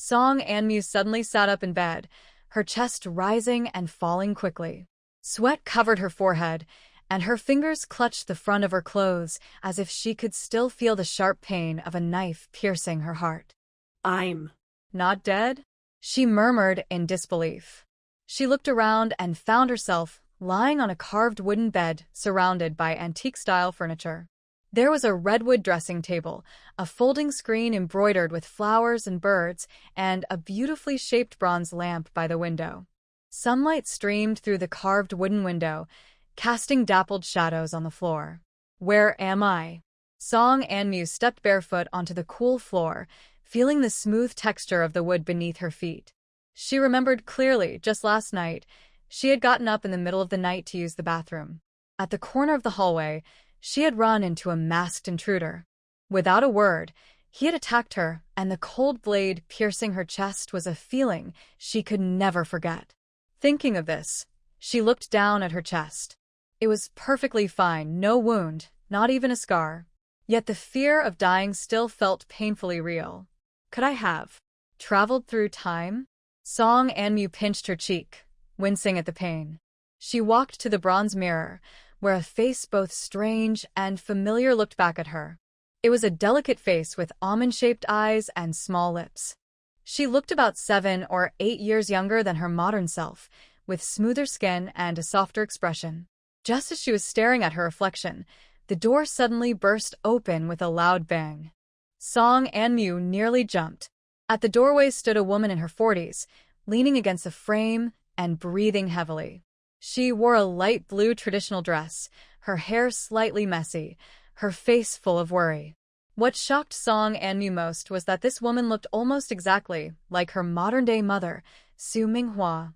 Song Anmu suddenly sat up in bed, her chest rising and falling quickly. Sweat covered her forehead, and her fingers clutched the front of her clothes as if she could still feel the sharp pain of a knife piercing her heart. I'm Not dead? She murmured in disbelief. She looked around and found herself lying on a carved wooden bed surrounded by antique-style furniture. There was a redwood dressing table, a folding screen embroidered with flowers and birds, and a beautifully shaped bronze lamp by the window. Sunlight streamed through the carved wooden window, casting dappled shadows on the floor. Where am I? Song Anmu stepped barefoot onto the cool floor, feeling the smooth texture of the wood beneath her feet. She remembered clearly, just last night, she had gotten up in the middle of the night to use the bathroom. At the corner of the hallway, she had run into a masked intruder. Without a word, he had attacked her, and the cold blade piercing her chest was a feeling she could never forget. Thinking of this, she looked down at her chest. It was perfectly fine, no wound, not even a scar. Yet the fear of dying still felt painfully real. Could I have traveled through time? Song Anmu pinched her cheek, wincing at the pain. She walked to the bronze mirror, where a face both strange and familiar looked back at her. It was a delicate face with almond-shaped eyes and small lips. She looked about 7 or 8 years younger than her modern self, with smoother skin and a softer expression. Just as she was staring at her reflection, the door suddenly burst open with a loud bang. Song Anmu nearly jumped. At the doorway stood a woman in her 40s, leaning against a frame and breathing heavily. She wore a light blue traditional dress, her hair slightly messy, her face full of worry. What shocked Song Anmu most was that this woman looked almost exactly like her modern-day mother, Su Minghua.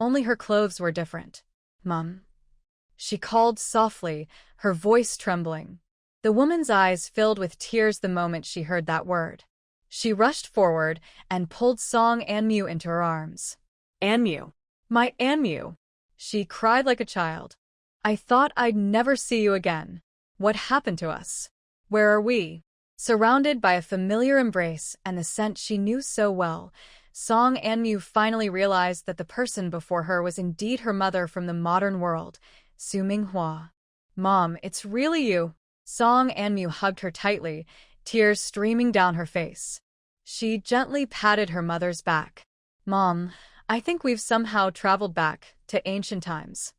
Only her clothes were different. "Mum?" she called softly, her voice trembling. The woman's eyes filled with tears the moment she heard that word. She rushed forward and pulled Song Anmu into her arms. "Anmu! My Anmu!" she cried like a child. "I thought I'd never see you again. What happened to us? Where are we?" Surrounded by a familiar embrace and the scent she knew so well, Song Anmu finally realized that the person before her was indeed her mother from the modern world, Su Minghua. "Mom, it's really you." Song Anmu hugged her tightly, tears streaming down her face. She gently patted her mother's back. "Mom, I think we've somehow traveled back to ancient times.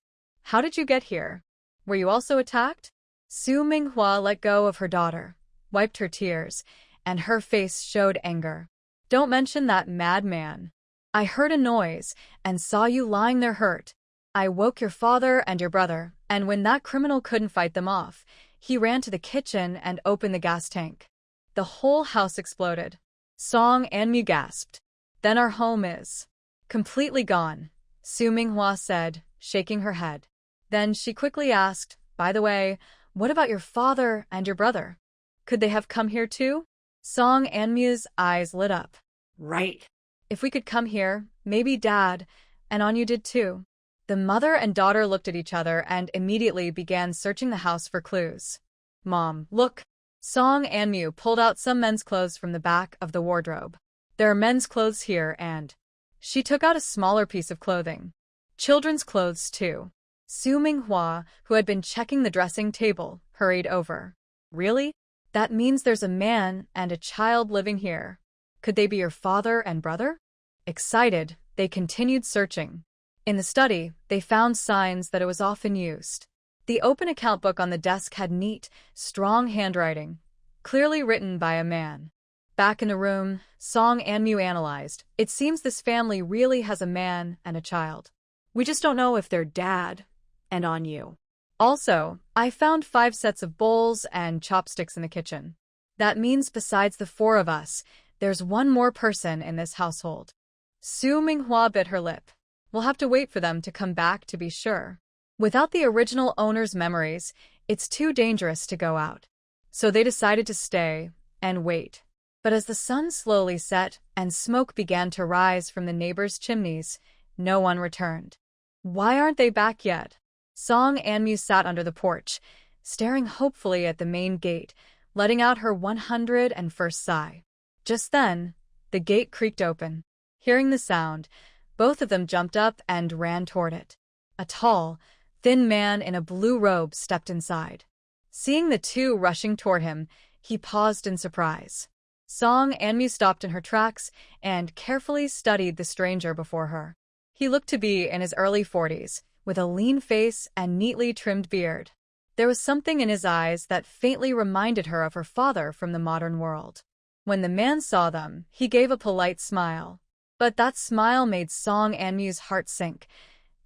How did you get here? Were you also attacked?" Su Minghua let go of her daughter, wiped her tears, and her face showed anger. "Don't mention that madman. I heard a noise and saw you lying there hurt. I woke your father and your brother, and when that criminal couldn't fight them off, he ran to the kitchen and opened the gas tank. The whole house exploded." Song Anmu gasped. "Then our home is completely gone," Su Minghua said, shaking her head. Then she quickly asked, "By the way, what about your father and your brother? Could they have come here too?" Song Anmu's eyes lit up. "Right. If we could come here, maybe Dad and Anyu did too." The mother and daughter looked at each other and immediately began searching the house for clues. "Mom, look." Song Anmu pulled out some men's clothes from the back of the wardrobe. "There are men's clothes here and—" She took out a smaller piece of clothing. "Children's clothes too." Su Minghua, who had been checking the dressing table, hurried over. "Really? That means there's a man and a child living here. Could they be your father and brother?" Excited, they continued searching. In the study, they found signs that it was often used. The open account book on the desk had neat, strong handwriting, clearly written by a man. Back in the room, Song Anmu analyzed. "It seems this family really has a man and a child. We just don't know if they're Dad and Anyu. Also, I found 5 sets of bowls and chopsticks in the kitchen. That means besides the 4 of us, there's one more person in this household." Su Minghua bit her lip. "We'll have to wait for them to come back to be sure. Without the original owner's memories, it's too dangerous to go out." So they decided to stay and wait. But as the sun slowly set and smoke began to rise from the neighbors' chimneys, no one returned. "Why aren't they back yet?" Song Anmu sat under the porch, staring hopefully at the main gate, letting out her 101st sigh. Just then, The gate creaked open. Hearing the sound, both of them jumped up and ran toward it. A tall, thin man in a blue robe stepped inside. Seeing the two rushing toward him, he paused in surprise. Song Anmu stopped in her tracks and carefully studied the stranger before her. He looked to be in his early 40s, with a lean face and neatly trimmed beard. There was something in his eyes that faintly reminded her of her father from the modern world. When the man saw them, he gave a polite smile. But that smile made Song Anmu's heart sink.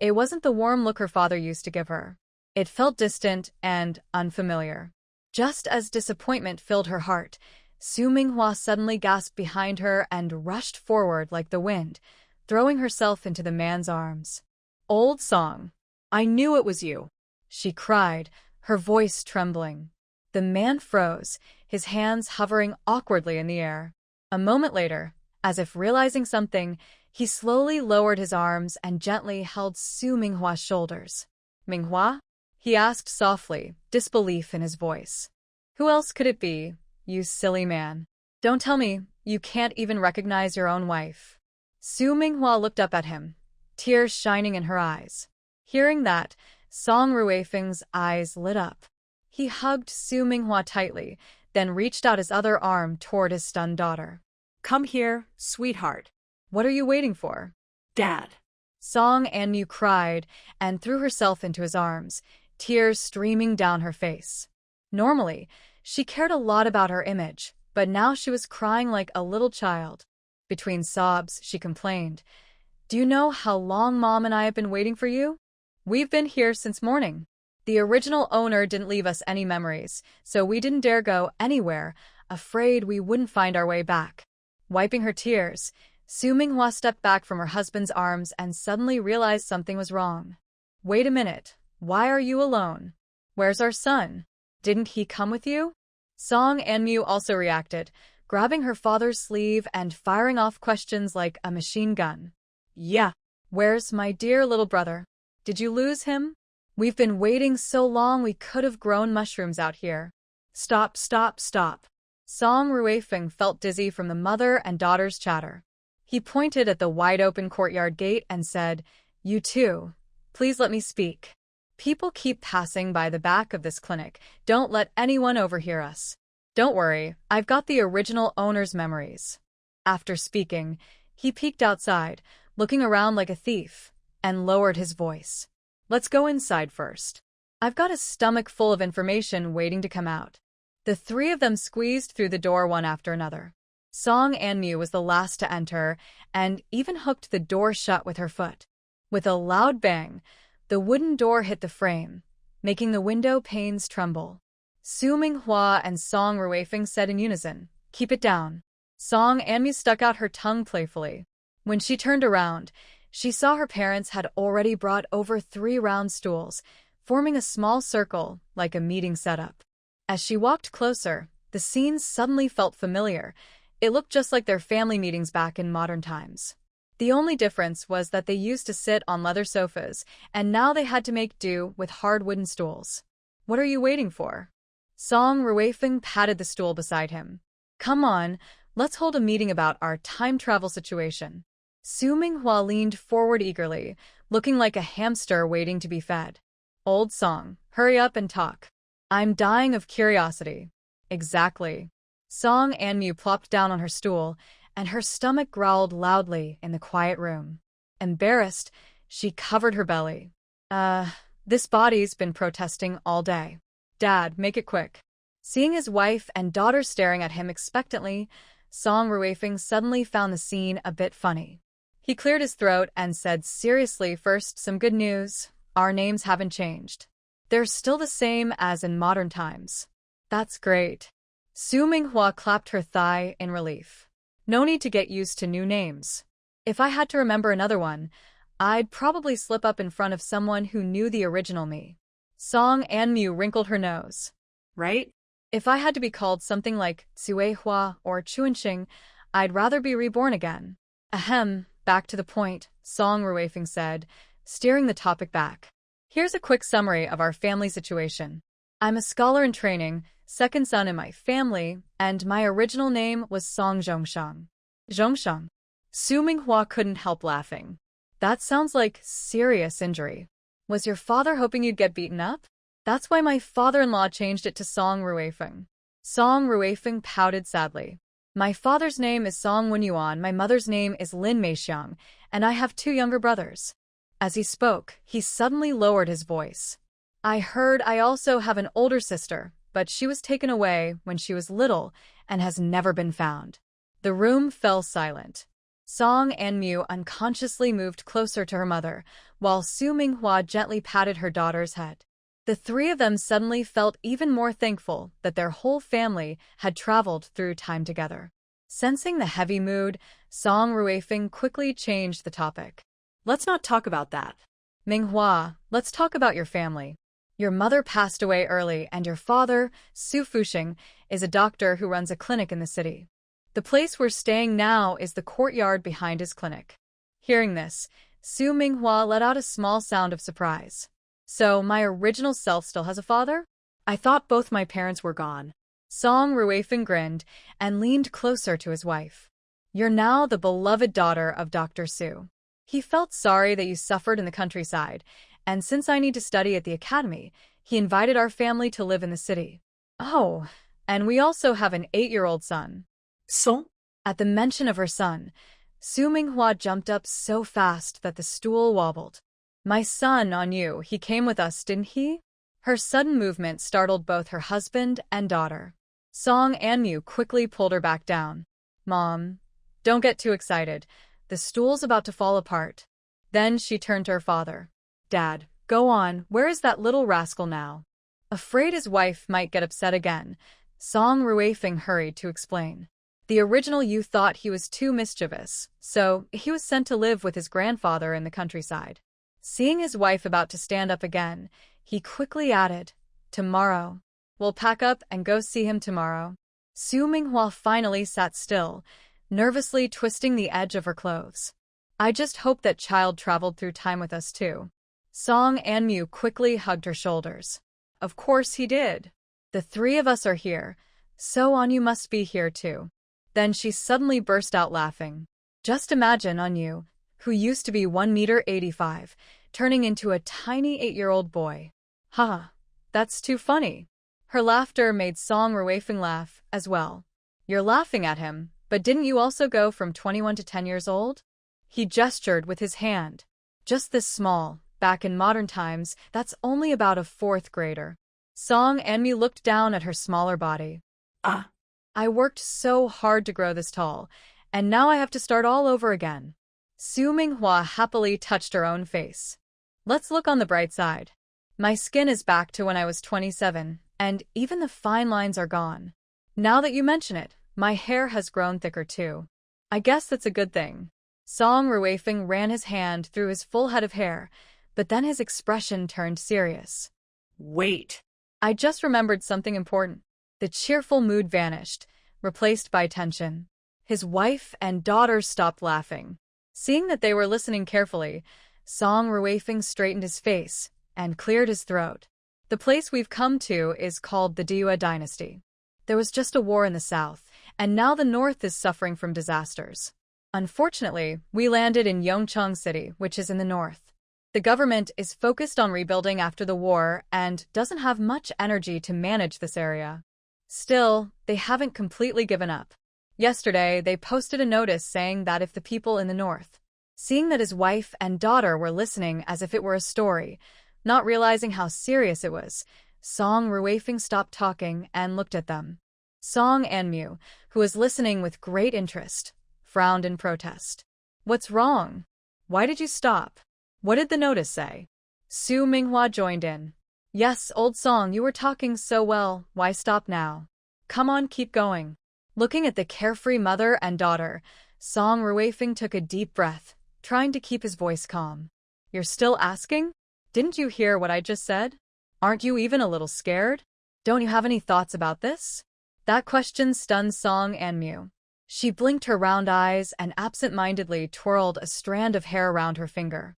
It wasn't the warm look her father used to give her. It felt distant and unfamiliar. Just as disappointment filled her heart, Su Minghua suddenly gasped behind her and rushed forward like the wind, throwing herself into the man's arms. "Old Song, I knew it was you," she cried, her voice trembling. The man froze, his hands hovering awkwardly in the air. A moment later, as if realizing something, he slowly lowered his arms and gently held Su Minghua's shoulders. "Minghua?" he asked softly, disbelief in his voice. "Who else could it be, you silly man? Don't tell me you can't even recognize your own wife." Su Minghua looked up at him, tears shining in her eyes. Hearing that, Song Ruifeng's eyes lit up. He hugged Su Minghua tightly, then reached out his other arm toward his stunned daughter. "Come here, sweetheart." "What are you waiting for?" "Dad." Song Anmu cried and threw herself into his arms, tears streaming down her face. Normally, she cared a lot about her image, but now she was crying like a little child. Between sobs, she complained, "Do you know how long Mom and I have been waiting for you? We've been here since morning. The original owner didn't leave us any memories, so we didn't dare go anywhere, afraid we wouldn't find our way back." Wiping her tears, Su Minghua stepped back from her husband's arms and suddenly realized something was wrong. "Wait a minute, why are you alone? Where's our son? Didn't he come with you?" Song Anmu also reacted, grabbing her father's sleeve and firing off questions like a machine gun. "Yeah." "Where's my dear little brother? Did you lose him? We've been waiting so long we could have grown mushrooms out here." Stop, stop, stop." Song Ruifeng felt dizzy from the mother and daughter's chatter. He pointed at the wide-open courtyard gate and said, "You two, please let me speak. People keep passing by the back of this clinic. Don't let anyone overhear us. Don't worry, I've got the original owner's memories." After speaking, he peeked outside, looking around like a thief, and lowered his voice. "Let's go inside first. I've got a stomach full of information waiting to come out." The three of them squeezed through the door one after another. Song Anmu was the last to enter, and even hooked the door shut with her foot. With a loud bang, the wooden door hit the frame, making the window panes tremble. Su Minghua and Song Ruifeng said in unison, "Keep it down." Song Anmu stuck out her tongue playfully. When she turned around, she saw her parents had already brought over 3 round stools, forming a small circle like a meeting setup. As she walked closer, the scene suddenly felt familiar. It looked just like their family meetings back in modern times. The only difference was that they used to sit on leather sofas, and now they had to make do with hard wooden stools. "What are you waiting for?" Song Ruifeng patted the stool beside him. "Come on, let's hold a meeting about our time travel situation." Su Minghua leaned forward eagerly, looking like a hamster waiting to be fed. "Old Song, hurry up and talk. I'm dying of curiosity." "Exactly." Song Anmu plopped down on her stool, and her stomach growled loudly in the quiet room. Embarrassed, she covered her belly. This body's been protesting all day. Dad, make it quick." Seeing his wife and daughter staring at him expectantly, Song Ruifeng suddenly found the scene a bit funny. He cleared his throat and said seriously, "First, some good news. Our names haven't changed. They're still the same as in modern times." "That's great." Su Minghua clapped her thigh in relief. "No need to get used to new names. If I had to remember another one, I'd probably slip up in front of someone who knew the original me." Song Anmu wrinkled her nose. "Right? "If I had to be called something like Tsuehua or Chuanqing, I'd rather be reborn again." "Ahem, back to the point," Song Ruifeng said, steering the topic back. "Here's a quick summary of our family situation. I'm a scholar in training, second son in my family, and my original name was Song Zhongsheng. Zhongsheng. Su Minghua couldn't help laughing. That sounds like serious injury. Was your father hoping you'd get beaten up? That's why my father-in-law changed it to Song Ruifeng. Song Ruifeng pouted sadly. My father's name is Song Wenyuan, my mother's name is Lin Meixiang, and I have 2 younger brothers. As he spoke, he suddenly lowered his voice. I heard I also have an older sister, but she was taken away when she was little and has never been found. The room fell silent. Song Anmu unconsciously moved closer to her mother, while Su Minghua gently patted her daughter's head. The 3 of them suddenly felt even more thankful that their whole family had traveled through time together. Sensing the heavy mood, Song Ruifeng quickly changed the topic. Let's not talk about that. Minghua, let's talk about your family. Your mother passed away early and your father, Su Fuxing, is a doctor who runs a clinic in the city. The place we're staying now is the courtyard behind his clinic. Hearing this, Su Minghua let out a small sound of surprise. So, my original self still has a father? I thought both my parents were gone. Song Ruifeng grinned and leaned closer to his wife. You're now the beloved daughter of Dr. Su. He felt sorry that you suffered in the countryside, and since I need to study at the academy, he invited our family to live in the city. Oh, and we also have an 8-year-old son. So? At the mention of her son, Su Minghua jumped up so fast that the stool wobbled. My son, on you, he came with us, didn't he? Her sudden movement startled both her husband and daughter. Song Anmu quickly pulled her back down. Mom, don't get too excited. The stool's about to fall apart. Then she turned to her father. Dad, go on, where is that little rascal now? Afraid his wife might get upset again, Song Ruifeng hurried to explain. The original you thought he was too mischievous, so he was sent to live with his grandfather in the countryside. Seeing his wife about to stand up again, he quickly added, tomorrow. We'll pack up and go see him tomorrow. Su Minghua finally sat still, nervously twisting the edge of her clothes. I just hope that child traveled through time with us too. Song Anmu quickly hugged her shoulders. Of course he did. The 3 of us are here, so Anyu must be here too. Then she suddenly burst out laughing. Just imagine Anyu, who used to be 1.85 meters, turning into a tiny 8-year-old boy. Haha, that's too funny. Her laughter made Song Ruifeng laugh as well. You're laughing at him, but didn't you also go from 21 to 10 years old? He gestured with his hand. Just this small, back in modern times, that's only about a 4th grader. Song Anmi looked down at her smaller body. I worked so hard to grow this tall, and now I have to start all over again. Su Minghua happily touched her own face. Let's look on the bright side. My skin is back to when I was 27, and even the fine lines are gone. Now that you mention it, my hair has grown thicker too. I guess that's a good thing. Song Ruifeng ran his hand through his full head of hair, but then his expression turned serious. Wait. I just remembered something important. The cheerful mood vanished, replaced by tension. His wife and daughter stopped laughing. Seeing that they were listening carefully, Song Ruifeng straightened his face and cleared his throat. The place we've come to is called the Diua Dynasty. There was just a war in the south, and now the north is suffering from disasters. Unfortunately, we landed in Yongchang City, which is in the north. The government is focused on rebuilding after the war and doesn't have much energy to manage this area. Still, they haven't completely given up. Yesterday, they posted a notice saying that if the people in the north, seeing that his wife and daughter were listening as if it were a story, not realizing how serious it was, Song Ruifeng stopped talking and looked at them. Song Anmu, who was listening with great interest, frowned in protest. What's wrong? Why did you stop? What did the notice say? Su Minghua joined in. Yes, old Song, you were talking so well, why stop now? Come on, keep going. Looking at the carefree mother and daughter, Song Ruifeng took a deep breath, trying to keep his voice calm. You're still asking? Didn't you hear what I just said? Aren't you even a little scared? Don't you have any thoughts about this? That question stunned Song Anmu. She blinked her round eyes and absent-mindedly twirled a strand of hair around her finger.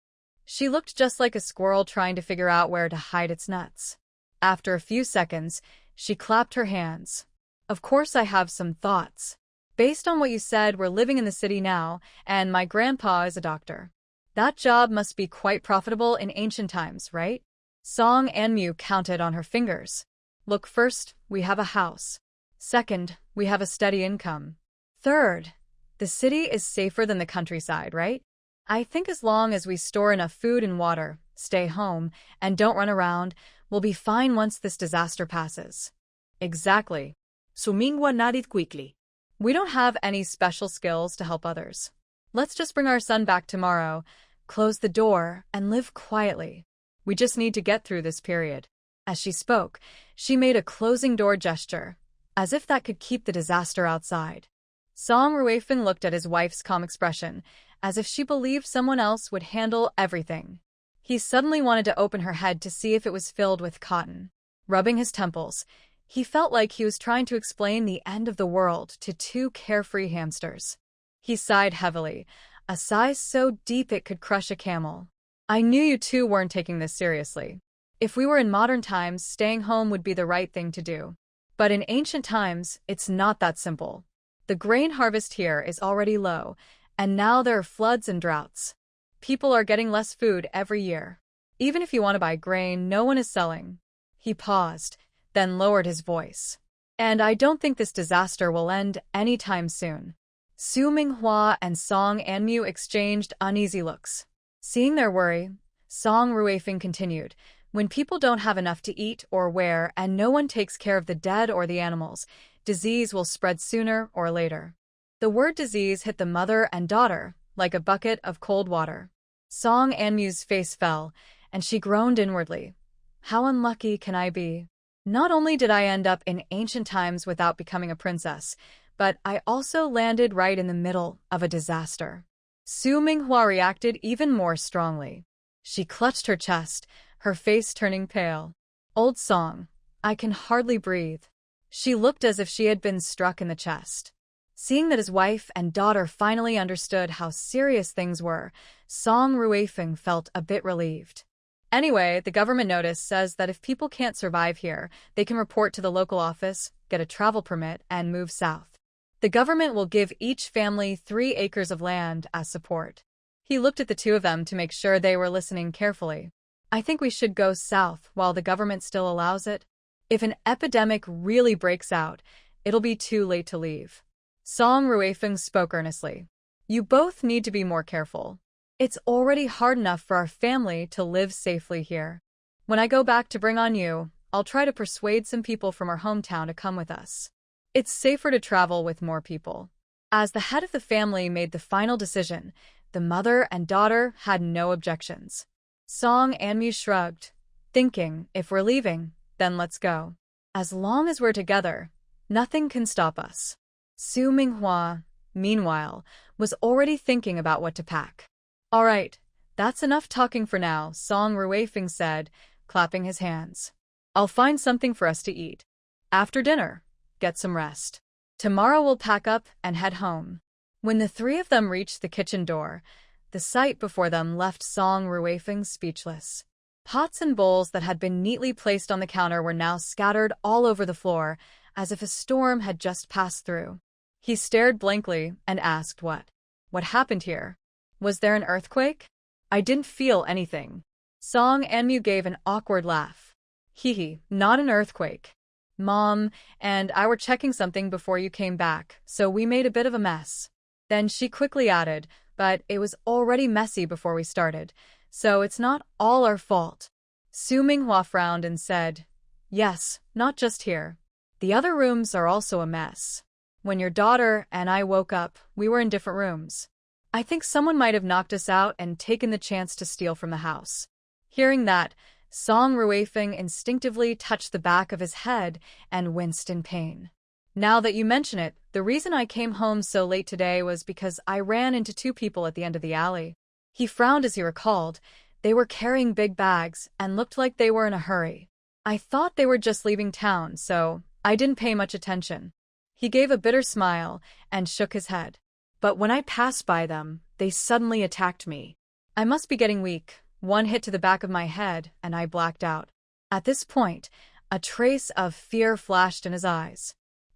She looked just like a squirrel trying to figure out where to hide its nuts. After a few seconds, she clapped her hands. Of course I have some thoughts. Based on what you said, we're living in the city now, and my grandpa is a doctor. That job must be quite profitable in ancient times, right? Song Anmu counted on her fingers. Look, first, we have a house. Second, we have a steady income. Third, the city is safer than the countryside, right? I think as long as we store enough food and water, stay home, and don't run around, we'll be fine once this disaster passes. Exactly. Sumingwa nodded quickly. We don't have any special skills to help others. Let's just bring our son back tomorrow, close the door, and live quietly. We just need to get through this period. As she spoke, she made a closing door gesture, as if that could keep the disaster outside. Song Ruifeng looked at his wife's calm expression, as if she believed someone else would handle everything. He suddenly wanted to open her head to see if it was filled with cotton. Rubbing his temples, he felt like he was trying to explain the end of the world to two carefree hamsters. He sighed heavily, a sigh so deep it could crush a camel. I knew you two weren't taking this seriously. If we were in modern times, staying home would be the right thing to do. But in ancient times, it's not that simple. The grain harvest here is already low, and now there are floods and droughts. People are getting less food every year. Even if you want to buy grain, no one is selling. He paused, then lowered his voice. And I don't think this disaster will end anytime soon. Su Minghua and Song Anmu exchanged uneasy looks. Seeing their worry, Song Ruifeng continued, when people don't have enough to eat or wear and no one takes care of the dead or the animals, disease will spread sooner or later. The word disease hit the mother and daughter like a bucket of cold water. Song Anmu's face fell, and she groaned inwardly. How unlucky can I be? Not only did I end up in ancient times without becoming a princess, but I also landed right in the middle of a disaster. Su Minghua reacted even more strongly. She clutched her chest, her face turning pale. Old Song, I can hardly breathe. She looked as if she had been struck in the chest. Seeing that his wife and daughter finally understood how serious things were, Song Ruifeng felt a bit relieved. Anyway, the government notice says that if people can't survive here, they can report to the local office, get a travel permit, and move south. The government will give each family 3 acres of land as support. He looked at the two of them to make sure they were listening carefully. I think we should go south while the government still allows it. If an epidemic really breaks out, it'll be too late to leave. Song Ruifeng spoke earnestly. You both need to be more careful. It's already hard enough for our family to live safely here. When I go back to bring on you, I'll try to persuade some people from our hometown to come with us. It's safer to travel with more people. As the head of the family made the final decision, the mother and daughter had no objections. Song Anmu shrugged, thinking, if we're leaving, then let's go. As long as we're together, nothing can stop us. Su Minghua, meanwhile, was already thinking about what to pack. All right, that's enough talking for now, Song Ruifeng said, clapping his hands. I'll find something for us to eat. After dinner, get some rest. Tomorrow we'll pack up and head home. When the three of them reached the kitchen door, the sight before them left Song Ruifeng speechless. Pots and bowls that had been neatly placed on the counter were now scattered all over the floor, as if a storm had just passed through. He stared blankly and asked what happened here? Was there an earthquake? I didn't feel anything. Song Anmu gave an awkward laugh. Hee, not an earthquake. Mom and I were checking something before you came back, so we made a bit of a mess. Then she quickly added, but it was already messy before we started, so it's not all our fault. Su Minghua frowned and said, yes, not just here. The other rooms are also a mess. When your daughter and I woke up, we were in different rooms. I think someone might have knocked us out and taken the chance to steal from the house. Hearing that, Song Ruifeng instinctively touched the back of his head and winced in pain. Now that you mention it, the reason I came home so late today was because I ran into 2 people at the end of the alley. He frowned as he recalled. They were carrying big bags and looked like they were in a hurry. I thought they were just leaving town, so I didn't pay much attention. He gave a bitter smile and shook his head. But when I passed by them, they suddenly attacked me. I must be getting weak. One hit to the back of my head, and I blacked out. At this point, a trace of fear flashed in his eyes.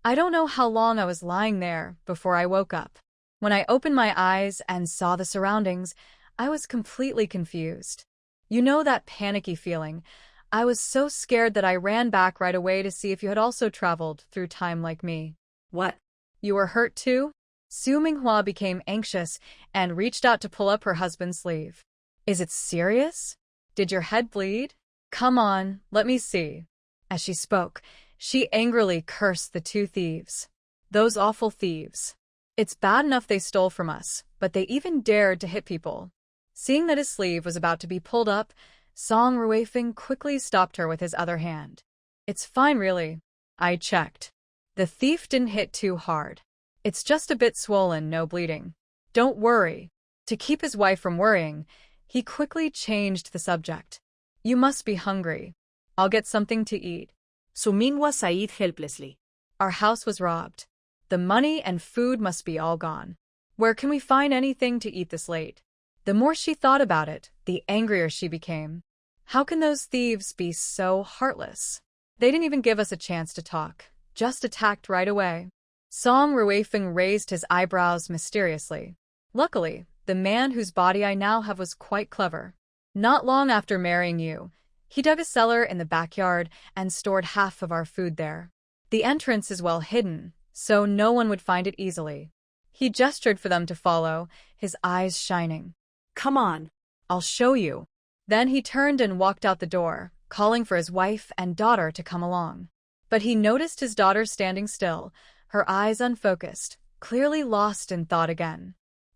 I don't know how long I was lying there before I woke up. When I opened my eyes and saw the surroundings, I was completely confused. You know that panicky feeling? I was so scared that I ran back right away to see if you had also traveled through time like me. What? You were hurt too? Su Minghua became anxious and reached out to pull up her husband's sleeve. Is it serious? Did your head bleed? Come on, let me see. As she spoke, she angrily cursed the two thieves. Those awful thieves. It's bad enough they stole from us, but they even dared to hit people. Seeing that his sleeve was about to be pulled up, Song Ruifeng quickly stopped her with his other hand. It's fine really. I checked. The thief didn't hit too hard. It's just a bit swollen, no bleeding. Don't worry. To keep his wife from worrying, he quickly changed the subject. You must be hungry. I'll get something to eat. Su Minghwa sighed helplessly. Our house was robbed. The money and food must be all gone. Where can we find anything to eat this late? The more she thought about it, the angrier she became. How can those thieves be so heartless? They didn't even give us a chance to talk, just attacked right away. Song Ruifeng raised his eyebrows mysteriously. Luckily, the man whose body I now have was quite clever. Not long after marrying you, he dug a cellar in the backyard and stored half of our food there. The entrance is well hidden, so no one would find it easily. He gestured for them to follow, his eyes shining. Come on. I'll show you. Then he turned and walked out the door, calling for his wife and daughter to come along. But he noticed his daughter standing still, her eyes unfocused, clearly lost in thought again.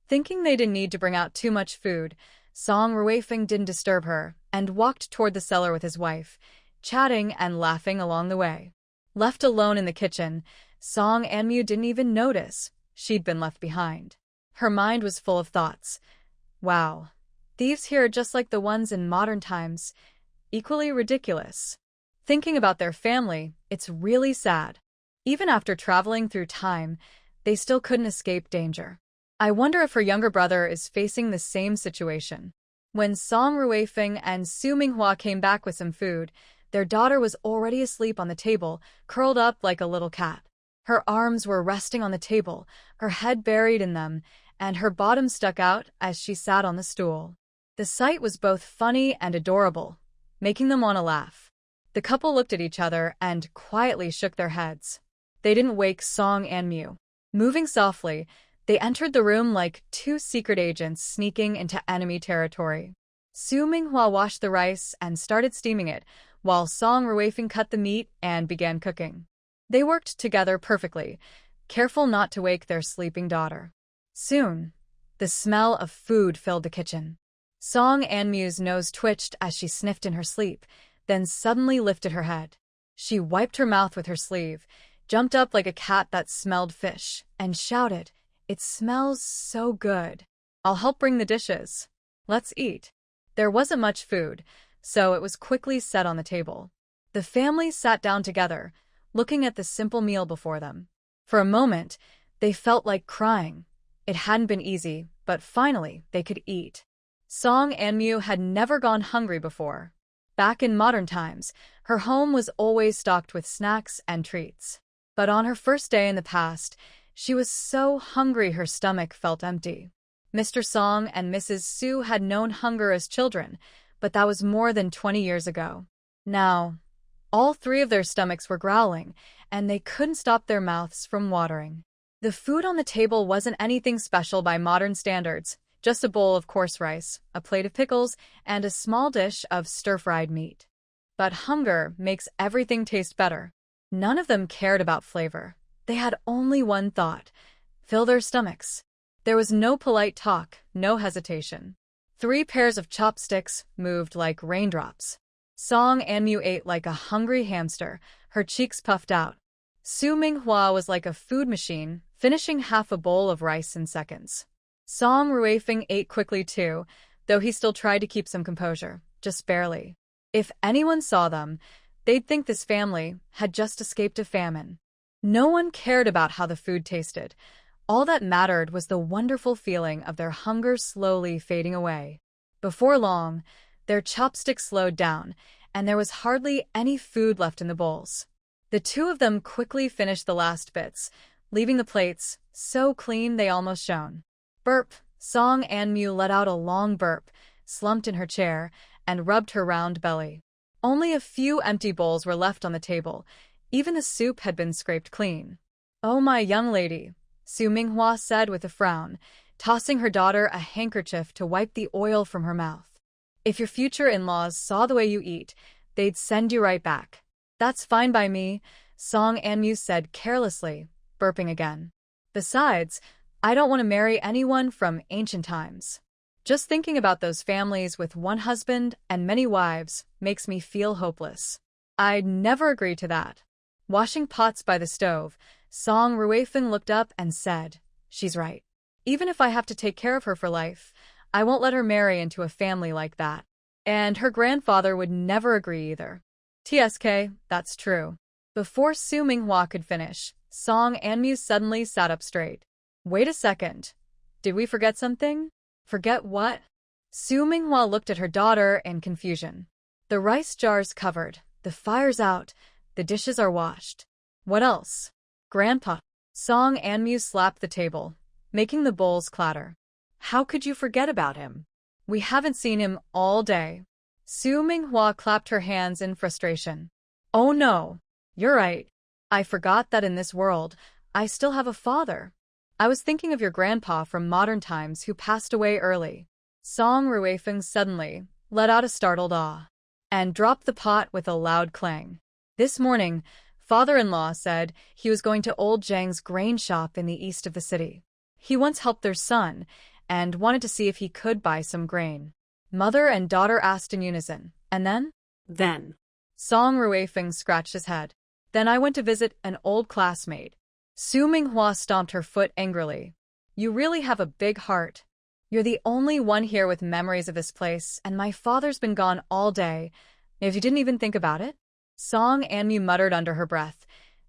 Thinking they didn't need to bring out too much food, Song Ruifeng didn't disturb her and walked toward the cellar with his wife, chatting and laughing along the way. Left alone in the kitchen, Song Anmu didn't even notice she'd been left behind. Her mind was full of thoughts. Wow, thieves here are just like the ones in modern times, equally ridiculous. Thinking about their family, it's really sad. Even after traveling through time, they still couldn't escape danger. I wonder if her younger brother is facing the same situation. When Song Ruifeng and Su Minghua came back with some food, their daughter was already asleep on the table, curled up like a little cat. Her arms were resting on the table, her head buried in them, and her bottom stuck out as she sat on the stool. The sight was both funny and adorable, making them want to laugh. The couple looked at each other and quietly shook their heads. They didn't wake Song Anmu. Moving softly, they entered the room like two secret agents sneaking into enemy territory. Su Minghua washed the rice and started steaming it, while Song Ruifeng cut the meat and began cooking. They worked together perfectly, careful not to wake their sleeping daughter. Soon, the smell of food filled the kitchen. Song Anmu's nose twitched as she sniffed in her sleep, then suddenly lifted her head. She wiped her mouth with her sleeve, jumped up like a cat that smelled fish, and shouted, "It smells so good. I'll help bring the dishes. Let's eat." There wasn't much food, so it was quickly set on the table. The family sat down together, looking at the simple meal before them. For a moment, they felt like crying. It hadn't been easy, but finally they could eat. Song Anmu had never gone hungry before. Back in modern times, her home was always stocked with snacks and treats. But on her first day in the past, she was so hungry her stomach felt empty. Mr. Song and Mrs. Su had known hunger as children, but that was more than 20 years ago. Now, all three of their stomachs were growling, and they couldn't stop their mouths from watering. The food on the table wasn't anything special by modern standards, just a bowl of coarse rice, a plate of pickles, and a small dish of stir-fried meat. But hunger makes everything taste better. None of them cared about flavor. They had only one thought: fill their stomachs. There was no polite talk, no hesitation. 3 pairs of chopsticks moved like raindrops. Song Anmu ate like a hungry hamster, her cheeks puffed out. Su Minghua was like a food machine, finishing half a bowl of rice in seconds. Song Ruifeng ate quickly too, though he still tried to keep some composure, just barely. If anyone saw them, they'd think this family had just escaped a famine. No one cared about how the food tasted. All that mattered was the wonderful feeling of their hunger slowly fading away. Before long, their chopsticks slowed down, and there was hardly any food left in the bowls. The two of them quickly finished the last bits, leaving the plates so clean they almost shone. Burp. Song Anmu let out a long burp, slumped in her chair, and rubbed her round belly. Only a few empty bowls were left on the table. Even the soup had been scraped clean. "Oh, my young lady," Su Minghua said with a frown, tossing her daughter a handkerchief to wipe the oil from her mouth. "If your future in-laws saw the way you eat, they'd send you right back." "That's fine by me," Song Anmu said carelessly, burping again. "Besides, I don't want to marry anyone from ancient times. Just thinking about those families with one husband and many wives makes me feel hopeless. I'd never agree to that." Washing pots by the stove, Song Ruifeng looked up and said, "She's right. Even if I have to take care of her for life, I won't let her marry into a family like that. And her grandfather would never agree either." "TSK, that's true." Before Su Minghua could finish, Song Anmu suddenly sat up straight. "Wait a second. Did we forget something?" "Forget what?" Su Minghua looked at her daughter in confusion. "The rice jar's covered, the fire's out, the dishes are washed. What else?" "Grandpa." Song Anmu slapped the table, making the bowls clatter. How could you forget about him? "We haven't seen him all day." Su Minghua clapped her hands in frustration. "Oh no, you're right. I forgot that in this world, I still have a father. I was thinking of your grandpa from modern times who passed away early." Song Ruifeng suddenly let out a startled awe and dropped the pot with a loud clang. "This morning, father-in-law said he was going to old Zhang's grain shop in the east of the city. He once helped their son and wanted to see if he could buy some grain." Mother and daughter asked in unison. "And then?" Then. Song Ruifeng scratched his head. "Then I went to visit an old classmate." Su Minghua stomped her foot angrily. "You really have a big heart. You're the only one here with memories of this place, and my father's been gone all day. If you didn't even think about it?" Song Anmu muttered under her breath.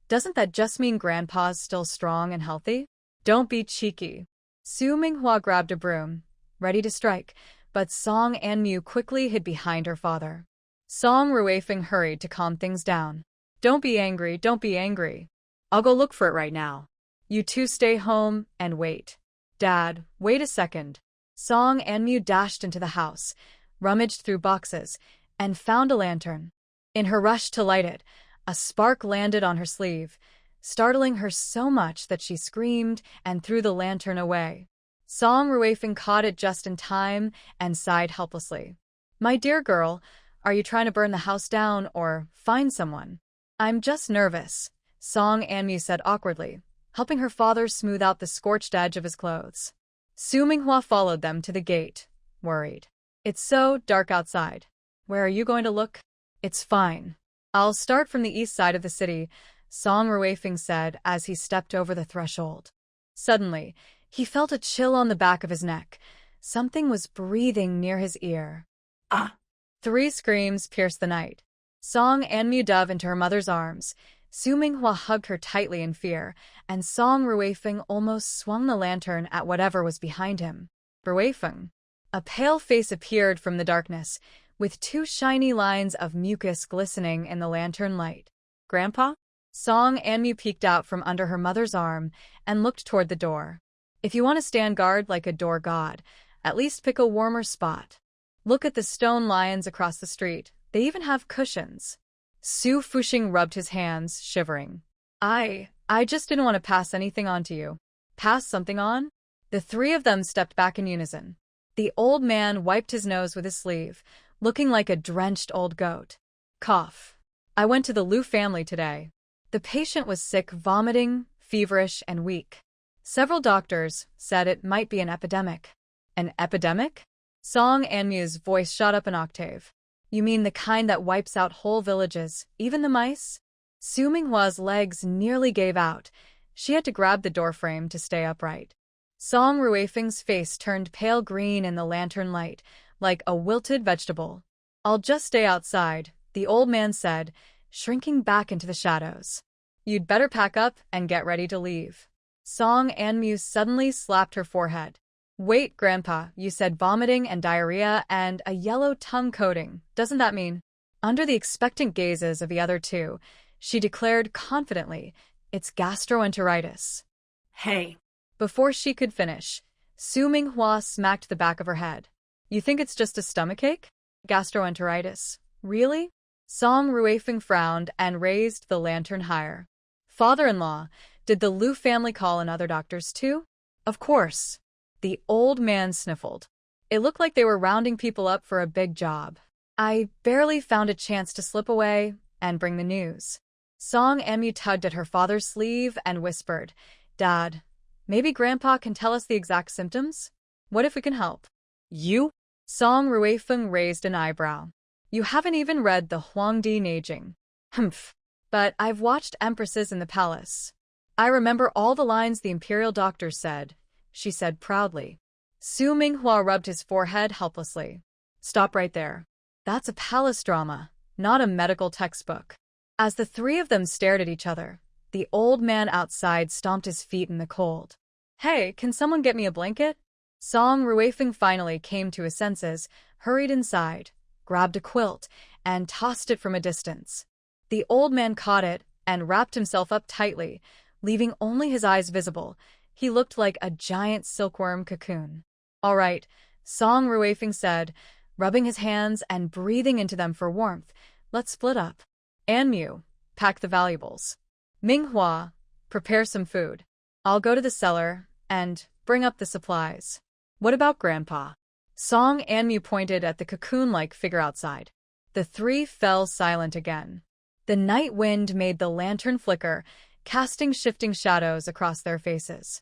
"Doesn't that just mean Grandpa's still strong and healthy?" "Don't be cheeky." Su Minghua grabbed a broom, ready to strike, but Song Anmu quickly hid behind her father. Song Ruifeng hurried to calm things down. "Don't be angry, don't be angry. I'll go look for it right now. You two stay home and wait." "Dad, wait a second." Song Anmu dashed into the house, rummaged through boxes, and found a lantern. In her rush to light it, a spark landed on her sleeve, startling her so much that she screamed and threw the lantern away. Song Ruifeng caught it just in time and sighed helplessly. "My dear girl, are you trying to burn the house down or find someone?" "I'm just nervous," Song Anmu said awkwardly, helping her father smooth out the scorched edge of his clothes. Su Minghua followed them to the gate, worried. "It's so dark outside. Where are you going to look?" "It's fine. I'll start from the east side of the city," Song Ruifeng said as he stepped over the threshold. Suddenly, he felt a chill on the back of his neck. Something was breathing near his ear. Ah! 3 screams pierced the night. Song Anmu dove into her mother's arms. Su Minghua hugged her tightly in fear, and Song Ruifeng almost swung the lantern at whatever was behind him. "Ruifeng." A pale face appeared from the darkness, with 2 shiny lines of mucus glistening in the lantern light. "Grandpa?" Song Anmu peeked out from under her mother's arm and looked toward the door. "If you want to stand guard like a door god, at least pick a warmer spot. Look at the stone lions across the street. They even have cushions." Su Fuxing rubbed his hands, shivering. I just didn't want to pass anything on to you." "Pass something on?" The 3 of them stepped back in unison. The old man wiped his nose with his sleeve, looking like a drenched old goat. Cough. "I went to the Liu family today. The patient was sick, vomiting, feverish, and weak. Several doctors said it might be an epidemic." "An epidemic?" Song Anmu's voice shot up an octave. "You mean the kind that wipes out whole villages, even the mice?" Su Minghua's legs nearly gave out. She had to grab the doorframe to stay upright. Song Ruifeng's face turned pale green in the lantern light, like a wilted vegetable. "I'll just stay outside," the old man said, shrinking back into the shadows. "You'd better pack up and get ready to leave." Song Anmu suddenly slapped her forehead. "Wait, Grandpa, you said vomiting and diarrhea and a yellow tongue coating. Doesn't that mean?" Under the expectant gazes of the other 2, She declared confidently, "It's gastroenteritis." Hey. Before she could finish, Su Minghua smacked the back of her head. "You think it's just a stomachache? Gastroenteritis? Really?" Song Ruifeng frowned and raised the lantern higher. "Father-in-law, did the Liu family call in other doctors too?" "Of course." The old man sniffled. "It looked like they were rounding people up for a big job. I barely found a chance to slip away and bring the news." Song Emu tugged at her father's sleeve and whispered, "Dad, maybe Grandpa can tell us the exact symptoms? What if we can help?" "You?" Song Ruifeng raised an eyebrow. "You haven't even read the Huangdi Neijing." "Humph. But I've watched Empresses in the Palace. I remember all the lines the imperial doctors said," she said proudly. Su Minghua rubbed his forehead helplessly. "Stop right there. That's a palace drama, not a medical textbook." As the three of them stared at each other, the old man outside stomped his feet in the cold. "Hey, can someone get me a blanket?" Song Ruifeng finally came to his senses, hurried inside, grabbed a quilt, and tossed it from a distance. The old man caught it and wrapped himself up tightly, leaving only his eyes visible. He looked like a giant silkworm cocoon. "All right," Song Ruifeng said, rubbing his hands and breathing into them for warmth. "Let's split up. Anmu, pack the valuables. Minghua, prepare some food. I'll go to the cellar and bring up the supplies. What about Grandpa?" Song Anmu pointed at the cocoon-like figure outside. The three fell silent again. The night wind made the lantern flicker, casting shifting shadows across their faces.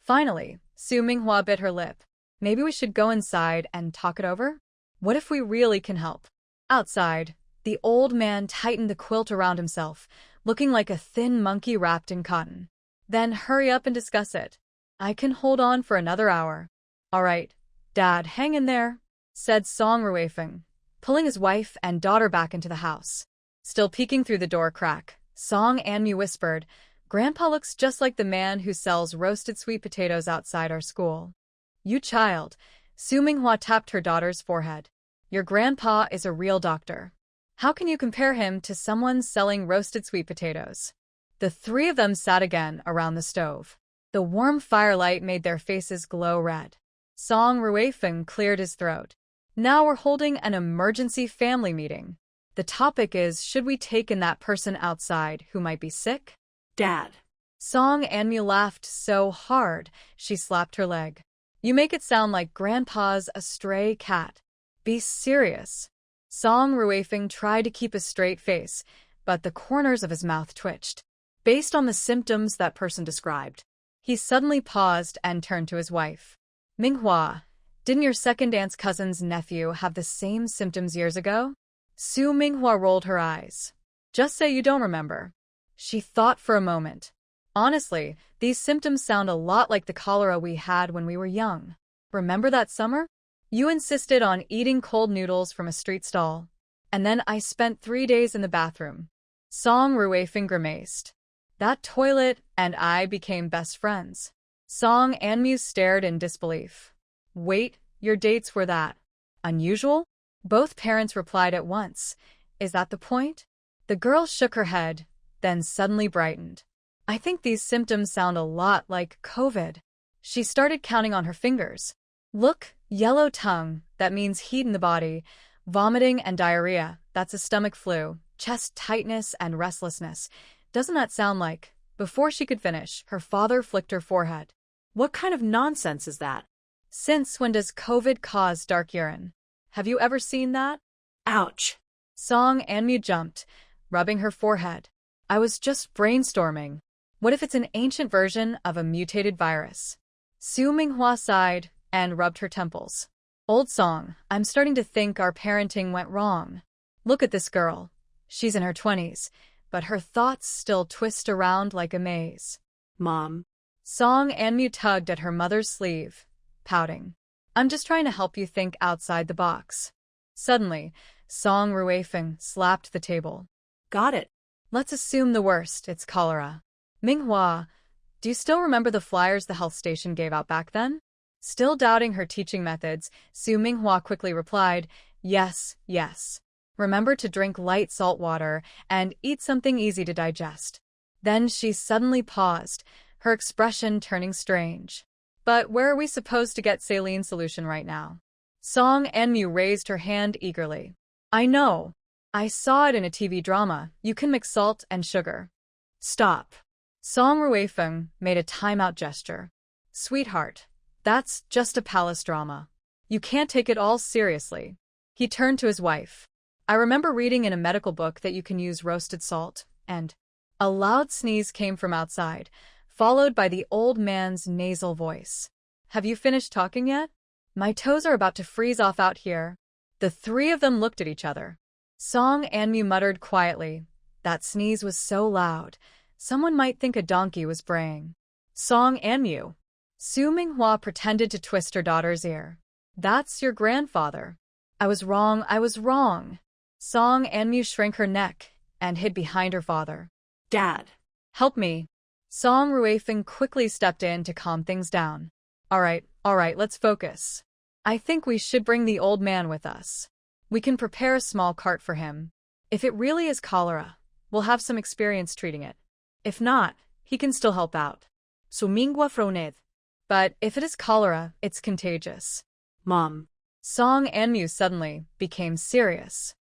Finally, Su Minghua bit her lip. "Maybe we should go inside and talk it over? What if we really can help?" Outside, the old man tightened the quilt around himself, looking like a thin monkey wrapped in cotton. "Then hurry up and discuss it. I can hold on for another hour." "All right, Dad, hang in there," said Song Ruifeng, pulling his wife and daughter back into the house. Still peeking through the door crack, Song Anmu whispered, "Grandpa looks just like the man who sells roasted sweet potatoes outside our school." "You child," Su Minghua tapped her daughter's forehead. "Your grandpa is a real doctor. How can you compare him to someone selling roasted sweet potatoes?" The three of them sat again around the stove. The warm firelight made their faces glow red. Song Ruifeng cleared his throat. "Now we're holding an emergency family meeting. The topic is, should we take in that person outside who might be sick?" Dad. Song Anmu laughed so hard, she slapped her leg. "You make it sound like Grandpa's a stray cat. Be serious." Song Ruifeng tried to keep a straight face, but the corners of his mouth twitched. Based on the symptoms that person described, he suddenly paused and turned to his wife. "Minghua, didn't your second aunt's cousin's nephew have the same symptoms years ago?" Su Minghua rolled her eyes. "Just say you don't remember." She thought for a moment. "Honestly, these symptoms sound a lot like the cholera we had when we were young. Remember that summer? You insisted on eating cold noodles from a street stall. And then I spent 3 days in the bathroom." Song Ruifeng grimaced. "That toilet and I became best friends." Song Anmu stared in disbelief. "Wait, your dates were that unusual?" Both parents replied at once. "Is that the point?" The girl shook her head, then suddenly brightened. "I think these symptoms sound a lot like COVID." She started counting on her fingers. "Look, yellow tongue, that means heat in the body. Vomiting and diarrhea, that's a stomach flu. Chest tightness and restlessness. Doesn't that sound like..." Before she could finish, her father flicked her forehead. What kind of nonsense is that? "Since when does COVID cause dark urine? Have you ever seen that?" Ouch. Song Anmu jumped, rubbing her forehead. "I was just brainstorming. What if it's an ancient version of a mutated virus?" Su Minghua sighed and rubbed her temples. "Old Song, I'm starting to think our parenting went wrong. Look at this girl. She's in her 20s, but her thoughts still twist around like a maze." Mom. Song Anmu tugged at her mother's sleeve, pouting. "I'm just trying to help you think outside the box." Suddenly, Song Ruifeng slapped the table. Got it. "Let's assume the worst, it's cholera. Minghua, do you still remember the flyers the health station gave out back then?" Still doubting her teaching methods, Su Minghua quickly replied, "Yes, yes." Remember to drink light salt water and eat something easy to digest. Then she suddenly paused, her expression turning strange. But where are we supposed to get saline solution right now? Song Anmu raised her hand eagerly. I know. I saw it in a TV drama. You can mix salt and sugar. Stop. Song Ruifeng made a timeout gesture. Sweetheart, that's just a palace drama. You can't take it all seriously. He turned to his wife. I remember reading in a medical book that you can use roasted salt, and a loud sneeze came from outside, followed by the old man's nasal voice. Have you finished talking yet? My toes are about to freeze off out here. The three of them looked at each other. Song Anmu muttered quietly. That sneeze was so loud, someone might think a donkey was braying. Song Anmu. Su Minghua pretended to twist her daughter's ear. That's your grandfather. I was wrong. Song Anmu shrank her neck and hid behind her father. Dad. Help me. Song Ruifeng quickly stepped in to calm things down. All right, let's focus. I think we should bring the old man with us. We can prepare a small cart for him. If it really is cholera, we'll have some experience treating it. If not, he can still help out. Sumingwa froned. But if it is cholera, it's contagious. Mom. Song Anmu suddenly became serious.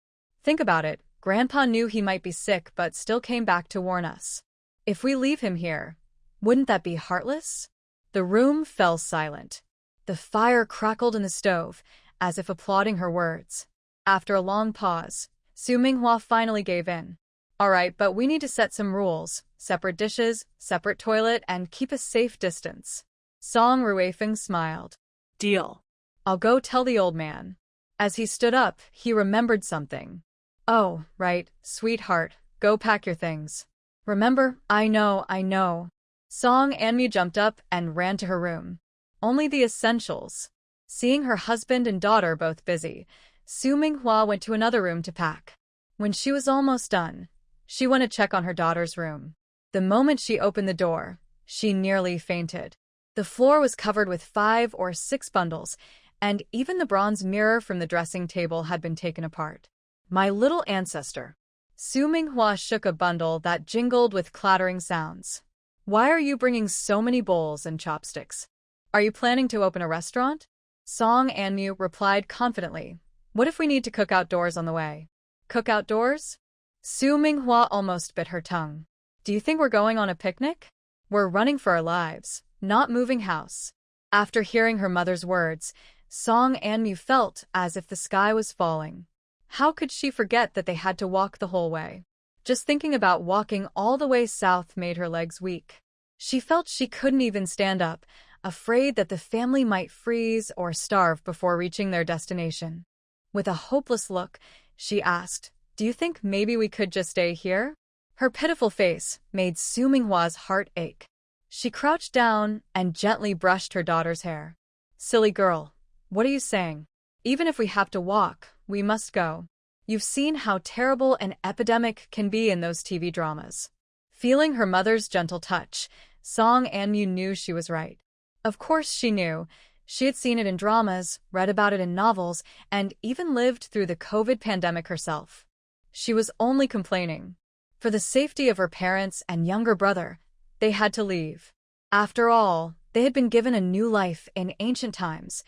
Think about it. Grandpa knew he might be sick but still came back to warn us. If we leave him here, wouldn't that be heartless? The room fell silent. The fire crackled in the stove, as if applauding her words. After a long pause, Su Minghua finally gave in. All right, but we need to set some rules. Separate dishes, separate toilet, and keep a safe distance. Song Ruifeng smiled. Deal. I'll go tell the old man. As he stood up, he remembered something. Oh, right, sweetheart, go pack your things. Remember, I know. Song Anmu jumped up and ran to her room. Only the essentials. Seeing her husband and daughter both busy, Su Minghua went to another room to pack. When she was almost done, she went to check on her daughter's room. The moment she opened the door, she nearly fainted. The floor was covered with 5 or 6 bundles, and even the bronze mirror from the dressing table had been taken apart. My little ancestor. Su Minghua shook a bundle that jingled with clattering sounds. Why are you bringing so many bowls and chopsticks? Are you planning to open a restaurant? Song Anmu replied confidently. What if we need to cook outdoors on the way? Cook outdoors? Su Minghua almost bit her tongue. Do you think we're going on a picnic? We're running for our lives, not moving house. After hearing her mother's words, Song Anmu felt as if the sky was falling. How could she forget that they had to walk the whole way? Just thinking about walking all the way south made her legs weak. She felt she couldn't even stand up, afraid that the family might freeze or starve before reaching their destination. With a hopeless look, she asked, Do you think maybe we could just stay here? Her pitiful face made Su Minghua's heart ache. She crouched down and gently brushed her daughter's hair. Silly girl, what are you saying? Even if we have to walk, we must go. You've seen how terrible an epidemic can be in those TV dramas. Feeling her mother's gentle touch, Song Anmu knew she was right. Of course she knew. She had seen it in dramas, read about it in novels, and even lived through the COVID pandemic herself. She was only complaining. For the safety of her parents and younger brother, they had to leave. After all, they had been given a new life in ancient times.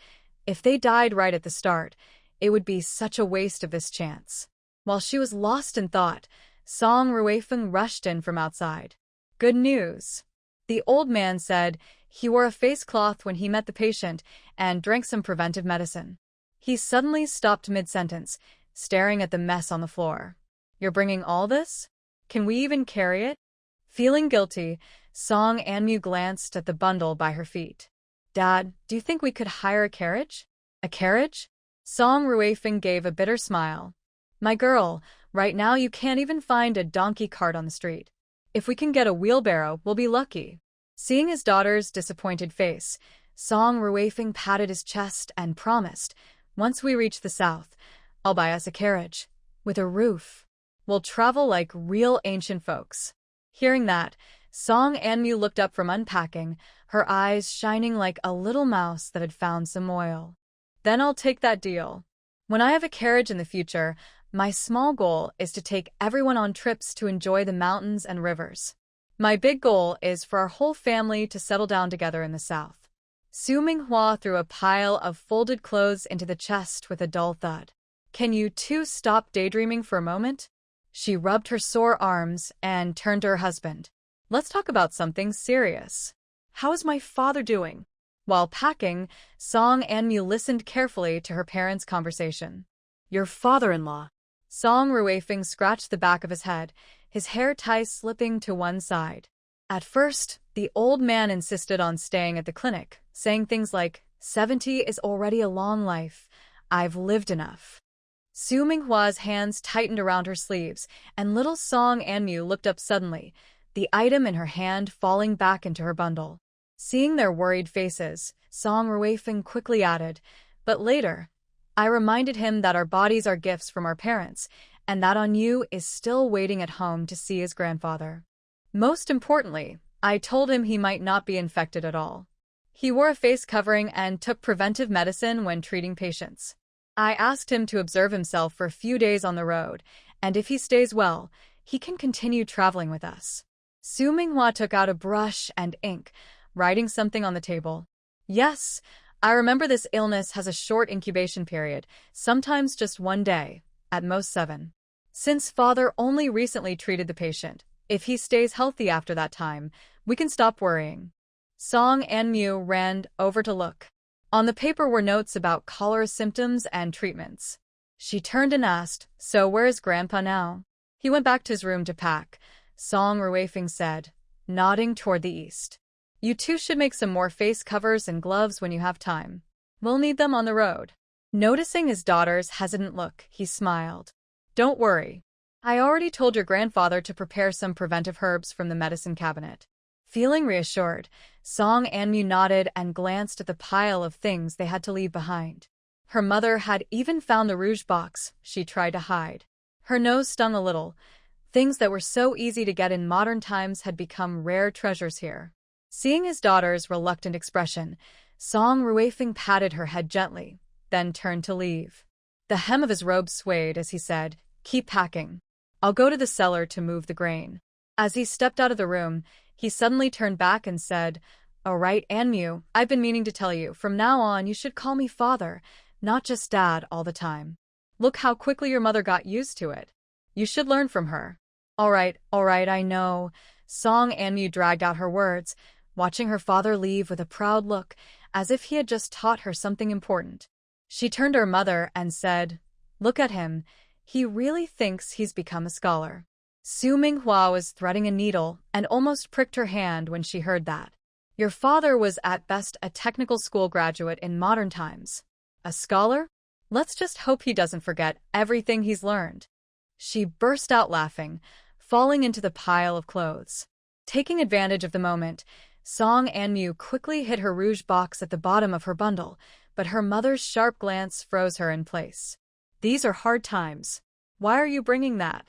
If they died right at the start, it would be such a waste of this chance. While she was lost in thought, Song Ruifeng rushed in from outside. Good news. The old man said he wore a face cloth when he met the patient and drank some preventive medicine. He suddenly stopped mid-sentence, staring at the mess on the floor. You're bringing all this? Can we even carry it? Feeling guilty, Song Anmu glanced at the bundle by her feet. Dad, do you think we could hire a carriage? A carriage? Song Ruifeng gave a bitter smile. My girl, right now you can't even find a donkey cart on the street. If we can get a wheelbarrow, we'll be lucky. Seeing his daughter's disappointed face, Song Ruifeng patted his chest and promised, once we reach the south, I'll buy us a carriage. With a roof. We'll travel like real ancient folks. Hearing that, Song Anmu looked up from unpacking, her eyes shining like a little mouse that had found some oil. Then I'll take that deal. When I have a carriage in the future, My small goal is to take everyone on trips to enjoy the mountains and rivers. My big goal is for our whole family to settle down together in the south. Su Minghua threw a pile of folded clothes into the chest with a dull thud. Can you two stop daydreaming for a moment? She rubbed her sore arms and turned to her husband. Let's talk about something serious. How is my father doing? While packing, Song Anmu listened carefully to her parents' conversation. Your father-in-law. Song Ruifeng scratched the back of his head, his hair ties slipping to one side. At first, the old man insisted on staying at the clinic, saying things like, 70 is already a long life. I've lived enough. Su Minghua's hands tightened around her sleeves, and little Song Anmu looked up suddenly, the item in her hand falling back into her bundle. Seeing their worried faces, Song Ruifeng quickly added, but later, I reminded him that our bodies are gifts from our parents, and that Anyu is still waiting at home to see his grandfather. Most importantly, I told him he might not be infected at all. He wore a face covering and took preventive medicine when treating patients. I asked him to observe himself for a few days on the road, and if he stays well, he can continue traveling with us. Su Minghua took out a brush and ink, writing something on the table. Yes, I remember this illness has a short incubation period, sometimes just 1 day, at most 7. Since father only recently treated the patient, if he stays healthy after that time, we can stop worrying. Song Anmu ran over to look. On the paper were notes about cholera symptoms and treatments. She turned and asked, so where is Grandpa now? He went back to his room to pack, Song Ruifeng said, nodding toward the east. You two should make some more face covers and gloves when you have time. We'll need them on the road. Noticing his daughter's hesitant look, he smiled. Don't worry. I already told your grandfather to prepare some preventive herbs from the medicine cabinet. Feeling reassured, Song Anmu nodded and glanced at the pile of things they had to leave behind. Her mother had even found the rouge box she tried to hide. Her nose stung a little. Things that were so easy to get in modern times had become rare treasures here. Seeing his daughter's reluctant expression, Song Ruifeng patted her head gently, then turned to leave. The hem of his robe swayed as he said, keep packing. I'll go to the cellar to move the grain. As he stepped out of the room, he suddenly turned back and said, all right, Anmu, I've been meaning to tell you, from now on you should call me father, not just dad all the time. Look how quickly your mother got used to it. You should learn from her. All right, I know. Song Anmu dragged out her words, watching her father leave with a proud look, as if he had just taught her something important. She turned to her mother and said, look at him, he really thinks he's become a scholar. Su Minghua was threading a needle and almost pricked her hand when she heard that. Your father was at best a technical school graduate in modern times. A scholar? Let's just hope he doesn't forget everything he's learned. She burst out laughing, falling into the pile of clothes. Taking advantage of the moment, Song Anmu quickly hid her rouge box at the bottom of her bundle, but her mother's sharp glance froze her in place. These are hard times. Why are you bringing that?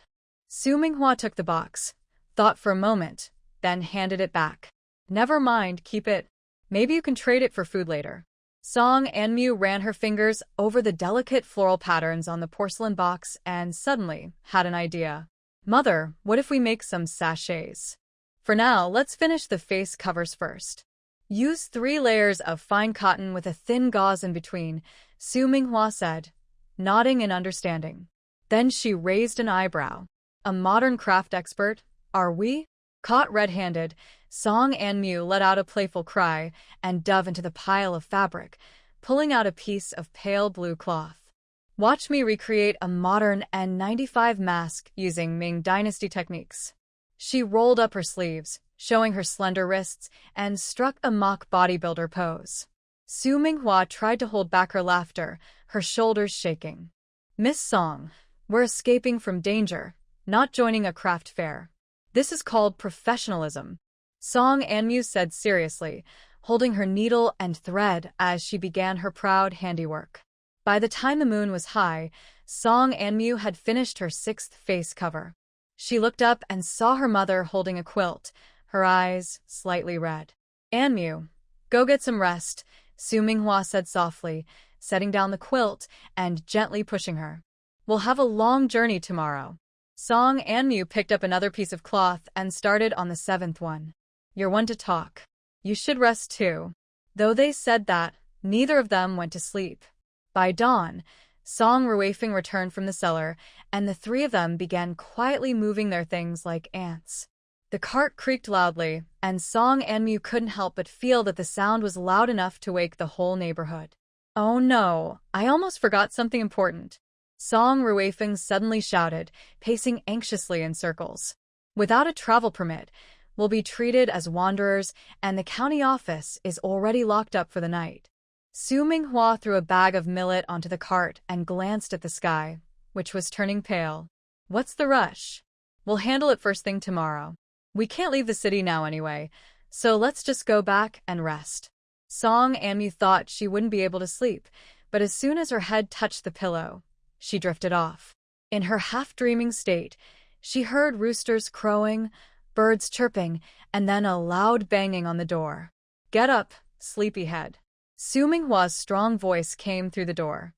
Su Minghua took the box, thought for a moment, then handed it back. Never mind, keep it. Maybe you can trade it for food later. Song Anmu ran her fingers over the delicate floral patterns on the porcelain box and suddenly had an idea. Mother, what if we make some sachets? For now, let's finish the face covers first. Use 3 layers of fine cotton with a thin gauze in between, Su Minghua said, nodding in understanding. Then she raised an eyebrow. A modern craft expert, are we? Caught red-handed, Song Anmu let out a playful cry and dove into the pile of fabric, pulling out a piece of pale blue cloth. Watch me recreate a modern N95 mask using Ming Dynasty techniques. She rolled up her sleeves, showing her slender wrists, and struck a mock bodybuilder pose. Su Minghua tried to hold back her laughter, her shoulders shaking. Miss Song, we're escaping from danger, not joining a craft fair. This is called professionalism, Song Anmu said seriously, holding her needle and thread as she began her proud handiwork. By the time the moon was high, Song Anmu had finished her 6th face cover. She looked up and saw her mother holding a quilt, her eyes slightly red. Anmu, go get some rest, Su Minghua said softly, setting down the quilt and gently pushing her. We'll have a long journey tomorrow. Song and Mew picked up another piece of cloth and started on the seventh one. You're one to talk. You should rest too. Though they said that, neither of them went to sleep. By dawn, Song Ruifeng returned from the cellar, and the three of them began quietly moving their things like ants. The cart creaked loudly, and Song and Mew couldn't help but feel that the sound was loud enough to wake the whole neighborhood. Oh no, I almost forgot something important. Song Ruifeng suddenly shouted, pacing anxiously in circles. Without a travel permit, we'll be treated as wanderers, and the county office is already locked up for the night. Su Minghua threw a bag of millet onto the cart and glanced at the sky, which was turning pale. What's the rush? We'll handle it first thing tomorrow. We can't leave the city now anyway, so let's just go back and rest. Song and Mew thought she wouldn't be able to sleep, but as soon as her head touched the pillow, she drifted off. In her half-dreaming state, she heard roosters crowing, birds chirping, and then a loud banging on the door. Get up, sleepyhead. Su Minghua's strong voice came through the door.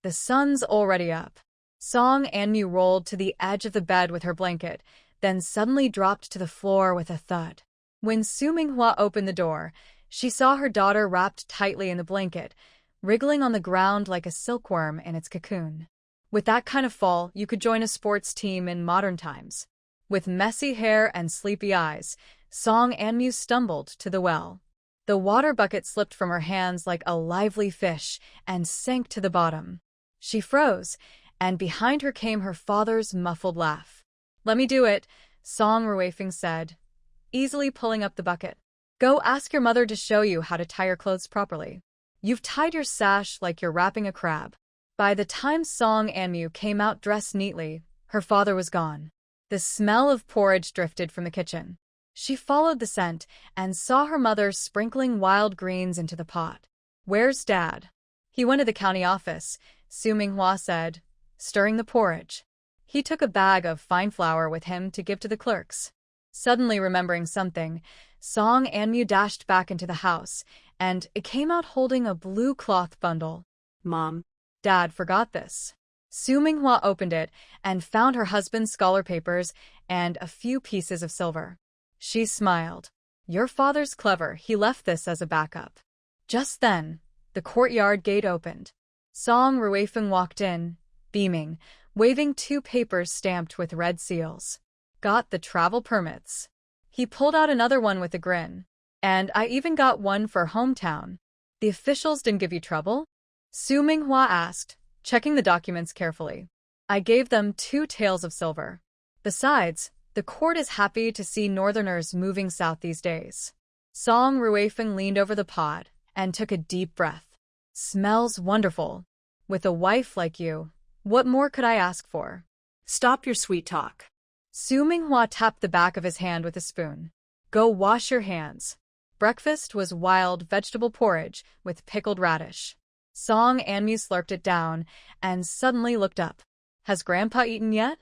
The sun's already up. Song and Mew rolled to the edge of the bed with her blanket, then suddenly dropped to the floor with a thud. When Su Minghua opened the door, she saw her daughter wrapped tightly in the blanket, wriggling on the ground like a silkworm in its cocoon. With that kind of fall, you could join a sports team in modern times. With messy hair and sleepy eyes, Song and Mew stumbled to the well. The water bucket slipped from her hands like a lively fish and sank to the bottom. She froze, and behind her came her father's muffled laugh. Let me do it, Song Ruifeng said, easily pulling up the bucket. Go ask your mother to show you how to tie your clothes properly. You've tied your sash like you're wrapping a crab. By the time Song and Mew came out dressed neatly, her father was gone. The smell of porridge drifted from the kitchen. She followed the scent and saw her mother sprinkling wild greens into the pot. Where's Dad? He went to the county office, Su Minghua said, stirring the porridge. He took a bag of fine flour with him to give to the clerks. Suddenly remembering something, Song and Mew dashed back into the house, and it came out holding a blue cloth bundle. Mom. Dad forgot this. Su Minghua opened it and found her husband's scholar papers and a few pieces of silver. She smiled. Your father's clever, he left this as a backup. Just then, the courtyard gate opened. Song Ruifeng walked in, beaming, waving two papers stamped with red seals. Got the travel permits. He pulled out another one with a grin. And I even got one for hometown. The officials didn't give you trouble? Su Minghua asked, checking the documents carefully. I gave them 2 taels of silver. Besides, the court is happy to see northerners moving south these days. Song Ruifeng leaned over the pot and took a deep breath. Smells wonderful. With a wife like you, what more could I ask for? Stop your sweet talk. Su Minghua tapped the back of his hand with a spoon. Go wash your hands. Breakfast was wild vegetable porridge with pickled radish. Song and Mew slurped it down and suddenly looked up. Has Grandpa eaten yet?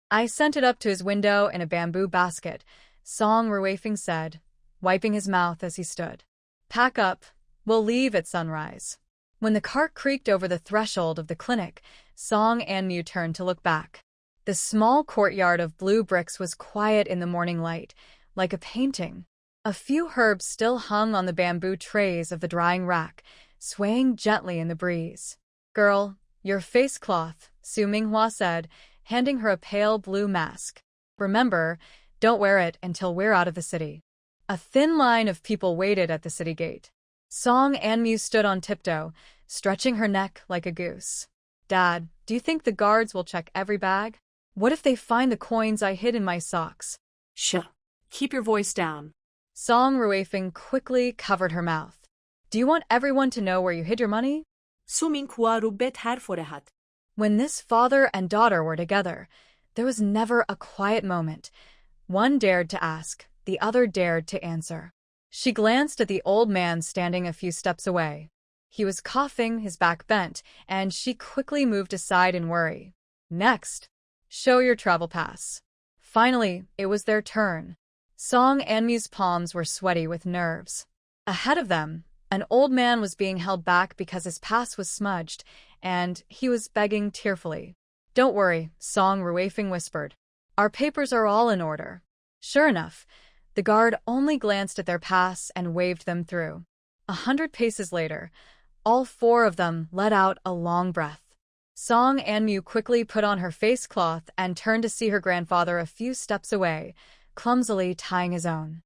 I sent it up to his window in a bamboo basket, Song Ruifeng said, wiping his mouth as he stood. Pack up. We'll leave at sunrise. When the cart creaked over the threshold of the clinic, Song and Mew turned to look back. The small courtyard of blue bricks was quiet in the morning light, like a painting. A few herbs still hung on the bamboo trays of the drying rack, swaying gently in the breeze. Girl, your face cloth, Su Minghua said, handing her a pale blue mask. Remember, don't wear it until we're out of the city. A thin line of people waited at the city gate. Song and Mew stood on tiptoe, stretching her neck like a goose. Dad, do you think the guards will check every bag? What if they find the coins I hid in my socks? Shh. Keep your voice down. Song Ruifeng quickly covered her mouth. Do you want everyone to know where you hid your money? Su Minghua رو بهتر فرحت. When this father and daughter were together, there was never a quiet moment. One dared to ask, the other dared to answer. She glanced at the old man standing a few steps away. He was coughing, his back bent, and she quickly moved aside in worry. Next, show your travel pass. Finally, it was their turn. Song and Mew's palms were sweaty with nerves. Ahead of them, an old man was being held back because his pass was smudged, and he was begging tearfully. Don't worry, Song Ruifeng whispered. Our papers are all in order. Sure enough, the guard only glanced at their pass and waved them through. 100 paces later, all four of them let out a long breath. Song Anmu quickly put on her face cloth and turned to see her grandfather a few steps away, clumsily tying his own.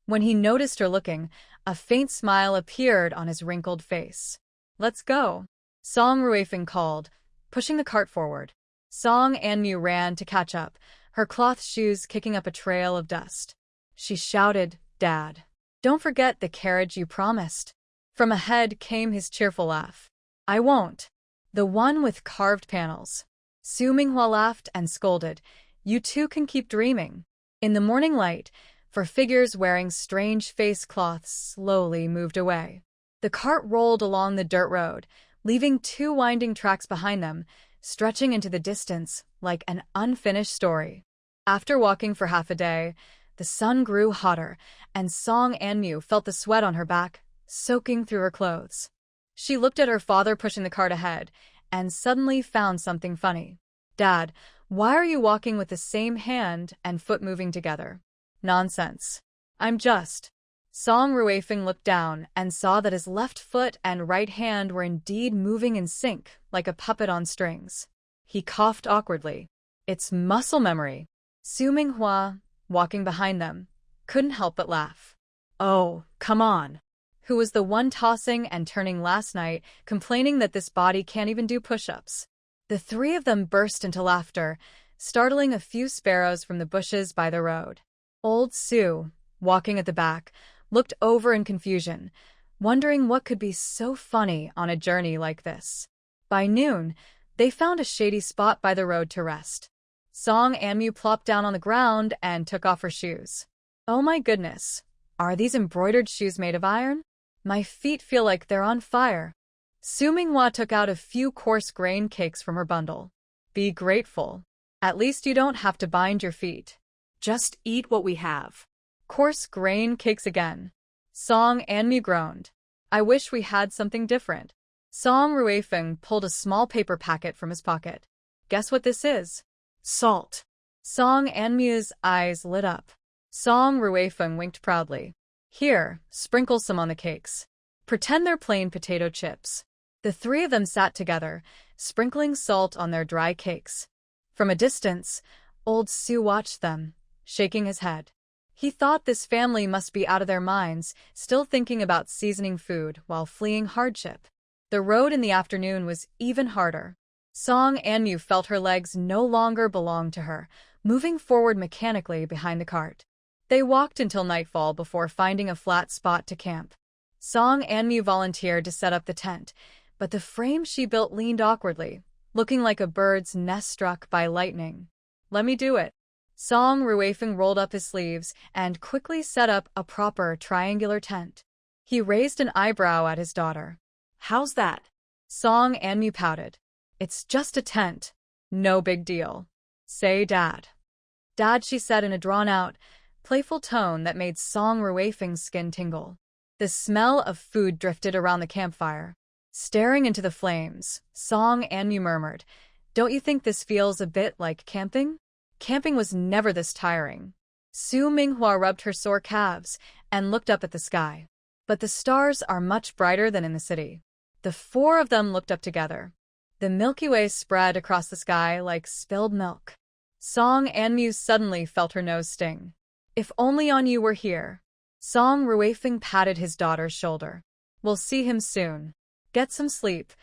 When he noticed her looking, a faint smile appeared on his wrinkled face. Let's go, Song Ruifeng called, pushing the cart forward. Song Anmu ran to catch up, her cloth shoes kicking up a trail of dust. She shouted, Dad, don't forget the carriage you promised. From ahead came his cheerful laugh. I won't. The one with carved panels. Su Minghua laughed and scolded. You two can keep dreaming. In the morning light, four figures wearing strange face cloths slowly moved away. The cart rolled along the dirt road, leaving two winding tracks behind them, stretching into the distance like an unfinished story. After walking for half a day, the sun grew hotter, and Song Anmu felt the sweat on her back, soaking through her clothes. She looked at her father pushing the cart ahead, and suddenly found something funny. Dad, why are you walking with the same hand and foot moving together? Nonsense. I'm just. Song Ruifeng looked down and saw that his left foot and right hand were indeed moving in sync, like a puppet on strings. He coughed awkwardly. It's muscle memory. Su Minghua, walking behind them, couldn't help but laugh. Oh, come on. Who was the one tossing and turning last night, complaining that this body can't even do push-ups? The three of them burst into laughter, startling a few sparrows from the bushes by the road. Old Su, walking at the back, looked over in confusion, wondering what could be so funny on a journey like this. By noon, they found a shady spot by the road to rest. Song Anmu plopped down on the ground and took off her shoes. Oh my goodness, are these embroidered shoes made of iron? My feet feel like they're on fire. Su Minghua took out a few coarse grain cakes from her bundle. Be grateful. At least you don't have to bind your feet. Just eat what we have. Coarse grain cakes again. Song Anmu groaned. I wish we had something different. Song Ruifeng pulled a small paper packet from his pocket. Guess what this is? Salt. Song Anmu's eyes lit up. Song Ruifeng winked proudly. Here, sprinkle some on the cakes. Pretend they're plain potato chips. The three of them sat together, sprinkling salt on their dry cakes. From a distance, old Su watched them, shaking his head. He thought this family must be out of their minds, still thinking about seasoning food while fleeing hardship. The road in the afternoon was even harder. Song Anmu felt her legs no longer belonged to her, moving forward mechanically behind the cart. They walked until nightfall before finding a flat spot to camp. Song Anmu volunteered to set up the tent, but the frame she built leaned awkwardly, looking like a bird's nest struck by lightning. Let me do it. Song Ruifeng rolled up his sleeves and quickly set up a proper triangular tent. He raised an eyebrow at his daughter. How's that? Song Anmu pouted. It's just a tent. No big deal. Say Dad. Dad, she said in a drawn-out, playful tone that made Song Ruifeng's skin tingle. The smell of food drifted around the campfire. Staring into the flames, Song Anmu murmured, Don't you think this feels a bit like camping? Camping was never this tiring. Su Minghua rubbed her sore calves and looked up at the sky. But the stars are much brighter than in the city. The four of them looked up together. The Milky Way spread across the sky like spilled milk. Song Anmu suddenly felt her nose sting. If only Anyu were here. Song Ruifeng patted his daughter's shoulder. We'll see him soon. Get some sleep.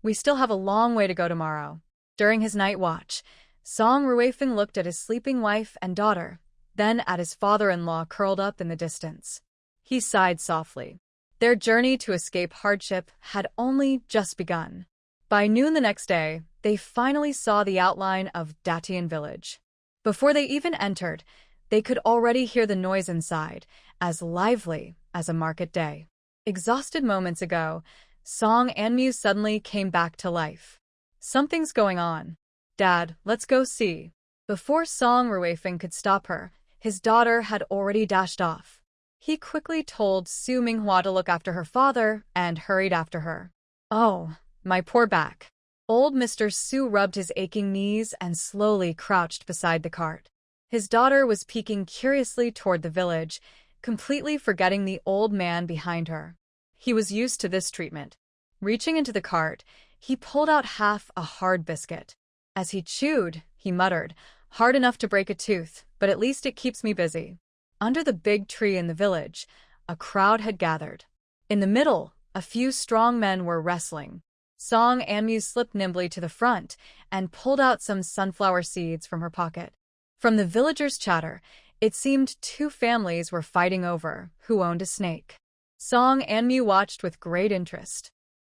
We still have a long way to go tomorrow. During his night watch, Song Ruifeng looked at his sleeping wife and daughter, then at his father-in-law curled up in the distance. He sighed softly. Their journey to escape hardship had only just begun. By noon the next day, they finally saw the outline of Detouring village. Before they even entered, they could already hear the noise inside, as lively as a market day. Exhausted moments ago, Song Anmu suddenly came back to life. Something's going on. Dad, let's go see. Before Song Ruifeng could stop her, his daughter had already dashed off. He quickly told Su Minghua to look after her father and hurried after her. Oh, my poor back. Old Mr. Su rubbed his aching knees and slowly crouched beside the cart. His daughter was peeking curiously toward the village, completely forgetting the old man behind her. He was used to this treatment. Reaching into the cart, he pulled out half a hard biscuit. As he chewed, he muttered, "Hard enough to break a tooth, but at least it keeps me busy." Under the big tree in the village, a crowd had gathered. In the middle, a few strong men were wrestling. Song Anmu slipped nimbly to the front and pulled out some sunflower seeds from her pocket. From the villagers' chatter, it seemed two families were fighting over who owned a snake. Song Anmu watched with great interest.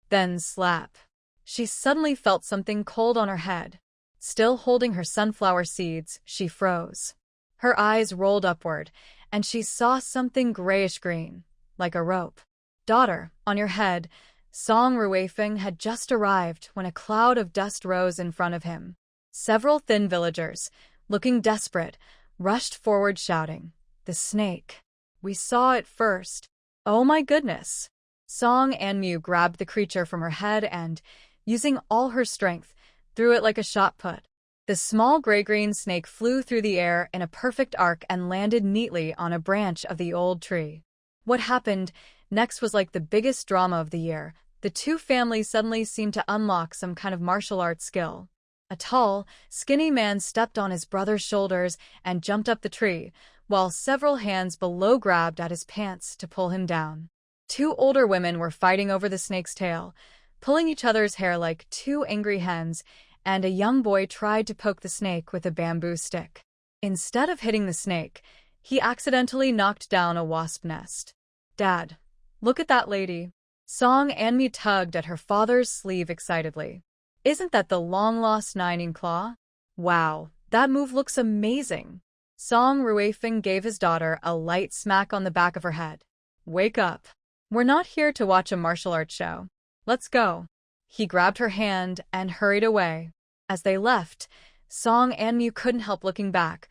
Then slap. She suddenly felt something cold on her head. Still holding her sunflower seeds, she froze. Her eyes rolled upward, and she saw something grayish-green, like a rope. "Daughter, on your head." Song Ruifeng had just arrived when a cloud of dust rose in front of him. Several thin villagers, looking desperate, rushed forward shouting, "The snake! We saw it first." "Oh my goodness!" Song Anmu grabbed the creature from her head and, using all her strength, threw it like a shot put. The small gray-green snake flew through the air in a perfect arc and landed neatly on a branch of the old tree. What happened next was like the biggest drama of the year. The two families suddenly seemed to unlock some kind of martial arts skill. A tall, skinny man stepped on his brother's shoulders and jumped up the tree, while several hands below grabbed at his pants to pull him down. Two older women were fighting over the snake's tail, pulling each other's hair like two angry hens, and a young boy tried to poke the snake with a bamboo stick. Instead of hitting the snake, he accidentally knocked down a wasp nest. "Dad, look at that lady." Song Anmi tugged at her father's sleeve excitedly. "Isn't that the long-lost Nine Claw? Wow, that move looks amazing." Song Ruifeng gave his daughter a light smack on the back of her head. "Wake up. We're not here to watch a martial arts show. Let's go." He grabbed her hand and hurried away. As they left, Song Anmu couldn't help looking back,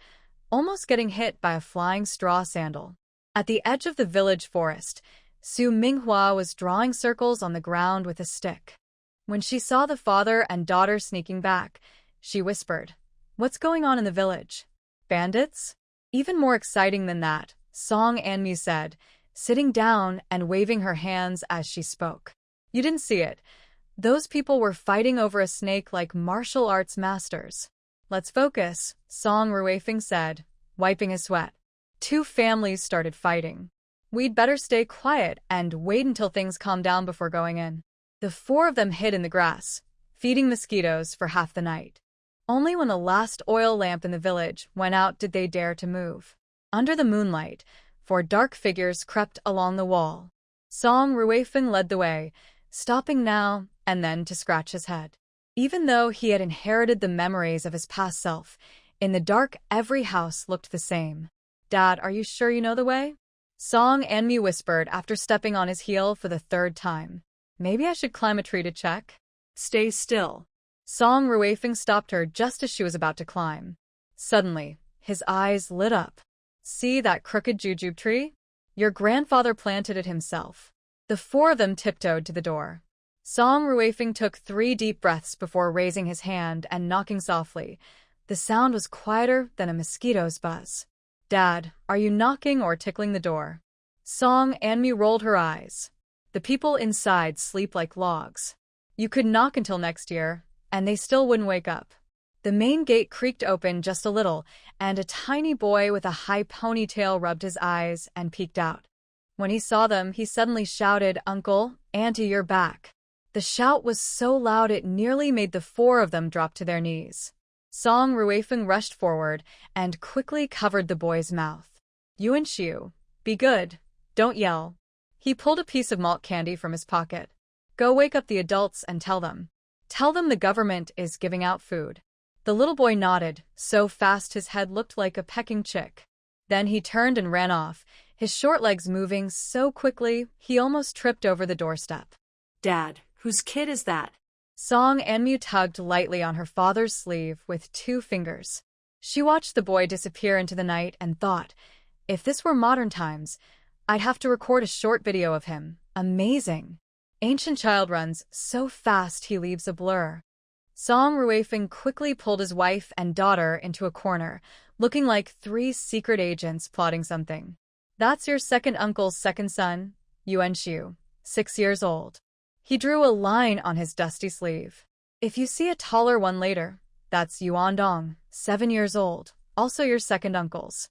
almost getting hit by a flying straw sandal. At the edge of the village forest, Su Minghua was drawing circles on the ground with a stick. When she saw the father and daughter sneaking back, she whispered, "What's going on in the village? Bandits?" Even more exciting than that, Song Anmu said, sitting down and waving her hands as she spoke. "You didn't see it. Those people were fighting over a snake like martial arts masters." "Let's focus," Song Ruifeng said, wiping his sweat. Two families started fighting. "We'd better stay quiet and wait until things calm down before going in." The four of them hid in the grass, feeding mosquitoes for half the night. Only when the last oil lamp in the village went out did they dare to move. Under the moonlight, four dark figures crept along the wall. Song Ruifeng led the way, stopping now and then to scratch his head. Even though he had inherited the memories of his past self, in the dark every house looked the same. "Dad, are you sure you know the way?" Song Anmi whispered after stepping on his heel for the third time. "Maybe I should climb a tree to check." "Stay still." Song Ruifeng stopped her just as she was about to climb. Suddenly, his eyes lit up. "See that crooked jujube tree? Your grandfather planted it himself." The four of them tiptoed to the door. Song Ruifeng took 3 deep breaths before raising his hand and knocking softly. The sound was quieter than a mosquito's buzz. "Dad, are you knocking or tickling the door?" Song Anmi rolled her eyes. "The people inside sleep like logs. You could knock until next year, and they still wouldn't wake up." The main gate creaked open just a little, and a tiny boy with a high ponytail rubbed his eyes and peeked out. When he saw them, he suddenly shouted, "Uncle, Auntie, you're back." The shout was so loud it nearly made the four of them drop to their knees. Song Ruifeng rushed forward and quickly covered the boy's mouth. "Yuan Xiu, be good. Don't yell." He pulled a piece of malt candy from his pocket. "Go wake up the adults and tell them. Tell them the government is giving out food." The little boy nodded, so fast his head looked like a pecking chick. Then he turned and ran off, his short legs moving so quickly he almost tripped over the doorstep. "Dad, whose kid is that?" Song Anmu tugged lightly on her father's sleeve with 2 fingers. She watched the boy disappear into the night and thought, if this were modern times, I'd have to record a short video of him. Amazing. Ancient child runs so fast he leaves a blur. Song Ruifeng quickly pulled his wife and daughter into a corner, looking like three secret agents plotting something. That's your second uncle's second son, Yuan Xiu, 6 years old. He drew a line on his dusty sleeve. If you see a taller one later, that's Yuan Dong, 7 years old, also your second uncle's.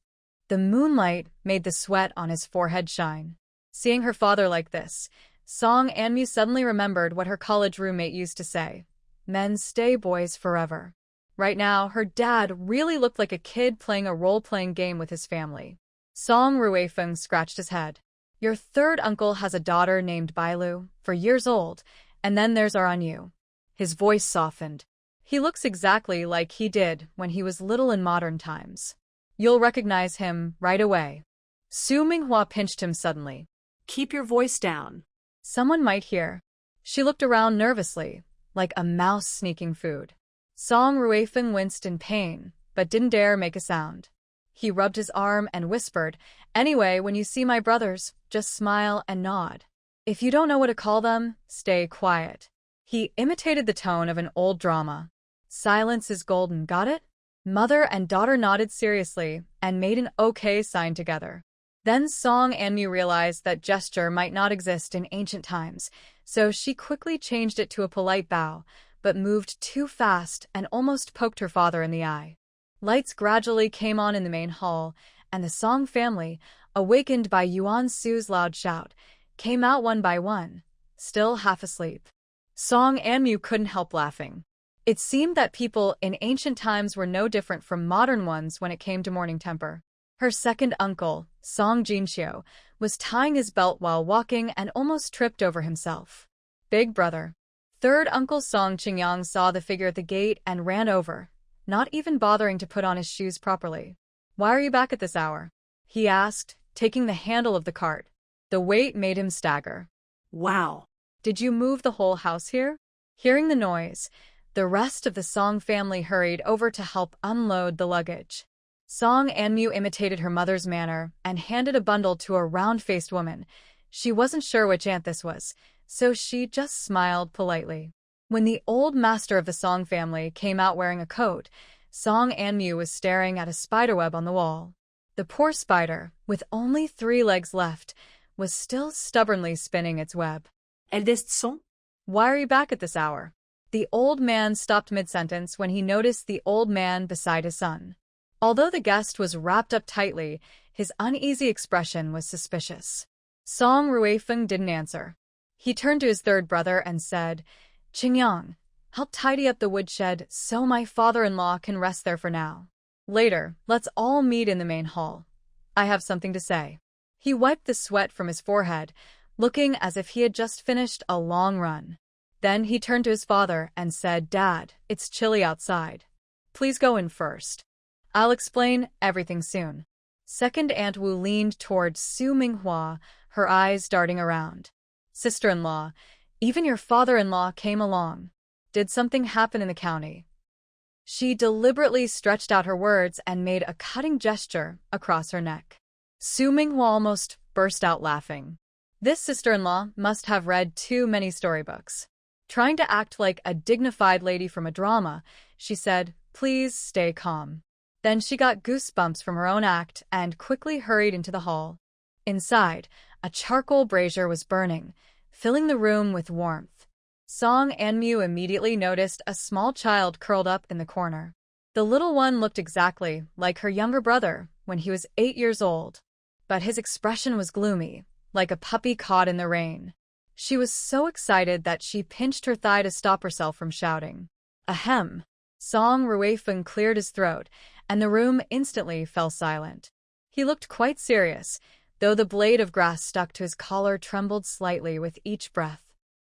The moonlight made the sweat on his forehead shine. Seeing her father like this, Song Anmu suddenly remembered what her college roommate used to say. Men stay boys forever. Right now, her dad really looked like a kid playing a role-playing game with his family. Song Ruifeng scratched his head. Your third uncle has a daughter named Bailu, 4 years old, and then there's our Anyu. His voice softened. He looks exactly like he did when he was little in modern times. You'll recognize him right away. Su Minghua pinched him suddenly. Keep your voice down. Someone might hear. She looked around nervously, like a mouse sneaking food. Song Ruifeng winced in pain, but didn't dare make a sound. He rubbed his arm and whispered, Anyway, when you see my brothers, just smile and nod. If you don't know what to call them, stay quiet. He imitated the tone of an old drama. Silence is golden, got it? Mother and daughter nodded seriously and made an okay sign together. Then Song Anmu realized that gesture might not exist in ancient times, so she quickly changed it to a polite bow, but moved too fast and almost poked her father in the eye. Lights gradually came on in the main hall, and the Song family, awakened by Yuan Su's loud shout, came out one by one, still half asleep. Song Anmu couldn't help laughing. It seemed that people in ancient times were no different from modern ones when it came to morning temper. Her second uncle, Song Jinxiu, was tying his belt while walking and almost tripped over himself. Big brother. Third uncle Song Qingyang saw the figure at the gate and ran over, not even bothering to put on his shoes properly. Why are you back at this hour? He asked, taking the handle of the cart. The weight made him stagger. Wow. Did you move the whole house here? Hearing the noise, the rest of the Song family hurried over to help unload the luggage. Song Anmu imitated her mother's manner and handed a bundle to a round-faced woman. She wasn't sure which aunt this was, so she just smiled politely. When the old master of the Song family came out wearing a coat, Song Anmu was staring at a spiderweb on the wall. The poor spider, with only 3 legs left, was still stubbornly spinning its web. Elle descend? Why are you back at this hour? The old man stopped mid-sentence when he noticed the old man beside his son. Although the guest was wrapped up tightly, his uneasy expression was suspicious. Song Ruifeng didn't answer. He turned to his third brother and said, Qingyang, help tidy up the woodshed so my father-in-law can rest there for now. Later, let's all meet in the main hall. I have something to say. He wiped the sweat from his forehead, looking as if he had just finished a long run. Then he turned to his father and said, Dad, it's chilly outside. Please go in first. I'll explain everything soon. Second Aunt Wu leaned towards Su Minghua, her eyes darting around. Sister-in-law, even your father-in-law came along. Did something happen in the county? She deliberately stretched out her words and made a cutting gesture across her neck. Su Minghua almost burst out laughing. This sister-in-law must have read too many storybooks. Trying to act like a dignified lady from a drama, she said, Please stay calm. Then she got goosebumps from her own act and quickly hurried into the hall. Inside, a charcoal brazier was burning, filling the room with warmth. Song Anmu immediately noticed a small child curled up in the corner. The little one looked exactly like her younger brother when he was 8 years old, but his expression was gloomy, like a puppy caught in the rain. She was so excited that she pinched her thigh to stop herself from shouting. Ahem! Song Ruifeng cleared his throat, and the room instantly fell silent. He looked quite serious, though the blade of grass stuck to his collar trembled slightly with each breath.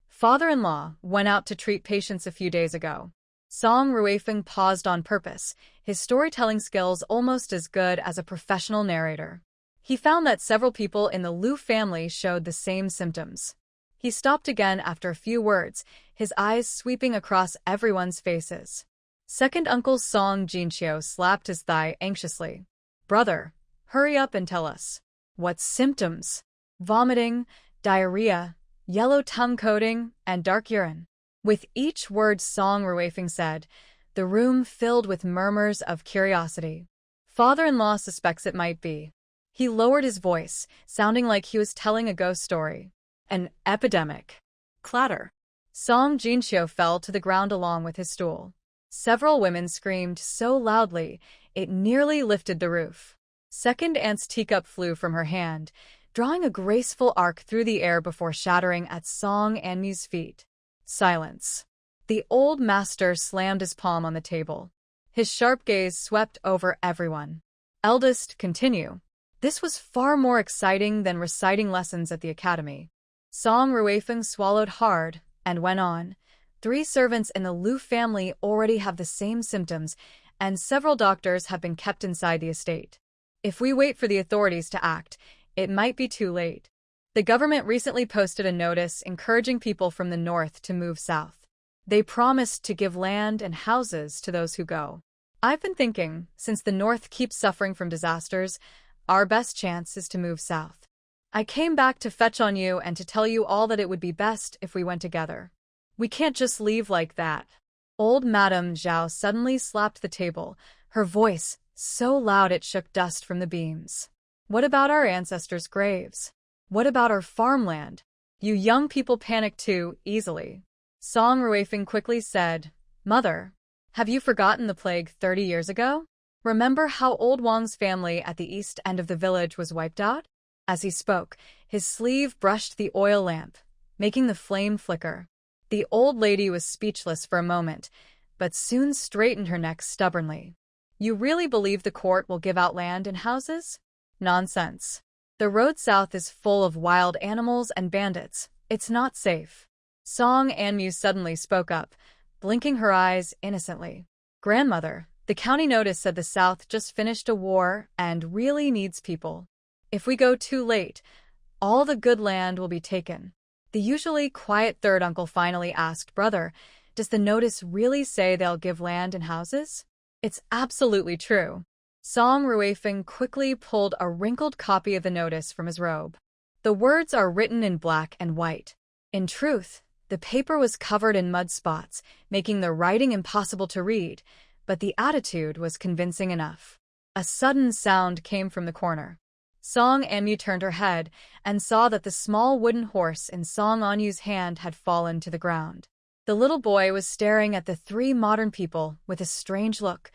Father-in-law went out to treat patients a few days ago. Song Ruifeng paused on purpose, his storytelling skills almost as good as a professional narrator. He found that several people in the Liu family showed the same symptoms. He stopped again after a few words, his eyes sweeping across everyone's faces. Second Uncle Song Jinxiu slapped his thigh anxiously. Brother, hurry up and tell us. What symptoms? Vomiting, diarrhea, yellow tongue coating, and dark urine. With each word Song Ruifeng said, the room filled with murmurs of curiosity. Father-in-law suspects it might be. He lowered his voice, sounding like he was telling a ghost story. An epidemic. Clatter. Song Jinxiu fell to the ground along with his stool. Several women screamed so loudly, it nearly lifted the roof. Second Aunt's teacup flew from her hand, drawing a graceful arc through the air before shattering at Song Anmu's feet. Silence. The old master slammed his palm on the table. His sharp gaze swept over everyone. Eldest, continue. This was far more exciting than reciting lessons at the academy. Song Ruifeng swallowed hard and went on. 3 servants in the Liu family already have the same symptoms, and several doctors have been kept inside the estate. If we wait for the authorities to act, it might be too late. The government recently posted a notice encouraging people from the north to move south. They promised to give land and houses to those who go. I've been thinking, since the north keeps suffering from disasters, our best chance is to move south. I came back to fetch on you and to tell you all that it would be best if we went together. We can't just leave like that. Old Madame Zhao suddenly slapped the table, her voice so loud it shook dust from the beams. What about our ancestors' graves? What about our farmland? You young people panic too easily. Song Ruifeng quickly said, Mother, have you forgotten the plague 30 years ago? Remember how old Wang's family at the east end of the village was wiped out? As he spoke, his sleeve brushed the oil lamp, making the flame flicker. The old lady was speechless for a moment, but soon straightened her neck stubbornly. You really believe the court will give out land and houses? Nonsense. The road south is full of wild animals and bandits. It's not safe. Song Anmu suddenly spoke up, blinking her eyes innocently. Grandmother, the county notice said the south just finished a war and really needs people. If we go too late, all the good land will be taken. The usually quiet third uncle finally asked, Brother, does the notice really say they'll give land and houses? It's absolutely true. Song Ruifeng quickly pulled a wrinkled copy of the notice from his robe. The words are written in black and white. In truth, the paper was covered in mud spots, making the writing impossible to read, but the attitude was convincing enough. A sudden sound came from the corner. Song Anmu turned her head and saw that the small wooden horse in Song Anyu's hand had fallen to the ground. The little boy was staring at the 3 modern people with a strange look,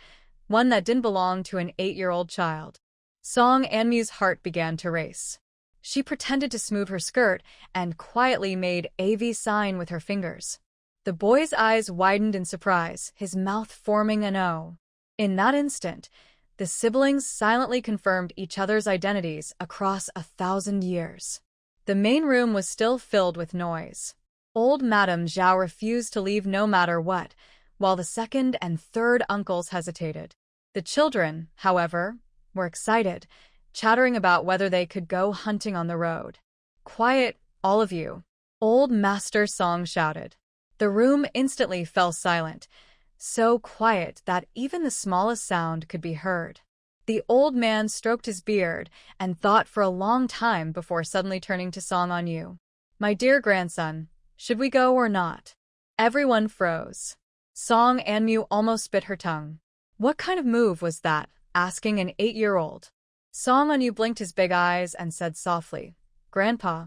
one that didn't belong to an 8-year-old child. Song Anmu's heart began to race. She pretended to smooth her skirt and quietly made AV sign with her fingers. The boy's eyes widened in surprise, his mouth forming an O. In that instant, the siblings silently confirmed each other's identities across 1,000 years. The main room was still filled with noise. Old Madame Zhao refused to leave no matter what, while the second and third uncles hesitated. The children, however, were excited, chattering about whether they could go hunting on the road. Quiet, all of you, Old Master Song shouted. The room instantly fell silent, so quiet that even the smallest sound could be heard. The old man stroked his beard and thought for a long time before suddenly turning to Song Anyu. My dear grandson, should we go or not? Everyone froze. Song Anmu almost bit her tongue. What kind of move was that, asking an 8-year-old? Song Anyu blinked his big eyes and said softly, Grandpa,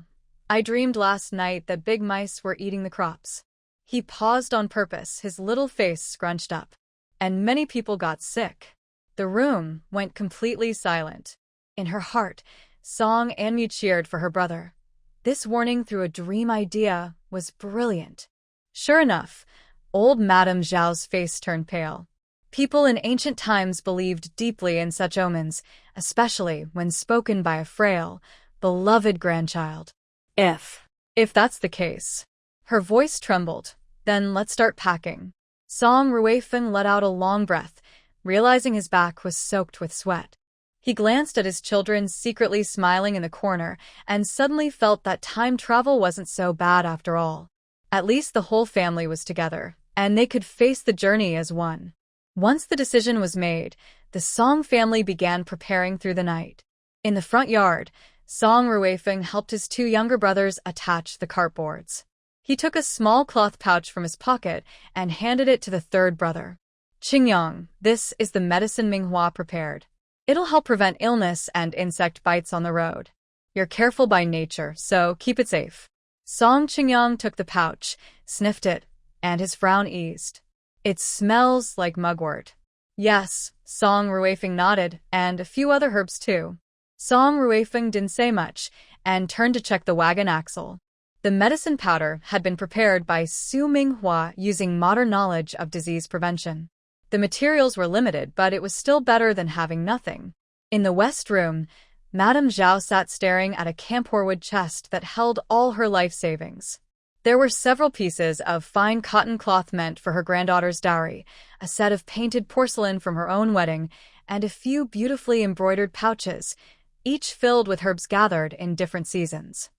I dreamed last night that big mice were eating the crops. He paused on purpose, his little face scrunched up. And many people got sick. The room went completely silent. In her heart, Song Anmu cheered for her brother. This warning through a dream idea was brilliant. Sure enough, old Madame Zhao's face turned pale. People in ancient times believed deeply in such omens, especially when spoken by a frail, beloved grandchild. If that's the case. Her voice trembled. Then let's start packing. Song Ruifeng let out a long breath, realizing his back was soaked with sweat. He glanced at his children secretly smiling in the corner and suddenly felt that time travel wasn't so bad after all. At least the whole family was together, and they could face the journey as one. Once the decision was made, the Song family began preparing through the night. In the front yard, Song Ruifeng helped his 2 younger brothers attach the cartboards. He took a small cloth pouch from his pocket and handed it to the third brother. Qingyang, this is the medicine manhwa prepared. It'll help prevent illness and insect bites on the road. You're careful by nature, so keep it safe. Song Qingyang took the pouch, sniffed it, and his frown eased. It smells like mugwort. Yes, Song Ruifeng nodded, and a few other herbs too. Song Ruifeng didn't say much, and turned to check the wagon axle. The medicine powder had been prepared by Su Minghua using modern knowledge of disease prevention. The materials were limited, but it was still better than having nothing. In the west room, Madame Zhao sat staring at a camphorwood chest that held all her life savings. There were several pieces of fine cotton cloth meant for her granddaughter's dowry, a set of painted porcelain from her own wedding, and a few beautifully embroidered pouches, each filled with herbs gathered in different seasons.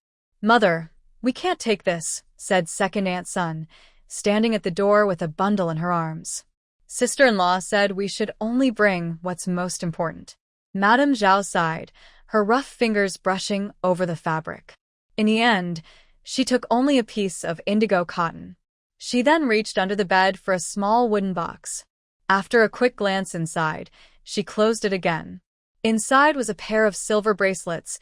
"Mother, we can't take this," said second Aunt Sun, standing at the door with a bundle in her arms. Sister-in-law said we should only bring what's most important. Madame Zhao sighed, her rough fingers brushing over the fabric. In the end, she took only a piece of indigo cotton. She then reached under the bed for a small wooden box. After a quick glance inside, she closed it again. Inside was a pair of silver bracelets,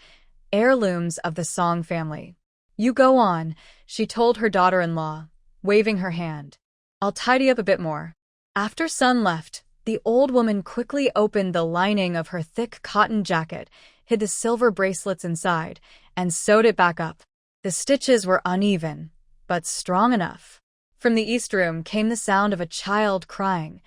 heirlooms of the Song family. "You go on," she told her daughter-in-law, waving her hand. "I'll tidy up a bit more." After Sun left, the old woman quickly opened the lining of her thick cotton jacket, hid the silver bracelets inside, and sewed it back up. The stitches were uneven, but strong enough. From the east room came the sound of a child crying.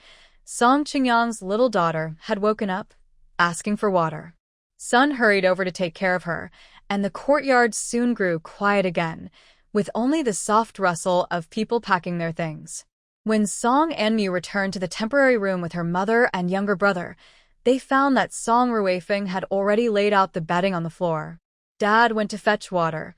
Song Qingyang's little daughter had woken up, asking for water. Sun hurried over to take care of her, and the courtyard soon grew quiet again, with only the soft rustle of people packing their things. When Song and Mu returned to the temporary room with her mother and younger brother, they found that Song Ruifeng had already laid out the bedding on the floor. Dad went to fetch water.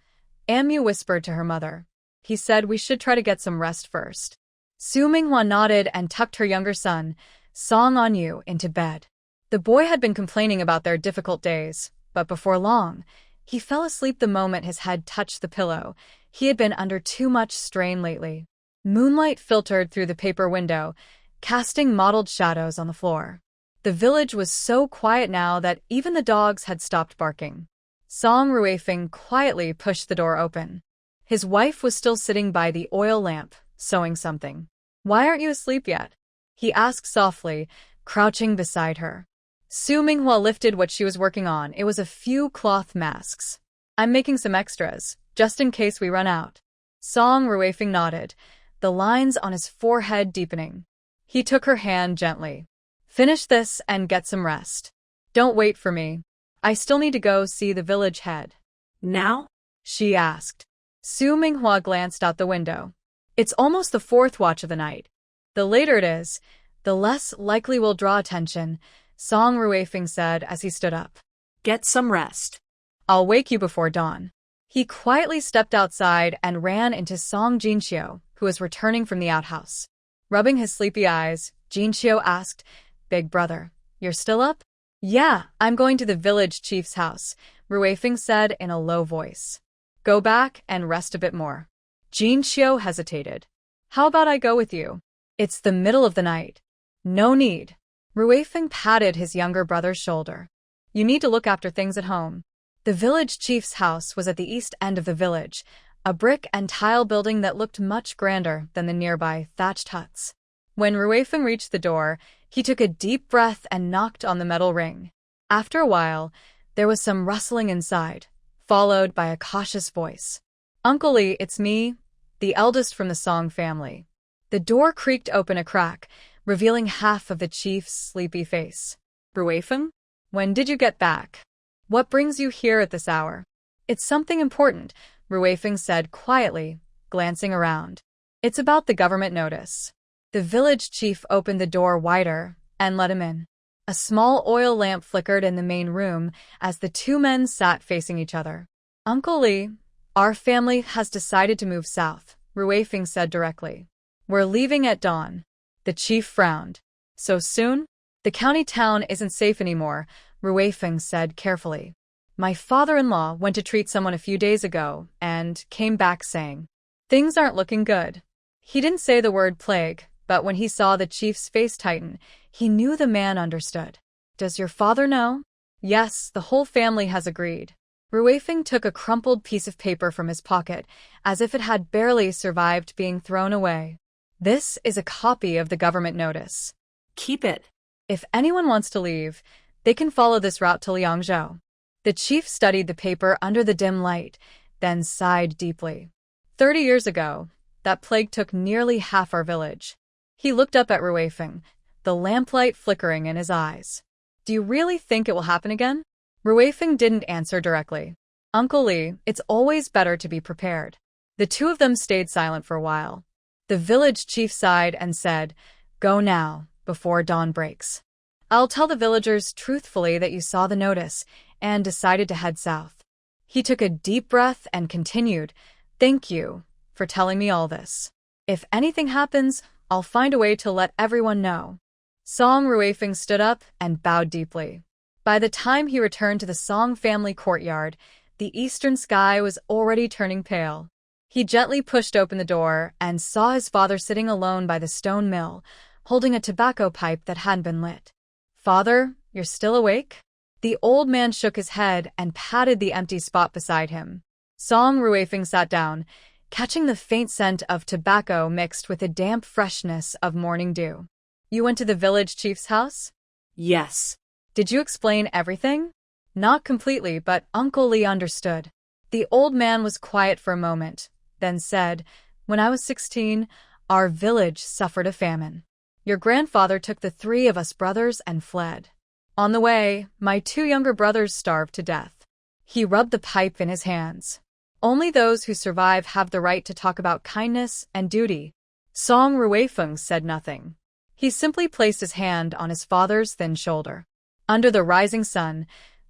Mu whispered to her mother. He said we should try to get some rest first. Su Minghua nodded and tucked her younger son, Song Anyu, into bed. The boy had been complaining about their difficult days, but before long, he fell asleep the moment his head touched the pillow. He had been under too much strain lately. Moonlight filtered through the paper window, casting mottled shadows on the floor. The village was so quiet now that even the dogs had stopped barking. Song Ruifeng quietly pushed the door open. His wife was still sitting by the oil lamp, sewing something. "Why aren't you asleep yet?" he asked softly, crouching beside her. Su Minghua lifted what she was working on. It was a few cloth masks. "I'm making some extras, just in case we run out." Song Ruifeng nodded, the lines on his forehead deepening. He took her hand gently. "Finish this and get some rest. Don't wait for me. I still need to go see the village head." "Now?" she asked. Su Minghua glanced out the window. "It's almost the fourth watch of the night. The later it is, the less likely we'll draw attention," Song Ruifeng said as he stood up. "Get some rest. "I'll wake you before dawn." He quietly stepped outside and ran into Song Jinxiu, who was returning from the outhouse. Rubbing his sleepy eyes, Jinxiu asked, "Big brother, you're still up?" "Yeah, I'm going to the village chief's house," Ruifeng said in a low voice. "Go back and rest a bit more." Jinxiu hesitated. "How about I go with you? It's the middle of the night." "No need." Ruifeng patted his younger brother's shoulder. "You need to look after things at home." The village chief's house was at the east end of the village, a brick and tile building that looked much grander than the nearby thatched huts. When Ruifeng reached the door, he took a deep breath and knocked on the metal ring. After a while, there was some rustling inside, followed by a cautious voice. "Uncle Lee, it's me, the eldest from the Song family." The door creaked open a crack, revealing half of the chief's sleepy face. "Ruifeng? When did you get back? What brings you here at this hour?" "It's something important," Ruifeng said quietly, glancing around. "It's about the government notice." The village chief opened the door wider and let him in. A small oil lamp flickered in the main room as the two men sat facing each other. "Uncle Lee, our family has decided to move south," Ruifeng said directly. "We're leaving at dawn." The chief frowned. "So soon? The county town isn't safe anymore," Ruifeng said carefully. "My father-in-law went to treat someone a few days ago and came back saying, Things aren't looking good. He didn't say the word plague, but when he saw the chief's face tighten, he knew the man understood. Does your father know? Yes, the whole family has agreed. Ruifeng took a crumpled piece of paper from his pocket, as if it had barely survived being thrown away. This is a copy of the government notice. Keep it. If anyone wants to leave, they can follow this route to Liangzhou. The chief studied the paper under the dim light, then sighed deeply. 30 years ago, that plague took nearly half our village. He looked up at Ruifeng, the lamplight flickering in his eyes. Do you really think it will happen again? Ruifeng didn't answer directly. Uncle Li, it's always better to be prepared. The two of them stayed silent for a while. The village chief sighed and said, Go now, before dawn breaks. I'll tell the villagers truthfully that you saw the notice and decided to head south. He took a deep breath and continued, Thank you for telling me all this. If anything happens, I'll find a way to let everyone know. Song Ruifeng stood up and bowed deeply. By the time he returned to the Song family courtyard, the eastern sky was already turning pale. He gently pushed open the door and saw his father sitting alone by the stone mill, holding a tobacco pipe that hadn't been lit. Father, you're still awake? The old man shook his head and patted the empty spot beside him. Song Ruifeng sat down, catching the faint scent of tobacco mixed with the damp freshness of morning dew. You went to the village chief's house? Yes. Did you explain everything? Not completely, but Uncle Li understood. The old man was quiet for a moment, then said, When I was 16, our village suffered a famine. Your grandfather took the 3 of us brothers and fled. On the way, my 2 younger brothers starved to death. He rubbed the pipe in his hands. Only those who survive have the right to talk about kindness and duty. Song Ruifeng said nothing. He simply placed his hand on his father's thin shoulder. Under the rising sun,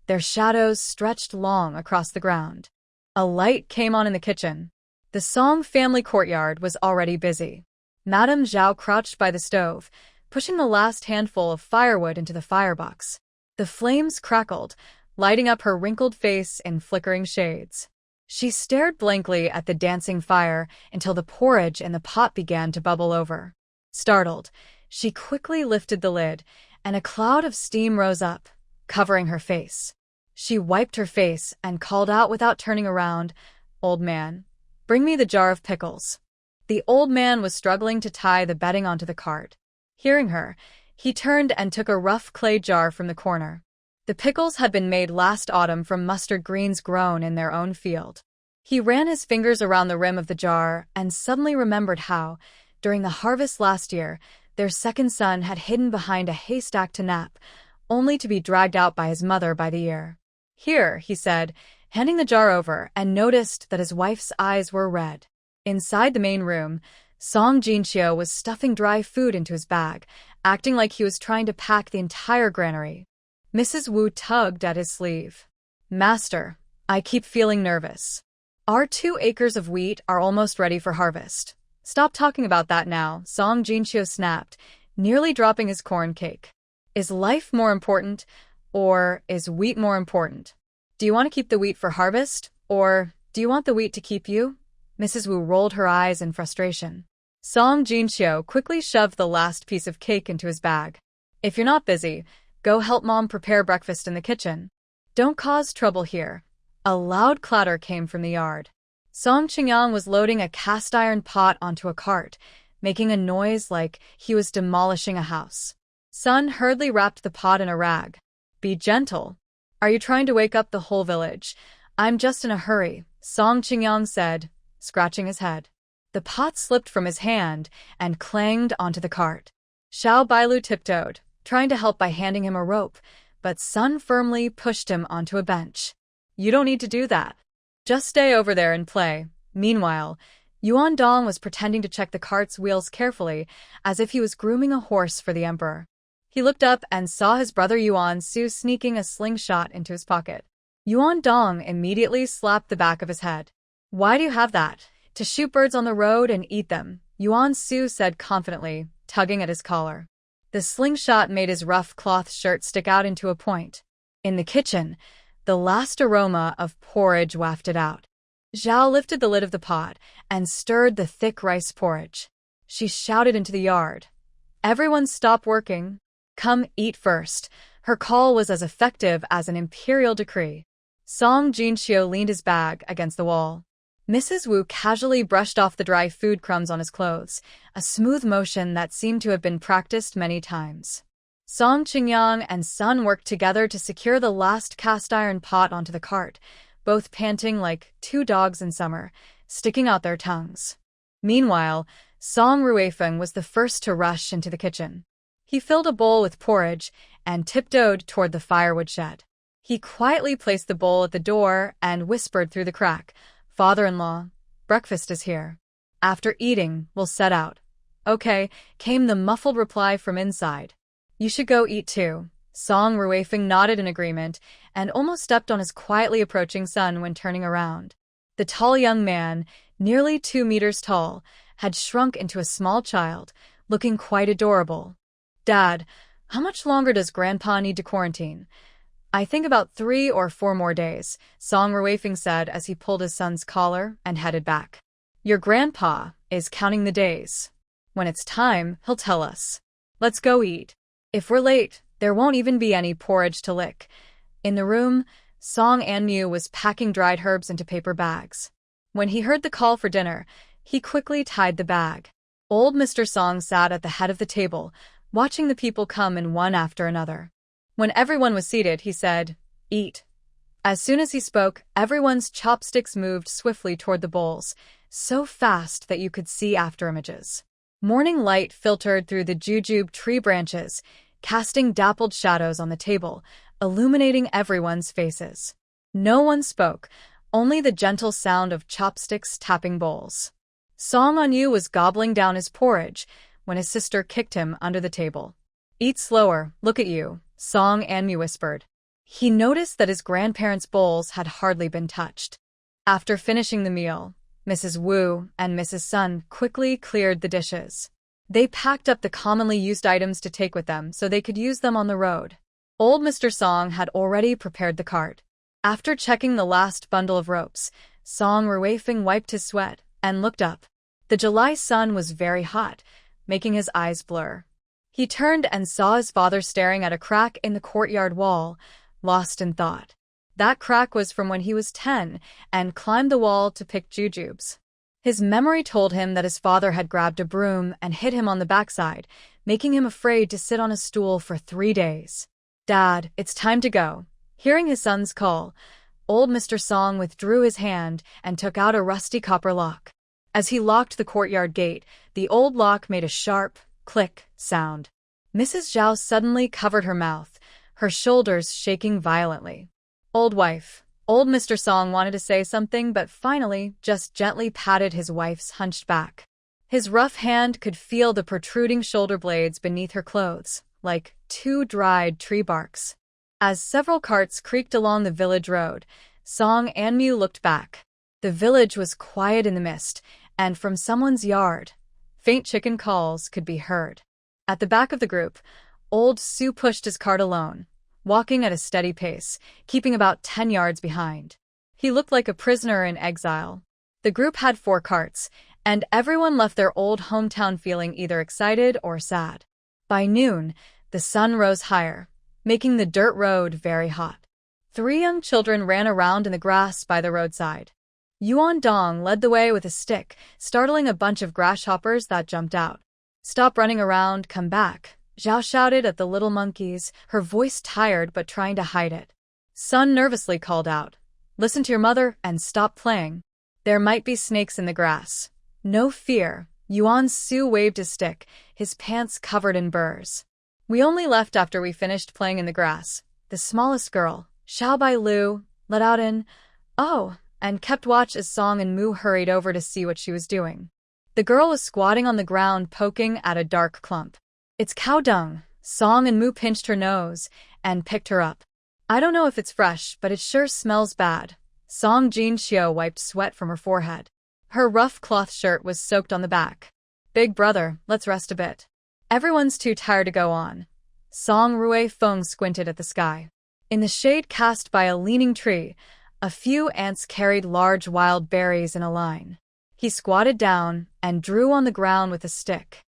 their shadows stretched long across the ground. A light came on in the kitchen. The Song family courtyard was already busy. Madame Zhao crouched by the stove, pushing the last handful of firewood into the firebox. The flames crackled, lighting up her wrinkled face in flickering shades. She stared blankly at the dancing fire until the porridge in the pot began to bubble over. Startled, she quickly lifted the lid, and a cloud of steam rose up, covering her face. She wiped her face and called out without turning around, Old man, bring me the jar of pickles. The old man was struggling to tie the bedding onto the cart. Hearing her, he turned and took a rough clay jar from the corner. The pickles had been made last autumn from mustard greens grown in their own field. He ran his fingers around the rim of the jar and suddenly remembered how, during the harvest last year, their second son had hidden behind a haystack to nap, only to be dragged out by his mother by the ear. Here, he said, handing the jar over, and noticed that his wife's eyes were red. Inside the main room, Song Jinqiu was stuffing dry food into his bag, acting like he was trying to pack the entire granary. Mrs. Wu tugged at his sleeve. Master, I keep feeling nervous. Our 2 acres of wheat are almost ready for harvest. Stop talking about that now, Song Jinqiu snapped, nearly dropping his corn cake. Is life more important, or is wheat more important? Do you want to keep the wheat for harvest, or do you want the wheat to keep you? Mrs. Wu rolled her eyes in frustration. Song Jinqiu quickly shoved the last piece of cake into his bag. If you're not busy, go help Mom prepare breakfast in the kitchen. Don't cause trouble here. A loud clatter came from the yard. Song Qingyang was loading a cast-iron pot onto a cart, making a noise like he was demolishing a house. Sun hurriedly wrapped the pot in a rag. Be gentle. Are you trying to wake up the whole village? I'm just in a hurry, Song Qingyang said, scratching his head. The pot slipped from his hand and clanged onto the cart. Xiao Bailu tiptoed, trying to help by handing him a rope, but Sun firmly pushed him onto a bench. You don't need to do that. Just stay over there and play. Meanwhile, Yuan Dong was pretending to check the cart's wheels carefully, as if he was grooming a horse for the emperor. He looked up and saw his brother Yuan Su sneaking a slingshot into his pocket. Yuan Dong immediately slapped the back of his head. Why do you have that? To shoot birds on the road and eat them, Yuan Su said confidently, tugging at his collar. The slingshot made his rough cloth shirt stick out into a point. In the kitchen, the last aroma of porridge wafted out. Zhao lifted the lid of the pot and stirred the thick rice porridge. She shouted into the yard. Everyone stop working. Come eat first. Her call was as effective as an imperial decree. Song Jinxiu leaned his bag against the wall. Mrs. Wu casually brushed off the dry food crumbs on his clothes, a smooth motion that seemed to have been practiced many times. Song Qingyang and Sun worked together to secure the last cast-iron pot onto the cart, both panting like two dogs in summer, sticking out their tongues. Meanwhile, Song Ruifeng was the first to rush into the kitchen. He filled a bowl with porridge and tiptoed toward the firewood shed. He quietly placed the bowl at the door and whispered through the crack, "Father-in-law, breakfast is here. After eating, we'll set out." "Okay," came the muffled reply from inside. "You should go eat too." Song Ruifeng nodded in agreement and almost stepped on his quietly approaching son when turning around. The tall young man, nearly 2 meters tall, had shrunk into a small child, looking quite adorable. "Dad, how much longer does Grandpa need to quarantine?" "I think about 3 or 4 more days," Song Ruifeng said as he pulled his son's collar and headed back. "Your grandpa is counting the days. When it's time, he'll tell us. Let's go eat. If we're late, there won't even be any porridge to lick." In the room, Song Anmu was packing dried herbs into paper bags. When he heard the call for dinner, he quickly tied the bag. Old Mr. Song sat at the head of the table, watching the people come in one after another. When everyone was seated, he said, "Eat." As soon as he spoke, everyone's chopsticks moved swiftly toward the bowls, so fast that you could see afterimages. Morning light filtered through the jujube tree branches, casting dappled shadows on the table, illuminating everyone's faces. No one spoke, only the gentle sound of chopsticks tapping bowls. Song Anyu was gobbling down his porridge when his sister kicked him under the table. "Eat slower, look at you," Song Anmu whispered. He noticed that his grandparents' bowls had hardly been touched. After finishing the meal, Mrs. Wu and Mrs. Sun quickly cleared the dishes. They packed up the commonly used items to take with them so they could use them on the road. Old Mr. Song had already prepared the cart. After checking the last bundle of ropes, Song Ruifeng wiped his sweat and looked up. The July sun was very hot, making his eyes blur. He turned and saw his father staring at a crack in the courtyard wall, lost in thought. That crack was from when he was 10 and climbed the wall to pick jujubes. His memory told him that his father had grabbed a broom and hit him on the backside, making him afraid to sit on a stool for 3 days. "Dad, it's time to go." Hearing his son's call, old Mr. Song withdrew his hand and took out a rusty copper lock. As he locked the courtyard gate, the old lock made a sharp, click sound. Mrs. Zhao suddenly covered her mouth, her shoulders shaking violently. "Old wife." Old Mr. Song wanted to say something but finally just gently patted his wife's hunched back. His rough hand could feel the protruding shoulder blades beneath her clothes, like 2 dried tree barks. As several carts creaked along the village road, Song Anmu looked back. The village was quiet in the mist, and from someone's yard, faint chicken calls could be heard. At the back of the group, old Su pushed his cart alone, walking at a steady pace, keeping about 10 yards behind. He looked like a prisoner in exile. The group had 4 carts, and everyone left their old hometown feeling either excited or sad. By noon, the sun rose higher, making the dirt road very hot. 3 young children ran around in the grass by the roadside. Yuan Dong led the way with a stick, startling a bunch of grasshoppers that jumped out. "Stop running around, come back," Zhao shouted at the little monkeys, her voice tired but trying to hide it. Sun nervously called out, "Listen to your mother and stop playing. There might be snakes in the grass." "No fear," Yuan Su waved his stick, his pants covered in burrs. "We only left after we finished playing in the grass." The smallest girl, Xiaobai Lu, let out an "Oh," and kept watch as Song and Mu hurried over to see what she was doing. The girl was squatting on the ground poking at a dark clump. "It's cow dung." Song and Mu pinched her nose and picked her up. "I don't know if it's fresh, but it sure smells bad." Song Jinxiu wiped sweat from her forehead. Her rough cloth shirt was soaked on the back. "Big brother, let's rest a bit. Everyone's too tired to go on." Song Ruifeng squinted at the sky. In the shade cast by a leaning tree, A few ants carried large wild berries in a line. He squatted down and drew on the ground with a stick.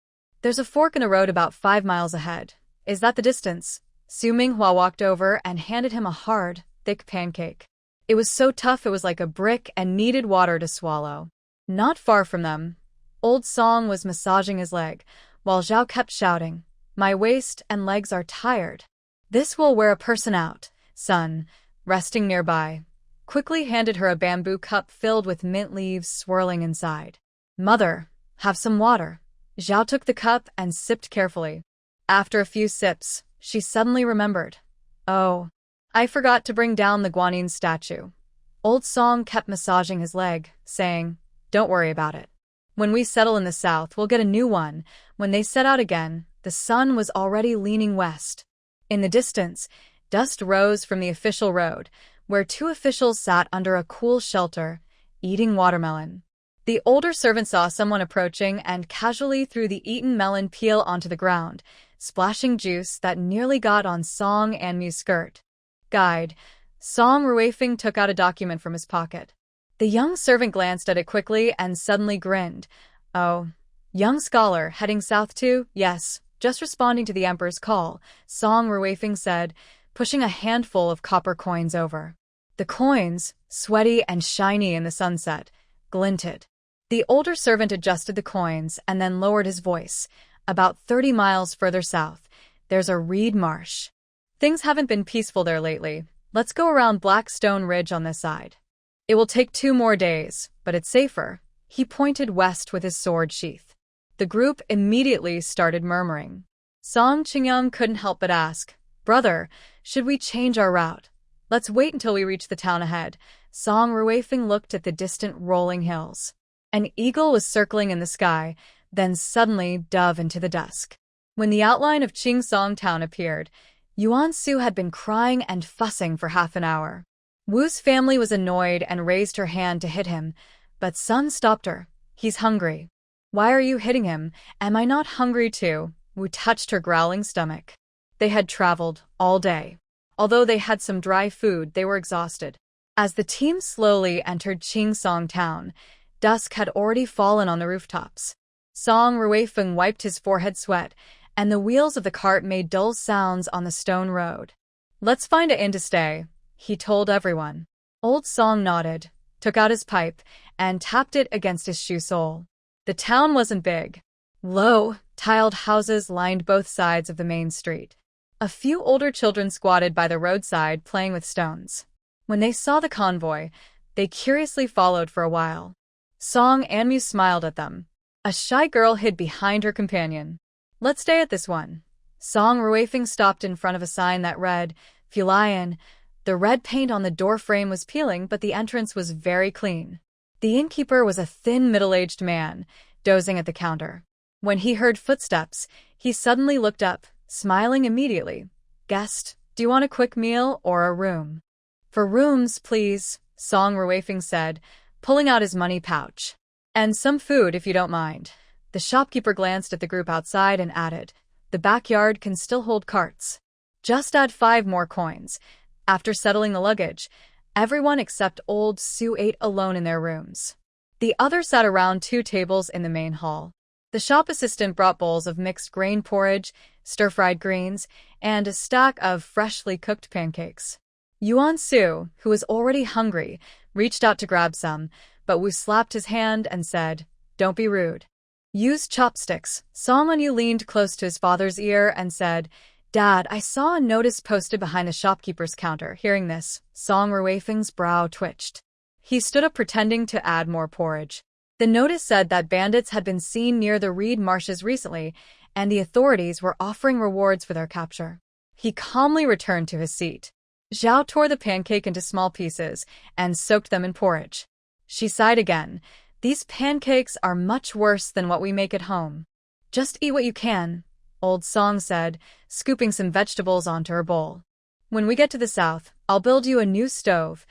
There's a fork in a road about 5 miles ahead. Is that the distance? Su Minghua walked over and handed him a hard, thick pancake. It was so tough it was like a brick and needed water to swallow. Not far from them, Old Song was massaging his leg, while Zhao kept shouting, "My waist and legs are tired. This will wear a person out." Sun, resting nearby, quickly handed her a bamboo cup filled with mint leaves swirling inside. "Mother, have some water." Zhao took the cup and sipped carefully. After a few sips, she suddenly remembered. "Oh, I forgot to bring down the Guanyin statue." Old Song kept massaging his leg, saying, "Don't worry about it. When we settle in the south, we'll get a new one." When they set out again, the sun was already leaning west. In the distance, dust rose from the official road, where 2 officials sat under a cool shelter, eating watermelon. The older servant saw someone approaching and casually threw the eaten melon peel onto the ground, splashing juice that nearly got on Song Anmu's skirt. Guide. Song Ruifeng took out a document from his pocket. The young servant glanced at it quickly and suddenly grinned. "Oh, young scholar, heading south too?" "Yes, just responding to the emperor's call," Song Ruifeng said, pushing a handful of copper coins over. The coins, sweaty and shiny in the sunset, glinted. The older servant adjusted the coins and then lowered his voice. "About 30 miles further south, there's a reed marsh. Things haven't been peaceful there lately. Let's go around Blackstone Ridge on this side. It will take 2 more days, but it's safer." He pointed west with his sword sheath. The group immediately started murmuring. Song Qingyang couldn't help but ask, "Brother, should we change our route?" "Let's wait until we reach the town ahead." Song Ruifeng looked at the distant rolling hills. An eagle was circling in the sky, then suddenly dove into the dusk. When the outline of Qingsong town appeared, Yuan Su had been crying and fussing for half an hour. Wu's family was annoyed and raised her hand to hit him, but Sun stopped her. "He's hungry." "Why are you hitting him? Am I not hungry too?" Wu touched her growling stomach. They had traveled all day. Although they had some dry food, they were exhausted. As the team slowly entered Qingsong town, dusk had already fallen on the rooftops. Song Ruifeng wiped his forehead sweat, and the wheels of the cart made dull sounds on the stone road. "Let's find an inn to stay," he told everyone. Old Song nodded, took out his pipe, and tapped it against his shoe sole. The town wasn't big. Low, tiled houses lined both sides of the main street. A few older children squatted by the roadside playing with stones. When they saw the convoy, they curiously followed for a while. Song Anmu smiled at them. A shy girl hid behind her companion. "Let's stay at this one." Song Ruifeng stopped in front of a sign that read, "Fulian." The red paint on the doorframe was peeling, but the entrance was very clean. The innkeeper was a thin, middle-aged man, dozing at the counter. When he heard footsteps, he suddenly looked up, smiling immediately. "Guest, do you want a quick meal or a room?" "For rooms, please," Song Ruifeng said, pulling out his money pouch. "And some food, if you don't mind." The shopkeeper glanced at the group outside and added, "The backyard can still hold carts. Just add 5 more coins." After settling the luggage, everyone except Old Su ate alone in their rooms. The others sat around 2 tables in the main hall. The shop assistant brought bowls of mixed grain porridge, stir-fried greens, and a stack of freshly cooked pancakes. Yuan Su, who was already hungry, reached out to grab some, but Wu slapped his hand and said, "Don't be rude. Use chopsticks." Song Anyu leaned close to his father's ear and said, "Dad, I saw a notice posted behind the shopkeeper's counter." Hearing this, Song Ruifeng's brow twitched. He stood up pretending to add more porridge. The notice said that bandits had been seen near the reed marshes recently, and the authorities were offering rewards for their capture. He calmly returned to his seat. Zhao tore the pancake into small pieces and soaked them in porridge. She sighed again. "These pancakes are much worse than what we make at home." "Just eat what you can," Old Song said, scooping some vegetables onto her bowl. "When we get to the south, I'll build you a new stove."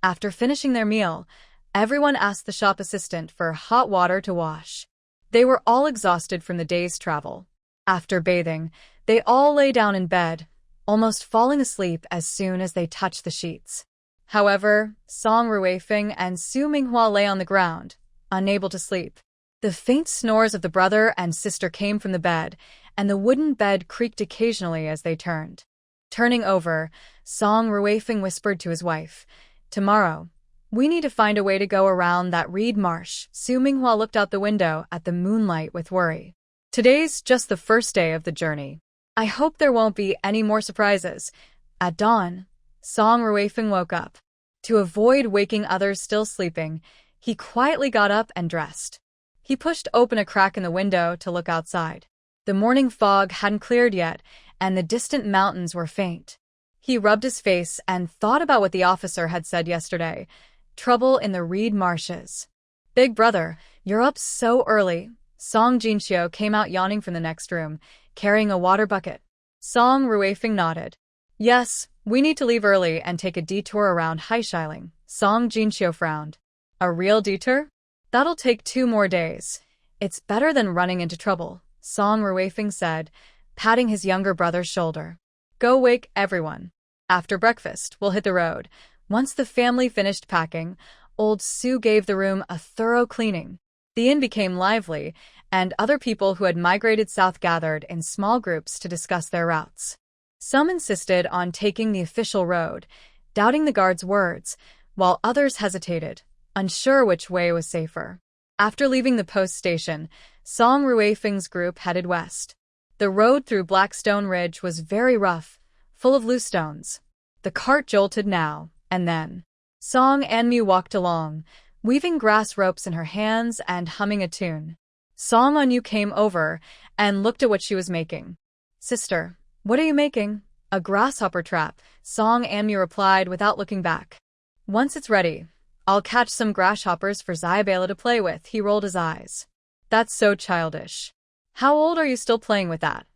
After finishing their meal, everyone asked the shop assistant for hot water to wash. They were all exhausted from the day's travel. After bathing, they all lay down in bed, almost falling asleep as soon as they touched the sheets. However, Song Ruifeng and Su Minghua lay on the ground, unable to sleep. The faint snores of the brother and sister came from the bed, and the wooden bed creaked occasionally as they turned. Turning over, Song Ruifeng whispered to his wife, "Tomorrow, we need to find a way to go around that reed marsh." Su Minghua looked out the window at the moonlight with worry. "Today's just the first day of the journey. I hope there won't be any more surprises." At dawn, Song Ruifeng woke up. To avoid waking others still sleeping, he quietly got up and dressed. He pushed open a crack in the window to look outside. The morning fog hadn't cleared yet, and the distant mountains were faint. He rubbed his face and thought about what the officer had said yesterday. Trouble in the reed marshes. "Big brother, you're up so early." Song Jinxiu came out yawning from the next room, carrying a water bucket. Song Ruifeng nodded. "Yes, we need to leave early and take a detour around Haishiling." Song Jinxiu frowned. "A real detour? That'll take 2 more days. It's better than running into trouble," Song Ruifeng said, patting his younger brother's shoulder. "Go wake everyone. After breakfast, we'll hit the road." Once the family finished packing, old Su gave the room a thorough cleaning. The inn became lively, and other people who had migrated south gathered in small groups to discuss their routes. Some insisted on taking the official road, doubting the guard's words, while others hesitated, unsure which way was safer. After leaving the post station, Song Ruifeng's group headed west. The road through Blackstone Ridge was very rough, full of loose stones. The cart jolted now and then. Song Anmu walked along, weaving grass ropes in her hands and humming a tune. Song Anmu came over and looked at what she was making. "Sister, what are you making?" "A grasshopper trap," Song Anmu replied without looking back. "Once it's ready, I'll catch some grasshoppers for Zyabela to play with." He rolled his eyes. "That's so childish. How old are you still playing with that?"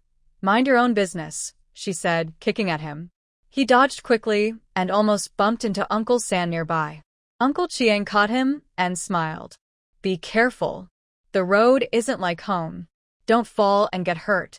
"Mind your own business," she said, kicking at him. He dodged quickly and almost bumped into Uncle San nearby. Uncle Chiang caught him and smiled. "Be careful. The road isn't like home. Don't fall and get hurt."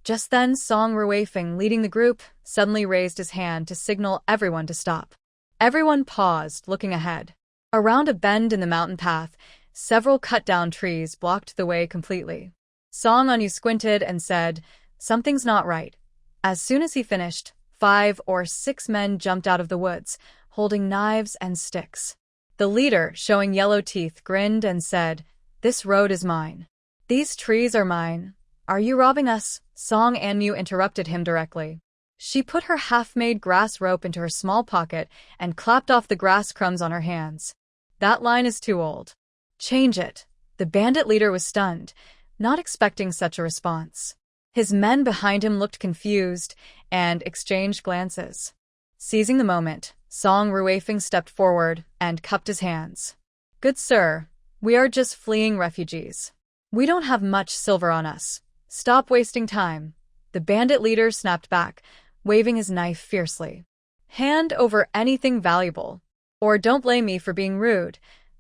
Just then, Song Ruifeng, leading the group, suddenly raised his hand to signal everyone to stop. Everyone paused, looking ahead. Around a bend in the mountain path, several cut-down trees blocked the way completely. Song Anmu squinted and said, "Something's not right." As soon as he finished, 5 or 6 men jumped out of the woods, holding knives and sticks. The leader, showing yellow teeth, grinned and said, "This road is mine. These trees are mine. Are you robbing us?" Song Anmu interrupted him directly. She put her half-made grass rope into her small pocket and clapped off the grass crumbs on her hands. "That line is too old. Change it." The bandit leader was stunned, not expecting such a response. His men behind him looked confused and exchanged glances. Seizing the moment, Song Ruifeng stepped forward and cupped his hands. "Good sir, we are just fleeing refugees. We don't have much silver on us. Stop wasting time." The bandit leader snapped back, waving his knife fiercely. "Hand over anything valuable, or don't blame me for being rude."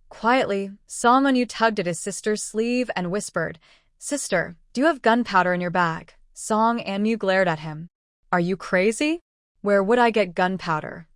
Quietly, Song Anmu tugged at his sister's sleeve and whispered, "Sister, do you have gunpowder in your bag?" Song Anmu glared at him. "Are you crazy? Where would I get gunpowder?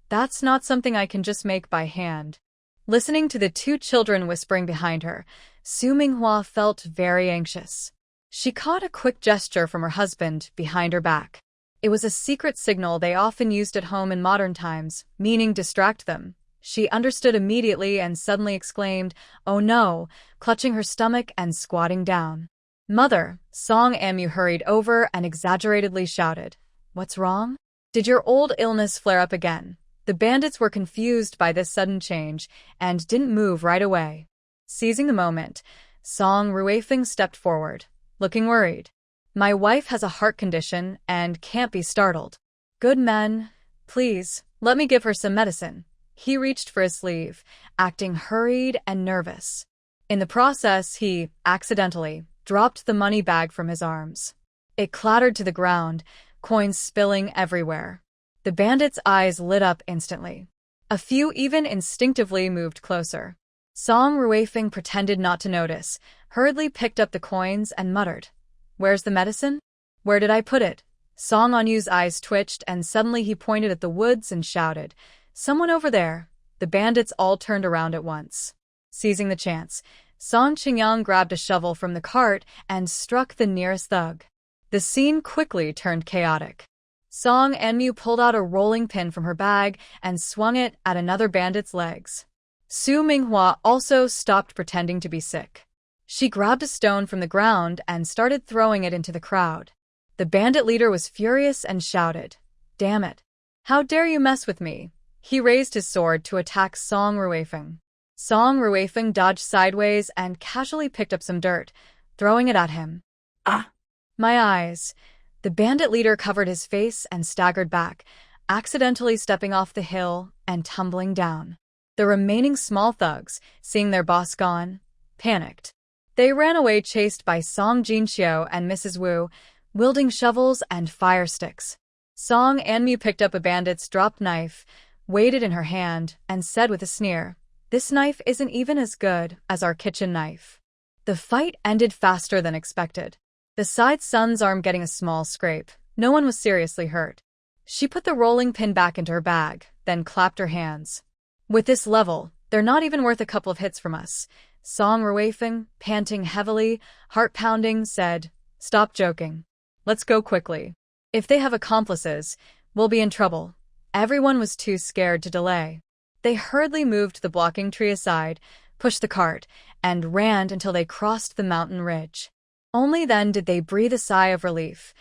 That's not something I can just make by hand." Listening to the 2 children whispering behind her, Su Minghua felt very anxious. She caught a quick gesture from her husband behind her back. It was a secret signal they often used at home in modern times, meaning distract them. She understood immediately and suddenly exclaimed, "Oh no," clutching her stomach and squatting down. "Mother," Song Anmu hurried over and exaggeratedly shouted. "What's wrong? Did your old illness flare up again?" The bandits were confused by this sudden change and didn't move right away. Seizing the moment, Song Ruifeng stepped forward, looking worried. "My wife has a heart condition and can't be startled. Good men, please, let me give her some medicine." He reached for his sleeve, acting hurried and nervous. In the process, he, accidentally, dropped the money bag from his arms. It clattered to the ground, coins spilling everywhere. The bandits' eyes lit up instantly. A few even instinctively moved closer. Song Ruifeng pretended not to notice, hurriedly picked up the coins and muttered, "Where's the medicine? Where did I put it?" Song Anmu's eyes twitched and suddenly he pointed at the woods and shouted, Someone over there. The bandits all turned around at once. Seizing the chance, Song Qingyang grabbed a shovel from the cart and struck the nearest thug. The scene quickly turned chaotic. Song Anmu pulled out a rolling pin from her bag and swung it at another bandit's legs. Su Minghua also stopped pretending to be sick. She grabbed a stone from the ground and started throwing it into the crowd. The bandit leader was furious and shouted, "Damn it! How dare you mess with me?" He raised his sword to attack Song Ruifeng. Song Ruifeng dodged sideways and casually picked up some dirt, throwing it at him. Ah! My eyes. The bandit leader covered his face and staggered back, accidentally stepping off the hill and tumbling down. The remaining small thugs, seeing their boss gone, panicked. They ran away chased by Song Jinxiu and Mrs. Wu, wielding shovels and fire sticks. Song Anmu picked up a bandit's dropped knife, weighed it in her hand, and said with a sneer, "This knife isn't even as good as our kitchen knife." The fight ended faster than expected. Besides Sun's arm getting a small scrape, no one was seriously hurt. She put the rolling pin back into her bag, then clapped her hands. "With this level, they're not even worth a couple of hits from us." Song Ruifeng, panting heavily, heart-pounding, said, "Stop joking. Let's go quickly. If they have accomplices, we'll be in trouble." Everyone was too scared to delay. They hurriedly moved the blocking tree aside, pushed the cart, and ran until they crossed the mountain ridge. Only then did they breathe a sigh of relief,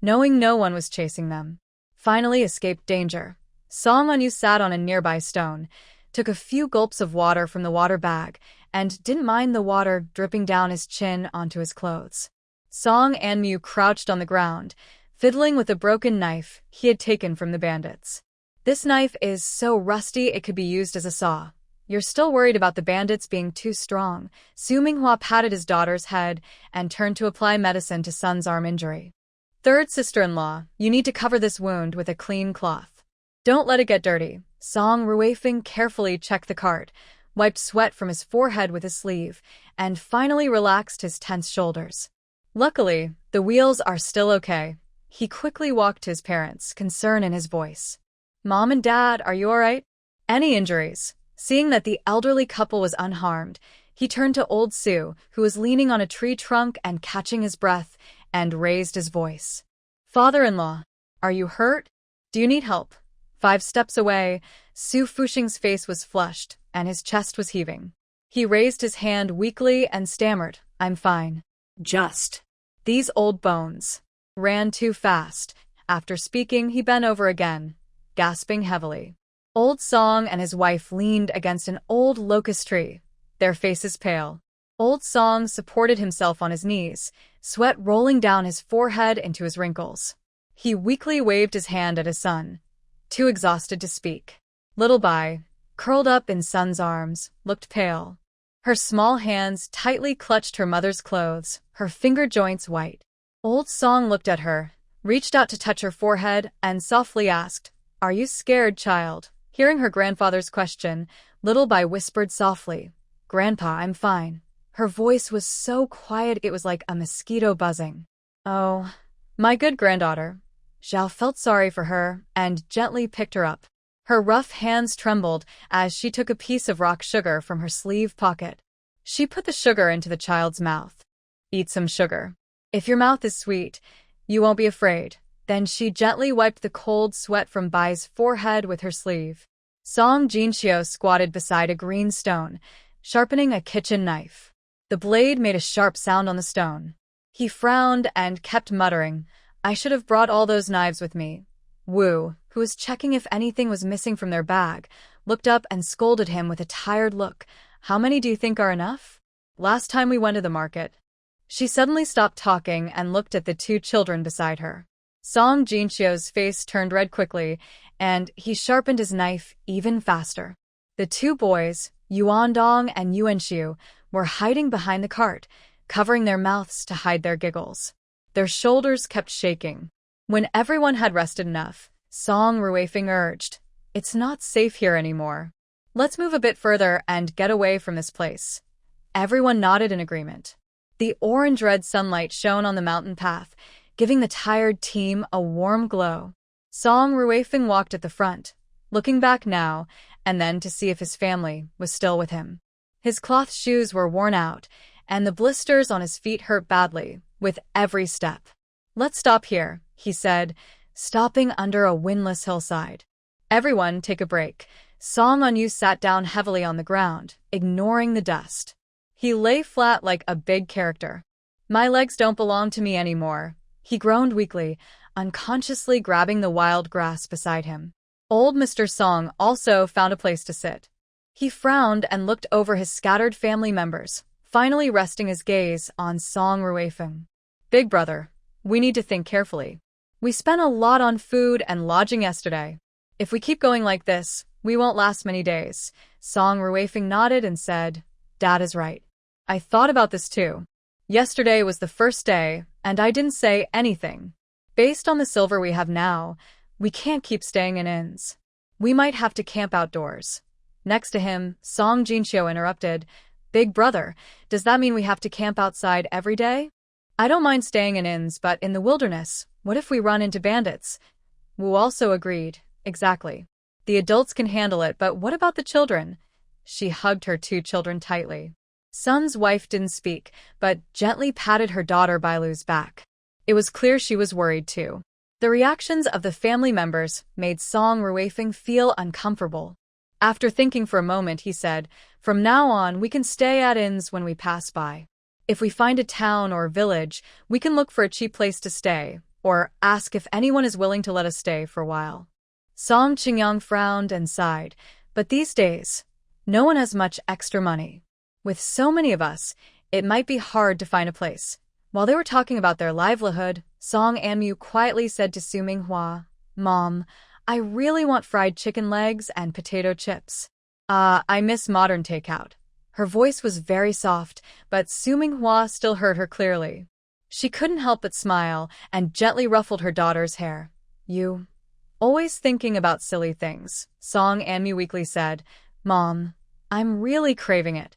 knowing no one was chasing them. Finally escaped danger. Song Anyu sat on a nearby stone, took a few gulps of water from the water bag, and didn't mind the water dripping down his chin onto his clothes. Song Anmu crouched on the ground, fiddling with a broken knife he had taken from the bandits. "This knife is so rusty it could be used as a saw. You're still worried about the bandits being too strong." Su Minghua patted his daughter's head and turned to apply medicine to Sun's arm injury. "Third sister-in-law, you need to cover this wound with a clean cloth. Don't let it get dirty." Song Ruifeng carefully checked the cart, wiped sweat from his forehead with his sleeve, and finally relaxed his tense shoulders. "Luckily, the wheels are still okay." He quickly walked to his parents, concern in his voice. "Mom and Dad, are you all right? Any injuries?" Seeing that the elderly couple was unharmed, he turned to old Sue, who was leaning on a tree trunk and catching his breath, and raised his voice. "Father-in-law, are you hurt? Do you need help?" 5 steps away, Su Fuxing's face was flushed, and his chest was heaving. He raised his hand weakly and stammered, "I'm fine." Just. These old bones ran too fast. After speaking, he bent over again, gasping heavily. Old Song and his wife leaned against an old locust tree, their faces pale. Old Song supported himself on his knees, sweat rolling down his forehead into his wrinkles. He weakly waved his hand at his son, too exhausted to speak. Little Bai, curled up in Sun's arms, looked pale. Her small hands tightly clutched her mother's clothes, her finger joints white. Old Song looked at her, reached out to touch her forehead, and softly asked, "Are you scared, child?" Hearing her grandfather's question, Little Bai whispered softly, "Grandpa, I'm fine." Her voice was so quiet it was like a mosquito buzzing. "Oh, my good granddaughter." Zhao felt sorry for her and gently picked her up. Her rough hands trembled as she took a piece of rock sugar from her sleeve pocket. She put the sugar into the child's mouth. "Eat some sugar. If your mouth is sweet, you won't be afraid." Then she gently wiped the cold sweat from Bai's forehead with her sleeve. Song Jinxiu squatted beside a green stone, sharpening a kitchen knife. The blade made a sharp sound on the stone. He frowned and kept muttering, "I should have brought all those knives with me." Wu, who was checking if anything was missing from their bag, looked up and scolded him with a tired look. "How many do you think are enough? Last time we went to the market." She suddenly stopped talking and looked at the 2 children beside her. Song Jinxiu's face turned red quickly, and he sharpened his knife even faster. The 2 boys, Yuandong and Yuanxiu, were hiding behind the cart, covering their mouths to hide their giggles. Their shoulders kept shaking. When everyone had rested enough, Song Ruifeng urged, "It's not safe here anymore. Let's move a bit further and get away from this place." Everyone nodded in agreement. The orange-red sunlight shone on the mountain path, giving the tired team a warm glow. Song Ruifeng walked at the front, looking back now and then to see if his family was still with him. His cloth shoes were worn out, and the blisters on his feet hurt badly with every step. "Let's stop here," he said, stopping under a windless hillside. "Everyone take a break." Song On-yu sat down heavily on the ground, ignoring the dust. He lay flat like a big character. "My legs don't belong to me anymore," he groaned weakly, unconsciously grabbing the wild grass beside him. Old Mr. Song also found a place to sit. He frowned and looked over his scattered family members, finally resting his gaze on Song Ruifeng. "Big brother, we need to think carefully. We spent a lot on food and lodging yesterday. If we keep going like this, we won't last many days." Song Ruifeng nodded and said, "Dad is right. I thought about this too. Yesterday was the first day, and I didn't say anything. Based on the silver we have now, we can't keep staying in inns. We might have to camp outdoors." Next to him, Song Jinxiu interrupted, "Big brother, does that mean we have to camp outside every day? I don't mind staying in inns, but in the wilderness, what if we run into bandits?" Wu also agreed, "Exactly. The adults can handle it, but what about the children?" She hugged her two children tightly. Sun's wife didn't speak, but gently patted her daughter Bailu's back. It was clear she was worried too. The reactions of the family members made Song Ruifeng feel uncomfortable. After thinking for a moment, he said, "From now on, we can stay at inns when we pass by. If we find a town or village, we can look for a cheap place to stay, or ask if anyone is willing to let us stay for a while." Song Qingyang frowned and sighed, but these days, no one has much extra money. With so many of us, it might be hard to find a place. While they were talking about their livelihood, Song Anmu quietly said to Su Minghua, "Mom, I really want fried chicken legs and potato chips. I miss modern takeout." Her voice was very soft, but Su Minghua still heard her clearly. She couldn't help but smile and gently ruffled her daughter's hair. "You always thinking about silly things," Song Anmu weakly said. "Mom, I'm really craving it."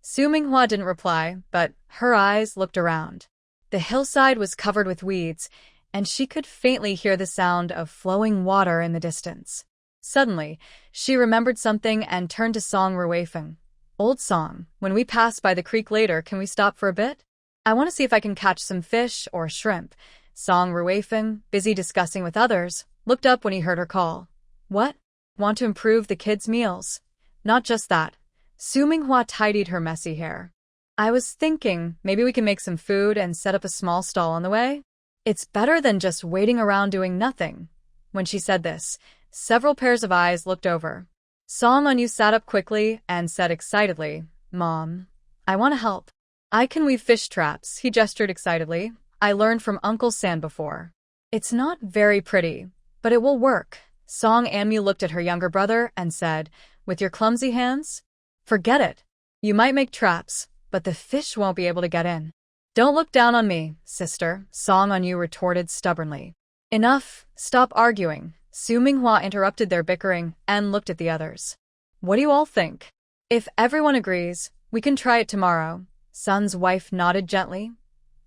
Su Minghua didn't reply, but her eyes looked around. The hillside was covered with weeds, and she could faintly hear the sound of flowing water in the distance. Suddenly, she remembered something and turned to Song Ruifeng. "Old Song, when we pass by the creek later, can we stop for a bit? I want to see if I can catch some fish or shrimp." Song Ruifeng, busy discussing with others, looked up when he heard her call. "What? Want to improve the kids' meals?" "Not just that." Su Minghua tidied her messy hair. "I was thinking maybe we can make some food and set up a small stall on the way. It's better than just waiting around doing nothing." When she said this, several pairs of eyes looked over. Song On-yu sat up quickly and said excitedly, "Mom, I want to help. I can weave fish traps," he gestured excitedly. "I learned from Uncle San before. It's not very pretty, but it will work." Song Anmu looked at her younger brother and said, "With your clumsy hands? Forget it. You might make traps, but the fish won't be able to get in." "Don't look down on me, sister," Song On-yu retorted stubbornly. "Enough, stop arguing." Su Minghua interrupted their bickering and looked at the others. "What do you all think? If everyone agrees, we can try it tomorrow." Sun's wife nodded gently.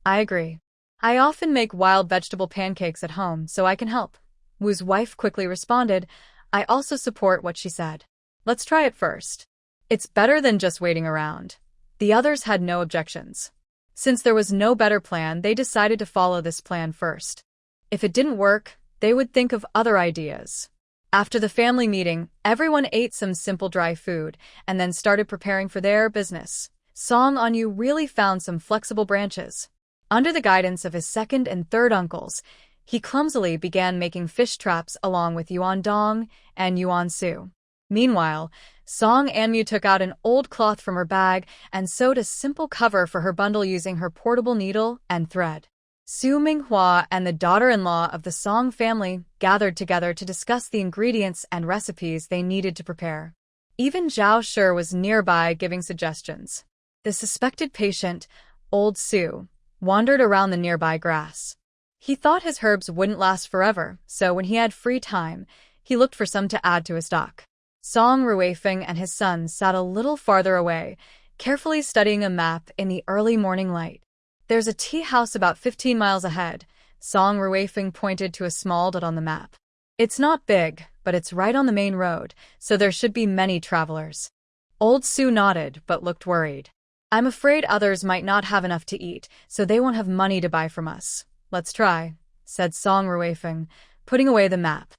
"I agree. I often make wild vegetable pancakes at home, so I can help." Wu's wife quickly responded, "I also support what she said. Let's try it first. It's better than just waiting around." The others had no objections. Since there was no better plan, they decided to follow this plan first. If it didn't work, they would think of other ideas. After the family meeting, everyone ate some simple dry food and then started preparing for their business. Song On-yu really found some flexible branches. Under the guidance of his second and third uncles, he clumsily began making fish traps along with Yuan Dong and Yuan Su. Meanwhile, Song Anmu took out an old cloth from her bag and sewed a simple cover for her bundle using her portable needle and thread. Su Minghua and the daughter-in-law of the Song family gathered together to discuss the ingredients and recipes they needed to prepare. Even Zhao Shi was nearby giving suggestions. The suspected patient, Old Su, wandered around the nearby grass. He thought his herbs wouldn't last forever, so when he had free time, he looked for some to add to his stock. Song Ruifeng and his son sat a little farther away, carefully studying a map in the early morning light. "There's a tea house about 15 miles ahead." Song Ruifeng pointed to a small dot on the map. It's not big, but it's right on the main road, so there should be many travelers. Old Sue nodded, but looked worried. I'm afraid others might not have enough to eat, so they won't have money to buy from us. Let's try, said Song Ruifeng, putting away the map.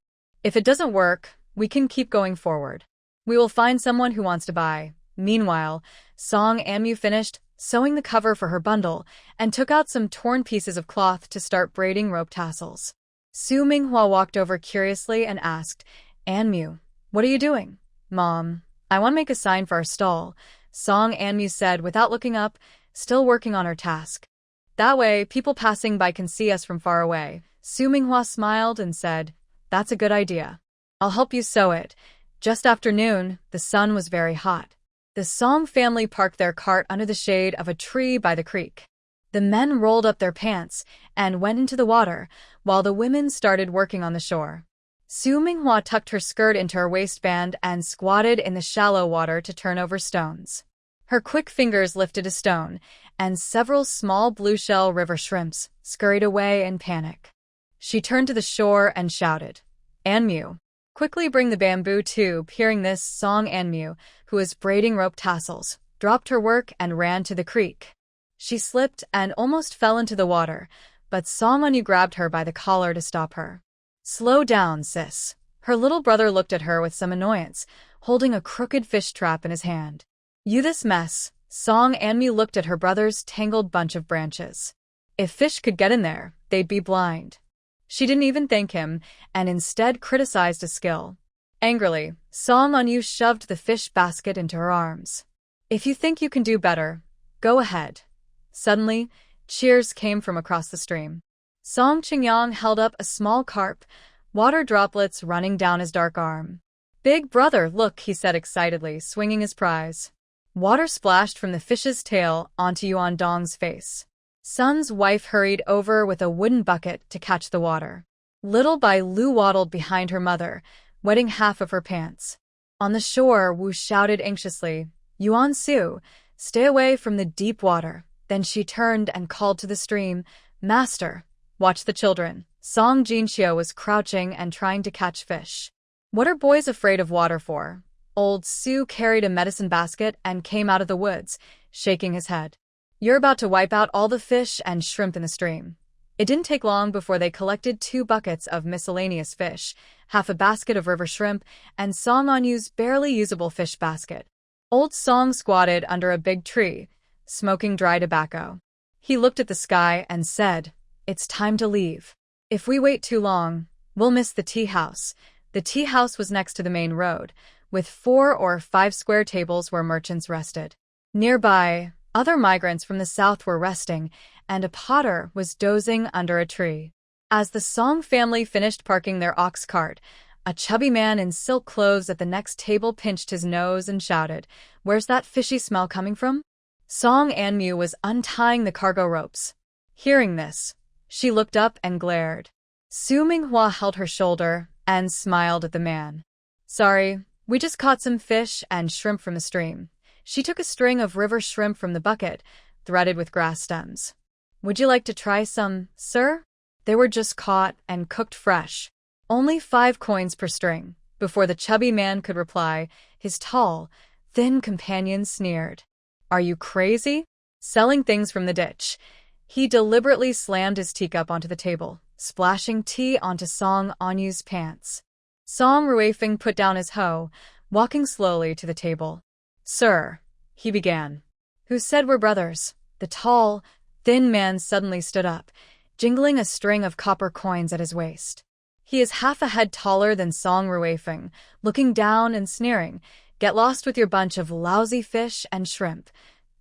If it doesn't work, we can keep going forward. We will find someone who wants to buy. Meanwhile, Song Anmu finished sewing the cover for her bundle and took out some torn pieces of cloth to start braiding rope tassels. Su Minghua walked over curiously and asked, Anmu, what are you doing? Mom, I want to make a sign for our stall, Song Anmu said without looking up, still working on her task. That way, people passing by can see us from far away. Su Minghua smiled and said, That's a good idea. I'll help you sew it. Just after noon, the sun was very hot. The Song family parked their cart under the shade of a tree by the creek. The men rolled up their pants and went into the water, while the women started working on the shore. Su Minghua tucked her skirt into her waistband and squatted in the shallow water to turn over stones. Her quick fingers lifted a stone, and several small blue-shell river shrimps scurried away in panic. She turned to the shore and shouted, Anmu, quickly bring the bamboo tube. Hearing this, Song Anmu, who was braiding rope tassels, dropped her work and ran to the creek. She slipped and almost fell into the water, but Song Anmu grabbed her by the collar to stop her. Slow down, sis. Her little brother looked at her with some annoyance, holding a crooked fish trap in his hand. You this mess. Song Anmu looked at her brother's tangled bunch of branches. If fish could get in there, they'd be blind. She didn't even thank him, and instead criticized his skill. Angrily, Song Anmu shoved the fish basket into her arms. If you think you can do better, go ahead. Suddenly, cheers came from across the stream. Song Qingyang held up a small carp, water droplets running down his dark arm. Big brother, look, he said excitedly, swinging his prize. Water splashed from the fish's tail onto Yuan Dong's face. Sun's wife hurried over with a wooden bucket to catch the water. Little Bai Lu waddled behind her mother, wetting half of her pants. On the shore, Wu shouted anxiously, Yuan Su, stay away from the deep water. Then she turned and called to the stream, Master, watch the children. Song Jinxiu was crouching and trying to catch fish. What are boys afraid of water for? Old Su carried a medicine basket and came out of the woods, shaking his head. You're about to wipe out all the fish and shrimp in the stream. It didn't take long before they collected 2 buckets of miscellaneous fish, half a basket of river shrimp, and Song Anmu's barely usable fish basket. Old Song squatted under a big tree, smoking dry tobacco. He looked at the sky and said, It's time to leave. If we wait too long, we'll miss the tea house. The tea house was next to the main road, with 4 or 5 square tables where merchants rested. Nearby, other migrants from the south were resting, and a potter was dozing under a tree. As the Song family finished parking their ox cart, a chubby man in silk clothes at the next table pinched his nose and shouted, Where's that fishy smell coming from? Song Anmu was untying the cargo ropes. Hearing this, she looked up and glared. Su Minghua held her shoulder and smiled at the man. Sorry, we just caught some fish and shrimp from the stream. She took a string of river shrimp from the bucket, threaded with grass stems. Would you like to try some, sir? They were just caught and cooked fresh. Only 5 coins per string. Before the chubby man could reply, his tall, thin companion sneered. Are you crazy? Selling things from the ditch. He deliberately slammed his teacup onto the table, splashing tea onto Song Anmu's pants. Song Ruifeng put down his hoe, walking slowly to the table. Sir, he began. Who said we're brothers? The tall, thin man suddenly stood up, jingling a string of copper coins at his waist. He is half a head taller than Song Ruifeng, looking down and sneering, Get lost with your bunch of lousy fish and shrimp.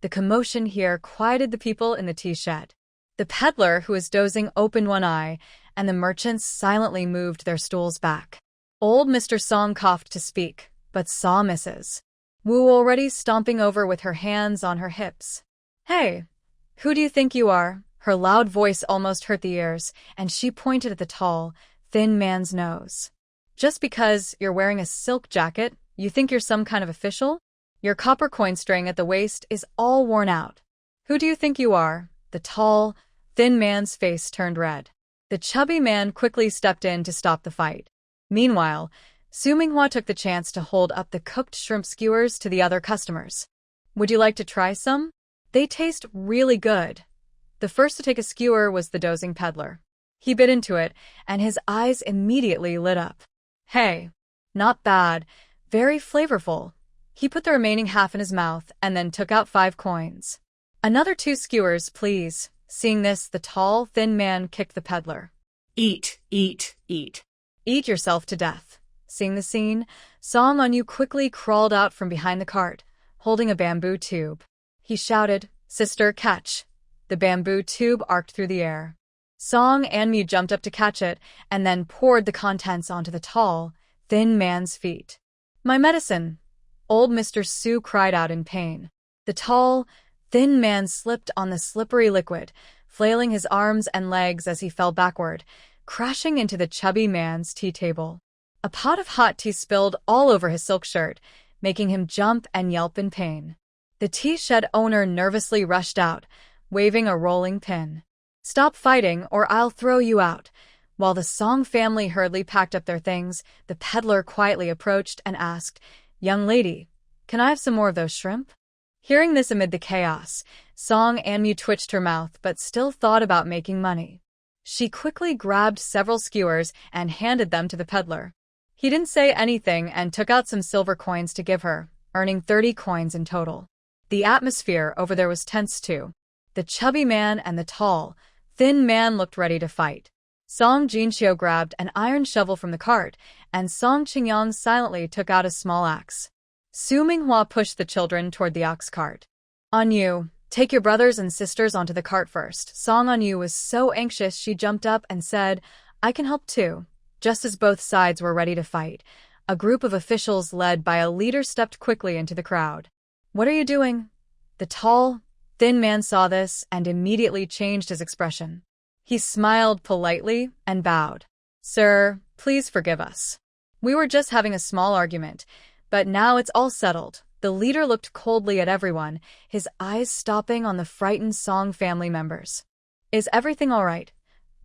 The commotion here quieted the people in the tea shed. The peddler who was dozing opened one eye, and the merchants silently moved their stools back. Old Mr. Song coughed to speak, but saw Mrs. Wu already stomping over with her hands on her hips. Hey, who do you think you are? Her loud voice almost hurt the ears, and she pointed at the tall, thin man's nose. Just because you're wearing a silk jacket, you think you're some kind of official? Your copper coin string at the waist is all worn out. Who do you think you are? The tall, thin man's face turned red. The chubby man quickly stepped in to stop the fight. Meanwhile, Su Minghua took the chance to hold up the cooked shrimp skewers to the other customers. Would you like to try some? They taste really good. The first to take a skewer was the dozing peddler. He bit into it, and his eyes immediately lit up. Hey, not bad, very flavorful. He put the remaining half in his mouth and then took out 5 coins. Another 2 skewers, please. Seeing this, the tall, thin man kicked the peddler. Eat, eat, eat. Eat yourself to death. Seeing the scene, Song On-yu quickly crawled out from behind the cart, holding a bamboo tube. He shouted, "Sister, catch." The bamboo tube arced through the air. Song An-mu jumped up to catch it and then poured the contents onto the tall, thin man's feet. My medicine! Old Mr. Su cried out in pain. The tall, thin man slipped on the slippery liquid, flailing his arms and legs as he fell backward, crashing into the chubby man's tea table. A pot of hot tea spilled all over his silk shirt, making him jump and yelp in pain. The tea shed owner nervously rushed out, waving a rolling pin. Stop fighting or I'll throw you out. While the Song family hurriedly packed up their things, the peddler quietly approached and asked, Young lady, can I have some more of those shrimp? Hearing this amid the chaos, Song An-mu twitched her mouth but still thought about making money. She quickly grabbed several skewers and handed them to the peddler. He didn't say anything and took out some silver coins to give her, earning 30 coins in total. The atmosphere over there was tense too. The chubby man and the tall, thin man looked ready to fight. Song Jinxiu grabbed an iron shovel from the cart, and Song Qingyang silently took out a small axe. Su Minghua pushed the children toward the ox cart. On-yu, take your brothers and sisters onto the cart first. Song On-yu was so anxious she jumped up and said, I can help too. Just as both sides were ready to fight, a group of officials led by a leader stepped quickly into the crowd. What are you doing? The tall, thin man saw this and immediately changed his expression. He smiled politely and bowed. Sir, please forgive us. We were just having a small argument, but now it's all settled. The leader looked coldly at everyone, his eyes stopping on the frightened Song family members. Is everything all right?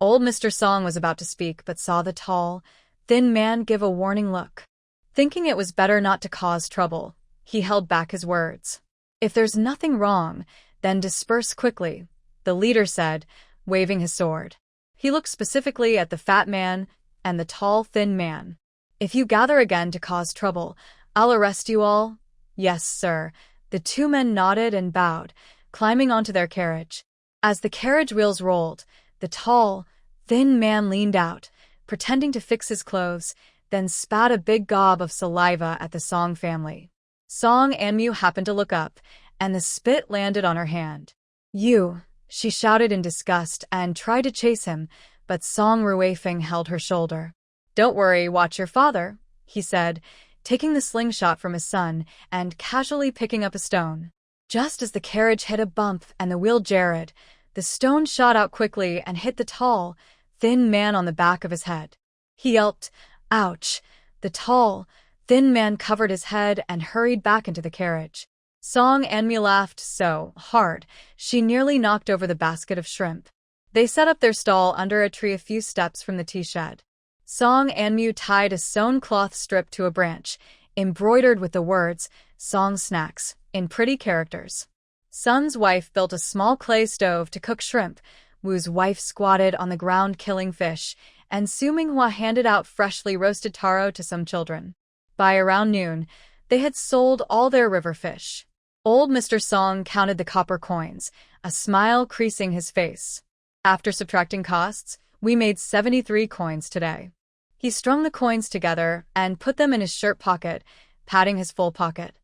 Old Mr. Song was about to speak but saw the tall, thin man give a warning look. Thinking it was better not to cause trouble, he held back his words. If there's nothing wrong, then disperse quickly, the leader said, waving his sword. He looked specifically at the fat man and the tall, thin man. If you gather again to cause trouble, I'll arrest you all. Yes, sir. The 2 men nodded and bowed, climbing onto their carriage. As the carriage wheels rolled, the tall, thin man leaned out, pretending to fix his clothes, then spat a big gob of saliva at the Song family. Song An-mu happened to look up, and the spit landed on her hand. You, she shouted in disgust and tried to chase him, but Song Ruifeng held her shoulder. Don't worry, watch your father, he said, taking the slingshot from his son and casually picking up a stone. Just as the carriage hit a bump and the wheel jarred, the stone shot out quickly and hit the tall, thin man on the back of his head. He yelped, Ouch! The tall, thin man covered his head and hurried back into the carriage. Song An-mu laughed so hard, she nearly knocked over the basket of shrimp. They set up their stall under a tree a few steps from the tea shed. Song An-mu tied a sewn cloth strip to a branch, embroidered with the words, Song Snacks, in pretty characters. Sun's wife built a small clay stove to cook shrimp, Wu's wife squatted on the ground killing fish, and Su Minghua handed out freshly roasted taro to some children. By around noon, they had sold all their river fish. Old Mr. Song counted the copper coins, a smile creasing his face. After subtracting costs, we made 73 coins today. He strung the coins together and put them in his shirt pocket, patting his full pocket.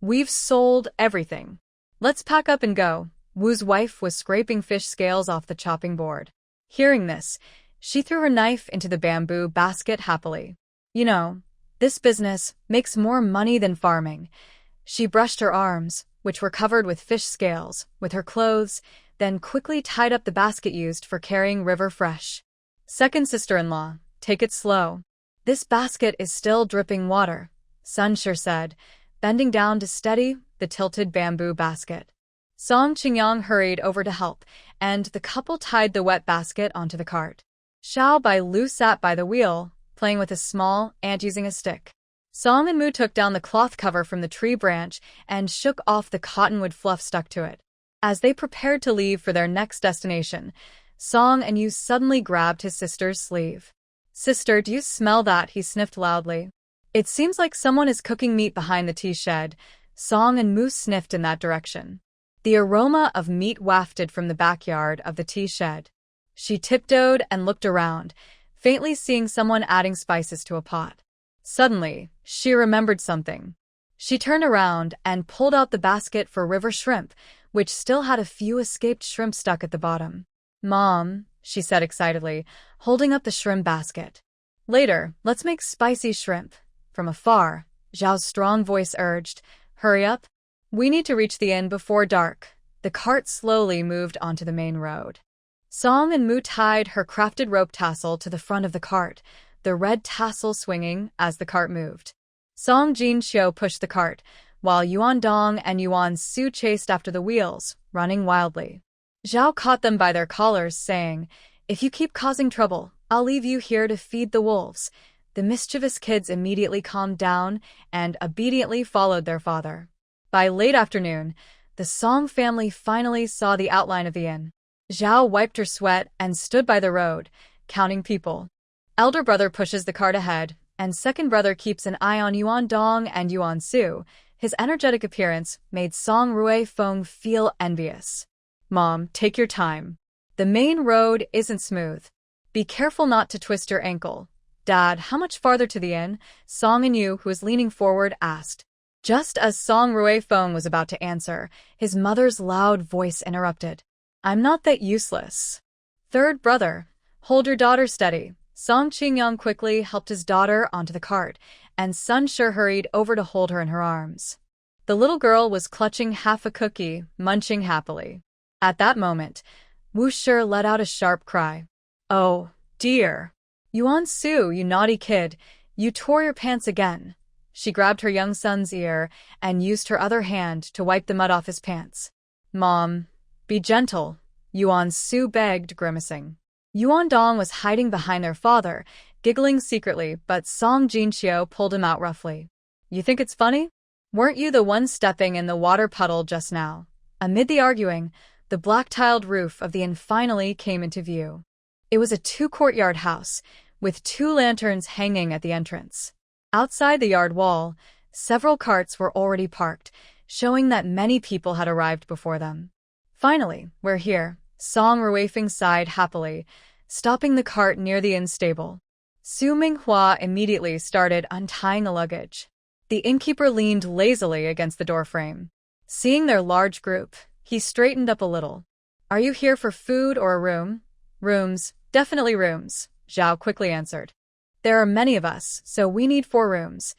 We've sold everything. Let's pack up and go. Wu's wife was scraping fish scales off the chopping board. Hearing this, she threw her knife into the bamboo basket happily. You know, this business makes more money than farming. She brushed her arms, which were covered with fish scales, with her clothes, then quickly tied up the basket used for carrying river fresh. Second sister-in-law, take it slow. This basket is still dripping water, Sunshire said, bending down to steady the tilted bamboo basket. Song Qingyang hurried over to help, and the couple tied the wet basket onto the cart. Xiao Bai Lu sat by the wheel, playing with a small ant using a stick. Song and Moo took down the cloth cover from the tree branch and shook off the cottonwood fluff stuck to it. As they prepared to leave for their next destination, Song and Yu suddenly grabbed his sister's sleeve. "Sister, do you smell that?" he sniffed loudly. "It seems like someone is cooking meat behind the tea shed." Song and Moo sniffed in that direction. The aroma of meat wafted from the backyard of the tea shed. She tiptoed and looked around, faintly seeing someone adding spices to a pot. Suddenly, she remembered something. She turned around and pulled out the basket for river shrimp, which still had a few escaped shrimp stuck at the bottom. "Mom," she said excitedly, holding up the shrimp basket. "Later, let's make spicy shrimp." From afar, Zhao's strong voice urged, "Hurry up. We need to reach the inn before dark." The cart slowly moved onto the main road. Song and Moo tied her crafted rope tassel to the front of the cart, the red tassel swinging as the cart moved. Song Jinxiu pushed the cart, while Yuan Dong and Yuan Su chased after the wheels, running wildly. Zhao caught them by their collars, saying, "If you keep causing trouble, I'll leave you here to feed the wolves." The mischievous kids immediately calmed down and obediently followed their father. By late afternoon, the Song family finally saw the outline of the inn. Zhao wiped her sweat and stood by the road, counting people. Elder brother pushes the cart ahead, and second brother keeps an eye on Yuan Dong and Yuan Su. His energetic appearance made Song Rui Feng feel envious. "Mom, take your time. The main road isn't smooth. Be careful not to twist your ankle." "Dad, how much farther to the inn?" Song and Yu, who was leaning forward, asked. Just as Song Rui Feng was about to answer, his mother's loud voice interrupted. "I'm not that useless." "Third brother, hold your daughter steady." Song Qingyang quickly helped his daughter onto the cart, and Sun Shi hurried over to hold her in her arms. The little girl was clutching half a cookie, munching happily. At that moment, Wu Shi let out a sharp cry. "Oh, dear. Yuan Su, you naughty kid, you tore your pants again." She grabbed her young son's ear and used her other hand to wipe the mud off his pants. "Mom, be gentle," Yuan Su begged, grimacing. Yuan Dong was hiding behind their father, giggling secretly, but Song Jinxiu pulled him out roughly. "You think it's funny? Weren't you the one stepping in the water puddle just now?" Amid the arguing, the black-tiled roof of the inn finally came into view. It was a two-courtyard house, with 2 lanterns hanging at the entrance. Outside the yard wall, several carts were already parked, showing that many people had arrived before them. "Finally, we're here," Song Ruifeng sighed happily, stopping the cart near the inn stable. Su Minghua immediately started untying the luggage. The innkeeper leaned lazily against the doorframe. Seeing their large group, he straightened up a little. "Are you here for food or a room?" "Rooms, definitely rooms," Zhao quickly answered. "There are many of us, so we need 4 rooms."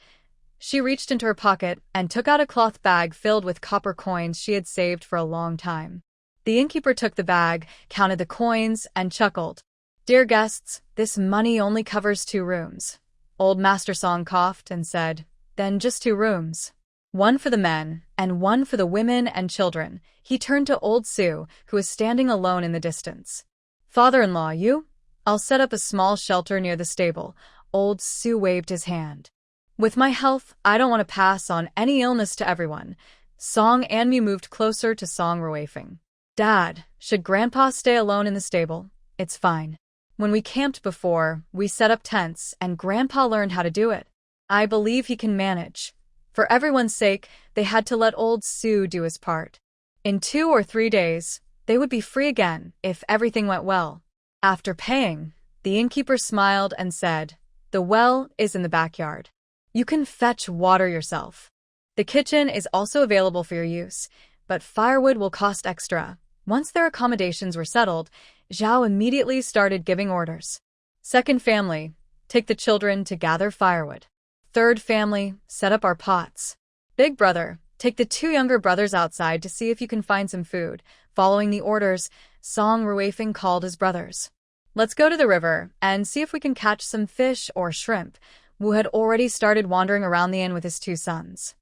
She reached into her pocket and took out a cloth bag filled with copper coins she had saved for a long time. The innkeeper took the bag, counted the coins, and chuckled. "Dear guests, this money only covers 2 rooms." Old Master Song coughed and said, "Then just 2 rooms. 1 for the men, and 1 for the women and children." He turned to Old Su, who was standing alone in the distance. "Father-in-law, you? I'll set up a small shelter near the stable." Old Su waved his hand. "With my health, I don't want to pass on any illness to everyone." Song Anmi moved closer to Song Ruifeng. "Dad, should Grandpa stay alone in the stable?" "It's fine. When we camped before, we set up tents, and Grandpa learned how to do it. I believe he can manage." For everyone's sake, they had to let Old Su do his part. In 2 or 3 days, they would be free again if everything went well. After paying, the innkeeper smiled and said, "The well is in the backyard. You can fetch water yourself. The kitchen is also available for your use, but firewood will cost extra." Once their accommodations were settled, Zhao immediately started giving orders. "Second family, take the children to gather firewood. Third family, set up our pots. Big brother, take the 2 younger brothers outside to see if you can find some food." Following the orders, Song Ruifeng called his brothers. "Let's go to the river and see if we can catch some fish or shrimp." Wu had already started wandering around the inn with his 2 sons.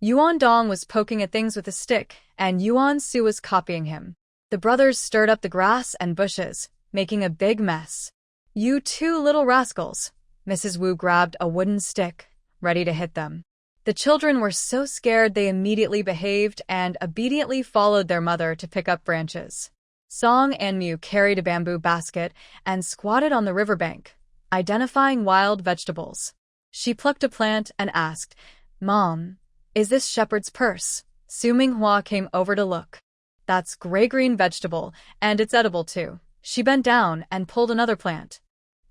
Yuan Dong was poking at things with a stick, and Yuan Su was copying him. The brothers stirred up the grass and bushes, making a big mess. "You 2 little rascals, Mrs. Wu grabbed a wooden stick, ready to hit them. The children were so scared they immediately behaved and obediently followed their mother to pick up branches. Song and Mew carried a bamboo basket and squatted on the riverbank, identifying wild vegetables. She plucked a plant and asked, "Mom, is this shepherd's purse?" Su Minghua came over to look. "That's gray-green vegetable, and it's edible too." She bent down and pulled another plant.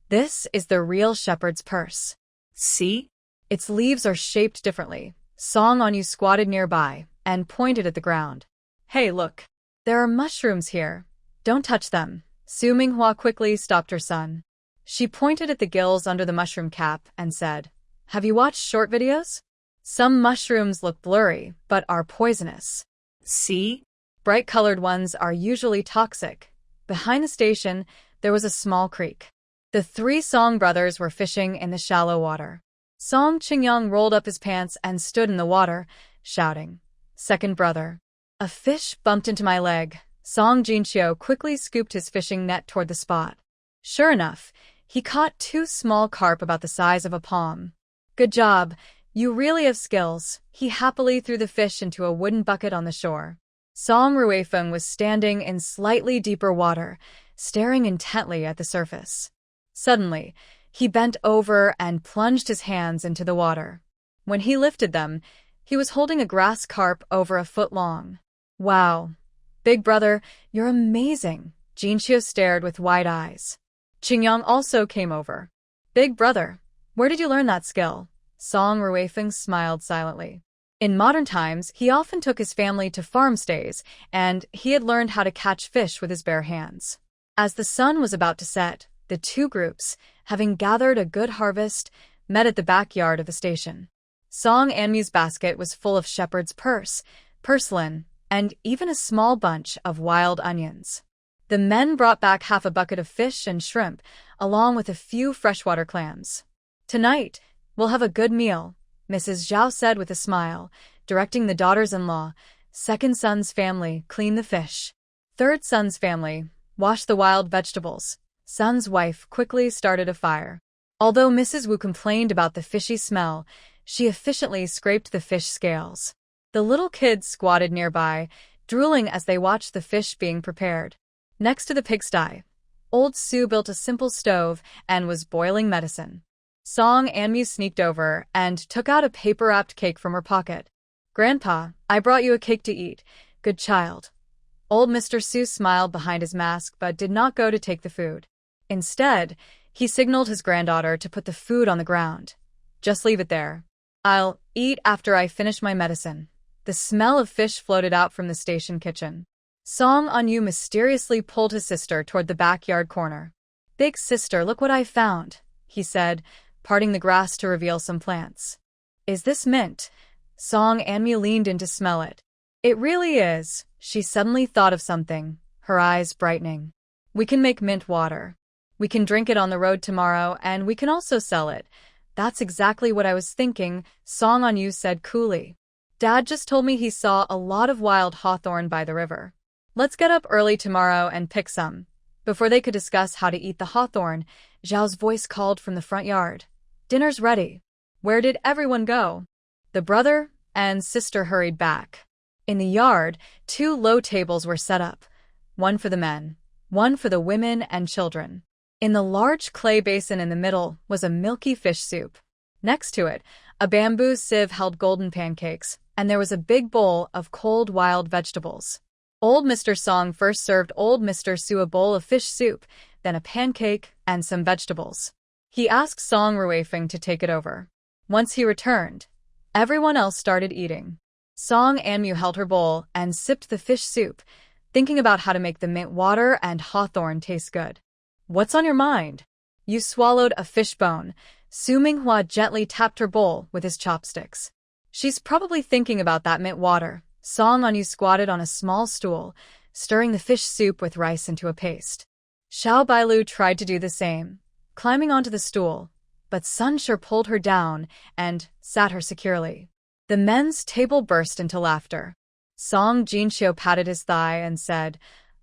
"This is the real shepherd's purse. See? Its leaves are shaped differently." Song Anyu squatted nearby and pointed at the ground. "Hey, look. There are mushrooms here. Don't touch them." Su Minghua quickly stopped her son. She pointed at the gills under the mushroom cap and said, "Have you watched short videos? Some mushrooms look blurry, but are poisonous. See? Bright-colored ones are usually toxic." Behind the station, there was a small creek. The three Song brothers were fishing in the shallow water. Song Qingyang rolled up his pants and stood in the water, shouting, "Second brother." "A fish bumped into my leg." Song Jinxiu quickly scooped his fishing net toward the spot. Sure enough, he caught two small carp about the size of a palm. "Good job. You really have skills." He happily threw the fish into a wooden bucket on the shore. Song Ruifeng was standing in slightly deeper water, staring intently at the surface. Suddenly, he bent over and plunged his hands into the water. When he lifted them, he was holding a grass carp over a foot long. "Wow. Big brother, you're amazing." Jinxiu stared with wide eyes. Qingyang also came over. "Big brother, where did you learn that skill?" Song Ruifeng smiled silently. In modern times, he often took his family to farm stays, and he had learned how to catch fish with his bare hands. As the sun was about to set, the two groups, having gathered a good harvest, met at the backyard of the station. Song Anmu's basket was full of shepherd's purse, purslane, and even a small bunch of wild onions. The men brought back half a bucket of fish and shrimp, along with a few freshwater clams. "Tonight, we'll have a good meal," Mrs. Zhao said with a smile, directing the daughters-in-law. "Second son's family, clean the fish. Third son's family, wash the wild vegetables." Son's wife quickly started a fire. Although Mrs. Wu complained about the fishy smell, she efficiently scraped the fish scales. The little kids squatted nearby, drooling as they watched the fish being prepared. Next to the pigsty, old Sue built a simple stove and was boiling medicine. Song Anmu sneaked over and took out a paper-wrapped cake from her pocket. "Grandpa, I brought you a cake to eat. Good child." Old Mr. Sue smiled behind his mask but did not go to take the food. Instead, he signaled his granddaughter to put the food on the ground. "Just leave it there. I'll eat after I finish my medicine." The smell of fish floated out from the station kitchen. Song Anyu mysteriously pulled his sister toward the backyard corner. "Big sister, look what I found," he said, parting the grass to reveal some plants. "Is this mint?" Song Anmu leaned in to smell it. "It really is." She suddenly thought of something, her eyes brightening. "We can make mint water. We can drink it on the road tomorrow, and we can also sell it." "That's exactly what I was thinking," Song Anyu said coolly. "Dad just told me he saw a lot of wild hawthorn by the river. Let's get up early tomorrow and pick some." Before they could discuss how to eat the hawthorn, Zhao's voice called from the front yard. "Dinner's ready." Where did everyone go? The brother and sister hurried back. In the yard, two low tables were set up, one for the men, one for the women and children. In the large clay basin in the middle was a milky fish soup. Next to it, a bamboo sieve held golden pancakes, and there was a big bowl of cold wild vegetables. Old Mr. Song first served old Mr. Su a bowl of fish soup, then a pancake and some vegetables. He asked Song Ruifeng to take it over. Once he returned, everyone else started eating. Song Anmu held her bowl and sipped the fish soup, thinking about how to make the mint water and hawthorn taste good. "What's on your mind?" "You swallowed a fish bone." Su Minghua gently tapped her bowl with his chopsticks. "She's probably thinking about that mint water." Song Anyu squatted on a small stool, stirring the fish soup with rice into a paste. Xiao Bailu tried to do the same, climbing onto the stool, but Sun Shi pulled her down and sat her securely. The men's table burst into laughter. Song Jinxiu patted his thigh and said,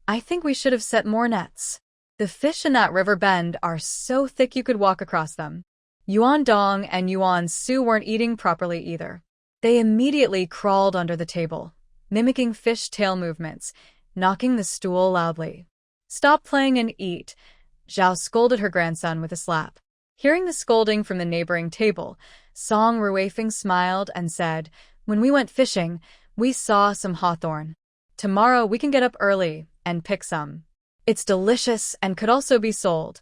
"I think we should have set more nets. The fish in that river bend are so thick you could walk across them." Yuan Dong and Yuan Su weren't eating properly either. They immediately crawled under the table, mimicking fish tail movements, knocking the stool loudly. "Stop playing and eat," Zhao scolded her grandson with a slap. Hearing the scolding from the neighboring table, Song Ruifeng smiled and said, "When we went fishing, we saw some hawthorn. Tomorrow we can get up early and pick some. It's delicious and could also be sold."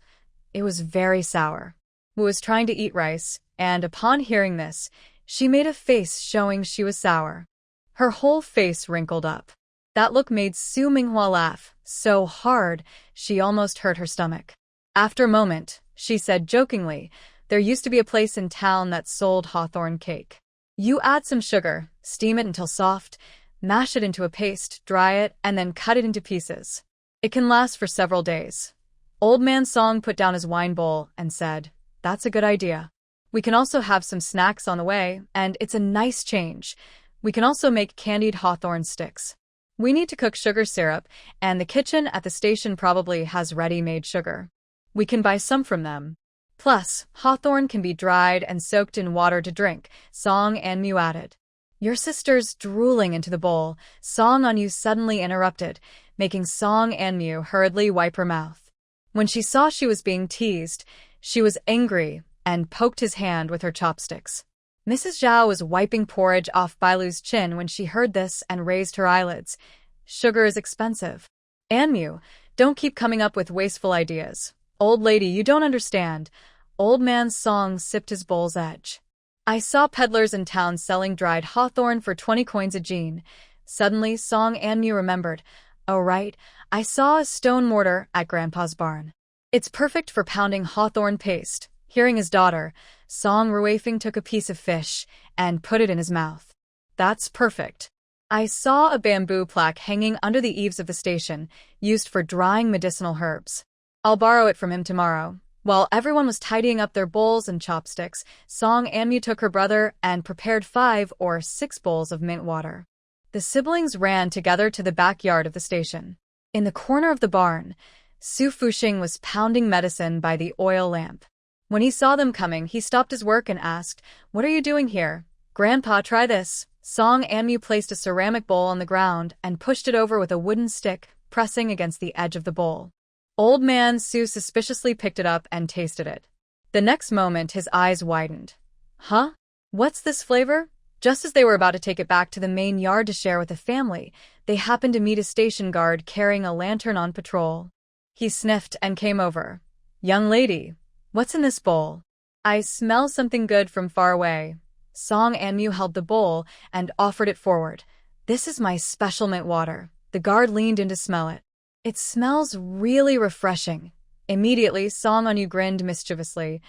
It was very sour. Wu was trying to eat rice, and upon hearing this, she made a face showing she was sour. Her whole face wrinkled up. That look made Su Minghua laugh so hard she almost hurt her stomach. After a moment, she said jokingly, "There used to be a place in town that sold hawthorn cake. You add some sugar, steam it until soft, mash it into a paste, dry it, and then cut it into pieces. It can last for several days." Old Man Song put down his wine bowl and said, "That's a good idea. We can also have some snacks on the way, and it's a nice change. We can also make candied hawthorn sticks. We need to cook sugar syrup, and the kitchen at the station probably has ready-made sugar. We can buy some from them. Plus, hawthorn can be dried and soaked in water to drink," Song Anmu added. "Your sister's drooling into the bowl," Song Anmu suddenly interrupted, making Song Anmu hurriedly wipe her mouth. When she saw she was being teased, she was angry and poked his hand with her chopsticks. Mrs. Zhao was wiping porridge off Bailu's chin when she heard this and raised her eyelids. "Sugar is expensive. Anmu, don't keep coming up with wasteful ideas. Old lady, you don't understand." Old Man Song sipped his bowl's edge. "I saw peddlers in town selling dried hawthorn for 20 coins a jean." Suddenly, Song Anmu remembered. "Oh right, I saw a stone mortar at Grandpa's barn. It's perfect for pounding hawthorn paste." Hearing his daughter, Song Ruifeng took a piece of fish and put it in his mouth. "That's perfect. I saw a bamboo plaque hanging under the eaves of the station, used for drying medicinal herbs. I'll borrow it from him tomorrow." While everyone was tidying up their bowls and chopsticks, Song Anmu took her brother and prepared 5 or 6 bowls of mint water. The siblings ran together to the backyard of the station. In the corner of the barn, Su Fuxing was pounding medicine by the oil lamp. When he saw them coming, he stopped his work and asked, "What are you doing here?" "Grandpa, try this." Song Anmu placed a ceramic bowl on the ground and pushed it over with a wooden stick, pressing against the edge of the bowl. Old Man Su suspiciously picked it up and tasted it. The next moment, his eyes widened. "Huh? What's this flavor?" Just as they were about to take it back to the main yard to share with the family, they happened to meet a station guard carrying a lantern on patrol. He sniffed and came over. "Young lady, what's in this bowl?" "I smell something good from far away." Song Anmu held the bowl and offered it forward. "This is my special mint water." The guard leaned in to smell it. "It smells really refreshing." Immediately, Song Anmu grinned mischievously.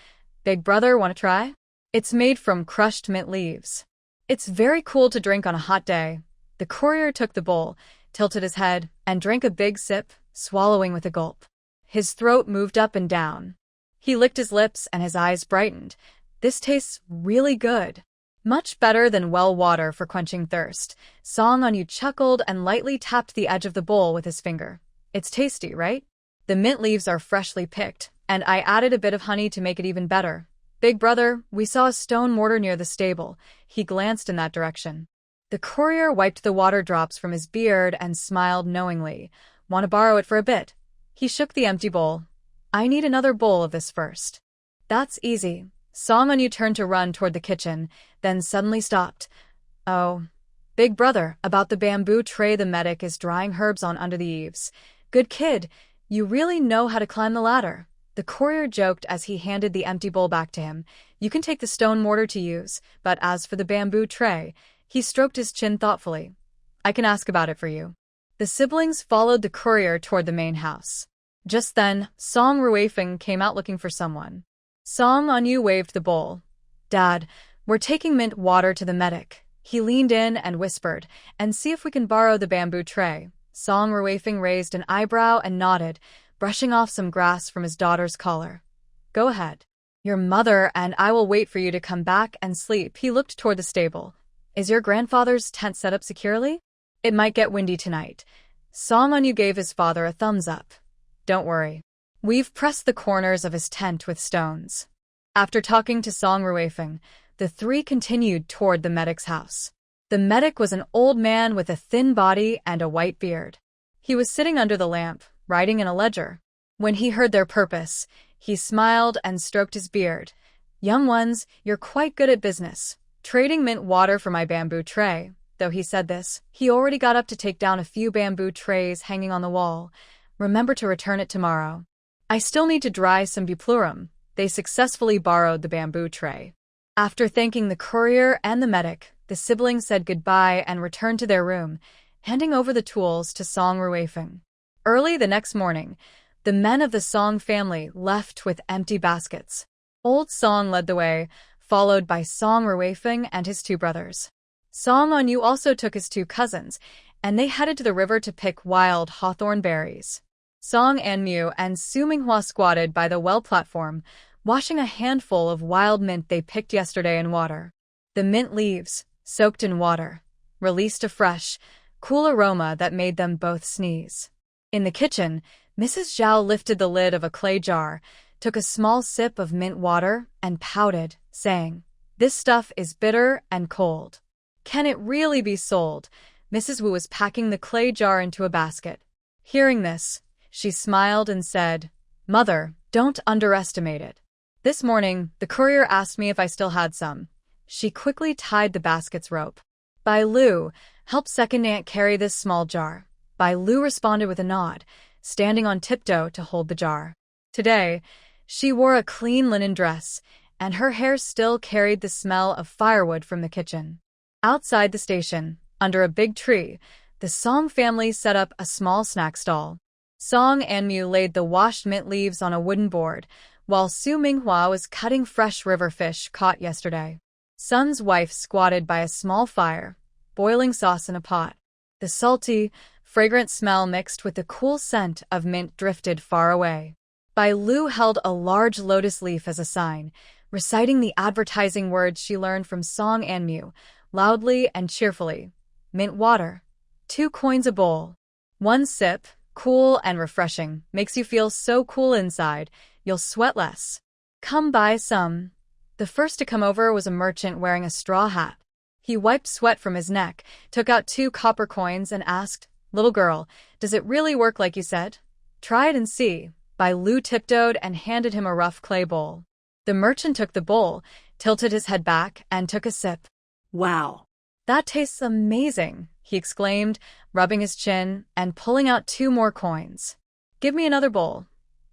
"Big brother, want to try? It's made from crushed mint leaves. It's very cool to drink on a hot day." The courier took the bowl, tilted his head, and drank a big sip, swallowing with a gulp. His throat moved up and down. He licked his lips and his eyes brightened. "This tastes really good. Much better than well water for quenching thirst." Song Anmu chuckled and lightly tapped the edge of the bowl with his finger. "It's tasty, right? The mint leaves are freshly picked, and I added a bit of honey to make it even better. Big brother, we saw a stone mortar near the stable." He glanced in that direction. The courier wiped the water drops from his beard and smiled knowingly. "Want to borrow it for a bit?" He shook the empty bowl. "I need another bowl of this first." "That's easy." Song Anmu turned to run toward the kitchen, then suddenly stopped. "Oh, big brother, about the bamboo tray the medic is drying herbs on under the eaves. Good kid, you really know how to climb the ladder." The courier joked as he handed the empty bowl back to him. "You can take the stone mortar to use, but as for the bamboo tray," he stroked his chin thoughtfully, "I can ask about it for you." The siblings followed the courier toward the main house. Just then, Song Ruifeng came out looking for someone. Song Anmu waved the bowl. "Dad, we're taking mint water to the medic." He leaned in and whispered, "And see if we can borrow the bamboo tray." Song Ruifeng raised an eyebrow and nodded, brushing off some grass from his daughter's collar. "Go ahead. Your mother and I will wait for you to come back and sleep." He looked toward the stable. "Is your grandfather's tent set up securely? It might get windy tonight." Song Anmu gave his father a thumbs up. "Don't worry. We've pressed the corners of his tent with stones." After talking to Song Ruifeng, the three continued toward the medic's house. The medic was an old man with a thin body and a white beard. He was sitting under the lamp, writing in a ledger. When he heard their purpose, he smiled and stroked his beard. "Young ones, you're quite good at business, trading mint water for my bamboo tray." Though he said this, he already got up to take down a few bamboo trays hanging on the wall. "Remember to return it tomorrow. I still need to dry some buplurum." They successfully borrowed the bamboo tray. After thanking the courier and the medic, the siblings said goodbye and returned to their room, handing over the tools to Song Ruifeng. Early the next morning, the men of the Song family left with empty baskets. Old Song led the way, followed by Song Ruifeng and his two brothers. Song Onyu also took his two cousins, and they headed to the river to pick wild hawthorn berries. Song Anmu and Su Minghua squatted by the well platform, washing a handful of wild mint they picked yesterday in water. The mint leaves, soaked in water, released a fresh, cool aroma that made them both sneeze. In the kitchen, Mrs. Zhao lifted the lid of a clay jar, took a small sip of mint water, and pouted, saying, "This stuff is bitter and cold. Can it really be sold?" Mrs. Wu was packing the clay jar into a basket. Hearing this, she smiled and said, "Mother, don't underestimate it." This morning, the courier asked me if I still had some. She quickly tied the basket's rope. Bai Lu, help second aunt carry this small jar. Bai Lu responded with a nod, standing on tiptoe to hold the jar. Today, she wore a clean linen dress, and her hair still carried the smell of firewood from the kitchen. Outside the station, under a big tree, the Song family set up a small snack stall. Song Anmu laid the washed mint leaves on a wooden board, while Su Minghua was cutting fresh river fish caught yesterday. Sun's wife squatted by a small fire, boiling sauce in a pot. The salty, fragrant smell mixed with the cool scent of mint drifted far away. Bai Lu held a large lotus leaf as a sign, reciting the advertising words she learned from Song Anmu, loudly and cheerfully. "Mint water. 2 coins a bowl. 1 sip, cool and refreshing, makes you feel so cool inside, you'll sweat less. Come buy some." The first to come over was a merchant wearing a straw hat. He wiped sweat from his neck, took out 2 copper coins and asked, "Little girl, does it really work like you said? Try it and see." Bai Lu tiptoed and handed him a rough clay bowl. The merchant took the bowl, tilted his head back, and took a sip. Wow. "That tastes amazing," he exclaimed, rubbing his chin and pulling out 2 more coins. "Give me another bowl."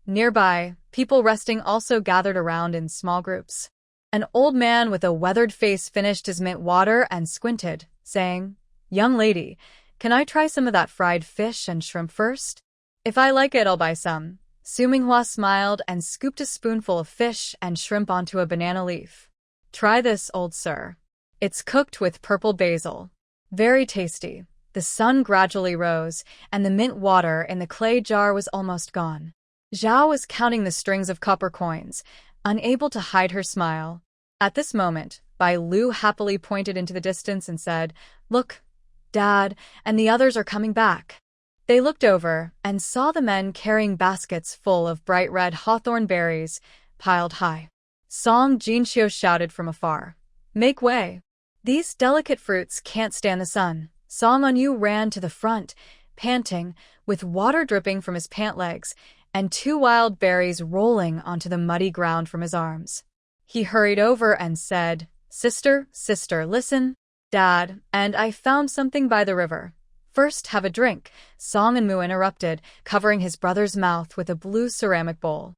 Nearby, people resting also gathered around in small groups. An old man with a weathered face finished his mint water and squinted, saying, "Young lady, can I try some of that fried fish and shrimp first? If I like it, I'll buy some." Su Minghua smiled and scooped a spoonful of fish and shrimp onto a banana leaf. "Try this, old sir. It's cooked with purple basil. Very tasty." The sun gradually rose, and the mint water in the clay jar was almost gone. Zhao was counting the strings of copper coins, unable to hide her smile. At this moment, Bai Lu happily pointed into the distance and said, "Look, Dad, and the others are coming back." They looked over and saw the men carrying baskets full of bright red hawthorn berries, piled high. Song Jinxiu shouted from afar, "Make way! These delicate fruits can't stand the sun." Song Onyu ran to the front, panting, with water dripping from his pant legs, and 2 wild berries rolling onto the muddy ground from his arms. He hurried over and said, Sister, listen. Dad, and I found something by the river. First, have a drink," Song Anmu interrupted, covering his brother's mouth with a blue ceramic bowl.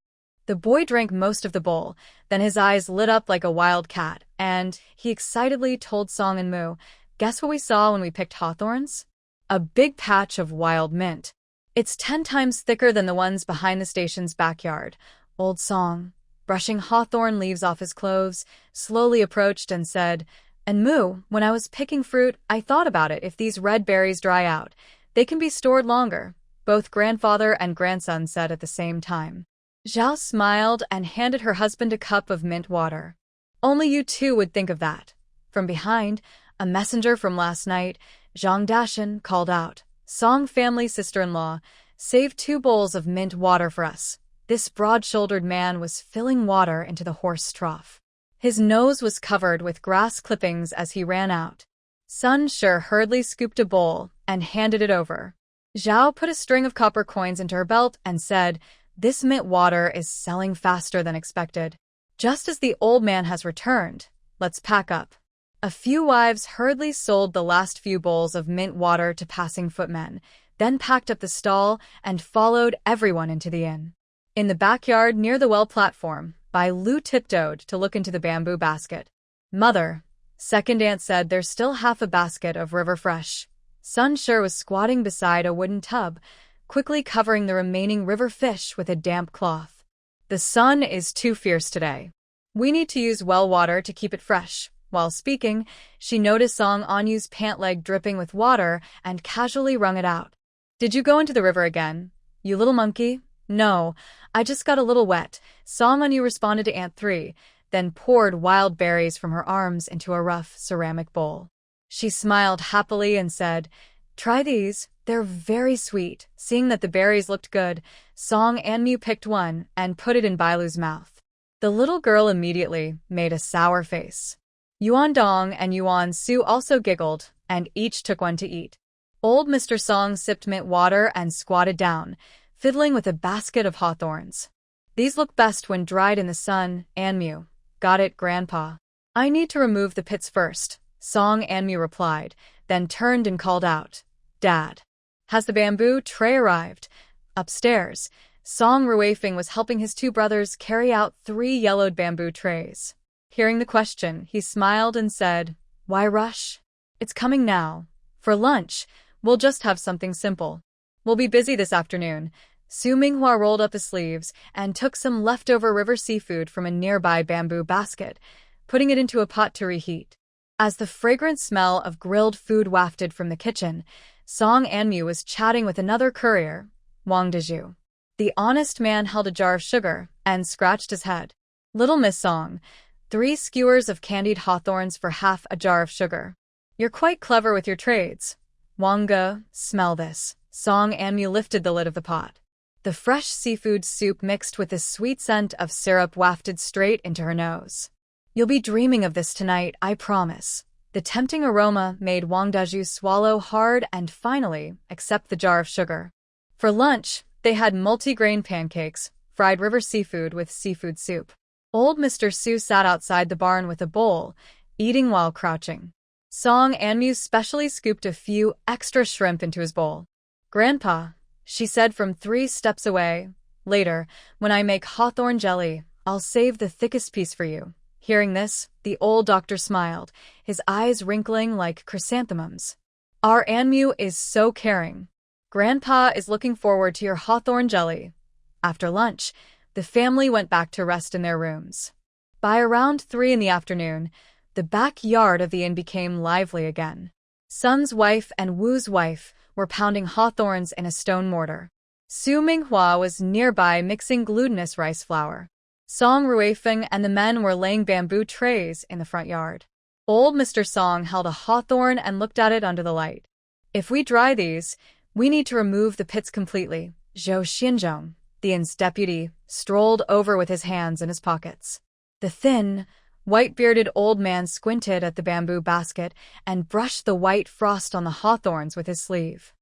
The boy drank most of the bowl, then his eyes lit up like a wild cat, and he excitedly told Song Anmu, "Guess what we saw when we picked hawthorns? A big patch of wild mint. It's 10 times thicker than the ones behind the station's backyard." Old Song, brushing hawthorn leaves off his clothes, slowly approached and said, "And Moo, when I was picking fruit, I thought about it. If these red berries dry out, they can be stored longer." Both grandfather and grandson said at the same time. Zhao smiled and handed her husband a cup of mint water. "Only you two would think of that." From behind, a messenger from last night, Zhang Dashan, called out, "Song family sister-in-law, save 2 bowls of mint water for us." This broad-shouldered man was filling water into the horse trough. His nose was covered with grass clippings as he ran out. Sun Shi hurriedly scooped a bowl and handed it over. Zhao put a string of copper coins into her belt and said, "This mint water is selling faster than expected. Just as the old man has returned, let's pack up." A few wives hurriedly sold the last few bowls of mint water to passing footmen, then packed up the stall and followed everyone into the inn. In the backyard near the well platform, Bai Lu tiptoed to look into the bamboo basket. "Mother," second aunt said, "there's still half a basket of river fresh." Sun Shi was squatting beside a wooden tub, quickly covering the remaining river fish with a damp cloth. "The sun is too fierce today. We need to use well water to keep it fresh." While speaking, she noticed Song Anyu's pant leg dripping with water and casually wrung it out. "Did you go into the river again, you little monkey?" "No, I just got a little wet," Song Anyu responded to Aunt 3, then poured wild berries from her arms into a rough ceramic bowl. She smiled happily and said, "Try these, they're very sweet." Seeing that the berries looked good, Song Anyu picked one and put it in Bailu's mouth. The little girl immediately made a sour face. Yuan Dong and Yuan Su also giggled, and each took one to eat. Old Mr. Song sipped mint water and squatted down, fiddling with a basket of hawthorns. "These look best when dried in the sun, Anmu." "Got it, Grandpa." "I need to remove the pits first," Song Anmu replied, then turned and called out, "Dad, has the bamboo tray arrived?" Upstairs, Song Ruifeng was helping his two brothers carry out 3 yellowed bamboo trays. Hearing the question, he smiled and said, "Why rush? It's coming now. For lunch, we'll just have something simple. We'll be busy this afternoon." Su Minghua rolled up his sleeves and took some leftover river seafood from a nearby bamboo basket, putting it into a pot to reheat. As the fragrant smell of grilled food wafted from the kitchen, Song Anmu was chatting with another courier, Wang Dezhu. The honest man held a jar of sugar and scratched his head. "Little Miss Song, 3 skewers of candied hawthorns for half a jar of sugar. You're quite clever with your trades." "Wang Ge, smell this." Song Anmu lifted the lid of the pot. The fresh seafood soup mixed with the sweet scent of syrup wafted straight into her nose. "You'll be dreaming of this tonight, I promise." The tempting aroma made Wang Dezhu swallow hard and finally accept the jar of sugar. For lunch, they had multi-grain pancakes, fried river seafood with seafood soup. Old Mr. Su sat outside the barn with a bowl, eating while crouching. Song Anmu specially scooped a few extra shrimp into his bowl. "Grandpa," she said from 3 steps away, "later, when I make hawthorn jelly, I'll save the thickest piece for you." Hearing this, the old doctor smiled, his eyes wrinkling like chrysanthemums. "Our Anmu is so caring. Grandpa is looking forward to your hawthorn jelly." After lunch, the family went back to rest in their rooms. By around 3 in the afternoon, the backyard of the inn became lively again. Sun's wife and Wu's wife were pounding hawthorns in a stone mortar. Su Minghua was nearby mixing glutinous rice flour. Song Ruifeng and the men were laying bamboo trays in the front yard. Old Mr. Song held a hawthorn and looked at it under the light. "If we dry these, we need to remove the pits completely." Zhou Xinzhong, the inn's deputy, strolled over with his hands in his pockets. The thin, white-bearded old man squinted at the bamboo basket and brushed the white frost on the hawthorns with his sleeve.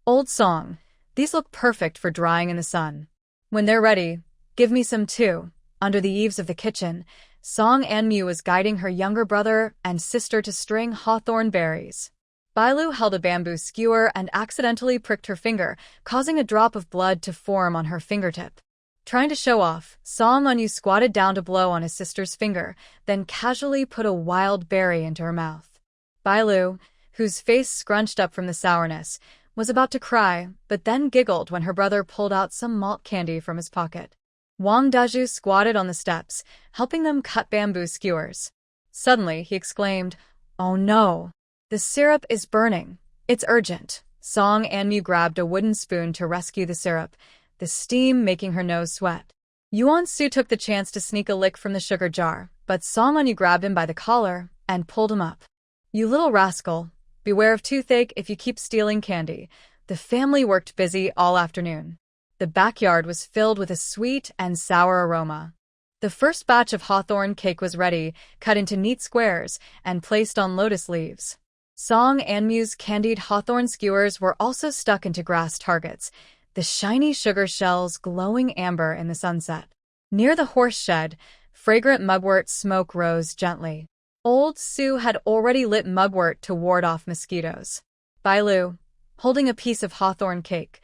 "Old Song, these look perfect for drying in the sun. When they're ready, give me some too." Under the eaves of the kitchen, Song Anmu was guiding her younger brother and sister to string hawthorn berries. Bailu held a bamboo skewer and accidentally pricked her finger, causing a drop of blood to form on her fingertip. Trying to show off, Song Anyu squatted down to blow on his sister's finger, then casually put a wild berry into her mouth. Bailu, whose face scrunched up from the sourness, was about to cry, but then giggled when her brother pulled out some malt candy from his pocket. Wang Dezhu squatted on the steps, helping them cut bamboo skewers. Suddenly, he exclaimed, "Oh no! The syrup is burning. It's urgent." Song Anmu grabbed a wooden spoon to rescue the syrup, the steam making her nose sweat. Yuan Su took the chance to sneak a lick from the sugar jar, but Song Anyu grabbed him by the collar and pulled him up. "You little rascal, beware of toothache if you keep stealing candy." The family worked busy all afternoon. The backyard was filled with a sweet and sour aroma. The first batch of hawthorn cake was ready, cut into neat squares, and placed on lotus leaves. Song Anmu's candied hawthorn skewers were also stuck into grass targets, the shiny sugar shells glowing amber in the sunset. Near the horse shed, fragrant mugwort smoke rose gently. Old Sue had already lit mugwort to ward off mosquitoes. Bailu, holding a piece of hawthorn cake,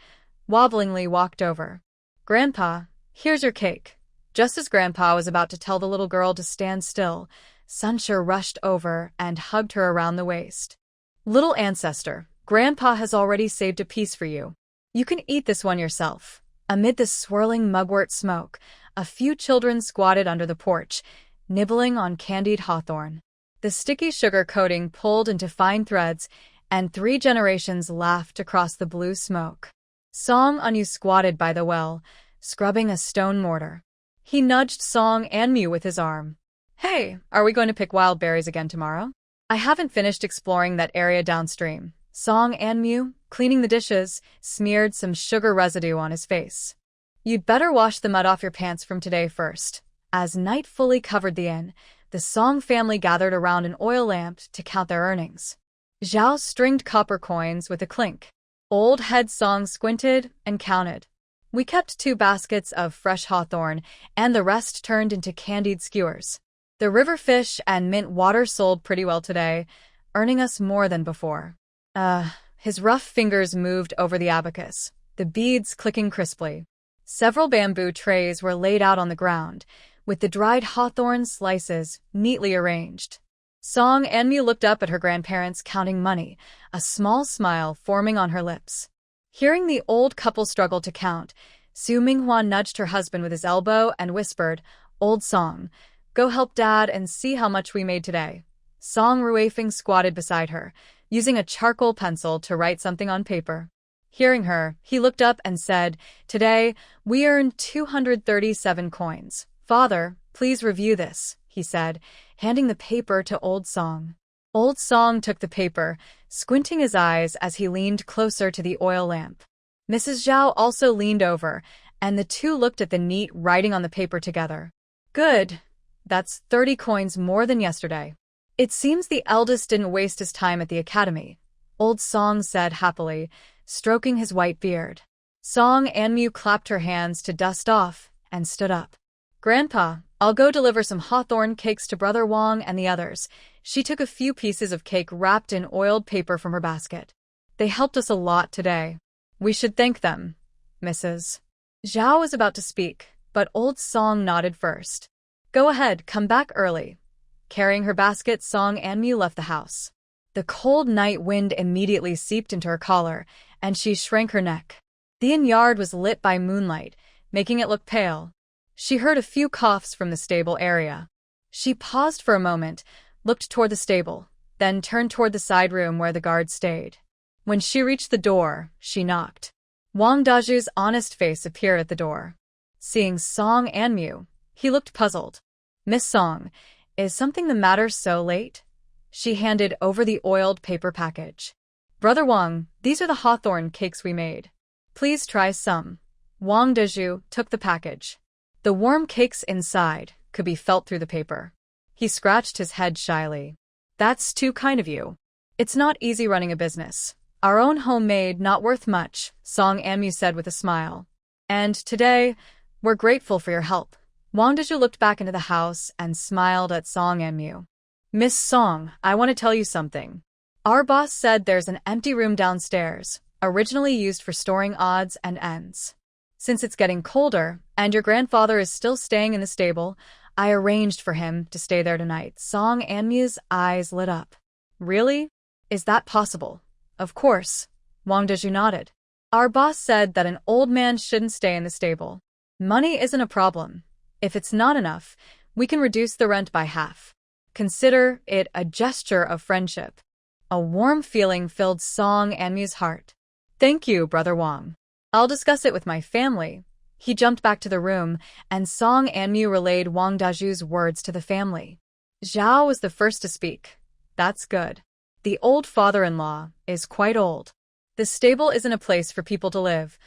wobblingly walked over. "Grandpa, here's your cake." Just as Grandpa was about to tell the little girl to stand still, Sunshine rushed over and hugged her around the waist. "Little ancestor, Grandpa has already saved a piece for you. You can eat this one yourself." Amid the swirling mugwort smoke, a few children squatted under the porch, nibbling on candied hawthorn. The sticky sugar coating pulled into fine threads, and 3 generations laughed across the blue smoke. Song Anmu squatted by the well, scrubbing a stone mortar. He nudged Song Anmu with his arm. "Hey, are we going to pick wild berries again tomorrow? I haven't finished exploring that area downstream." Song Anmu, cleaning the dishes, smeared some sugar residue on his face. "You'd better wash the mud off your pants from today first." As night fully covered the inn, the Song family gathered around an oil lamp to count their earnings. Zhao stringed copper coins with a clink. Old head Song squinted and counted. "We kept 2 baskets of fresh hawthorn, and the rest turned into candied skewers. The river fish and mint water sold pretty well today, earning us more than before." His rough fingers moved over the abacus, the beads clicking crisply. Several bamboo trays were laid out on the ground, with the dried hawthorn slices neatly arranged. Song Anmu looked up at her grandparents counting money, a small smile forming on her lips. Hearing the old couple struggle to count, Su Minghua nudged her husband with his elbow and whispered, "Old Song, go help Dad and see how much we made today." Song Ruifeng squatted beside her, using a charcoal pencil to write something on paper. Hearing her, he looked up and said, "Today, we earned 237 coins. Father, please review this," he said, handing the paper to Old Song. Old Song took the paper, squinting his eyes as he leaned closer to the oil lamp. Mrs. Zhao also leaned over, and the two looked at the neat writing on the paper together. "Good. That's 30 coins more than yesterday." "It seems the eldest didn't waste his time at the academy," Old Song said happily, stroking his white beard. Song Anmu clapped her hands to dust off and stood up. "Grandpa, I'll go deliver some hawthorn cakes to Brother Wang and the others." She took a few pieces of cake wrapped in oiled paper from her basket. "They helped us a lot today. We should thank them, Mrs." Zhao was about to speak, but Old Song nodded first. "Go ahead, come back early." Carrying her basket, Song Anmu left the house. The cold night wind immediately seeped into her collar, and she shrank her neck. The inn yard was lit by moonlight, making it look pale. She heard a few coughs from the stable area. She paused for a moment, looked toward the stable, then turned toward the side room where the guard stayed. When she reached the door, she knocked. Wang Daju's honest face appeared at the door. Seeing Song Anmu, he looked puzzled. "Miss Song, is something the matter so late?" She handed over the oiled paper package. "Brother Wang, these are the hawthorn cakes we made. Please try some." Wang Daju took the package. The warm cakes inside could be felt through the paper. He scratched his head shyly. "That's too kind of you. It's not easy running a business. Our own homemade, not worth much," Song Anmu said with a smile. "And today, we're grateful for your help." Wang Daju looked back into the house and smiled at Song Anmu. "Miss Song, I want to tell you something. Our boss said there's an empty room downstairs, originally used for storing odds and ends. Since it's getting colder, and your grandfather is still staying in the stable, I arranged for him to stay there tonight." Song Anmu's eyes lit up. "Really? Is that possible?" "Of course," Wang Daju nodded. "Our boss said that an old man shouldn't stay in the stable. Money isn't a problem. If it's not enough, we can reduce the rent by half. Consider it a gesture of friendship." A warm feeling filled Song Anmu's heart. "Thank you, Brother Wang. I'll discuss it with my family." He jumped back to the room, and Song Anmu relayed Wang Daju's words to the family. Zhao was the first to speak. "That's good. The old father-in-law is quite old. The stable isn't a place for people to live.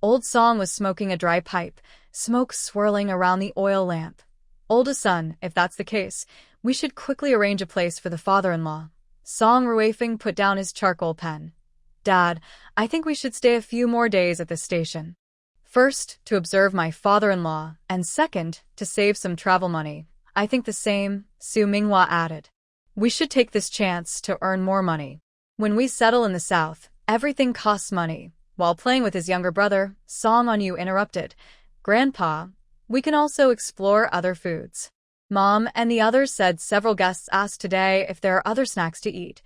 Old Song was smoking a dry pipe, smoke swirling around the oil lamp. Oldest son, if that's the case, we should quickly arrange a place for the father-in-law. Song Ruifeng put down his charcoal pen. Dad, I think we should stay a few more days at this station. First, to observe my father-in-law, and second, to save some travel money. I think the same, Su Minghua added. We should take this chance to earn more money. When we settle in the south, everything costs money. While playing with his younger brother, Song Onyu interrupted. Grandpa, we can also explore other foods. Mom and the others said several guests asked today if there are other snacks to eat.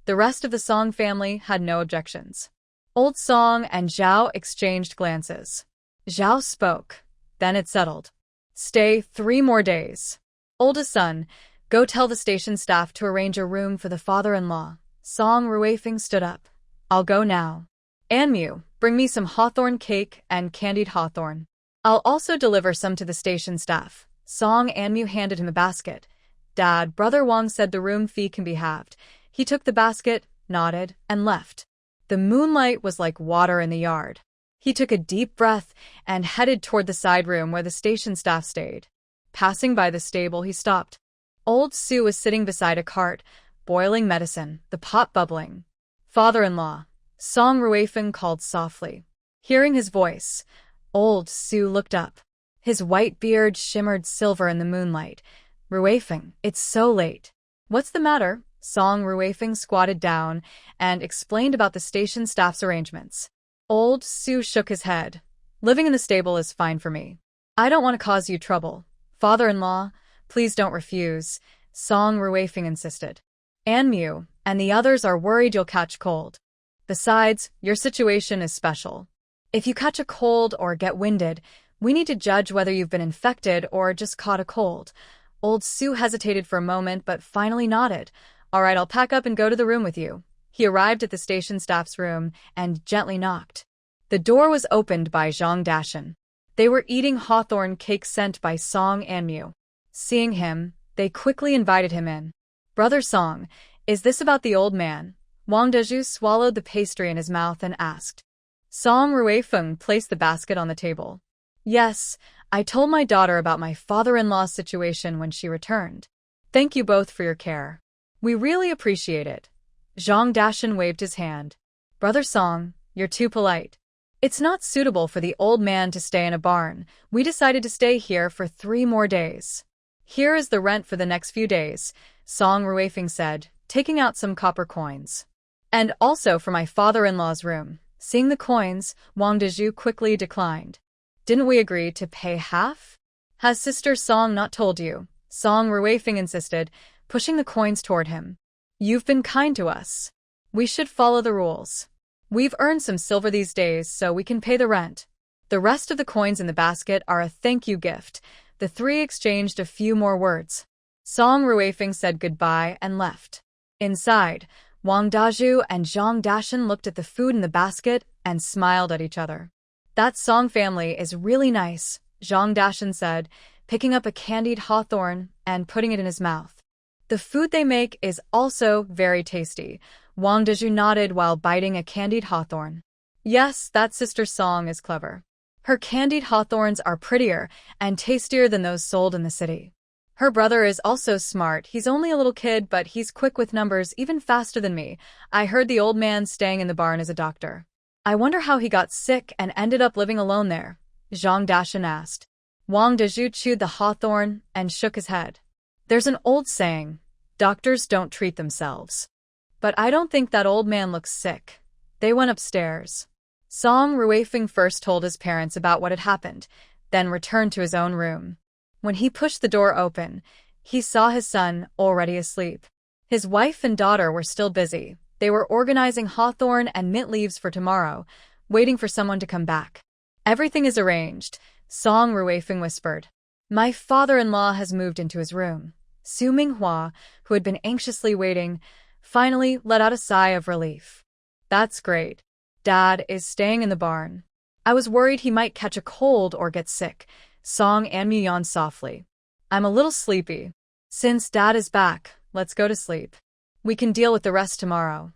The rest of the Song family had no objections. Old Song and Zhao exchanged glances. Zhao spoke. Then it settled. Stay 3 more days. Oldest son, go tell the station staff to arrange a room for the father-in-law. Song Ruifeng stood up. I'll go now. Anmu, bring me some hawthorn cake and candied hawthorn. I'll also deliver some to the station staff. Song Anmu handed him a basket. Dad, Brother Wang said the room fee can be halved. He took the basket, nodded, and left. The moonlight was like water in the yard. He took a deep breath and headed toward the side room where the station staff stayed. Passing by the stable, he stopped. Old Su was sitting beside a cart, boiling medicine, the pot bubbling. Father-in-law, Song Ruifeng called softly. Hearing his voice, Old Su looked up. His white beard shimmered silver in the moonlight. Ruifeng, it's so late. What's the matter? Song Ruifeng squatted down and explained about the station staff's arrangements. Old Su shook his head. Living in the stable is fine for me. I don't want to cause you trouble. Father-in-law, please don't refuse, Song Ruifeng insisted. Anmu and the others are worried you'll catch cold. Besides, your situation is special. If you catch a cold or get winded, we need to judge whether you've been infected or just caught a cold. Old Su hesitated for a moment but finally nodded. All right, I'll pack up and go to the room with you. He arrived at the station staff's room and gently knocked. The door was opened by Zhang Dashan. They were eating hawthorn cake sent by Song Anmu. Seeing him, they quickly invited him in. Brother Song, is this about the old man? Wang Dezhu swallowed the pastry in his mouth and asked. Song Ruifeng placed the basket on the table. Yes, I told my daughter about my father-in-law's situation when she returned. Thank you both for your care. We really appreciate it. Zhang Dashan waved his hand. Brother Song, you're too polite. It's not suitable for the old man to stay in a barn. We decided to stay here for 3 more days. Here is the rent for the next few days, Song Ruifeng said, taking out some copper coins. And also for my father-in-law's room. Seeing the coins, Wang Dezhu quickly declined. Didn't we agree to pay half? Has Sister Song not told you? Song Ruifeng insisted, pushing the coins toward him. You've been kind to us. We should follow the rules. We've earned some silver these days, so we can pay the rent. The rest of the coins in the basket are a thank you gift. The 3 exchanged a few more words. Song Ruifeng said goodbye and left. Inside, Wang Dazhu and Zhang Dashan looked at the food in the basket and smiled at each other. That Song family is really nice, Zhang Dashan said, picking up a candied hawthorn and putting it in his mouth. The food they make is also very tasty. Wang Dezhu nodded while biting a candied hawthorn. Yes, that Sister Song is clever. Her candied hawthorns are prettier and tastier than those sold in the city. Her brother is also smart. He's only a little kid, but he's quick with numbers, even faster than me. I heard the old man staying in the barn is a doctor. I wonder how he got sick and ended up living alone there, Zhang Dashan asked. Wang Dezhu chewed the hawthorn and shook his head. There's an old saying, doctors don't treat themselves. But I don't think that old man looks sick. They went upstairs. Song Ruifeng first told his parents about what had happened, then returned to his own room. When he pushed the door open, he saw his son already asleep. His wife and daughter were still busy. They were organizing hawthorn and mint leaves for tomorrow, waiting for someone to come back. Everything is arranged, Song Ruifeng whispered. My father-in-law has moved into his room. Su Minghua, who had been anxiously waiting, finally let out a sigh of relief. That's great. Dad is staying in the barn. I was worried he might catch a cold or get sick. Song Anmu yawned softly. I'm a little sleepy. Since Dad is back, let's go to sleep. We can deal with the rest tomorrow.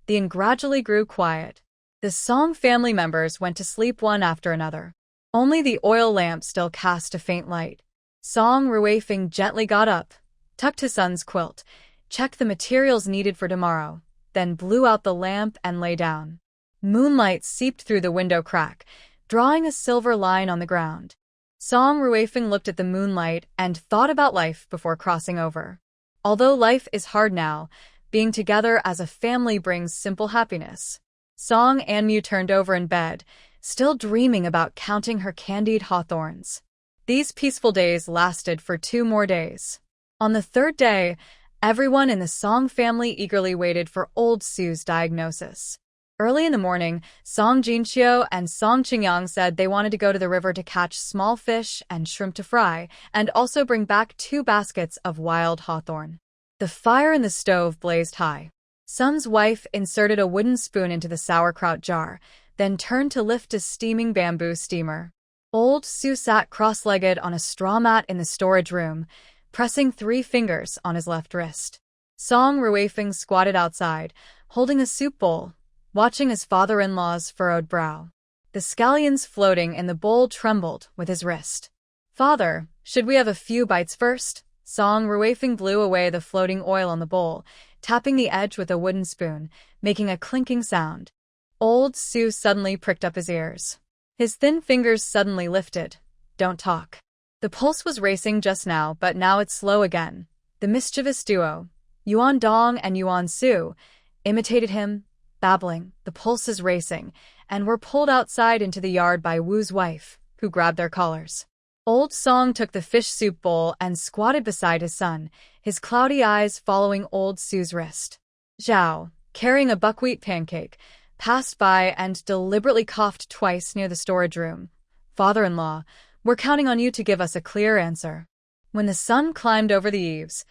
The inn gradually grew quiet. The Song family members went to sleep one after another. Only the oil lamp still cast a faint light. Song Ruifeng gently got up, tucked his son's quilt, checked the materials needed for tomorrow, then blew out the lamp and lay down. Moonlight seeped through the window crack, drawing a silver line on the ground. Song Ruifeng looked at the moonlight and thought about life before crossing over. Although life is hard now, being together as a family brings simple happiness. Song Anmu turned over in bed, still dreaming about counting her candied hawthorns. These peaceful days lasted for 2 more days. On the 3rd day, everyone in the Song family eagerly waited for old Sue's diagnosis. Early in the morning, Song Jinxiu and Song Qingyang said they wanted to go to the river to catch small fish and shrimp to fry, and also bring back 2 baskets of wild hawthorn. The fire in the stove blazed high. Sun's wife inserted a wooden spoon into the sauerkraut jar, then turned to lift a steaming bamboo steamer. Old Sue sat cross-legged on a straw mat in the storage room, pressing 3 fingers on his left wrist. Song Ruifeng squatted outside, holding a soup bowl, watching his father-in-law's furrowed brow. The scallions floating in the bowl trembled with his wrist. "Father, should we have a few bites first?" Song Ruifeng blew away the floating oil on the bowl, tapping the edge with a wooden spoon, making a clinking sound. Old Sue suddenly pricked up his ears. His thin fingers suddenly lifted. "Don't talk." The pulse was racing just now, but now it's slow again. The mischievous duo, Yuan Dong and Yuan Su, imitated him, babbling. The pulse is racing, and were pulled outside into the yard by Wu's wife, who grabbed their collars. Old Song took the fish soup bowl and squatted beside his son, his cloudy eyes following old Sue's wrist. Zhao, carrying a buckwheat pancake, passed by and deliberately coughed twice near the storage room. "Father-in-law, we're counting on you to give us a clear answer." When the sun climbed over the eaves,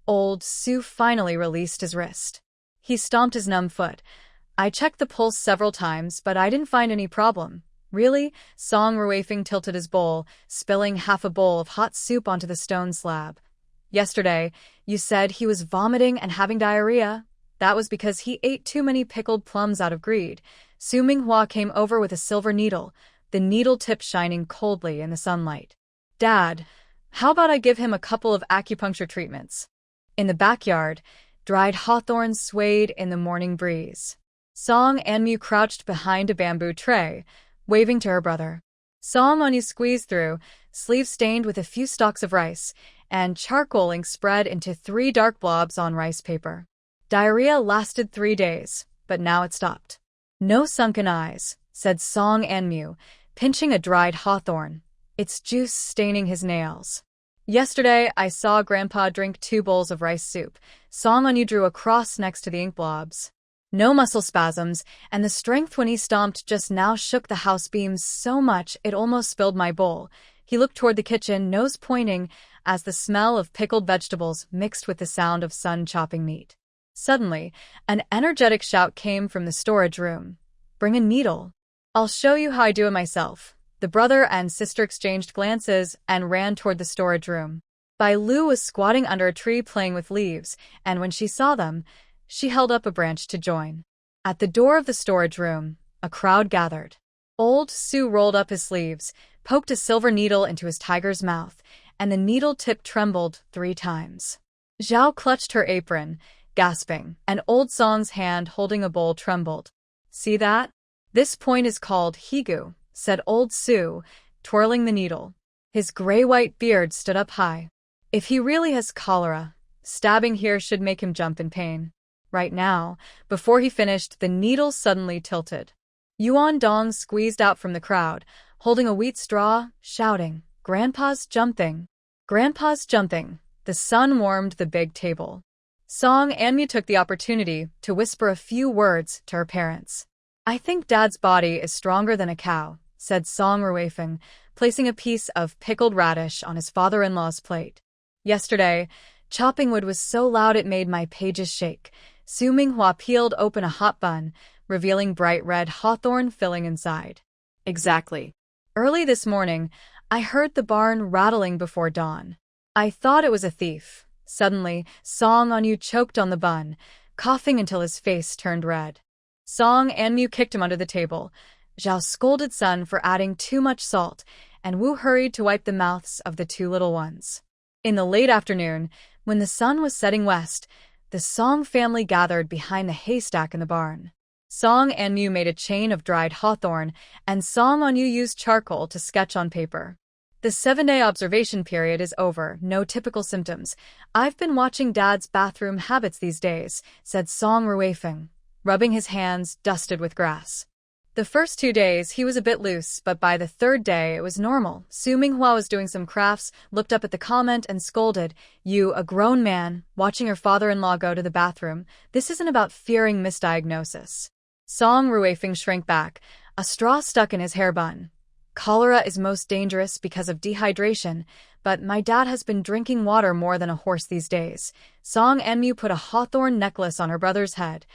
old Sue finally released his wrist. He stomped his numb foot. "I checked the pulse several times, but I didn't find any problem." "Really?" Song Ruifeng tilted his bowl, spilling half a bowl of hot soup onto the stone slab. "Yesterday, you said he was vomiting and having diarrhea. That was because he ate too many pickled plums out of greed." Su Minghua came over with a silver needle, the needle tip shining coldly in the sunlight. "Dad, how about I give him a couple of acupuncture treatments?" In the backyard, dried hawthorns swayed in the morning breeze. Song Anmu crouched behind a bamboo tray, waving to her brother. Song Anmu squeezed through, sleeves stained with a few stalks of rice, and charcoal ink spread into 3 dark blobs on rice paper. Diarrhea lasted 3 days, but now it stopped. "No sunken eyes," said Song Anmu, pinching a dried hawthorn, its juice staining his nails. "Yesterday, I saw Grandpa drink 2 bowls of rice soup." Song Anmu drew a cross next to the ink blobs. "No muscle spasms, and the strength when he stomped just now shook the house beams so much it almost spilled my bowl." He looked toward the kitchen, nose pointing, as the smell of pickled vegetables mixed with the sound of son chopping meat. Suddenly, an energetic shout came from the storage room. "Bring a needle." "I'll show you how I do it myself." The brother and sister exchanged glances and ran toward the storage room. Bai Lu was squatting under a tree playing with leaves, and when she saw them, she held up a branch to join. At the door of the storage room, a crowd gathered. Old Su rolled up his sleeves, poked a silver needle into his tiger's mouth, and the needle tip trembled 3 times. Zhao clutched her apron, gasping, and Old Song's hand holding a bowl trembled. "See that? This point is called Higu," said Old Su, twirling the needle. His gray-white beard stood up high. "If he really has cholera, stabbing here should make him jump in pain." Right now, before he finished, the needle suddenly tilted. Yuan Dong squeezed out from the crowd, holding a wheat straw, shouting, "Grandpa's jumping! Grandpa's jumping!" The sun warmed the big table. Song Anmu took the opportunity to whisper a few words to her parents. "I think Dad's body is stronger than a cow," said Song Ruifeng, placing a piece of pickled radish on his father-in-law's plate. "Yesterday, chopping wood was so loud it made my pages shake." Su Minghua peeled open a hot bun, revealing bright red hawthorn filling inside. "Exactly. Early this morning, I heard the barn rattling before dawn. I thought it was a thief." Suddenly, Song Anmu choked on the bun, coughing until his face turned red. Song and Mu kicked him under the table. Zhao scolded Sun for adding too much salt, and Wu hurried to wipe the mouths of the two little ones. In the late afternoon, when the sun was setting west, the Song family gathered behind the haystack in the barn. Song and Mu made a chain of dried hawthorn, and Song and Yu used charcoal to sketch on paper. The 7-day observation period is over, no typical symptoms. I've been watching Dad's bathroom habits these days, said Song Ruifeng, rubbing his hands dusted with grass. The first 2 days he was a bit loose, but by the third day it was normal. Su Minghua was doing some crafts, looked up at the comment and scolded, "You, a grown man, watching your father-in-law go to the bathroom. This isn't about fearing misdiagnosis." Song Ruifeng shrank back, a straw stuck in his hair bun. "Cholera is most dangerous because of dehydration, but my dad has been drinking water more than a horse these days." Song Enmu put a hawthorn necklace on her brother's head.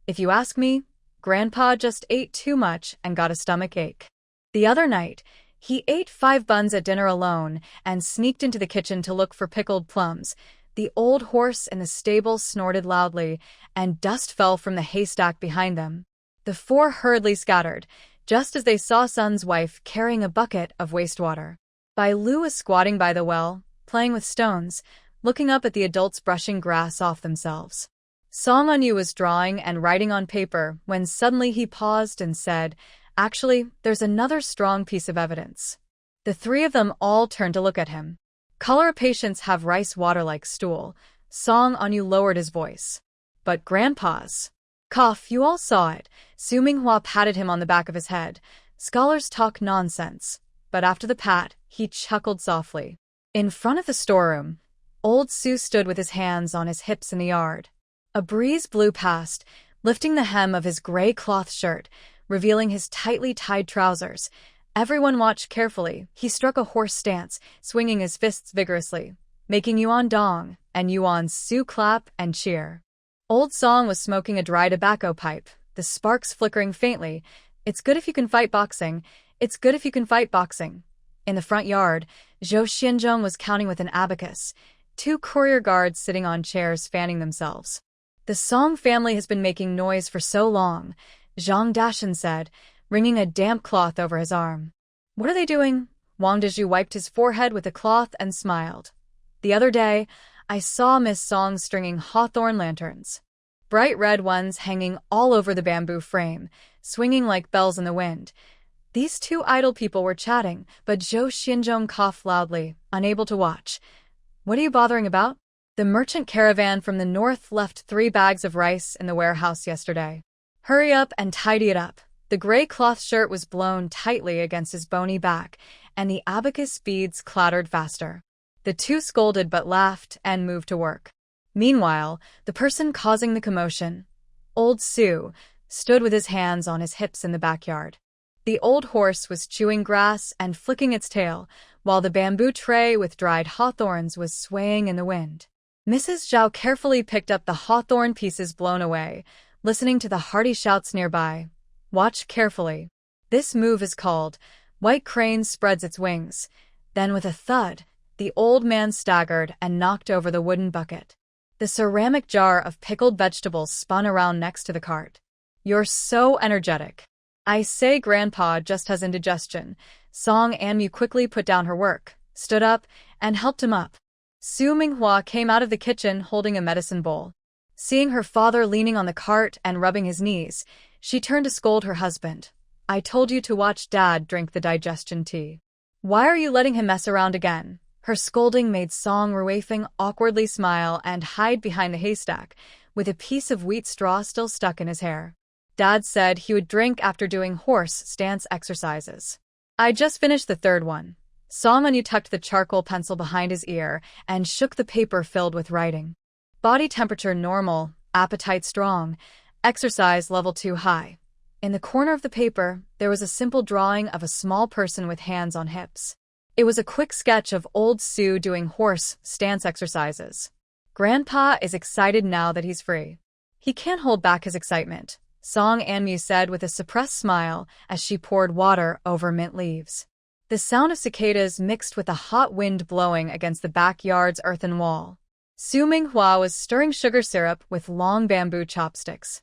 "If you ask me, Grandpa just ate too much and got a stomach ache." The other night, he ate 5 buns at dinner alone and sneaked into the kitchen to look for pickled plums. The old horse in the stable snorted loudly, and dust fell from the haystack behind them. The 4 hurriedly scattered, just as they saw Sun's wife carrying a bucket of wastewater. Bai Lu was squatting by the well, playing with stones, looking up at the adults brushing grass off themselves. Song Enyu was drawing and writing on paper when suddenly he paused and said, "Actually, there's another strong piece of evidence." The 3 of them all turned to look at him. "Cholera patients have rice water like stool." Song Enyu lowered his voice. "But Grandpa's cough, you all saw it." Su Minghua patted him on the back of his head. "Scholars talk nonsense." But after the pat, he chuckled softly. In front of the storeroom, old Su stood with his hands on his hips in the yard. A breeze blew past, lifting the hem of his gray cloth shirt, revealing his tightly tied trousers. Everyone watched carefully. He struck a horse stance, swinging his fists vigorously, making Yuan dong, and Yuan Su clap and cheer. Old Song was smoking a dry tobacco pipe, the sparks flickering faintly. "It's good if you can fight boxing. It's good if you can fight boxing." In the front yard, Zhou Xianzhong was counting with an abacus, 2 courier guards sitting on chairs fanning themselves. "The Song family has been making noise for so long," Zhang Dashan said, wringing a damp cloth over his arm. "What are they doing?" Wang Dezhu wiped his forehead with a cloth and smiled. "The other day, I saw Miss Song stringing hawthorn lanterns. Bright red ones hanging all over the bamboo frame, swinging like bells in the wind. These 2 idle people were chatting, but Zhou Xianzhong coughed loudly, unable to watch. "What are you bothering about?" "The merchant caravan from the north left 3 bags of rice in the warehouse yesterday. Hurry up and tidy it up." The gray cloth shirt was blown tightly against his bony back, and the abacus beads clattered faster. The 2 scolded but laughed and moved to work. Meanwhile, the person causing the commotion, old Su, stood with his hands on his hips in the backyard. The old horse was chewing grass and flicking its tail, while the bamboo tray with dried hawthorns was swaying in the wind. Mrs. Zhao carefully picked up the hawthorn pieces blown away, listening to the hearty shouts nearby. "Watch carefully. This move is called White Crane Spreads Its Wings." Then with a thud, the old man staggered and knocked over the wooden bucket. The ceramic jar of pickled vegetables spun around next to the cart. "You're so energetic." "I say Grandpa just has indigestion." Song Anmu quickly put down her work, stood up, and helped him up. Su Minghua came out of the kitchen holding a medicine bowl. Seeing her father leaning on the cart and rubbing his knees, she turned to scold her husband. "I told you to watch Dad drink the digestion tea. Why are you letting him mess around again?" Her scolding made Song Ruifeng awkwardly smile and hide behind the haystack, with a piece of wheat straw still stuck in his hair. "Dad said he would drink after doing horse stance exercises. I just finished the 3rd one." Song Enyu tucked the charcoal pencil behind his ear and shook the paper filled with writing. "Body temperature normal, appetite strong, exercise level 2 high." In the corner of the paper, there was a simple drawing of a small person with hands on hips. It was a quick sketch of old Su doing horse stance exercises. "Grandpa is excited now that he's free. He can't hold back his excitement," Song Anmu said with a suppressed smile as she poured water over mint leaves. The sound of cicadas mixed with the hot wind blowing against the backyard's earthen wall. Su Minghua was stirring sugar syrup with long bamboo chopsticks.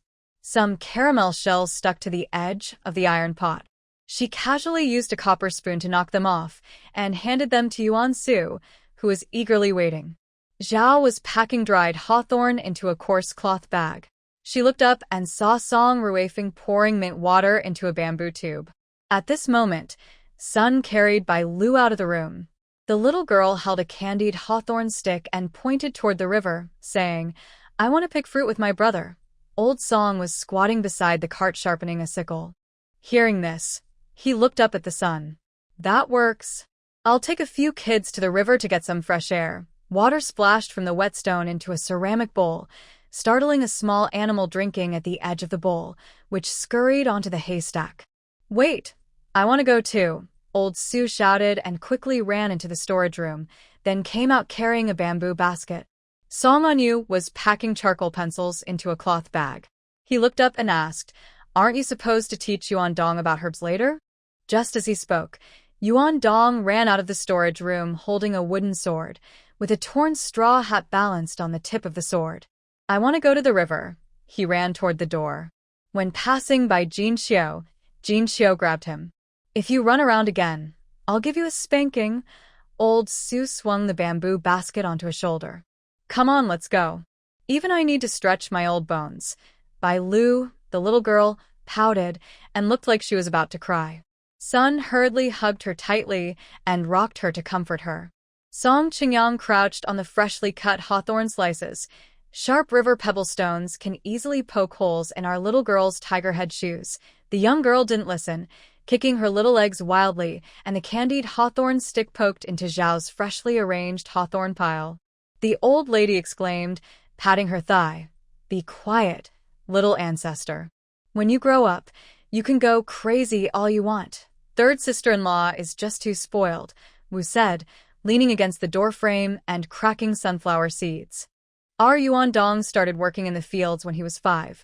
Some caramel shells stuck to the edge of the iron pot. She casually used a copper spoon to knock them off and handed them to Yuan Su, who was eagerly waiting. Zhao was packing dried hawthorn into a coarse cloth bag. She looked up and saw Song Ruifeng pouring mint water into a bamboo tube. At this moment, Sun carried by Lu out of the room. The little girl held a candied hawthorn stick and pointed toward the river, saying, "I want to pick fruit with my brother." Old Song was squatting beside the cart sharpening a sickle. Hearing this, he looked up at the sun. "That works. I'll take a few kids to the river to get some fresh air." Water splashed from the whetstone into a ceramic bowl, startling a small animal drinking at the edge of the bowl, which scurried onto the haystack. "Wait, I want to go too," Old Sue shouted and quickly ran into the storage room, then came out carrying a bamboo basket. Song Anyu was packing charcoal pencils into a cloth bag. He looked up and asked, "Aren't you supposed to teach Yuan Dong about herbs later?" Just as he spoke, Yuan Dong ran out of the storage room holding a wooden sword, with a torn straw hat balanced on the tip of the sword. "I want to go to the river." He ran toward the door. When passing by Jin Xiao grabbed him. "If you run around again, I'll give you a spanking." Old Sue swung the bamboo basket onto his shoulder. "Come on, let's go. Even I need to stretch my old bones." Bai Lu, the little girl, pouted and looked like she was about to cry. Sun hurriedly hugged her tightly and rocked her to comfort her. Song Qingyang crouched on the freshly cut hawthorn slices. Sharp river pebble stones can easily poke holes in our little girl's tiger head shoes. The young girl didn't listen, kicking her little legs wildly, and the candied hawthorn stick poked into Zhao's freshly arranged hawthorn pile. The old lady exclaimed, patting her thigh, "Be quiet, little ancestor. When you grow up, you can go crazy all you want. Third sister-in-law is just too spoiled," Wu said, leaning against the doorframe and cracking sunflower seeds. Our Yuan Dong started working in the fields when he was 5.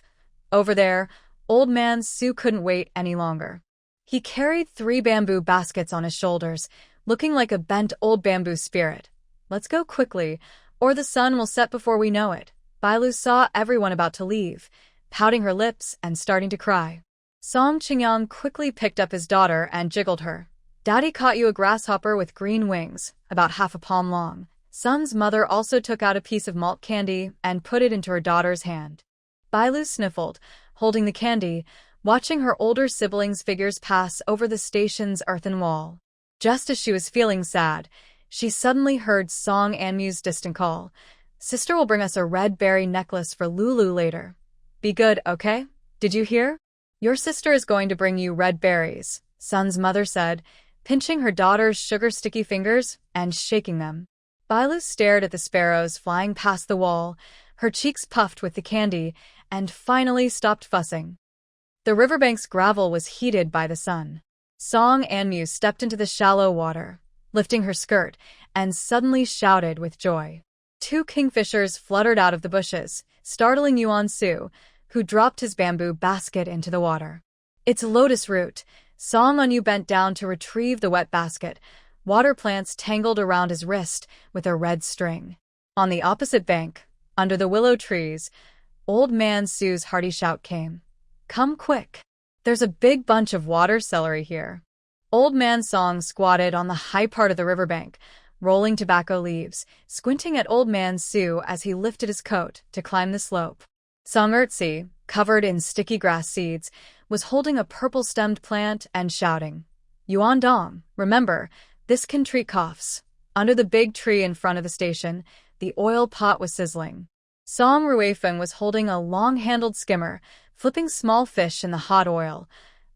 Over there, old man Su couldn't wait any longer. He carried 3 bamboo baskets on his shoulders, looking like a bent old bamboo spirit. "Let's go quickly, or the sun will set before we know it." Bailu saw everyone about to leave, pouting her lips and starting to cry. Song Qingyang quickly picked up his daughter and jiggled her. "Daddy caught you a grasshopper with green wings, about half a palm long." Sun's mother also took out a piece of malt candy and put it into her daughter's hand. Bailu sniffled, holding the candy, watching her older siblings' figures pass over the station's earthen wall. Just as she was feeling sad, she suddenly heard Song Anmu's distant call. "Sister will bring us a red berry necklace for Lulu later. Be good, okay? Did you hear? Your sister is going to bring you red berries," Sun's mother said, pinching her daughter's sugar-sticky fingers and shaking them. Bailu stared at the sparrows flying past the wall, her cheeks puffed with the candy, and finally stopped fussing. The riverbank's gravel was heated by the sun. Song Anmu stepped into the shallow water, lifting her skirt, and suddenly shouted with joy. 2 kingfishers fluttered out of the bushes, startling Yuan Su, who dropped his bamboo basket into the water. "It's lotus root." Song Anmu bent down to retrieve the wet basket, water plants tangled around his wrist with a red string. On the opposite bank, under the willow trees, Old Man Su's hearty shout came. "Come quick. There's a big bunch of water celery here." Old Man Song squatted on the high part of the riverbank, rolling tobacco leaves, squinting at Old Man Su as he lifted his coat to climb the slope. Song Ertzi, covered in sticky grass seeds, was holding a purple-stemmed plant and shouting, "Yuan Dong, remember, this can treat coughs." Under the big tree in front of the station, the oil pot was sizzling. Song Ruifeng was holding a long-handled skimmer, flipping small fish in the hot oil,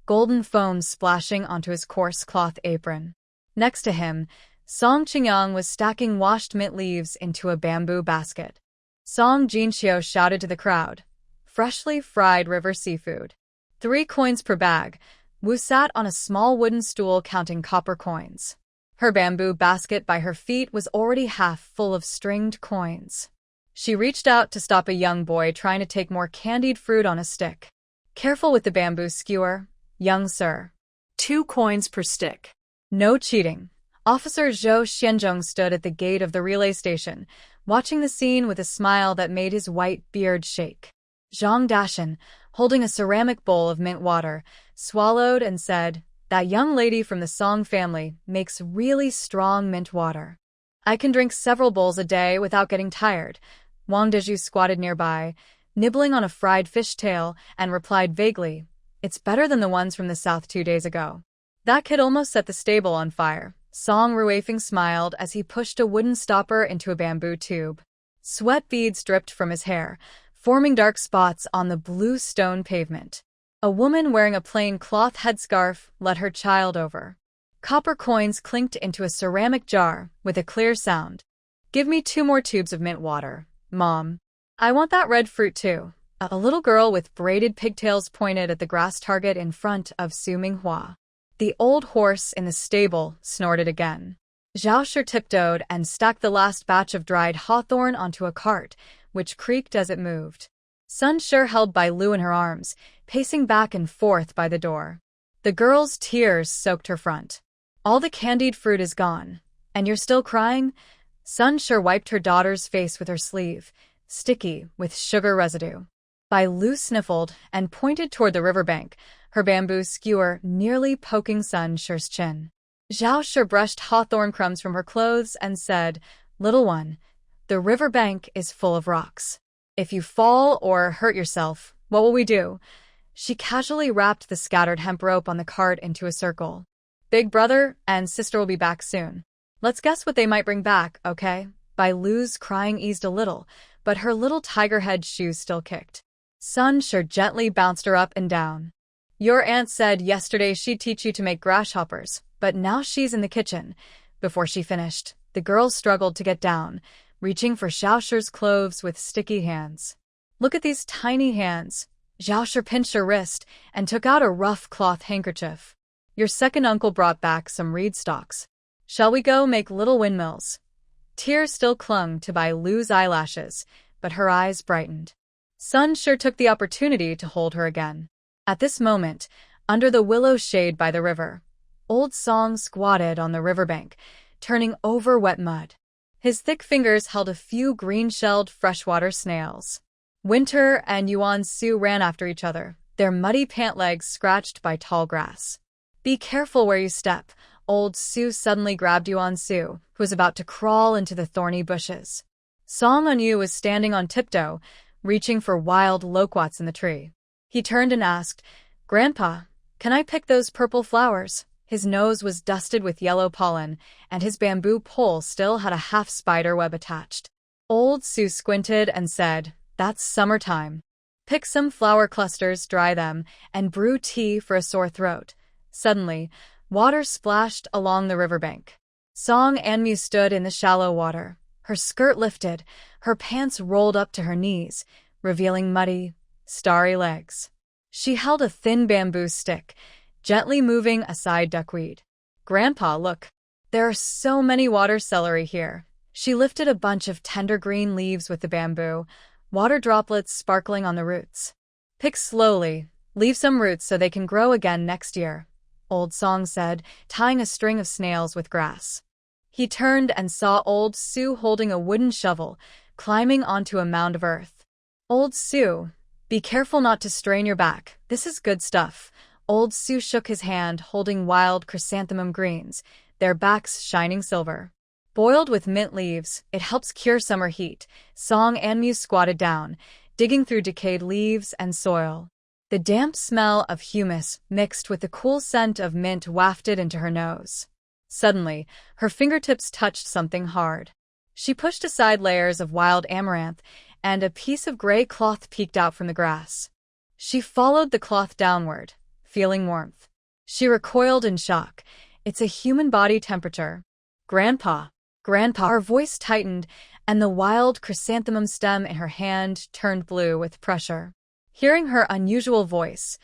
golden foam splashing onto his coarse cloth apron. Next to him, Song Qingyang was stacking washed mint leaves into a bamboo basket. Song Jinxiu shouted to the crowd, "Freshly fried river seafood. 3 coins per bag." Wu sat on a small wooden stool counting copper coins. Her bamboo basket by her feet was already half full of stringed coins. She reached out to stop a young boy trying to take more candied fruit on a stick. "Careful with the bamboo skewer, young sir. 2 coins per stick. No cheating." Officer Zhou Xianzhong stood at the gate of the relay station, watching the scene with a smile that made his white beard shake. Zhang Dashan, holding a ceramic bowl of mint water, swallowed and said, "That young lady from the Song family makes really strong mint water. I can drink several bowls a day without getting tired." Wang Deju squatted nearby, nibbling on a fried fish tail, and replied vaguely, "It's better than the ones from the south 2 days ago." That kid almost set the stable on fire. Song Ruifeng smiled as he pushed a wooden stopper into a bamboo tube. Sweat beads dripped from his hair, forming dark spots on the blue stone pavement. A woman wearing a plain cloth headscarf led her child over. Copper coins clinked into a ceramic jar with a clear sound. "Give me 2 more tubes of mint water, Mom. I want that red fruit too." A little girl with braided pigtails pointed at the grass target in front of Su Minghua. The old horse in the stable snorted again. Zhao Shi tiptoed and stacked the last batch of dried hawthorn onto a cart, which creaked as it moved. Sun Shi held Bai Lu in her arms, pacing back and forth by the door. The girl's tears soaked her front. "All the candied fruit is gone. And you're still crying?" Sun Shi wiped her daughter's face with her sleeve, sticky with sugar residue. Bai Lu sniffled and pointed toward the riverbank, her bamboo skewer nearly poking Sun Shi's chin. Zhao Shi brushed hawthorn crumbs from her clothes and said, "Little one, the riverbank is full of rocks. If you fall or hurt yourself, what will we do?" She casually wrapped the scattered hemp rope on the cart into a circle. "Big brother and sister will be back soon. Let's guess what they might bring back, okay?" Bai Lu's crying eased a little, but her little tiger head shoes still kicked. Sun Shi gently bounced her up and down. "Your aunt said yesterday she'd teach you to make grasshoppers, but now she's in the kitchen." Before she finished, the girl struggled to get down, reaching for Zhao Shi's clothes with sticky hands. "Look at these tiny hands." Zhao Shi pinched her wrist and took out a rough cloth handkerchief. "Your second uncle brought back some reed stalks. Shall we go make little windmills?" Tears still clung to Bai Lu's eyelashes, but her eyes brightened. Sun Shi took the opportunity to hold her again. At this moment, under the willow shade by the river, Old Song squatted on the riverbank, turning over wet mud. His thick fingers held a few green-shelled freshwater snails. Winter and Yuan Su ran after each other, their muddy pant legs scratched by tall grass. "Be careful where you step." Old Su suddenly grabbed Yuan Su, who was about to crawl into the thorny bushes. Song Onyu was standing on tiptoe, reaching for wild loquats in the tree. He turned and asked, "Grandpa, can I pick those purple flowers?" His nose was dusted with yellow pollen, and his bamboo pole still had a half spider web attached. Old Su squinted and said, "That's summertime. Pick some flower clusters, dry them, and brew tea for a sore throat." Suddenly, water splashed along the riverbank. Song Anmu stood in the shallow water. Her skirt lifted, her pants rolled up to her knees, revealing muddy, starry legs. She held a thin bamboo stick, gently moving aside duckweed. "Grandpa, look. There are so many water celery here." She lifted a bunch of tender green leaves with the bamboo, water droplets sparkling on the roots. "Pick slowly. Leave some roots so they can grow again next year," Old Song said, tying a string of snails with grass. He turned and saw Old Su holding a wooden shovel, climbing onto a mound of earth. "Old Su, be careful not to strain your back. This is good stuff." Old Su shook his hand, holding wild chrysanthemum greens, their backs shining silver. "Boiled with mint leaves, it helps cure summer heat." Song Anmu squatted down, digging through decayed leaves and soil. The damp smell of humus mixed with the cool scent of mint wafted into her nose. Suddenly, her fingertips touched something hard. She pushed aside layers of wild amaranth, and a piece of gray cloth peeked out from the grass. She followed the cloth downward, feeling warmth. She recoiled in shock. "It's a human body temperature." "Grandpa, Grandpa." Her voice tightened, and the wild chrysanthemum stem in her hand turned blue with pressure. Hearing her unusual voice,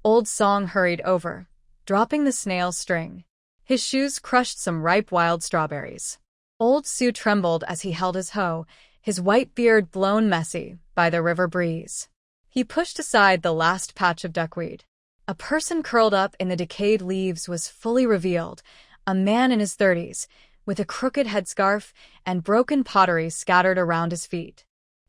Old Song hurried over, dropping the snail string. His shoes crushed some ripe wild strawberries. Old Su trembled as he held his hoe, his white beard blown messy by the river breeze. He pushed aside the last patch of duckweed. A person curled up in the decayed leaves was fully revealed, a man in his 30s, with a crooked headscarf and broken pottery scattered around his feet.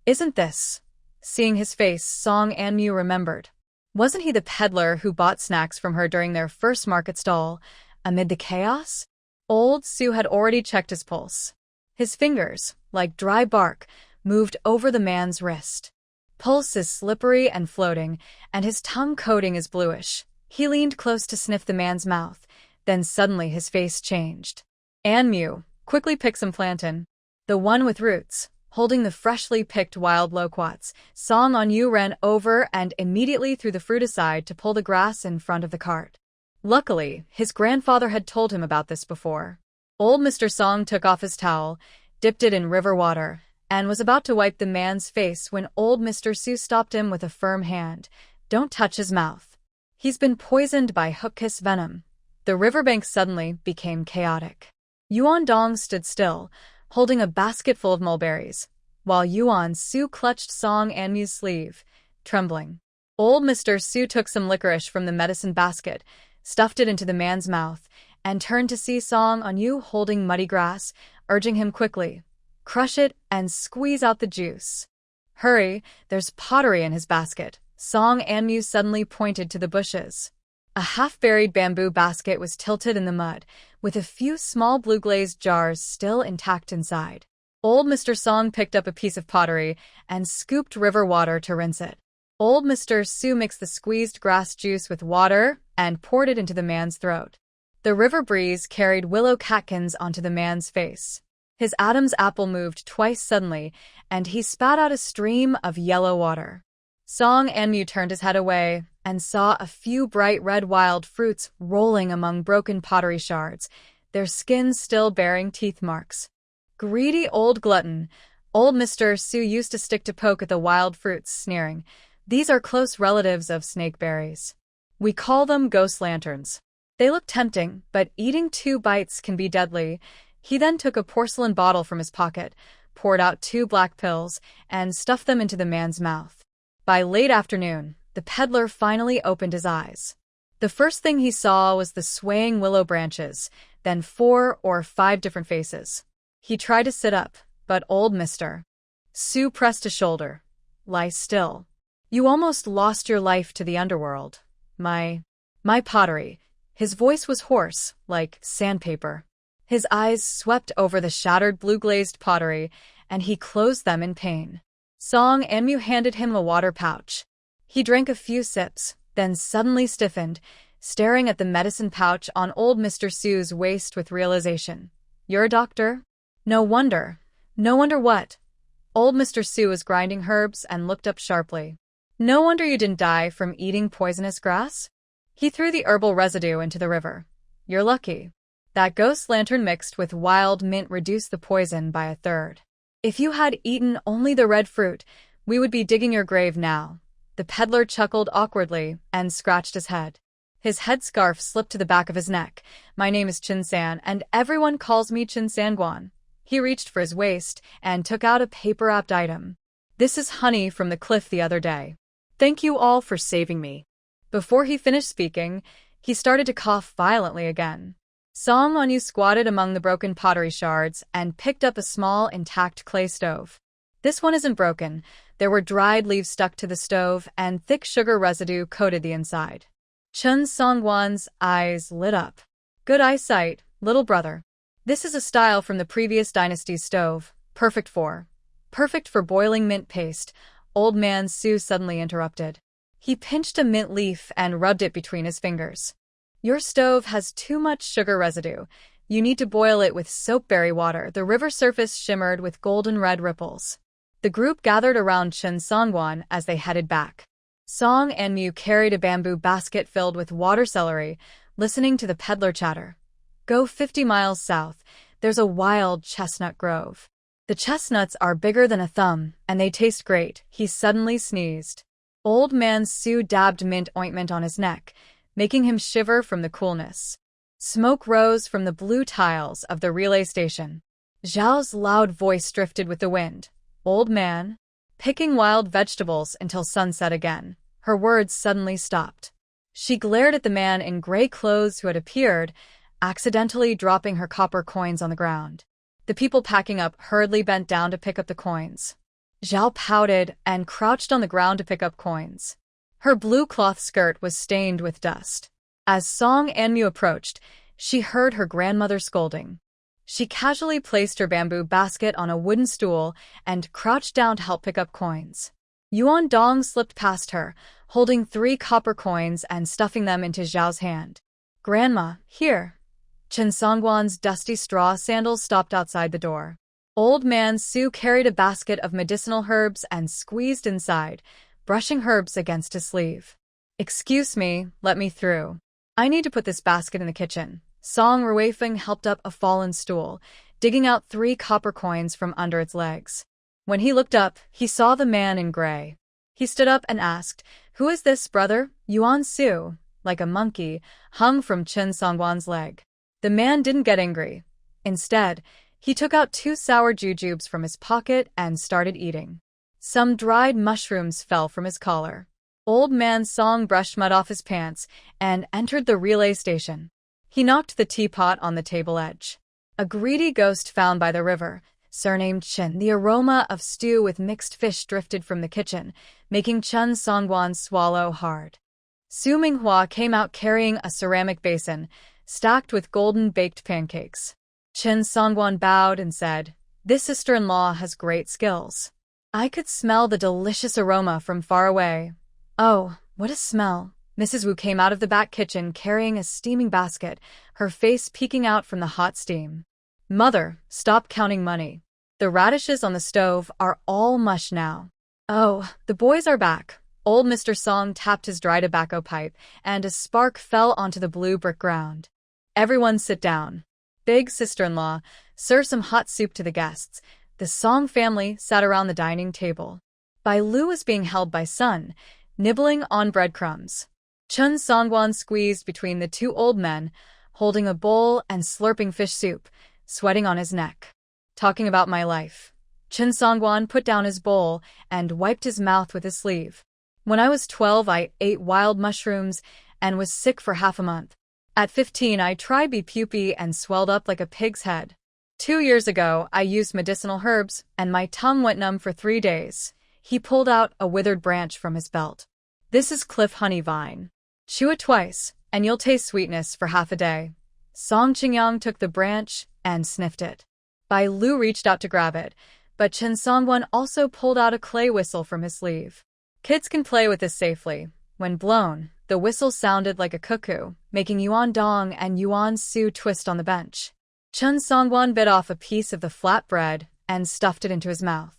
"Isn't this Seeing his face, Song Anmu remembered. Wasn't he the peddler who bought snacks from her during their first market stall? Amid the chaos, old Sue had already checked his pulse. His fingers, like dry bark, moved over the man's wrist. Pulse is slippery and floating, and his tongue coating is bluish. He leaned close to sniff the man's mouth. Then suddenly his face changed. Anmu, quickly pick some plantain. The one with roots, holding the freshly picked wild loquats. Song Anmu ran over and immediately threw the fruit aside to pull the grass in front of the cart. Luckily, his grandfather had told him about this before. Old Mr. Song took off his towel, dipped it in river water, and was about to wipe the man's face when old Mr. Sue stopped him with a firm hand. Don't touch his mouth. He's been poisoned by hook-kiss venom. The riverbank suddenly became chaotic. Yuan Dong stood still, holding a basket full of mulberries, while Yuan Su clutched Song Anmu's sleeve, trembling. Old Mr. Su took some licorice from the medicine basket, stuffed it into the man's mouth, and turned to see Song Anmu holding muddy grass, urging him quickly, crush it and squeeze out the juice. Hurry, there's pottery in his basket. Song Anmu suddenly pointed to the bushes. A half-buried bamboo basket was tilted in the mud, with a few small blue-glazed jars still intact inside. Old Mr. Song picked up a piece of pottery and scooped river water to rinse it. Old Mr. Su mixed the squeezed grass juice with water and poured it into the man's throat. The river breeze carried willow catkins onto the man's face. His Adam's apple moved twice suddenly, and he spat out a stream of yellow water. Song Anmu turned his head away and saw a few bright red wild fruits rolling among broken pottery shards, their skins still bearing teeth marks. Greedy old glutton, old Mr. Su used to stick to poke at the wild fruits, sneering, "These are close relatives of snakeberries. We call them ghost lanterns. They look tempting, but eating 2 bites can be deadly." He then took a porcelain bottle from his pocket, poured out 2 black pills, and stuffed them into the man's mouth. By late afternoon, the peddler finally opened his eyes. The first thing he saw was the swaying willow branches, then 4 or 5 different faces. He tried to sit up, but old Mr. Su pressed his shoulder. "Lie still. You almost lost your life to the underworld. My pottery." His voice was hoarse, like sandpaper. His eyes swept over the shattered blue-glazed pottery, and he closed them in pain. Song Anmu handed him a water pouch. He drank a few sips, then suddenly stiffened, staring at the medicine pouch on old Mr. Su's waist with realization. "You're a doctor? No wonder. No wonder what?" Old Mr. Su was grinding herbs and looked up sharply. "No wonder you didn't die from eating poisonous grass?" He threw the herbal residue into the river. "You're lucky. That ghost lantern mixed with wild mint reduced the poison by 1/3. If you had eaten only the red fruit, we would be digging your grave now." The peddler chuckled awkwardly and scratched his head. His headscarf slipped to the back of his neck. "My name is Chin-san, and everyone calls me Chin-san-guan." He reached for his waist and took out a paper-wrapped item. "This is honey from the cliff the other day. Thank you all for saving me." Before he finished speaking, he started to cough violently again. Song Anmu squatted among the broken pottery shards and picked up a small, intact clay stove. "This one isn't broken. There were dried leaves stuck to the stove, and thick sugar residue coated the inside." Chun Songwan's eyes lit up. "Good eyesight, little brother. This is a style from the previous dynasty's stove, perfect for boiling mint paste." Old man Su suddenly interrupted. He pinched a mint leaf and rubbed it between his fingers. "Your stove has too much sugar residue. You need to boil it with soapberry water." The river surface shimmered with golden red ripples. The group gathered around Chun Songwan as they headed back. Song Anmu carried a bamboo basket filled with water celery, listening to the peddler chatter. "Go 50 miles south. There's a wild chestnut grove. The chestnuts are bigger than a thumb, and they taste great." He suddenly sneezed. Old man Su dabbed mint ointment on his neck, making him shiver from the coolness. Smoke rose from the blue tiles of the relay station. Zhao's loud voice drifted with the wind. "Old man, picking wild vegetables until sunset again." Her words suddenly stopped. She glared at the man in gray clothes who had appeared, accidentally dropping her copper coins on the ground. The people packing up hurriedly bent down to pick up the coins. Zhao pouted and crouched on the ground to pick up coins. Her blue cloth skirt was stained with dust. As Song Anmu approached, she heard her grandmother scolding. She casually placed her bamboo basket on a wooden stool and crouched down to help pick up coins. Yuan Dong slipped past her, holding 3 copper coins and stuffing them into Zhao's hand. "Grandma, here." Chen Songwan's dusty straw sandals stopped outside the door. Old man Su carried a basket of medicinal herbs and squeezed inside, brushing herbs against his sleeve. "Excuse me, let me through. I need to put this basket in the kitchen." Song Ruifeng helped up a fallen stool, digging out 3 copper coins from under its legs. When he looked up, he saw the man in gray. He stood up and asked, "Who is this, brother?" Yuan Su, like a monkey, hung from Chen Songwan's leg. The man didn't get angry. Instead, he took out 2 sour jujubes from his pocket and started eating. Some dried mushrooms fell from his collar. Old man Song brushed mud off his pants and entered the relay station. He knocked the teapot on the table edge. A greedy ghost found by the river, surnamed Chen. The aroma of stew with mixed fish drifted from the kitchen, making Chen Songwan swallow hard. Su Minghua came out carrying a ceramic basin, stacked with golden baked pancakes. Chen Songwan bowed and said, "This sister-in-law has great skills." I could smell the delicious aroma from far away. "Oh, what a smell." Mrs. Wu came out of the back kitchen carrying a steaming basket, her face peeking out from the hot steam. "Mother, stop counting money. The radishes on the stove are all mush now." "Oh, the boys are back." Old Mr. Song tapped his dry tobacco pipe, and a spark fell onto the blue brick ground. "Everyone sit down. Big sister-in-law, serve some hot soup to the guests." The Song family sat around the dining table. Bai Lu was being held by Sun, nibbling on breadcrumbs. Chen Songwan squeezed between the 2 old men, holding a bowl and slurping fish soup, sweating on his neck. "Talking about my life." Chen Songwan put down his bowl and wiped his mouth with his sleeve. "When I was 12, I ate wild mushrooms and was sick for half a month. At 15, I tried pupae and swelled up like a pig's head. 2 years ago, I used medicinal herbs, and my tongue went numb for 3 days. He pulled out a withered branch from his belt. "This is cliff honey vine. Chew it twice, and you'll taste sweetness for half a day." Song Qingyang took the branch and sniffed it. Bai Lu reached out to grab it, but Chen Songwan also pulled out a clay whistle from his sleeve. "Kids can play with this safely." When blown, the whistle sounded like a cuckoo, making Yuan Dong and Yuan Su twist on the bench. Chen Songwan bit off a piece of the flat bread and stuffed it into his mouth.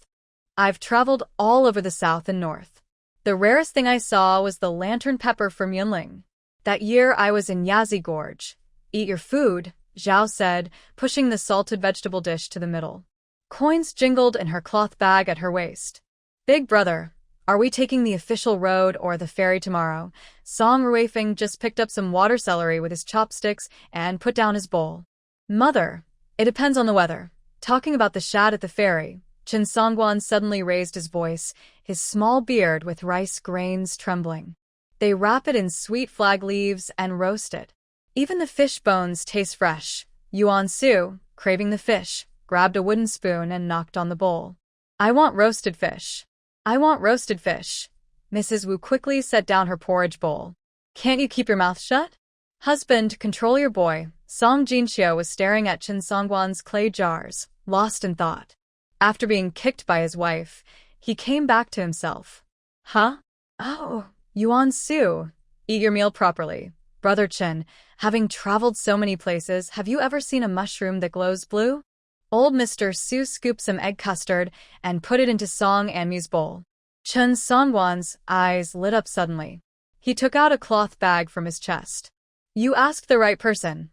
"I've traveled all over the south and north. The rarest thing I saw was the lantern pepper from Yunling. That year I was in Yazi Gorge." "Eat your food," Zhao said, pushing the salted vegetable dish to the middle. Coins jingled in her cloth bag at her waist. "Big brother, are we taking the official road or the ferry tomorrow?" Song Ruifeng just picked up some water celery with his chopsticks and put down his bowl. "Mother, it depends on the weather." Talking about the shad at the ferry, Chen Songwan suddenly raised his voice, his small beard with rice grains trembling. "They wrap it in sweet flag leaves and roast it. Even the fish bones taste fresh." Yuan Su, craving the fish, grabbed a wooden spoon and knocked on the bowl. "I want roasted fish." "I want roasted fish." Mrs. Wu quickly set down her porridge bowl. "Can't you keep your mouth shut?" "Husband, control your boy." Song Jinxiu was staring at Chen Songwan's clay jars, lost in thought. After being kicked by his wife, he came back to himself. "Huh? Oh, Yuan Su, eat your meal properly." "Brother Chen, having traveled so many places, have you ever seen a mushroom that glows blue?" Old Mr. Su scooped some egg custard and put it into Song Anmu's bowl. Chen Songwan's eyes lit up suddenly. He took out a cloth bag from his chest. "You asked the right person.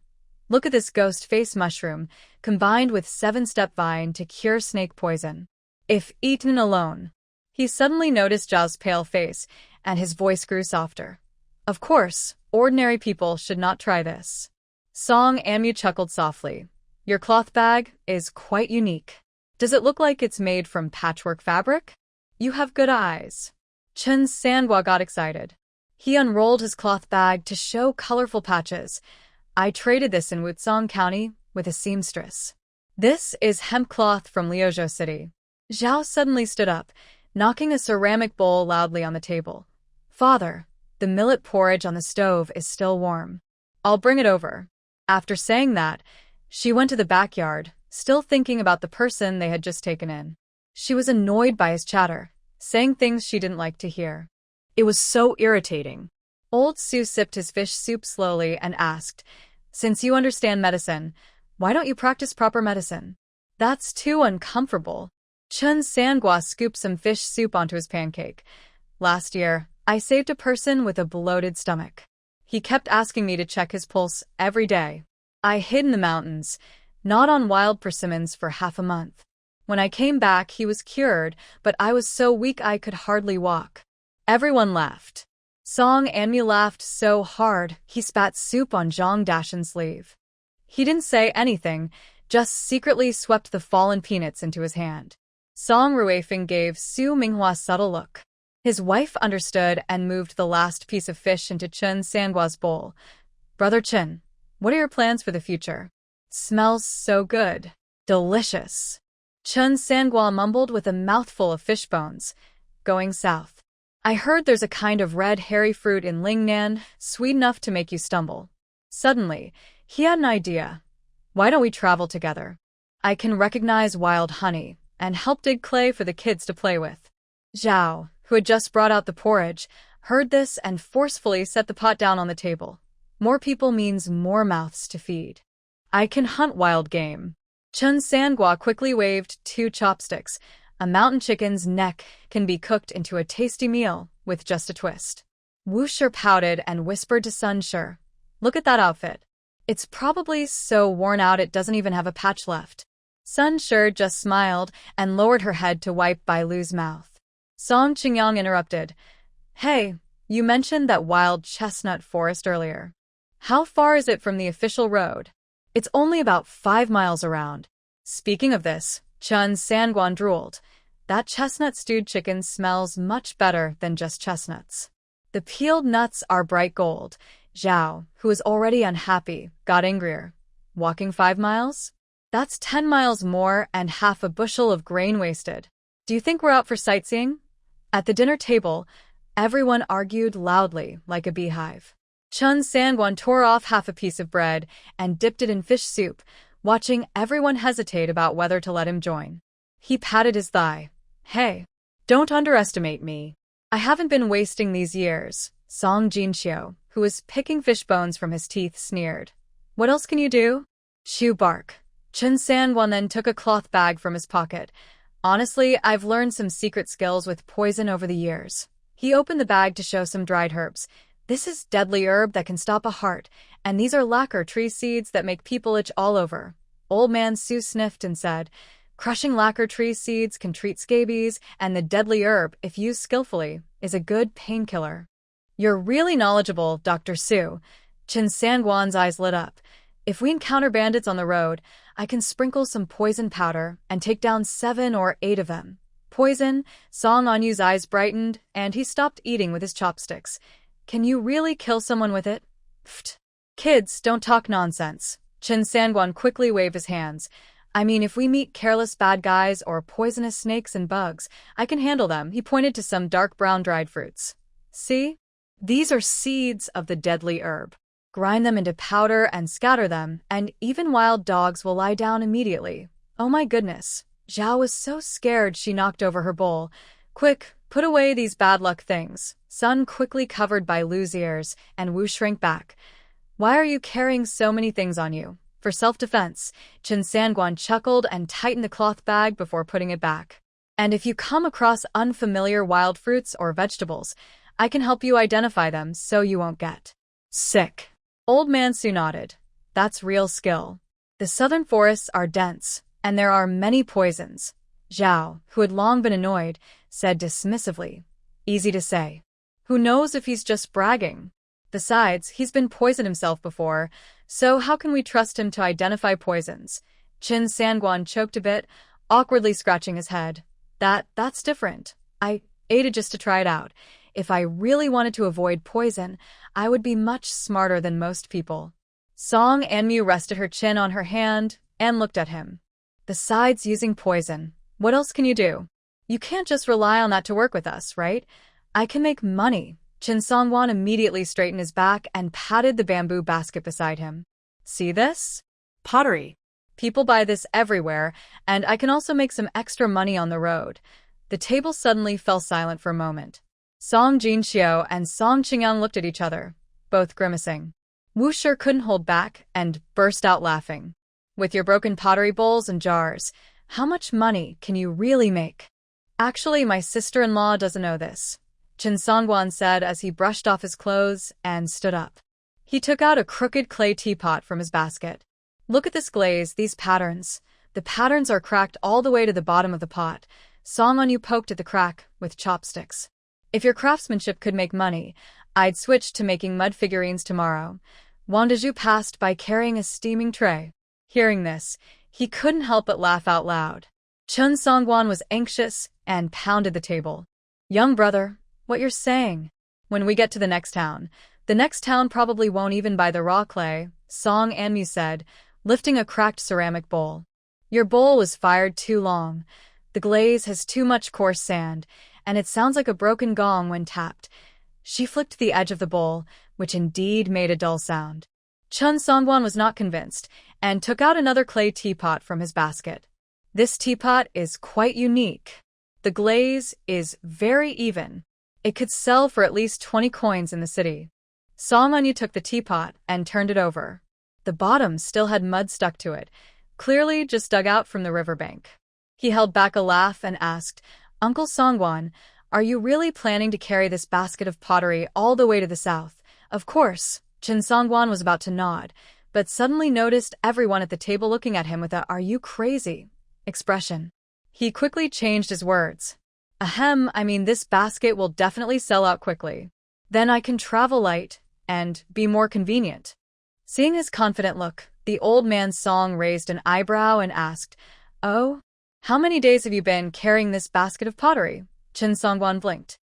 Look at this ghost face mushroom, combined with 7-step vine to cure snake poison. If eaten alone." He suddenly noticed Zhao's pale face, and his voice grew softer. "Of course, ordinary people should not try this." Song Anmu chuckled softly. "Your cloth bag is quite unique. Does it look like it's made from patchwork fabric?" "You have good eyes." Chen Sangwa got excited. He unrolled his cloth bag to show colorful patches. "I traded this in Wutsong County with a seamstress. This is hemp cloth from Liuzhou City. Zhao suddenly stood up, knocking a ceramic bowl loudly on the table. Father, the millet porridge on the stove is still warm. I'll bring it over. After saying that, she went to the backyard, still thinking about the person they had just taken in. She was annoyed by his chatter, saying things she didn't like to hear. It was so irritating. Old Su sipped his fish soup slowly and asked, "Since you understand medicine, why don't you practice proper medicine?" "That's too uncomfortable." Chun Sangua scooped some fish soup onto his pancake. "Last year, I saved a person with a bloated stomach. He kept asking me to check his pulse every day. I hid in the mountains, not on wild persimmons for half a month. When I came back, he was cured, but I was so weak I could hardly walk." Everyone laughed. Song Anmu laughed so hard, he spat soup on Zhang Dashan's sleeve. He didn't say anything, just secretly swept the fallen peanuts into his hand. Song Ruifeng gave Su Minghua a subtle look. His wife understood and moved the last piece of fish into Chun Sangua's bowl. "Brother Chun, what are your plans for the future?" "Smells so good. Delicious." Chun Sangua mumbled with a mouthful of fish bones. "Going south. I heard there's a kind of red hairy fruit in Lingnan, sweet enough to make you stumble." Suddenly, he had an idea. "Why don't we travel together? I can recognize wild honey and help dig clay for the kids to play with." Zhao, who had just brought out the porridge, heard this and forcefully set the pot down on the table. More people means more mouths to feed. "I can hunt wild game." Chun Sangua quickly waved 2 chopsticks. A mountain chicken's neck can be cooked into a tasty meal with just a twist. Wu Shi pouted and whispered to Sun Shi, "Look at that outfit. It's probably so worn out it doesn't even have a patch left." Sun Shi just smiled and lowered her head to wipe Bai Lu's mouth. Song Qingyang interrupted. "Hey, you mentioned that wild chestnut forest earlier. How far is it from the official road?" "It's only about 5 miles around." Speaking of this, Chun Sanguan drooled. "That chestnut stewed chicken smells much better than just chestnuts. The peeled nuts are bright gold." Zhao, who was already unhappy, got angrier. "Walking 5 miles? That's 10 miles more and half a bushel of grain wasted. Do you think we're out for sightseeing?" At the dinner table, everyone argued loudly like a beehive. Chun Sangwan tore off half a piece of bread and dipped it in fish soup, watching everyone hesitate about whether to let him join. He patted his thigh. "Hey, don't underestimate me. I haven't been wasting these years." Song Jinxiu, who was picking fish bones from his teeth, sneered. "What else can you do?" "Chew bark." Chun Sangwan then took a cloth bag from his pocket. "Honestly, I've learned some secret skills with poison over the years." He opened the bag to show some dried herbs. "This is deadly herb that can stop a heart, and these are lacquer tree seeds that make people itch all over." Old man Su sniffed and said, "Crushing lacquer tree seeds can treat scabies, and the deadly herb, if used skillfully, is a good painkiller." "You're really knowledgeable, Dr. Su." Chin Sangwan's eyes lit up. "If we encounter bandits on the road, I can sprinkle some poison powder and take down 7 or 8 of them." "Poison?" Song Anyu's eyes brightened, and he stopped eating with his chopsticks. "Can you really kill someone with it?" "Pfft. Kids, don't talk nonsense." Chin Sangwan quickly waved his hands. "I mean, if we meet careless bad guys or poisonous snakes and bugs, I can handle them." He pointed to some dark brown dried fruits. "See? These are seeds of the deadly herb. Grind them into powder and scatter them, and even wild dogs will lie down immediately." "Oh my goodness." Zhao was so scared she knocked over her bowl. "Quick, put away these bad luck things." Sun quickly covered Bai Lu's ears, and Wu shrank back. "Why are you carrying so many things on you?" "For self-defense." Chin Sangwan chuckled and tightened the cloth bag before putting it back. "And if you come across unfamiliar wild fruits or vegetables, I can help you identify them so you won't get sick." Old man Su nodded. "That's real skill. The southern forests are dense, and there are many poisons." Zhao, who had long been annoyed, said dismissively. "Easy to say. Who knows if he's just bragging? Besides, he's been poisoned himself before, so how can we trust him to identify poisons?" Chin Sangwan choked a bit, awkwardly scratching his head. That's different. I ate it just to try it out. If I really wanted to avoid poison, I would be much smarter than most people." Song Anmu rested her chin on her hand and looked at him. "Besides using poison, What else can you do? You can't just rely on that to work with us, right? I can make money. Chin Songwon immediately straightened his back and patted the bamboo basket beside him. See this? Pottery. People buy this everywhere, and I can also make some extra money on the road. The table suddenly fell silent for a moment. Song Jinxiu and Song Qingyang looked at each other, both grimacing. Wu Shi couldn't hold back and burst out laughing. With your broken pottery bowls and jars, how much money can you really make? Actually, my sister-in-law doesn't know this, Chin Songwan said as he brushed off his clothes and stood up. He took out a crooked clay teapot from his basket. Look at this glaze, these patterns. The patterns are cracked all the way to the bottom of the pot. Song On Yu poked at the crack with chopsticks. If your craftsmanship could make money, I'd switch to making mud figurines tomorrow. Wang Dezhu passed by carrying a steaming tray. Hearing this, he couldn't help but laugh out loud. Chun Songwan was anxious and pounded the table. Young brother, what you're saying? When we get to the next town probably won't even buy the raw clay, Song Anmu said, lifting a cracked ceramic bowl. Your bowl was fired too long. The glaze has too much coarse sand, and it sounds like a broken gong when tapped. She flicked the edge of the bowl, which indeed made a dull sound. Chun Songwan was not convinced, and took out another clay teapot from his basket. This teapot is quite unique. The glaze is very even. It could sell for at least 20 coins in the city. Song Anyu took the teapot and turned it over. The bottom still had mud stuck to it, clearly just dug out from the riverbank. He held back a laugh and asked, Uncle Songwan, are you really planning to carry this basket of pottery all the way to the south? Of course. Chin Songwan was about to nod, but suddenly noticed everyone at the table looking at him with a "Are you crazy?" expression. He quickly changed his words. Ahem, I mean this basket will definitely sell out quickly. Then I can travel light and be more convenient. Seeing his confident look, the old man's Song raised an eyebrow and asked, Oh? How many days have you been carrying this basket of pottery? Chin Songwan blinked.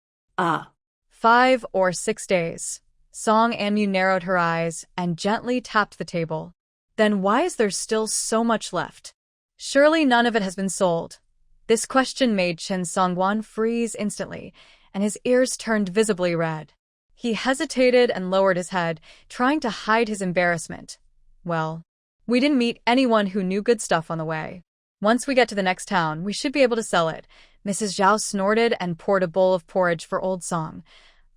5 or 6 days. Song Anmu narrowed her eyes and gently tapped the table. Then why is there still so much left? Surely none of it has been sold. This question made Chin Songwan freeze instantly, and his ears turned visibly red. He hesitated and lowered his head, trying to hide his embarrassment. Well, we didn't meet anyone who knew good stuff on the way. Once we get to the next town, we should be able to sell it. Mrs. Zhao snorted and poured a bowl of porridge for old Song.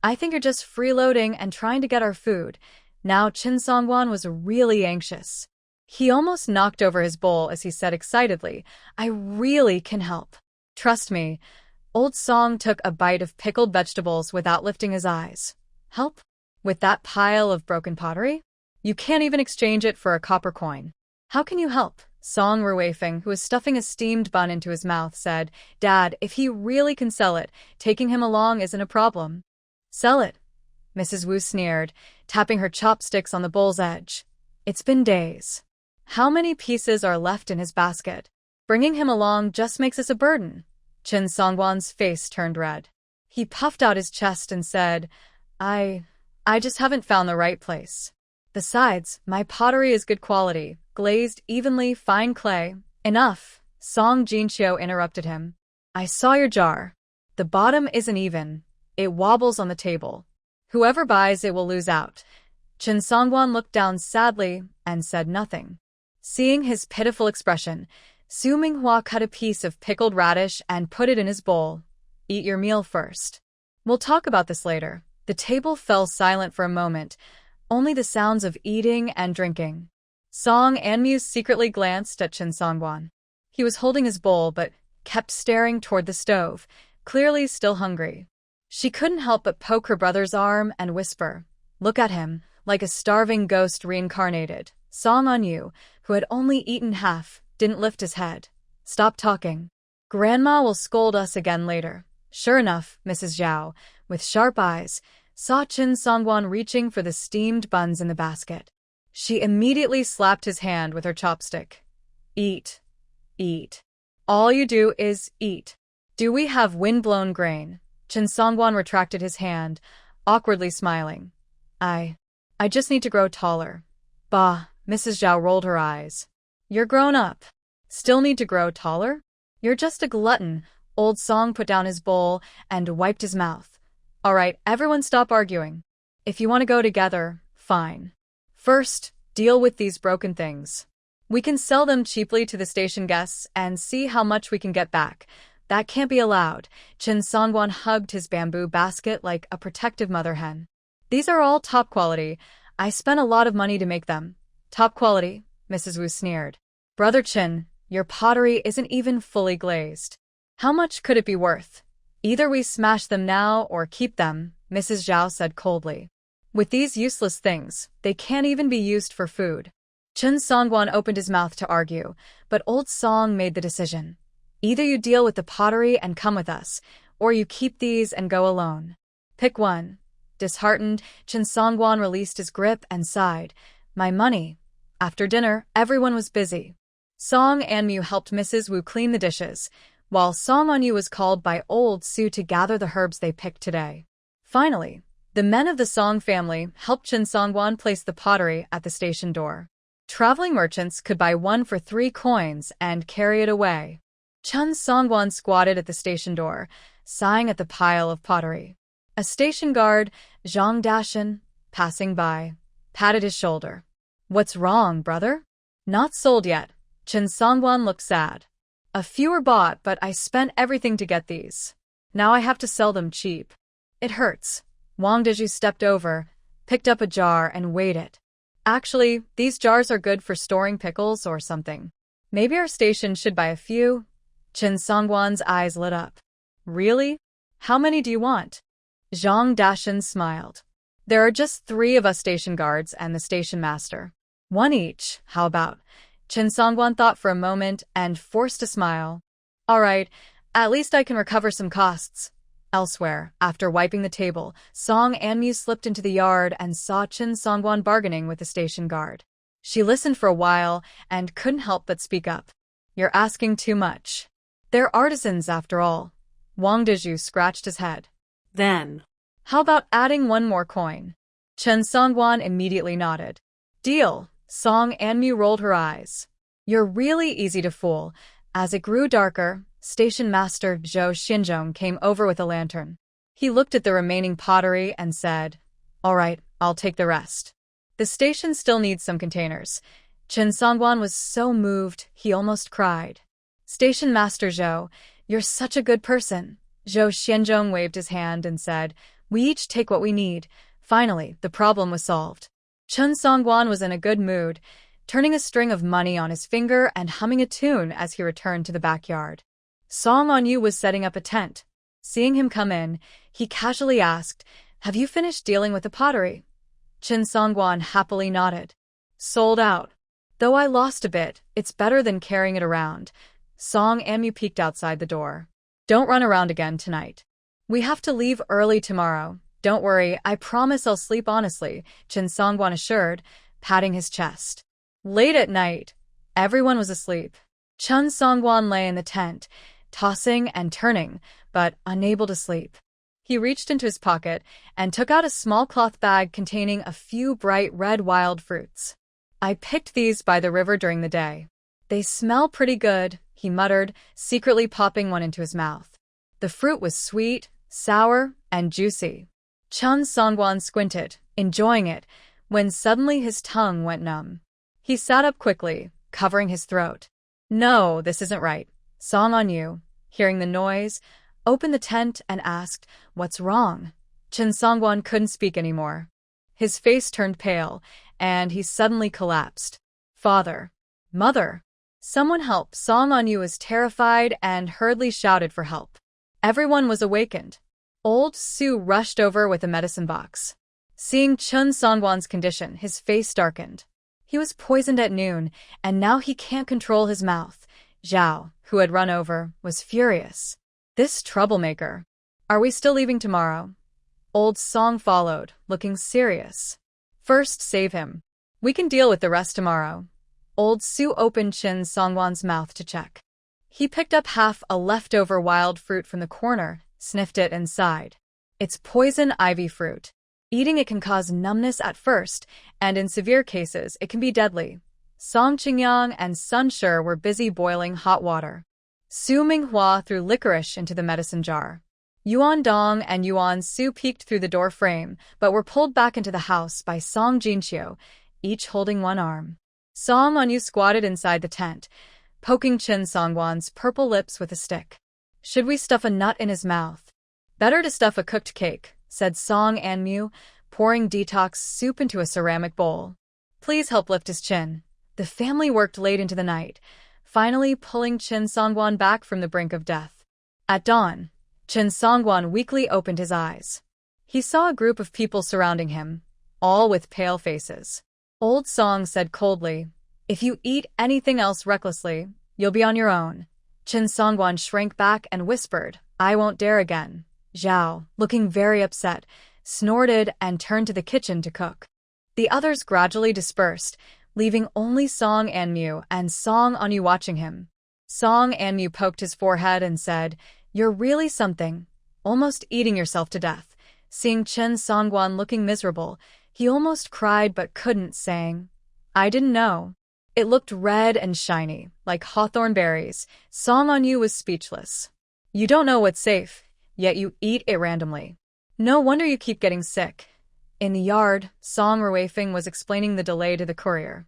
I think you're just freeloading and trying to get our food. Now Chin Songwan was really anxious. He almost knocked over his bowl as he said excitedly, I really can help. Trust me. Old Song took a bite of pickled vegetables without lifting his eyes. Help? With that pile of broken pottery? You can't even exchange it for a copper coin. How can you help? Song Ruweifeng, who was stuffing a steamed bun into his mouth, said, Dad, if he really can sell it, taking him along isn't a problem. Sell it, Mrs. Wu sneered, tapping her chopsticks on the bowl's edge. It's been days. How many pieces are left in his basket? Bringing him along just makes us a burden. Chin Songwan's face turned red. He puffed out his chest and said, I just haven't found the right place. Besides, my pottery is good quality, glazed evenly, fine clay. Enough, Song Jinxiu interrupted him. I saw your jar. The bottom isn't even. It wobbles on the table. Whoever buys it will lose out. Chin Songwan looked down sadly and said nothing. Seeing his pitiful expression, Su Minghua cut a piece of pickled radish and put it in his bowl. Eat your meal first. We'll talk about this later. The table fell silent for a moment, only the sounds of eating and drinking. Song Anmu secretly glanced at Chin Songwan. He was holding his bowl but kept staring toward the stove, clearly still hungry. She couldn't help but poke her brother's arm and whisper, Look at him, like a starving ghost reincarnated. Song Anyu, who had only eaten half, didn't lift his head. Stop talking. Grandma will scold us again later. Sure enough, Mrs. Zhao, with sharp eyes, saw Chin Songwan reaching for the steamed buns in the basket. She immediately slapped his hand with her chopstick. Eat. Eat. All you do is eat. Do we have wind-blown grain? Chin Songwan retracted his hand, awkwardly smiling. I just need to grow taller. Bah, Mrs. Zhao rolled her eyes. You're grown up. Still need to grow taller? You're just a glutton. Old Song put down his bowl and wiped his mouth. All right, everyone stop arguing. If you want to go together, fine. First, deal with these broken things. We can sell them cheaply to the station guests and see how much we can get back. That can't be allowed. Chen Songwan hugged his bamboo basket like a protective mother hen. These are all top quality. I spent a lot of money to make them. Top quality, Mrs. Wu sneered. Brother Chen, your pottery isn't even fully glazed. How much could it be worth? Either we smash them now or keep them, Mrs. Zhao said coldly. With these useless things, they can't even be used for food. Chen Songwan opened his mouth to argue, but Old Song made the decision. Either you deal with the pottery and come with us, or you keep these and go alone. Pick one. Disheartened, Chen Songwan released his grip and sighed. My money. After dinner, everyone was busy. Song Anmu helped Mrs. Wu clean the dishes, while Song Anyu was called by Old Su to gather the herbs they picked today. Finally, the men of the Song family helped Chen Songwan place the pottery at the station door. Traveling merchants could buy one for 3 coins and carry it away. Chen Songwan squatted at the station door, sighing at the pile of pottery. A station guard, Zhang Dashan, passing by, patted his shoulder. What's wrong, brother? Not sold yet. Chen Songwan looked sad. A few were bought, but I spent everything to get these. Now I have to sell them cheap. It hurts. Wang Deju stepped over, picked up a jar and weighed it. Actually, these jars are good for storing pickles or something. Maybe our station should buy a few. Chen Songwan's eyes lit up. Really? How many do you want? Zhang Dashan smiled. There are just 3 of us station guards and the station master. 1 each, how about? Chen Songwan thought for a moment and forced a smile. All right, at least I can recover some costs. Elsewhere, after wiping the table, Song Anmu slipped into the yard and saw Chen Songwan bargaining with the station guard. She listened for a while and couldn't help but speak up. You're asking too much. They're artisans after all. Wang Deju scratched his head. Then, how about adding 1 more coin? Chen Songwan immediately nodded. Deal. Song Anmu rolled her eyes. You're really easy to fool. As it grew darker, Station Master Zhou Xinzhong came over with a lantern. He looked at the remaining pottery and said, All right, I'll take the rest. The station still needs some containers. Chen Songwan was so moved, he almost cried. Station Master Zhou, you're such a good person. Zhou Xinzhong waved his hand and said, We each take what we need. Finally, the problem was solved. Chen Songwan was in a good mood, turning a string of money on his finger and humming a tune as he returned to the backyard. Song Anyu was setting up a tent. Seeing him come in, he casually asked, Have you finished dealing with the pottery? Chen Songwan happily nodded. Sold out. Though I lost a bit, it's better than carrying it around. Song Anmu peeked outside the door. Don't run around again tonight. We have to leave early tomorrow. Don't worry, I promise I'll sleep honestly, Chen Songwan assured, patting his chest. Late at night, everyone was asleep. Chen Songwan lay in the tent, tossing and turning, but unable to sleep. He reached into his pocket and took out a small cloth bag containing a few bright red wild fruits. I picked these by the river during the day. They smell pretty good, he muttered, secretly popping one into his mouth. The fruit was sweet, sour, and juicy. Chen Songwan squinted, enjoying it, when suddenly his tongue went numb. He sat up quickly, covering his throat. No, this isn't right. Song Anyu, hearing the noise, opened the tent and asked, What's wrong? Chen Songwan couldn't speak anymore. His face turned pale, and he suddenly collapsed. Father. Mother. Someone help. Song Anyu was terrified and hurriedly shouted for help. Everyone was awakened. Old Su rushed over with a medicine box. Seeing Chen Songwan's condition, his face darkened. He was poisoned at noon, and now he can't control his mouth. Zhao, who had run over, was furious. This troublemaker. Are we still leaving tomorrow? Old Song followed, looking serious. First, save him. We can deal with the rest tomorrow. Old Su opened Chen Songwan's mouth to check. He picked up half a leftover wild fruit from the corner, sniffed it and sighed. It's poison ivy fruit. Eating it can cause numbness at first, and in severe cases, it can be deadly. Song Qingyang and Sun Shi were busy boiling hot water. Su Minghua threw licorice into the medicine jar. Yuan Dong and Yuan Su peeked through the door frame, but were pulled back into the house by Song Jinqiu, each holding one arm. Song Onyu squatted inside the tent, poking Chen Songwan's purple lips with a stick. Should we stuff a nut in his mouth? Better to stuff a cooked cake, said Song Anmu, pouring detox soup into a ceramic bowl. Please help lift his chin. The family worked late into the night, finally pulling Chen Songwan back from the brink of death. At dawn, Chen Songwan weakly opened his eyes. He saw a group of people surrounding him, all with pale faces. Old Song said coldly, "If you eat anything else recklessly, you'll be on your own." Chen Songwan shrank back and whispered, "I won't dare again." Zhao, looking very upset, snorted and turned to the kitchen to cook. The others gradually dispersed, leaving only Song Anmu and Song Onyu watching him. Song Anmu poked his forehead and said, "You're really something, almost eating yourself to death." Seeing Chen Songwan looking miserable, he almost cried but couldn't, saying, "I didn't know." It looked red and shiny, like hawthorn berries. Song Onyu was speechless. "You don't know what's safe, yet you eat it randomly. No wonder you keep getting sick." In the yard, Song Ruifeng was explaining the delay to the courier.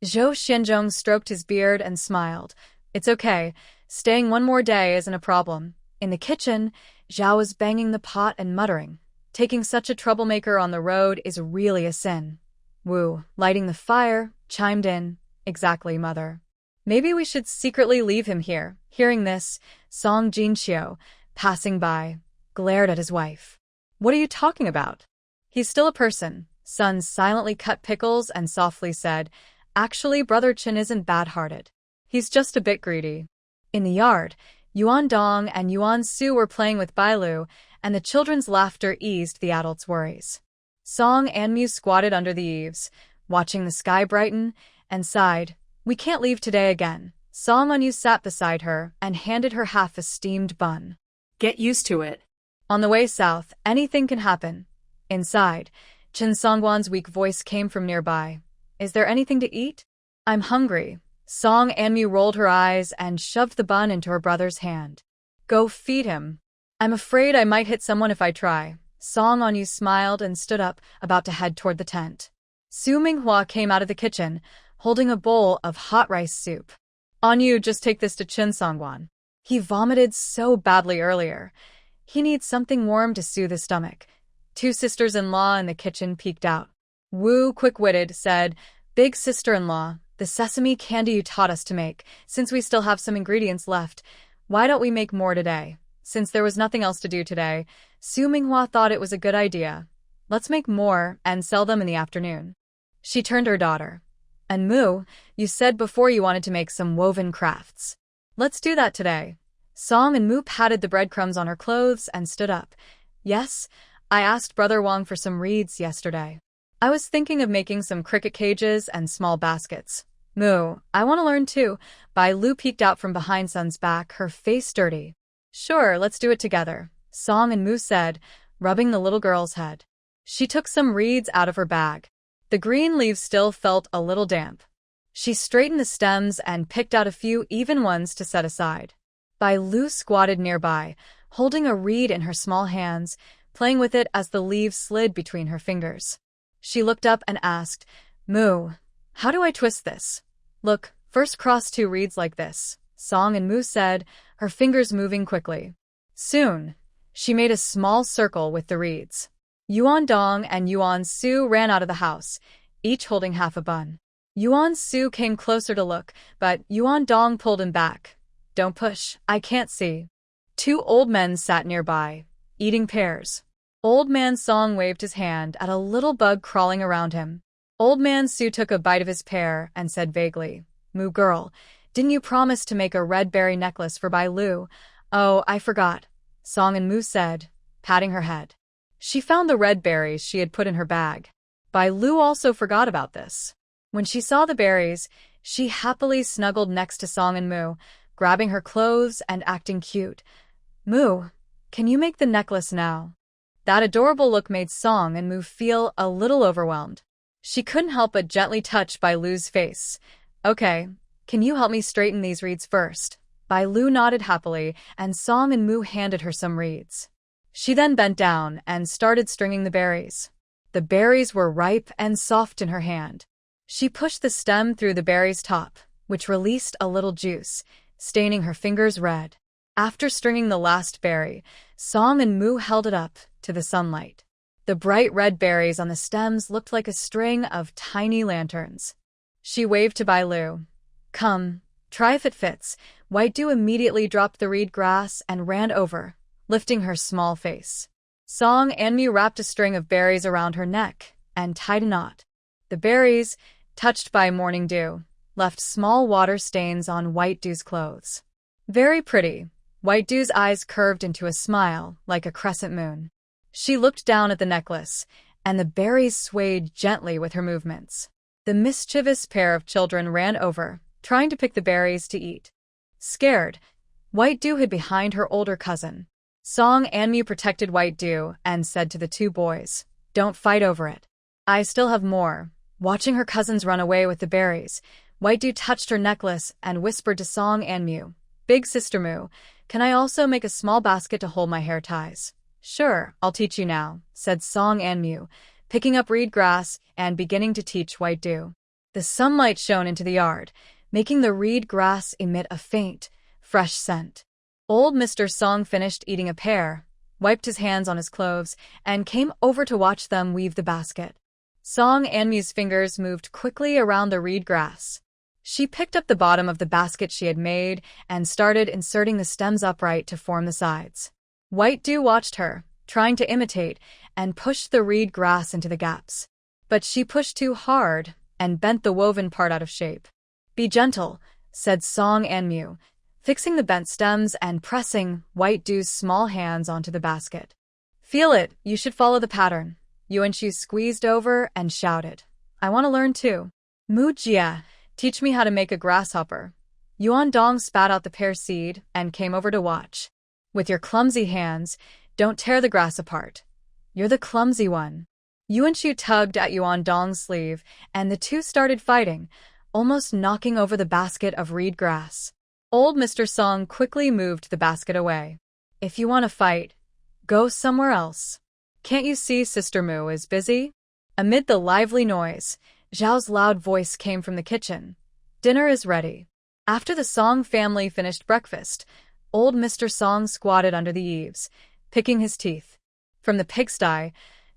Zhou Xianzhong stroked his beard and smiled. "It's okay, staying one more day isn't a problem." In the kitchen, Zhao was banging the pot and muttering, "Taking such a troublemaker on the road is really a sin." Wu, lighting the fire, chimed in, "Exactly, mother. Maybe we should secretly leave him here." Hearing this, Song Jinqiu, passing by, glared at his wife. "What are you talking about? He's still a person." Sun silently cut pickles and softly said, "Actually, Brother Chen isn't bad-hearted. He's just a bit greedy." In the yard, Yuan Dong and Yuan Su were playing with Bailu, and the children's laughter eased the adults' worries. Song Anmu squatted under the eaves, watching the sky brighten, and sighed, "We can't leave today again." Song Onyu sat beside her and handed her half a steamed bun. Get used to it. On the way south, anything can happen. Inside, Chen Songwan's weak voice came from nearby. "Is there anything to eat?" "I'm hungry." Song Anmu rolled her eyes and shoved the bun into her brother's hand. "Go feed him." "I'm afraid I might hit someone if I try." Song Onyu smiled and stood up, about to head toward the tent. Su Minghua came out of the kitchen, holding a bowl of hot rice soup. "Onyu, just take this to Chen Songwan. He vomited so badly earlier. He needs something warm to soothe his stomach." Two sisters-in-law in the kitchen peeked out. Wu, quick-witted, said, "Big sister-in-law, the sesame candy you taught us to make, since we still have some ingredients left, why don't we make more today?" Since there was nothing else to do today, Su Minghua thought it was a good idea. "Let's make more and sell them in the afternoon." She turned to her daughter. "And Mu, you said before you wanted to make some woven crafts. Let's do that today." Song and Mu patted the breadcrumbs on her clothes and stood up. "Yes, I asked Brother Wang for some reeds yesterday. I was thinking of making some cricket cages and small baskets." "Mu, I want to learn too." Bai Lu peeked out from behind Sun's back, her face dirty. "Sure, let's do it together," Song and Mu said, rubbing the little girl's head. She took some reeds out of her bag. The green leaves still felt a little damp. She straightened the stems and picked out a few even ones to set aside. Bai Lu squatted nearby, holding a reed in her small hands, playing with it as the leaves slid between her fingers. She looked up and asked, "Mu, how do I twist this?" "Look, first cross two reeds like this," Song and Mu said, her fingers moving quickly. Soon, she made a small circle with the reeds. Yuan Dong and Yuan Su ran out of the house, each holding half a bun. Yuan Su came closer to look, but Yuan Dong pulled him back. "Don't push, I can't see." Two old men sat nearby, eating pears. Old Man Song waved his hand at a little bug crawling around him. Old Man Su took a bite of his pear and said vaguely, "Mu girl, didn't you promise to make a red berry necklace for Bai Lu?" "Oh, I forgot," Song and Mu said, patting her head. She found the red berries she had put in her bag. Bai Lu also forgot about this. When she saw the berries, she happily snuggled next to Song and Mu, grabbing her clothes and acting cute. "Mu, can you make the necklace now?" That adorable look made Song and Mu feel a little overwhelmed. She couldn't help but gently touch Bai Lu's face. "Okay, can you help me straighten these reeds first?" Bai Lu nodded happily, and Song and Mu handed her some reeds. She then bent down and started stringing the berries. The berries were ripe and soft in her hand. She pushed the stem through the berry's top, which released a little juice, staining her fingers red. After stringing the last berry, Song and Mu held it up to the sunlight. The bright red berries on the stems looked like a string of tiny lanterns. She waved to Bai Lu. "Come, try if it fits." White Dew immediately dropped the reed grass and ran over, lifting her small face. Song and Mu wrapped a string of berries around her neck and tied a knot. The berries, touched by morning dew, left small water stains on White Dew's clothes. Very pretty. White Dew's eyes curved into a smile like a crescent moon. She looked down at the necklace, and the berries swayed gently with her movements. The mischievous pair of children ran over, trying to pick the berries to eat. Scared, White Dew hid behind her older cousin. Song and Mu protected White Dew and said to the two boys, "Don't fight over it. I still have more." Watching her cousins run away with the berries, White Dew touched her necklace and whispered to Song and Mu, "Big Sister Mu, can I also make a small basket to hold my hair ties?" "Sure, I'll teach you now," said Song and Mu, picking up reed grass and beginning to teach White Dew. The sunlight shone into the yard, making the reed grass emit a faint, fresh scent. Old Mr. Song finished eating a pear, wiped his hands on his clothes, and came over to watch them weave the basket. Song and Mu's fingers moved quickly around the reed grass. She picked up the bottom of the basket she had made and started inserting the stems upright to form the sides. White Dew watched her, trying to imitate, and pushed the reed grass into the gaps. But she pushed too hard and bent the woven part out of shape. "Be gentle," said Song and Mu, fixing the bent stems and pressing White Dew's small hands onto the basket. "Feel it, you should follow the pattern." Yuan-Shu squeezed over and shouted, "I want to learn too." "Mu Jia, teach me how to make a grasshopper." Yuan Dong spat out the pear seed and came over to watch. "With your clumsy hands, don't tear the grass apart. You're the clumsy one." Yuan-Shu tugged at Yuan Dong's sleeve, and the two started fighting, almost knocking over the basket of reed grass. Old Mr. Song quickly moved the basket away. "If you want to fight, go somewhere else. Can't you see Sister Mu is busy?" Amid the lively noise, Zhao's loud voice came from the kitchen. "Dinner is ready." After the Song family finished breakfast, old Mr. Song squatted under the eaves, picking his teeth. From the pigsty,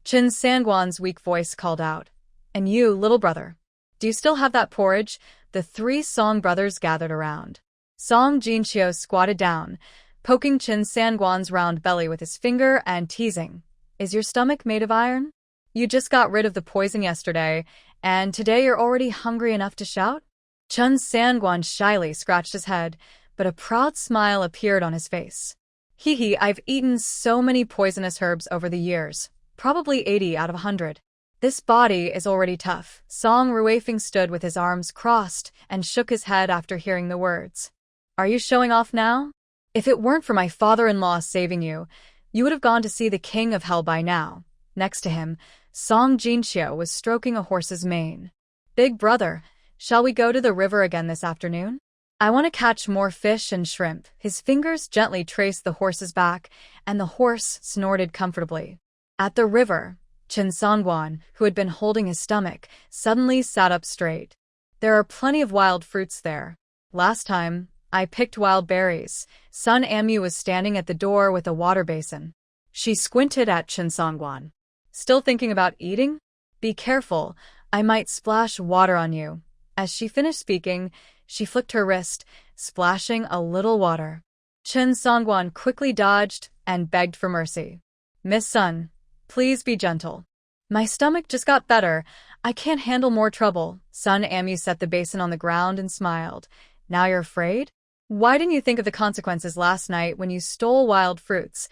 Qin Sangwan's weak voice called out, "And you, little brother, do you still have that porridge?" The three Song brothers gathered around. Song Jinqiu squatted down, poking Qin Sangwan's round belly with his finger and teasing, "Is your stomach made of iron? You just got rid of the poison yesterday, and today you're already hungry enough to shout?" Qin Sangwan shyly scratched his head, but a proud smile appeared on his face. "Hee, I've eaten so many poisonous herbs over the years, probably 80 out of 100. This body is already tough." Song Ruifeng stood with his arms crossed and shook his head after hearing the words. "Are you showing off now? If it weren't for my father-in-law saving you, you would have gone to see the king of hell by now." Next to him, Song Jinqiu was stroking a horse's mane. "Big brother, shall we go to the river again this afternoon? I want to catch more fish and shrimp." His fingers gently traced the horse's back, and the horse snorted comfortably. At the river, Qin Sangwan, who had been holding his stomach, suddenly sat up straight. "There are plenty of wild fruits there. Last time, I picked wild berries." Sun Amu was standing at the door with a water basin. She squinted at Qin Sangwan. "Still thinking about eating? Be careful, I might splash water on you." As she finished speaking, she flicked her wrist, splashing a little water. Qin Sangwan quickly dodged and begged for mercy. "Miss Sun, please be gentle. My stomach just got better. I can't handle more trouble." Sun Amu set the basin on the ground and smiled. "Now you're afraid? Why didn't you think of the consequences last night when you stole wild fruits?"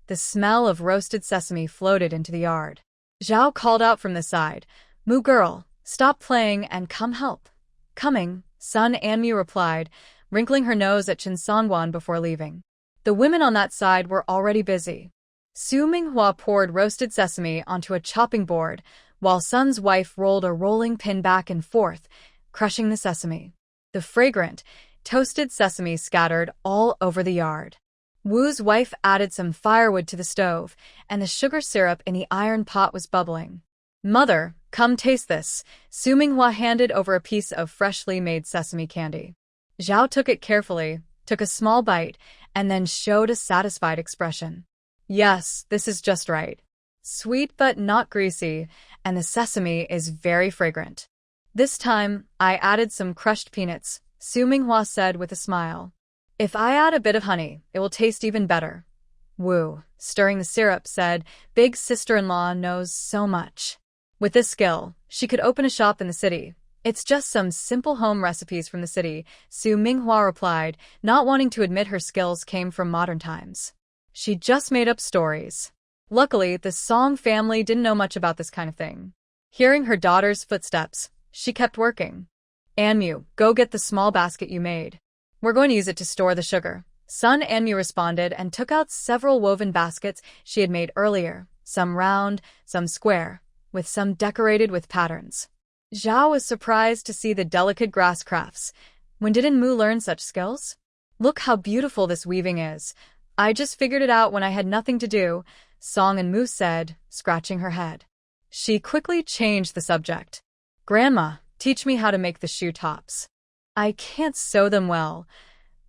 The smell of roasted sesame floated into the yard. Zhao called out from the side, "Mu girl, stop playing and come help." "Coming," Sun Anmu replied, wrinkling her nose at Qin Sangwan before leaving. The women on that side were already busy. Su Minghua poured roasted sesame onto a chopping board, while Sun's wife rolled a rolling pin back and forth, crushing the sesame. The fragrant, toasted sesame scattered all over the yard. Wu's wife added some firewood to the stove, and the sugar syrup in the iron pot was bubbling. "Mother, come taste this." Su Minghua handed over a piece of freshly made sesame candy. Zhao took it carefully, took a small bite, and then showed a satisfied expression. "Yes, this is just right. Sweet but not greasy, and the sesame is very fragrant. This time, I added some crushed peanuts," Su Minghua said with a smile. "If I add a bit of honey, it will taste even better." Wu, stirring the syrup, said, "Big sister-in-law knows so much." With this skill, she could open a shop in the city. "It's just some simple home recipes from the city," Su Minghua replied, not wanting to admit her skills came from modern times. She just made up stories. Luckily, the Song family didn't know much about this kind of thing. Hearing her daughter's footsteps, she kept working. "Anmu, go get the small basket you made. We're going to use it to store the sugar." Son Anmu responded and took out several woven baskets she had made earlier, some round, some square, with some decorated with patterns. Zhao was surprised to see the delicate grass crafts. "When did Anmu learn such skills? Look how beautiful this weaving is. I just figured it out when I had nothing to do," Song Anmu said, scratching her head. She quickly changed the subject. "Grandma, teach me how to make the shoe tops. I can't sew them well."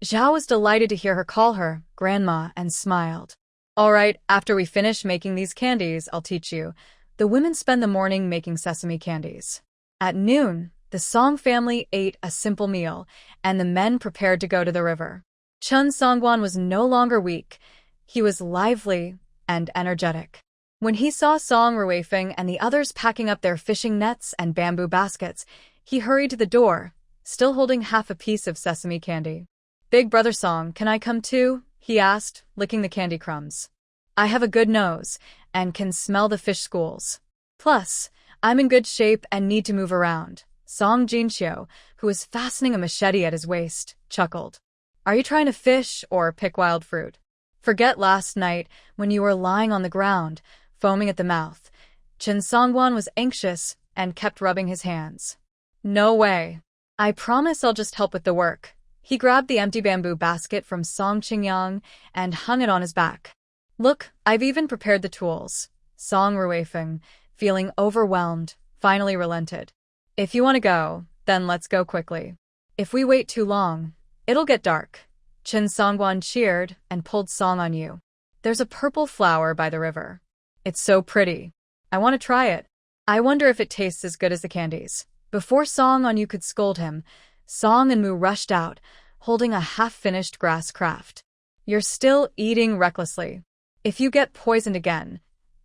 Zhao was delighted to hear her call her Grandma and smiled. "All right, after we finish making these candies, I'll teach you." The women spend the morning making sesame candies. At noon, the Song family ate a simple meal, and the men prepared to go to the river. Chun Songguan was no longer weak. He was lively and energetic. When he saw Song Ruifeng and the others packing up their fishing nets and bamboo baskets, he hurried to the door, still holding half a piece of sesame candy. "Big brother Song, can I come too?" he asked, licking the candy crumbs. "I have a good nose and can smell the fish schools. Plus, I'm in good shape and need to move around." Song Jinxiu, who was fastening a machete at his waist, chuckled. "Are you trying to fish or pick wild fruit? Forget last night when you were lying on the ground, foaming at the mouth." Chen Songguan was anxious and kept rubbing his hands. "No way. I promise I'll just help with the work." He grabbed the empty bamboo basket from Song Qingyang and hung it on his back. "Look, I've even prepared the tools." Song Ruifeng, feeling overwhelmed, finally relented. "If you want to go, then let's go quickly. If we wait too long, it'll get dark." Chen Songguan cheered and pulled Song on you. "There's a purple flower by the river. It's so pretty. I want to try it. I wonder if it tastes as good as the candies." Before Song on you could scold him, Song and Mu rushed out, holding a half-finished grass craft. "You're still eating recklessly. If you get poisoned again,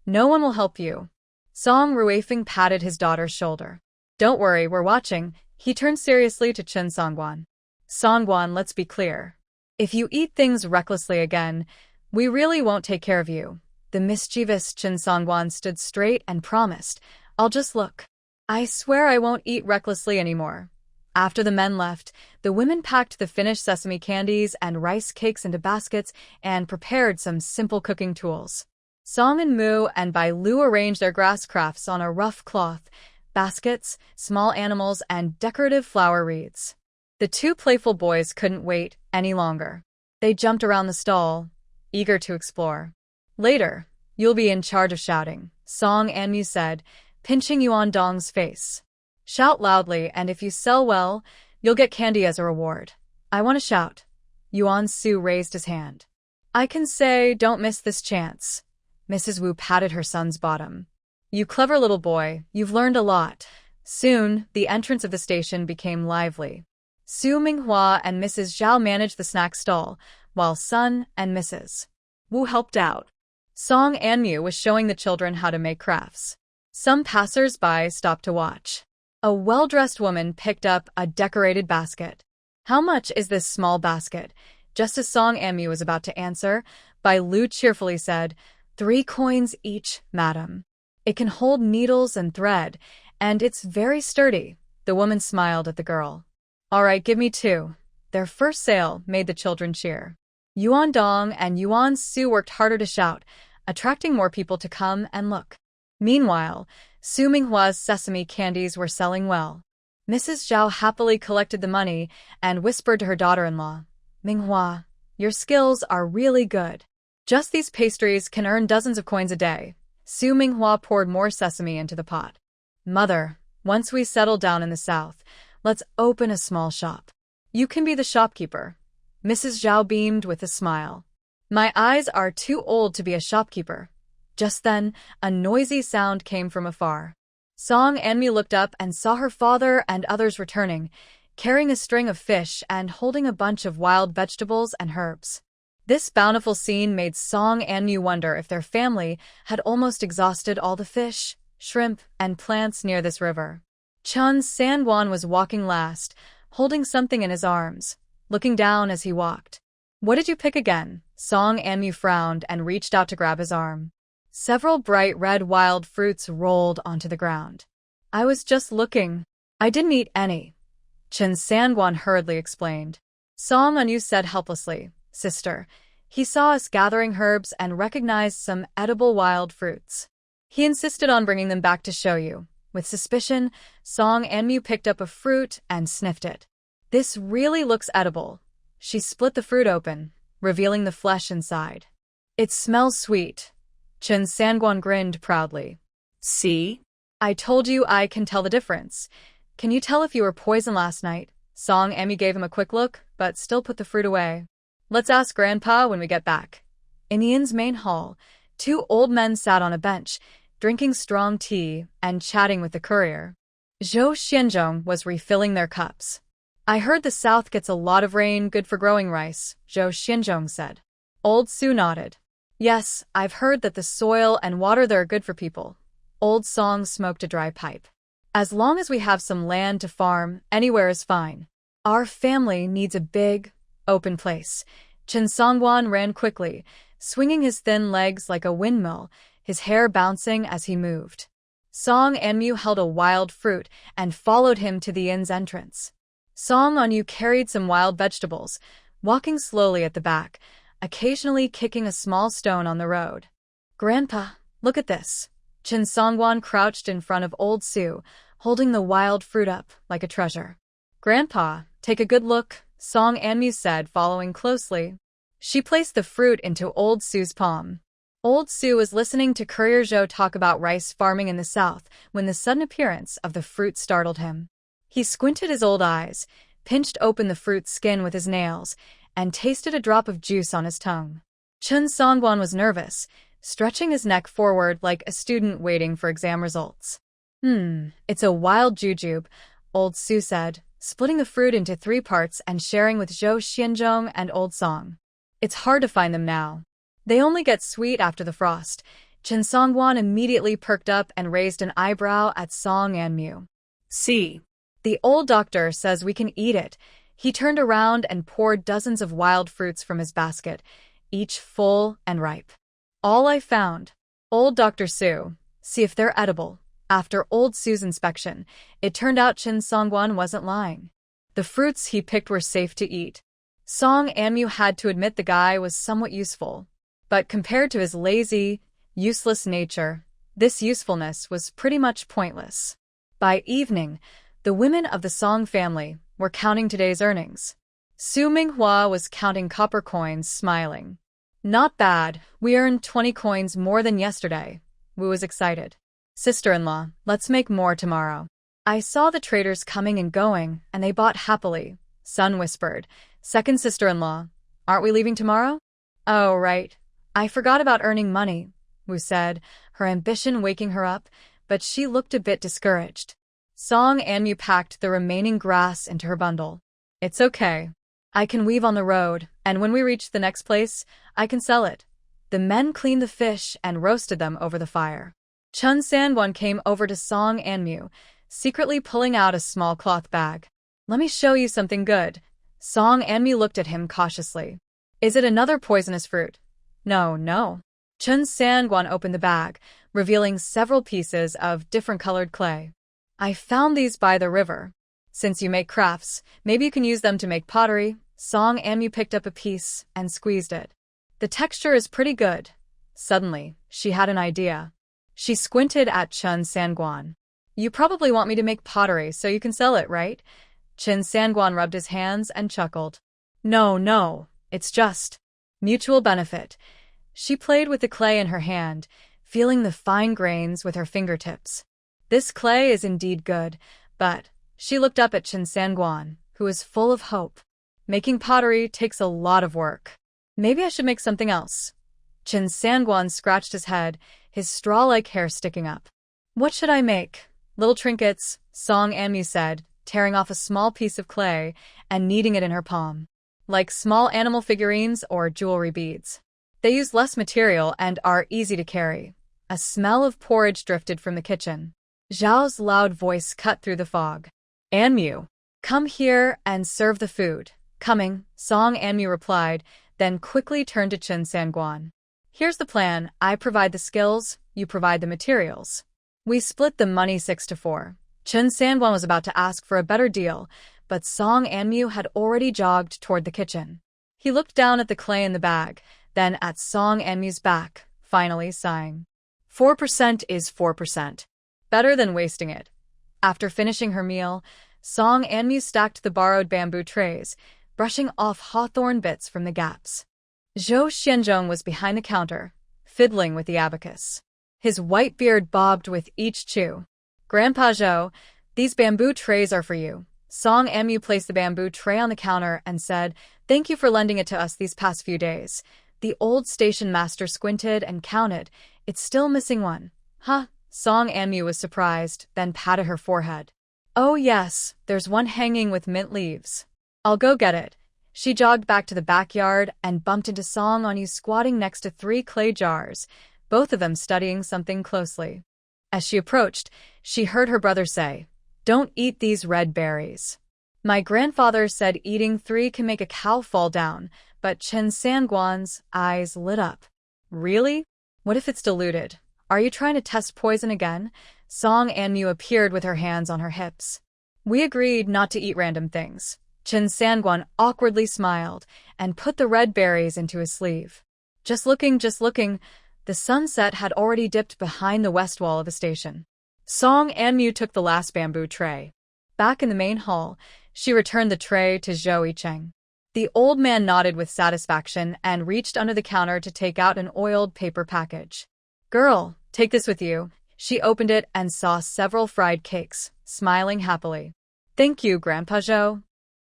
no one will help you." Song Ruifeng patted his daughter's shoulder. "Don't worry, we're watching." He turned seriously to Chen Songguan. "Songguan, let's be clear. If you eat things recklessly again, we really won't take care of you." The mischievous Chen Songguan stood straight and promised, "I'll just look. I swear I won't eat recklessly anymore." After the men left, the women packed the finished sesame candies and rice cakes into baskets and prepared some simple cooking tools. Song and Mu and Bai Lu arranged their grass crafts on a rough cloth, baskets, small animals, and decorative flower wreaths. The two playful boys couldn't wait any longer. They jumped around the stall, eager to explore. "Later, you'll be in charge of shouting," Song Anmu said, pinching Yuan Dong's face. "Shout loudly, and if you sell well, you'll get candy as a reward." "I want to shout." Yuan Su raised his hand. "I can say, don't miss this chance." Mrs. Wu patted her son's bottom. "You clever little boy, you've learned a lot." Soon, the entrance of the station became lively. Su Minghua and Mrs. Zhao managed the snack stall, while Sun and Mrs. Wu helped out. Song Anmu was showing the children how to make crafts. Some passers-by stopped to watch. A well-dressed woman picked up a decorated basket. "How much is this small basket?" Just as Song Anmu was about to answer, Bai Lu cheerfully said, 3 coins each, madam. It can hold needles and thread, and it's very sturdy." The woman smiled at the girl. "All right, give me 2. Their first sale made the children cheer. Yuan Dong and Yuan Su worked harder to shout, attracting more people to come and look. Meanwhile, Su Minghua's sesame candies were selling well. Mrs. Zhao happily collected the money and whispered to her daughter-in-law, "Manhwa, your skills are really good. Just these pastries can earn dozens of coins a day." Su Minghua poured more sesame into the pot. "Mother, once we settle down in the south, let's open a small shop. You can be the shopkeeper." Mrs. Zhao beamed with a smile. "My eyes are too old to be a shopkeeper." Just then, a noisy sound came from afar. Song Anmu looked up and saw her father and others returning, carrying a string of fish and holding a bunch of wild vegetables and herbs. This bountiful scene made Song Anmu wonder if their family had almost exhausted all the fish, shrimp, and plants near this river. Chun Sangwon was walking last, holding something in his arms, looking down as he walked. "What did you pick again?" Song Anmu frowned and reached out to grab his arm. Several bright red wild fruits rolled onto the ground. "I was just looking. I didn't eat any," Chun Sangwon hurriedly explained. Song Anmu said helplessly, "Sister, he saw us gathering herbs and recognized some edible wild fruits. He insisted on bringing them back to show you." With suspicion, Song Anmu picked up a fruit and sniffed it. "This really looks edible." She split the fruit open, revealing the flesh inside. "It smells sweet." Chun Sangwon grinned proudly. "See? I told you I can tell the difference. Can you tell if you were poisoned last night?" Song Anmu gave him a quick look, but still put the fruit away. "Let's ask Grandpa when we get back." In the inn's main hall, two old men sat on a bench, drinking strong tea and chatting with the courier. Zhou Xianzhong was refilling their cups. "I heard the south gets a lot of rain, good for growing rice," Zhou Xianzhong said. Old Su nodded. "Yes, I've heard that the soil and water there are good for people." Old Song smoked a dry pipe. "As long as we have some land to farm, anywhere is fine. Our family needs a big, open place." Chun Sangwon ran quickly, swinging his thin legs like a windmill, his hair bouncing as he moved. Song Anmu held a wild fruit and followed him to the inn's entrance. Song Anmu carried some wild vegetables, walking slowly at the back, occasionally kicking a small stone on the road. "Grandpa, look at this." Chun Sangwon crouched in front of Old Su, holding the wild fruit up like a treasure. "Grandpa, take a good look," Song Anmu said, following closely. She placed the fruit into Old Su's palm. Old Su was listening to Courier Zhou talk about rice farming in the south when the sudden appearance of the fruit startled him. He squinted his old eyes, pinched open the fruit's skin with his nails, and tasted a drop of juice on his tongue. Chun Sangwon was nervous, stretching his neck forward like a student waiting for exam results. It's a wild jujube," Old Su said, splitting the fruit into 3 parts and sharing with Zhou Xianzhong and Old Song. "It's hard to find them now. They only get sweet after the frost." Chun Sangwon immediately perked up and raised an eyebrow at Song Anmu. "See, the old doctor says we can eat it." He turned around and poured dozens of wild fruits from his basket, each full and ripe. "All I found. Old Dr. Su, see if they're edible." After Old Su's inspection, it turned out Chun Sangwon wasn't lying. The fruits he picked were safe to eat. Song Anmu had to admit the guy was somewhat useful. But compared to his lazy, useless nature, this usefulness was pretty much pointless. By evening, the women of the Song family were counting today's earnings. Su Minghua was counting copper coins, smiling. "Not bad, we earned 20 coins more than yesterday." Wu was excited. "Sister-in-law, let's make more tomorrow." "I saw the traders coming and going, and they bought happily," Sun whispered. "Second sister-in-law, aren't we leaving tomorrow?" "Oh, right. I forgot about earning money," Wu said, her ambition waking her up, but she looked a bit discouraged. Song Anmu packed the remaining grass into her bundle. "It's okay. I can weave on the road, and when we reach the next place, I can sell it." The men cleaned the fish and roasted them over the fire. Chun Sangwon came over to Song Anmu, secretly pulling out a small cloth bag. "Let me show you something good." Song Anmu looked at him cautiously. "Is it another poisonous fruit?" No. Chun Sangwon opened the bag, revealing several pieces of different colored clay. "I found these by the river. Since you make crafts, maybe you can use them to make pottery." Song Anmu picked up a piece and squeezed it. "The texture is pretty good." Suddenly, she had an idea. She squinted at Chun Sangwon. You probably want me to make pottery so you can sell it, right? Qin Sangguan rubbed his hands and chuckled. No, it's just mutual benefit. She played with the clay in her hand, feeling the fine grains with her fingertips. This clay is indeed good, but she looked up at Qin Sangguan, who was full of hope. Making pottery takes a lot of work. Maybe I should make something else. Qin Sangguan scratched his head, his straw-like hair sticking up. What should I make? Little trinkets, Song Anmu said, tearing off a small piece of clay and kneading it in her palm. Like small animal figurines or jewelry beads. They use less material and are easy to carry. A smell of porridge drifted from the kitchen. Zhao's loud voice cut through the fog. Anmu, come here and serve the food. Coming, Song Anmu replied, then quickly turned to Qin Sangguan. Here's the plan. I provide the skills, you provide the materials. We split the money 6-4. Qin Sangguan was about to ask for a better deal, but Song Anmu had already jogged toward the kitchen. He looked down at the clay in the bag, then at Song Anmu's back, finally sighing. 4% is 4%. Better than wasting it. After finishing her meal, Song Anmu stacked the borrowed bamboo trays, brushing off hawthorn bits from the gaps. Zhou Xianzhong was behind the counter, fiddling with the abacus. His white beard bobbed with each chew. Grandpa Zhou, these bamboo trays are for you. Song Anmu placed the bamboo tray on the counter and said, thank you for lending it to us these past few days. The old station master squinted and counted. It's still missing one. Huh? Song Anmu was surprised, then patted her forehead. Oh yes, there's one hanging with mint leaves. I'll go get it. She jogged back to the backyard and bumped into Song Anmu squatting next to 3 clay jars, both of them studying something closely. As she approached, she heard her brother say, don't eat these red berries. My grandfather said eating 3 can make a cow fall down, but Qin Sangguan's eyes lit up. Really? What if it's diluted? Are you trying to test poison again? Song Anmu appeared with her hands on her hips. We agreed not to eat random things. Qin Sangguan awkwardly smiled and put the red berries into his sleeve. Just looking. The sunset had already dipped behind the west wall of the station. Song Anmu took the last bamboo tray. Back in the main hall, she returned the tray to Zhou Yicheng. The old man nodded with satisfaction and reached under the counter to take out an oiled paper package. Girl, take this with you. She opened it and saw several fried cakes, smiling happily. Thank you, Grandpa Zhou.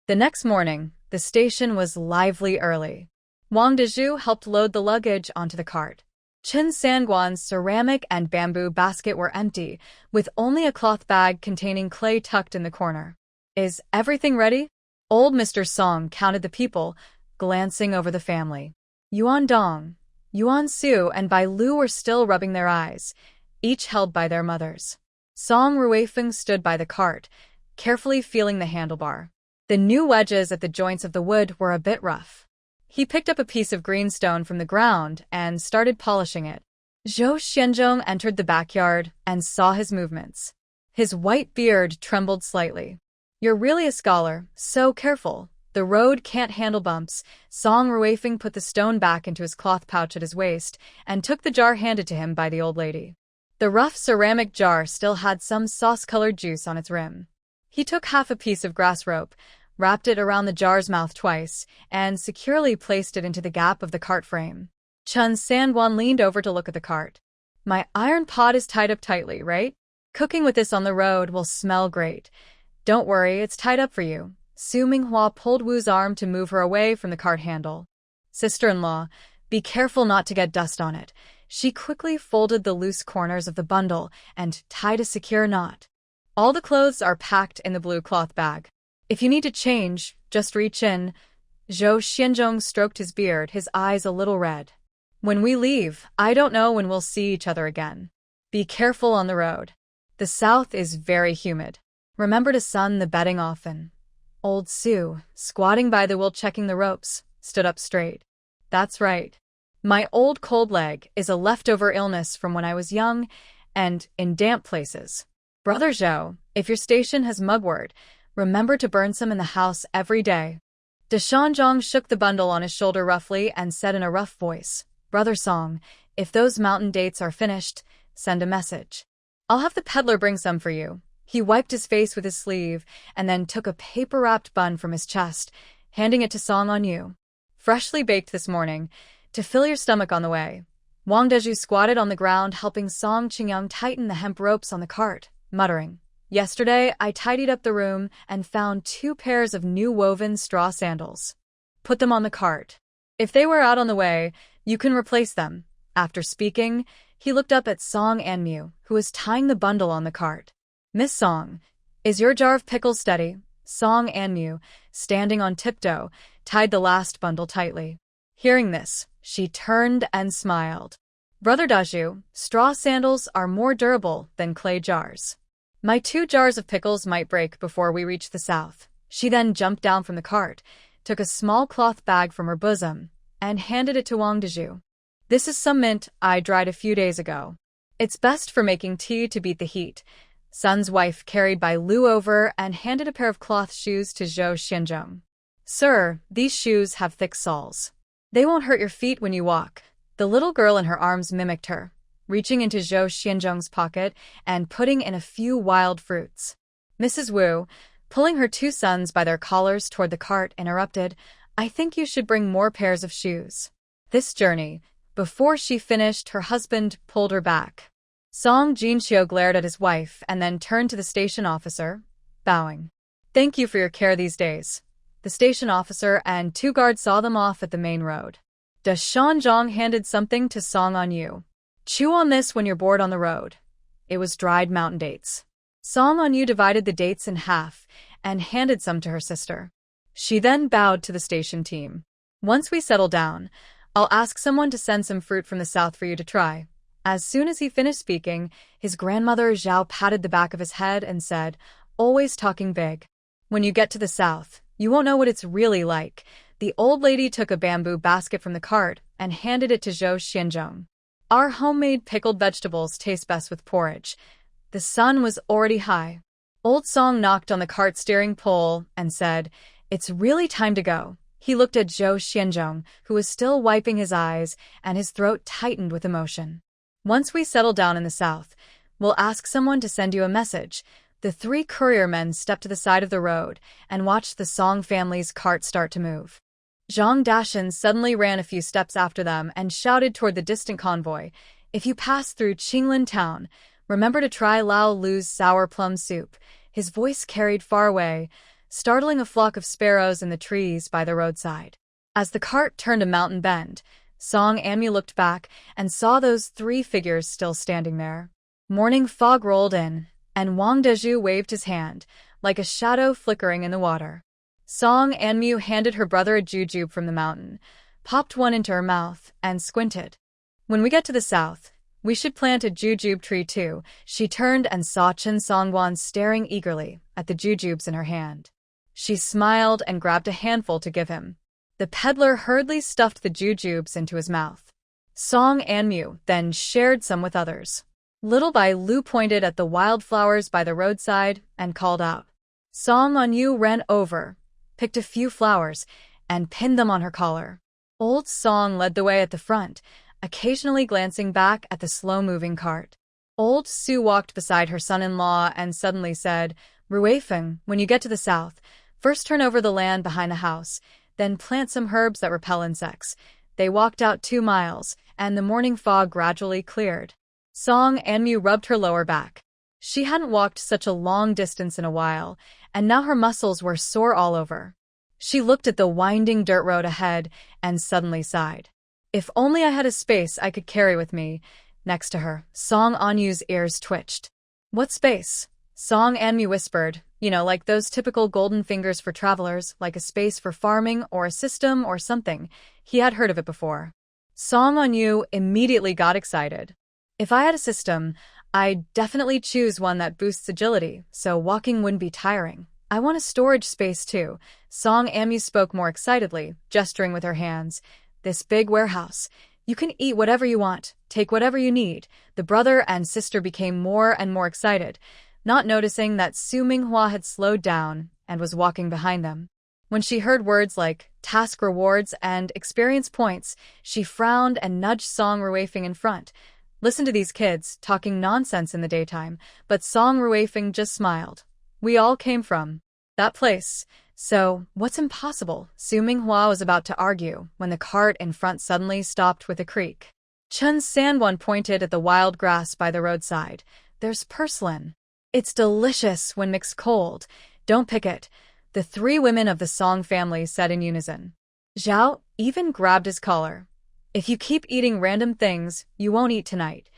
The next morning, the station was lively early. Wang Dezhu helped load the luggage onto the cart. Qin Sangguan's ceramic and bamboo basket were empty, with only a cloth bag containing clay tucked in the corner. Is everything ready? Old Mr. Song counted the people, glancing over the family. Yuan Dong, Yuan Su, and Bai Lu were still rubbing their eyes, each held by their mothers. Song Ruifeng stood by the cart, carefully feeling the handlebar. The new wedges at the joints of the wood were a bit rough. He picked up a piece of green stone from the ground and started polishing it. Zhou Xianzhong entered the backyard and saw his movements. His white beard trembled slightly. You're really a scholar, so careful. The road can't handle bumps. Song Ruifeng put the stone back into his cloth pouch at his waist and took the jar handed to him by the old lady. The rough ceramic jar still had some sauce-colored juice on its rim. He took half a piece of grass rope, wrapped it around the jar's mouth twice, and securely placed it into the gap of the cart frame. Qin Sangguan leaned over to look at the cart. My iron pot is tied up tightly, right? Cooking with this on the road will smell great. Don't worry, it's tied up for you. Su Minghua pulled Wu's arm to move her away from the cart handle. Sister-in-law, be careful not to get dust on it. She quickly folded the loose corners of the bundle and tied a secure knot. All the clothes are packed in the blue cloth bag. If you need to change, just reach in. Zhou Xianzhong stroked his beard, his eyes a little red. When we leave, I don't know when we'll see each other again. Be careful on the road. The south is very humid. Remember to sun the bedding often. Old Sue, squatting by the wheel checking the ropes, stood up straight. That's right. My old cold leg is a leftover illness from when I was young and in damp places. Brother Zhou, if your station has mugwort, remember to burn some in the house every day. Deshanzhong shook the bundle on his shoulder roughly and said in a rough voice, Brother Song, if those mountain dates are finished, send a message. I'll have the peddler bring some for you. He wiped his face with his sleeve and then took a paper-wrapped bun from his chest, handing it to Song On-yu. Freshly baked this morning, to fill your stomach on the way. Wang Deju squatted on the ground helping Song Qingyang tighten the hemp ropes on the cart, muttering, Yesterday, I tidied up the room and found 2 pairs of new woven straw sandals. Put them on the cart. If they wear out on the way, you can replace them. After speaking, he looked up at Song Anmu, who was tying the bundle on the cart. Miss Song, is your jar of pickles steady? Song Anmu, standing on tiptoe, tied the last bundle tightly. Hearing this, she turned and smiled. Brother Daju, straw sandals are more durable than clay jars. My 2 jars of pickles might break before we reach the south. She then jumped down from the cart, took a small cloth bag from her bosom, and handed it to Wang Deju. This is some mint I dried a few days ago. It's best for making tea to beat the heat. Sun's wife carried by Lu over and handed a pair of cloth shoes to Zhou Xianzhong. Sir, these shoes have thick soles. They won't hurt your feet when you walk. The little girl in her arms mimicked her, reaching into Zhou Xianzhong's pocket and putting in a few wild fruits. Mrs. Wu, pulling her 2 sons by their collars toward the cart, interrupted, I think you should bring more pairs of shoes. This journey, before she finished, her husband pulled her back. Song Jinxiu glared at his wife and then turned to the station officer, bowing. Thank you for your care these days. The station officer and 2 guards saw them off at the main road. Da Shanzhong handed something to Song On-yu. Chew on this when you're bored on the road. It was dried mountain dates. Song On-yu divided the dates in half and handed some to her sister. She then bowed to the station team. Once we settle down, I'll ask someone to send some fruit from the south for you to try. As soon as he finished speaking, his grandmother Zhao patted the back of his head and said, always talking big. When you get to the south, you won't know what it's really like. The old lady took a bamboo basket from the cart and handed it to Zhou Xianzhong. Our homemade pickled vegetables taste best with porridge. The sun was already high. Old Song knocked on the cart steering pole and said, It's really time to go. He looked at Zhou Xianzhong, who was still wiping his eyes, and his throat tightened with emotion. Once we settle down in the south, we'll ask someone to send you a message. The 3 courier men stepped to the side of the road and watched the Song family's cart start to move. Zhang Dashan suddenly ran a few steps after them and shouted toward the distant convoy, If you pass through Qinglin town, remember to try Lao Lu's sour plum soup. His voice carried far away, startling a flock of sparrows in the trees by the roadside. As the cart turned a mountain bend, Song Anmu looked back and saw those 3 figures still standing there. Morning fog rolled in, and Wang Deju waved his hand, like a shadow flickering in the water. Song Anmu handed her brother a jujube from the mountain, popped one into her mouth, and squinted. When we get to the south, we should plant a jujube tree too. She turned and saw Chen Songwan staring eagerly at the jujubes in her hand. She smiled and grabbed a handful to give him. The peddler hurriedly stuffed the jujubes into his mouth. Song Anmu then shared some with others. Little by Lu pointed at the wildflowers by the roadside and called out. Song On-yu ran over, picked a few flowers, and pinned them on her collar. Old Song led the way at the front, occasionally glancing back at the slow-moving cart. Old Su walked beside her son-in-law and suddenly said, Ruifeng, when you get to the south, first turn over the land behind the house, then plant some herbs that repel insects. They walked out 2 miles, and the morning fog gradually cleared. Song Anmu rubbed her lower back. She hadn't walked such a long distance in a while, and now her muscles were sore all over. She looked at the winding dirt road ahead and suddenly sighed. If only I had a space I could carry with me. Next to her, Song Anyu's ears twitched. What space? Song Anmu whispered, like those typical golden fingers for travelers, like a space for farming or a system or something. He had heard of it before. Song Anyu immediately got excited. If I had a system, I'd definitely choose one that boosts agility, so walking wouldn't be tiring. I want a storage space too. Song Anmu spoke more excitedly, gesturing with her hands. This big warehouse. You can eat whatever you want, take whatever you need. The brother and sister became more and more excited, not noticing that Su Minghua had slowed down and was walking behind them. When she heard words like task rewards and experience points, she frowned and nudged Song Ruifeng in front. Listen to these kids talking nonsense in the daytime, but Song Ruifeng just smiled. We all came from that place. So, what's impossible? Su Minghua was about to argue when the cart in front suddenly stopped with a creak. Chen Sanwan pointed at the wild grass by the roadside. There's purslane. It's delicious when mixed cold. Don't pick it, the three women of the Song family said in unison. Zhao even grabbed his collar. If you keep eating random things, you won't eat tonight.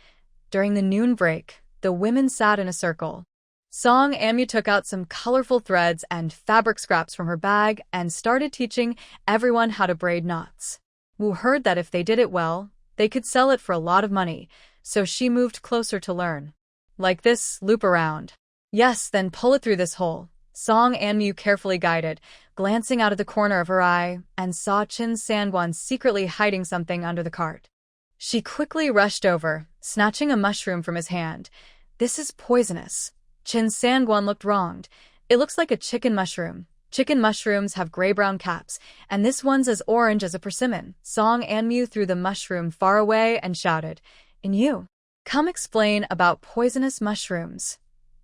During the noon break, the women sat in a circle. Song Anmu took out some colorful threads and fabric scraps from her bag and started teaching everyone how to braid knots. Wu heard that if they did it well, they could sell it for a lot of money, so she moved closer to learn. Like this, loop around. Yes, then pull it through this hole. Song Anmu carefully guided, glancing out of the corner of her eye, and saw Chen Sanguan secretly hiding something under the cart. She quickly rushed over, snatching a mushroom from his hand. This is poisonous. Chen Sanguan looked wronged. It looks like a chicken mushroom. Chicken mushrooms have gray-brown caps, and this one's as orange as a persimmon. Song Anmu threw the mushroom far away and shouted, "And you, come explain about poisonous mushrooms."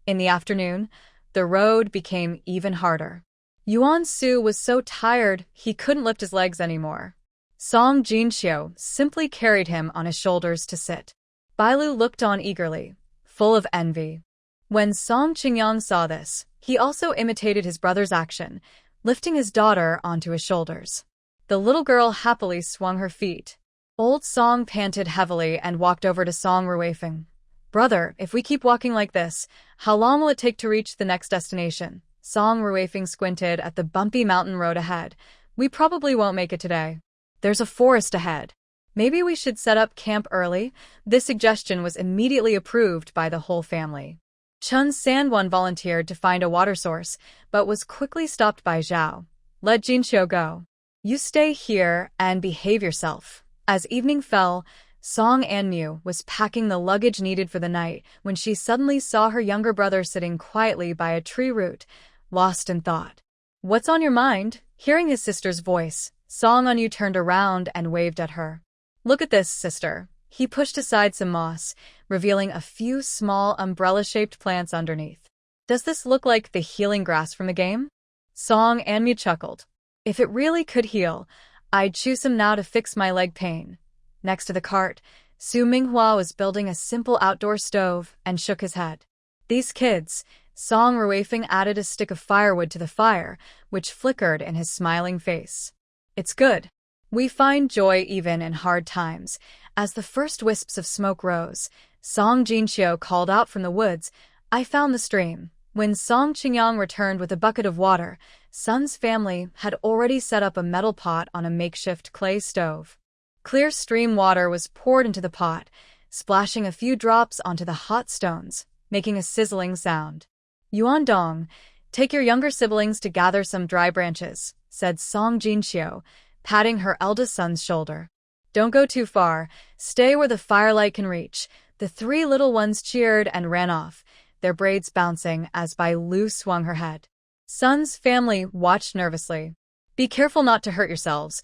In the afternoon, the road became even harder. Yuan Su was so tired he couldn't lift his legs anymore. Song Jinxiu simply carried him on his shoulders to sit. Bailu looked on eagerly, full of envy. When Song Qingyang saw this, he also imitated his brother's action, lifting his daughter onto his shoulders. The little girl happily swung her feet. Old Song panted heavily and walked over to Song Ruifeng. Brother, if we keep walking like this, how long will it take to reach the next destination? Song Ruifeng squinted at the bumpy mountain road ahead. We probably won't make it today. There's a forest ahead. Maybe we should set up camp early? This suggestion was immediately approved by the whole family. Chen Sanwan volunteered to find a water source, but was quickly stopped by Zhao. Let Jinxiu go. You stay here and behave yourself. As evening fell, Song Anmu was packing the luggage needed for the night when she suddenly saw her younger brother sitting quietly by a tree root, lost in thought. What's on your mind? Hearing his sister's voice, Song Anmu turned around and waved at her. Look at this, sister. He pushed aside some moss, revealing a few small umbrella-shaped plants underneath. Does this look like the healing grass from the game? Song Anmu chuckled. If it really could heal, I'd choose some now to fix my leg pain. Next to the cart, Su Minghua was building a simple outdoor stove and shook his head. These kids, Song Ruifeng added a stick of firewood to the fire, which flickered in his smiling face. It's good. We find joy even in hard times. As the first wisps of smoke rose, Song Jinxiu called out from the woods, I found the stream. When Song Qingyang returned with a bucket of water, Sun's family had already set up a metal pot on a makeshift clay stove. Clear stream water was poured into the pot, splashing a few drops onto the hot stones, making a sizzling sound. Yuan Dong, take your younger siblings to gather some dry branches, said Song Jinxiu, patting her eldest son's shoulder. Don't go too far, stay where the firelight can reach. The three little ones cheered and ran off, their braids bouncing as Bai Lu swung her head. Sun's family watched nervously. Be careful not to hurt yourselves.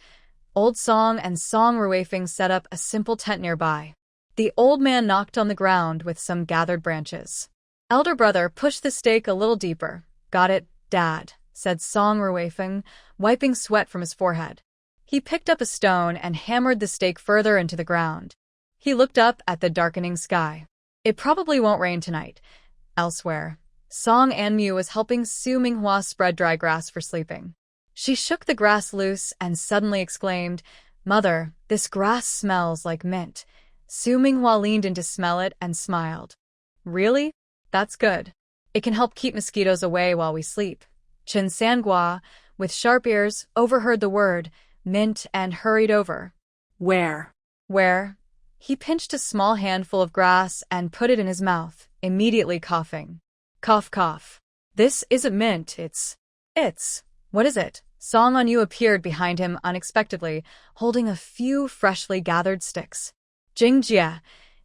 Old Song and Song Ruifeng set up a simple tent nearby. The old man knocked on the ground with some gathered branches. Elder brother pushed the stake a little deeper. Got it, Dad, said Song Ruifeng, wiping sweat from his forehead. He picked up a stone and hammered the stake further into the ground. He looked up at the darkening sky. It probably won't rain tonight. Elsewhere, Song Anmu was helping Su Minghua spread dry grass for sleeping. She shook the grass loose and suddenly exclaimed, Mother, this grass smells like mint. Su Minghua leaned in to smell it and smiled. Really? That's good. It can help keep mosquitoes away while we sleep. Chen Sangua, with sharp ears, overheard the word, mint, and hurried over. Where? Where? He pinched a small handful of grass and put it in his mouth, immediately coughing. Cough, cough. This isn't mint, it's... What is it? Song Anmu appeared behind him unexpectedly, holding a few freshly gathered sticks. Jingjie.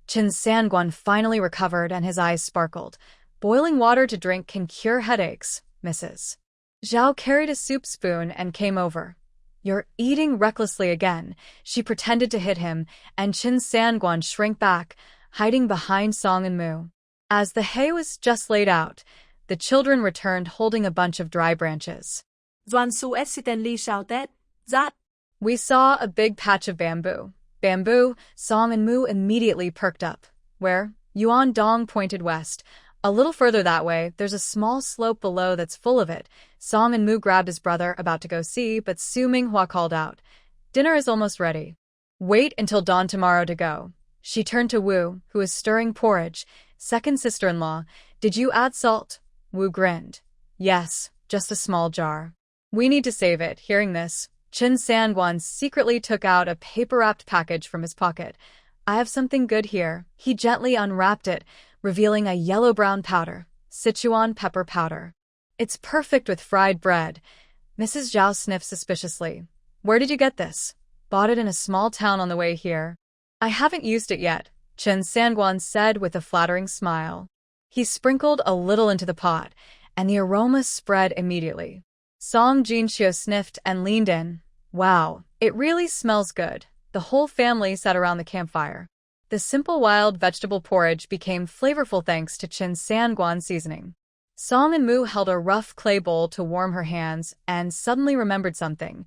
Chen Sanguan finally recovered and his eyes sparkled. Boiling water to drink can cure headaches, Mrs. Zhao carried a soup spoon and came over. You're eating recklessly again. She pretended to hit him, and Chen Sanguan shrank back. hiding behind Song and Moo. As the hay was just laid out, the children returned holding a bunch of dry branches. Doan su Stanley shouted, "That!" We saw a big patch of bamboo. Bamboo, Song and Moo immediately perked up. Where? Yuan Dong pointed west. A little further that way, there's a small slope below that's full of it. Song and Moo grabbed his brother, about to go see, but Su Minghua called out, "Dinner is almost ready. Wait until dawn tomorrow to go." She turned to Wu, who was stirring porridge. "Second sister-in-law, did you add salt?" Wu grinned. "Yes, just a small jar. We need to save it." Hearing this, Chen Sanguan secretly took out a paper-wrapped package from his pocket. "I have something good here." He gently unwrapped it, revealing a yellow-brown powder, Sichuan pepper powder. "It's perfect with fried bread." Mrs. Zhao sniffed suspiciously. "Where did you get this?" "Bought it in a small town on the way here." "I haven't used it yet," Chen Sanguan said with a flattering smile. He sprinkled a little into the pot, and the aroma spread immediately. Song Jinxiu sniffed and leaned in. "Wow, it really smells good." The whole family sat around the campfire. The simple wild vegetable porridge became flavorful thanks to Chen Sanguan's seasoning. Song and Moo held a rough clay bowl to warm her hands and suddenly remembered something.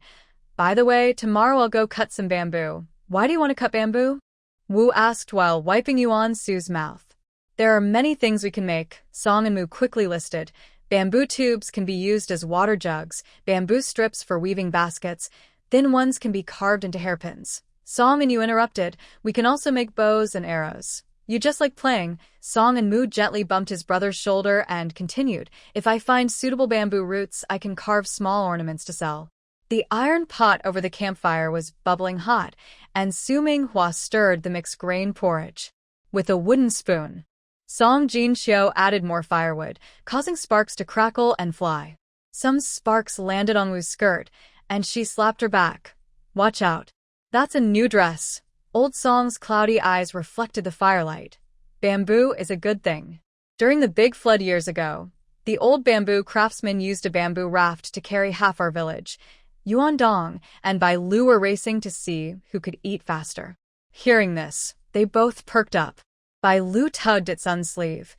"By the way, tomorrow I'll go cut some bamboo." "Why do you want to cut bamboo?" Wu asked while wiping Yuan Su's mouth. "There are many things we can make," Song and Moo quickly listed. "Bamboo tubes can be used as water jugs, bamboo strips for weaving baskets, thin ones can be carved into hairpins." Song and Yu interrupted, "We can also make bows and arrows." "You just like playing." Song and Moo gently bumped his brother's shoulder and continued, "If I find suitable bamboo roots, I can carve small ornaments to sell." The iron pot over the campfire was bubbling hot, and Su Minghua stirred the mixed grain porridge with a wooden spoon. Song Jinxiu added more firewood, causing sparks to crackle and fly. Some sparks landed on Wu's skirt, and she slapped her back. "Watch out. That's a new dress." Old Song's cloudy eyes reflected the firelight. "Bamboo is a good thing." During the big flood years ago, the old bamboo craftsmen used a bamboo raft to carry half our village. Yuan Dong and Bai Lu were racing to see who could eat faster. Hearing this, they both perked up. Bai Lu tugged at Sun's sleeve.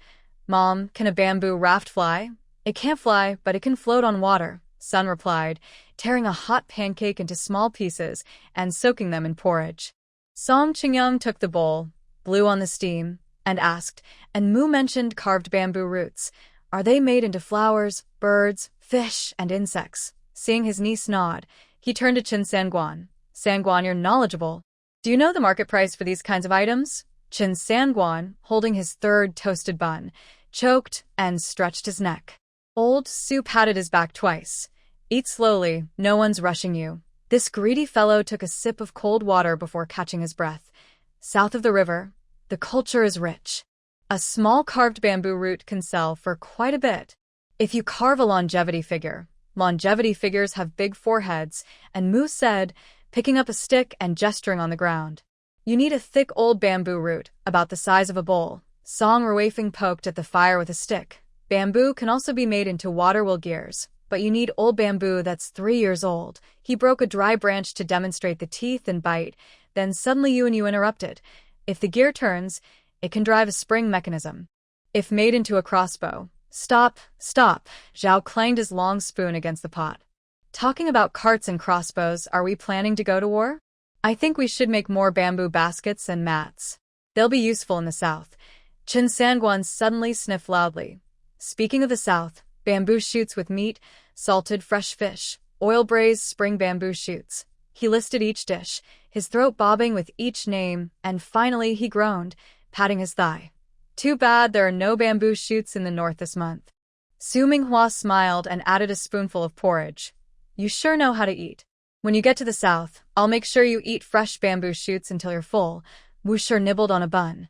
"Mom, can a bamboo raft fly?" "It can't fly, but it can float on water," Sun replied, tearing a hot pancake into small pieces and soaking them in porridge. Song Qingyang took the bowl, blew on the steam, and asked, "And Moo mentioned carved bamboo roots. Are they made into flowers, birds, fish, and insects?" Seeing his niece nod, he turned to Chen Sanguan. "Sanguan, you're knowledgeable. Do you know the market price for these kinds of items?" Chen Sanguan, holding his third toasted bun, choked and stretched his neck. Old Su patted his back twice. "Eat slowly, no one's rushing you." This greedy fellow took a sip of cold water before catching his breath. "South of the river, the culture is rich. A small carved bamboo root can sell for quite a bit. If you carve a longevity figures have big foreheads," and Moo said, picking up a stick and gesturing on the ground. "You need a thick old bamboo root, about the size of a bowl." Song Ruifeng poked at the fire with a stick. "Bamboo can also be made into water-wheel gears, but you need old bamboo that's 3 years old." He broke a dry branch to demonstrate the teeth and bite, then suddenly Yu interrupted. "If the gear turns, it can drive a spring mechanism. If made into a crossbow." "Stop, stop." Zhao clanged his long spoon against the pot. "Talking about carts and crossbows, are we planning to go to war?" "I think we should make more bamboo baskets and mats. They'll be useful in the south." Chen Sanguan suddenly sniffed loudly. "Speaking of the south, bamboo shoots with meat, salted fresh fish, oil-braised spring bamboo shoots." He listed each dish, his throat bobbing with each name, and finally he groaned, patting his thigh. "Too bad there are no bamboo shoots in the north this month." Su Minghua smiled and added a spoonful of porridge. "You sure know how to eat. When you get to the south, I'll make sure you eat fresh bamboo shoots until you're full." Wu Shi nibbled on a bun.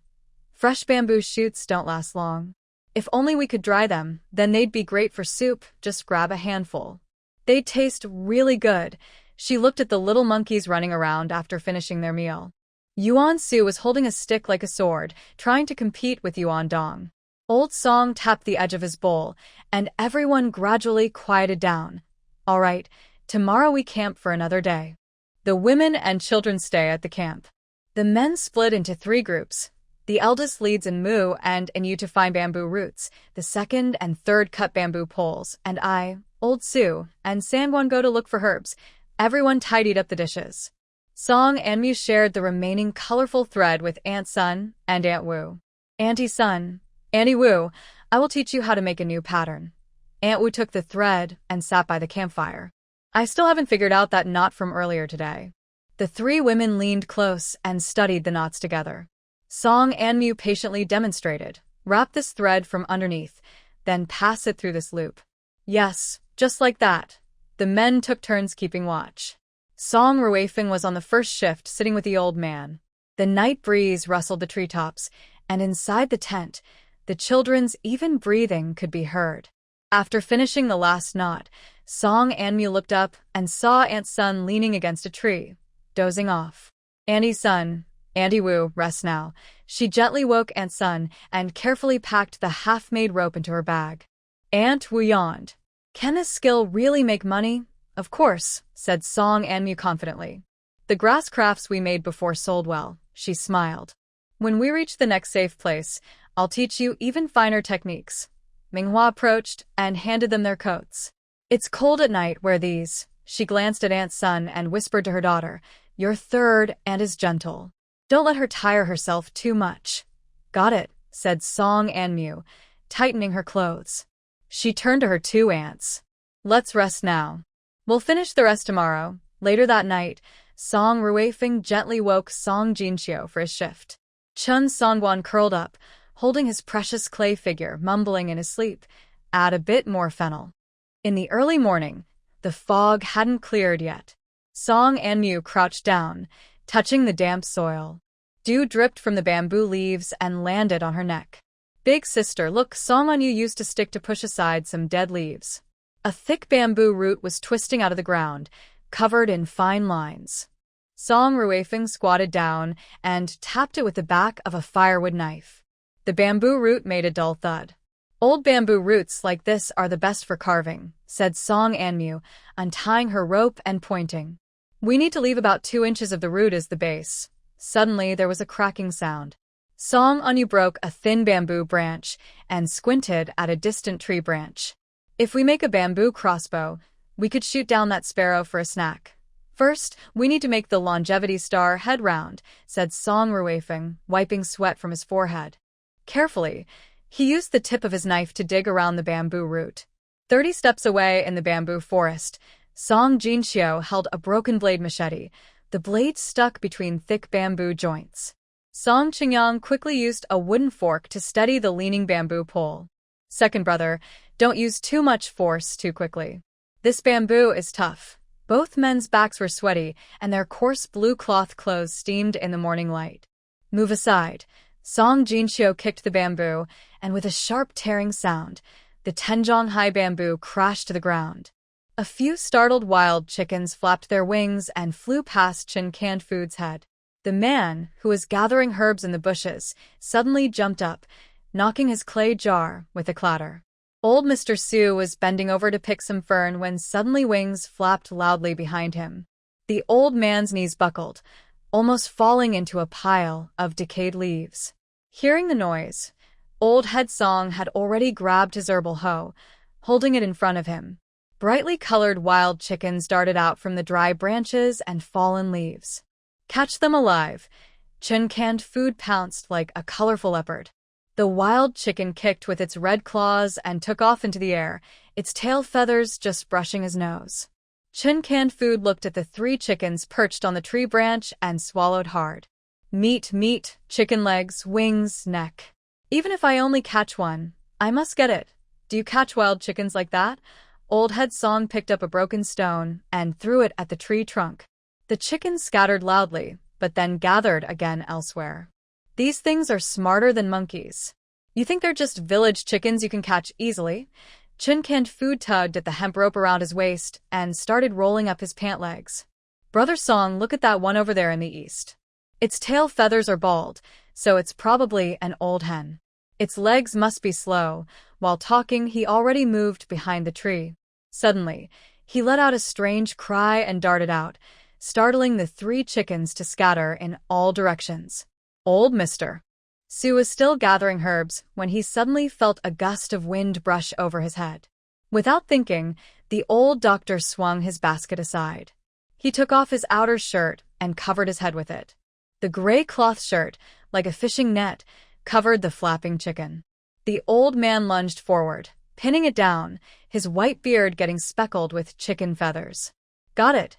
"Fresh bamboo shoots don't last long. If only we could dry them, then they'd be great for soup. Just grab a handful. They'd taste really good." She looked at the little monkeys running around after finishing their meal. Yuan Su was holding a stick like a sword, trying to compete with Yuan Dong. Old Song tapped the edge of his bowl, and everyone gradually quieted down. "All right, tomorrow we camp for another day. The women and children stay at the camp." The men split into 3 groups. The eldest leads in Mu and Yu to find bamboo roots, the second and third cut bamboo poles, and I, Old Sue, and Sangwon go to look for herbs. Everyone tidied up the dishes. Song and Mu shared the remaining colorful thread with Aunt Sun and Aunt Wu. Auntie Sun, Auntie Wu, I will teach you how to make a new pattern. Aunt Wu took the thread and sat by the campfire. I still haven't figured out that knot from earlier today. The three women leaned close and studied the knots together. Song and Mu patiently demonstrated. Wrap this thread from underneath, then pass it through this loop. Yes, just like that. The men took turns keeping watch. Song Ruifeng was on the first shift, sitting with the old man. The night breeze rustled the treetops, and inside the tent, the children's even breathing could be heard. After finishing the last knot, Song and Mu looked up and saw Aunt Sun leaning against a tree, dozing off. Auntie Sun, Auntie Wu, rest now. She gently woke Aunt Sun and carefully packed the half-made rope into her bag. Aunt Wu yawned. Can this skill really make money? Of course, said Song and Mu confidently. The grass crafts we made before sold well, she smiled. When we reach the next safe place, I'll teach you even finer techniques. Manhwa approached and handed them their coats. It's cold at night, wear these. She glanced at Aunt Sun and whispered to her daughter, your third aunt is gentle. Don't let her tire herself too much. Got it, said Song and Mu, tightening her clothes. She turned to her two aunts. Let's rest now. We'll finish the rest tomorrow. Later that night, Song Ruifeng gently woke Song Jinxiu for his shift. Chun Songwan curled up, holding his precious clay figure, mumbling in his sleep, add a bit more fennel. In the early morning, the fog hadn't cleared yet. Song and Mu crouched down, touching the damp soil. Dew dripped from the bamboo leaves and landed on her neck. Big sister, look, Song on you used to stick to push aside some dead leaves. A thick bamboo root was twisting out of the ground, covered in fine lines. Song Ruifeng squatted down and tapped it with the back of a firewood knife. The bamboo root made a dull thud. Old bamboo roots like this are the best for carving, said Song and Mu, untying her rope and pointing. We need to leave about 2 inches of the root as the base. Suddenly, there was a cracking sound. Song Anyu broke a thin bamboo branch and squinted at a distant tree branch. If we make a bamboo crossbow, we could shoot down that sparrow for a snack. First, we need to make the longevity star head round, said Song Ruifeng, wiping sweat from his forehead. Carefully, he used the tip of his knife to dig around the bamboo root. 30 steps away in the bamboo forest, Song Jinxiu held a broken blade machete, the blade stuck between thick bamboo joints. Song Qingyang quickly used a wooden fork to steady the leaning bamboo pole. Second brother, don't use too much force too quickly. This bamboo is tough. Both men's backs were sweaty, and their coarse blue cloth clothes steamed in the morning light. Move aside. Song Jinxiu kicked the bamboo, and with a sharp tearing sound, the Tenjong-hai bamboo crashed to the ground. A few startled wild chickens flapped their wings and flew past Chen Canfu's head. The man, who was gathering herbs in the bushes, suddenly jumped up, knocking his clay jar with a clatter. Old Mr. Su was bending over to pick some fern when suddenly wings flapped loudly behind him. The old man's knees buckled, almost falling into a pile of decayed leaves. Hearing the noise, Old Head Song had already grabbed his herbal hoe, holding it in front of him. Brightly colored wild chickens darted out from the dry branches and fallen leaves. Catch them alive! Chen Canfu pounced like a colorful leopard. The wild chicken kicked with its red claws and took off into the air, its tail feathers just brushing his nose. Chen Canfu looked at the 3 chickens perched on the tree branch and swallowed hard. Meat, meat, chicken legs, wings, neck. Even if I only catch one, I must get it. Do you catch wild chickens like that? Old Head Song picked up a broken stone and threw it at the tree trunk. The chickens scattered loudly, but then gathered again elsewhere. These things are smarter than monkeys. You think they're just village chickens you can catch easily? Chen Canfu tugged at the hemp rope around his waist and started rolling up his pant legs. Brother Song, look at that one over there in the east. Its tail feathers are bald, so it's probably an old hen. Its legs must be slow. While talking, he already moved behind the tree. Suddenly, he let out a strange cry and darted out, startling the 3 chickens to scatter in all directions. Old Mr. Su was still gathering herbs when he suddenly felt a gust of wind brush over his head. Without thinking, the old doctor swung his basket aside. He took off his outer shirt and covered his head with it. The gray cloth shirt, like a fishing net, covered the flapping chicken. The old man lunged forward, pinning it down, his white beard getting speckled with chicken feathers. Got it.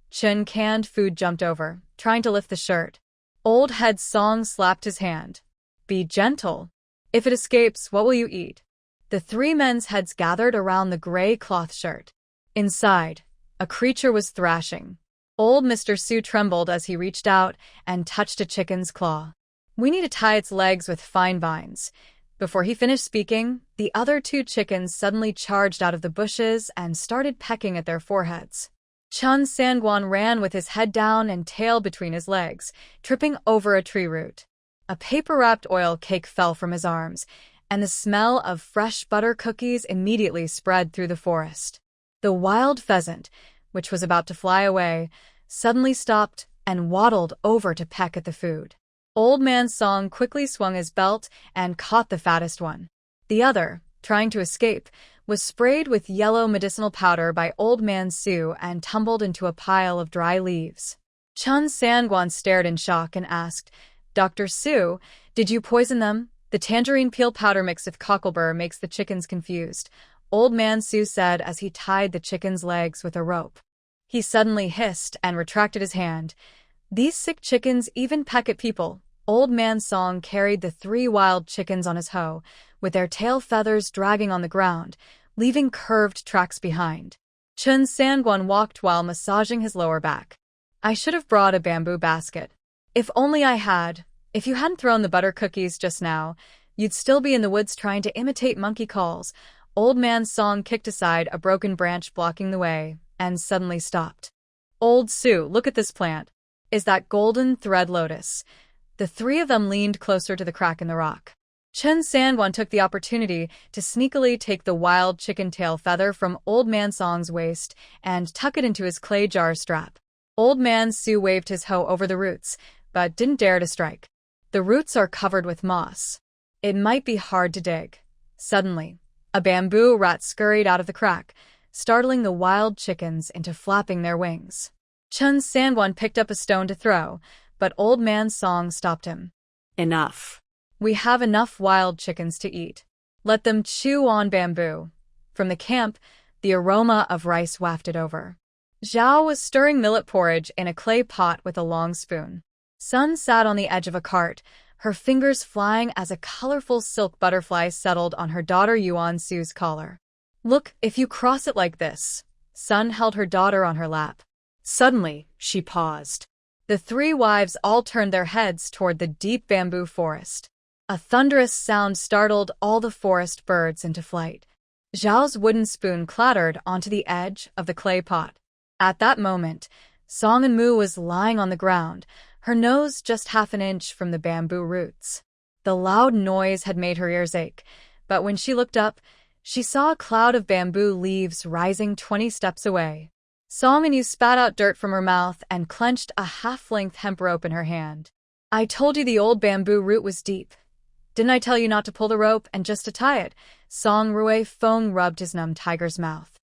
Chun canned food jumped over, trying to lift the shirt. Old head Song slapped his hand. Be gentle. If it escapes, what will you eat? The three men's heads gathered around the gray cloth shirt. Inside, a creature was thrashing. Old Mr. Su trembled as he reached out and touched a chicken's claw. We need to tie its legs with fine vines. Before he finished speaking, the other two chickens suddenly charged out of the bushes and started pecking at their foreheads. Chun Sangwon ran with his head down and tail between his legs, tripping over a tree root. A paper-wrapped oil cake fell from his arms, and the smell of fresh butter cookies immediately spread through the forest. The wild pheasant, which was about to fly away, suddenly stopped and waddled over to peck at the food. Old Man Song quickly swung his belt and caught the fattest one. The other, trying to escape, was sprayed with yellow medicinal powder by Old Man Su and tumbled into a pile of dry leaves. Chun Sangwon stared in shock and asked, Dr. Su, did you poison them? The tangerine peel powder mix with cocklebur makes the chickens confused, Old Man Su said as he tied the chicken's legs with a rope. He suddenly hissed and retracted his hand. These sick chickens even peck at people. Old Man Song carried the three wild chickens on his hoe, with their tail feathers dragging on the ground, leaving curved tracks behind. Chun Sangwon walked while massaging his lower back. I should have brought a bamboo basket. If only I had. If you hadn't thrown the butter cookies just now, you'd still be in the woods trying to imitate monkey calls. Old Man Song kicked aside a broken branch blocking the way, and suddenly stopped. Old Su, look at this plant. Is that golden thread lotus? The three of them leaned closer to the crack in the rock. Chun Sangwon took the opportunity to sneakily take the wild chicken tail feather from Old Man Song's waist and tuck it into his clay jar strap. Old Man Su waved his hoe over the roots, but didn't dare to strike. The roots are covered with moss. It might be hard to dig. Suddenly, a bamboo rat scurried out of the crack, startling the wild chickens into flapping their wings. Chun Sangwon picked up a stone to throw, but Old Man Song stopped him. Enough. We have enough wild chickens to eat. Let them chew on bamboo. From the camp, the aroma of rice wafted over. Zhao was stirring millet porridge in a clay pot with a long spoon. Sun sat on the edge of a cart, her fingers flying as a colorful silk butterfly settled on her daughter Yuan Su's collar. Look, if you cross it like this. Sun held her daughter on her lap. Suddenly, she paused. The three wives all turned their heads toward the deep bamboo forest. A thunderous sound startled all the forest birds into flight. Zhao's wooden spoon clattered onto the edge of the clay pot. At that moment, Song and Mu was lying on the ground, her nose just half an inch from the bamboo roots. The loud noise had made her ears ache, but when she looked up, she saw a cloud of bamboo leaves rising 20 steps away. Song and Yu spat out dirt from her mouth and clenched a half-length hemp rope in her hand. I told you the old bamboo root was deep. Didn't I tell you not to pull the rope and just to tie it? Song Rui Feng rubbed his numb tiger's mouth.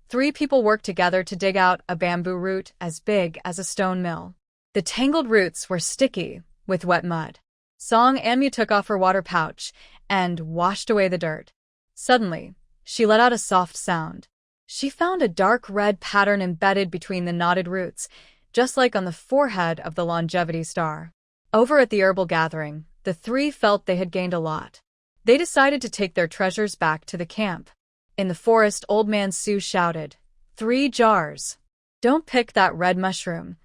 3 people worked together to dig out a bamboo root as big as a stone mill. The tangled roots were sticky with wet mud. Song Amu took off her water pouch and washed away the dirt. Suddenly, she let out a soft sound. She found a dark red pattern embedded between the knotted roots, just like on the forehead of the longevity star. Over at the herbal gathering, the 3 felt they had gained a lot. They decided to take their treasures back to the camp. In the forest, Old Man Su shouted, 3 jars. Don't pick that red mushroom.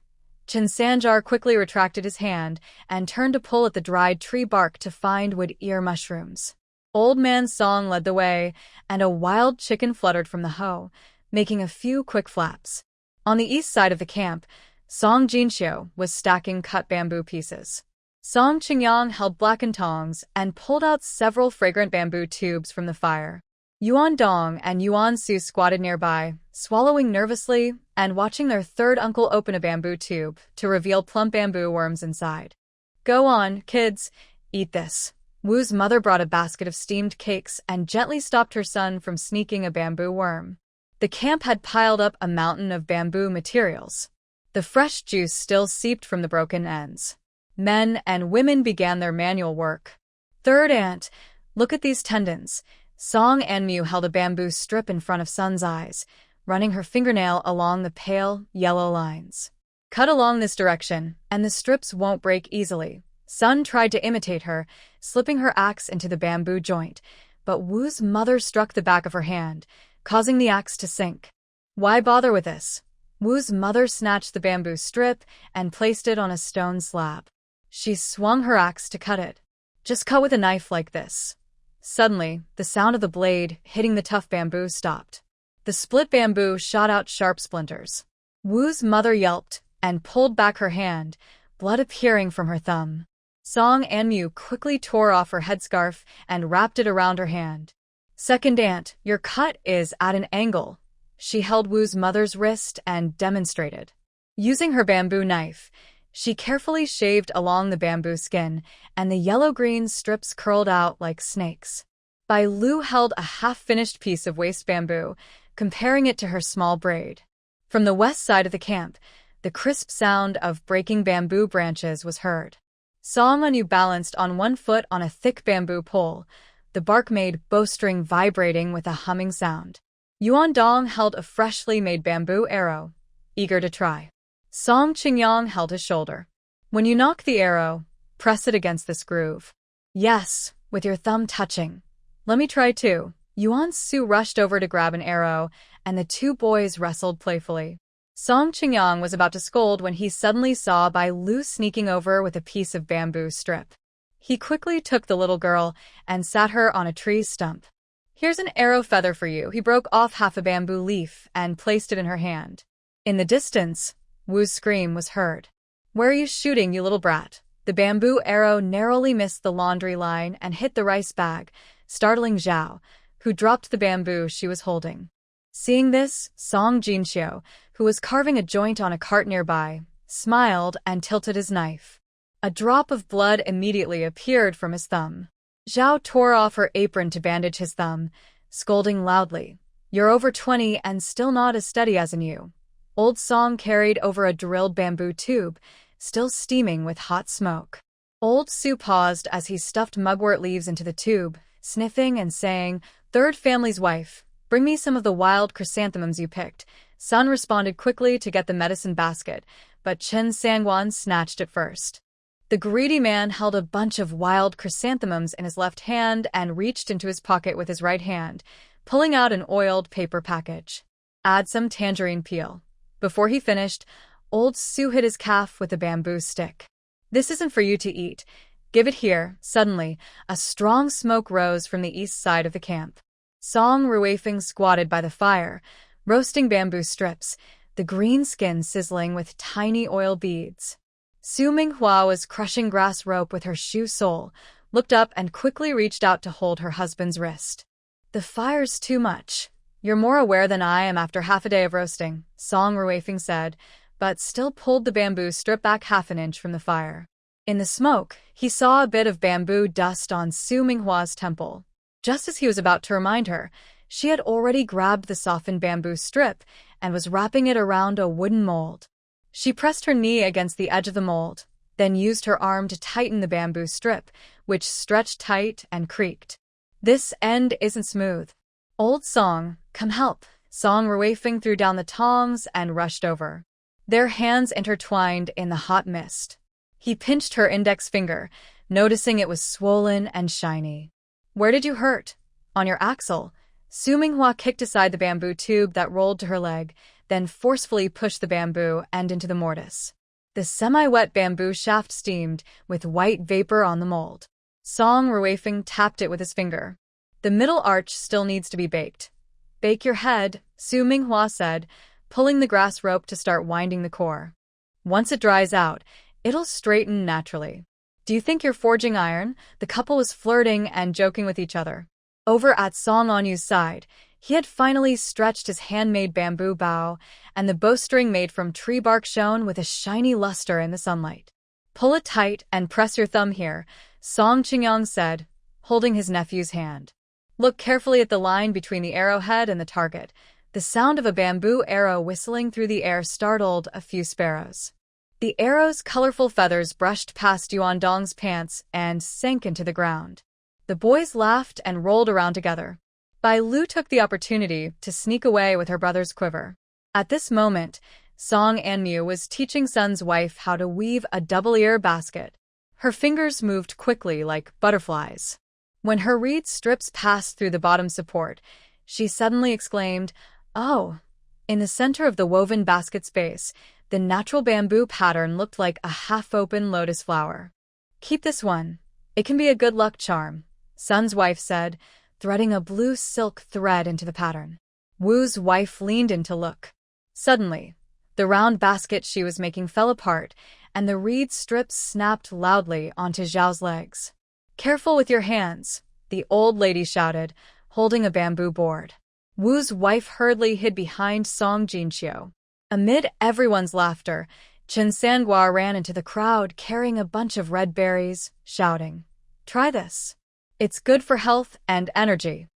Chin Sanjar quickly retracted his hand and turned to pull at the dried tree bark to find wood ear mushrooms. Old Man Song led the way, and a wild chicken fluttered from the hoe, making a few quick flaps. On the east side of the camp, Song Jinxiu was stacking cut bamboo pieces. Song Qingyang held blackened tongs and pulled out several fragrant bamboo tubes from the fire. Yuan Dong and Yuan Su squatted nearby, swallowing nervously and watching their third uncle open a bamboo tube to reveal plump bamboo worms inside. Go on, kids, eat this. Wu's mother brought a basket of steamed cakes and gently stopped her son from sneaking a bamboo worm. The camp had piled up a mountain of bamboo materials. The fresh juice still seeped from the broken ends. Men and women began their manual work. Third aunt, look at these tendons. Song Anmu held a bamboo strip in front of Sun's eyes, running her fingernail along the pale, yellow lines. Cut along this direction, and the strips won't break easily. Sun tried to imitate her, slipping her axe into the bamboo joint, but Wu's mother struck the back of her hand, causing the axe to sink. Why bother with this? Wu's mother snatched the bamboo strip and placed it on a stone slab. She swung her axe to cut it. Just cut with a knife like this. Suddenly, the sound of the blade hitting the tough bamboo stopped. The split bamboo shot out sharp splinters. Wu's mother yelped and pulled back her hand, blood appearing from her thumb. Song Anmu quickly tore off her headscarf and wrapped it around her hand. Second aunt, your cut is at an angle. She held Wu's mother's wrist and demonstrated. Using her bamboo knife, she carefully shaved along the bamboo skin, and the yellow-green strips curled out like snakes. Bai Lu held a half-finished piece of waste bamboo, comparing it to her small braid. From the west side of the camp, the crisp sound of breaking bamboo branches was heard. Song Anu balanced on one foot on a thick bamboo pole. The bark made bowstring vibrating with a humming sound. Yuan Dong held a freshly made bamboo arrow, eager to try. Song Qingyang held his shoulder. When you knock the arrow, press it against this groove. Yes, with your thumb touching. Let me try too. Yuan Su rushed over to grab an arrow, and the two boys wrestled playfully. Song Qingyang was about to scold when he suddenly saw Bai Lu sneaking over with a piece of bamboo strip. He quickly took the little girl and sat her on a tree stump. Here's an arrow feather for you. He broke off half a bamboo leaf and placed it in her hand. In the distance, Wu's scream was heard. Where are you shooting, you little brat? The bamboo arrow narrowly missed the laundry line and hit the rice bag, startling Zhao, who dropped the bamboo she was holding. Seeing this, Song Jinxiu, who was carving a joint on a cart nearby, smiled and tilted his knife. A drop of blood immediately appeared from his thumb. Zhao tore off her apron to bandage his thumb, scolding loudly. You're over 20 and still not as steady as in you. Old Song carried over a drilled bamboo tube, still steaming with hot smoke. Old Su paused as he stuffed mugwort leaves into the tube, sniffing and saying, Third family's wife, bring me some of the wild chrysanthemums you picked. Sun responded quickly to get the medicine basket, but Chen Sangwan snatched it first. The greedy man held a bunch of wild chrysanthemums in his left hand and reached into his pocket with his right hand, pulling out an oiled paper package. Add some tangerine peel. Before he finished, Old Su hit his calf with a bamboo stick. This isn't for you to eat. Give it here. Suddenly, a strong smoke rose from the east side of the camp. Song Ruifeng squatted by the fire, roasting bamboo strips, the green skin sizzling with tiny oil beads. Su Minghua was crushing grass rope with her shoe sole, looked up and quickly reached out to hold her husband's wrist. The fire's too much. You're more aware than I am after half a day of roasting, Song Ruifeng said, but still pulled the bamboo strip back half an inch from the fire. In the smoke, he saw a bit of bamboo dust on Su Minghua's temple. Just as he was about to remind her, she had already grabbed the softened bamboo strip and was wrapping it around a wooden mold. She pressed her knee against the edge of the mold, then used her arm to tighten the bamboo strip, which stretched tight and creaked. This end isn't smooth. Old Song, come help. Song Ruifeng threw down the tongs and rushed over. Their hands intertwined in the hot mist. He pinched her index finger, noticing it was swollen and shiny. Where did you hurt? On your axle. Su Minghua kicked aside the bamboo tube that rolled to her leg, then forcefully pushed the bamboo end into the mortise. The semi-wet bamboo shaft steamed, with white vapor on the mold. Song Ruifeng tapped it with his finger. The middle arch still needs to be baked. Bake your head, Su Minghua said, pulling the grass rope to start winding the core. Once it dries out, it'll straighten naturally. Do you think you're forging iron? The couple was flirting and joking with each other. Over at Song Anyu's side, he had finally stretched his handmade bamboo bow, and the bowstring made from tree bark shone with a shiny luster in the sunlight. Pull it tight and press your thumb here, Song Qingyang said, holding his nephew's hand. Look carefully at the line between the arrowhead and the target. The sound of a bamboo arrow whistling through the air startled a few sparrows. The arrow's colorful feathers brushed past Yuan Dong's pants and sank into the ground. The boys laughed and rolled around together. Bai Lu took the opportunity to sneak away with her brother's quiver. At this moment, Song Anmu was teaching Sun's wife how to weave a double-ear basket. Her fingers moved quickly like butterflies. When her reed strips passed through the bottom support, she suddenly exclaimed, "Oh!" In the center of the woven basket's base, the natural bamboo pattern looked like a half-open lotus flower. "Keep this one. It can be a good luck charm," Sun's wife said, threading a blue silk thread into the pattern. Wu's wife leaned in to look. Suddenly, the round basket she was making fell apart, and the reed strips snapped loudly onto Zhao's legs. "Careful with your hands," the old lady shouted, holding a bamboo board. Wu's wife hurriedly hid behind Song Jinxiu. Amid everyone's laughter, Chen Sangua ran into the crowd carrying a bunch of red berries, shouting, "Try this. It's good for health and energy."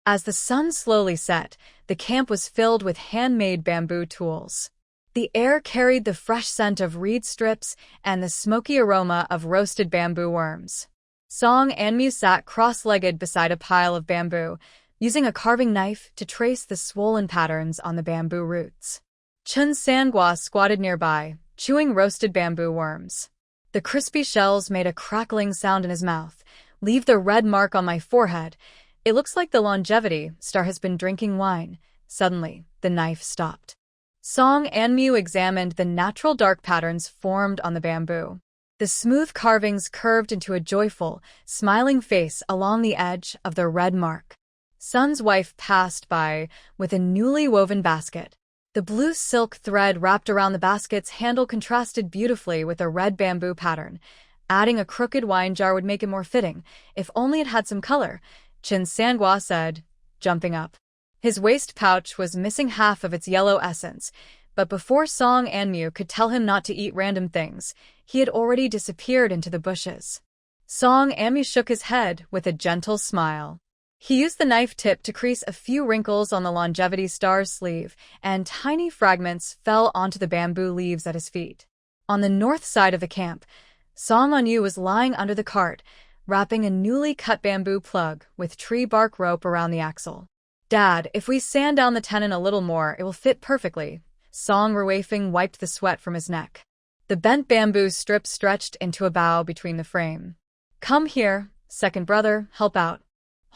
As the sun slowly set, the camp was filled with handmade bamboo tools. The air carried the fresh scent of reed strips and the smoky aroma of roasted bamboo worms. Song Anmu sat cross-legged beside a pile of bamboo, using a carving knife to trace the swollen patterns on the bamboo roots. Chen Sangua squatted nearby, chewing roasted bamboo worms. The crispy shells made a crackling sound in his mouth. "Leave the red mark on my forehead. It looks like the longevity star has been drinking wine." Suddenly, the knife stopped. Song Anmu examined the natural dark patterns formed on the bamboo. The smooth carvings curved into a joyful, smiling face along the edge of the red mark. Sun's wife passed by with a newly woven basket. The blue silk thread wrapped around the basket's handle contrasted beautifully with the red bamboo pattern. Adding a crooked wine jar would make it more fitting, if only it had some color, Chen Sangua said, jumping up. His waist pouch was missing half of its yellow essence, but before Song Anmu could tell him not to eat random things, he had already disappeared into the bushes. Song Anmu shook his head with a gentle smile. He used the knife tip to crease a few wrinkles on the longevity star's sleeve, and tiny fragments fell onto the bamboo leaves at his feet. On the north side of the camp, Song Anmu was lying under the cart, wrapping a newly cut bamboo plug with tree bark rope around the axle. "Dad, if we sand down the tenon a little more, it will fit perfectly." Song Ruifeng wiped the sweat from his neck. The bent bamboo strip stretched into a bow between the frame. "Come here, second brother, help out.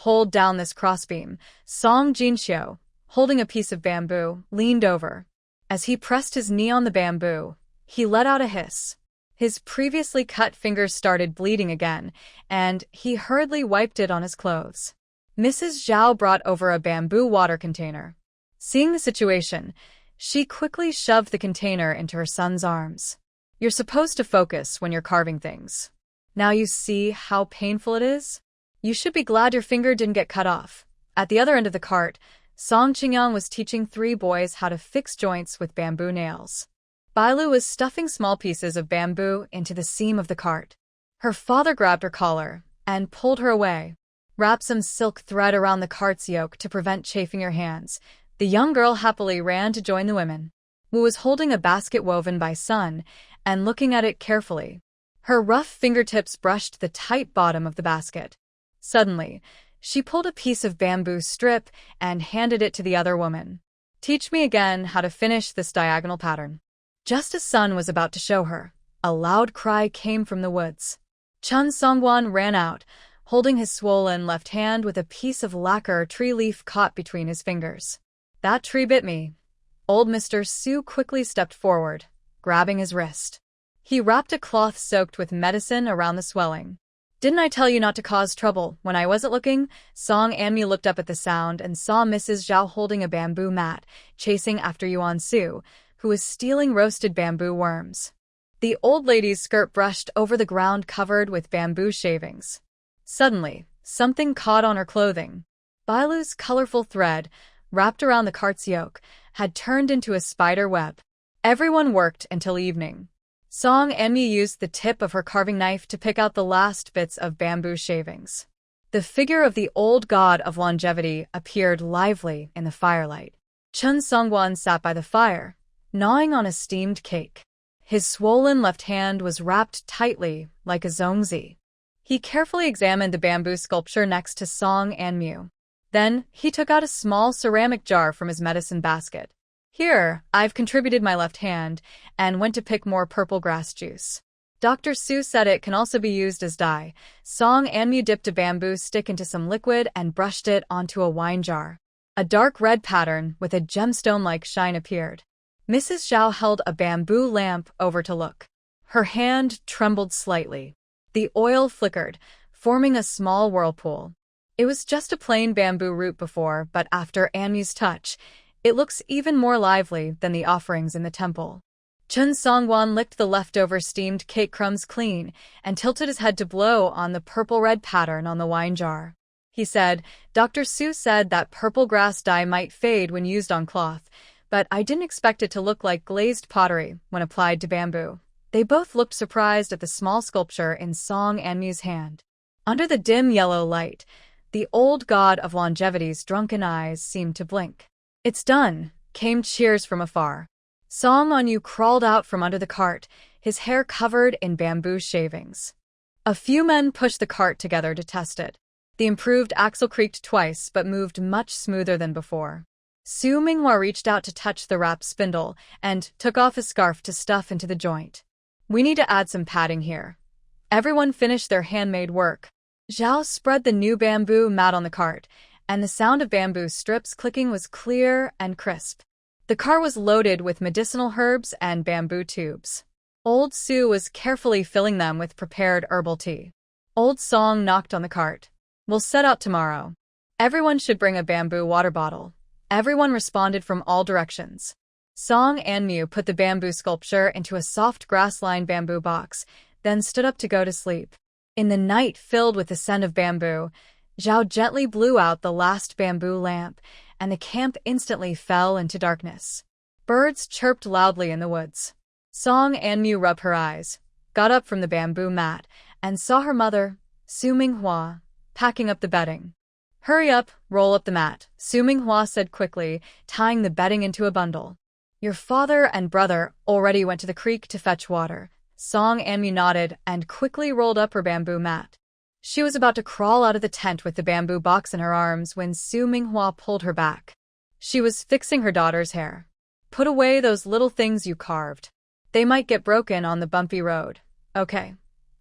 Hold down this crossbeam." Song Jinxiu, holding a piece of bamboo, leaned over. As he pressed his knee on the bamboo, he let out a hiss. His previously cut fingers started bleeding again, and he hurriedly wiped it on his clothes. Mrs. Zhao brought over a bamboo water container. Seeing the situation, she quickly shoved the container into her son's arms. "You're supposed to focus when you're carving things. Now you see how painful it is? You should be glad your finger didn't get cut off." At the other end of the cart, Song Qingyang was teaching 3 boys how to fix joints with bamboo nails. Bai Lu was stuffing small pieces of bamboo into the seam of the cart. Her father grabbed her collar and pulled her away. "Wrap some silk thread around the cart's yoke to prevent chafing your hands." The young girl happily ran to join the women. Wu was holding a basket woven by Sun and looking at it carefully. Her rough fingertips brushed the tight bottom of the basket. Suddenly, she pulled a piece of bamboo strip and handed it to the other woman. "Teach me again how to finish this diagonal pattern." Just as Sun was about to show her, a loud cry came from the woods. Chun Songwan ran out, holding his swollen left hand with a piece of lacquer tree leaf caught between his fingers. "That tree bit me." Old Mr. Su quickly stepped forward, grabbing his wrist. He wrapped a cloth soaked with medicine around the swelling. "Didn't I tell you not to cause trouble when I wasn't looking?" Song Anmu looked up at the sound and saw Mrs. Zhao holding a bamboo mat, chasing after Yuan Su, who was stealing roasted bamboo worms. The old lady's skirt brushed over the ground covered with bamboo shavings. Suddenly, something caught on her clothing. Bailu's colorful thread, wrapped around the cart's yoke, had turned into a spider web. Everyone worked until evening. Song Enmi used the tip of her carving knife to pick out the last bits of bamboo shavings. The figure of the old god of longevity appeared lively in the firelight. Chun Songwan sat by the fire, gnawing on a steamed cake. His swollen left hand was wrapped tightly like a zongzi. He carefully examined the bamboo sculpture next to Song Anmu. Then, he took out a small ceramic jar from his medicine basket. Here, I've contributed my left hand, and went to pick more purple grass juice. Dr. Su said it can also be used as dye. Song Anmu dipped a bamboo stick into some liquid and brushed it onto a wine jar. A dark red pattern with a gemstone-like shine appeared. Mrs. Zhao held a bamboo lamp over to look. Her hand trembled slightly. The oil flickered, forming a small whirlpool. It was just a plain bamboo root before, but after Anmu's touch, it looks even more lively than the offerings in the temple. Chun Songwan licked the leftover steamed cake crumbs clean and tilted his head to blow on the purple-red pattern on the wine jar. He said, Dr. Su said that purple grass dye might fade when used on cloth, but I didn't expect it to look like glazed pottery when applied to bamboo. They both looked surprised at the small sculpture in Song Anmu's hand. Under the dim yellow light, the old god of longevity's drunken eyes seemed to blink. It's done, came cheers from afar. Song Anmu crawled out from under the cart, his hair covered in bamboo shavings. A few men pushed the cart together to test it. The improved axle creaked twice but moved much smoother than before. Su Minghua reached out to touch the wrapped spindle and took off his scarf to stuff into the joint. We need to add some padding here. Everyone finished their handmade work. Zhao spread the new bamboo mat on the cart, and the sound of bamboo strips clicking was clear and crisp. The car was loaded with medicinal herbs and bamboo tubes. Old Su was carefully filling them with prepared herbal tea. Old Song knocked on the cart. We'll set out tomorrow. Everyone should bring a bamboo water bottle. Everyone responded from all directions. Song Anmu put the bamboo sculpture into a soft grass-lined bamboo box, then stood up to go to sleep. In the night filled with the scent of bamboo, Zhao gently blew out the last bamboo lamp, and the camp instantly fell into darkness. Birds chirped loudly in the woods. Song Anmu rubbed her eyes, got up from the bamboo mat, and saw her mother, Su Minghua, packing up the bedding. Hurry up, roll up the mat, Su Minghua said quickly, tying the bedding into a bundle. Your father and brother already went to the creek to fetch water. Song Anmu nodded and quickly rolled up her bamboo mat. She was about to crawl out of the tent with the bamboo box in her arms when Su Minghua pulled her back. She was fixing her daughter's hair. Put away those little things you carved. They might get broken on the bumpy road. Okay.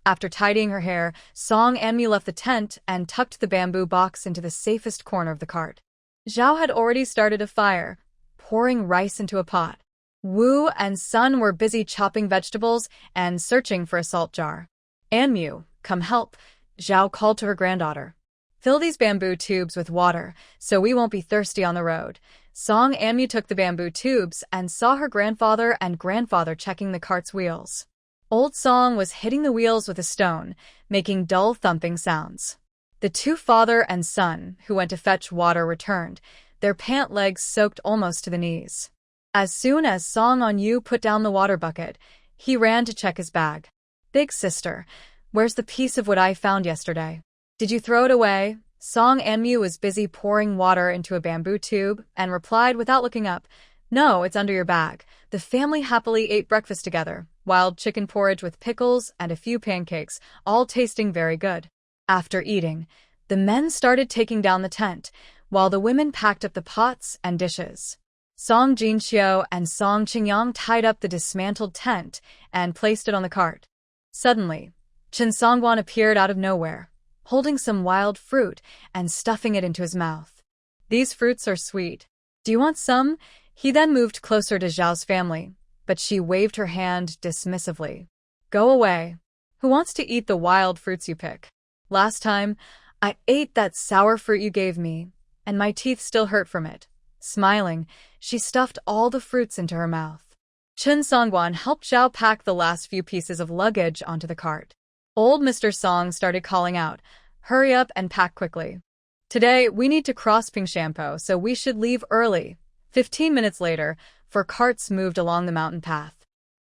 After tidying her hair, Song Anmu left the tent and tucked the bamboo box into the safest corner of the cart. Zhao had already started a fire, pouring rice into a pot. Wu and Sun were busy chopping vegetables and searching for a salt jar. Anmu, come help, Zhao called to her granddaughter. Fill these bamboo tubes with water, so we won't be thirsty on the road. Song Anmu took the bamboo tubes and saw her grandfather and grandfather checking the cart's wheels. Old Song was hitting the wheels with a stone, making dull thumping sounds. The two father and son, who went to fetch water, returned, their pant legs soaked almost to the knees. As soon as Song Anmu put down the water bucket, he ran to check his bag. Big sister, where's the piece of wood I found yesterday? Did you throw it away? Song Anmu was busy pouring water into a bamboo tube and replied without looking up, No, it's under your bag. The family happily ate breakfast together, wild chicken porridge with pickles and a few pancakes, all tasting very good. After eating, the men started taking down the tent, while the women packed up the pots and dishes. Song Jinxiu and Song Qingyang tied up the dismantled tent and placed it on the cart. Suddenly, Chen Songwan appeared out of nowhere, holding some wild fruit and stuffing it into his mouth. These fruits are sweet. Do you want some? He then moved closer to Zhao's family, but she waved her hand dismissively. Go away. Who wants to eat the wild fruits you pick? Last time, I ate that sour fruit you gave me, and my teeth still hurt from it. Smiling, she stuffed all the fruits into her mouth. Chen Songwan helped Zhao pack the last few pieces of luggage onto the cart. Old Mr. Song started calling out, Hurry up and pack quickly. Today, we need to cross Pingshampo, so we should leave early. 15 minutes later, 4 carts moved along the mountain path.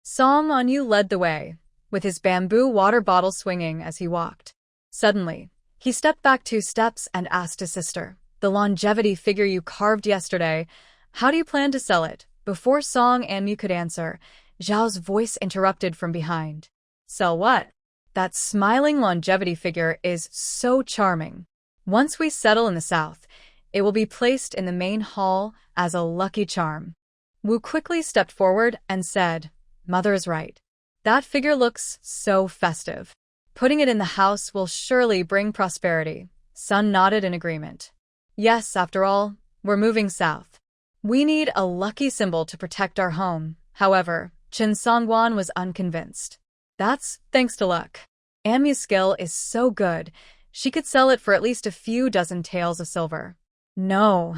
Song On-yu led the way, with his bamboo water bottle swinging as he walked. Suddenly, he stepped back 2 steps and asked his sister, "The longevity figure you carved yesterday, how do you plan to sell it?" Before Song On-yu could answer, Zhao's voice interrupted from behind. "Sell what? That smiling longevity figure is so charming. Once we settle in the south, it will be placed in the main hall as a lucky charm." Wu quickly stepped forward and said, "Mother is right. That figure looks so festive. Putting it in the house will surely bring prosperity." Son nodded in agreement. "Yes, after all, we're moving south. We need a lucky symbol to protect our home." However, Chen Songwan was unconvinced. "That's thanks to luck. Amu's skill is so good, she could sell it for at least a few dozen taels of silver. No,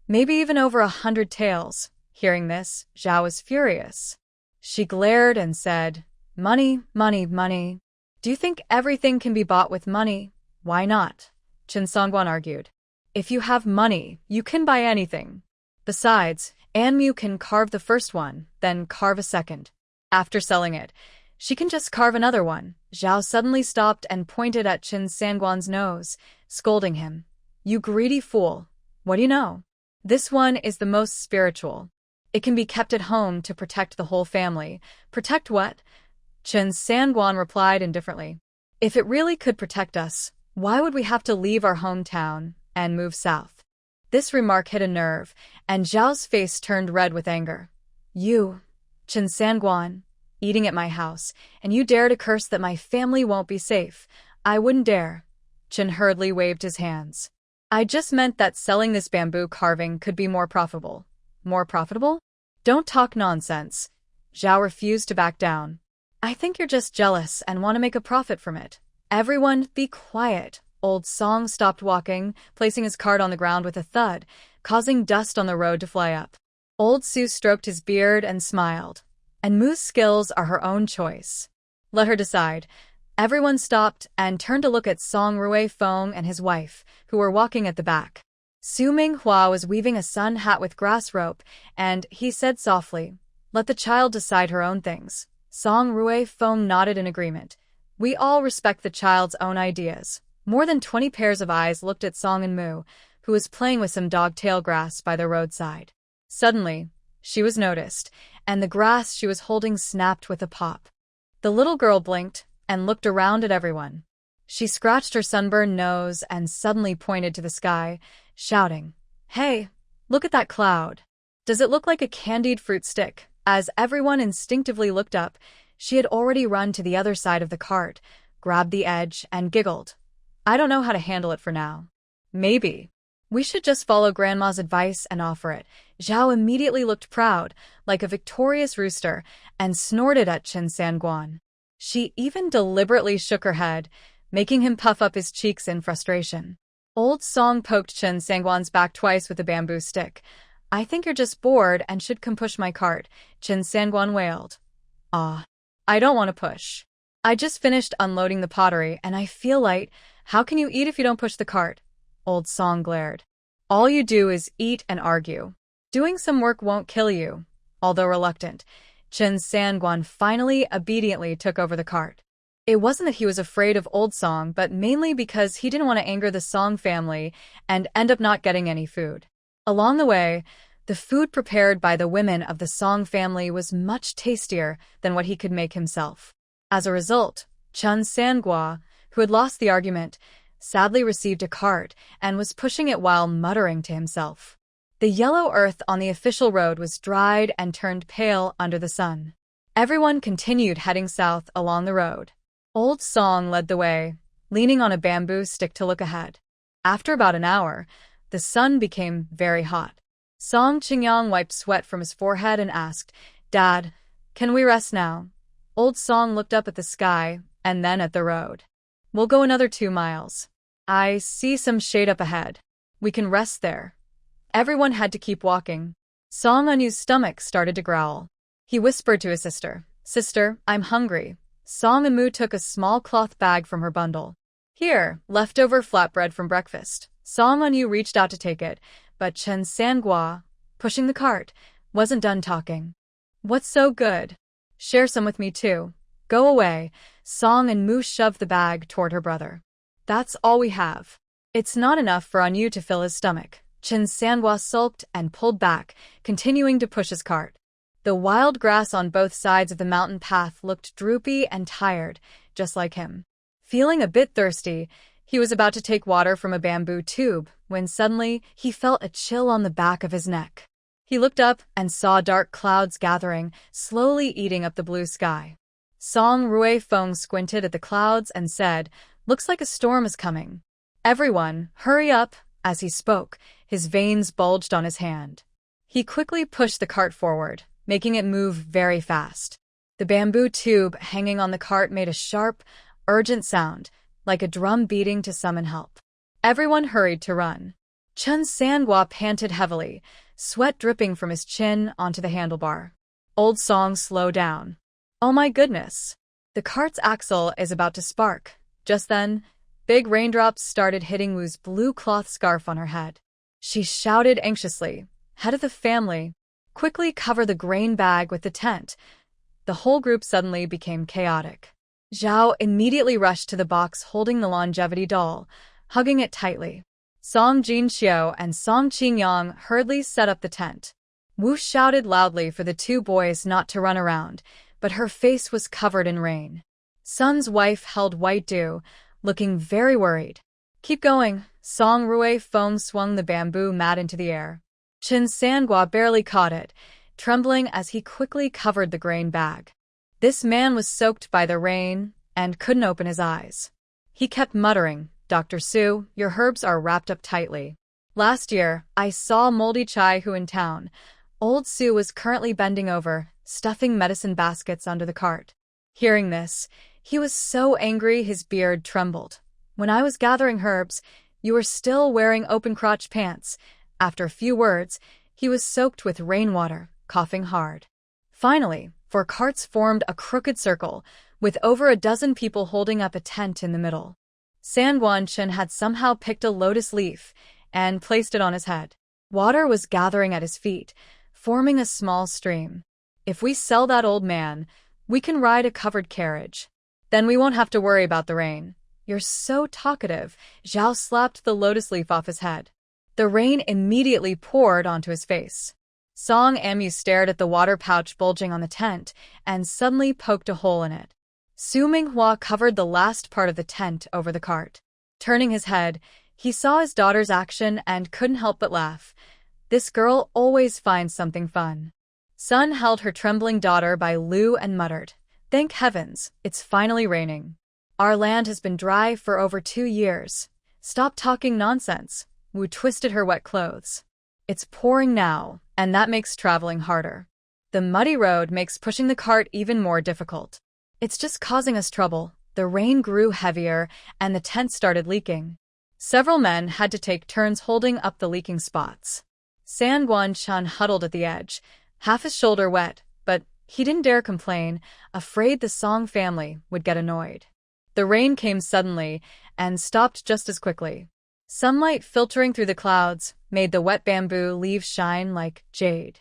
maybe even over 100 taels." Hearing this, Zhao was furious. She glared and said, "Money, money, money. Do you think everything can be bought with money? Why not?" Chen Songwan argued. "If you have money, you can buy anything. Besides, Anmu can carve the first one, then carve a second. After selling it, she can just carve another one." Zhao suddenly stopped and pointed at Chen Sangwan's nose, scolding him. "You greedy fool. What do you know? This one is the most spiritual. It can be kept at home to protect the whole family." "Protect what?" Chen Sangwan replied indifferently. "If it really could protect us, why would we have to leave our hometown and move south?" This remark hit a nerve, and Zhao's face turned red with anger. "You, Chen Sangwan, eating at my house, and you dare to curse that my family won't be safe. I wouldn't dare." Chen hurriedly waved his hands. "I just meant that selling this bamboo carving could be more profitable." "More profitable? Don't talk nonsense." Zhao refused to back down. "I think you're just jealous and want to make a profit from it." "Everyone, be quiet." Old Song stopped walking, placing his cart on the ground with a thud, causing dust on the road to fly up. Old Su stroked his beard and smiled. "And Mu's skills are her own choice. Let her decide." Everyone stopped and turned to look at Song Rui Feng and his wife, who were walking at the back. Su Minghua was weaving a sun hat with grass rope, and he said softly, "Let the child decide her own things." Song Rui Feng nodded in agreement. "We all respect the child's own ideas." More than 20 pairs of eyes looked at Song and Mu, who was playing with some dogtail grass by the roadside. Suddenly, she was noticed, and the grass she was holding snapped with a pop. The little girl blinked and looked around at everyone. She scratched her sunburned nose and suddenly pointed to the sky, shouting, "Hey, look at that cloud. Does it look like a candied fruit stick?" As everyone instinctively looked up, she had already run to the other side of the cart, grabbed the edge, and giggled. "I don't know how to handle it for now. Maybe we should just follow Grandma's advice and offer it." Zhao immediately looked proud, like a victorious rooster, and snorted at Chen Sangwan. She even deliberately shook her head, making him puff up his cheeks in frustration. Old Song poked Chen Sangwan's back twice with a bamboo stick. "I think you're just bored and should come push my cart," Chen Sangwan wailed. "Ah, I don't want to push. I just finished unloading the pottery and I feel light. How can you eat if you don't push the cart?" Old Song glared. "All you do is eat and argue. Doing some work won't kill you." Although reluctant, Chen Sangwan finally obediently took over the cart. It wasn't that he was afraid of Old Song, but mainly because he didn't want to anger the Song family and end up not getting any food. Along the way, the food prepared by the women of the Song family was much tastier than what he could make himself. As a result, Chen Sangua, who had lost the argument, sadly received a cart and was pushing it while muttering to himself. The yellow earth on the official road was dried and turned pale under the sun. Everyone continued heading south along the road. Old Song led the way, leaning on a bamboo stick to look ahead. After about an hour, the sun became very hot. Song Qingyang wiped sweat from his forehead and asked, "Dad, can we rest now?" Old Song looked up at the sky and then at the road. "We'll go another 2 miles. I see some shade up ahead. We can rest there." Everyone had to keep walking. Song Anyu's stomach started to growl. He whispered to his sister, "Sister, I'm hungry." Song Amu took a small cloth bag from her bundle. "Here, leftover flatbread from breakfast." Song Anyu reached out to take it, but Chen Sangua, pushing the cart, wasn't done talking. "What's so good?" Share some with me too. Go away. Song and Moo shoved the bag toward her brother. That's all we have. It's not enough for Anu to fill his stomach. Chen Sanhua sulked and pulled back, continuing to push his cart. The wild grass on both sides of the mountain path looked droopy and tired, just like him. Feeling a bit thirsty, he was about to take water from a bamboo tube when suddenly he felt a chill on the back of his neck. He looked up and saw dark clouds gathering, slowly eating up the blue sky. Song Rui Feng squinted at the clouds and said, "Looks like a storm is coming. Everyone, hurry up." As he spoke, his veins bulged on his hand. He quickly pushed the cart forward, making it move very fast. The bamboo tube hanging on the cart made a sharp, urgent sound, like a drum beating to summon help. Everyone hurried to run. Chen Sanhua panted heavily, sweat dripping from his chin onto the handlebar. Old Song slowed down. Oh my goodness! The cart's axle is about to spark. Just then, big raindrops started hitting Wu's blue cloth scarf on her head. She shouted anxiously, "Head of the family, quickly cover the grain bag with the tent." The whole group suddenly became chaotic. Zhao immediately rushed to the box holding the longevity doll, hugging it tightly. Song Jinxiu and Song Qingyang hurriedly set up the tent. Wu shouted loudly for the two boys not to run around, but her face was covered in rain. Sun's wife held White Dew, looking very worried. "Keep going." Song Rui Feng swung the bamboo mat into the air. Chen Sanhua barely caught it, trembling as he quickly covered the grain bag. This man was soaked by the rain and couldn't open his eyes. He kept muttering, "Dr. Su, your herbs are wrapped up tightly. Last year, I saw Moldy Chai Hu in town." Old Su was currently bending over, stuffing medicine baskets under the cart. Hearing this, he was so angry his beard trembled. "When I was gathering herbs, you were still wearing open-crotch pants." After a few words, he was soaked with rainwater, coughing hard. Finally, four carts formed a crooked circle, with over a dozen people holding up a tent in the middle. San Guanchen had somehow picked a lotus leaf and placed it on his head. Water was gathering at his feet, forming a small stream. "If we sell that old man, we can ride a covered carriage. Then we won't have to worry about the rain." "You're so talkative." Zhao slapped the lotus leaf off his head. The rain immediately poured onto his face. Song Amu stared at the water pouch bulging on the tent and suddenly poked a hole in it. Su Minghua covered the last part of the tent over the cart. Turning his head, he saw his daughter's action and couldn't help but laugh. This girl always finds something fun. Sun held her trembling daughter by Lu and muttered, "Thank heavens, it's finally raining. Our land has been dry for over 2 years. Stop talking nonsense." Wu twisted her wet clothes. "It's pouring now, and that makes traveling harder. The muddy road makes pushing the cart even more difficult. It's just causing us trouble." The rain grew heavier, and the tent started leaking. Several men had to take turns holding up the leaking spots. San Guanchan huddled at the edge, half his shoulder wet, but he didn't dare complain, afraid the Song family would get annoyed. The rain came suddenly and stopped just as quickly. Sunlight filtering through the clouds made the wet bamboo leaves shine like jade.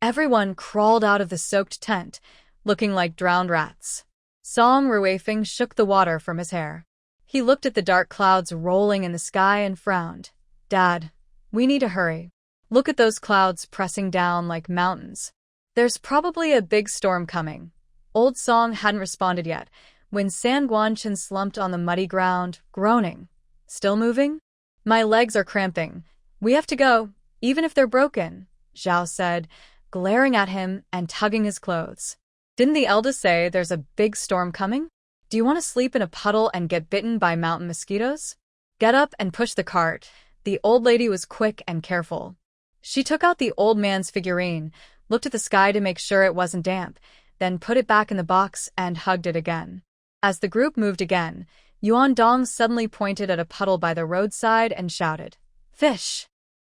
Everyone crawled out of the soaked tent, looking like drowned rats. Song Ruifeng shook the water from his hair. He looked at the dark clouds rolling in the sky and frowned. "Dad, we need to hurry. Look at those clouds pressing down like mountains. There's probably a big storm coming." Old Song hadn't responded yet, when San Guanchan slumped on the muddy ground, groaning. "Still moving? My legs are cramping. We have to go, even if they're broken," Zhao said, glaring at him and tugging his clothes. "Didn't the eldest say there's a big storm coming? Do you want to sleep in a puddle and get bitten by mountain mosquitoes? Get up and push the cart." The old lady was quick and careful. She took out the old man's figurine, looked at the sky to make sure it wasn't damp, then put it back in the box and hugged it again. As the group moved again, Yuan Dong suddenly pointed at a puddle by the roadside and shouted, "Fish!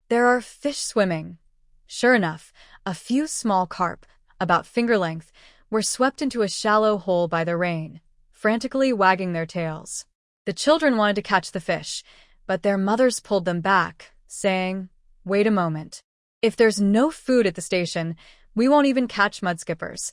There are fish swimming!" Sure enough, a few small carp, about finger length, were swept into a shallow hole by the rain, frantically wagging their tails. The children wanted to catch the fish, but their mothers pulled them back, saying, "Wait a moment. If there's no food at the station, we won't even catch mudskippers.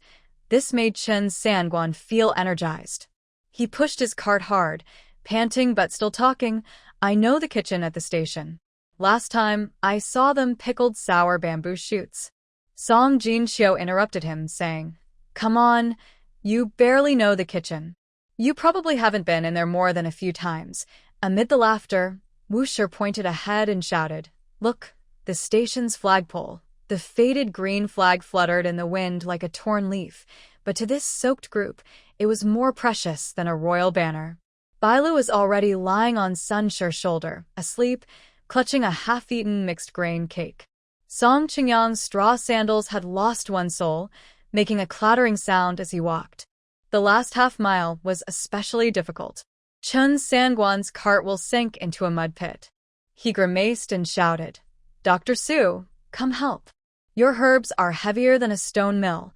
This made Chen Sanguan feel energized. He pushed his cart hard, panting but still talking. I know the kitchen at the station. Last time, I saw them pickled sour bamboo shoots. Song Jinxiu interrupted him, saying, Come on, you barely know the kitchen. You probably haven't been in there more than a few times. Amid the laughter, Wuxia pointed ahead and shouted, Look, the station's flagpole. The faded green flag fluttered in the wind like a torn leaf, but to this soaked group, it was more precious than a royal banner. Bailu was already lying on Sun Shi's shoulder, asleep, clutching a half-eaten mixed-grain cake. Song Qingyang's straw sandals had lost one sole, making a clattering sound as he walked. The last half-mile was especially difficult. Chen Sanguan's cart will sink into a mud pit. He grimaced and shouted, Dr. Su, come help. Your herbs are heavier than a stone mill.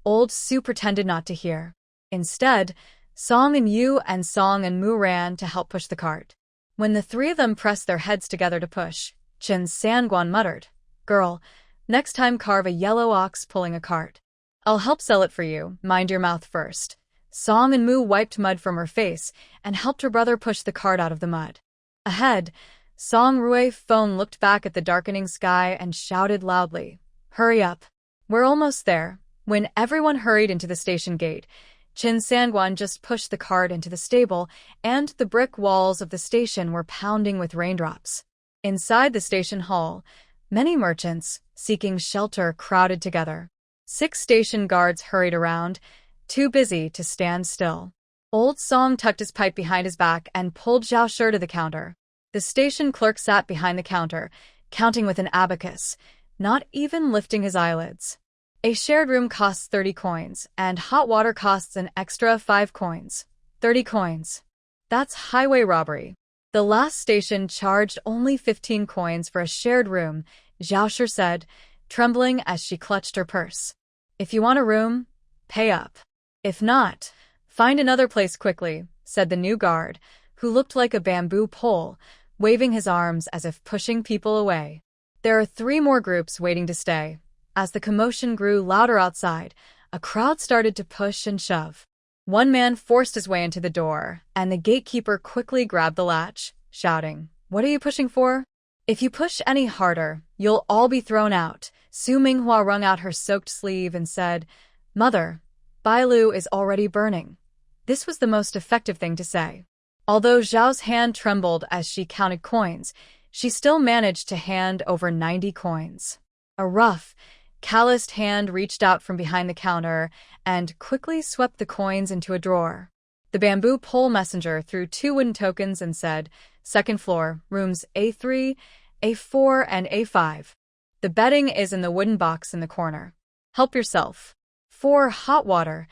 Old Su pretended not to hear. Instead, Song and Yu and Song and Mu ran to help push the cart. When the three of them pressed their heads together to push, Chen Sanguan muttered, Girl, next time carve a yellow ox pulling a cart. I'll help sell it for you, mind your mouth first. Song and Mu wiped mud from her face and helped her brother push the cart out of the mud. Ahead, Song Rui Feng looked back at the darkening sky and shouted loudly, Hurry up. We're almost there. When everyone hurried into the station gate, Chen Sanguan just pushed the cart into the stable, and the brick walls of the station were pounding with raindrops. Inside the station hall, many merchants, seeking shelter, crowded together. 6 station guards hurried around, too busy to stand still. Old Song tucked his pipe behind his back and pulled Zhao Shi to the counter. The station clerk sat behind the counter, counting with an abacus, not even lifting his eyelids. A shared room costs 30 coins, and hot water costs an extra 5 coins. 30 coins. That's highway robbery. The last station charged only 15 coins for a shared room, Zhao Shi said, trembling as she clutched her purse. If you want a room, pay up. If not, find another place quickly, said the new guard, who looked like a bamboo pole, waving his arms as if pushing people away. There are 3 more groups waiting to stay. As the commotion grew louder outside, a crowd started to push and shove. One man forced his way into the door, and the gatekeeper quickly grabbed the latch, shouting, What are you pushing for? If you push any harder, you'll all be thrown out. Su Minghua wrung out her soaked sleeve and said, Mother, Bailu is already burning. This was the most effective thing to say. Although Zhao's hand trembled as she counted coins, she still managed to hand over 90 coins. A rough, calloused hand reached out from behind the counter and quickly swept the coins into a drawer. The bamboo pole messenger threw 2 wooden tokens and said, Second floor, rooms A3, A4, and A5. The bedding is in the wooden box in the corner. Help yourself. For hot water,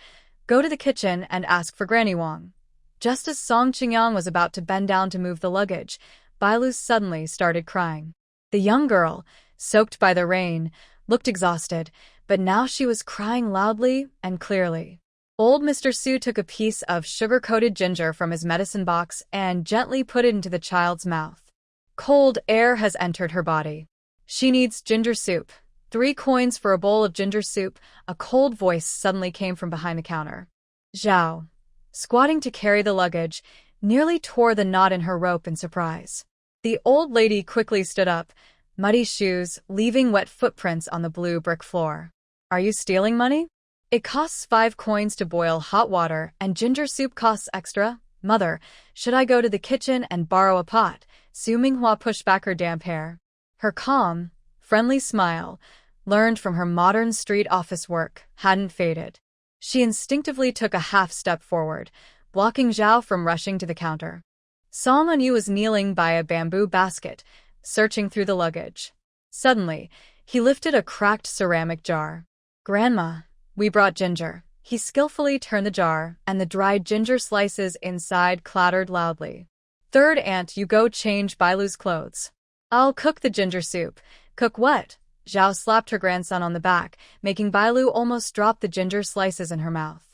go to the kitchen and ask for Granny Wang. Just as Song Qingyang was about to bend down to move the luggage, Bailu suddenly started crying. The young girl, soaked by the rain, looked exhausted, but now she was crying loudly and clearly. Old Mr. Su took a piece of sugar-coated ginger from his medicine box and gently put it into the child's mouth. Cold air has entered her body. She needs ginger soup. 3 coins for a bowl of ginger soup. A cold voice suddenly came from behind the counter. Zhao, squatting to carry the luggage, nearly tore the knot in her rope in surprise. The old lady quickly stood up, muddy shoes leaving wet footprints on the blue brick floor. Are you stealing money? It costs 5 coins to boil hot water, and ginger soup costs extra. Mother, should I go to the kitchen and borrow a pot? Su Minghua pushed back her damp hair. Her calm, friendly smile, learned from her modern street office work, hadn't faded. She instinctively took a half step forward, blocking Zhao from rushing to the counter. Song Anyu was kneeling by a bamboo basket, searching through the luggage. Suddenly, he lifted a cracked ceramic jar. Grandma, we brought ginger. He skillfully turned the jar, and the dried ginger slices inside clattered loudly. Third aunt, you go change Bailu's clothes. I'll cook the ginger soup. Cook what? Zhao slapped her grandson on the back, making Bailu almost drop the ginger slices in her mouth.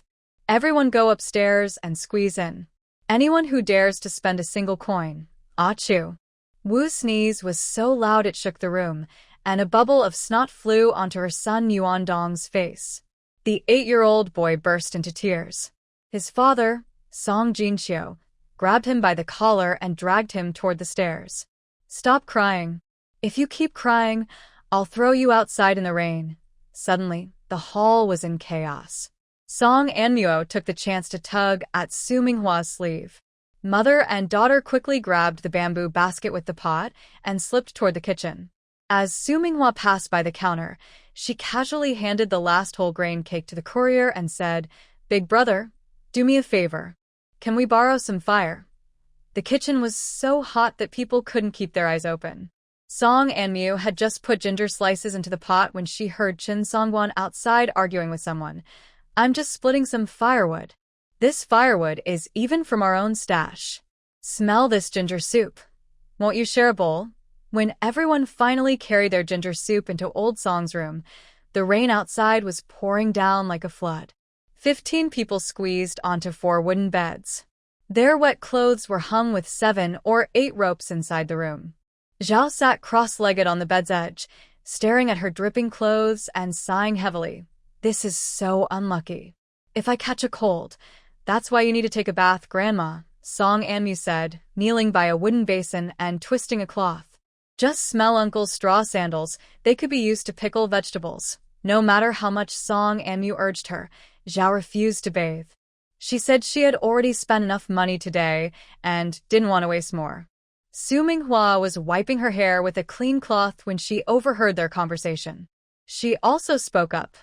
Everyone go upstairs and squeeze in. Anyone who dares to spend a single coin. Achoo. Wu's sneeze was so loud it shook the room, and a bubble of snot flew onto her son Yuandong's face. The 8-year-old boy burst into tears. His father, Song Jinxiu, grabbed him by the collar and dragged him toward the stairs. Stop crying. If you keep crying, I'll throw you outside in the rain. Suddenly, the hall was in chaos. Song and Muo took the chance to tug at Su Minghua's sleeve. Mother and daughter quickly grabbed the bamboo basket with the pot and slipped toward the kitchen. As Su Minghua passed by the counter, she casually handed the last whole grain cake to the courier and said, "Big brother, do me a favor. Can we borrow some fire?" The kitchen was so hot that people couldn't keep their eyes open. Song and Miu had just put ginger slices into the pot when she heard Chen Songguan outside arguing with someone. "I'm just splitting some firewood. This firewood is even from our own stash. Smell this ginger soup. Won't you share a bowl?" When everyone finally carried their ginger soup into Old Song's room, the rain outside was pouring down like a flood. 15 people squeezed onto 4 wooden beds. Their wet clothes were hung with 7 or 8 ropes inside the room. Zhao sat cross-legged on the bed's edge, staring at her dripping clothes and sighing heavily. "This is so unlucky. If I catch a cold, that's why you need to take a bath, Grandma," Song Anmu said, kneeling by a wooden basin and twisting a cloth. "Just smell Uncle's straw sandals, they could be used to pickle vegetables." No matter how much Song Anmu urged her, Zhao refused to bathe. She said she had already spent enough money today and didn't want to waste more. Su Minghua was wiping her hair with a clean cloth when she overheard their conversation. She also spoke up.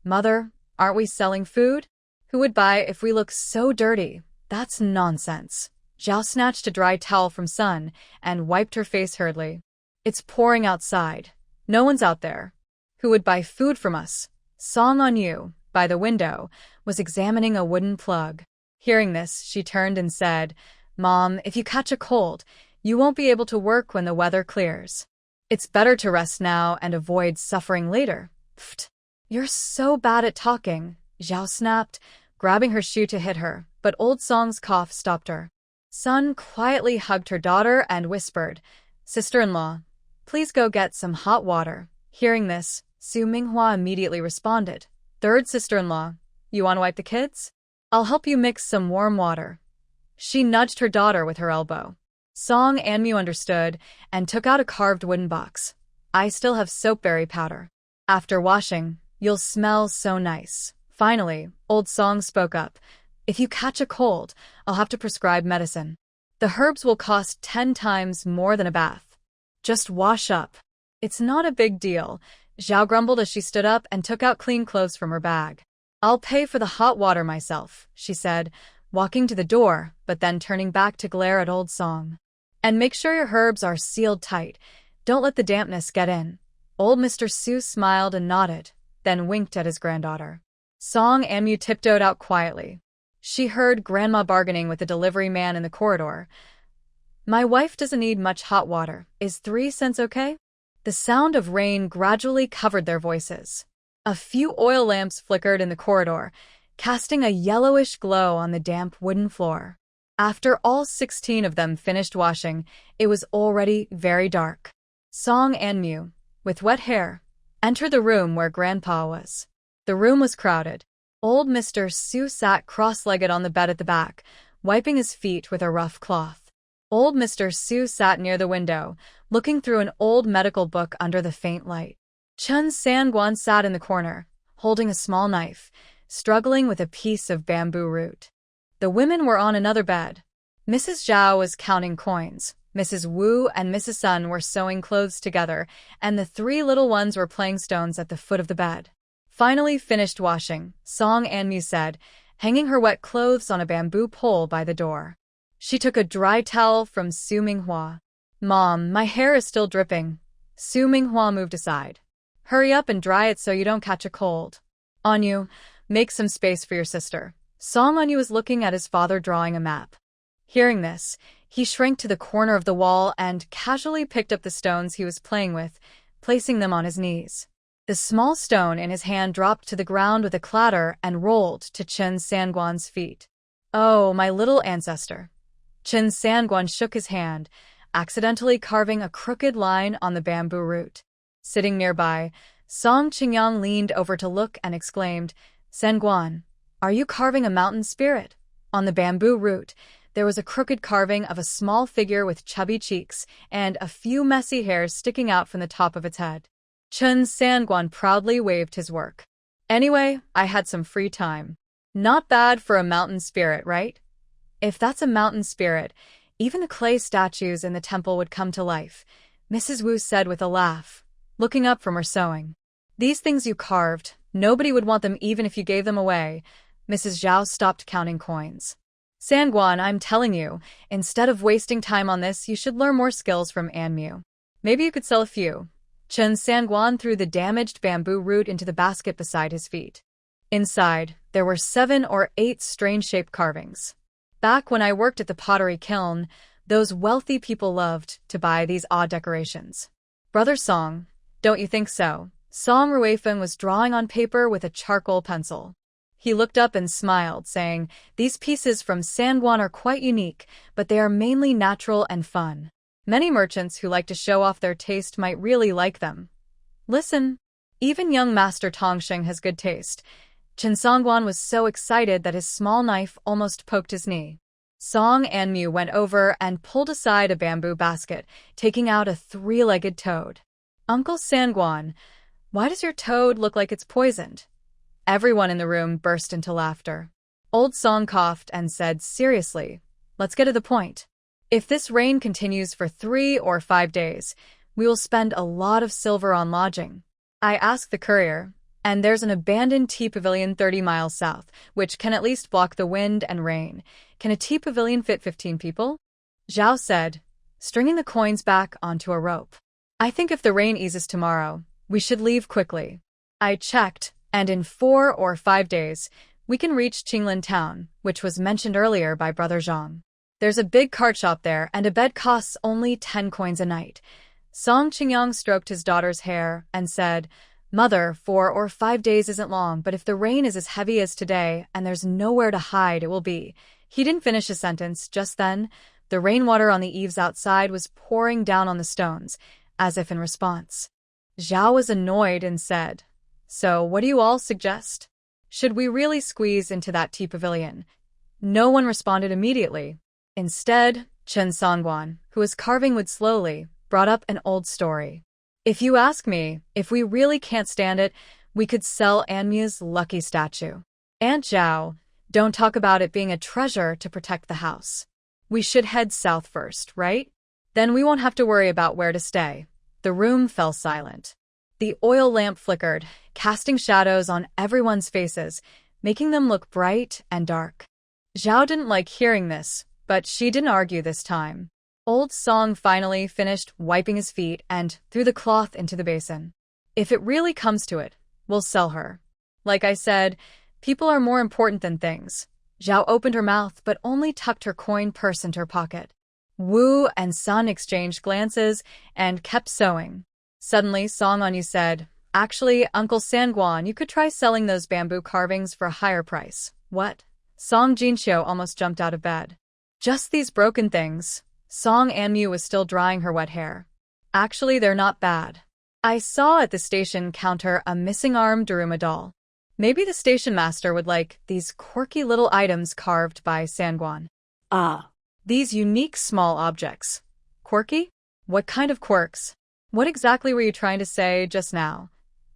"Mother, aren't we selling food? Who would buy if we look so dirty? That's nonsense." Zhao snatched a dry towel from Sun and wiped her face hurriedly. "It's pouring outside. No one's out there. Who would buy food from us?" Song On Yu, by the window, was examining a wooden plug. Hearing this, she turned and said, "Mom, if you catch a cold, you won't be able to work when the weather clears. It's better to rest now and avoid suffering later." "Pfft, you're so bad at talking," Zhao snapped, grabbing her shoe to hit her, but Old Song's cough stopped her. Sun quietly hugged her daughter and whispered, "Sister-in-law, please go get some hot water." Hearing this, Su Minghua immediately responded, "Third sister-in-law, you want to wipe the kids? I'll help you mix some warm water." She nudged her daughter with her elbow. Song Anmu understood and took out a carved wooden box. "I still have soapberry powder. After washing, you'll smell so nice." Finally, Old Song spoke up. "If you catch a cold, I'll have to prescribe medicine. The herbs will cost 10 times more than a bath. Just wash up." "It's not a big deal," Zhao grumbled as she stood up and took out clean clothes from her bag. "I'll pay for the hot water myself," she said, walking to the door, but then turning back to glare at Old Song. "And make sure your herbs are sealed tight. Don't let the dampness get in." Old Mr. Su smiled and nodded, then winked at his granddaughter. Song Anmu tiptoed out quietly. She heard Grandma bargaining with the delivery man in the corridor. "My wife doesn't need much hot water. Is 3 cents okay?" The sound of rain gradually covered their voices. A few oil lamps flickered in the corridor, casting a yellowish glow on the damp wooden floor. After all 16 of them finished washing, it was already very dark. Song Anmu, with wet hair, entered the room where Grandpa was. The room was crowded. Old Mr. Su sat cross-legged on the bed at the back, wiping his feet with a rough cloth. Old Mr. Su sat near the window, looking through an old medical book under the faint light. Chen Sangguan sat in the corner, holding a small knife, struggling with a piece of bamboo root. The women were on another bed. Mrs. Zhao was counting coins, Mrs. Wu and Mrs. Sun were sewing clothes together, and the 3 little ones were playing stones at the foot of the bed. Finally finished washing, Song Anmu said, hanging her wet clothes on a bamboo pole by the door. She took a dry towel from Su Minghua. "Mom, my hair is still dripping." Su Minghua moved aside. "Hurry up and dry it so you don't catch a cold. Anyu, make some space for your sister." Song Anyu was looking at his father drawing a map. Hearing this, he shrank to the corner of the wall and casually picked up the stones he was playing with, placing them on his knees. The small stone in his hand dropped to the ground with a clatter and rolled to Chen Sangguan's feet. "Oh, my little ancestor." Chen Sangguan shook his hand, accidentally carving a crooked line on the bamboo root. Sitting nearby, Song Qingyang leaned over to look and exclaimed, Sangguan, are you carving a mountain spirit? On the bamboo root, there was a crooked carving of a small figure with chubby cheeks and a few messy hairs sticking out from the top of its head. Chen Sangguan proudly waved his work. Anyway, I had some free time. Not bad for a mountain spirit, right? If that's a mountain spirit, even the clay statues in the temple would come to life, Mrs. Wu said with a laugh, looking up from her sewing. These things you carved, nobody would want them even if you gave them away. Mrs. Zhao stopped counting coins. Sangguan, I'm telling you, instead of wasting time on this, you should learn more skills from Anmu. Maybe you could sell a few. Chen Sangguan threw the damaged bamboo root into the basket beside his feet. Inside, there were 7 or 8 strange-shaped carvings. Back when I worked at the pottery kiln, those wealthy people loved to buy these odd decorations. Brother Song, don't you think so? Song Ruifeng was drawing on paper with a charcoal pencil. He looked up and smiled, saying, these pieces from Sangguan are quite unique, but they are mainly natural and fun. Many merchants who like to show off their taste might really like them. Listen, even young Master Tongsheng has good taste. Chen Sangguan was so excited that his small knife almost poked his knee. Song Anmu went over and pulled aside a bamboo basket, taking out a 3-legged toad. Uncle Sangguan, why does your toad look like it's poisoned? Everyone in the room burst into laughter. Old Song coughed and said seriously, let's get to the point. If this rain continues for 3 or 5 days, we will spend a lot of silver on lodging. I asked the courier, and there's an abandoned tea pavilion 30 miles south, which can at least block the wind and rain. Can a tea pavilion fit 15 people? Zhao said, stringing the coins back onto a rope. I think if the rain eases tomorrow, we should leave quickly. I checked, and in 4 or 5 days, we can reach Qinglin town, which was mentioned earlier by Brother Zhang. There's a big cart shop there, and a bed costs only 10 coins a night. Song Qingyang stroked his daughter's hair and said, Mother, 4 or 5 days isn't long, but if the rain is as heavy as today and there's nowhere to hide, it will be. He didn't finish his sentence. Just then, the rainwater on the eaves outside was pouring down on the stones, as if in response. Zhao was annoyed and said, so what do you all suggest? Should we really squeeze into that tea pavilion? No one responded immediately. Instead, Chen Sangguan, who was carving wood slowly, brought up an old story. If you ask me, if we really can't stand it, we could sell Anmu's lucky statue. Aunt Zhao, don't talk about it being a treasure to protect the house. We should head south first, right? Then we won't have to worry about where to stay. The room fell silent. The oil lamp flickered, casting shadows on everyone's faces, making them look bright and dark. Zhao didn't like hearing this, but she didn't argue this time. Old Song finally finished wiping his feet and threw the cloth into the basin. If it really comes to it, we'll sell her. Like I said, people are more important than things. Zhao opened her mouth but only tucked her coin purse into her pocket. Wu and Sun exchanged glances and kept sewing. Suddenly, Song Anyu said, actually, Uncle Sangguan, you could try selling those bamboo carvings for a higher price. What? Song Jinxiu almost jumped out of bed. Just these broken things. Song Anmu was still drying her wet hair. Actually, they're not bad. I saw at the station counter a missing arm Daruma doll. Maybe the station master would like these quirky little items carved by Sangguan. Ah. These unique small objects. Quirky? What kind of quirks? What exactly were you trying to say just now?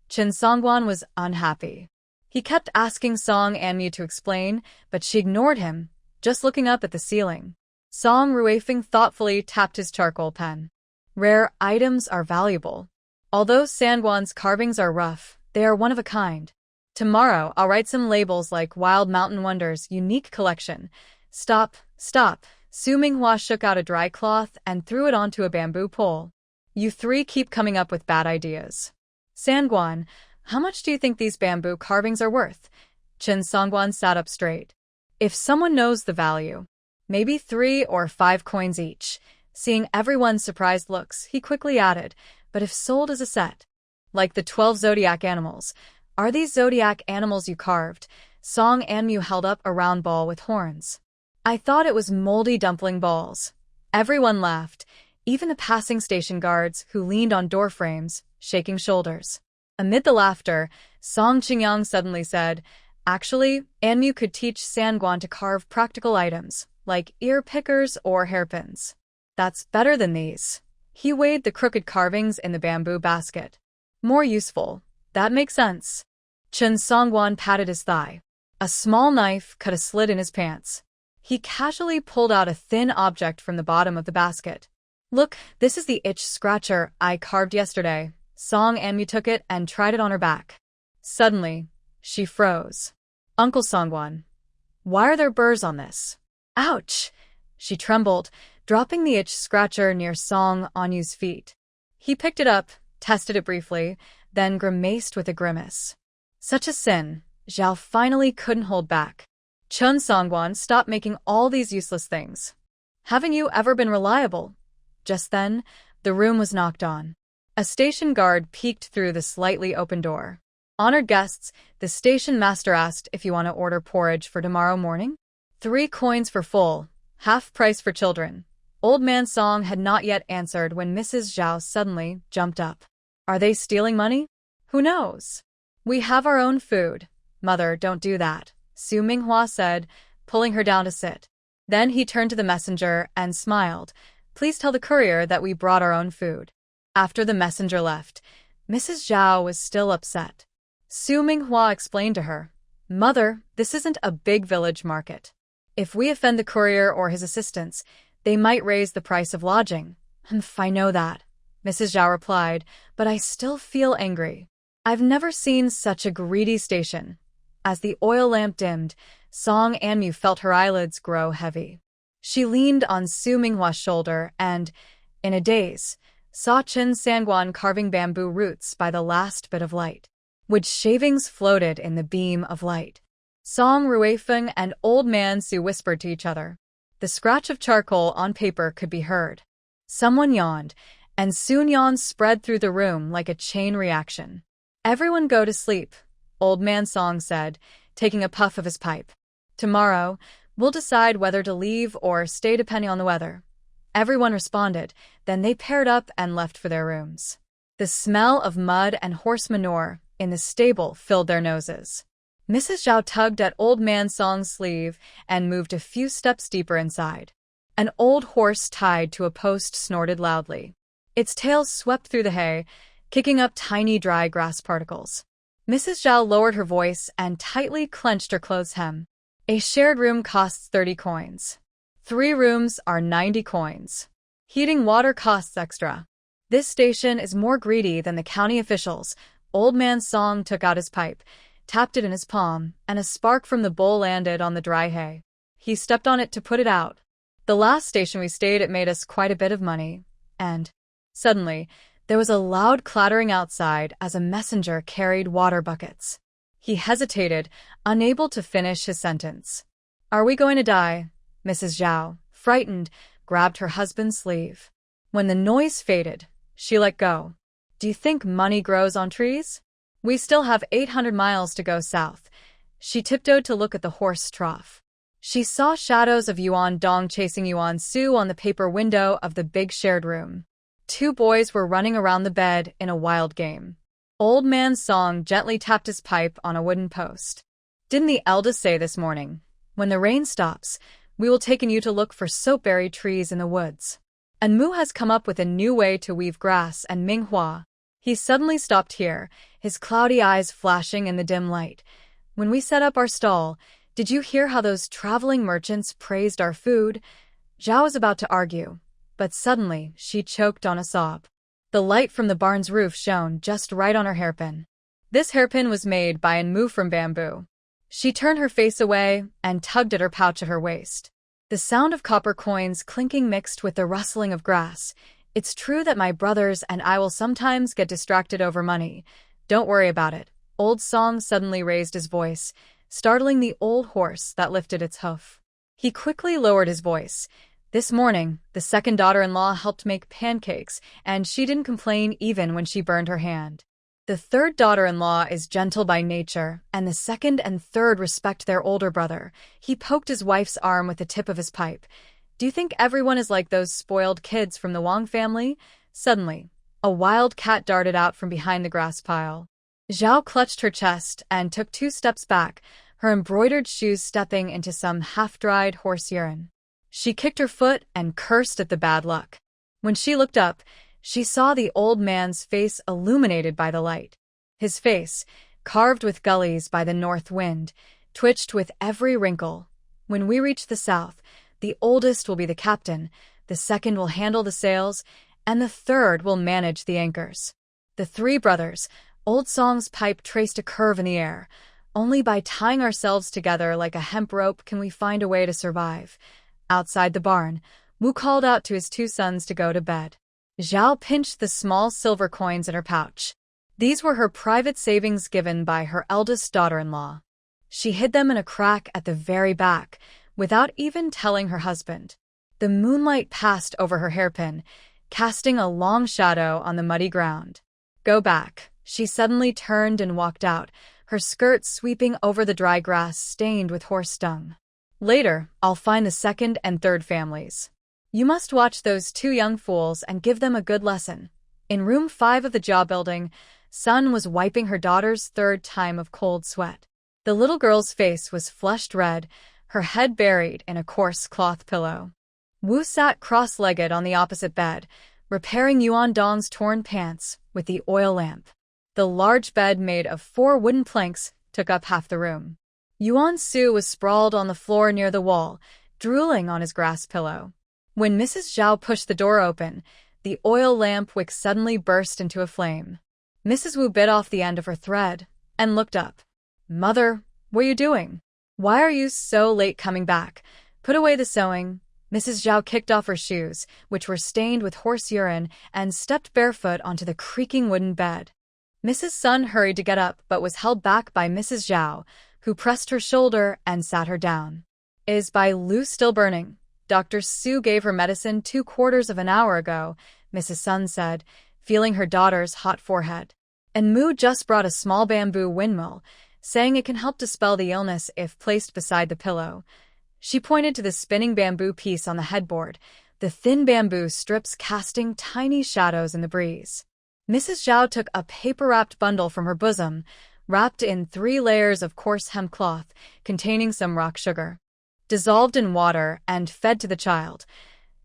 Chen Sangguan was unhappy. He kept asking Song Anmu to explain, but she ignored him, just looking up at the ceiling. Song Ruifeng thoughtfully tapped his charcoal pen. Rare items are valuable. Although Sangguan's carvings are rough, they are one of a kind. Tomorrow, I'll write some labels like Wild Mountain Wonders Unique Collection. Stop, stop. Su Minghua shook out a dry cloth and threw it onto a bamboo pole. You 3 keep coming up with bad ideas. Sangguan, how much do you think these bamboo carvings are worth? Chen Sangguan sat up straight. If someone knows the value, maybe 3 or 5 coins each. Seeing everyone's surprised looks, he quickly added, but if sold as a set, like the 12 zodiac animals, are these zodiac animals you carved? Song Anmu held up a round ball with horns. I thought it was moldy dumpling balls. Everyone laughed, even the passing station guards who leaned on door frames, shaking shoulders. Amid the laughter, Song Qingyang suddenly said, Actually, Anmu could teach Sangwan to carve practical items, like ear pickers or hairpins. That's better than these. He weighed the crooked carvings in the bamboo basket. More useful. That makes sense. Chun Songwan patted his thigh. A small knife cut a slit in his pants. He casually pulled out a thin object from the bottom of the basket. Look, this is the itch scratcher I carved yesterday. Song Anmu took it and tried it on her back. Suddenly, she froze. Uncle Songwan, why are there burrs on this? Ouch! She trembled, dropping the itch scratcher near Song Anyu's feet. He picked it up, tested it briefly, then grimaced with a grimace. Such a sin. Zhao finally couldn't hold back. Chun Songwan, stop making all these useless things. Haven't you ever been reliable? Just then, the room was knocked on. A station guard peeked through the slightly open door. Honored guests, the station master asked if you want to order porridge for tomorrow morning? 3 coins for full, half price for children. Old Man Song had not yet answered when Mrs. Zhao suddenly jumped up. Are they stealing money? Who knows? We have our own food. Mother, don't do that, Su Minghua said, pulling her down to sit. Then he turned to the messenger and smiled. Please tell the courier that we brought our own food. After the messenger left, Mrs. Zhao was still upset. Su Minghua explained to her, Mother, this isn't a big village market. If we offend the courier or his assistants, they might raise the price of lodging. I know that, Mrs. Zhao replied, but I still feel angry. I've never seen such a greedy station. As the oil lamp dimmed, Song Anmu felt her eyelids grow heavy. She leaned on Su Minghua's shoulder and, in a daze, saw Chen Sangwan carving bamboo roots by the last bit of light. Wood shavings floated in the beam of light. Song Ruifeng and Old Man Su whispered to each other. The scratch of charcoal on paper could be heard. Someone yawned, and soon yawns spread through the room like a chain reaction. Everyone go to sleep, Old Man Song said, taking a puff of his pipe. Tomorrow, we'll decide whether to leave or stay depending on the weather. Everyone responded, then they paired up and left for their rooms. The smell of mud and horse manure in the stable filled their noses. Mrs. Zhao tugged at Old Man Song's sleeve and moved a few steps deeper inside. An old horse tied to a post snorted loudly. Its tail swept through the hay, kicking up tiny dry grass particles. Mrs. Zhao lowered her voice and tightly clenched her clothes hem. A shared room costs 30 coins. 3 rooms are 90 coins. Heating water costs extra. This station is more greedy than the county officials. Old Man Song took out his pipe, tapped it in his palm, and a spark from the bowl landed on the dry hay. He stepped on it to put it out. The last station we stayed at made us quite a bit of money. And, suddenly, there was a loud clattering outside as a messenger carried water buckets. He hesitated, unable to finish his sentence. Are we going to die? Mrs. Zhao, frightened, grabbed her husband's sleeve. When the noise faded, she let go. Do you think money grows on trees? We still have 800 miles to go south. She tiptoed to look at the horse trough. She saw shadows of Yuan Dong chasing Yuan Su on the paper window of the big shared room. 2 boys were running around the bed in a wild game. Old Man Song gently tapped his pipe on a wooden post. Didn't the eldest say this morning, when the rain stops, we will take you to look for soapberry trees in the woods. And Mu has come up with a new way to weave grass and Minghua. He suddenly stopped here, his cloudy eyes flashing in the dim light. When we set up our stall, did you hear how those traveling merchants praised our food? Zhao was about to argue, but suddenly she choked on a sob. The light from the barn's roof shone just right on her hairpin. This hairpin was made by Mu from bamboo. She turned her face away and tugged at her pouch at her waist. The sound of copper coins clinking mixed with the rustling of grass. It's true that my brothers and I will sometimes get distracted over money. Don't worry about it. Old Song suddenly raised his voice, startling the old horse that lifted its hoof. He quickly lowered his voice. This morning, the second daughter-in-law helped make pancakes, and she didn't complain even when she burned her hand. The third daughter-in-law is gentle by nature, and the second and third respect their older brother. He poked his wife's arm with the tip of his pipe. Do you think everyone is like those spoiled kids from the Wang family? Suddenly, a wild cat darted out from behind the grass pile. Zhao clutched her chest and took 2 steps back, her embroidered shoes stepping into some half-dried horse urine. She kicked her foot and cursed at the bad luck. When she looked up, she saw the old man's face illuminated by the light. His face, carved with gullies by the north wind, twitched with every wrinkle. When we reach the south, the oldest will be the captain, the second will handle the sails, and the third will manage the anchors. The three brothers, Old Song's pipe traced a curve in the air. Only by tying ourselves together like a hemp rope can we find a way to survive. Outside the barn, Wu called out to his two sons to go to bed. Zhao pinched the small silver coins in her pouch. These were her private savings given by her eldest daughter-in-law. She hid them in a crack at the very back, without even telling her husband. The moonlight passed over her hairpin, casting a long shadow on the muddy ground. Go back. She suddenly turned and walked out, her skirt sweeping over the dry grass stained with horse dung. Later, I'll find the second and third families. You must watch those two young fools and give them a good lesson. In room 5 of the jaw building, Sun was wiping her daughter's third time of cold sweat. The little girl's face was flushed red, her head buried in a coarse cloth pillow. Wu sat cross-legged on the opposite bed, repairing Yuan Dong's torn pants with the oil lamp. The large bed made of 4 wooden planks took up half the room. Yuan Su was sprawled on the floor near the wall, drooling on his grass pillow. When Mrs. Zhao pushed the door open, the oil lamp wick suddenly burst into a flame. Mrs. Wu bit off the end of her thread and looked up. Mother, what are you doing? Why are you so late coming back? Put away the sewing. Mrs. Zhao kicked off her shoes, which were stained with horse urine, and stepped barefoot onto the creaking wooden bed. Mrs. Sun hurried to get up but was held back by Mrs. Zhao, who pressed her shoulder and sat her down. Is Bai Lu still burning? Dr. Su gave her medicine 2/4 of an hour ago, Mrs. Sun said, feeling her daughter's hot forehead. And Mu just brought a small bamboo windmill, saying it can help dispel the illness if placed beside the pillow. She pointed to the spinning bamboo piece on the headboard, the thin bamboo strips casting tiny shadows in the breeze. Mrs. Zhao took a paper-wrapped bundle from her bosom, wrapped in 3 layers of coarse hemp cloth containing some rock sugar. Dissolved in water and fed to the child.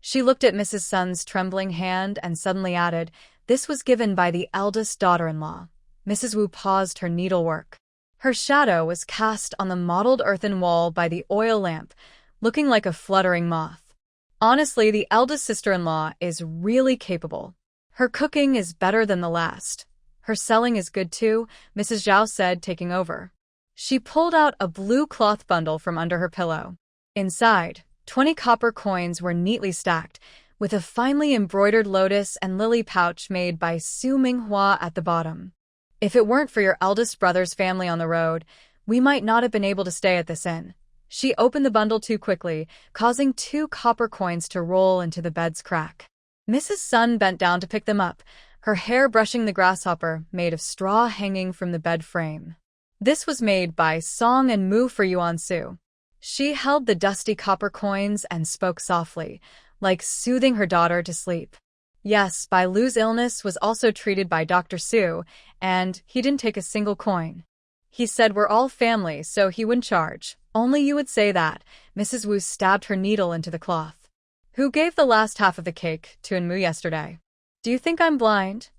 She looked at Mrs. Sun's trembling hand and suddenly added, this was given by the eldest daughter-in-law. Mrs. Wu paused her needlework. Her shadow was cast on the mottled earthen wall by the oil lamp, looking like a fluttering moth. Honestly, the eldest sister-in-law is really capable. Her cooking is better than the last. Her selling is good too, Mrs. Zhao said, taking over. She pulled out a blue cloth bundle from under her pillow. Inside, 20 copper coins were neatly stacked, with a finely embroidered lotus and lily pouch made by Su Minghua at the bottom. If it weren't for your eldest brother's family on the road, we might not have been able to stay at this inn. She opened the bundle too quickly, causing 2 copper coins to roll into the bed's crack. Mrs. Sun bent down to pick them up, her hair brushing the grasshopper made of straw hanging from the bed frame. This was made by Song and Mu for Yuan Su. She held the dusty copper coins and spoke softly, like soothing her daughter to sleep. Yes, Bai Lu's illness was also treated by Dr. Su, and he didn't take a single coin. He said we're all family, so he wouldn't charge. Only you would say that. Mrs. Wu stabbed her needle into the cloth. Who gave the last half of the cake to Enmu yesterday? Do you think I'm blind?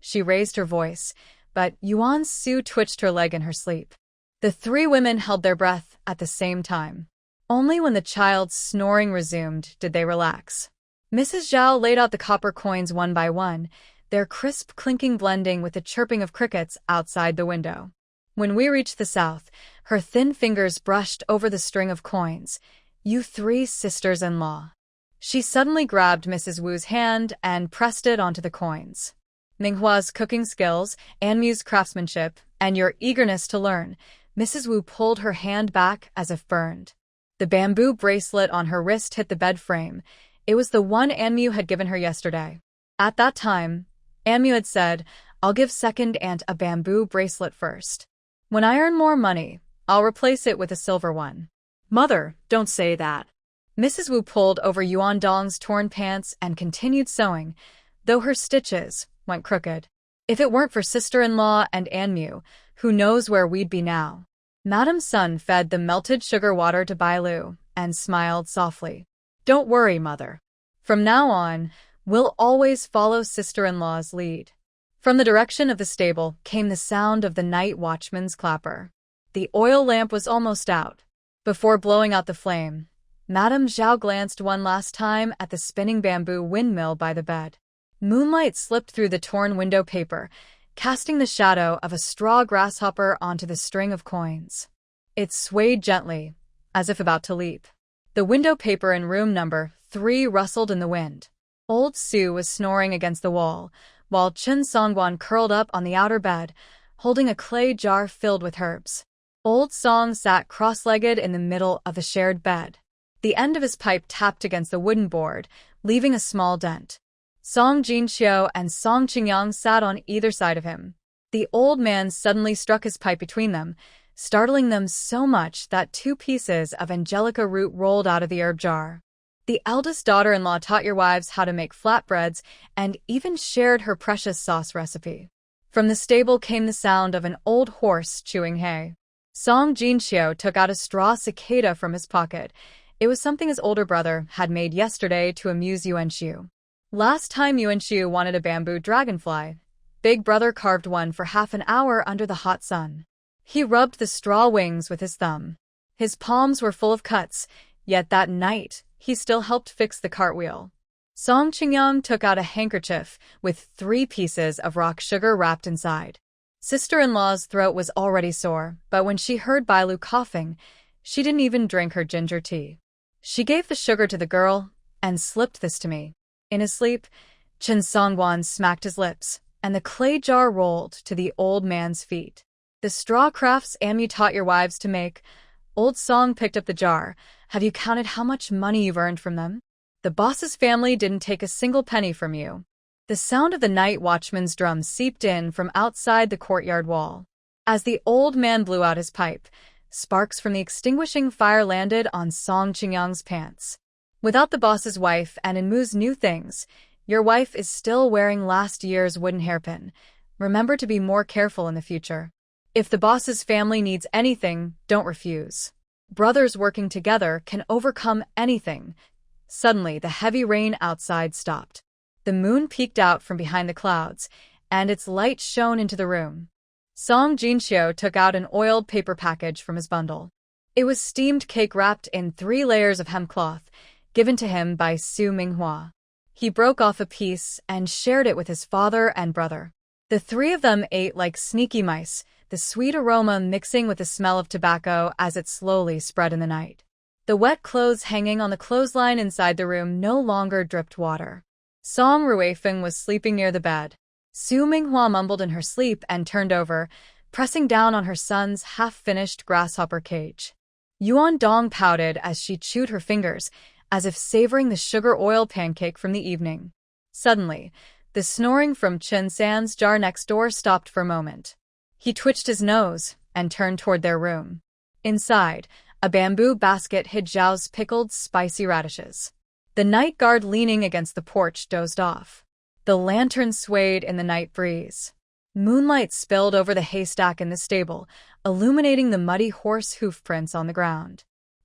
She raised her voice, but Yuan Su twitched her leg in her sleep. The 3 women held their breath at the same time. Only when the child's snoring resumed did they relax. Mrs. Zhao laid out the copper coins one by one, their crisp clinking blending with the chirping of crickets outside the window. When we reached the south, her thin fingers brushed over the string of coins. You 3 sisters-in-law. She suddenly grabbed Mrs. Wu's hand and pressed it onto the coins. Minghua's cooking skills, Anmu's craftsmanship, and your eagerness to learn. Mrs. Wu pulled her hand back as if burned. The bamboo bracelet on her wrist hit the bed frame. It was the one Anmu had given her yesterday. At that time, Anmu had said, I'll give second aunt a bamboo bracelet first. When I earn more money, I'll replace it with a silver one. Mother, don't say that. Mrs. Wu pulled over Yuan Dong's torn pants and continued sewing, though her stitches went crooked. If it weren't for sister-in-law and Anmu, who knows where we'd be now. Madam's son fed the melted sugar water to Bailu and smiled softly. Don't worry, mother. From now on, we'll always follow sister-in-law's lead. From the direction of the stable came the sound of the night watchman's clapper. The oil lamp was almost out. Before blowing out the flame, Madame Zhao glanced one last time at the spinning bamboo windmill by the bed. Moonlight slipped through the torn window paper, casting the shadow of a straw grasshopper onto the string of coins. It swayed gently, as if about to leap. The window paper in room number 3 rustled in the wind. Old Sue was snoring against the wall, while Chen Songguan curled up on the outer bed, holding a clay jar filled with herbs. Old Song sat cross-legged in the middle of the shared bed. The end of his pipe tapped against the wooden board, leaving a small dent. Song Jinxiu and Song Qingyang sat on either side of him. The old man suddenly struck his pipe between them, startling them so much that 2 pieces of angelica root rolled out of the herb jar. The eldest daughter-in-law taught your wives how to make flatbreads and even shared her precious sauce recipe. From the stable came the sound of an old horse chewing hay. Song Jinxiu took out a straw cicada from his pocket. It was something his older brother had made yesterday to amuse Yuanxiu. Last time Yuanxiu wanted a bamboo dragonfly, Big Brother carved one for half an hour under the hot sun. He rubbed the straw wings with his thumb. His palms were full of cuts, yet that night he still helped fix the cartwheel. Song Qingyang took out a handkerchief with 3 pieces of rock sugar wrapped inside. Sister-in-law's throat was already sore, but when she heard Bailu coughing, she didn't even drink her ginger tea. She gave the sugar to the girl and slipped this to me. In his sleep, Chen Songguan smacked his lips, and the clay jar rolled to the old man's feet. The straw crafts you taught your wives to make. Old Song picked up the jar. Have you counted how much money you've earned from them? The boss's family didn't take a single penny from you. The sound of the night watchman's drum seeped in from outside the courtyard wall. As the old man blew out his pipe, sparks from the extinguishing fire landed on Song Qingyang's pants. Without the boss's wife and in Mu's new things, your wife is still wearing last year's wooden hairpin. Remember to be more careful in the future. If the boss's family needs anything, don't refuse. Brothers working together can overcome anything. Suddenly, the heavy rain outside stopped. The moon peeked out from behind the clouds, and its light shone into the room. Song Jinxiu took out an oiled paper package from his bundle. It was steamed cake wrapped in 3 layers of hemcloth, given to him by Su Minghua. He broke off a piece and shared it with his father and brother. The 3 of them ate like sneaky mice, the sweet aroma mixing with the smell of tobacco as it slowly spread in the night. The wet clothes hanging on the clothesline inside the room no longer dripped water. Song Ruifeng was sleeping near the bed. Su Minghua mumbled in her sleep and turned over, pressing down on her son's half-finished grasshopper cage. Yuan Dong pouted as she chewed her fingers, as if savoring the sugar oil pancake from the evening. Suddenly, the snoring from Chen San's jar next door stopped for a moment. He twitched his nose and turned toward their room. Inside, a bamboo basket hid Zhao's pickled, spicy radishes. The night guard leaning against the porch dozed off. The lantern swayed in the night breeze. Moonlight spilled over the haystack in the stable, illuminating the muddy horse hoof prints on the ground.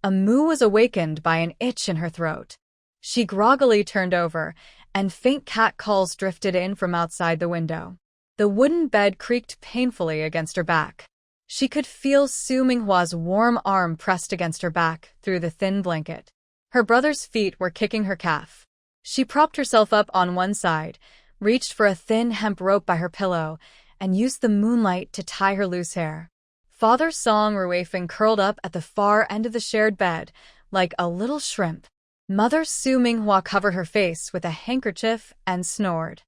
Mu was awakened by an itch in her throat. She groggily turned over, and faint cat calls drifted in from outside the window. The wooden bed creaked painfully against her back. She could feel Su Minghua's warm arm pressed against her back through the thin blanket. Her brother's feet were kicking her calf. She propped herself up on one side, reached for a thin hemp rope by her pillow, and used the moonlight to tie her loose hair. Father Song Ruifeng curled up at the far end of the shared bed, like a little shrimp. Mother Su Minghua covered her face with a handkerchief and snored.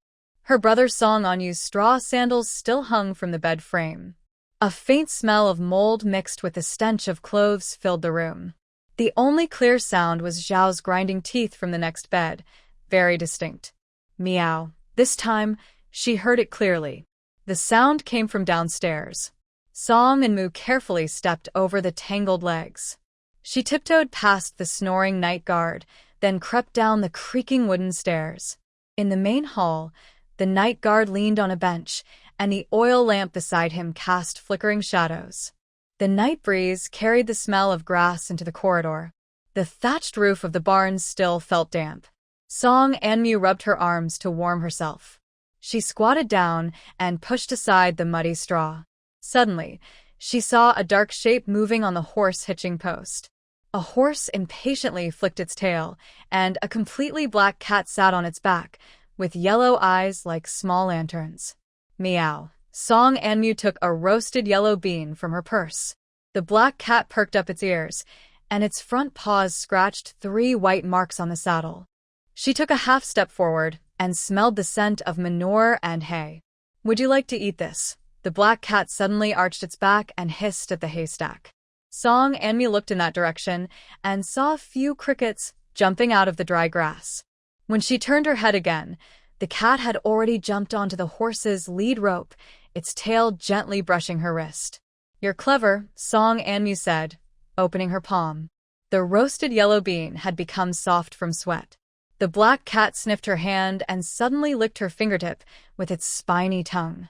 Her brother Song Anyu's straw sandals still hung from the bed frame. A faint smell of mold mixed with the stench of cloves filled the room. The only clear sound was Zhao's grinding teeth from the next bed, very distinct. Meow. This time, she heard it clearly. The sound came from downstairs. Song and Mu carefully stepped over the tangled legs. She tiptoed past the snoring night guard, then crept down the creaking wooden stairs. In the main hall, the night guard leaned on a bench, and the oil lamp beside him cast flickering shadows. The night breeze carried the smell of grass into the corridor. The thatched roof of the barn still felt damp. Song Anmu rubbed her arms to warm herself. She squatted down and pushed aside the muddy straw. Suddenly, she saw a dark shape moving on the horse hitching post. A horse impatiently flicked its tail, and a completely black cat sat on its back, with yellow eyes like small lanterns. Meow. Song Anmu took a roasted yellow bean from her purse. The black cat perked up its ears, and its front paws scratched 3 white marks on the saddle. She took a half step forward and smelled the scent of manure and hay. "Would you like to eat this?" The black cat suddenly arched its back and hissed at the haystack. Song Anmu looked in that direction and saw a few crickets jumping out of the dry grass. When she turned her head again, the cat had already jumped onto the horse's lead rope, its tail gently brushing her wrist. "You're clever," Song Anmu said, opening her palm. The roasted yellow bean had become soft from sweat. The black cat sniffed her hand and suddenly licked her fingertip with its spiny tongue.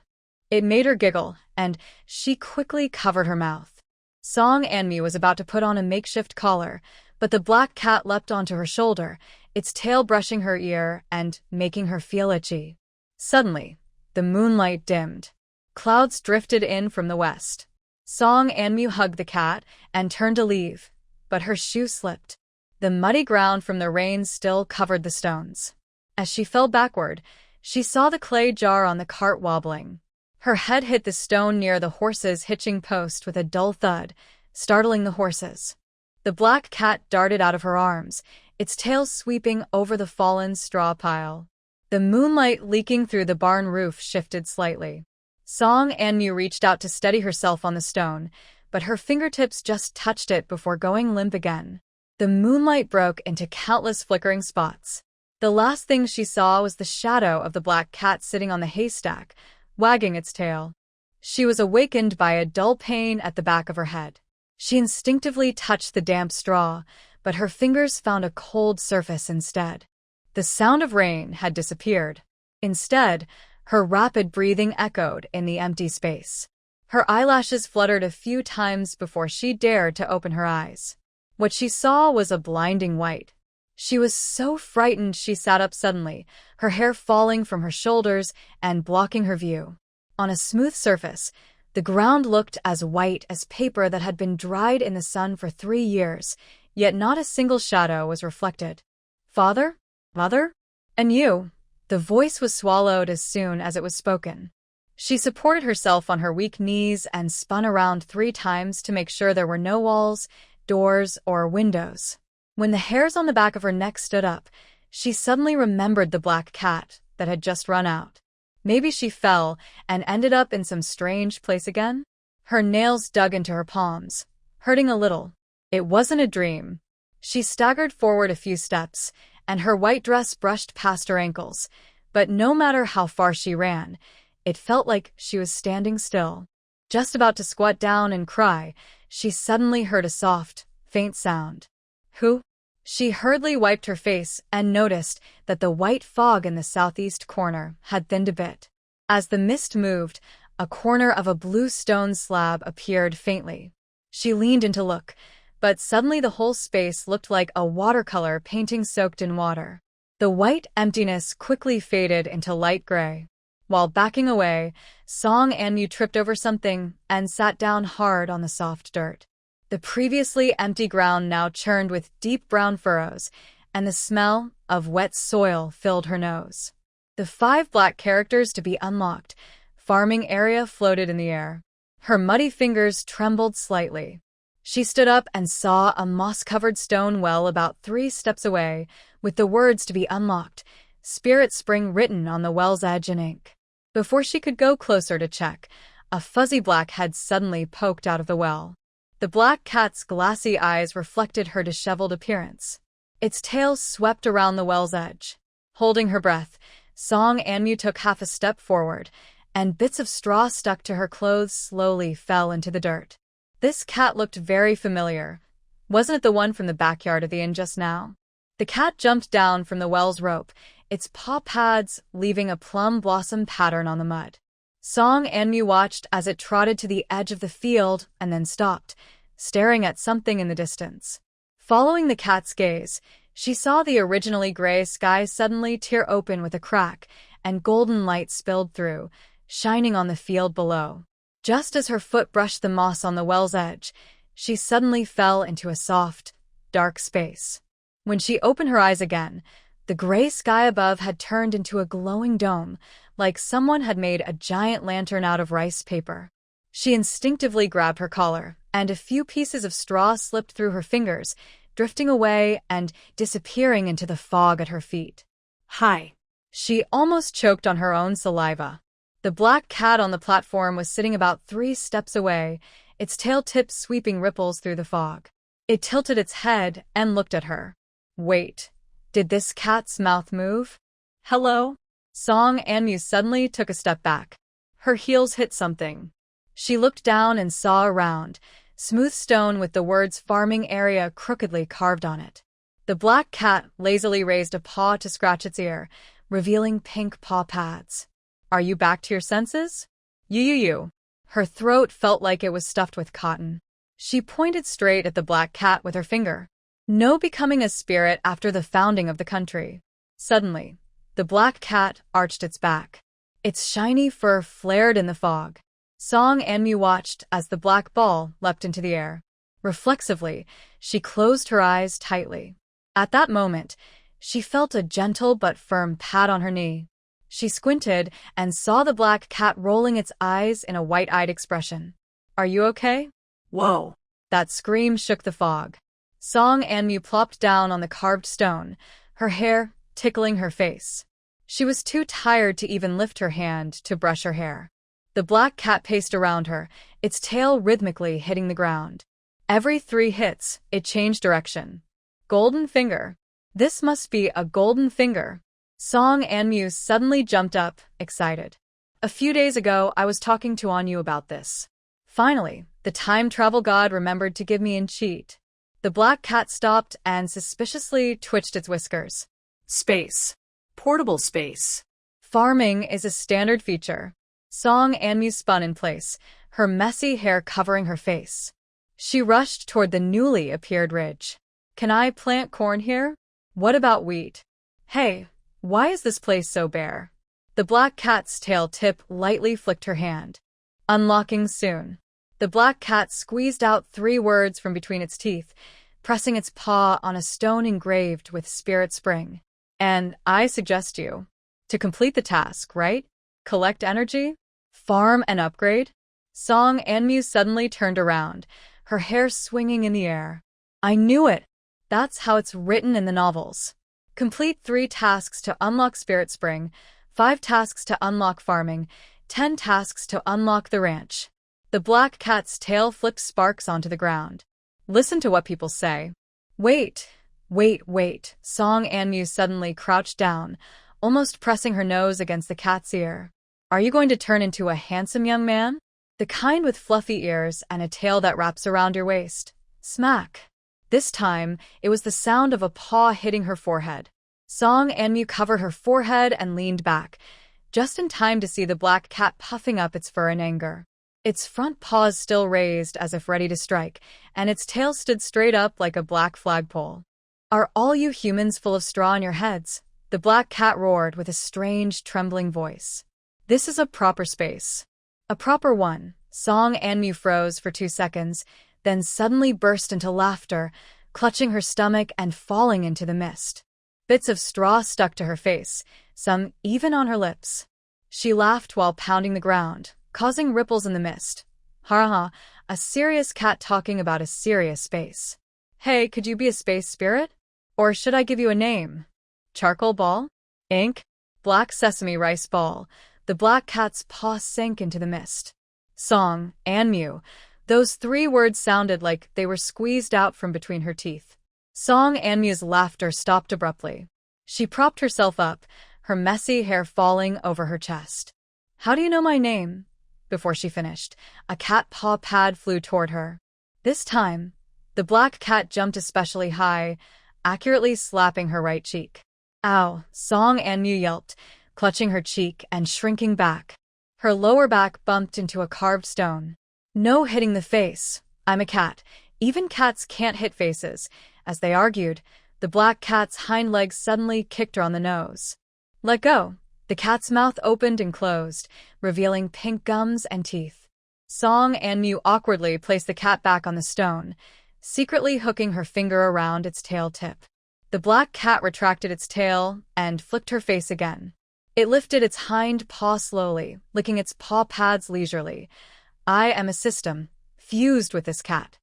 It made her giggle, and she quickly covered her mouth. Song Anmu was about to put on a makeshift collar, but the black cat leapt onto her shoulder, its tail brushing her ear and making her feel itchy. Suddenly, the moonlight dimmed. Clouds drifted in from the west. Song Anmu hugged the cat and turned to leave, but her shoe slipped. The muddy ground from the rain still covered the stones. As she fell backward, she saw the clay jar on the cart wobbling. Her head hit the stone near the horse's hitching post with a dull thud, startling the horses. The black cat darted out of her arms, its tail sweeping over the fallen straw pile. The moonlight leaking through the barn roof shifted slightly. Song Anmu reached out to steady herself on the stone, but her fingertips just touched it before going limp again. The moonlight broke into countless flickering spots. The last thing she saw was the shadow of the black cat sitting on the haystack, wagging its tail. She was awakened by a dull pain at the back of her head. She instinctively touched the damp straw, but her fingers found a cold surface instead. The sound of rain had disappeared. Instead, her rapid breathing echoed in the empty space. Her eyelashes fluttered a few times before she dared to open her eyes. What she saw was a blinding white. She was so frightened she sat up suddenly, her hair falling from her shoulders and blocking her view. On a smooth surface, the ground looked as white as paper that had been dried in the sun for 3 years, yet not a single shadow was reflected. "Father? Mother? And you?" The voice was swallowed as soon as it was spoken. She supported herself on her weak knees and spun around 3 times to make sure there were no walls, doors, or windows. When the hairs on the back of her neck stood up, she suddenly remembered the black cat that had just run out. Maybe she fell and ended up in some strange place again? Her nails dug into her palms, hurting a little. It wasn't a dream. She staggered forward a few steps, and her white dress brushed past her ankles, but no matter how far she ran, it felt like she was standing still. Just about to squat down and cry, she suddenly heard a soft, faint sound. "Who?" She hurriedly wiped her face and noticed that the white fog in the southeast corner had thinned a bit. As the mist moved, a corner of a blue stone slab appeared faintly. She leaned in to look, but suddenly the whole space looked like a watercolor painting soaked in water. The white emptiness quickly faded into light gray. While backing away, Song Anmu tripped over something and sat down hard on the soft dirt. The previously empty ground now churned with deep brown furrows, and the smell of wet soil filled her nose. The 5 black characters to be unlocked. Farming area floated in the air. Her muddy fingers trembled slightly. She stood up and saw a moss-covered stone well about 3 steps away, with the words "to be unlocked," Spirit Spring written on the well's edge in ink. Before she could go closer to check, a fuzzy black head suddenly poked out of the well. The black cat's glassy eyes reflected her disheveled appearance. Its tail swept around the well's edge. Holding her breath, Song Anmu took half a step forward, and bits of straw stuck to her clothes slowly fell into the dirt. This cat looked very familiar. Wasn't it the one from the backyard of the inn just now? The cat jumped down from the well's rope, its paw pads leaving a plum blossom pattern on the mud. Song Anmu watched as it trotted to the edge of the field and then stopped, staring at something in the distance. Following the cat's gaze, she saw the originally gray sky suddenly tear open with a crack, and golden light spilled through, shining on the field below. Just as her foot brushed the moss on the well's edge, she suddenly fell into a soft, dark space. When she opened her eyes again, the gray sky above had turned into a glowing dome, like someone had made a giant lantern out of rice paper. She instinctively grabbed her collar, and a few pieces of straw slipped through her fingers, drifting away and disappearing into the fog at her feet. Hi. She almost choked on her own saliva. The black cat on the platform was sitting about 3 steps away, its tail tips sweeping ripples through the fog. It tilted its head and looked at her. Wait, did this cat's mouth move? Hello? Song Anmu suddenly took a step back. Her heels hit something. She looked down and saw a round, smooth stone with the words farming area crookedly carved on it. The black cat lazily raised a paw to scratch its ear, revealing pink paw pads. Are you back to your senses? You. Her throat felt like it was stuffed with cotton. She pointed straight at the black cat with her finger. No becoming a spirit after the founding of the country. Suddenly, the black cat arched its back. Its shiny fur flared in the fog. Song Anmu watched as the black ball leapt into the air. Reflexively, she closed her eyes tightly. At that moment, she felt a gentle but firm pat on her knee. She squinted and saw the black cat rolling its eyes in a white-eyed expression. Are you okay? Whoa. That scream shook the fog. Song Anmu plopped down on the carved stone, her hair tickling her face. She was too tired to even lift her hand to brush her hair. The black cat paced around her, its tail rhythmically hitting the ground. Every 3 hits, it changed direction. Golden finger. This must be a golden finger. Song Anmu suddenly jumped up, excited. A few days ago, I was talking to Anyu about this. Finally, the time travel god remembered to give me a cheat. The black cat stopped and suspiciously twitched its whiskers. Space. Portable space. Farming is a standard feature. Song Anmu spun in place, her messy hair covering her face. She rushed toward the newly appeared ridge. Can I plant corn here? What about wheat? Hey, why is this place so bare? The black cat's tail tip lightly flicked her hand. Unlocking soon. The black cat squeezed out 3 words from between its teeth, pressing its paw on a stone engraved with spirit spring. And I suggest you to complete the task, right? Collect energy? Farm and upgrade? Song Anmu suddenly turned around, her hair swinging in the air. I knew it! That's how it's written in the novels. Complete 3 tasks to unlock Spirit Spring, 5 tasks to unlock farming, 10 tasks to unlock the ranch. The black cat's tail flipped sparks onto the ground. Listen to what people say. Wait. Song Anmu suddenly crouched down, almost pressing her nose against the cat's ear. Are you going to turn into a handsome young man? The kind with fluffy ears and a tail that wraps around your waist. Smack. This time, it was the sound of a paw hitting her forehead. Song Anmu covered her forehead and leaned back, just in time to see the black cat puffing up its fur in anger. Its front paws still raised as if ready to strike, and its tail stood straight up like a black flagpole. Are all you humans full of straw in your heads? The black cat roared with a strange, trembling voice. This is a proper space. A proper one. Song Anmu froze for 2 seconds, then suddenly burst into laughter, clutching her stomach and falling into the mist. Bits of straw stuck to her face, some even on her lips. She laughed while pounding the ground, causing ripples in the mist. Ha, a serious cat talking about a serious space. Hey, could you be a space spirit? Or should I give you a name? Charcoal ball? Ink? Black sesame rice ball. The black cat's paw sank into the mist. Song, Anmu. Those 3 words sounded like they were squeezed out from between her teeth. Song Anmu's laughter stopped abruptly. She propped herself up, her messy hair falling over her chest. How do you know my name? Before she finished, a cat paw pad flew toward her. This time, the black cat jumped especially high, accurately slapping her right cheek. Ow, Song Anmu yelped, clutching her cheek and shrinking back. Her lower back bumped into a carved stone. No hitting the face. I'm a cat. Even cats can't hit faces. As they argued, the black cat's hind legs suddenly kicked her on the nose. Let go. The cat's mouth opened and closed, revealing pink gums and teeth. Song and Mew awkwardly placed the cat back on the stone, secretly hooking her finger around its tail tip. The black cat retracted its tail and flicked her face again. It lifted its hind paw slowly, licking its paw pads leisurely. I am a system, fused with this cat.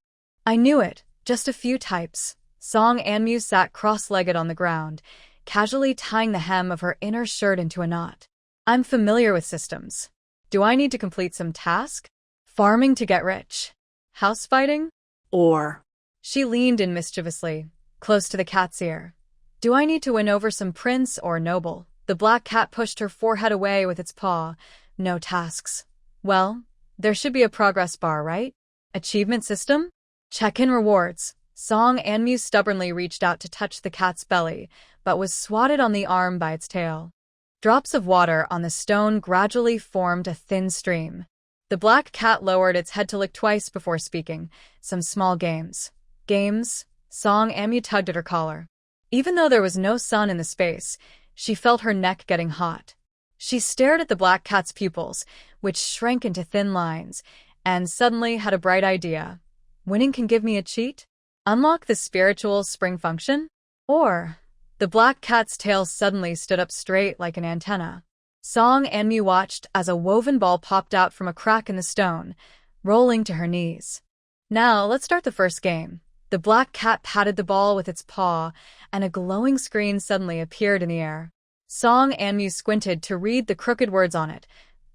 I knew it, just a few types. Song and Mew sat cross-legged on the ground, casually tying the hem of her inner shirt into a knot. I'm familiar with systems. Do I need to complete some task? Farming to get rich? House fighting? Or. She leaned in mischievously, close to the cat's ear. Do I need to win over some prince or noble? The black cat pushed her forehead away with its paw. No tasks. Well, there should be a progress bar, right? Achievement system? Check-in rewards. Song and Mew stubbornly reached out to touch the cat's belly, but was swatted on the arm by its tail. Drops of water on the stone gradually formed a thin stream. The black cat lowered its head to lick twice before speaking. Some small games. Games? Song and Mew tugged at her collar. Even though there was no sun in the space, she felt her neck getting hot. She stared at the black cat's pupils, which shrank into thin lines, and suddenly had a bright idea. Winning can give me a cheat? Unlock the spiritual spring function? Or... The black cat's tail suddenly stood up straight like an antenna. Song and Mew watched as a woven ball popped out from a crack in the stone, rolling to her knees. Now, let's start the first game. The black cat patted the ball with its paw, and a glowing screen suddenly appeared in the air. Song and Mew squinted to read the crooked words on it.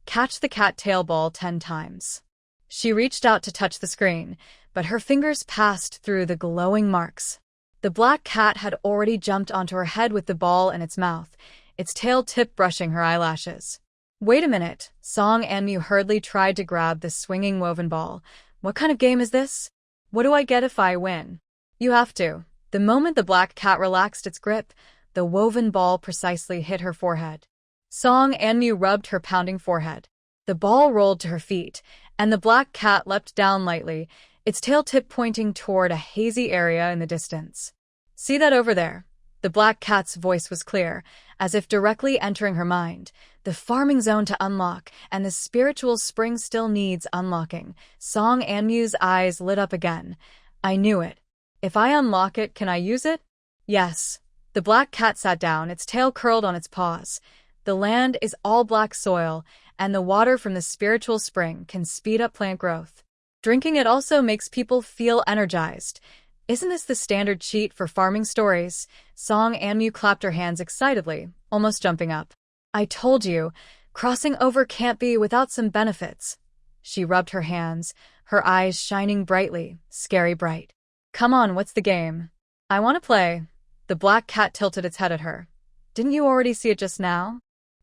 Catch the cat tail ball 10 times. She reached out to touch the screen, but her fingers passed through the glowing marks. The black cat had already jumped onto her head with the ball in its mouth, its tail tip brushing her eyelashes. Wait a minute. Song and Mew hurriedly tried to grab the swinging woven ball. What kind of game is this? What do I get if I win? You have to. The moment the black cat relaxed its grip, the woven ball precisely hit her forehead. Song and Mew rubbed her pounding forehead. The ball rolled to her feet, and the black cat leapt down lightly, its tail tip pointing toward a hazy area in the distance. See that over there? The black cat's voice was clear, as if directly entering her mind. The farming zone to unlock, and the spiritual spring still needs unlocking. Song and Mew's eyes lit up again. I knew it. If I unlock it, can I use it? Yes. The black cat sat down, its tail curled on its paws. The land is all black soil, and the water from the spiritual spring can speed up plant growth. Drinking it also makes people feel energized. Isn't this the standard cheat for farming stories? Song and Mew clapped her hands excitedly, almost jumping up. I told you, crossing over can't be without some benefits. She rubbed her hands, her eyes shining brightly, scary bright. Come on, what's the game? I want to play. The black cat tilted its head at her. Didn't you already see it just now?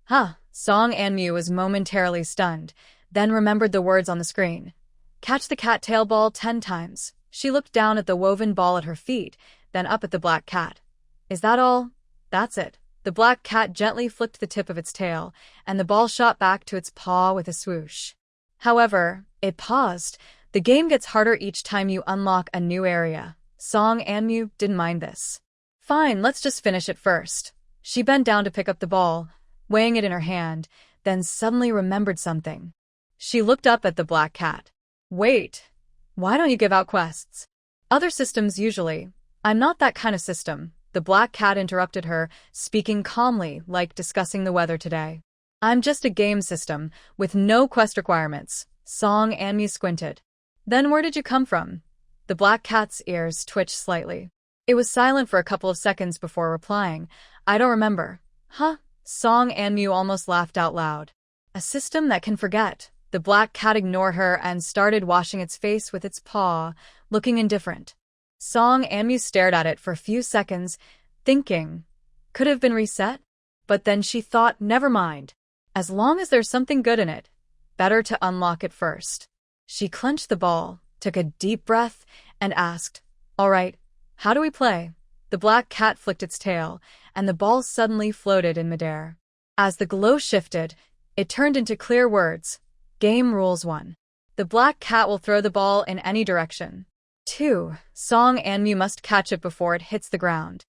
Huh. Song and Mew was momentarily stunned, then remembered the words on the screen. Catch the cat tail ball 10 times. She looked down at the woven ball at her feet, then up at the black cat. Is that all? That's it. The black cat gently flicked the tip of its tail, and the ball shot back to its paw with a swoosh. However, it paused. The game gets harder each time you unlock a new area. Song and Mew didn't mind this. Fine, let's just finish it first. She bent down to pick up the ball, weighing it in her hand, then suddenly remembered something. She looked up at the black cat. Wait, why don't you give out quests? Other systems usually. I'm not that kind of system. The black cat interrupted her, speaking calmly, like discussing the weather today. I'm just a game system, with no quest requirements. Song and Mew squinted. Then where did you come from? The black cat's ears twitched slightly. It was silent for a couple of seconds before replying. I don't remember. Huh? Song and Mew almost laughed out loud. A system that can forget. The black cat ignored her and started washing its face with its paw, looking indifferent. Song and Mew stared at it for a few seconds, thinking, could have been reset? But then she thought, never mind. As long as there's something good in it, better to unlock it first. She clenched the ball, took a deep breath, and asked, all right, how do we play? The black cat flicked its tail, and the ball suddenly floated in midair. As the glow shifted, It turned into clear words. Game rules 1. The black cat will throw the ball in any direction. 2. Song and Mew must catch it before it hits the ground.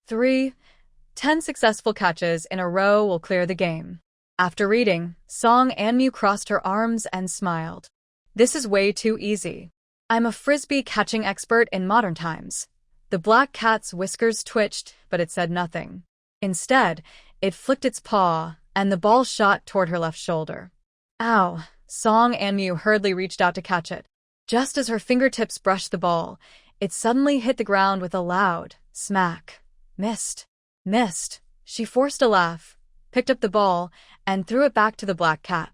3. 10 successful catches in a row will clear the game. After reading, Song and Mew crossed her arms and smiled. This is way too easy. I'm a frisbee catching expert in modern times. The black cat's whiskers twitched, but it said nothing. Instead, it flicked its paw, and the ball shot toward her left shoulder. Ow! Song and Mew hurriedly reached out to catch it. Just as her fingertips brushed the ball, it suddenly hit the ground with a loud smack. Missed. Missed. She forced a laugh, picked up the ball, and threw it back to the black cat.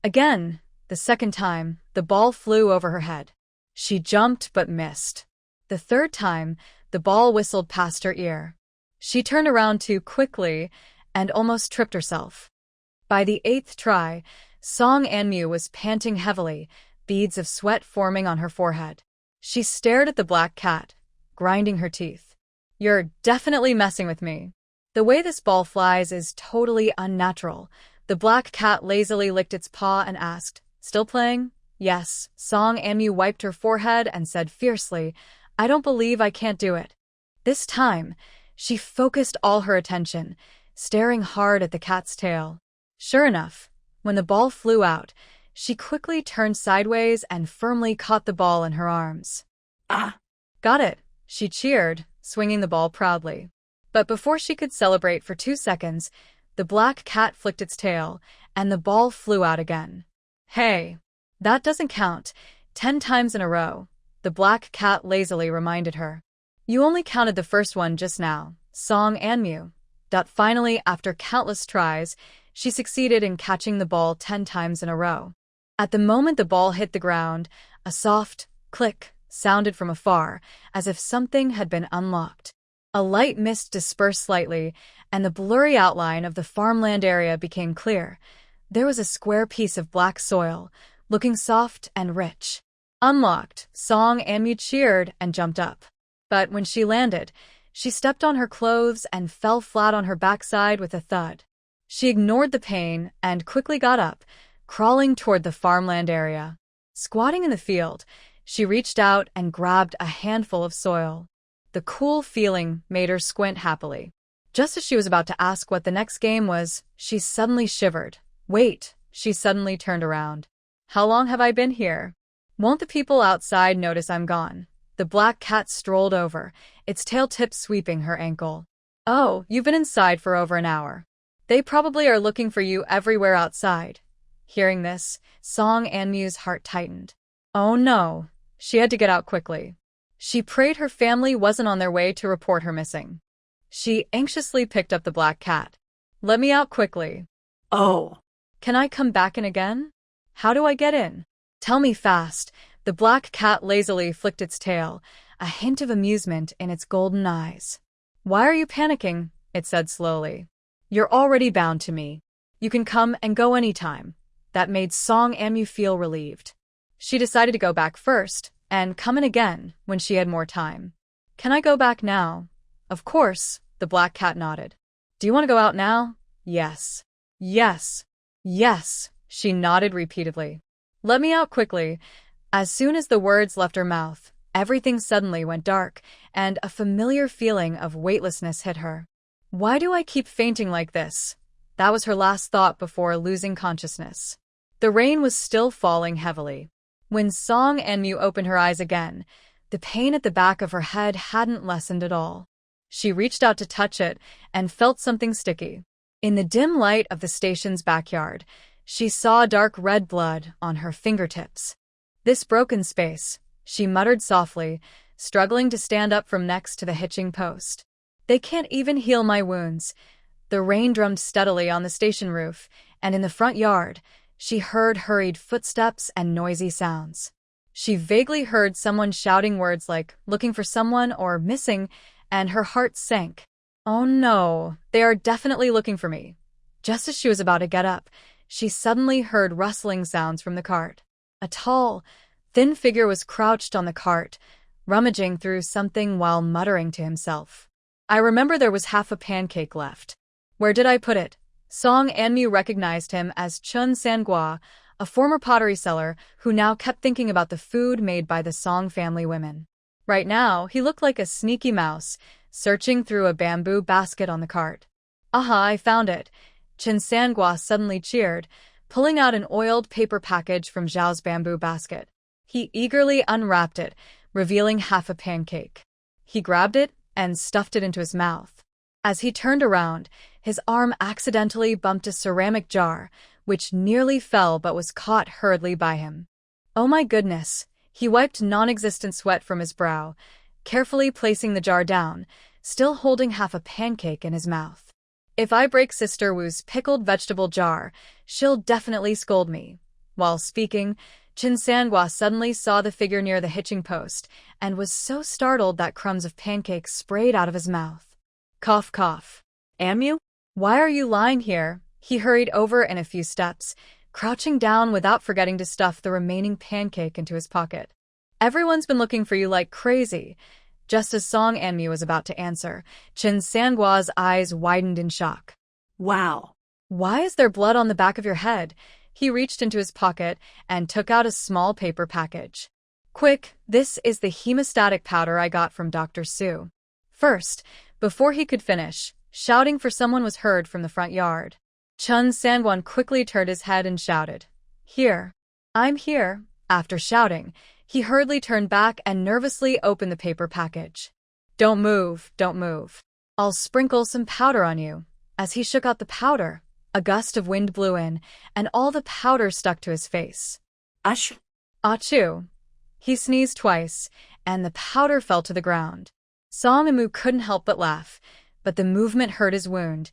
Again, the second time, the ball flew over her head. She jumped but missed. The third time, the ball whistled past her ear. She turned around too quickly and almost tripped herself. By the 8th try, Song and Mew was panting heavily, beads of sweat forming on her forehead. She stared at the black cat, grinding her teeth. You're definitely messing with me. The way this ball flies is totally unnatural. The black cat lazily licked its paw and asked, Still playing? Yes. Song and Mew wiped her forehead and said fiercely, I don't believe I can't do it. This time, she focused all her attention, staring hard at the cat's tail. Sure enough, when the ball flew out, she quickly turned sideways and firmly caught the ball in her arms. Ah! Got it, she cheered, swinging the ball proudly. But before she could celebrate for 2 seconds, the black cat flicked its tail, and the ball flew out again. Hey, that doesn't count. 10 times in a row, the black cat lazily reminded her. You only counted the first one just now, Song and Mew. Finally, after countless tries, she succeeded in catching the ball 10 times in a row. At the moment the ball hit the ground, a soft click sounded from afar, as if something had been unlocked. A light mist dispersed slightly, and the blurry outline of the farmland area became clear. There was a square piece of black soil, looking soft and rich. Unlocked, Song and Mew cheered and jumped up. But when she landed, she stepped on her clothes and fell flat on her backside with a thud. She ignored the pain and quickly got up, crawling toward the farmland area. Squatting in the field, she reached out and grabbed a handful of soil. The cool feeling made her squint happily. Just as she was about to ask what the next game was, she suddenly shivered. Wait, she suddenly turned around. How long have I been here? Won't the people outside notice I'm gone? The black cat strolled over, its tail tip sweeping her ankle. Oh, you've been inside for over an hour. They probably are looking for you everywhere outside. Hearing this, Song and Mew's heart tightened. Oh no, she had to get out quickly. She prayed her family wasn't on their way to report her missing. She anxiously picked up the black cat. Let me out quickly. Oh. Can I come back in again? How do I get in? Tell me fast. The black cat lazily flicked its tail, a hint of amusement in its golden eyes. Why are you panicking? It said slowly. You're already bound to me. You can come and go anytime. That made Song and Mew feel relieved. She decided to go back first, and come in again when she had more time. Can I go back now? Of course, the black cat nodded. Do you want to go out now? Yes. Yes. Yes, she nodded repeatedly. Let me out quickly. As soon as the words left her mouth, everything suddenly went dark, and a familiar feeling of weightlessness hit her. Why do I keep fainting like this? That was her last thought before losing consciousness. The rain was still falling heavily. When Song and Mew opened her eyes again, the pain at the back of her head hadn't lessened at all. She reached out to touch it and felt something sticky. In the dim light of the station's backyard, she saw dark red blood on her fingertips. This broken space, she muttered softly, struggling to stand up from next to the hitching post. They can't even heal my wounds. The rain drummed steadily on the station roof, and in the front yard, she heard hurried footsteps and noisy sounds. She vaguely heard someone shouting words like, looking for someone or missing, and her heart sank. Oh no, they are definitely looking for me. Just as she was about to get up, she suddenly heard rustling sounds from the cart. A tall, thin figure was crouched on the cart, rummaging through something while muttering to himself. I remember there was half a pancake left. Where did I put it? Song Anmu recognized him as Chun Sangua, a former pottery seller who now kept thinking about the food made by the Song family women. Right now, he looked like a sneaky mouse, searching through a bamboo basket on the cart. "Aha, I found it," Chun Sangua suddenly cheered, pulling out an oiled paper package from Zhao's bamboo basket. He eagerly unwrapped it, revealing half a pancake. He grabbed it and stuffed it into his mouth. As he turned around, his arm accidentally bumped a ceramic jar, which nearly fell but was caught hurriedly by him. Oh my goodness! He wiped non-existent sweat from his brow, carefully placing the jar down, still holding half a pancake in his mouth. "If I break Sister Wu's pickled vegetable jar, she'll definitely scold me." While speaking, Chun Sangwa suddenly saw the figure near the hitching post and was so startled that crumbs of pancake sprayed out of his mouth. Cough, cough. "Amu? Why are you lying here?" He hurried over in a few steps, crouching down without forgetting to stuff the remaining pancake into his pocket. "Everyone's been looking for you like crazy." Just as Song Anmu was about to answer, Chun Sangwa's eyes widened in shock. Wow. "Why is there blood on the back of your head?" He reached into his pocket and took out a small paper package. "Quick, this is the hemostatic powder I got from Dr. Su." First, before he could finish, shouting for someone was heard from the front yard. Chun Sangwan quickly turned his head and shouted, "Here. I'm here." After shouting, he hurriedly turned back and nervously opened the paper package. "Don't move, don't move. I'll sprinkle some powder on you." As he shook out the powder, a gust of wind blew in, and all the powder stuck to his face. Ash. Achoo! He sneezed twice, and the powder fell to the ground. Song Amu couldn't help but laugh, but the movement hurt his wound,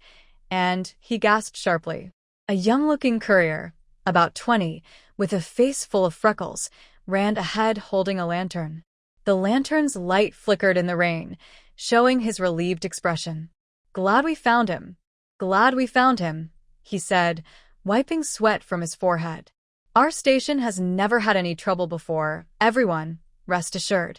and he gasped sharply. A young-looking courier, about 20, with a face full of freckles, ran ahead holding a lantern. The lantern's light flickered in the rain, showing his relieved expression. "Glad we found him. Glad we found him," he said, wiping sweat from his forehead. "Our station has never had any trouble before, everyone, rest assured."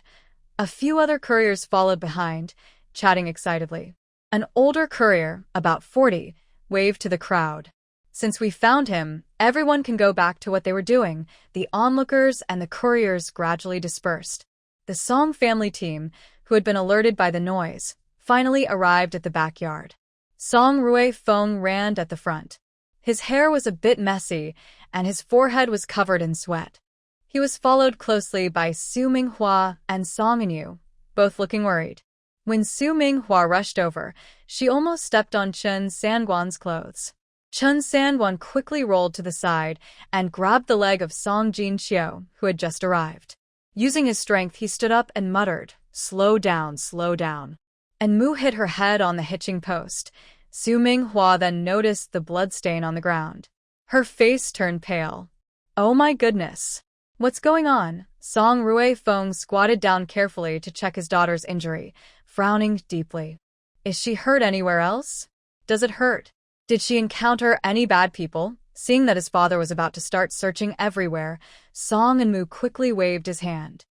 A few other couriers followed behind, chatting excitedly. An older courier, about 40, waved to the crowd. "Since we found him, everyone can go back to what they were doing." The onlookers and the couriers gradually dispersed. The Song family team, who had been alerted by the noise, finally arrived at the backyard. Song Rui Feng ran at the front. His hair was a bit messy, and his forehead was covered in sweat. He was followed closely by Su Minghua and Song Anyu, both looking worried. When Su Minghua rushed over, she almost stepped on Chun Sangwan's clothes. Chun Sangwan quickly rolled to the side and grabbed the leg of Song Jinxiu, who had just arrived. Using his strength, he stood up and muttered, "Slow down, slow down." And Mu hit her head on the hitching post. Su Minghua then noticed the bloodstain on the ground. Her face turned pale. "Oh my goodness. What's going on?" Song Rui Feng squatted down carefully to check his daughter's injury, frowning deeply. "Is she hurt anywhere else? Does it hurt? Did she encounter any bad people?" Seeing that his father was about to start searching everywhere, Song and Mu quickly waved his hand.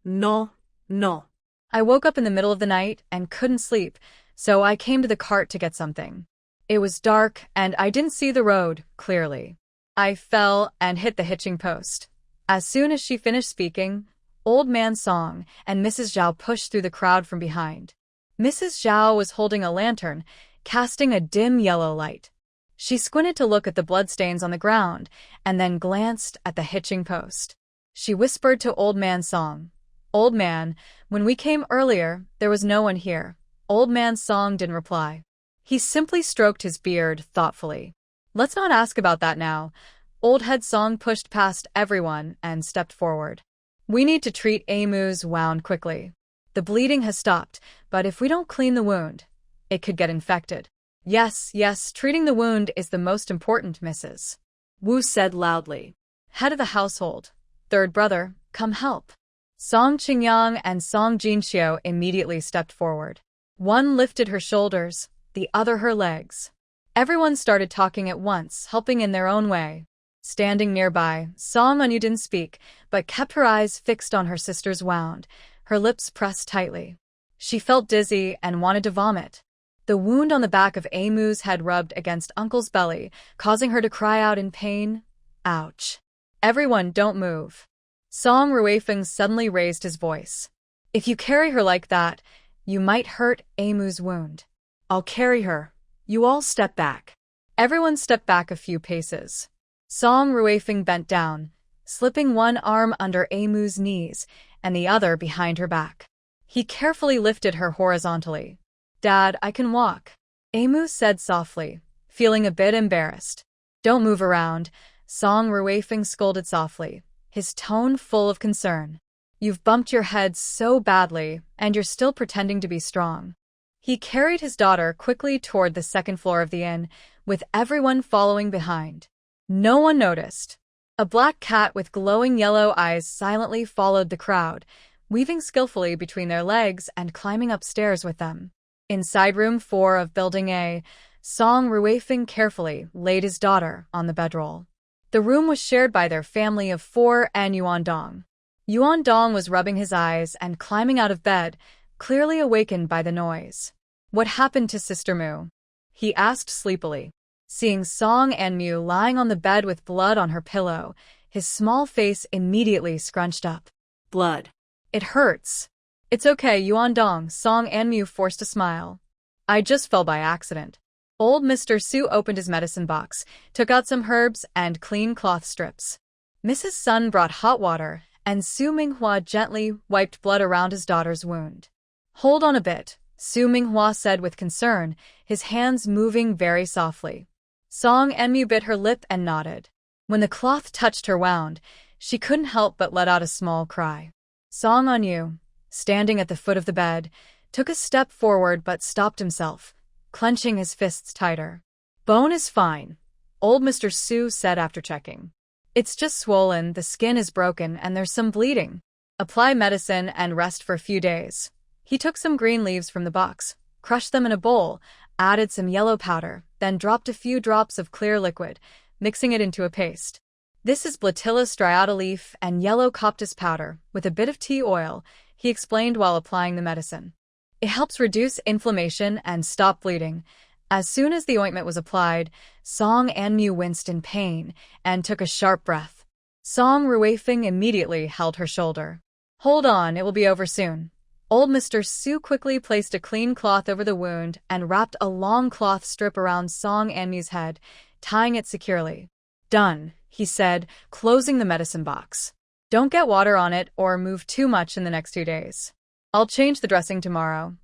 No, no. "I woke up in the middle of the night and couldn't sleep, so I came to the cart to get something. It was dark and I didn't see the road clearly. I fell and hit the hitching post." As soon as she finished speaking, Old Man Song and Mrs. Zhao pushed through the crowd from behind. Mrs. Zhao was holding a lantern, casting a dim yellow light. She squinted to look at the bloodstains on the ground and then glanced at the hitching post. She whispered to Old Man Song, "Old Man, when we came earlier, there was no one here." Old Man Song didn't reply. He simply stroked his beard thoughtfully. "Let's not ask about that now." Old Head Song pushed past everyone and stepped forward. "We need to treat Amu's wound quickly. The bleeding has stopped, but if we don't clean the wound, it could get infected." Yes, treating the wound is the most important, Mrs. Wu said loudly. "Head of the household, third brother, come help." Song Qingyang and Song Jinxiu immediately stepped forward. One lifted her shoulders, the other her legs. Everyone started talking at once, helping in their own way. Standing nearby, Song Anyu didn't speak, but kept her eyes fixed on her sister's wound, her lips pressed tightly. She felt dizzy and wanted to vomit. The wound on the back of Amu's head rubbed against Uncle's belly, causing her to cry out in pain. Ouch. Everyone, don't move. Song Ruifeng suddenly raised his voice. If you carry her like that, you might hurt Amu's wound. I'll carry her. You all step back. Everyone stepped back a few paces. Song Ruifeng bent down, slipping one arm under Amu's knees and the other behind her back. He carefully lifted her horizontally. Dad, I can walk, Amu said softly, feeling a bit embarrassed. Don't move around, Song Ruifeng scolded softly, his tone full of concern. You've bumped your head so badly, and you're still pretending to be strong. He carried his daughter quickly toward the second floor of the inn, with everyone following behind. No one noticed. A black cat with glowing yellow eyes silently followed the crowd, weaving skillfully between their legs and climbing upstairs with them. Inside room 4 of Building A, Song Ruifeng carefully laid his daughter on the bedroll. The room was shared by their family of 4 and Yuandong. Yuandong was rubbing his eyes and climbing out of bed, clearly awakened by the noise. What happened to Sister Mu? He asked sleepily. Seeing Song and Mu lying on the bed with blood on her pillow, his small face immediately scrunched up. Blood. It hurts. It's okay, Yuandong, Song and Mu forced a smile. I just fell by accident. Old Mr. Su opened his medicine box, took out some herbs and clean cloth strips. Mrs. Sun brought hot water, and Su Minghua gently wiped blood around his daughter's wound. Hold on a bit, Su Minghua said with concern, his hands moving very softly. Song Enmu bit her lip and nodded. When the cloth touched her wound, she couldn't help but let out a small cry. Song Enmu, standing at the foot of the bed, took a step forward but stopped himself, clenching his fists tighter. Bone is fine, old Mr. Su said after checking. It's just swollen, the skin is broken, and there's some bleeding. Apply medicine and rest for a few days. He took some green leaves from the box, crushed them in a bowl, added some yellow powder, then dropped a few drops of clear liquid, mixing it into a paste. This is Blatilla striata leaf and yellow coptis powder, with a bit of tea oil, he explained while applying the medicine. It helps reduce inflammation and stop bleeding. As soon as the ointment was applied, Song Enmu winced in pain and took a sharp breath. Song Ruifeng immediately held her shoulder. Hold on, it will be over soon. Old Mr. Su quickly placed a clean cloth over the wound and wrapped a long cloth strip around Song Enmu's head, tying it securely. Done, he said, closing the medicine box. Don't get water on it or move too much in the next 2 days. I'll change the dressing tomorrow.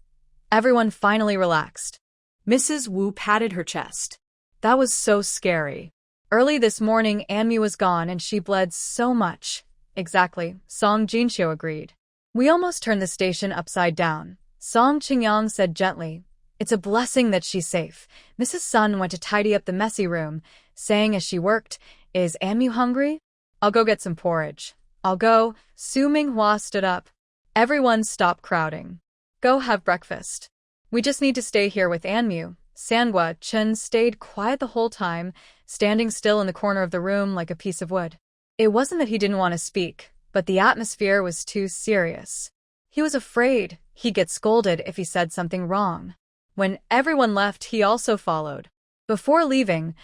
Everyone finally relaxed. Mrs. Wu patted her chest. That was so scary. Early this morning, Anmu was gone and she bled so much. Exactly, Song Jinxiu agreed. We almost turned the station upside down, Song Qingyang said gently. It's a blessing that she's safe. Mrs. Sun went to tidy up the messy room, saying as she worked, Is Anmu hungry? I'll go get some porridge. I'll go. Su Minghua stood up. Everyone stopped crowding. Go have breakfast. We just need to stay here with Anmu. Sangua Chen stayed quiet the whole time, standing still in the corner of the room like a piece of wood. It wasn't that he didn't want to speak, but the atmosphere was too serious. He was afraid he'd get scolded if he said something wrong. When everyone left, he also followed. Before leaving,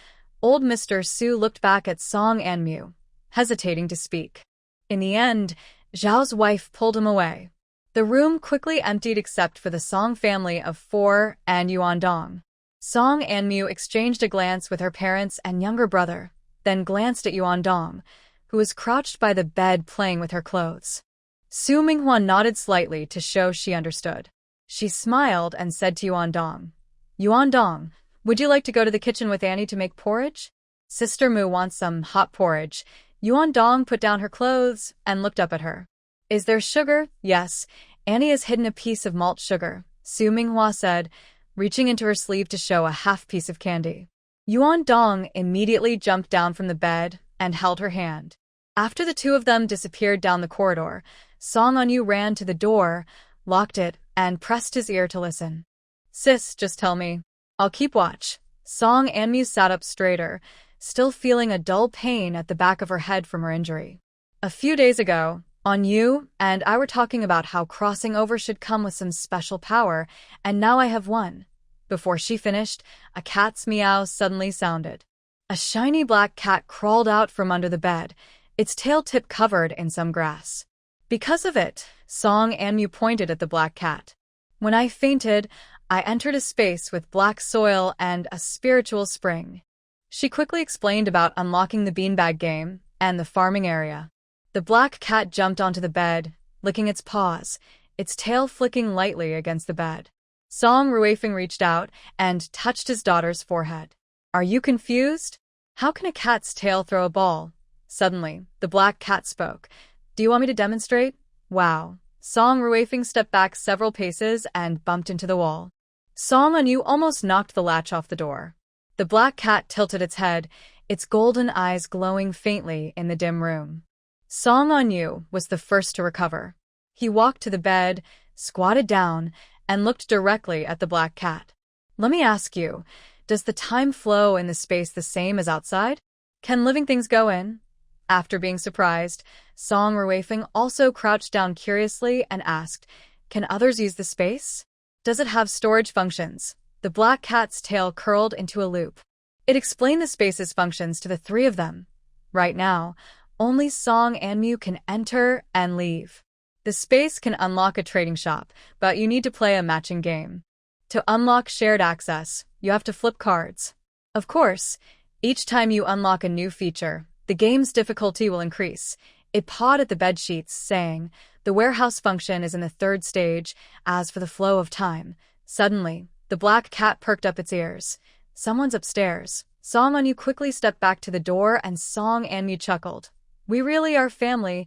old Mr. Su looked back at Song Enmu, hesitating to speak. In the end, Zhao's wife pulled him away. The room quickly emptied except for the Song family of 4 and Yuandong. Song Enmu exchanged a glance with her parents and younger brother, then glanced at Yuandong, who was crouched by the bed playing with her clothes. Su Minghua nodded slightly to show she understood. She smiled and said to Yuandong, Yuandong, would you like to go to the kitchen with Annie to make porridge? Sister Mu wants some hot porridge. Yuandong put down her clothes and looked up at her. Is there sugar? Yes. Annie has hidden a piece of malt sugar, Su Minghua said, reaching into her sleeve to show a half piece of candy. Yuandong immediately jumped down from the bed and held her hand. After the two of them disappeared down the corridor, Song Enmu ran to the door, locked it, and pressed his ear to listen. Sis, just tell me. I'll keep watch. Song Enmu sat up straighter, still feeling a dull pain at the back of her head from her injury. A few days ago, you and I were talking about how crossing over should come with some special power, and now I have one. Before she finished, a cat's meow suddenly sounded. A shiny black cat crawled out from under the bed, its tail tip covered in some grass. Because of it, Song and Mew pointed at the black cat. When I fainted, I entered a space with black soil and a spiritual spring. She quickly explained about unlocking the beanbag game and the farming area. The black cat jumped onto the bed, licking its paws, its tail flicking lightly against the bed. Song Ruifeng reached out and touched his daughter's forehead. Are you confused? How can a cat's tail throw a ball? Suddenly, the black cat spoke. Do you want me to demonstrate? Wow. Song Ruifeng stepped back several paces and bumped into the wall. Song On Yu almost knocked the latch off the door. The black cat tilted its head, its golden eyes glowing faintly in the dim room. Song On Yu was the first to recover. He walked to the bed, squatted down, and looked directly at the black cat. Let me ask you, does the time flow in the space the same as outside? Can living things go in? After being surprised, Song Ruifeng also crouched down curiously and asked, can others use the space? Does it have storage functions? The black cat's tail curled into a loop. It explained the space's functions to the three of them. Right now, only Song and Mew can enter and leave. The space can unlock a trading shop, but you need to play a matching game. To unlock shared access, you have to flip cards. Of course, each time you unlock a new feature, the game's difficulty will increase. It pawed at the bedsheets, saying, the warehouse function is in the third stage. As for the flow of time, suddenly, the black cat perked up its ears. Someone's upstairs. Song On Yu quickly stepped back to the door and Song and Mew chuckled. We really are family.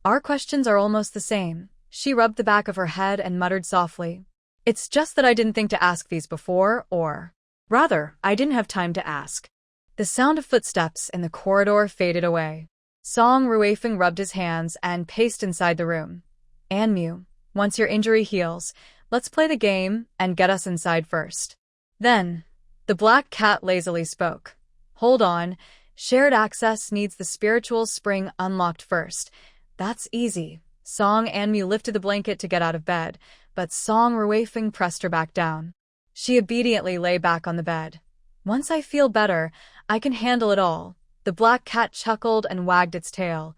Our questions are almost the same. She rubbed the back of her head and muttered softly. It's just that I didn't think to ask these before, or rather, I didn't have time to ask. The sound of footsteps in the corridor faded away. Song Ruifeng rubbed his hands and paced inside the room. And Mew, once your injury heals, let's play the game and get us inside first. Then, the black cat lazily spoke. Hold on, shared access needs the spiritual spring unlocked first. That's easy. Song and Mew lifted the blanket to get out of bed, but Song Ruifeng pressed her back down. She obediently lay back on the bed. Once I feel better, I can handle it all. The black cat chuckled and wagged its tail.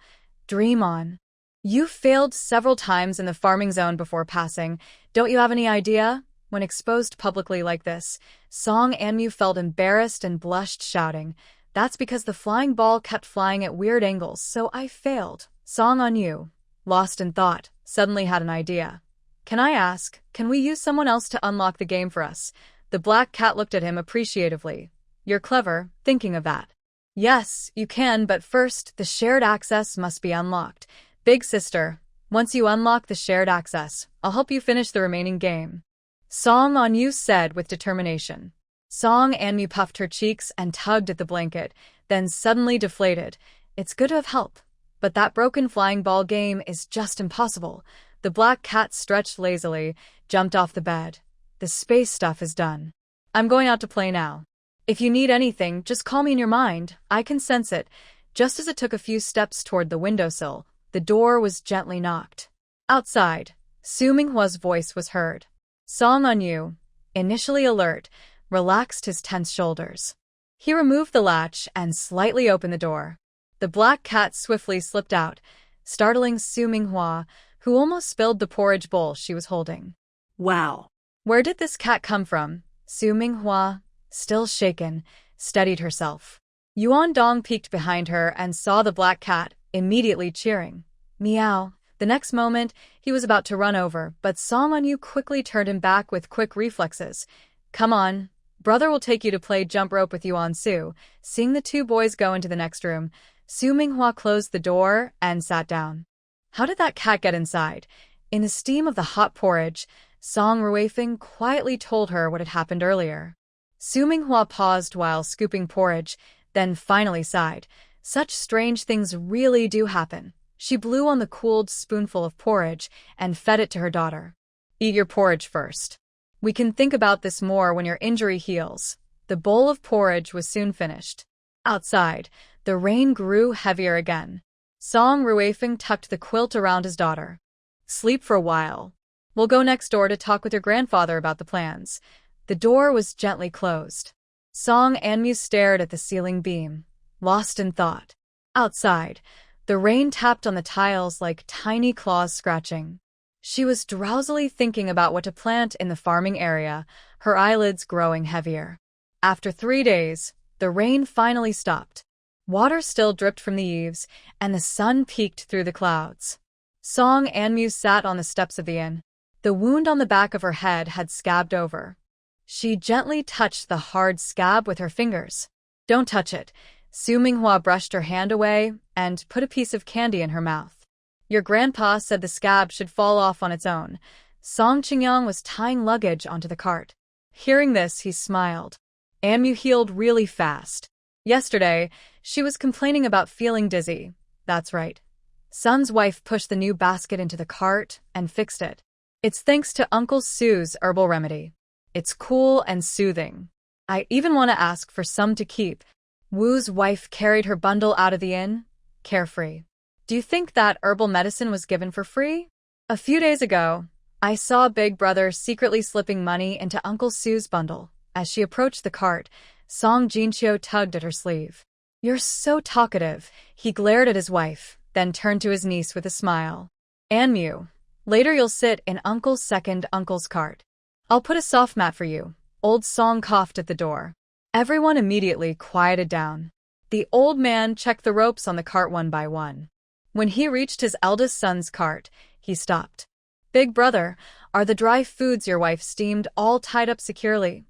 Dream on. You failed several times in the farming zone before passing. Don't you have any idea? When exposed publicly like this, Song and Mew felt embarrassed and blushed, shouting, That's because the flying ball kept flying at weird angles, so I failed. Song On Yu, lost in thought, suddenly had an idea. Can I ask, can we use someone else to unlock the game for us? The black cat looked at him appreciatively. You're clever, thinking of that. Yes, you can, but first, the shared access must be unlocked. Big sister, once you unlock the shared access, I'll help you finish the remaining game. Song On Yu said with determination. Song and Mew puffed her cheeks and tugged at the blanket, then suddenly deflated. It's good to have help, but that broken flying ball game is just impossible. The black cat stretched lazily, jumped off the bed. The space stuff is done. I'm going out to play now. If you need anything, just call me in your mind. I can sense it. Just as it took a few steps toward the windowsill, the door was gently knocked. Outside, Su Minghua's voice was heard. Song On Yu, initially alert, relaxed his tense shoulders. He removed the latch and slightly opened the door. The black cat swiftly slipped out, startling Su Minghua, who almost spilled the porridge bowl she was holding. Wow. Where did this cat come from? Su Minghua, still shaken, steadied herself. Yuan Dong peeked behind her and saw the black cat, immediately cheering. Meow. The next moment, he was about to run over, but Song On Yu quickly turned him back with quick reflexes. Come on. Brother will take you to play jump rope with Yuan Su. Seeing the two boys go into the next room, Su Minghua closed the door and sat down. How did that cat get inside? In the steam of the hot porridge, Song Ruifeng quietly told her what had happened earlier. Su Minghua paused while scooping porridge, then finally sighed. Such strange things really do happen. She blew on the cooled spoonful of porridge and fed it to her daughter. Eat your porridge first. We can think about this more when your injury heals. The bowl of porridge was soon finished. Outside, the rain grew heavier again. Song Ruifeng tucked the quilt around his daughter. Sleep for a while. We'll go next door to talk with your grandfather about the plans. The door was gently closed. Song Anmu stared at the ceiling beam, lost in thought. Outside, the rain tapped on the tiles like tiny claws scratching. She was drowsily thinking about what to plant in the farming area, her eyelids growing heavier. After 3 days, the rain finally stopped. Water still dripped from the eaves, and the sun peeked through the clouds. Song Anmu sat on the steps of the inn. The wound on the back of her head had scabbed over. She gently touched the hard scab with her fingers. "Don't touch it." Su Minghua brushed her hand away and put a piece of candy in her mouth. "Your grandpa said the scab should fall off on its own." Song Qingyang was tying luggage onto the cart. Hearing this, he smiled. Anmu healed really fast. Yesterday, she was complaining about feeling dizzy. That's right. Sun's wife pushed the new basket into the cart and fixed it. It's thanks to Uncle Su's herbal remedy. It's cool and soothing. I even want to ask for some to keep. Wu's wife carried her bundle out of the inn, carefree. Do you think that herbal medicine was given for free? A few days ago, I saw Big Brother secretly slipping money into Uncle Su's bundle. As she approached the cart, Song Jinqiu tugged at her sleeve. "You're so talkative." He glared at his wife, then turned to his niece with a smile. "Anmu, later you'll sit in Uncle's second uncle's cart. I'll put a soft mat for you." Old Song coughed at the door. Everyone immediately quieted down. The old man checked the ropes on the cart one by one. When he reached his eldest son's cart, he stopped. "Big brother, are the dry foods your wife steamed all tied up securely?"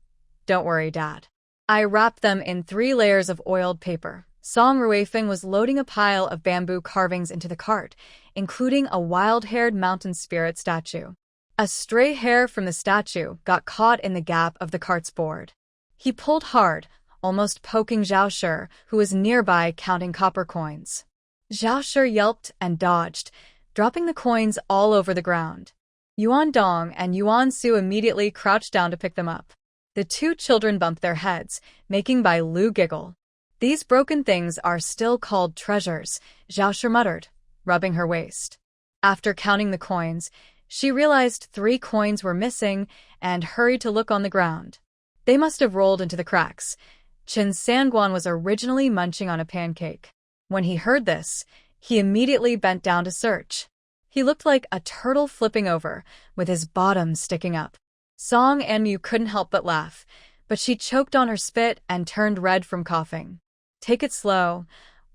"Don't worry, Dad. I wrapped them in 3 layers of oiled paper." Song Ruifeng was loading a pile of bamboo carvings into the cart, including a wild-haired mountain spirit statue. A stray hair from the statue got caught in the gap of the cart's board. He pulled hard, almost poking Zhao Shi, who was nearby counting copper coins. Zhao Shi yelped and dodged, dropping the coins all over the ground. Yuan Dong and Yuan Su immediately crouched down to pick them up. The 2 children bumped their heads, making Bai Lu giggle. "These broken things are still called treasures," Zhao Shi muttered, rubbing her waist. After counting the coins, she realized 3 coins were missing and hurried to look on the ground. They must have rolled into the cracks. Chen Sanguan was originally munching on a pancake. When he heard this, he immediately bent down to search. He looked like a turtle flipping over, with his bottom sticking up. Song Anmu couldn't help but laugh, but she choked on her spit and turned red from coughing. "Take it slow."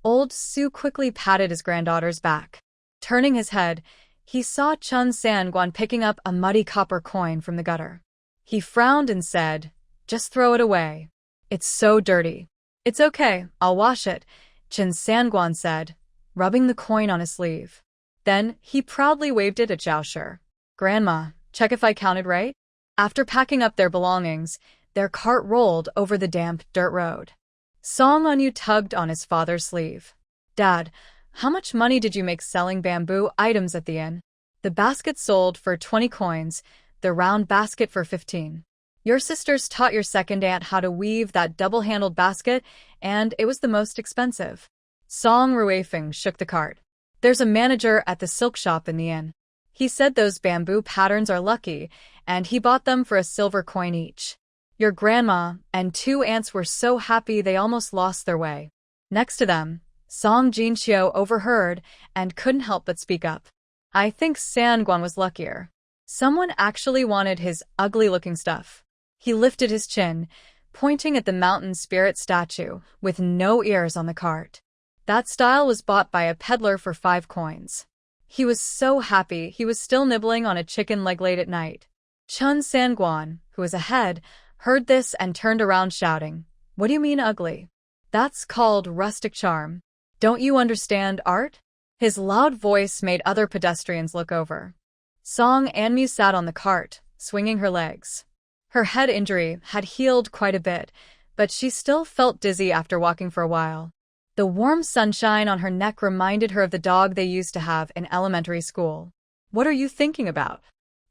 Old Su quickly patted his granddaughter's back. Turning his head, he saw Chen Sanguan picking up a muddy copper coin from the gutter. He frowned and said, "Just throw it away. It's so dirty." "It's okay, I'll wash it," Chen Sanguan said, rubbing the coin on his sleeve. Then he proudly waved it at Zhao Shi. "Grandma, check if I counted right?" After packing up their belongings, their cart rolled over the damp dirt road. Song Anyu tugged on his father's sleeve. "Dad, how much money did you make selling bamboo items at the inn?" "The basket sold for 20 coins, the round basket for 15. Your sisters taught your second aunt how to weave that double-handled basket, and it was the most expensive." Song Ruifeng shook the cart. "There's a manager at the silk shop in the inn. He said those bamboo patterns are lucky, and he bought them for a silver coin each. Your grandma and 2 aunts were so happy they almost lost their way." Next to them, Song Jinqiu overheard and couldn't help but speak up. "I think Sanguan was luckier. Someone actually wanted his ugly-looking stuff." He lifted his chin, pointing at the mountain spirit statue with no ears on the cart. "That style was bought by a peddler for 5 coins. He was so happy he was still nibbling on a chicken leg late at night." Chen Sanguan, who was ahead, heard this and turned around shouting, "What do you mean ugly? That's called rustic charm. Don't you understand art?" His loud voice made other pedestrians look over. Song Anmu sat on the cart, swinging her legs. Her head injury had healed quite a bit, but she still felt dizzy after walking for a while. The warm sunshine on her neck reminded her of the dog they used to have in elementary school. "What are you thinking about?"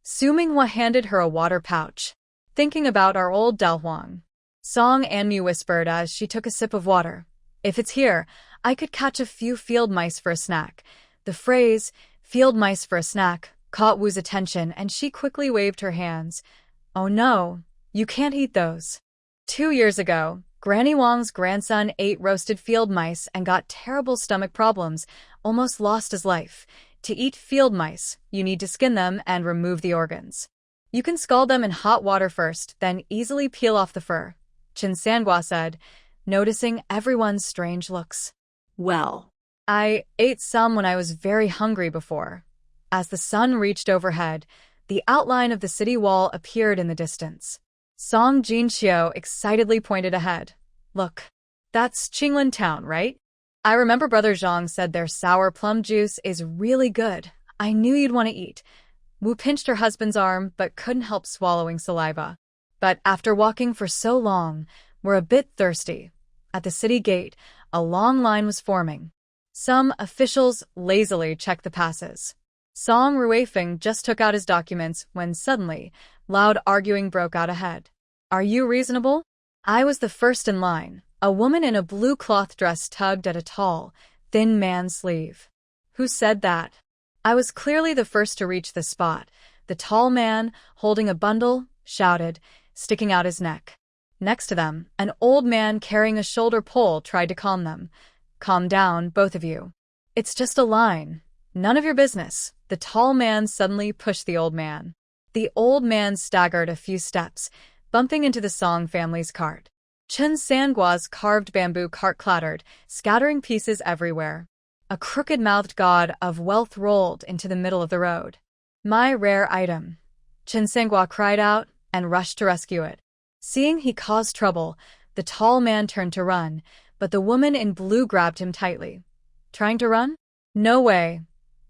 Su Minghua handed her a water pouch. "Thinking about our old Dalhuang." Song Anmu whispered as she took a sip of water. "If it's here, I could catch a few field mice for a snack." The phrase, "field mice for a snack," caught Wu's attention and she quickly waved her hands. "Oh no, You can't eat those. 2 years ago, Granny Wang's grandson ate roasted field mice and got terrible stomach problems, almost lost his life. To eat field mice, you need to skin them and remove the organs. You can scald them in hot water first, then easily peel off the fur, Chen Sangua said, noticing everyone's strange looks. Well, I ate some when I was very hungry before. As the sun reached overhead, the outline of the city wall appeared in the distance. Song Jinxiu excitedly pointed ahead. Look, that's Qinglin Town, right? I remember Brother Zhang said their sour plum juice is really good. I knew you'd want to eat. Wu pinched her husband's arm but couldn't help swallowing saliva. But after walking for so long, we're a bit thirsty. At the city gate, a long line was forming. Some officials lazily checked the passes. Song Ruifeng just took out his documents when suddenly, loud arguing broke out ahead. Are you reasonable? I was the first in line. A woman in a blue cloth dress tugged at a tall, thin man's sleeve. Who said that? I was clearly the first to reach the spot. The tall man, holding a bundle, shouted, sticking out his neck. Next to them, an old man carrying a shoulder pole tried to calm them. Calm down, both of you. It's just a line. None of your business. The tall man suddenly pushed the old man. The old man staggered a few steps, bumping into the Song family's cart. Chen Sangua's carved bamboo cart clattered, scattering pieces everywhere. A crooked-mouthed god of wealth rolled into the middle of the road. My rare item. Chen Sangua cried out and rushed to rescue it. Seeing he caused trouble, the tall man turned to run, but the woman in blue grabbed him tightly. Trying to run? No way.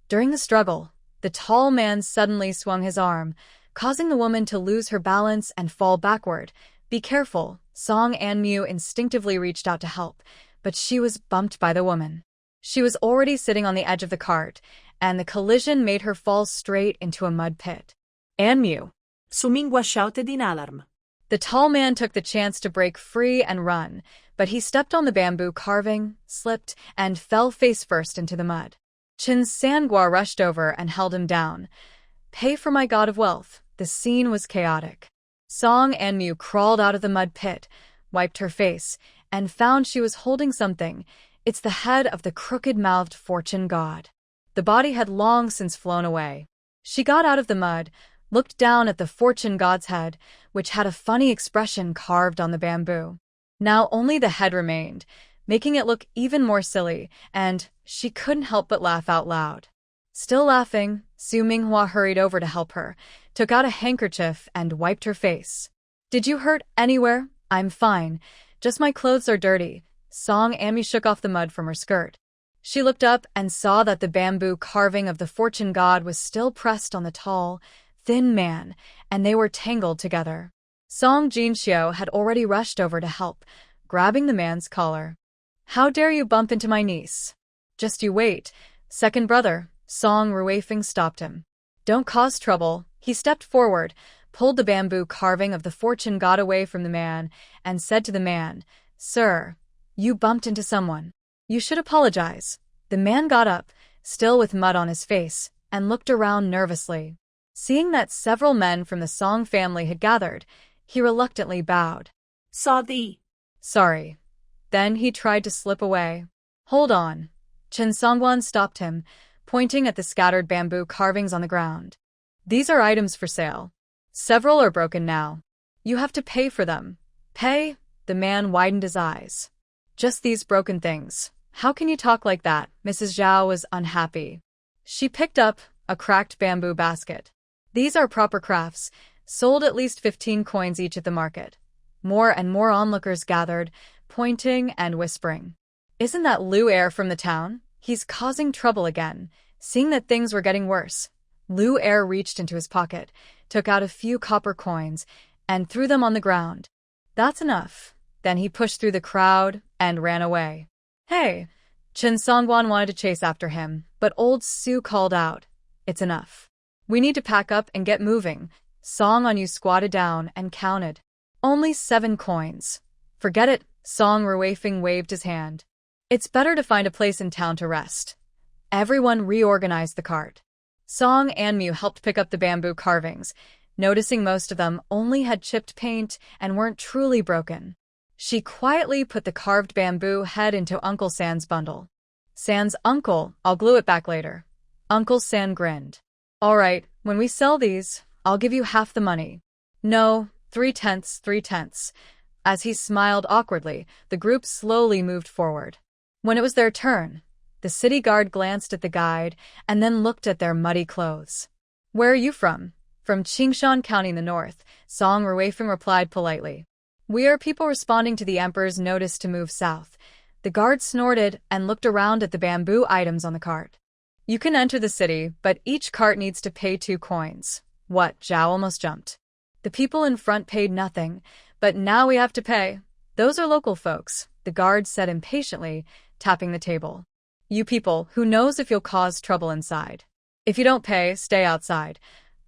During the struggle, the tall man suddenly swung his arm, causing the woman to lose her balance and fall backward. Be careful, Song Anmu instinctively reached out to help, but she was bumped by the woman. She was already sitting on the edge of the cart, and the collision made her fall straight into a mud pit. Anmu! Sumingwa shouted in alarm. The tall man took the chance to break free and run, but he stepped on the bamboo carving, slipped, and fell face first into the mud. Chen Sangua rushed over and held him down. Pay for my god of wealth. The scene was chaotic. Song Anmu crawled out of the mud pit, wiped her face, and found she was holding something. It's the head of the crooked-mouthed fortune god. The body had long since flown away. She got out of the mud, looked down at the fortune god's head, which had a funny expression carved on the bamboo. Now only the head remained, making it look even more silly, and she couldn't help but laugh out loud. Still laughing, Su Minghua hurried over to help her, took out a handkerchief and wiped her face. Did you hurt anywhere? I'm fine. Just my clothes are dirty. Song Anmu shook off the mud from her skirt. She looked up and saw that the bamboo carving of the fortune god was still pressed on the tall, thin man, and they were tangled together. Song Jinxiu had already rushed over to help, grabbing the man's collar. How dare you bump into my niece? Just you wait. Second brother, Song Ruifeng stopped him. Don't cause trouble. He stepped forward, pulled the bamboo carving of the fortune god away from the man, and said to the man, Sir, you bumped into someone. You should apologize. The man got up, still with mud on his face, and looked around nervously. Seeing that several men from the Song family had gathered, he reluctantly bowed. Sorry. Sorry. Then he tried to slip away. Hold on. Chen Songwan stopped him, pointing at the scattered bamboo carvings on the ground. These are items for sale. Several are broken now. You have to pay for them. Pay? The man widened his eyes. Just these broken things. How can you talk like that? Mrs. Zhao was unhappy. She picked up a cracked bamboo basket. These are proper crafts, sold at least 15 coins each at the market. More and more onlookers gathered, pointing and whispering. Isn't that Lu Air from the town? He's causing trouble again. Seeing that things were getting worse, Lu Air reached into his pocket, took out a few copper coins, and threw them on the ground. That's enough. Then he pushed through the crowd and ran away. Hey! Chen Songwan wanted to chase after him, but old Su called out. It's enough. We need to pack up and get moving. Song Anyu squatted down and counted. Only 7 coins. Forget it, Song Ruifeng waved his hand. It's better to find a place in town to rest. Everyone reorganized the cart. Song Anmu helped pick up the bamboo carvings. noticing most of them only had chipped paint and weren't truly broken. She quietly put the carved bamboo head into Uncle San's bundle. San's uncle, I'll glue it back later. Uncle San grinned. All right, when we sell these, I'll give you half the money. No, 3/10, 3/10. As he smiled awkwardly, the group slowly moved forward. When it was their turn, the city guard glanced at the guide and then looked at their muddy clothes. Where are you from? From Qingshan County in the north, Song Ruifeng replied politely. We are people responding to the emperor's notice to move south. The guard snorted and looked around at the bamboo items on the cart. You can enter the city, but each cart needs to pay 2 coins. What? Zhao almost jumped. The people in front paid nothing, but now we have to pay. Those are local folks, the guard said impatiently, tapping the table. You people, who knows if you'll cause trouble inside? If you don't pay, stay outside.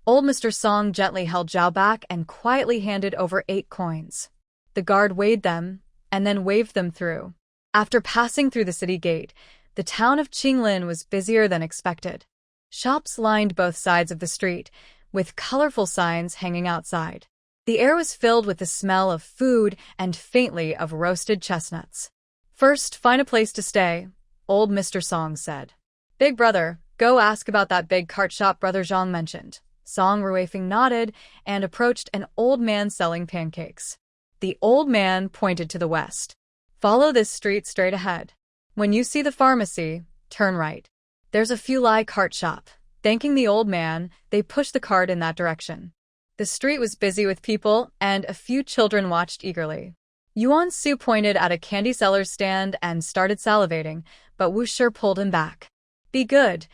Old Mr. Song gently held Zhao back and quietly handed over 8 coins. The guard weighed them, and then waved them through. After passing through the city gate, the town of Qinglin was busier than expected. Shops lined both sides of the street, with colorful signs hanging outside. The air was filled with the smell of food and faintly of roasted chestnuts. First, find a place to stay, old Mr. Song said. Big brother, go ask about that big cart shop Brother Zhang mentioned. Song Ruifeng nodded and approached an old man selling pancakes. The old man pointed to the west. Follow this street straight ahead. When you see the pharmacy, turn right. There's a Fulai cart shop. Thanking the old man, they pushed the cart in that direction. The street was busy with people, and a few children watched eagerly. Yuan Su pointed at a candy seller's stand and started salivating, but Wu Shi pulled him back. Be good.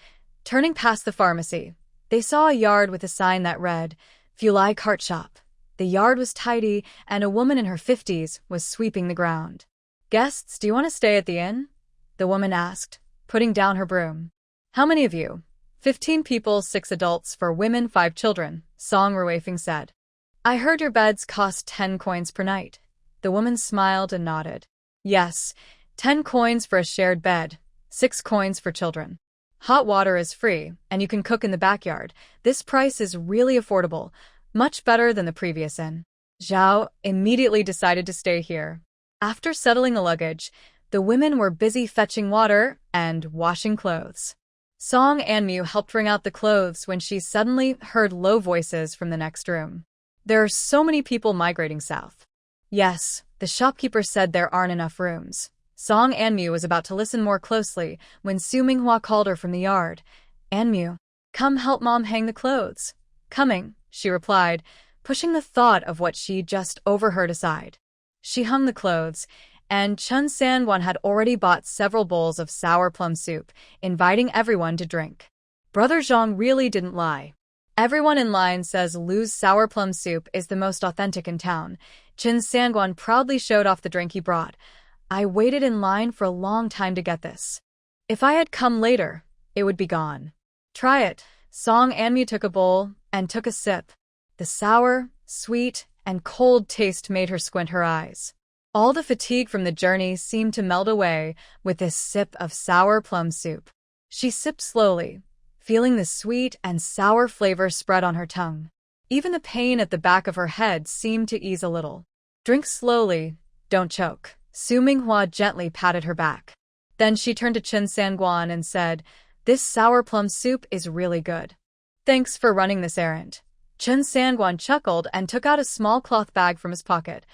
Turning past the pharmacy, they saw a yard with a sign that read, Fulai cart shop. The yard was tidy, and a woman in her 50s was sweeping the ground. Guests, do you want to stay at the inn? The woman asked, putting down her broom. How many of you? 15 people, 6 adults, 4 women, 5 children, Song Ruifeng said. I heard your beds cost 10 coins per night. The woman smiled and nodded. Yes, 10 coins for a shared bed, 6 coins for children. Hot water is free, and you can cook in the backyard. This price is really affordable, much better than the previous inn. Zhao immediately decided to stay here. After settling the luggage, the women were busy fetching water and washing clothes. Song Anmu helped wring out the clothes when she suddenly heard low voices from the next room. There are so many people migrating south. Yes, the shopkeeper said there aren't enough rooms. Song Anmu was about to listen more closely when Su Minghua called her from the yard. Anmu, come help Mom hang the clothes. Coming, she replied, pushing the thought of what she just overheard aside. She hung the clothes, and Chun Sanguan had already bought several bowls of sour plum soup, inviting everyone to drink. Brother Zhang really didn't lie. Everyone in line says Lu's sour plum soup is the most authentic in town. Chun Sanguan proudly showed off the drink he brought. I waited in line for a long time to get this. If I had come later, it would be gone. Try it. Song Anmu took a bowl and took a sip. The sour, sweet, and cold taste made her squint her eyes. All the fatigue from the journey seemed to melt away with this sip of sour plum soup. She sipped slowly, feeling the sweet and sour flavor spread on her tongue. Even the pain at the back of her head seemed to ease a little. Drink slowly, don't choke. Su Minghua gently patted her back. Then she turned to Chun Sanguan and said, This sour plum soup is really good. Thanks for running this errand. Chun Sanguan chuckled and took out a small cloth bag from his pocket.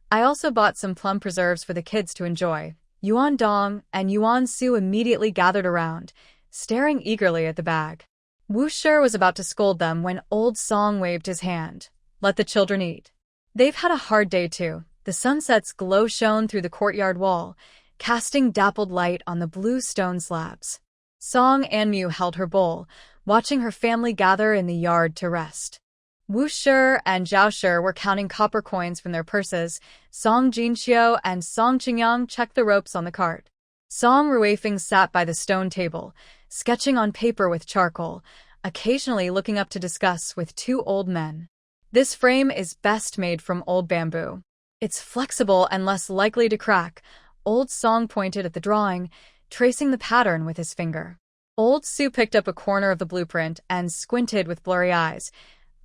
I also bought some plum preserves for the kids to enjoy. Yuan Dong and Yuan Su immediately gathered around, staring eagerly at the bag. Wu Shi was about to scold them when old Song waved his hand. Let the children eat. They've had a hard day too. The sunset's glow shone through the courtyard wall, casting dappled light on the blue stone slabs. Song Anmu held her bowl, watching her family gather in the yard to rest. Wu Shi and Zhao Shi were counting copper coins from their purses. Song Jinxiu and Song Qingyang checked the ropes on the cart. Song Ruifeng sat by the stone table, sketching on paper with charcoal, occasionally looking up to discuss with 2 old men. This frame is best made from old bamboo. It's flexible and less likely to crack. Old Song pointed at the drawing, tracing the pattern with his finger. Old Su picked up a corner of the blueprint and squinted with blurry eyes.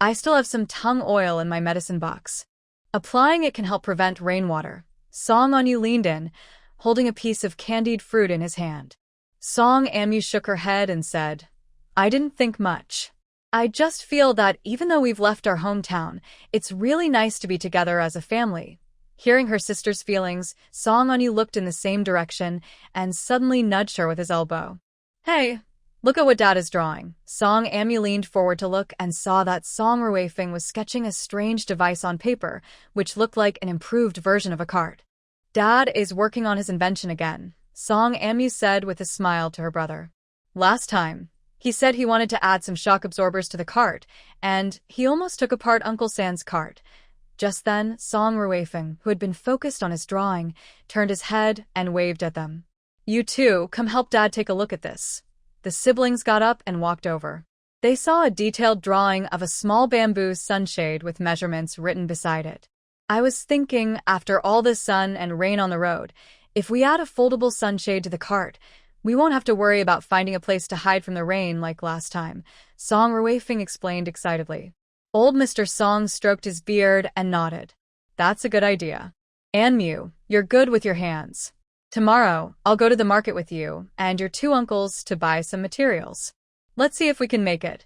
I still have some tung oil in my medicine box. Applying it can help prevent rainwater. Song Anyu leaned in, holding a piece of candied fruit in his hand. Song Anyu shook her head and said, I didn't think much. I just feel that even though we've left our hometown, it's really nice to be together as a family. Hearing her sister's feelings, Song Anyu looked in the same direction and suddenly nudged her with his elbow. Hey, look at what Dad is drawing. Song Anyu leaned forward to look and saw that Song Ruifeng was sketching a strange device on paper, which looked like an improved version of a cart. Dad is working on his invention again, Song Anyu said with a smile to her brother. Last time, he said he wanted to add some shock absorbers to the cart, and he almost took apart Uncle San's cart. Just then, Song Ruifeng, who had been focused on his drawing, turned his head and waved at them. You two, come help Dad take a look at this. The siblings got up and walked over. They saw a detailed drawing of a small bamboo sunshade with measurements written beside it. I was thinking, after all this sun and rain on the road, if we add a foldable sunshade to the cart, we won't have to worry about finding a place to hide from the rain like last time, Song Ruifeng explained excitedly. Old Mr. Song stroked his beard and nodded. That's a good idea. Anmu, you're good with your hands. Tomorrow, I'll go to the market with you and your two uncles to buy some materials. Let's see if we can make it.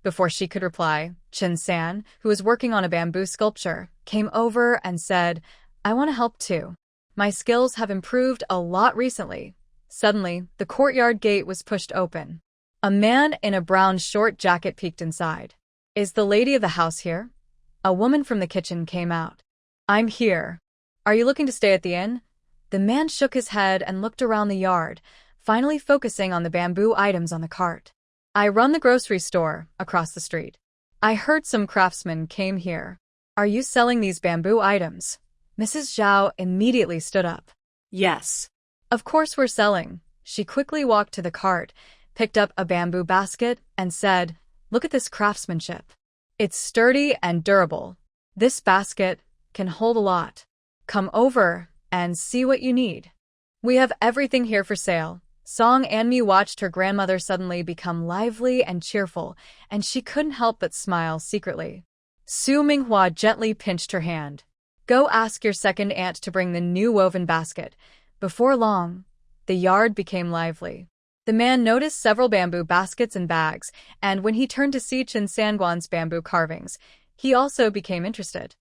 Before she could reply, Chen San, who was working on a bamboo sculpture, came over and said, I want to help too. My skills have improved a lot recently. Suddenly, the courtyard gate was pushed open. A man in a brown short jacket peeked inside. Is the lady of the house here? A woman from the kitchen came out. I'm here. Are you looking to stay at the inn? The man shook his head and looked around the yard, finally focusing on the bamboo items on the cart. I run the grocery store across the street. I heard some craftsmen came here. Are you selling these bamboo items? Mrs. Zhao immediately stood up. Yes. Of course we're selling. She quickly walked to the cart, picked up a bamboo basket, and said, Look at this craftsmanship. It's sturdy and durable. This basket can hold a lot. Come over and see what you need. We have everything here for sale. Song Anmu watched her grandmother suddenly become lively and cheerful, and she couldn't help but smile secretly. Su Minghua gently pinched her hand. Go ask your second aunt to bring the new woven basket. Before long, the yard became lively. The man noticed several bamboo baskets and bags, and when he turned to see Chen Sanguan's bamboo carvings, he also became interested.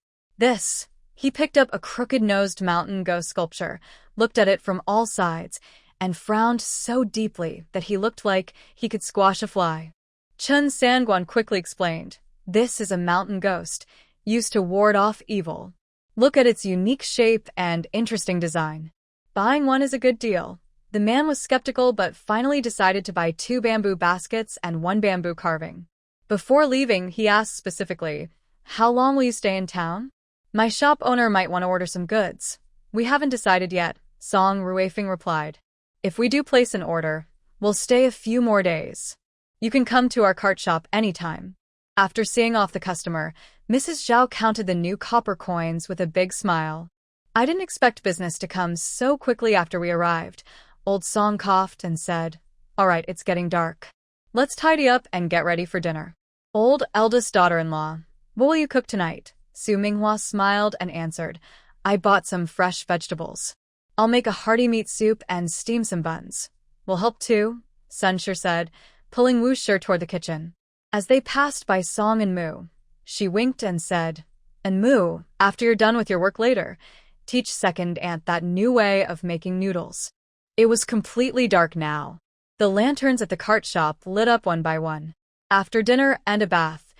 He picked up a crooked-nosed mountain goat sculpture, looked at it from all sides, and frowned so deeply that he looked like he could squash a fly. Chen Sanguan quickly explained, This is a mountain ghost, used to ward off evil. Look at its unique shape and interesting design. Buying one is a good deal. The man was skeptical but finally decided to buy 2 bamboo baskets and 1 bamboo carving. Before leaving, he asked specifically, How long will you stay in town? My shop owner might want to order some goods. We haven't decided yet, Song Ruifeng replied. If we do place an order, we'll stay a few more days. You can come to our cart shop anytime. After seeing off the customer, Mrs. Zhao counted the new copper coins with a big smile. I didn't expect business to come so quickly after we arrived. Old Song coughed and said, All right, it's getting dark. Let's tidy up and get ready for dinner. Old eldest daughter-in-law, what will you cook tonight? Su Minghua smiled and answered, I bought some fresh vegetables. I'll make a hearty meat soup and steam some buns. We'll help too, Sun Shi said, pulling Wu Shi toward the kitchen. As they passed by Song and Mu, she winked and said, And Mu, after you're done with your work later, teach second aunt that new way of making noodles. It was completely dark now. The lanterns at the cart shop lit up one by one. After dinner and a bath,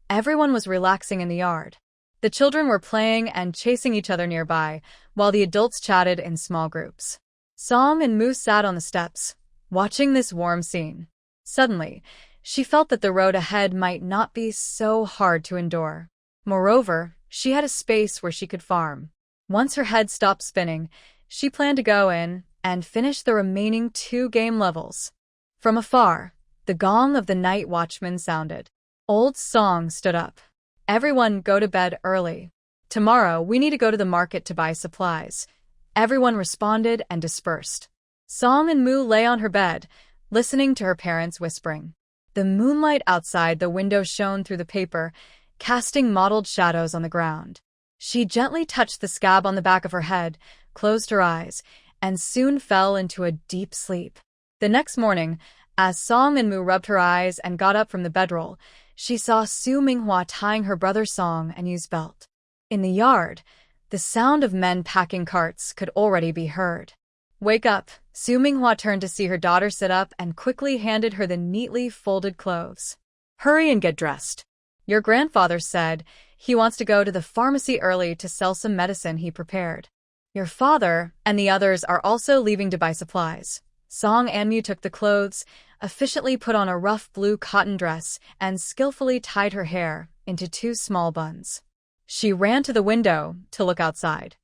everyone was relaxing in the yard. The children were playing and chasing each other nearby, while the adults chatted in small groups. Song and Mu sat on the steps, watching this warm scene. Suddenly, she felt that the road ahead might not be so hard to endure. Moreover, she had a space where she could farm. Once her head stopped spinning, she planned to go in and finish the remaining 2 game levels. From afar, the gong of the night watchman sounded. Old Song stood up. Everyone go to bed early. Tomorrow we need to go to the market to buy supplies. Everyone responded and dispersed. Song and Mu lay on her bed, listening to her parents whispering. The moonlight outside the window shone through the paper, casting mottled shadows on the ground. She gently touched the scab on the back of her head, closed her eyes, and soon fell into a deep sleep. The next morning, as Song and Mu rubbed her eyes and got up from the bedroll, she saw Su Minghua tying her brother Song and Yu's belt. In the yard, the sound of men packing carts could already be heard. "Wake up." Su Minghua turned to see her daughter sit up and quickly handed her the neatly folded clothes. Hurry and get dressed. "Your grandfather said he wants to go to the pharmacy early to sell some medicine he prepared. Your father and the others are also leaving to buy supplies." Song and Mu took the clothes, efficiently put on a rough blue cotton dress, and skillfully tied her hair into 2 small buns. She ran to the window to look outside.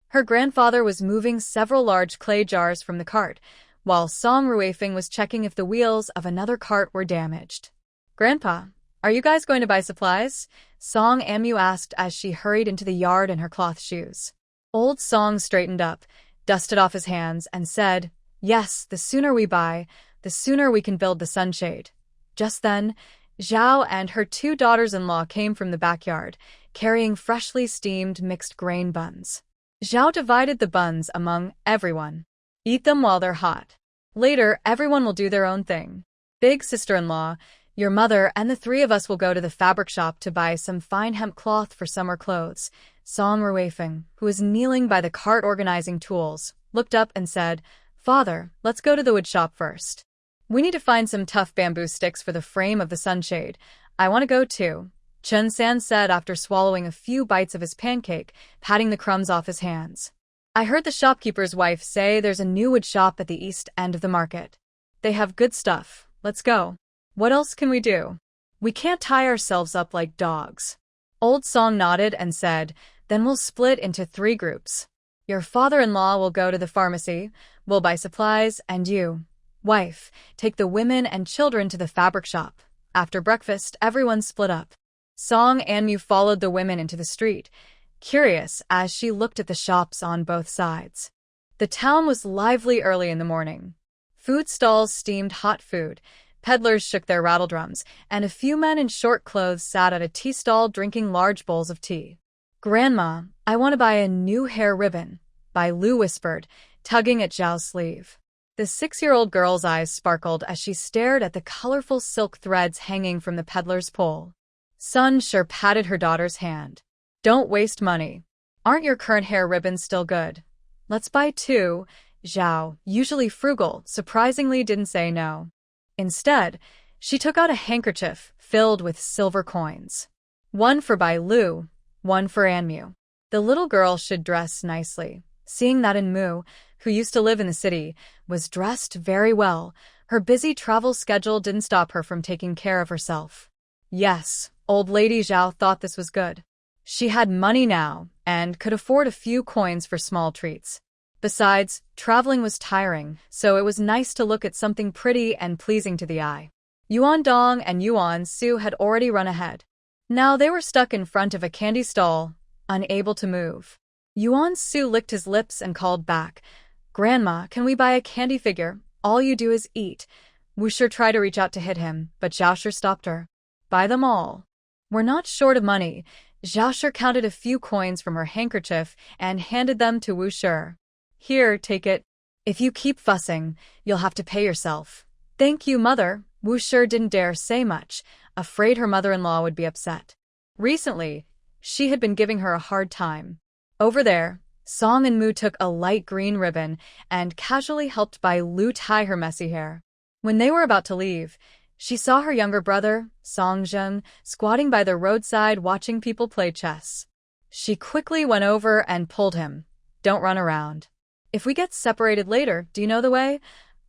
Her grandfather was moving several large clay jars from the cart, while Song Ruifeng was checking if the wheels of another cart were damaged. "Grandpa, are you guys going to buy supplies?" Song and Mu asked as she hurried into the yard in her cloth shoes. Old Song straightened up, dusted off his hands, and said, "Yes, the sooner we buy, the sooner we can build the sunshade." Just then, Zhao and her 2 daughters-in-law came from the backyard, carrying freshly steamed mixed grain buns. Zhao divided the buns among everyone. "Eat them while they're hot. Later, everyone will do their own thing. Big sister-in-law, your mother and the 3 of us will go to the fabric shop to buy some fine hemp cloth for summer clothes." Song Ruifeng, who was kneeling by the cart organizing tools, looked up and said, "Father, let's go to the wood shop first. We need to find some tough bamboo sticks for the frame of the sunshade. I want to go too," Chen San said after swallowing a few bites of his pancake, patting the crumbs off his hands. "I heard the shopkeeper's wife say there's a new wood shop at the east end of the market. They have good stuff. Let's go. What else can we do? We can't tie ourselves up like dogs." Old Song nodded and said, "Then we'll split into 3 groups. Your father-in-law will go to the pharmacy, we'll buy supplies, and you, wife, take the women and children to the fabric shop. After breakfast, everyone split up." Song and Mu followed the women into the street, curious as she looked at the shops on both sides. The town was lively early in the morning. Food stalls steamed hot food, peddlers shook their rattledrums, and a few men in short clothes sat at a tea stall drinking large bowls of tea. "Grandma, I want to buy a new hair ribbon," Bai Lu whispered, tugging at Zhao's sleeve. The 6-year-old girl's eyes sparkled as she stared at the colorful silk threads hanging from the peddler's pole. Sun Sure patted her daughter's hand. "Don't waste money. Aren't your current hair ribbons still good? Let's buy 2. Zhao, usually frugal, surprisingly didn't say no. Instead, she took out a handkerchief filled with silver coins. "One for Bai Lu, one for Anmu. The little girl should dress nicely." Seeing that Mu, who used to live in the city, was dressed very well, her busy travel schedule didn't stop her from taking care of herself. Yes, old lady Zhao thought this was good. She had money now and could afford a few coins for small treats. Besides, traveling was tiring, so it was nice to look at something pretty and pleasing to the eye. Yuan Dong and Yuan Su had already run ahead. Now they were stuck in front of a candy stall, unable to move. Yuan Su licked his lips and called back, "Grandma, can we buy a candy figure? All you do is eat." Wuxia tried to reach out to hit him, but Zhaoshi stopped her. "Buy them all. We're not short of money." Zhaoshi counted a few coins from her handkerchief and handed them to Wuxia. "Here, take it. If you keep fussing, you'll have to pay yourself." "Thank you, mother." Wuxia didn't dare say much, afraid her mother-in-law would be upset. Recently, she had been giving her a hard time. Over there, Song and Mu took a light green ribbon and casually helped Bai Lu tie her messy hair. When they were about to leave, she saw her younger brother, Song Zheng, squatting by the roadside watching people play chess. She quickly went over and pulled him. "Don't run around. If we get separated later, do you know the way?"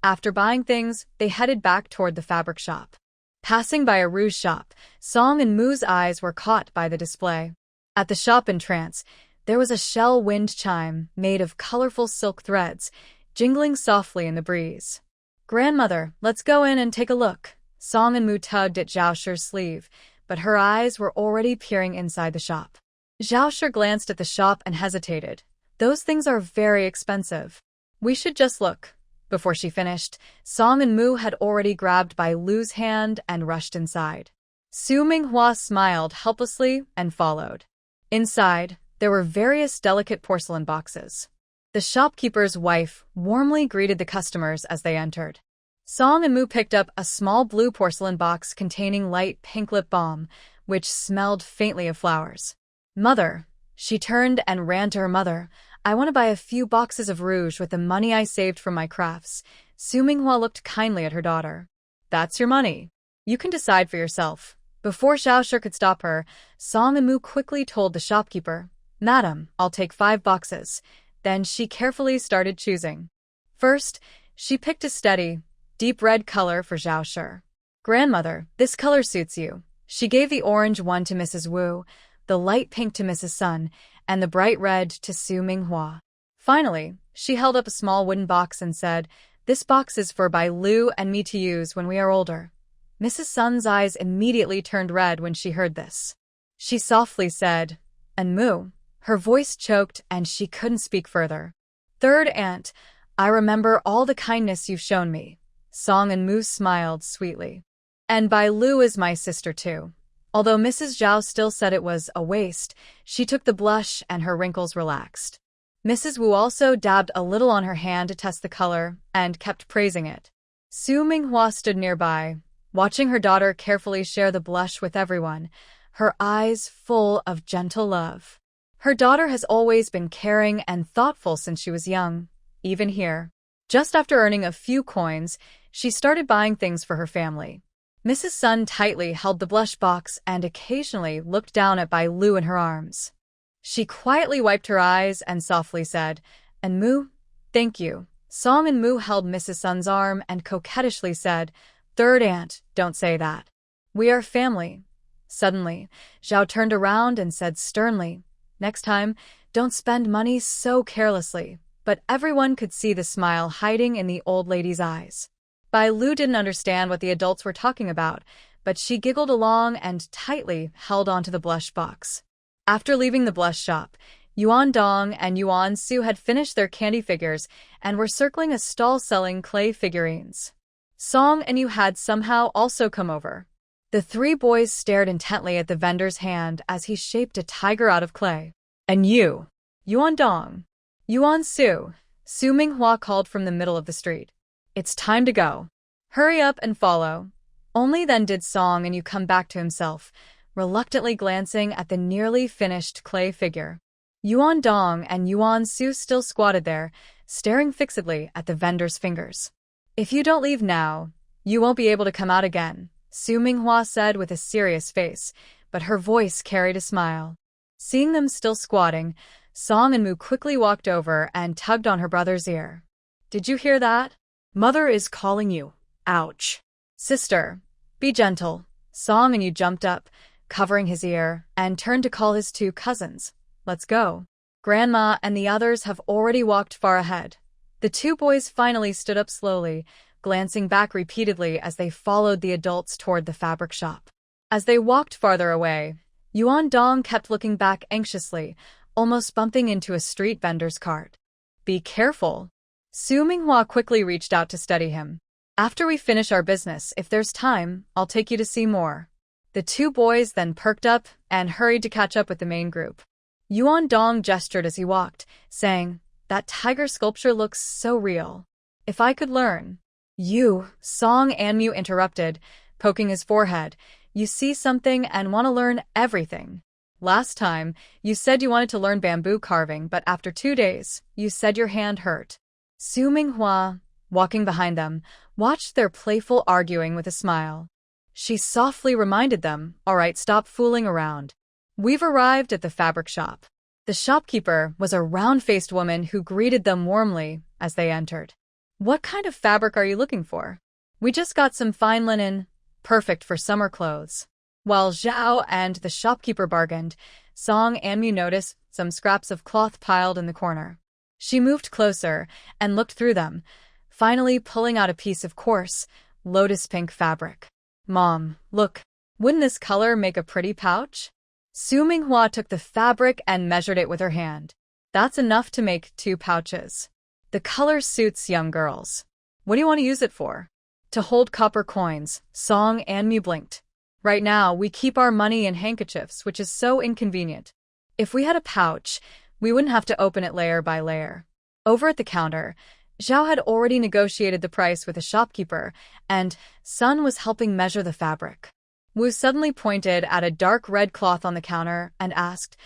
After buying things, they headed back toward the fabric shop. Passing by a rouge shop, Song and Mu's eyes were caught by the display. At the shop entrance, there was a shell wind chime made of colorful silk threads, jingling softly in the breeze. "Grandmother, let's go in and take a look." Song and Mu tugged at Zhaoshi's sleeve, but her eyes were already peering inside the shop. Zhaoshi glanced at the shop and hesitated. "Those things are very expensive. We should just look." Before she finished, Song and Mu had already grabbed Bai Lu's hand and rushed inside. Su Minghua smiled helplessly and followed. Inside, there were various delicate porcelain boxes. The shopkeeper's wife warmly greeted the customers as they entered. Song and Mu picked up a small blue porcelain box containing light pink lip balm, which smelled faintly of flowers. "Mother," she turned and ran to her mother, "I want to buy a few boxes of rouge with the money I saved from my crafts." Su Minghua looked kindly at her daughter. "That's your money. You can decide for yourself." Before Xiaoshi could stop her, Song and Mu quickly told the shopkeeper, "Madam, I'll take 5 boxes." Then she carefully started choosing. First, she picked a steady, deep red color for Xiaoshi. "Grandmother, this color suits you." She gave the orange one to Mrs. Wu, the light pink to Mrs. Sun, and the bright red to Su Minghua. Finally, she held up a small wooden box and said, "This box is for Bai Lu and me to use when we are older." Mrs. Sun's eyes immediately turned red when she heard this. She softly said, "And Mu." Her voice choked and she couldn't speak further. "Third aunt, I remember all the kindness you've shown me." Song and Mu smiled sweetly. "And Bai Lu is my sister too." Although Mrs. Zhao still said it was a waste, she took the blush and her wrinkles relaxed. Mrs. Wu also dabbed a little on her hand to test the color and kept praising it. Su Minghua stood nearby, watching her daughter carefully share the blush with everyone, her eyes full of gentle love. Her daughter has always been caring and thoughtful since she was young, even here. Just after earning a few coins, she started buying things for her family. Mrs. Sun tightly held the blush box and occasionally looked down at Bai Lu in her arms. She quietly wiped her eyes and softly said, "And Mu, thank you." Song and Mu held Mrs. Sun's arm and coquettishly said, "Third aunt, don't say that. We are family." Suddenly, Zhao turned around and said sternly, "Next time, don't spend money so carelessly." But everyone could see the smile hiding in the old lady's eyes. Bai Lu didn't understand what the adults were talking about, but she giggled along and tightly held onto the blush box. After leaving the blush shop, Yuan Dong and Yuan Su had finished their candy figures and were circling a stall selling clay figurines. Song and Yu had somehow also come over. The 3 boys stared intently at the vendor's hand as he shaped a tiger out of clay. "And you, Yuan Dong, Yuan Su," Su Minghua called from the middle of the street. "It's time to go. Hurry up and follow." Only then did Song and Yu come back to himself, reluctantly glancing at the nearly finished clay figure. Yuan Dong and Yuan Su still squatted there, staring fixedly at the vendor's fingers. "If you don't leave now, you won't be able to come out again," Su Minghua said with a serious face, but her voice carried a smile. Seeing them still squatting, Song and Mu quickly walked over and tugged on her brother's ear. "Did you hear that? Mother is calling you." "Ouch." "Sister, be gentle." Song and Yu jumped up, covering his ear, and turned to call his 2 cousins. "Let's go. Grandma and the others have already walked far ahead." The 2 boys finally stood up slowly, glancing back repeatedly as they followed the adults toward the fabric shop. As they walked farther away, Yuan Dong kept looking back anxiously, almost bumping into a street vendor's cart. "Be careful." Su Minghua quickly reached out to steady him. "After we finish our business, if there's time, I'll take you to see more." The 2 boys then perked up and hurried to catch up with the main group. Yuan Dong gestured as he walked, saying, "That tiger sculpture looks so real. If I could learn." "You," Song and Mu interrupted, poking his forehead. "You see something and want to learn everything. Last time, you said you wanted to learn bamboo carving, but after 2 days, you said your hand hurt." Su Minghua, walking behind them, watched their playful arguing with a smile. She softly reminded them, "All right, stop fooling around. We've arrived at the fabric shop." The shopkeeper was a round-faced woman who greeted them warmly as they entered. "What kind of fabric are you looking for?" "We just got some fine linen, perfect for summer clothes." While Zhao and the shopkeeper bargained, Song and Mu noticed some scraps of cloth piled in the corner. She moved closer and looked through them, finally pulling out a piece of coarse, lotus-pink fabric. "Mom, look, wouldn't this color make a pretty pouch?" Su Minghua took the fabric and measured it with her hand. "That's enough to make 2 pouches. The color suits young girls. What do you want to use it for?" "To hold copper coins." Song and Mu blinked. Right now, we keep our money in handkerchiefs, which is so inconvenient. If we had a pouch, we wouldn't have to open it layer by layer. Over at the counter, Zhao had already negotiated the price with a shopkeeper, and Sun was helping measure the fabric. Wu suddenly pointed at a dark red cloth on the counter and asked,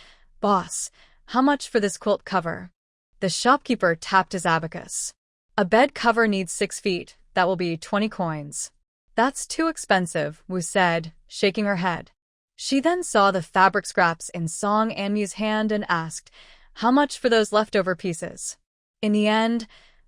"Boss, how much for this quilt cover?" The shopkeeper tapped his abacus. "A bed cover needs 6 feet. That will be 20 coins. "That's too expensive," Wu said, shaking her head. She then saw the fabric scraps in Song Anmu's hand and asked, "How much for those leftover pieces?" In the end,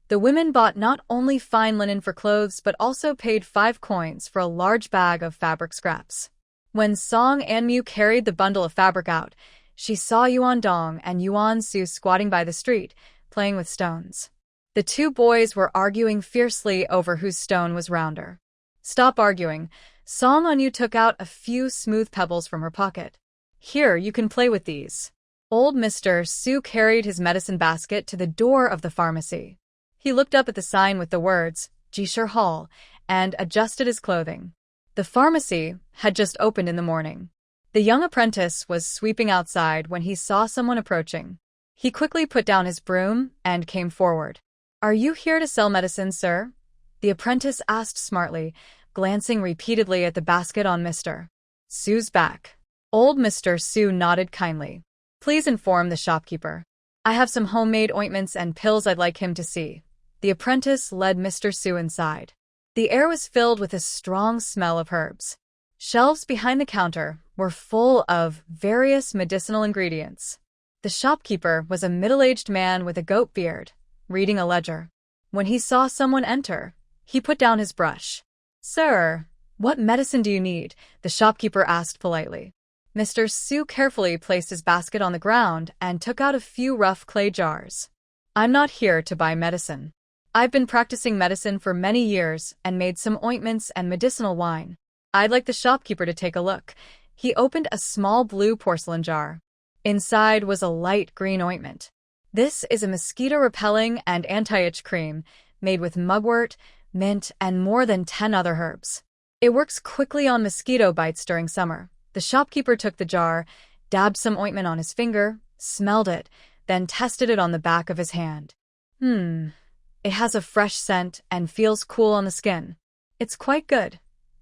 the women bought not only fine linen for clothes but also paid 5 coins for a large bag of fabric scraps. When Song Anmu carried the bundle of fabric out, she saw Yuan Dong and Yuan Su squatting by the street, playing with stones. The two boys were arguing fiercely over whose stone was rounder. "Stop arguing." Song Anmu took out a few smooth pebbles from her pocket. "Here, you can play with these." Old Mr. Su carried his medicine basket to the door of the pharmacy. He looked up at the sign with the words, Jishir Hall, and adjusted his clothing. The pharmacy had just opened in the morning. The young apprentice was sweeping outside when he saw someone approaching. He quickly put down his broom and came forward. "Are you here to sell medicine, sir?" The apprentice asked smartly, glancing repeatedly at the basket on Mr. Su's back. Old Mr. Su nodded kindly. "Please inform the shopkeeper. I have some homemade ointments and pills I'd like him to see." The apprentice led Mr. Su inside. The air was filled with a strong smell of herbs. Shelves behind the counter were full of various medicinal ingredients. The shopkeeper was a middle-aged man with a goat beard, reading a ledger. When he saw someone enter, he put down his brush. "Sir, what medicine do you need?" the shopkeeper asked politely. Mr. Su carefully placed his basket on the ground and took out a few rough clay jars. "I'm not here to buy medicine. I've been practicing medicine for many years and made some ointments and medicinal wine. I'd like the shopkeeper to take a look." He opened a small blue porcelain jar. Inside was a light green ointment. "This is a mosquito-repelling and anti-itch cream made with mugwort, mint, and more than 10 other herbs. It works quickly on mosquito bites during summer." The shopkeeper took the jar, dabbed some ointment on his finger, smelled it, then tested it on the back of his hand. It has a fresh scent and feels cool on the skin. It's quite good."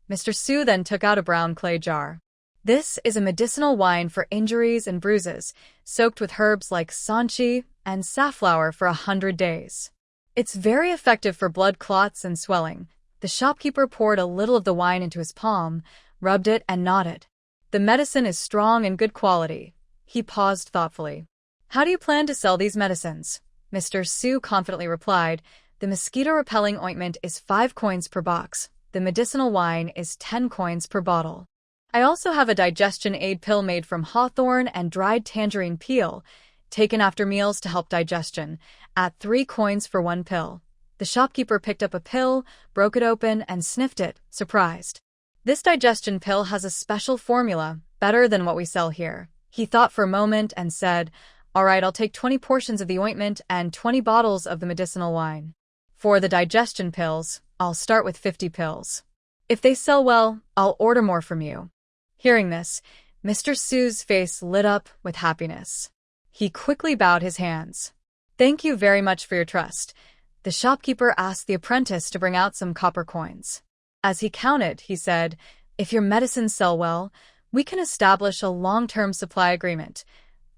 Mr. Su then took out a brown clay jar. "This is a medicinal wine for injuries and bruises, soaked with herbs like sanchi and safflower for 100 days. It's very effective for blood clots and swelling." The shopkeeper poured a little of the wine into his palm, rubbed it, and nodded. "The medicine is strong and good quality." He paused thoughtfully. "How do you plan to sell these medicines?" Mr. Su confidently replied, "The mosquito-repelling ointment is 5 coins per box. The medicinal wine is 10 coins per bottle. I also have a digestion aid pill made from hawthorn and dried tangerine peel, taken after meals to help digestion, at 3 coins for 1 pill." The shopkeeper picked up a pill, broke it open, and sniffed it, surprised. "This digestion pill has a special formula, better than what we sell here." He thought for a moment and said, "All right, I'll take 20 portions of the ointment and 20 bottles of the medicinal wine. For the digestion pills, I'll start with 50 pills. If they sell well, I'll order more from you." Hearing this, Mr. Su's face lit up with happiness. He quickly bowed his hands. "Thank you very much for your trust." The shopkeeper asked the apprentice to bring out some copper coins. As he counted, he said, "If your medicines sell well, we can establish a long-term supply agreement.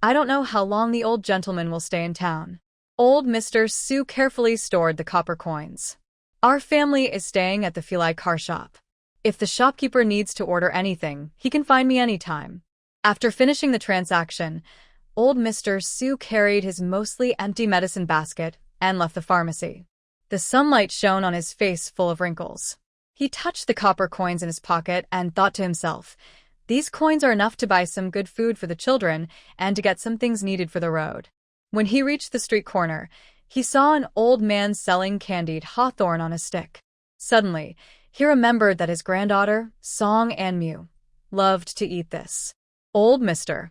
I don't know how long the old gentleman will stay in town." Old Mr. Su carefully stored the copper coins. "Our family is staying at the Filai car shop. If the shopkeeper needs to order anything, he can find me anytime." After finishing the transaction, old Mr. Su carried his mostly empty medicine basket and left the pharmacy. The sunlight shone on his face full of wrinkles. He touched the copper coins in his pocket and thought to himself, "These coins are enough to buy some good food for the children and to get some things needed for the road." When he reached the street corner, he saw an old man selling candied hawthorn on a stick. Suddenly, he remembered that his granddaughter, Song Anmu, loved to eat this. Old Mr.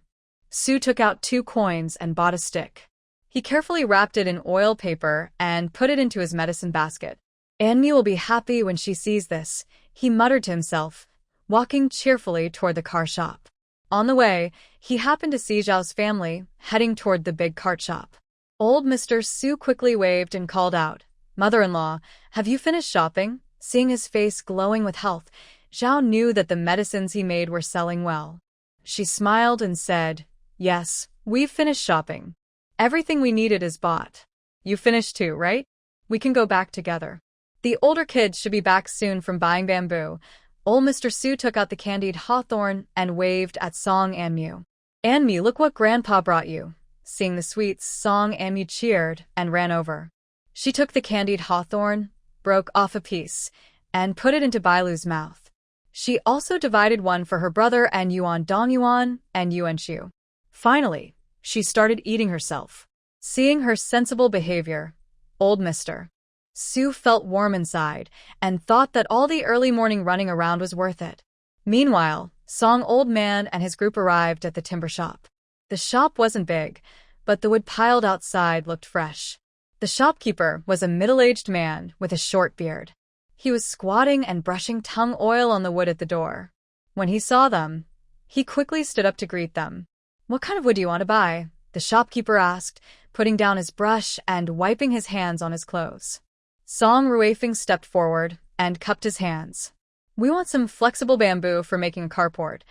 Su took out 2 coins and bought a stick. He carefully wrapped it in oil paper and put it into his medicine basket. "Anmu will be happy when she sees this," he muttered to himself, walking cheerfully toward the car shop. On the way, he happened to see Zhao's family heading toward the big cart shop. Old Mr. Su quickly waved and called out, "Mother-in-law, have you finished shopping?" Seeing his face glowing with health, Zhao knew that the medicines he made were selling well. She smiled and said, "Yes, we've finished shopping. Everything we needed is bought. You finished too, right? We can go back together." The older kids should be back soon from buying bamboo. Old Mr. Su took out the candied hawthorn and waved at Song Anmu. "Anmu, look what Grandpa brought you." Seeing the sweets, Song Anmu cheered and ran over. She took the candied hawthorn, broke off a piece, and put it into Bailu's mouth. She also divided one for her brother and Yuan Dongyuan and Yuan Shu. Finally, she started eating herself. Seeing her sensible behavior, old Mr. Su felt warm inside and thought that all the early morning running around was worth it. Meanwhile, Song Old Man and his group arrived at the timber shop. The shop wasn't big, but the wood piled outside looked fresh. The shopkeeper was a middle-aged man with a short beard. He was squatting and brushing tung oil on the wood at the door. When he saw them, he quickly stood up to greet them. "What kind of wood do you want to buy?" the shopkeeper asked, putting down his brush and wiping his hands on his clothes. Song Ruifeng stepped forward and cupped his hands. "We want some flexible bamboo for making a carport."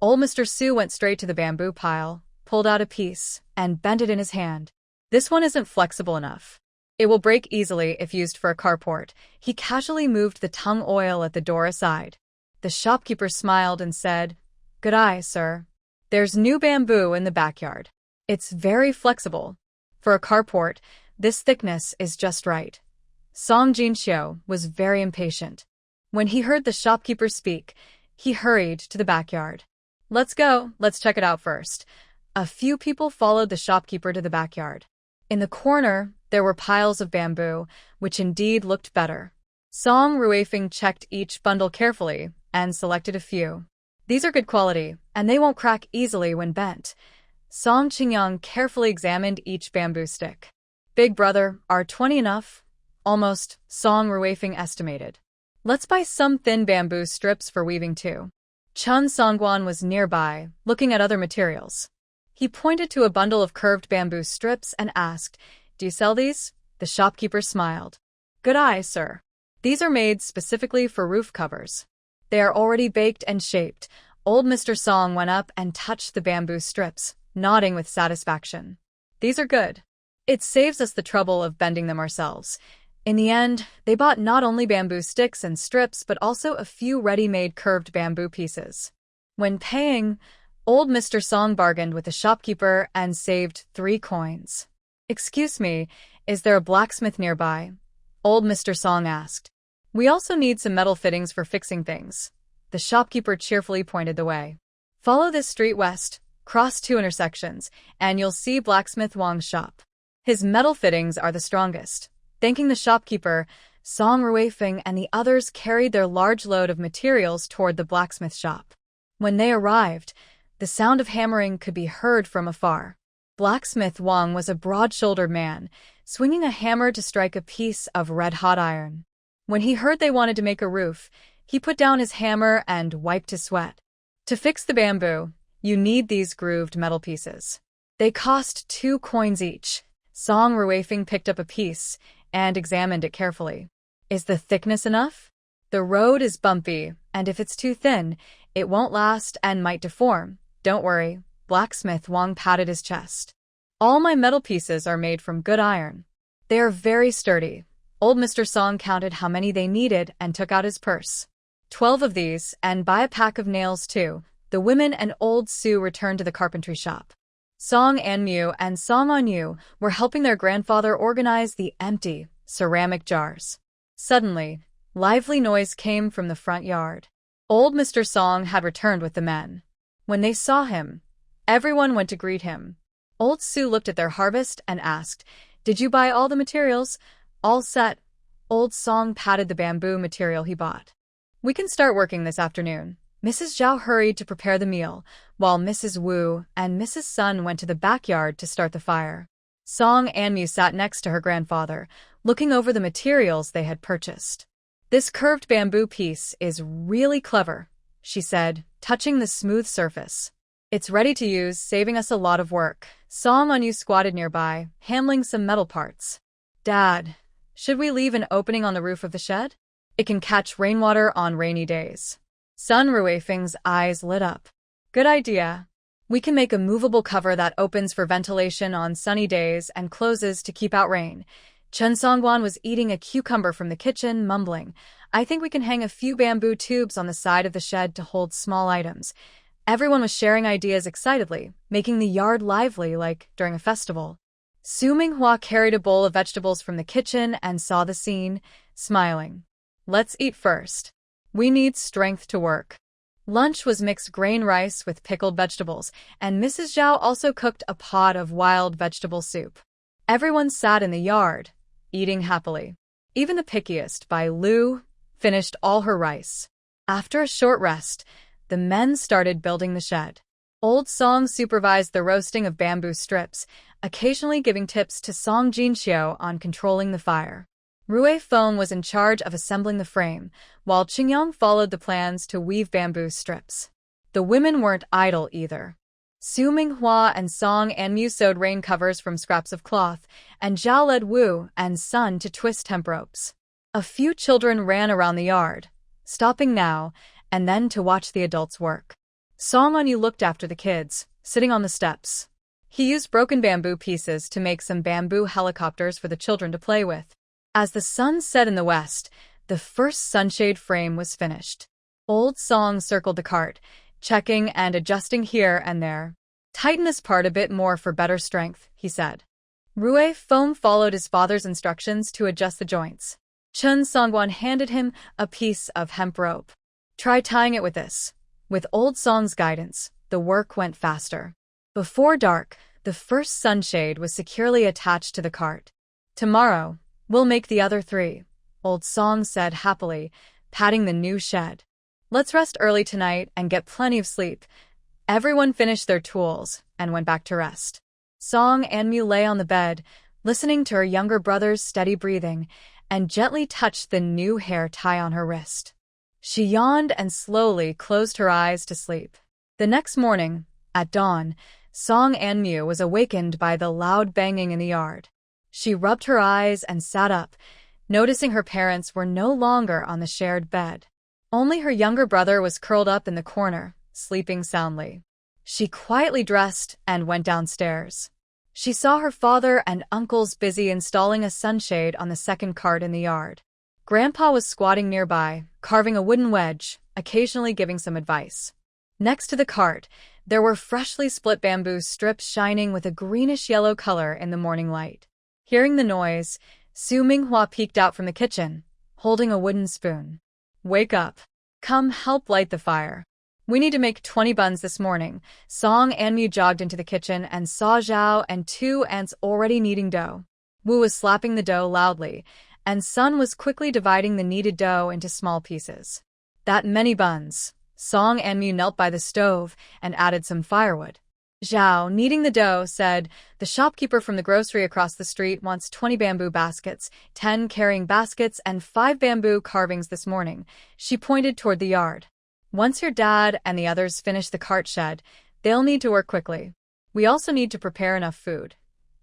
Old Mr. Su went straight to the bamboo pile, pulled out a piece, and bent it in his hand. "This one isn't flexible enough. It will break easily if used for a carport." He casually moved the tung oil at the door aside. The shopkeeper smiled and said, "Good eye, sir. There's new bamboo in the backyard. It's very flexible. For a carport, this thickness is just right." Song Jinxiu was very impatient. When he heard the shopkeeper speak, he hurried to the backyard. "Let's go, let's check it out first." A few people followed the shopkeeper to the backyard. In the corner, there were piles of bamboo, which indeed looked better. Song Ruifeng checked each bundle carefully and selected a few. "These are good quality, and they won't crack easily when bent." Song Qingyang carefully examined each bamboo stick. "Big brother, are 20 enough?" "Almost," Song Ruifeng estimated. "Let's buy some thin bamboo strips for weaving too." Chun Songguan was nearby, looking at other materials. He pointed to a bundle of curved bamboo strips and asked, "Do you sell these?" The shopkeeper smiled. "Good eye, sir. These are made specifically for roof covers. They are already baked and shaped." Old Mr. Song went up and touched the bamboo strips, nodding with satisfaction. "These are good. It saves us the trouble of bending them ourselves." In the end, they bought not only bamboo sticks and strips but also a few ready-made curved bamboo pieces. When paying, old Mr. Song bargained with the shopkeeper and saved 3 coins. "Excuse me, is there a blacksmith nearby?" Old Mr. Song asked. "We also need some metal fittings for fixing things." The shopkeeper cheerfully pointed the way. "Follow this street west, cross 2 intersections, and you'll see Blacksmith Wang's shop. His metal fittings are the strongest." Thanking the shopkeeper, Song Ruifeng and the others carried their large load of materials toward the blacksmith shop. When they arrived, the sound of hammering could be heard from afar. Blacksmith Wang was a broad-shouldered man, swinging a hammer to strike a piece of red-hot iron. When he heard they wanted to make a roof, he put down his hammer and wiped his sweat. To fix the bamboo, you need these grooved metal pieces. They cost 2 coins each. Song Ruifeng picked up a piece and examined it carefully. "Is the thickness enough? The road is bumpy, and if it's too thin, it won't last and might deform." "Don't worry," Blacksmith Wang patted his chest. "All my metal pieces are made from good iron. They are very sturdy." Old Mr. Song counted how many they needed and took out his purse. 12 of these, and buy a pack of nails too." The women and old Su returned to the carpentry shop. Song Anmu and Song Anyu were helping their grandfather organize the empty ceramic jars. Suddenly, lively noise came from the front yard. Old Mr. Song had returned with the men. When they saw him, everyone went to greet him. Old Su looked at their harvest and asked, "Did you buy all the materials?" "All set." Old Song patted the bamboo material he bought. "We can start working this afternoon." Mrs. Zhao hurried to prepare the meal, while Mrs. Wu and Mrs. Sun went to the backyard to start the fire. Song Anmu sat next to her grandfather, looking over the materials they had purchased. "This curved bamboo piece is really clever," she said, touching the smooth surface. It's ready to use, saving us a lot of work. Song Anu squatted nearby, handling some metal parts. Dad, should we leave an opening on the roof of the shed? It can catch rainwater on rainy days. Sun Ruifeng's eyes lit up. Good idea. We can make a movable cover that opens for ventilation on sunny days and closes to keep out rain. Chen Songguan was eating a cucumber from the kitchen, mumbling, I think we can hang a few bamboo tubes on the side of the shed to hold small items. Everyone was sharing ideas excitedly, making the yard lively like during a festival. Su Minghua carried a bowl of vegetables from the kitchen and saw the scene, smiling. Let's eat first. We need strength to work. Lunch was mixed grain rice with pickled vegetables, and Mrs. Zhao also cooked a pot of wild vegetable soup. Everyone sat in the yard, eating happily. Even the pickiest, Bai Lu, finished all her rice. After a short rest, the men started building the shed. Old Song supervised the roasting of bamboo strips, occasionally giving tips to Song Jinxiu on controlling the fire. Rui Feng was in charge of assembling the frame, while Qingyang followed the plans to weave bamboo strips. The women weren't idle either. Su Minghua and Song Anmu sewed rain covers from scraps of cloth, and Zhao led Wu and Sun to twist hemp ropes. A few children ran around the yard, stopping now and then to watch the adults work. Song Anmu looked after the kids, sitting on the steps. He used broken bamboo pieces to make some bamboo helicopters for the children to play with. As the sun set in the west, the first sunshade frame was finished. Old Song circled the cart, checking and adjusting here and there. Tighten this part a bit more for better strength, he said. Rui Feng followed his father's instructions to adjust the joints. Chen Songguan handed him a piece of hemp rope. Try tying it with this. With Old Song's guidance, the work went faster. Before dark, the first sunshade was securely attached to the cart. Tomorrow, we'll make the other 3, Old Song said happily, patting the new shed. Let's rest early tonight and get plenty of sleep. Everyone finished their tools and went back to rest. Song Anmu lay on the bed, listening to her younger brother's steady breathing, and gently touched the new hair tie on her wrist. She yawned and slowly closed her eyes to sleep. The next morning, at dawn, Song Anmu was awakened by the loud banging in the yard. She rubbed her eyes and sat up, noticing her parents were no longer on the shared bed. Only her younger brother was curled up in the corner, sleeping soundly. She quietly dressed and went downstairs. She saw her father and uncles busy installing a sunshade on the second cart in the yard. Grandpa was squatting nearby, carving a wooden wedge, occasionally giving some advice. Next to the cart, there were freshly split bamboo strips shining with a greenish-yellow color in the morning light. Hearing the noise, Su Minghua peeked out from the kitchen, holding a wooden spoon. Wake up. Come help light the fire. We need to make 20 buns this morning. Song Anmu jogged into the kitchen and saw Zhao and 2 ants already kneading dough. Wu was slapping the dough loudly, and Sun was quickly dividing the kneaded dough into small pieces. That many buns. Song Anmu knelt by the stove and added some firewood. Zhao, kneading the dough, said, the shopkeeper from the grocery across the street wants 20 bamboo baskets, 10 carrying baskets, and 5 bamboo carvings this morning. She pointed toward the yard. Once your dad and the others finish the cart shed, they'll need to work quickly. We also need to prepare enough food.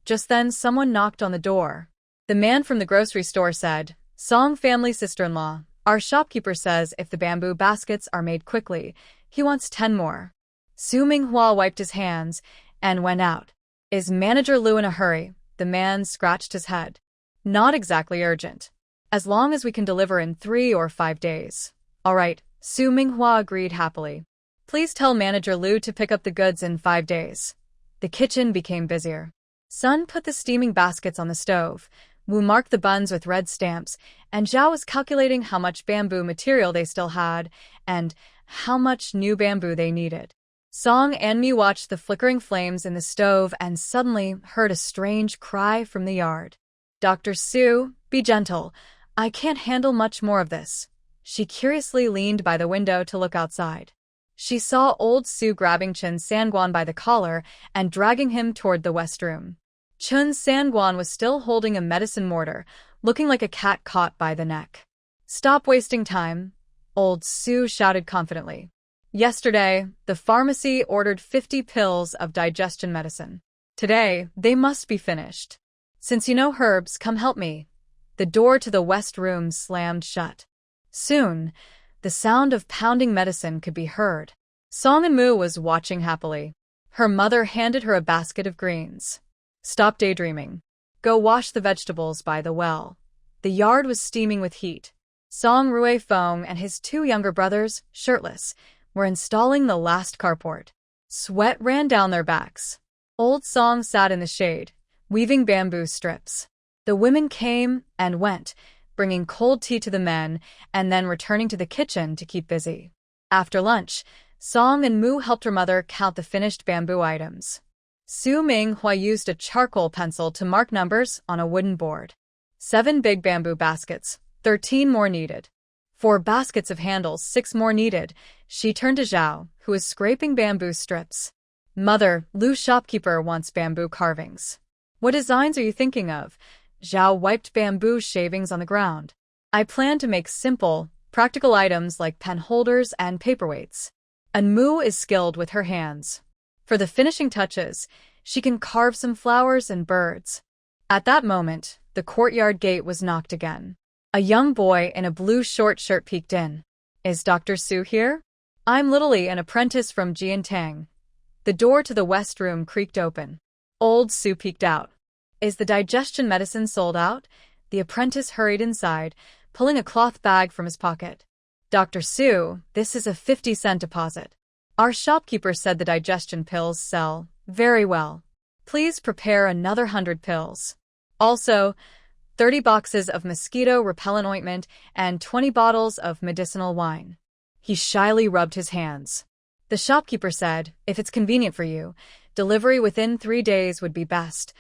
Just then, someone knocked on the door. The man from the grocery store said, Song family sister-in-law, our shopkeeper says if the bamboo baskets are made quickly, he wants 10 more. Su Minghua wiped his hands and went out. Is Manager Lu in a hurry? The man scratched his head. Not exactly urgent. As long as we can deliver in 3 or 5 days. All right, Su Minghua agreed happily. Please tell Manager Lu to pick up the goods in 5 days. The kitchen became busier. Sun put the steaming baskets on the stove. Wu marked the buns with red stamps, and Zhao was calculating how much bamboo material they still had and how much new bamboo they needed. Song Anmu watched the flickering flames in the stove and suddenly heard a strange cry from the yard. Dr. Su, be gentle. I can't handle much more of this. She curiously leaned by the window to look outside. She saw old Su grabbing Chen Sangguan by the collar and dragging him toward the west room. Chen Sangguan was still holding a medicine mortar, looking like a cat caught by the neck. Stop wasting time, old Su shouted confidently. Yesterday, the pharmacy ordered 50 pills of digestion medicine. Today, they must be finished. Since you know herbs, come help me. The door to the west room slammed shut. Soon, the sound of pounding medicine could be heard. Song and Moo was watching happily. Her mother handed her a basket of greens. Stop daydreaming. Go wash the vegetables by the well. The yard was steaming with heat. Song Rue Fong and his 2 younger brothers, shirtless, were installing the last carport. Sweat ran down their backs. Old Song sat in the shade, weaving bamboo strips. The women came and went, bringing cold tea to the men and then returning to the kitchen to keep busy. After lunch, Song and Moo helped her mother count the finished bamboo items. Su Minghua used a charcoal pencil to mark numbers on a wooden board. 7 big bamboo baskets, 13 more needed. 4 baskets of handles, 6 more needed. She turned to Zhao, who was scraping bamboo strips. Mother, Lu's shopkeeper wants bamboo carvings. What designs are you thinking of? Zhao wiped bamboo shavings on the ground. I plan to make simple, practical items like pen holders and paperweights. And Moo is skilled with her hands. For the finishing touches, she can carve some flowers and birds. At that moment, the courtyard gate was knocked again. A young boy in a blue short shirt peeked in. Is Dr. Su here? I'm Littlely, an apprentice from Jiantang. The door to the west room creaked open. Old Su peeked out. Is the digestion medicine sold out? The apprentice hurried inside, pulling a cloth bag from his pocket. Dr. Su, this is a 50-cent deposit. Our shopkeeper said the digestion pills sell very well. Please prepare another 100 pills. Also, 30 boxes of mosquito repellent ointment and 20 bottles of medicinal wine. He shyly rubbed his hands. The shopkeeper said, if it's convenient for you, delivery within 3 days would be best.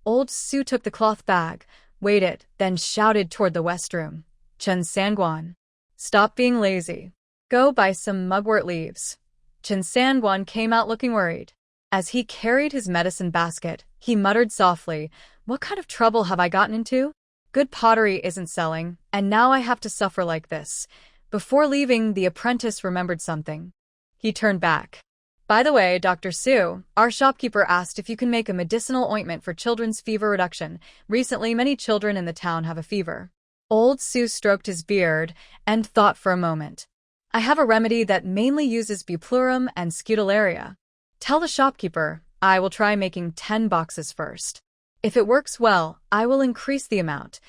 Old Su took the cloth bag, weighed it, then shouted toward the west room. Chen Sanguan. Stop being lazy. Go buy some mugwort leaves. Chen Sanguan came out looking worried. As he carried his medicine basket, he muttered softly, what kind of trouble have I gotten into? Good pottery isn't selling, and now I have to suffer like this. Before leaving, the apprentice remembered something. He turned back. By the way, Dr. Su, our shopkeeper asked if you can make a medicinal ointment for children's fever reduction. Recently, many children in the town have a fever. Old Su stroked his beard and thought for a moment. I have a remedy that mainly uses bupleurum and scutularia. Tell the shopkeeper, I will try making 10 boxes first. If it works well, I will increase the amount.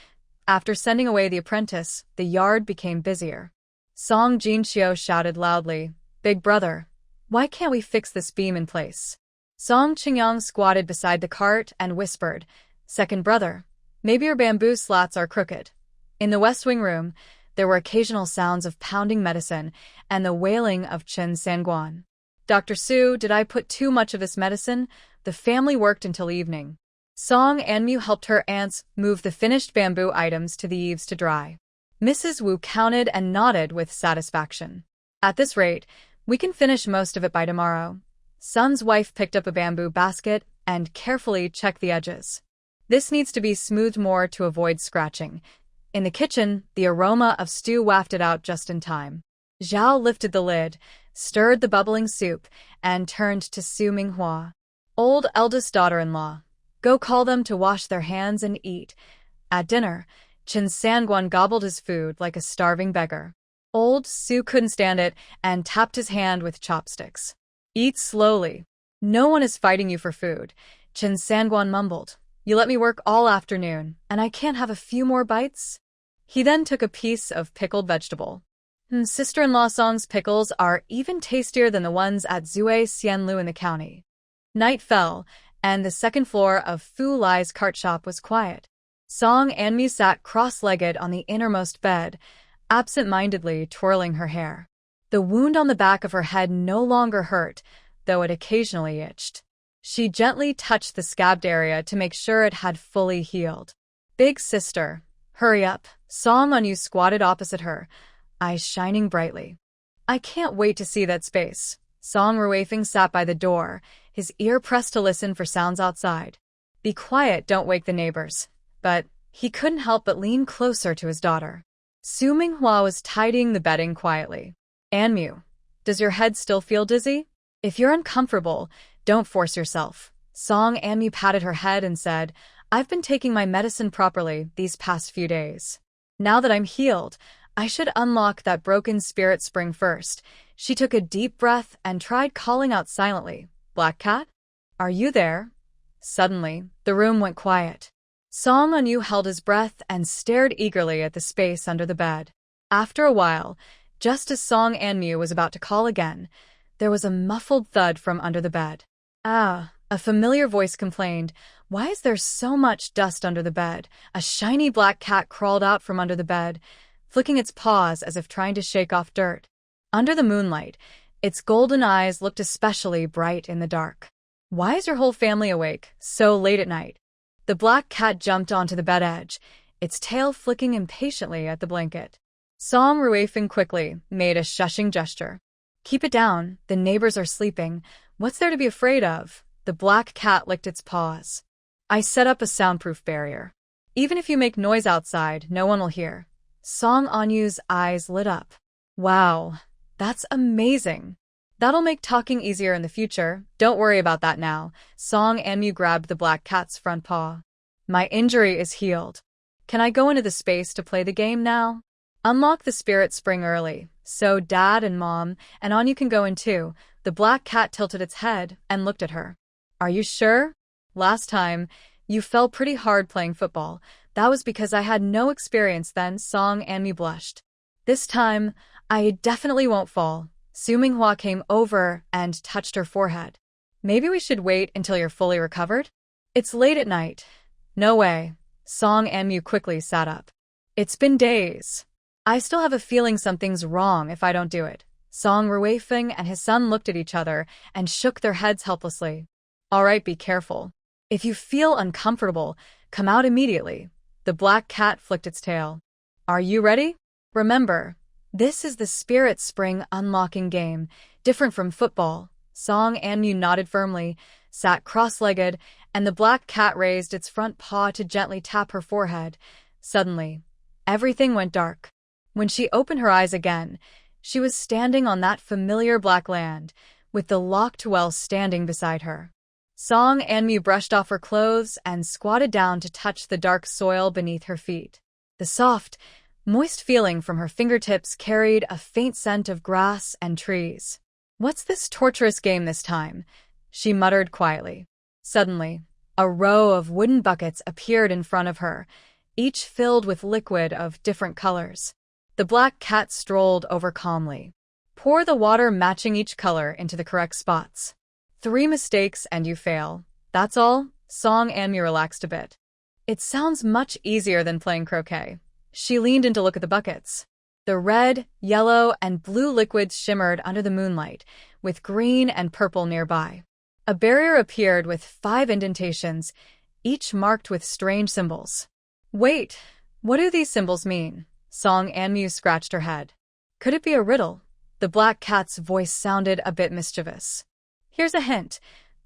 After sending away the apprentice, the yard became busier. Song Jinxiu shouted loudly, Big brother, why can't we fix this beam in place? Song Qingyang squatted beside the cart and whispered, Second brother, maybe your bamboo slats are crooked. In the West Wing room, there were occasional sounds of pounding medicine and the wailing of Chen Sanguan. Dr. Su, did I put too much of this medicine? The family worked until evening. Song and Mew helped her aunts move the finished bamboo items to the eaves to dry. Mrs. Wu counted and nodded with satisfaction. At this rate, we can finish most of it by tomorrow. Sun's wife picked up a bamboo basket and carefully checked the edges. This needs to be smoothed more to avoid scratching. In the kitchen, the aroma of stew wafted out just in time. Zhao lifted the lid, stirred the bubbling soup, and turned to Su Minghua. Old eldest daughter-in-law, go call them to wash their hands and eat. At dinner, Chen Sanguan gobbled his food like a starving beggar. Old Su couldn't stand it and tapped his hand with chopsticks. Eat slowly. No one is fighting you for food, Chen Sanguan mumbled. You let me work all afternoon, and I can't have a few more bites? He then took a piece of pickled vegetable. Sister-in-law Song's pickles are even tastier than the ones at Zue Xianlu in the county. Night fell, and the second floor of Fu Lai's cart shop was quiet. Song and Mi sat cross-legged on the innermost bed, absent-mindedly twirling her hair. The wound on the back of her head no longer hurt, though it occasionally itched. She gently touched the scabbed area to make sure it had fully healed. Big sister, hurry up. Song Onyu squatted opposite her, eyes shining brightly. I can't wait to see that space. Song Ruifeng sat by the door, his ear pressed to listen for sounds outside. Be quiet, don't wake the neighbors. But he couldn't help but lean closer to his daughter. Su Minghua was tidying the bedding quietly. Anmu, Does your head still feel dizzy? If you're uncomfortable, don't force yourself. Song Anmu patted her head and said, I've been taking my medicine properly these past few days. Now that I'm healed, I should unlock that broken spirit spring first. She took a deep breath and tried calling out silently, Black Cat? Are you there? Suddenly, the room went quiet. Song Anmu held his breath and stared eagerly at the space under the bed. After a while, just as Song Anmu was about to call again, there was a muffled thud from under the bed. Ah, a familiar voice complained, why is there so much dust under the bed? A shiny black cat crawled out from under the bed, flicking its paws as if trying to shake off dirt. Under the moonlight, its golden eyes looked especially bright in the dark. Why is your whole family awake so late at night? The black cat jumped onto the bed edge, its tail flicking impatiently at the blanket. Song Ruefeng quickly made a shushing gesture. Keep it down, the neighbors are sleeping. What's there to be afraid of? The black cat licked its paws. I set up a soundproof barrier. Even if you make noise outside, no one will hear. Song Anyu's eyes lit up. Wow, that's amazing. That'll make talking easier in the future. Don't worry about that now. Song Anmu grabbed the black cat's front paw. My injury is healed. Can I go into the space to play the game now? Unlock the spirit spring early, so Dad and Mom and Anyu can go in too. The black cat tilted its head and looked at her. Are you sure? Last time, you fell pretty hard playing football. That was because I had no experience then. Song Anmu blushed. This time, I definitely won't fall. Su Minghua came over and touched her forehead. Maybe we should wait until you're fully recovered? It's late at night. No way. Song Anmu quickly sat up. It's been days. I still have a feeling something's wrong if I don't do it. Song Ruefeng and his son looked at each other and shook their heads helplessly. All right, be careful. If you feel uncomfortable, come out immediately. The black cat flicked its tail. Are you ready? Remember, this is the Spirit Spring unlocking game, different from football. Song Anmu nodded firmly, sat cross-legged, and the black cat raised its front paw to gently tap her forehead. Suddenly, everything went dark. When she opened her eyes again, she was standing on that familiar black land, with the locked well standing beside her. Song Anmu brushed off her clothes and squatted down to touch the dark soil beneath her feet. The soft, moist feeling from her fingertips carried a faint scent of grass and trees. What's this torturous game this time? She muttered quietly. Suddenly, a row of wooden buckets appeared in front of her, each filled with liquid of different colors. The black cat strolled over calmly. Pour the water matching each color into the correct spots. 3 mistakes and you fail. That's all? Song Anmu relaxed a bit. It sounds much easier than playing croquet. She leaned in to look at the buckets. The red, yellow, and blue liquids shimmered under the moonlight, with green and purple nearby. A barrier appeared with 5 indentations, each marked with strange symbols. Wait, what do these symbols mean? Song Anmu scratched her head. Could it be a riddle? The black cat's voice sounded a bit mischievous. Here's a hint.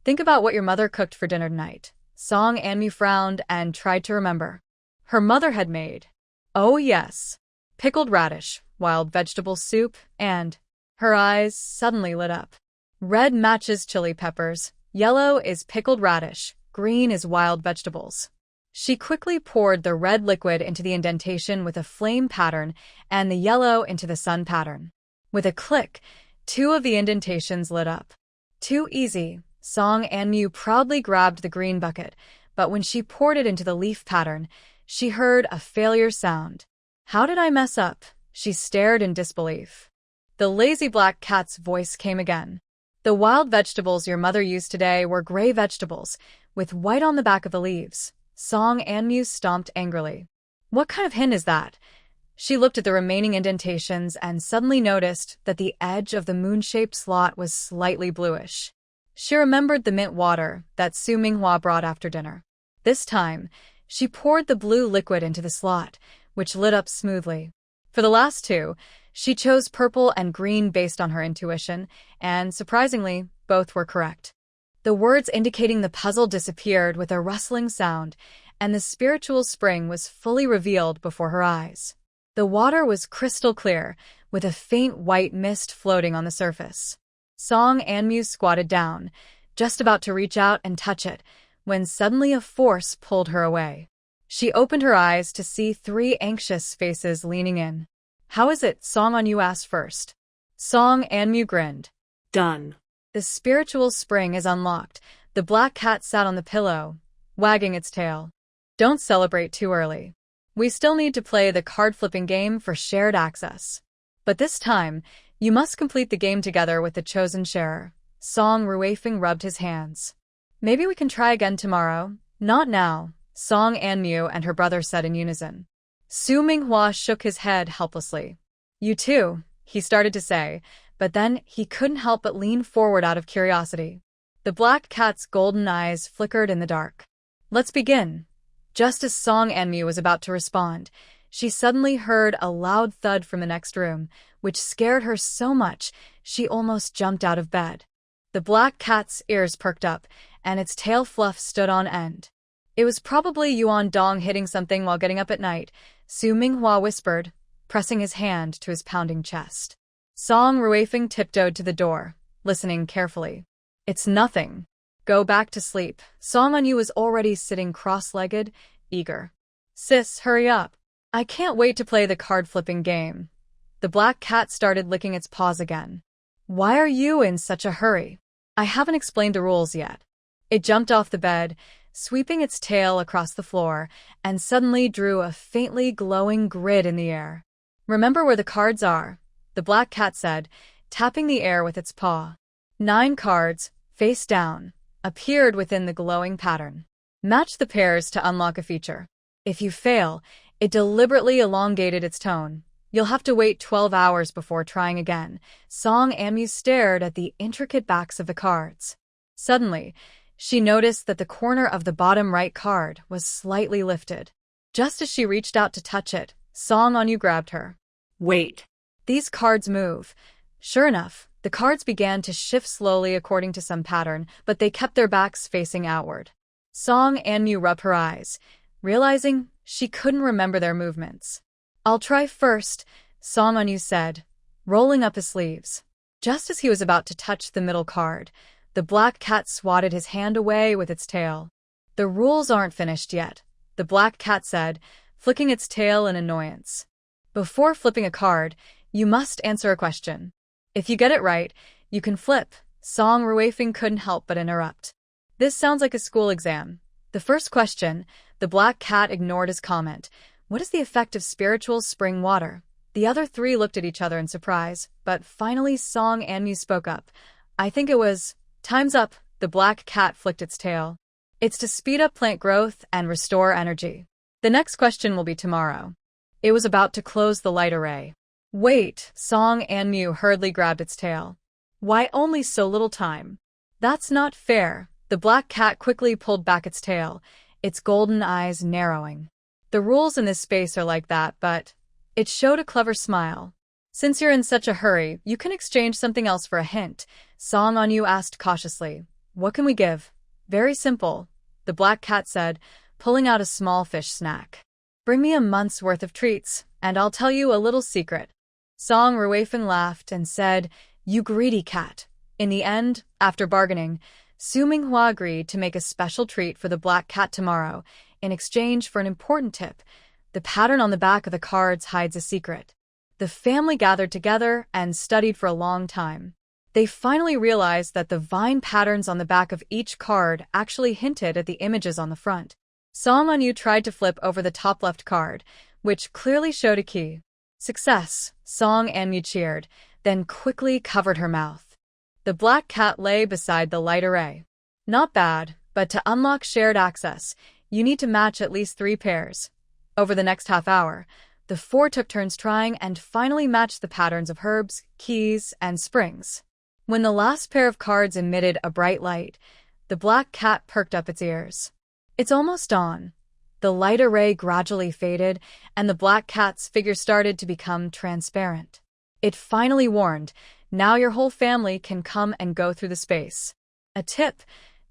Think about what your mother cooked for dinner tonight. Song Anmu frowned and tried to remember. Her mother had made. Oh yes. Pickled radish, wild vegetable soup, and... Her eyes suddenly lit up. Red matches chili peppers, yellow is pickled radish, green is wild vegetables. She quickly poured the red liquid into the indentation with a flame pattern and the yellow into the sun pattern. With a click, 2 of the indentations lit up. Too easy. Song Anmu proudly grabbed the green bucket, but when she poured it into the leaf pattern, she heard a failure sound. How did I mess up? She stared in disbelief. The lazy black cat's voice came again. The wild vegetables your mother used today were gray vegetables, with white on the back of the leaves. Song Anmu stomped angrily. What kind of hint is that? She looked at the remaining indentations and suddenly noticed that the edge of the moon-shaped slot was slightly bluish. She remembered the mint water that Su Minghua brought after dinner. This time, she poured the blue liquid into the slot, which lit up smoothly. For the last 2, she chose purple and green based on her intuition, and, surprisingly, both were correct. The words indicating the puzzle disappeared with a rustling sound, and the spiritual spring was fully revealed before her eyes. The water was crystal clear, with a faint white mist floating on the surface. Song Anmu squatted down, just about to reach out and touch it, when suddenly a force pulled her away. She opened her eyes to see 3 anxious faces leaning in. "How is it?" Song Anmu asked first. Song Anmu grinned. Done. The spiritual spring is unlocked. The black cat sat on the pillow, wagging its tail. "Don't celebrate too early. We still need to play the card-flipping game for shared access. But this time, you must complete the game together with the chosen sharer." Song Ruifeng rubbed his hands. "Maybe we can try again tomorrow." "Not now," Song Anmu and her brother said in unison. Su Minghua shook his head helplessly. "You too," he started to say, but then he couldn't help but lean forward out of curiosity. The black cat's golden eyes flickered in the dark. "Let's begin." Just as Song Anmu was about to respond, she suddenly heard a loud thud from the next room, which scared her so much she almost jumped out of bed. The black cat's ears perked up, and its tail fluff stood on end. "It was probably Yuan Dong hitting something while getting up at night," Su Minghua whispered, pressing his hand to his pounding chest. Song Ruifeng tiptoed to the door, listening carefully. "It's nothing. Go back to sleep." Song Anmu was already sitting cross-legged, eager. "Sis, hurry up. I can't wait to play the card-flipping game." The black cat started licking its paws again. "Why are you in such a hurry? I haven't explained the rules yet." It jumped off the bed, sweeping its tail across the floor, and suddenly drew a faintly glowing grid in the air. "Remember where the cards are," the black cat said, tapping the air with its paw. 9 cards, face down, appeared within the glowing pattern. Match the pairs to unlock a feature. If you fail, it deliberately elongated its tone. You'll have to wait 12 hours before trying again. Song Anmu stared at the intricate backs of the cards. Suddenly, she noticed that the corner of the bottom right card was slightly lifted. Just as she reached out to touch it, Song Anmu grabbed her. Wait. "These cards move." Sure enough, the cards began to shift slowly according to some pattern, but they kept their backs facing outward. Song Anmu rubbed her eyes, realizing she couldn't remember their movements. "I'll try first," Song Anmu said, rolling up his sleeves. Just as he was about to touch the middle card, the black cat swatted his hand away with its tail. "The rules aren't finished yet," the black cat said, flicking its tail in annoyance. "Before flipping a card, you must answer a question. If you get it right, you can flip." Song Ruifeng couldn't help but interrupt. "This sounds like a school exam." The first question, the black cat ignored his comment. "What is the effect of spiritual spring water?" The other 3 looked at each other in surprise, but finally Song Anmu spoke up. "I think it was..." "Time's up," the black cat flicked its tail. "It's to speed up plant growth and restore energy. The next question will be tomorrow." It was about to close the light array. "Wait," Song Anmu hurriedly grabbed its tail. "Why only so little time?" "That's not fair." The black cat quickly pulled back its tail, its golden eyes narrowing. "The rules in this space are like that, but..." It showed a clever smile. "Since you're in such a hurry, you can exchange something else for a hint," Song Anmu asked cautiously. "What can we give?" "Very simple," the black cat said, pulling out a small fish snack. "Bring me a month's worth of treats, and I'll tell you a little secret." Song Ruifeng laughed and said, "You greedy cat." In the end, after bargaining, Su Minghua agreed to make a special treat for the black cat tomorrow, in exchange for an important tip. The pattern on the back of the cards hides a secret. The family gathered together and studied for a long time. They finally realized that the vine patterns on the back of each card actually hinted at the images on the front. Song Anmu tried to flip over the top left card, which clearly showed a key. "Success," Song Anmu cheered, then quickly covered her mouth. The black cat lay beside the light array. "Not bad, but to unlock shared access, you need to match at least 3 pairs. Over the next half hour, the 4 took turns trying and finally matched the patterns of herbs, keys, and springs. When the last pair of cards emitted a bright light, the black cat perked up its ears. "It's almost dawn." The light array gradually faded, and the black cat's figure started to become transparent. It finally warned, "Now your whole family can come and go through the space." A tip: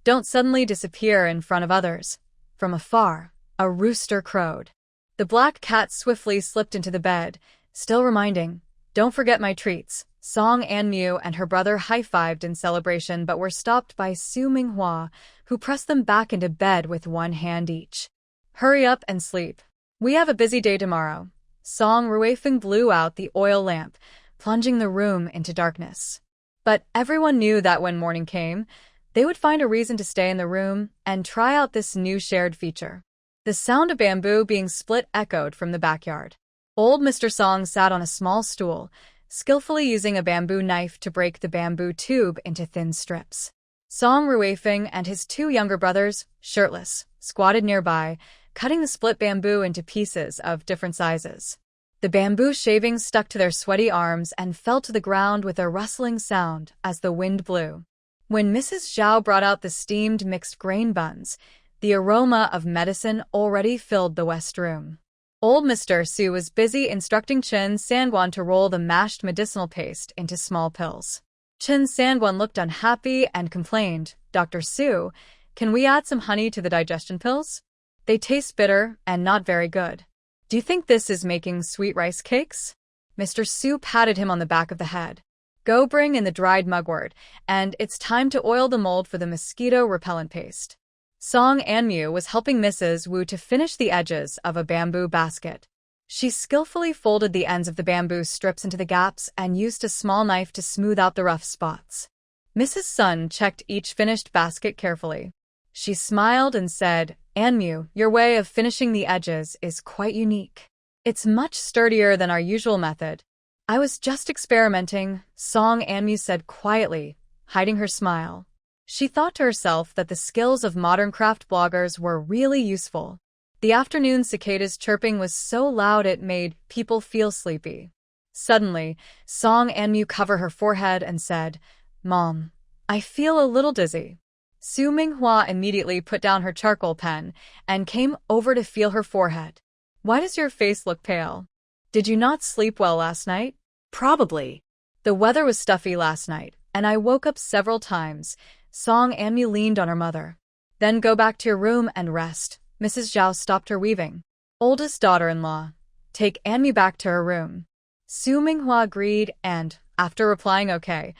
don't suddenly disappear in front of others. From afar, a rooster crowed. The black cat swiftly slipped into the bed, still reminding, Don't forget my treats. Song An-mu and her brother high-fived in celebration but were stopped by Su Minghua, who pressed them back into bed with one hand each. Hurry up and sleep. We have a busy day tomorrow. Song Ruifeng blew out the oil lamp, plunging the room into darkness. But everyone knew that when morning came, they would find a reason to stay in the room and try out this new shared feature. The sound of bamboo being split echoed from the backyard. Old Mr. Song sat on a small stool, skillfully using a bamboo knife to break the bamboo tube into thin strips. Song Ruifeng and his two younger brothers, shirtless, squatted nearby, cutting the split bamboo into pieces of different sizes. The bamboo shavings stuck to their sweaty arms and fell to the ground with a rustling sound as the wind blew. When Mrs. Zhao brought out the steamed mixed grain buns, the aroma of medicine already filled the west room. Old Mr. Su was busy instructing Chen Sangwan to roll the mashed medicinal paste into small pills. Chen Sangwan looked unhappy and complained, "Dr. Su, can we add some honey to the digestion pills? They taste bitter and not very good. Do you think this is making sweet rice cakes?" Mr. Su patted him on the back of the head. "Go bring in the dried mugwort, and it's time to oil the mold for the mosquito repellent paste." Song An-mu was helping Mrs. Wu to finish the edges of a bamboo basket. She skillfully folded the ends of the bamboo strips into the gaps and used a small knife to smooth out the rough spots. Mrs. Sun checked each finished basket carefully. She smiled and said, "An-mu, your way of finishing the edges is quite unique. It's much sturdier than our usual method." "I was just experimenting," Song An-mu said quietly, hiding her smile. She thought to herself that the skills of modern craft bloggers were really useful. The afternoon cicadas chirping was so loud it made people feel sleepy. Suddenly, Song An-mu covered her forehead and said, "Mom, I feel a little dizzy." Su Minghua immediately put down her charcoal pen and came over to feel her forehead. "Why does your face look pale? Did you not sleep well last night?" Probably. "The weather was stuffy last night, and I woke up several times." Song An-mu leaned on her mother. "Then go back to your room and rest." Mrs. Zhao stopped her weaving. "Oldest daughter-in-law, take An-mu back to her room." Su Minghua agreed and, after replying okay,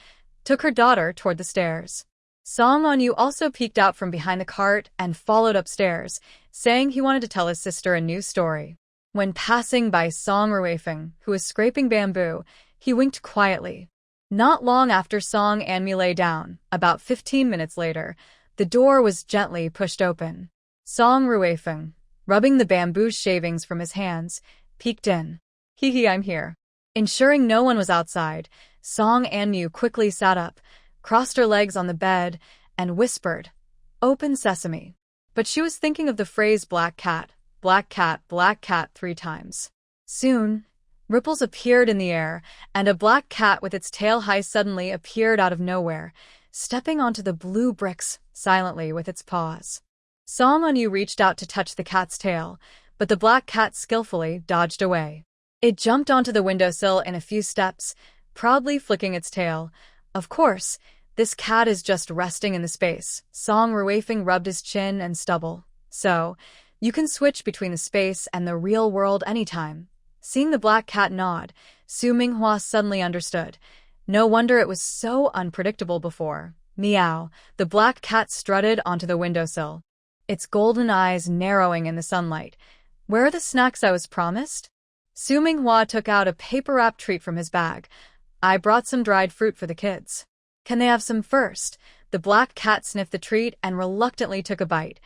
took her daughter toward the stairs. Song An-mu also peeked out from behind the cart and followed upstairs, saying he wanted to tell his sister a new story. When passing by Song Ruifeng, who was scraping bamboo, he winked quietly. Not long after Song An-mu lay down, about 15 minutes later, the door was gently pushed open. Song Ruifeng, rubbing the bamboo shavings from his hands, peeked in. "Hee, I'm here." Ensuring no one was outside, Song An-mu quickly sat up, crossed her legs on the bed, and whispered, "Open sesame." But she was thinking of the phrase black cat, 3 times. Soon, ripples appeared in the air, and a black cat with its tail high suddenly appeared out of nowhere, stepping onto the blue bricks silently with its paws. Song An-mu reached out to touch the cat's tail, but the black cat skillfully dodged away. It jumped onto the windowsill in a few steps, proudly flicking its tail. "Of course, this cat is just resting in the space." Song Ruifeng rubbed his chin and stubble. "So, you can switch between the space and the real world anytime." Seeing the black cat nod, Su Minghua suddenly understood. No wonder it was so unpredictable before. Meow, the black cat strutted onto the windowsill, its golden eyes narrowing in the sunlight. "Where are the snacks I was promised?" Su Minghua took out a paper-wrapped treat from his bag. "I brought some dried fruit for the kids. Can they have some first?" The black cat sniffed the treat and reluctantly took a bite.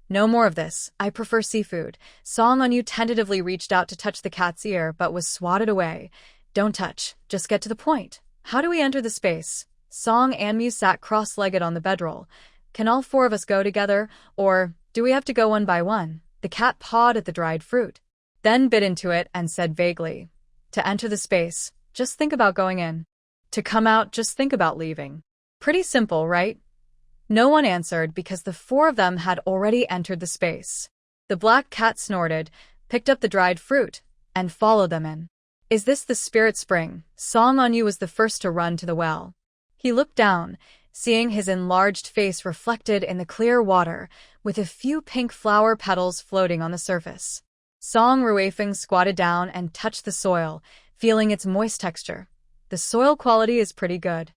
"No more of this. I prefer seafood." Song An-mu tentatively reached out to touch the cat's ear but was swatted away. "Don't touch. Just get to the point. How do we enter the space?" Song An-mu sat cross-legged on the bedroll. "Can all 4 of us go together, or do we have to go one by one?" The cat pawed at the dried fruit, then bit into it and said vaguely, "To enter the space, just think about going in. To come out, just think about leaving. Pretty simple, right?" No one answered because the 4 of them had already entered the space. The black cat snorted, picked up the dried fruit, and followed them in. "Is this the spirit spring?" Song An-mu was the first to run to the well. He looked down, seeing his enlarged face reflected in the clear water, with a few pink flower petals floating on the surface. Song Ruifeng squatted down and touched the soil, feeling its moist texture. The soil quality is pretty good.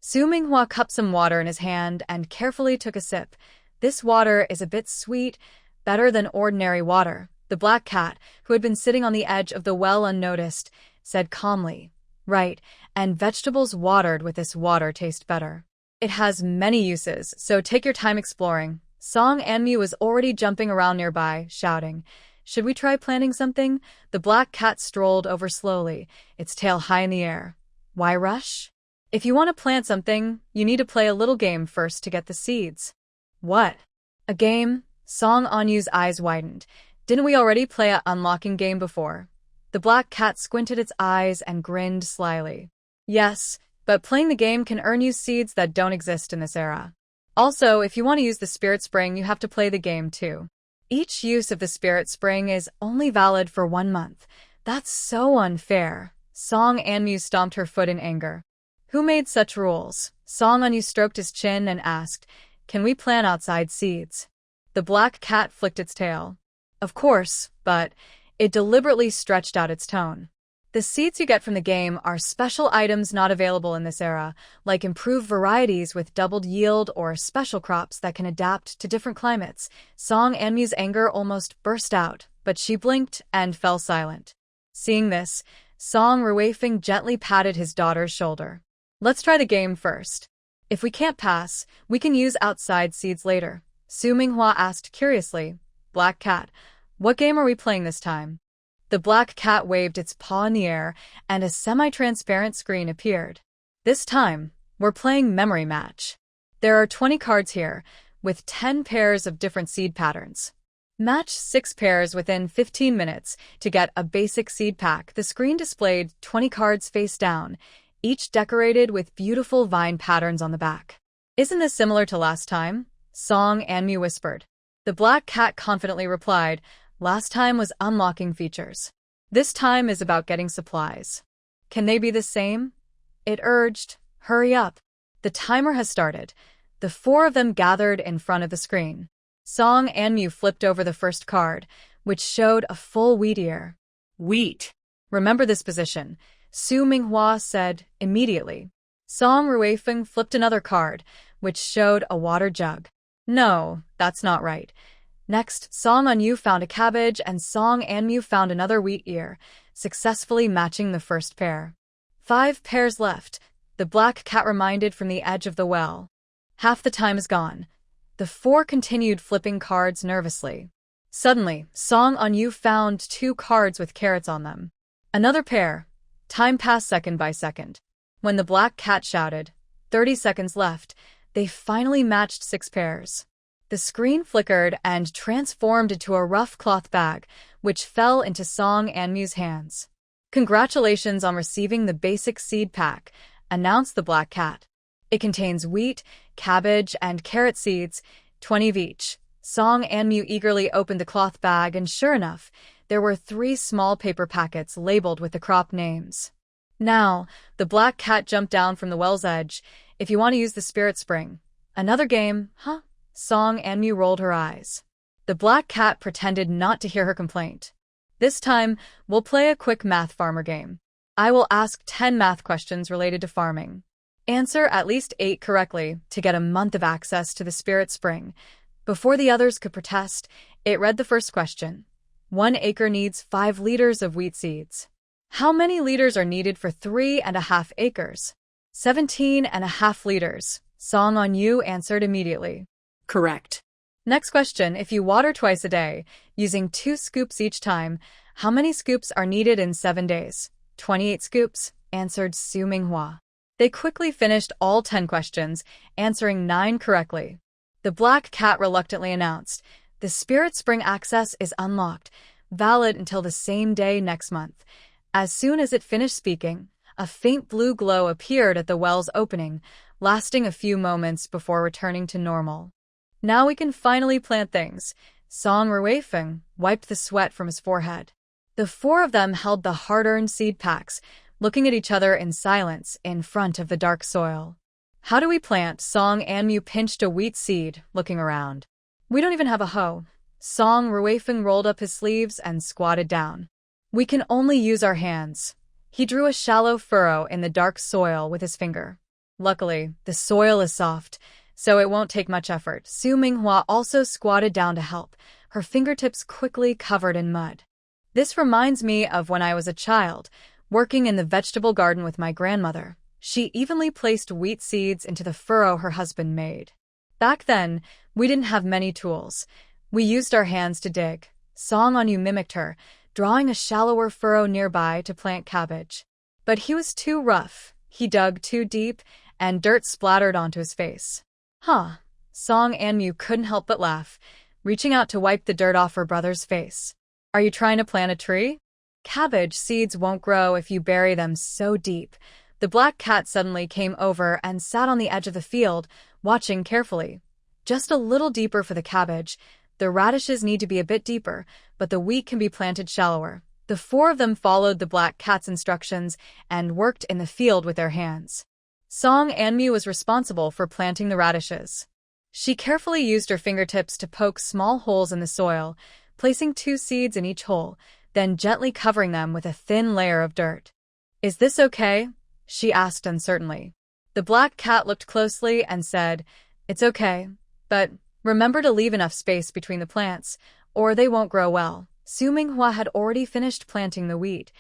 Su Minghua cupped some water in his hand and carefully took a sip. This water is a bit sweet, better than ordinary water. The black cat, who had been sitting on the edge of the well unnoticed, said calmly, "Right, and vegetables watered with this water taste better. It has many uses, so take your time exploring." Song Anmu was already jumping around nearby, shouting, "Should we try planting something?" The black cat strolled over slowly, its tail high in the air. "Why rush? If you want to plant something, you need to play a little game first to get the seeds." "What? A game?" Song Anyu's eyes widened. "Didn't we already play a unlocking game before?" The black cat squinted its eyes and grinned slyly. "Yes, but playing the game can earn you seeds that don't exist in this era. Also, if you want to use the spirit spring, you have to play the game too. Each use of the spirit spring is only valid for 1 month. That's so unfair." Song Anmu stomped her foot in anger. "Who made such rules?" Song Anmu stroked his chin and asked, "Can we plant outside seeds?" The black cat flicked its tail. "Of course, but..." It deliberately stretched out its tone. "The seeds you get from the game are special items not available in this era, like improved varieties with doubled yield or special crops that can adapt to different climates." Song Anmu's anger almost burst out, but she blinked and fell silent. Seeing this, Song Ruifeng gently patted his daughter's shoulder. "Let's try the game first. If we can't pass, we can use outside seeds later." Su Minghua asked curiously, "Black cat, what game are we playing this time?" The black cat waved its paw in the air, and a semi-transparent screen appeared. "This time, we're playing Memory Match. There are 20 cards here, with 10 pairs of different seed patterns. Match 6 pairs within 15 minutes to get a basic seed pack." The screen displayed 20 cards face down, each decorated with beautiful vine patterns on the back. "Isn't this similar to last time?" Song Anmu whispered. The black cat confidently replied, "Last time was unlocking features. This time is about getting supplies." "Can they be the same?" It urged. "Hurry up. The timer has started." The 4 of them gathered in front of the screen. Song Anmu flipped over the first card, which showed a full wheat ear. Wheat. "Remember this position," Su Minghua said immediately. Song Ruifeng flipped another card, which showed a water jug. "No, that's not right." Next, Song Anyu found a cabbage and Song Anmu found another wheat ear, successfully matching the first pair. 5 pairs left, the black cat reminded from the edge of the well. "Half the time is gone." The 4 continued flipping cards nervously. Suddenly, Song Anyu found 2 cards with carrots on them. Another pair. Time passed second by second. When the black cat shouted, 30 seconds left, they finally matched 6 pairs. The screen flickered and transformed into a rough cloth bag, which fell into Song Anmu's hands. "Congratulations on receiving the basic seed pack," announced the black cat. "It contains wheat, cabbage, and carrot seeds, 20 of each." Song Anmu eagerly opened the cloth bag, and sure enough, there were 3 small paper packets labeled with the crop names. "Now," the black cat jumped down from the well's edge, "if you want to use the spirit spring." "Another game, huh?" Song Anmu rolled her eyes. The black cat pretended not to hear her complaint. "This time, we'll play a quick math farmer game. I will ask 10 math questions related to farming. Answer at least 8 correctly to get a month of access to the spirit spring." Before the others could protest, it read the first question. 1 acre needs 5 liters of wheat seeds. How many liters are needed for 3.5 acres? 17.5 liters. Song Anyu answered immediately. Correct. Next question, if you water twice a day, using 2 scoops each time, how many scoops are needed in 7 days? 28 scoops, answered Su Minghua. They quickly finished all 10 questions, answering 9 correctly. The black cat reluctantly announced, "The spirit spring access is unlocked, valid until the same day next month." As soon as it finished speaking, a faint blue glow appeared at the well's opening, lasting a few moments before returning to normal. "Now we can finally plant things." Song Ruifeng wiped the sweat from his forehead. The 4 of them held the hard-earned seed packs, looking at each other in silence in front of the dark soil. "How do we plant?" Song Anmu pinched a wheat seed, looking around. "We don't even have a hoe." Song Ruifeng rolled up his sleeves and squatted down. "We can only use our hands." He drew a shallow furrow in the dark soil with his finger. Luckily, the soil is soft, so it won't take much effort. Su Minghua also squatted down to help, her fingertips quickly covered in mud. This reminds me of when I was a child, working in the vegetable garden with my grandmother. She evenly placed wheat seeds into the furrow her husband made. Back then, we didn't have many tools. We used our hands to dig. Song Onyu mimicked her, drawing a shallower furrow nearby to plant cabbage. But he was too rough. He dug too deep, and dirt splattered onto his face. Huh. Song Anmu couldn't help but laugh, reaching out to wipe the dirt off her brother's face. Are you trying to plant a tree? Cabbage seeds won't grow if you bury them so deep. The black cat suddenly came over and sat on the edge of the field, watching carefully. Just a little deeper for the cabbage. The radishes need to be a bit deeper, but the wheat can be planted shallower. The four of them followed the black cat's instructions and worked in the field with their hands. Song Anmu was responsible for planting the radishes. She carefully used her fingertips to poke small holes in the soil, placing 2 seeds in each hole, then gently covering them with a thin layer of dirt. Is this okay? She asked uncertainly. The black cat looked closely and said, It's okay, but remember to leave enough space between the plants, or they won't grow well. Su Minghua had already finished planting the wheat,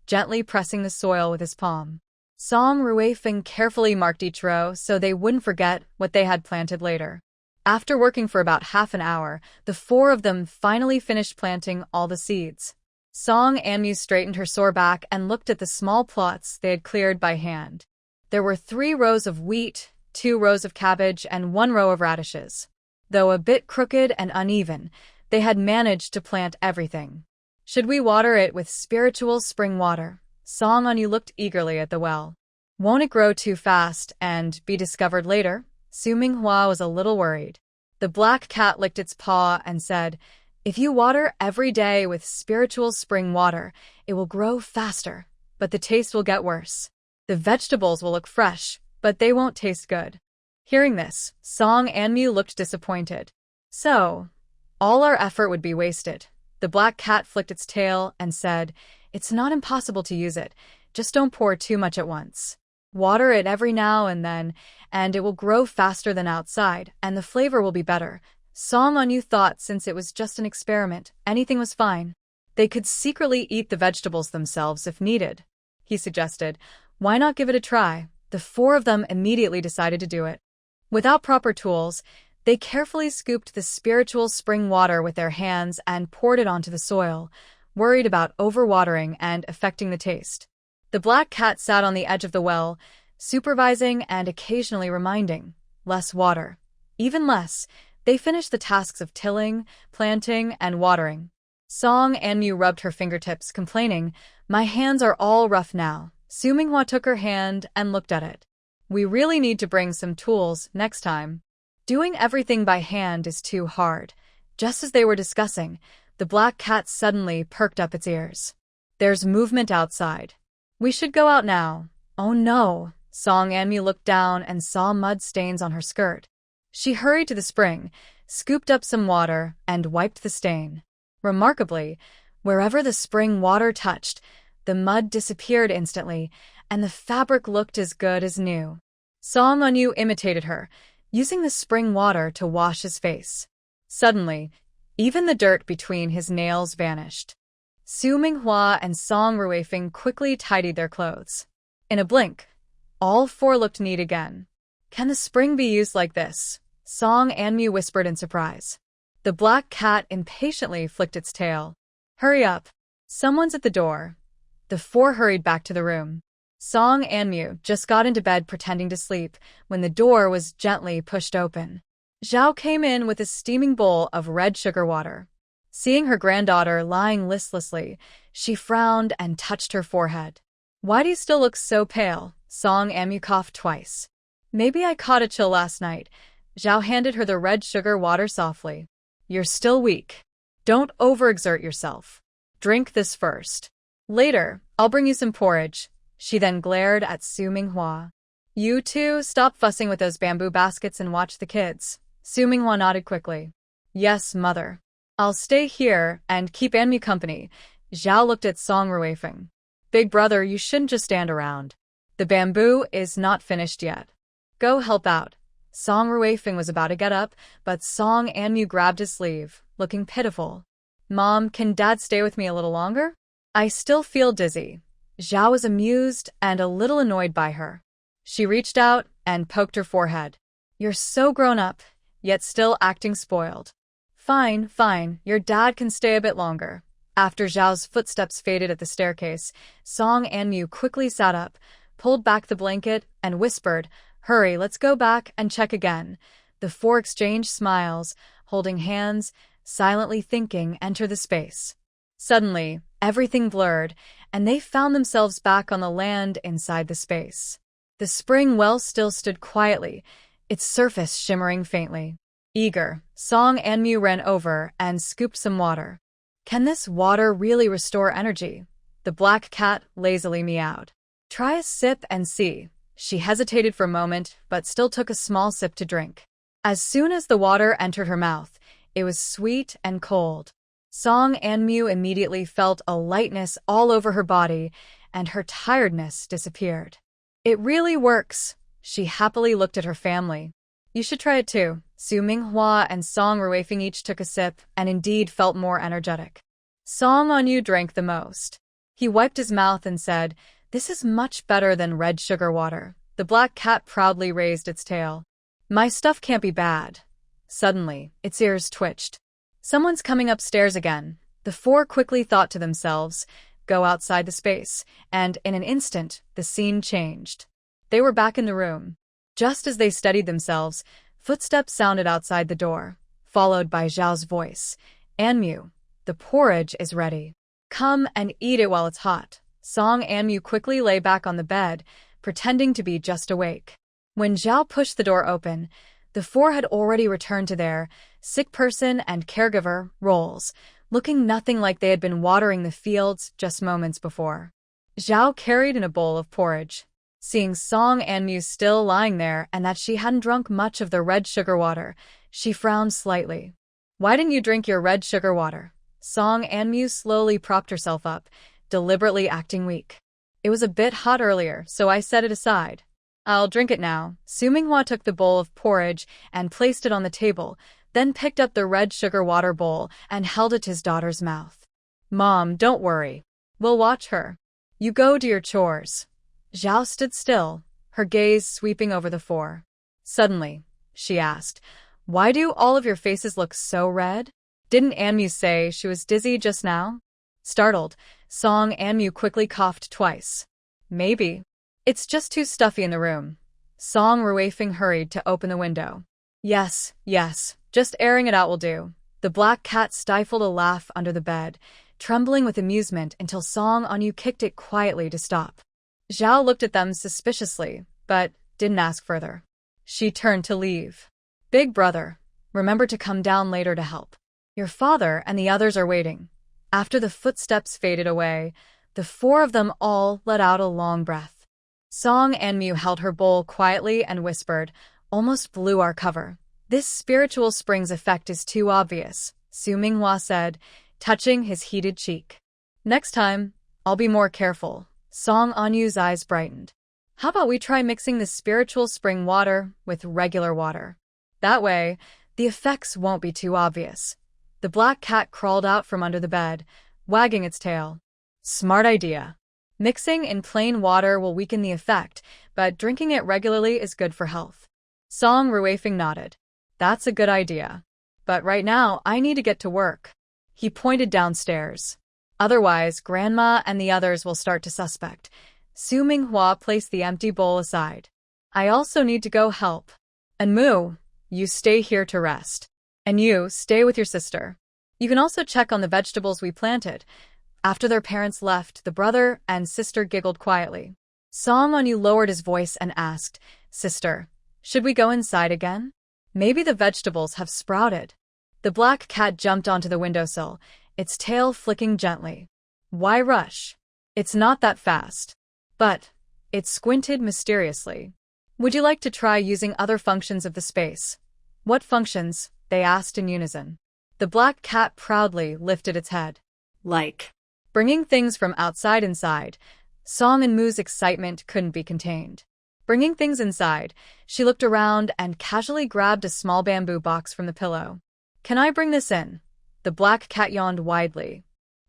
gently pressing the soil with his palm. Song Ruifeng carefully marked each row so they wouldn't forget what they had planted later. After working for about half an hour, the 4 of them finally finished planting all the seeds. Song Anmu straightened her sore back and looked at the small plots they had cleared by hand. There were 3 rows of wheat, 2 rows of cabbage, and 1 row of radishes. Though a bit crooked and uneven, they had managed to plant everything. Should we water it with spiritual spring water? Song Onyu looked eagerly at the well. Won't it grow too fast and be discovered later? Su Minghua was a little worried. The black cat licked its paw and said, If you water every day with spiritual spring water, it will grow faster, but the taste will get worse. The vegetables will look fresh, but they won't taste good. Hearing this, Song Anmu looked disappointed. So, all our effort would be wasted. The black cat flicked its tail and said, It's not impossible to use it, just don't pour too much at once. Water it every now and then, and it will grow faster than outside, and the flavor will be better. Song Onyu thought since it was just an experiment, anything was fine. They could secretly eat the vegetables themselves if needed. He suggested, Why not give it a try? The 4 of them immediately decided to do it. Without proper tools, they carefully scooped the spiritual spring water with their hands and poured it onto the soil, worried about overwatering and affecting the taste. The black cat sat on the edge of the well, supervising and occasionally reminding, Less water. Even less. They finished the tasks of tilling, planting, and watering. Song Anmu rubbed her fingertips, complaining, My hands are all rough now. Su Minghua took her hand and looked at it. We really need to bring some tools next time. Doing everything by hand is too hard. Just as they were discussing, the black cat suddenly perked up its ears. There's movement outside. We should go out now. Oh no. Song Anmu looked down and saw mud stains on her skirt. She hurried to the spring, scooped up some water, and wiped the stain. Remarkably, wherever the spring water touched, the mud disappeared instantly, and the fabric looked as good as new. Song Onyu imitated her, using the spring water to wash his face. Suddenly, even the dirt between his nails vanished. Su Minghua and Song Ruifeng quickly tidied their clothes. In a blink, all 4 looked neat again. Can the spring be used like this? Song Anmu whispered in surprise. The black cat impatiently flicked its tail. Hurry up. Someone's at the door. The 4 hurried back to the room. Song Anmu just got into bed pretending to sleep when the door was gently pushed open. Zhao came in with a steaming bowl of red sugar water. Seeing her granddaughter lying listlessly, she frowned and touched her forehead. Why do you still look so pale? Song Anmu coughed twice. Maybe I caught a chill last night. Zhao handed her the red sugar water softly. You're still weak. Don't overexert yourself. Drink this first. Later, I'll bring you some porridge. She then glared at Su Minghua. You two, stop fussing with those bamboo baskets and watch the kids. Su Minghua nodded quickly. Yes, mother. I'll stay here and keep Anmu company. Zhao looked at Song Ruifeng. Big brother, you shouldn't just stand around. The bamboo is not finished yet. Go help out. Song Ruifeng was about to get up, but Song Anmu grabbed his sleeve, looking pitiful. Mom, can Dad stay with me a little longer? I still feel dizzy. Zhao was amused and a little annoyed by her. She reached out and poked her forehead. You're so grown up, yet still acting spoiled. Fine, fine, your dad can stay a bit longer. After Zhao's footsteps faded at the staircase, Song Anmu quickly sat up, pulled back the blanket, and whispered, Hurry, let's go back and check again. The four exchanged smiles, holding hands, silently thinking, enter the space. Suddenly, everything blurred, and they found themselves back on the land inside the space. The spring well still stood quietly, its surface shimmering faintly. Eager, Song Anmu ran over and scooped some water. Can this water really restore energy? The black cat lazily meowed. Try a sip and see. She hesitated for a moment, but still took a small sip to drink. As soon as the water entered her mouth, it was sweet and cold. Song Anmu immediately felt a lightness all over her body, and her tiredness disappeared. It really works. She happily looked at her family. You should try it too. Su Minghua and Song Ruifeng each took a sip and indeed felt more energetic. Song Anmu drank the most. He wiped his mouth and said, This is much better than red sugar water. The black cat proudly raised its tail. My stuff can't be bad. Suddenly, its ears twitched. Someone's coming upstairs again. The four quickly thought to themselves, go outside the space, and in an instant, the scene changed. They were back in the room. Just as they steadied themselves, footsteps sounded outside the door, followed by Zhao's voice. Anmu, the porridge is ready. Come and eat it while it's hot. Song Anmu quickly lay back on the bed, pretending to be just awake. When Zhao pushed the door open, the four had already returned to their sick person and caregiver roles, looking nothing like they had been watering the fields just moments before. Zhao carried in a bowl of porridge. Seeing Song Anmu still lying there and that she hadn't drunk much of the red sugar water, she frowned slightly. Why didn't you drink your red sugar water? Song Anmu slowly propped herself up, deliberately acting weak. It was a bit hot earlier, so I set it aside. I'll drink it now. Su Minghua took the bowl of porridge and placed it on the table, then picked up the red sugar water bowl and held it to his daughter's mouth. Mom, don't worry. We'll watch her. You go do your chores. Zhao stood still, her gaze sweeping over the four. Suddenly, she asked, Why do all of your faces look so red? Didn't Anmu say she was dizzy just now? Startled, Song Anmu quickly coughed twice. Maybe. It's just too stuffy in the room. Song Ruifeng hurried to open the window. Yes, just airing it out will do. The black cat stifled a laugh under the bed, trembling with amusement until Song Anmu kicked it quietly to stop. Zhao looked at them suspiciously, but didn't ask further. She turned to leave. Big brother, remember to come down later to help. Your father and the others are waiting. After the footsteps faded away, the four of them all let out a long breath. Song Anmu held her bowl quietly and whispered, Almost blew our cover. This spiritual spring's effect is too obvious, Su Minghua said, touching his heated cheek. Next time, I'll be more careful. Song Anmu's eyes brightened. How about we try mixing the spiritual spring water with regular water? That way, the effects won't be too obvious. The black cat crawled out from under the bed, wagging its tail. Smart idea. Mixing in plain water will weaken the effect, but drinking it regularly is good for health. Song Ruifeng nodded. That's a good idea. But right now, I need to get to work. He pointed downstairs. Otherwise, Grandma and the others will start to suspect. Su Minghua placed the empty bowl aside. I also need to go help. And Moo, you stay here to rest. And you, stay with your sister. You can also check on the vegetables we planted. After their parents left, the brother and sister giggled quietly. Song Anmu lowered his voice and asked, Sister, should we go inside again? Maybe the vegetables have sprouted. The black cat jumped onto the windowsill, its tail flicking gently. Why rush? It's not that fast. But it squinted mysteriously. Would you like to try using other functions of the space? What functions? They asked in unison. The black cat proudly lifted its head. Like bringing things from outside inside, Song and Moo's excitement couldn't be contained. Bringing things inside, she looked around and casually grabbed a small bamboo box from the pillow. "Can I bring this in?" The black cat yawned widely.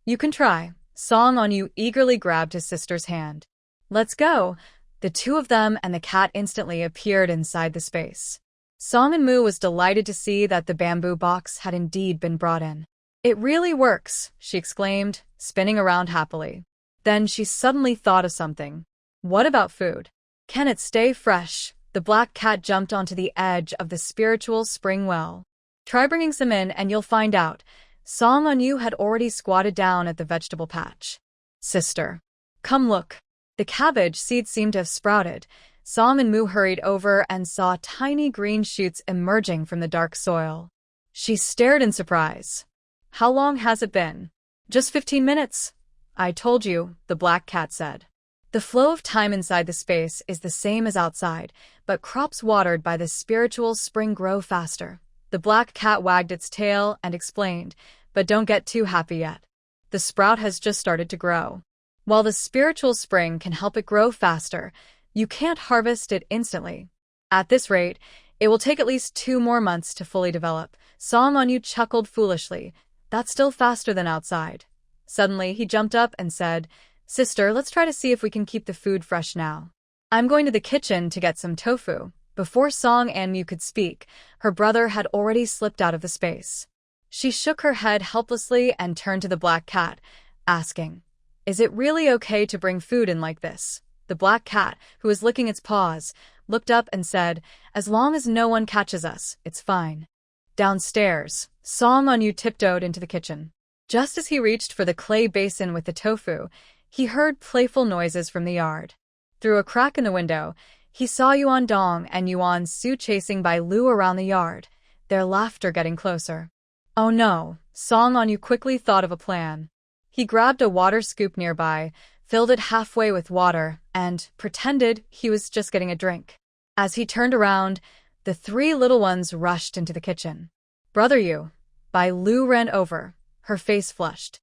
"You can try." Song On-yu eagerly grabbed his sister's hand. "Let's go." The two of them and the cat instantly appeared inside the space. Song and Moo was delighted to see that the bamboo box had indeed been brought in. "It really works," she exclaimed, spinning around happily. Then she suddenly thought of something. "What about food? Can it stay fresh?" The black cat jumped onto the edge of the spiritual spring well. "Try bringing some in and you'll find out." Song On-yu had already squatted down at the vegetable patch. "Sister, come look." The cabbage seeds seemed to have sprouted. Song and Moo hurried over and saw tiny green shoots emerging from the dark soil. She stared in surprise. "How long has it been?" "Just 15 minutes. "I told you," the black cat said. The flow of time inside the space is the same as outside, but crops watered by the spiritual spring grow faster. The black cat wagged its tail and explained, "But don't get too happy yet. The sprout has just started to grow. While the spiritual spring can help it grow faster, you can't harvest it instantly. At this rate, it will take at least 2 more months to fully develop." Song On-yu chuckled foolishly. "That's still faster than outside." Suddenly, he jumped up and said, "Sister, let's try to see if we can keep the food fresh now. I'm going to the kitchen to get some tofu." Before Song An-mu could speak, her brother had already slipped out of the space. She shook her head helplessly and turned to the black cat, asking, "Is it really okay to bring food in like this?" The black cat, who was licking its paws, looked up and said, "As long as no one catches us, it's fine." Downstairs, Song On-yu tiptoed into the kitchen. Just as he reached for the clay basin with the tofu, he heard playful noises from the yard. Through a crack in the window, he saw Yuan Dong and Yuan Su chasing Bai Lu around the yard, their laughter getting closer. "Oh no," Song On-yu quickly thought of a plan. He grabbed a water scoop nearby, filled it halfway with water, and pretended he was just getting a drink. As he turned around, the 3 little ones rushed into the kitchen. "Brother Yu." Bai Lu ran over, her face flushed.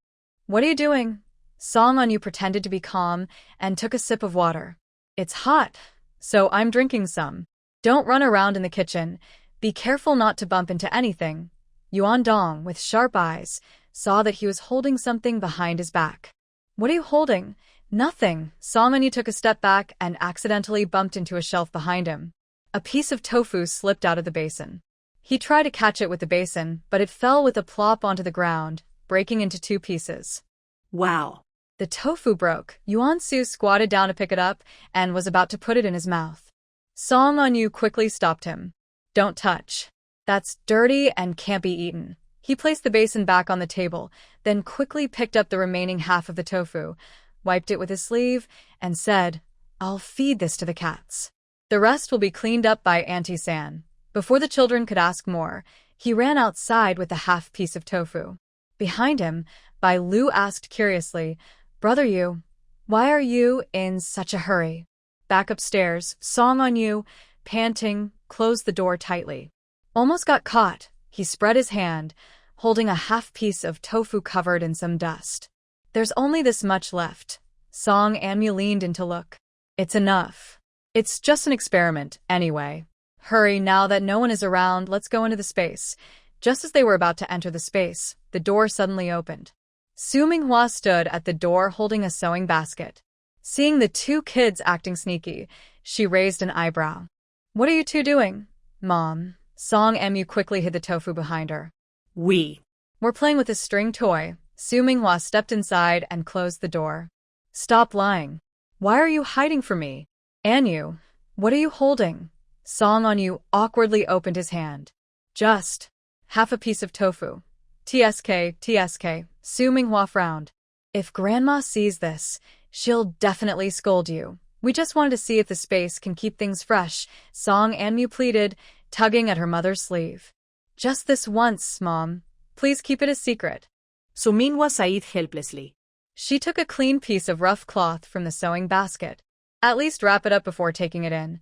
"What are you doing?" Song On-yu pretended to be calm and took a sip of water. "It's hot, so I'm drinking some." "Don't run around in the kitchen. Be careful not to bump into anything." Yuan Dong, with sharp eyes, saw that he was holding something behind his back. "What are you holding?" "Nothing." Song On-yu took a step back and accidentally bumped into a shelf behind him. A piece of tofu slipped out of the basin. He tried to catch it with the basin, but it fell with a plop onto the ground, breaking into 2 pieces. Wow. The tofu broke. Yuan Su squatted down to pick it up and was about to put it in his mouth. Song On-yu quickly stopped him. "Don't touch. That's dirty and can't be eaten." He placed the basin back on the table, then quickly picked up the remaining half of the tofu, wiped it with his sleeve, and said, "I'll feed this to the cats. The rest will be cleaned up by Auntie San." Before the children could ask more, he ran outside with the half piece of tofu. Behind him, Bai Lu asked curiously, "Brother Yu, why are you in such a hurry?" Back upstairs, Song On-yu, panting, closed the door tightly. "Almost got caught." He spread his hand, holding a half piece of tofu covered in some dust. "There's only this much left." Song An-mu leaned in to look. "It's enough. It's just an experiment, anyway. Hurry, now that no one is around, let's go into the space." Just as they were about to enter the space, the door suddenly opened. Su Minghua stood at the door holding a sewing basket. Seeing the 2 kids acting sneaky, she raised an eyebrow. "What are you 2 doing?" "Mom." Song An-mu quickly hid the tofu behind her. "We're playing with a string toy." Su Minghua stepped inside and closed the door. "Stop lying. Why are you hiding from me?" "An-yu, what are you holding?" Song On-yu awkwardly opened his hand. "Just half a piece of tofu." TSK. Su Minghua frowned. "If Grandma sees this, she'll definitely scold you. We just wanted to see if the space can keep things fresh," Song An-mu pleaded, tugging at her mother's sleeve. "Just this once, Mom. Please keep it a secret." Su Minghua sighed helplessly. She took a clean piece of rough cloth from the sewing basket. "At least wrap it up before taking it in."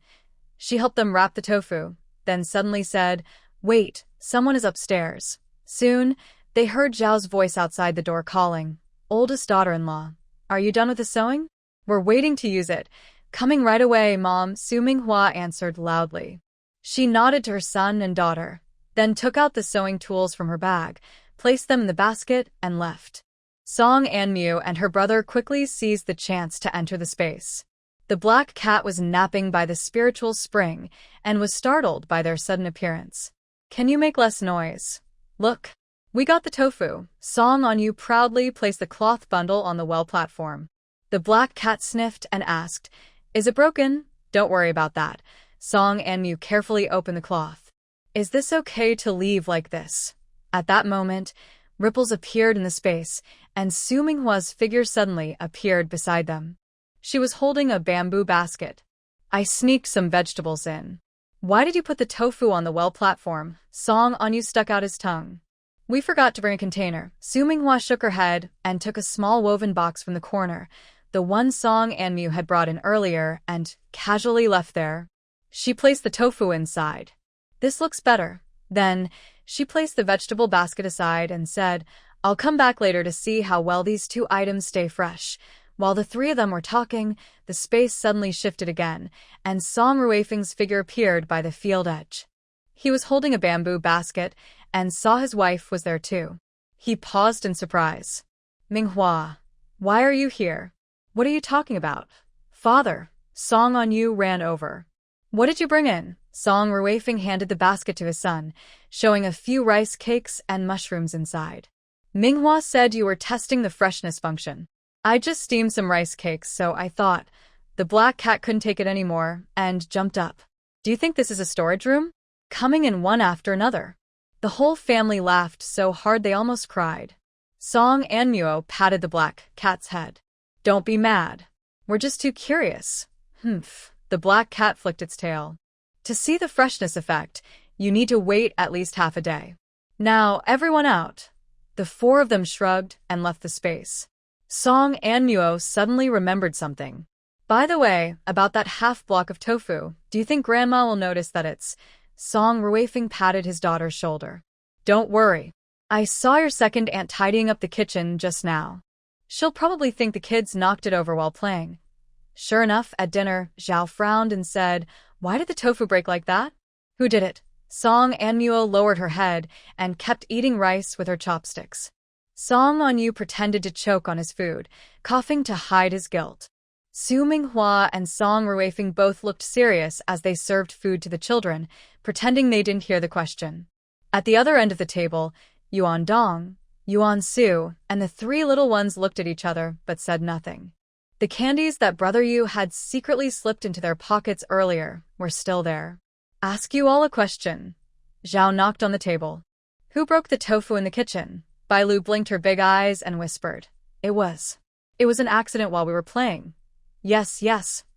She helped them wrap the tofu, then suddenly said, "Wait, someone is upstairs." Soon, they heard Zhao's voice outside the door calling, "Oldest daughter-in-law, are you done with the sewing?" We're waiting to use it. Coming right away, Mom, Su Minghua answered loudly. She nodded to her son and daughter, then took out the sewing tools from her bag, placed them in the basket, and left. Song Anmu and her brother quickly seized the chance to enter the space. The black cat was napping by the spiritual spring and was startled by their sudden appearance. Can you make less noise? Look. We got the tofu. Song Anmu proudly placed the cloth bundle on the well platform. The black cat sniffed and asked, Is it broken? Don't worry about that. Song Anmu carefully opened the cloth. Is this okay to leave like this? At that moment, ripples appeared in the space, and Su Minghua's figure suddenly appeared beside them. She was holding a bamboo basket. I sneaked some vegetables in. Why did you put the tofu on the well platform? Song Anmu stuck out his tongue. We forgot to bring a container. Su Minghua shook her head and took a small woven box from the corner, the one Song Anmu had brought in earlier, and casually left there. She placed the tofu inside. This looks better. Then, she placed the vegetable basket aside and said, I'll come back later to see how well these two items stay fresh. While the three of them were talking, the space suddenly shifted again, and Song Ruifeng's figure appeared by the field edge. He was holding a bamboo basket, and saw his wife was there too. He paused in surprise. Minghua, why are you here? What are you talking about? Father, Song Anmu ran over. What did you bring in? Song Ruifeng handed the basket to his son, showing a few rice cakes and mushrooms inside. Minghua said you were testing the freshness function. I just steamed some rice cakes, so I thought. The black cat couldn't take it anymore, and jumped up. Do you think this is a storage room? Coming in one after another. The whole family laughed so hard they almost cried. Song Anmu patted the black cat's head. Don't be mad. We're just too curious. Humph. The black cat flicked its tail. To see the freshness effect, you need to wait at least half a day. Now, everyone out. The four of them shrugged and left the space. Song Anmu suddenly remembered something. By the way, about that half block of tofu, do you think Grandma will notice that it's... Song Ruifeng patted his daughter's shoulder. Don't worry. I saw your second aunt tidying up the kitchen just now. She'll probably think the kids knocked it over while playing. Sure enough, at dinner, Zhao frowned and said, Why did the tofu break like that? Who did it? Song Anmu lowered her head and kept eating rice with her chopsticks. Song Anmu pretended to choke on his food, coughing to hide his guilt. Su Minghua and Song Ruifeng both looked serious as they served food to the children, pretending they didn't hear the question. At the other end of the table, Yuan Dong, Yuan Su, and the three little ones looked at each other but said nothing. The candies that Brother Yu had secretly slipped into their pockets earlier were still there. Ask you all a question. Zhao knocked on the table. Who broke the tofu in the kitchen? Bai Lu blinked her big eyes and whispered. It was an accident while we were playing. Yes,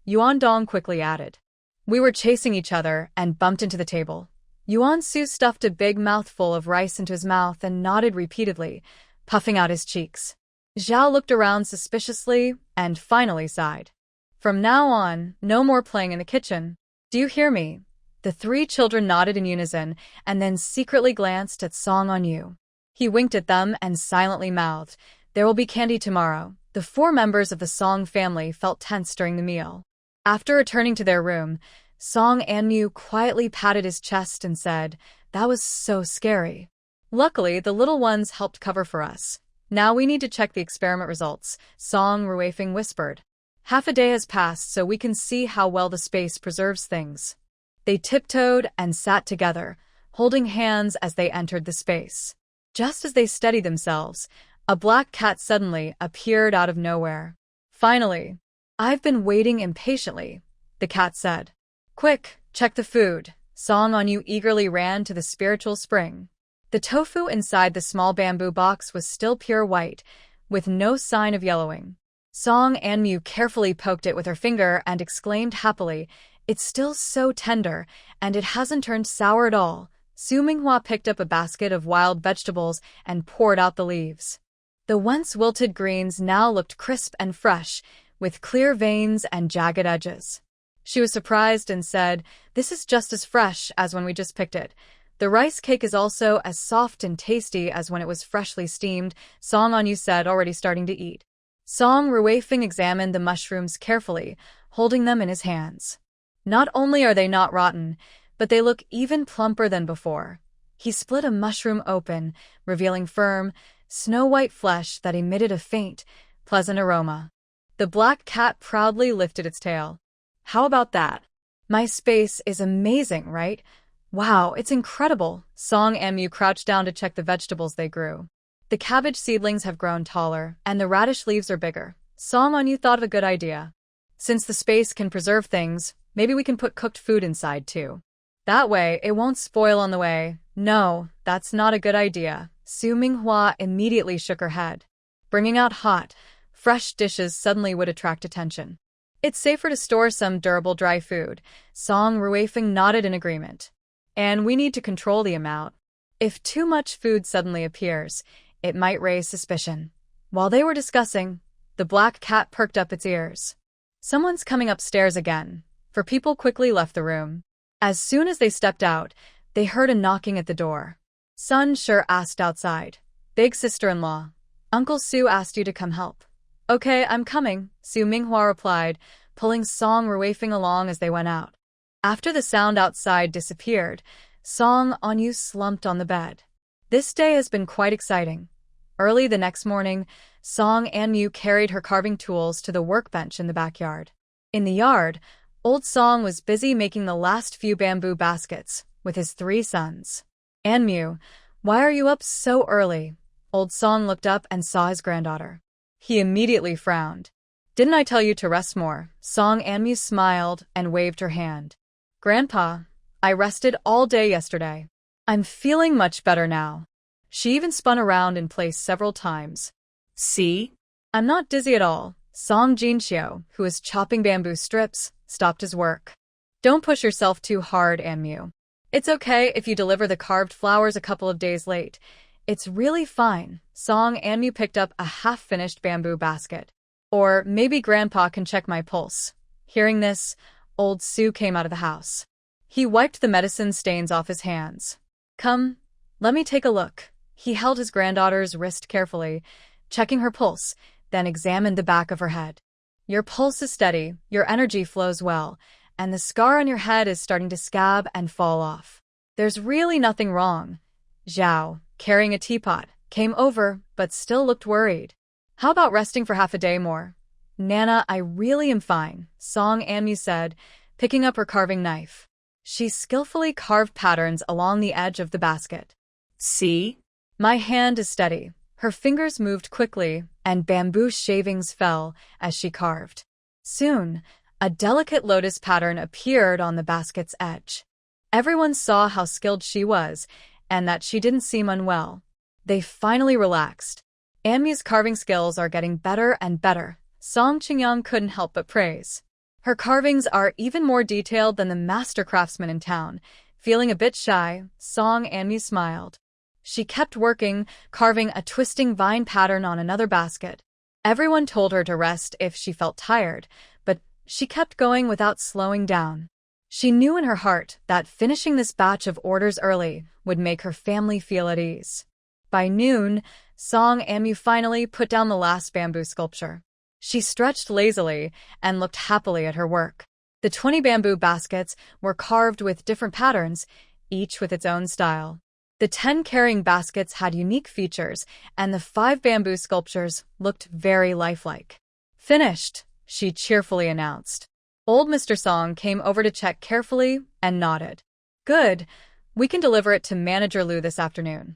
Yuan Dong quickly added. We were chasing each other and bumped into the table. Yuan Su stuffed a big mouthful of rice into his mouth and nodded repeatedly, puffing out his cheeks. Zhao looked around suspiciously and finally sighed. From now on, no more playing in the kitchen. Do you hear me? The three children nodded in unison and then secretly glanced at Song Anmu. He winked at them and silently mouthed, There will be candy tomorrow. The four members of the Song family felt tense during the meal. After returning to their room, Song Anmu quietly patted his chest and said, That was so scary. Luckily, the little ones helped cover for us. Now we need to check the experiment results, Song Ruifeng whispered. Half a day has passed so we can see how well the space preserves things. They tiptoed and sat together, holding hands as they entered the space. Just as they steadied themselves, a black cat suddenly appeared out of nowhere. Finally, I've been waiting impatiently, the cat said. Quick, check the food. Song Anmu eagerly ran to the spiritual spring. The tofu inside the small bamboo box was still pure white, with no sign of yellowing. Song Anmu carefully poked it with her finger and exclaimed happily, It's still so tender, and it hasn't turned sour at all. Su Minghua picked up a basket of wild vegetables and poured out the leaves. The once wilted greens now looked crisp and fresh, with clear veins and jagged edges. She was surprised and said, This is just as fresh as when we just picked it. The rice cake is also as soft and tasty as when it was freshly steamed, Song Anmu said, already starting to eat. Song Ruifeng examined the mushrooms carefully, holding them in his hands. Not only are they not rotten, but they look even plumper than before. He split a mushroom open, revealing firm, snow-white flesh that emitted a faint, pleasant aroma. The black cat proudly lifted its tail. How about that? My space is amazing, right? Wow, it's incredible. Song and Mew crouched down to check the vegetables they grew. The cabbage seedlings have grown taller, and the radish leaves are bigger. Song On You thought of a good idea. Since the space can preserve things, maybe we can put cooked food inside too. That way, it won't spoil on the way. No, that's not a good idea. Su Minghua immediately shook her head. Bringing out hot, fresh dishes suddenly would attract attention. It's safer to store some durable dry food. Song Ruifeng nodded in agreement. And we need to control the amount. If too much food suddenly appears, it might raise suspicion. While they were discussing, the black cat perked up its ears. Someone's coming upstairs again, for people quickly left the room. As soon as they stepped out, they heard a knocking at the door. Sun Sure asked outside. Big sister-in-law. Uncle Su asked you to come help. Okay, I'm coming, Su Minghua replied, pulling Song Ruifeng along as they went out. After the sound outside disappeared, Song On You slumped on the bed. This day has been quite exciting. Early the next morning, Song An Mew carried her carving tools to the workbench in the backyard. In the yard, Old Song was busy making the last few bamboo baskets with his 3 sons. An Mew, why are you up so early? Old Song looked up and saw his granddaughter. He immediately frowned. Didn't I tell you to rest more? Song An Mew smiled and waved her hand. Grandpa, I rested all day yesterday. I'm feeling much better now. She even spun around in place several times. See? I'm not dizzy at all. Song Jinxiu, who was chopping bamboo strips, stopped his work. Don't push yourself too hard, An Mew. It's okay if you deliver the carved flowers a couple of days late. It's really fine. Song An Mew picked up a half-finished bamboo basket. Or maybe Grandpa can check my pulse. Hearing this, Old Su came out of the house. He wiped the medicine stains off his hands. Come, let me take a look. He held his granddaughter's wrist carefully, checking her pulse, then examined the back of her head. Your pulse is steady, your energy flows well, and the scar on your head is starting to scab and fall off. There's really nothing wrong. Zhao, carrying a teapot, came over, but still looked worried. How about resting for half a day more? Nana, I really am fine, Song An Mew said, picking up her carving knife. She skillfully carved patterns along the edge of the basket. See? My hand is steady. Her fingers moved quickly, and bamboo shavings fell as she carved. Soon, a delicate lotus pattern appeared on the basket's edge. Everyone saw how skilled she was, and that she didn't seem unwell. They finally relaxed. An Mew's carving skills are getting better and better. Song Qingyang couldn't help but praise. Her carvings are even more detailed than the master craftsmen in town. Feeling a bit shy, Song An Mew smiled. She kept working, carving a twisting vine pattern on another basket. Everyone told her to rest if she felt tired, but she kept going without slowing down. She knew in her heart that finishing this batch of orders early would make her family feel at ease. By noon, Song An Mew finally put down the last bamboo sculpture. She stretched lazily and looked happily at her work. The 20 bamboo baskets were carved with different patterns, each with its own style. The 10 carrying baskets had unique features, and the 5 bamboo sculptures looked very lifelike. Finished, she cheerfully announced. Old Mr. Song came over to check carefully and nodded. Good, we can deliver it to Manager Lu this afternoon.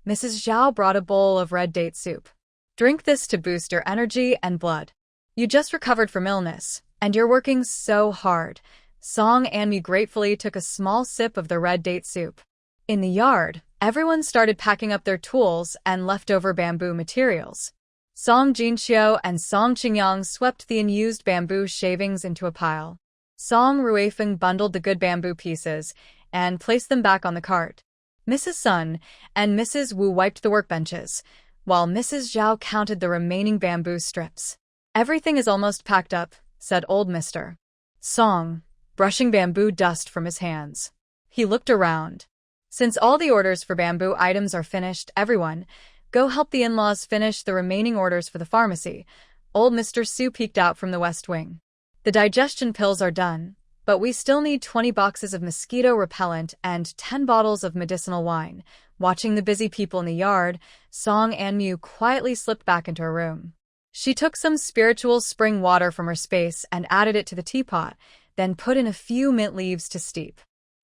Mrs. Zhao brought a bowl of red date soup. Drink this to boost your energy and blood. You just recovered from illness, and you're working so hard. Song An Mew gratefully took a small sip of the red date soup. In the yard, everyone started packing up their tools and leftover bamboo materials. Song Jinxiu and Song Qingyang swept the unused bamboo shavings into a pile. Song Ruifeng bundled the good bamboo pieces and placed them back on the cart. Mrs. Sun and Mrs. Wu wiped the workbenches, while Mrs. Zhao counted the remaining bamboo strips. Everything is almost packed up, said old Mr. Song, brushing bamboo dust from his hands. He looked around. Since all the orders for bamboo items are finished, everyone, go help the in-laws finish the remaining orders for the pharmacy. Old Mr. Su peeked out from the west wing. The digestion pills are done, but we still need 20 boxes of mosquito repellent and 10 bottles of medicinal wine. Watching the busy people in the yard, Song Anmu quietly slipped back into her room. She took some spiritual spring water from her space and added it to the teapot, then put in a few mint leaves to steep.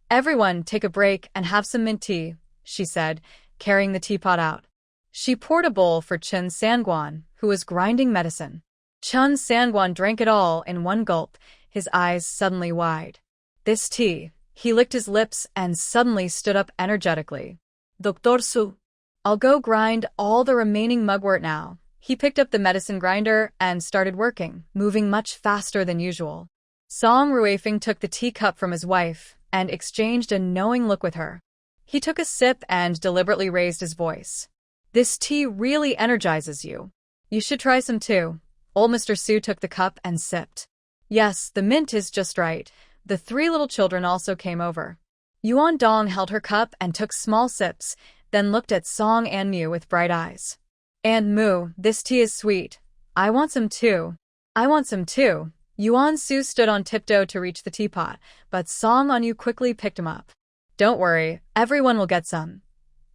"Everyone, take a break and have some mint tea," she said, carrying the teapot out. She poured a bowl for Chen Sangwan, who was grinding medicine. Chen Sangwan drank it all in one gulp, his eyes suddenly wide. "This tea." He licked his lips and suddenly stood up energetically. "Dr. Su, I'll go grind all the remaining mugwort now." He picked up the medicine grinder and started working, moving much faster than usual. Song Ruifeng took the teacup from his wife and exchanged a knowing look with her. He took a sip and deliberately raised his voice. "This tea really energizes you. You should try some too." Old Mr. Su took the cup and sipped. "Yes, the mint is just right." The three little children also came over. Yuan Dong held her cup and took small sips, then looked at Song Anmu with bright eyes. "And Mu, this tea is sweet. I want some too." "I want some too." Yuan Su stood on tiptoe to reach the teapot, but Song Anmu quickly picked him up. "Don't worry, everyone will get some."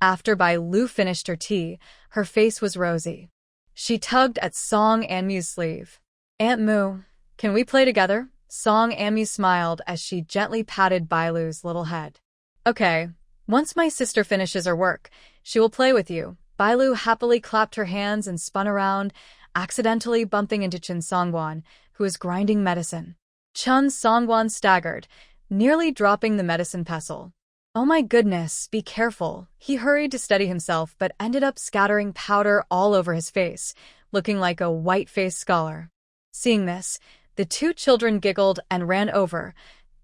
After Bai Lu finished her tea, her face was rosy. She tugged at Song Anmu's sleeve. "Aunt Mu, can we play together?" Song Anmu smiled as she gently patted Bai Lu's little head. "Okay, once my sister finishes her work, she will play with you." Bai Lu happily clapped her hands and spun around, accidentally bumping into Chen Songwan, who was grinding medicine. Chen Songwan staggered, nearly dropping the medicine pestle. "Oh my goodness, be careful." He hurried to steady himself but ended up scattering powder all over his face, looking like a white-faced scholar. Seeing this, the two children giggled and ran over,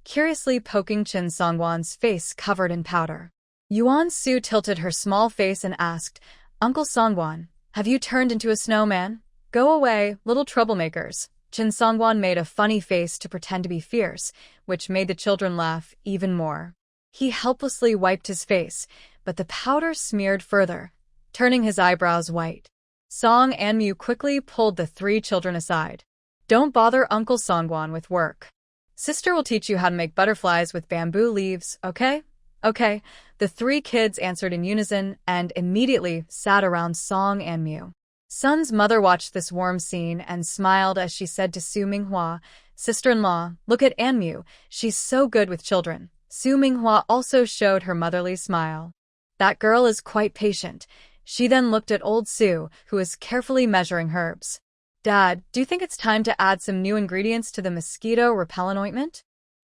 curiously poking Chen Songwan's face covered in powder. Yuan Su tilted her small face and asked, "Uncle Songwan, have you turned into a snowman?" "Go away, little troublemakers." Chen Songwan made a funny face to pretend to be fierce, which made the children laugh even more. He helplessly wiped his face, but the powder smeared further, turning his eyebrows white. Song Anmu quickly pulled the three children aside. "Don't bother Uncle Songwan with work. Sister will teach you how to make butterflies with bamboo leaves, okay?" "Okay." The three kids answered in unison and immediately sat around Song Anmu. Sun's mother watched this warm scene and smiled as she said to Su Minghua, "Sister-in-law, look at Anmu, she's so good with children." Su Minghua also showed her motherly smile. "That girl is quite patient." She then looked at old Su, who was carefully measuring herbs. "Dad, do you think it's time to add some new ingredients to the mosquito repellent ointment?"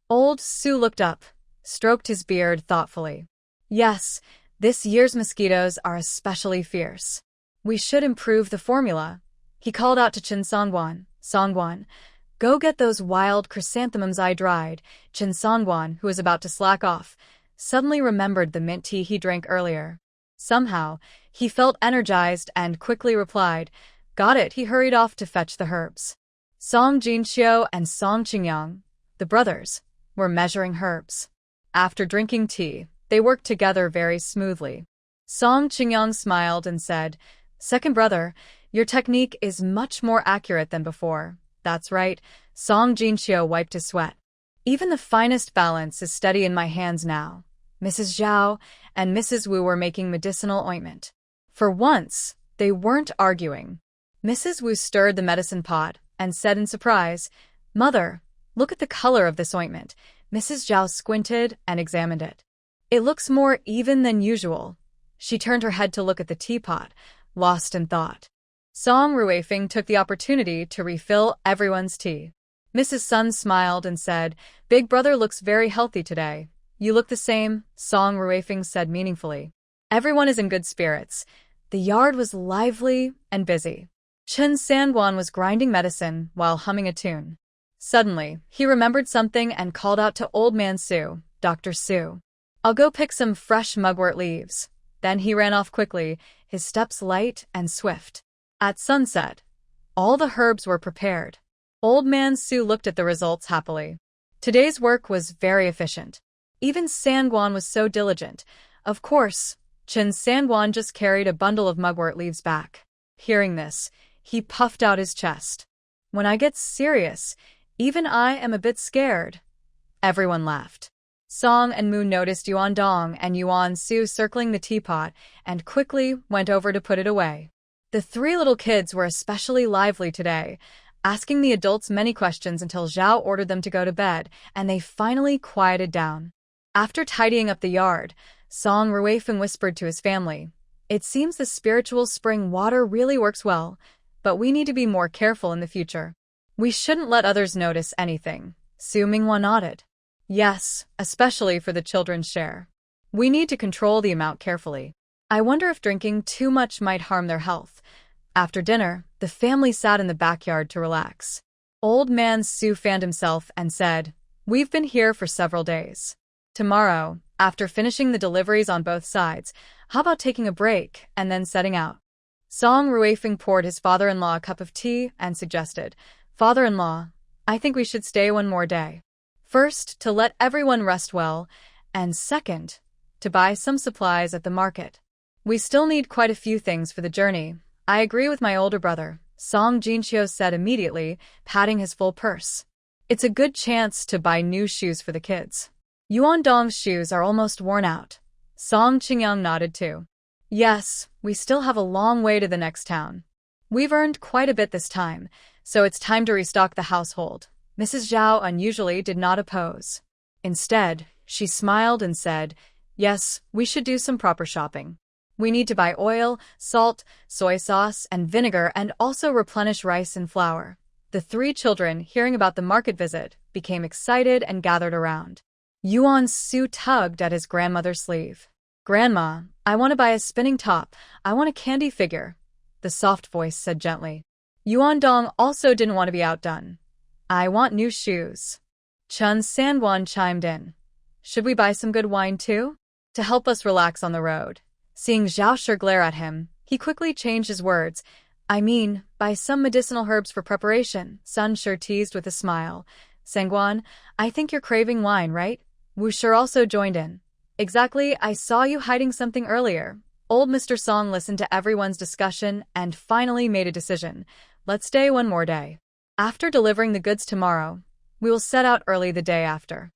Old Su looked up, stroked his beard thoughtfully. "Yes, this year's mosquitoes are especially fierce. We should improve the formula." He called out to Chen Songwan, "Songwan, go get those wild chrysanthemums I dried." Chen Songwan, who was about to slack off, suddenly remembered the mint tea he drank earlier. Somehow, he felt energized and quickly replied, "Got it." He hurried off to fetch the herbs. Song Jinxiu and Song Qingyang, the brothers, were measuring herbs. After drinking tea, they worked together very smoothly. Song Qingyang smiled and said, "Second brother, your technique is much more accurate than before." "That's right." Song Jinxiu wiped his sweat. "Even the finest balance is steady in my hands now." Mrs. Zhao and Mrs. Wu were making medicinal ointment. For once, they weren't arguing. Mrs. Wu stirred the medicine pot and said in surprise, "Mother, look at the color of this ointment." Mrs. Zhao squinted and examined it. "It looks more even than usual." She turned her head to look at the teapot, lost in thought. Song Ruifeng took the opportunity to refill everyone's tea. Mrs. Sun smiled and said, "Big brother looks very healthy today." "You look the same," Song Ruifeng said meaningfully. Everyone is in good spirits. The yard was lively and busy. Chen Sangwan was grinding medicine while humming a tune. Suddenly, he remembered something and called out to Old Man Su, "Dr. Su, I'll go pick some fresh mugwort leaves." Then he ran off quickly, his steps light and swift. At sunset, all the herbs were prepared. Old Man Su looked at the results happily. Today's work was very efficient. Even Sangwan was so diligent. Of course, Chen Sangwan just carried a bundle of mugwort leaves back. Hearing this, he puffed out his chest. When I get serious, even I am a bit scared. Everyone laughed. Song and Moo noticed Yuan Dong and Yuan Su circling the teapot and quickly went over to put it away. The three little kids were especially lively today, asking the adults many questions until Zhao ordered them to go to bed, and they finally quieted down. After tidying up the yard, Song Ruifeng whispered to his family, "It seems the spiritual spring water really works well, but we need to be more careful in the future. We shouldn't let others notice anything." Su Minghua nodded. "Yes, especially for the children's share. We need to control the amount carefully. I wonder if drinking too much might harm their health." After dinner, the family sat in the backyard to relax. Old man Su fanned himself and said, "We've been here for several days. Tomorrow, after finishing the deliveries on both sides, how about taking a break and then setting out?" Song Ruifeng poured his father-in-law a cup of tea and suggested, "Father-in-law, I think we should stay one more day. First, to let everyone rest well, and second, to buy some supplies at the market. We still need quite a few things for the journey." "I agree with my older brother," Song Jinqiu said immediately, patting his full purse. "It's a good chance to buy new shoes for the kids." Yuan Dong's shoes are almost worn out. Song Qingyang nodded too. "Yes, we still have a long way to the next town. We've earned quite a bit this time, so it's time to restock the household." Mrs. Zhao unusually did not oppose. Instead, she smiled and said, "Yes, we should do some proper shopping. We need to buy oil, salt, soy sauce, and vinegar, and also replenish rice and flour." The three children, hearing about the market visit, became excited and gathered around. Yuan Su tugged at his grandmother's sleeve. "Grandma, I want to buy a spinning top. I want a candy figure," the soft voice said gently. Yuan Dong also didn't want to be outdone. "I want new shoes." Chun Sanguan chimed in. "Should we buy some good wine too? To help us relax on the road." Seeing Zhao Shi glare at him, he quickly changed his words. "I mean, buy some medicinal herbs for preparation," Sun Shi teased with a smile. "Sanguan, I think you're craving wine, right?" Wu Shi also joined in. "Exactly, I saw you hiding something earlier." Old Mr. Song listened to everyone's discussion and finally made a decision. "Let's stay one more day. After delivering the goods tomorrow, we will set out early the day after."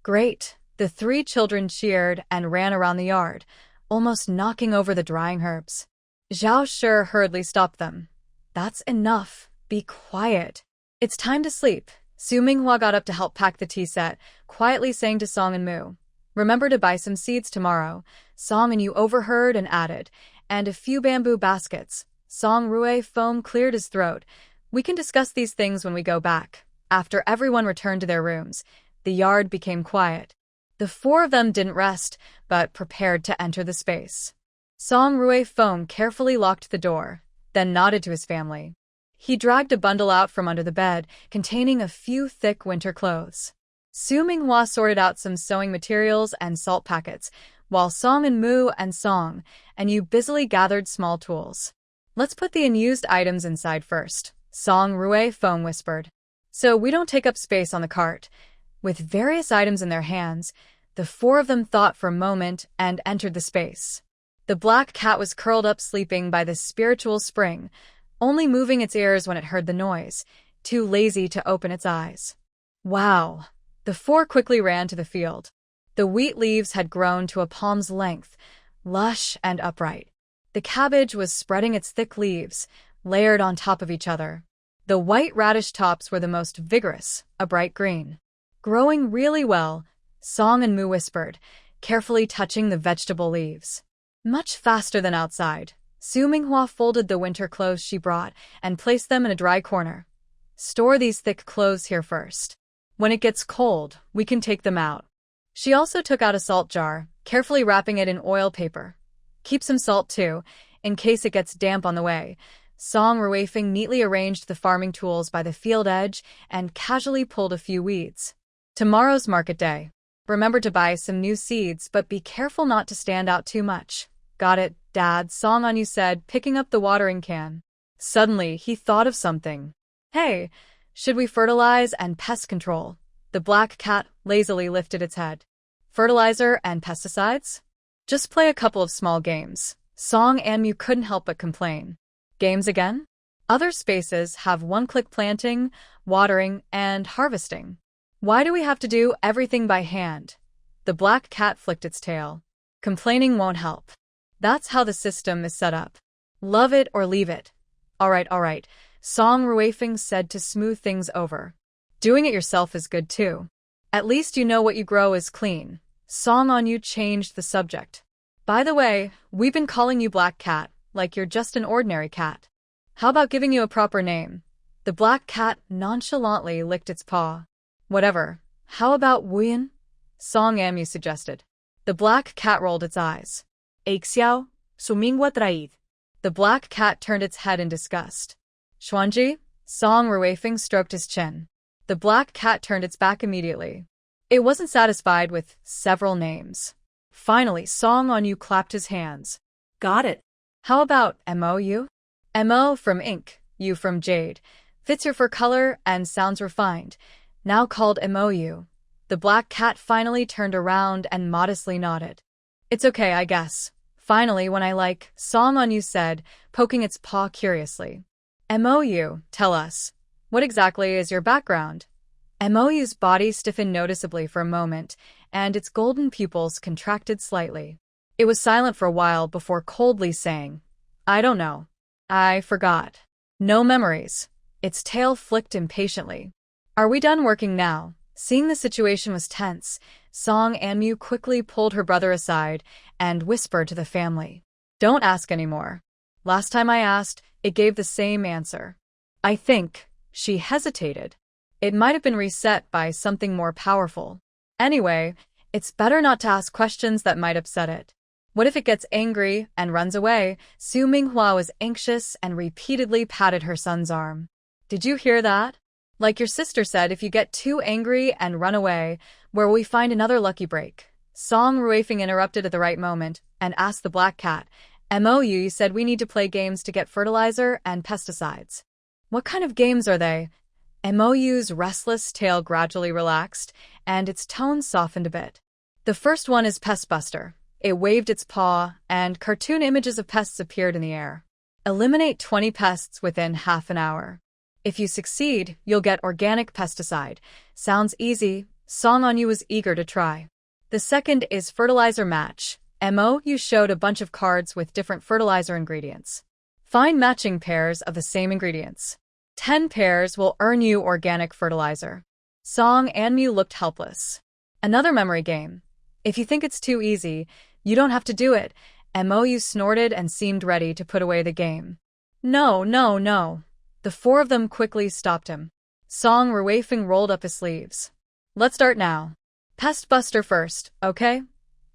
"Great!" The three children cheered and ran around the yard, almost knocking over the drying herbs. Zhao Shi hurriedly stopped them. "That's enough. Be quiet. It's time to sleep." Su Minghua got up to help pack the tea set, quietly saying to Song and Moo, "Remember to buy some seeds tomorrow." Song and Yu overheard and added, "And a few bamboo baskets." Song Ruifeng cleared his throat. "We can discuss these things when we go back." After everyone returned to their rooms, the yard became quiet. The four of them didn't rest, but prepared to enter the space. Song Ruifeng carefully locked the door, then nodded to his family. He dragged a bundle out from under the bed, containing a few thick winter clothes. Su Minghua sorted out some sewing materials and salt packets, while Song and Moo and Song and Yu busily gathered small tools. "Let's put the unused items inside first," Song Ruifeng whispered, "so we don't take up space on the cart." With various items in their hands, the four of them thought for a moment and entered the space. The black cat was curled up sleeping by the spiritual spring, only moving its ears when it heard the noise, too lazy to open its eyes. Wow! The four quickly ran to the field. The wheat leaves had grown to a palm's length, lush and upright. The cabbage was spreading its thick leaves, layered on top of each other. The white radish tops were the most vigorous, a bright green. "Growing really well," Song and Moo whispered, carefully touching the vegetable leaves. "Much faster than outside." Su Minghua folded the winter clothes she brought and placed them in a dry corner. "Store these thick clothes here first. When it gets cold, we can take them out." She also took out a salt jar, carefully wrapping it in oil paper. "Keep some salt too, in case it gets damp on the way." Song Ruifeng neatly arranged the farming tools by the field edge and casually pulled a few weeds. "Tomorrow's market day. Remember to buy some new seeds, but be careful not to stand out too much." "Got it, Dad," Song Anyu said, picking up the watering can. Suddenly, he thought of something. "Hey, should we fertilize and pest control?" The black cat lazily lifted its head. "Fertilizer and pesticides? Just play a couple of small games." Song Anmu couldn't help but complain. "Games again?" Other spaces have one-click planting, watering, and harvesting. Why do we have to do everything by hand? The black cat flicked its tail. Complaining won't help. That's how the system is set up. Love it or leave it. All right, Song Ruifeng said to smooth things over. Doing it yourself is good too. At least you know what you grow is clean. Song On You changed the subject. By the way, we've been calling you Black Cat, like you're just an ordinary cat. How about giving you a proper name? The black cat nonchalantly licked its paw. Whatever. How about Wuyan? Song Amu suggested. The black cat rolled its eyes. Aixiao, sumingwa traid. The black cat turned its head in disgust. Xuanji? Song Ruifeng stroked his chin. The black cat turned its back immediately. It wasn't satisfied with several names. Finally, Song On You clapped his hands. Got it. How about MOU? MO from ink, U from jade. Fits your fur color and sounds refined. Now called MOU. The black cat finally turned around and modestly nodded. It's okay, I guess. Finally, when I like, Song On You said, poking its paw curiously. MOU, tell us. What exactly is your background? MOU's body stiffened noticeably for a moment, and its golden pupils contracted slightly. It was silent for a while before coldly saying, I don't know. I forgot. No memories. Its tail flicked impatiently. Are we done working now? Seeing the situation was tense, Song Anmu quickly pulled her brother aside and whispered to the family. Don't ask anymore. Last time I asked, it gave the same answer. I think. She hesitated. It might have been reset by something more powerful. Anyway, it's better not to ask questions that might upset it. What if it gets angry and runs away? Su Minghua was anxious and repeatedly patted her son's arm. Did you hear that? Like your sister said, if you get too angry and run away, where will we find another lucky break? Song Ruifeng interrupted at the right moment and asked the black cat, MOU, you said we need to play games to get fertilizer and pesticides. What kind of games are they? MOU's restless tail gradually relaxed, and its tone softened a bit. The first one is Pest Buster. It waved its paw, and cartoon images of pests appeared in the air. Eliminate 20 pests within half an hour. If you succeed, you'll get organic pesticide. Sounds easy. Song On You was eager to try. The second is Fertilizer Match. MOU showed a bunch of cards with different fertilizer ingredients. Find matching pairs of the same ingredients. 10 pairs will earn you organic fertilizer. Song Anmu looked helpless. Another memory game. If you think it's too easy, you don't have to do it. MOU snorted and seemed ready to put away the game. No. The four of them quickly stopped him. Song Ruifeng rolled up his sleeves. Let's start now. Pest Buster first, okay?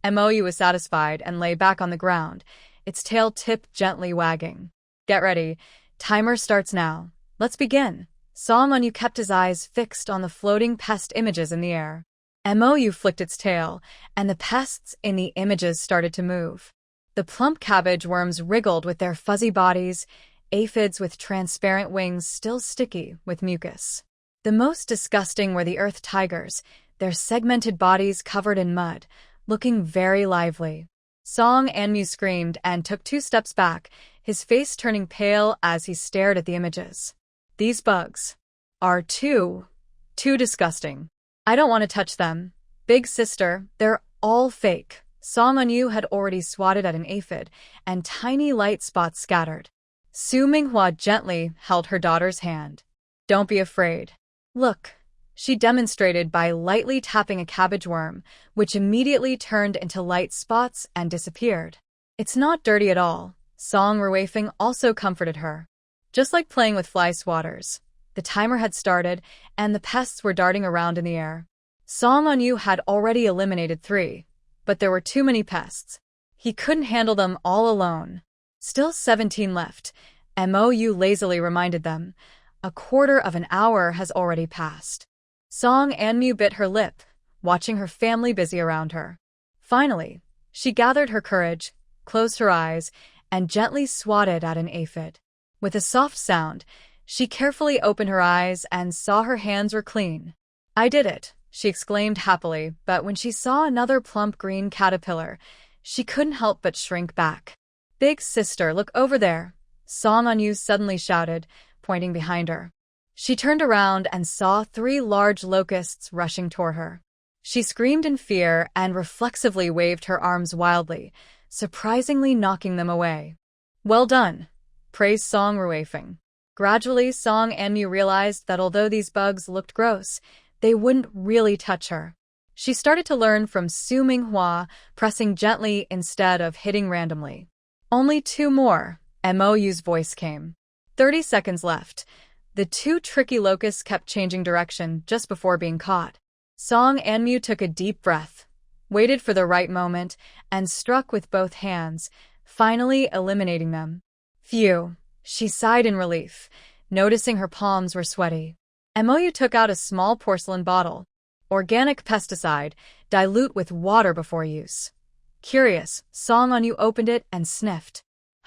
MOU was satisfied and lay back on the ground, its tail tip gently wagging. Get ready. Timer starts now. Let's begin. Song On You kept his eyes fixed on the floating pest images in the air. MOU flicked its tail, and the pests in the images started to move. The plump cabbage worms wriggled with their fuzzy bodies, aphids with transparent wings still sticky with mucus. The most disgusting were the earth tigers, their segmented bodies covered in mud, looking very lively. Song Anmu screamed and took 2 steps back, his face turning pale as he stared at the images. These bugs are too disgusting. I don't want to touch them. Big sister, they're all fake. Song On You had already swatted at an aphid, and tiny light spots scattered. Su Minghua gently held her daughter's hand. Don't be afraid. Look, she demonstrated by lightly tapping a cabbage worm, which immediately turned into light spots and disappeared. It's not dirty at all. Song Ruifeng also comforted her. Just like playing with fly swatters. The timer had started, and the pests were darting around in the air. Song On You had already eliminated 3, but there were too many pests. He couldn't handle them all alone. Still 17 left. MOU lazily reminded them. A quarter of an hour has already passed. Song Anmu bit her lip, watching her family busy around her. Finally, she gathered her courage, closed her eyes, and gently swatted at an aphid. With a soft sound, she carefully opened her eyes and saw her hands were clean. I did it, she exclaimed happily, but when she saw another plump green caterpillar, she couldn't help but shrink back. Big sister, look over there. Song On-yu suddenly shouted, pointing behind her. She turned around and saw 3 large locusts rushing toward her. She screamed in fear and reflexively waved her arms wildly, surprisingly knocking them away. "Well done," praised Song Ruifeng. Gradually, Song An-mu realized that although these bugs looked gross, they wouldn't really touch her. She started to learn from Su Minghua, pressing gently instead of hitting randomly. "Only 2 more," Mo's voice came. 30 seconds left. The 2 tricky locusts kept changing direction just before being caught. Song An-mu took a deep breath, waited for the right moment, and struck with both hands, finally eliminating them. Phew, she sighed in relief, noticing her palms were sweaty. Mo took out a small porcelain bottle. Organic pesticide, dilute with water before use. Curious, Song On-yu opened it and sniffed.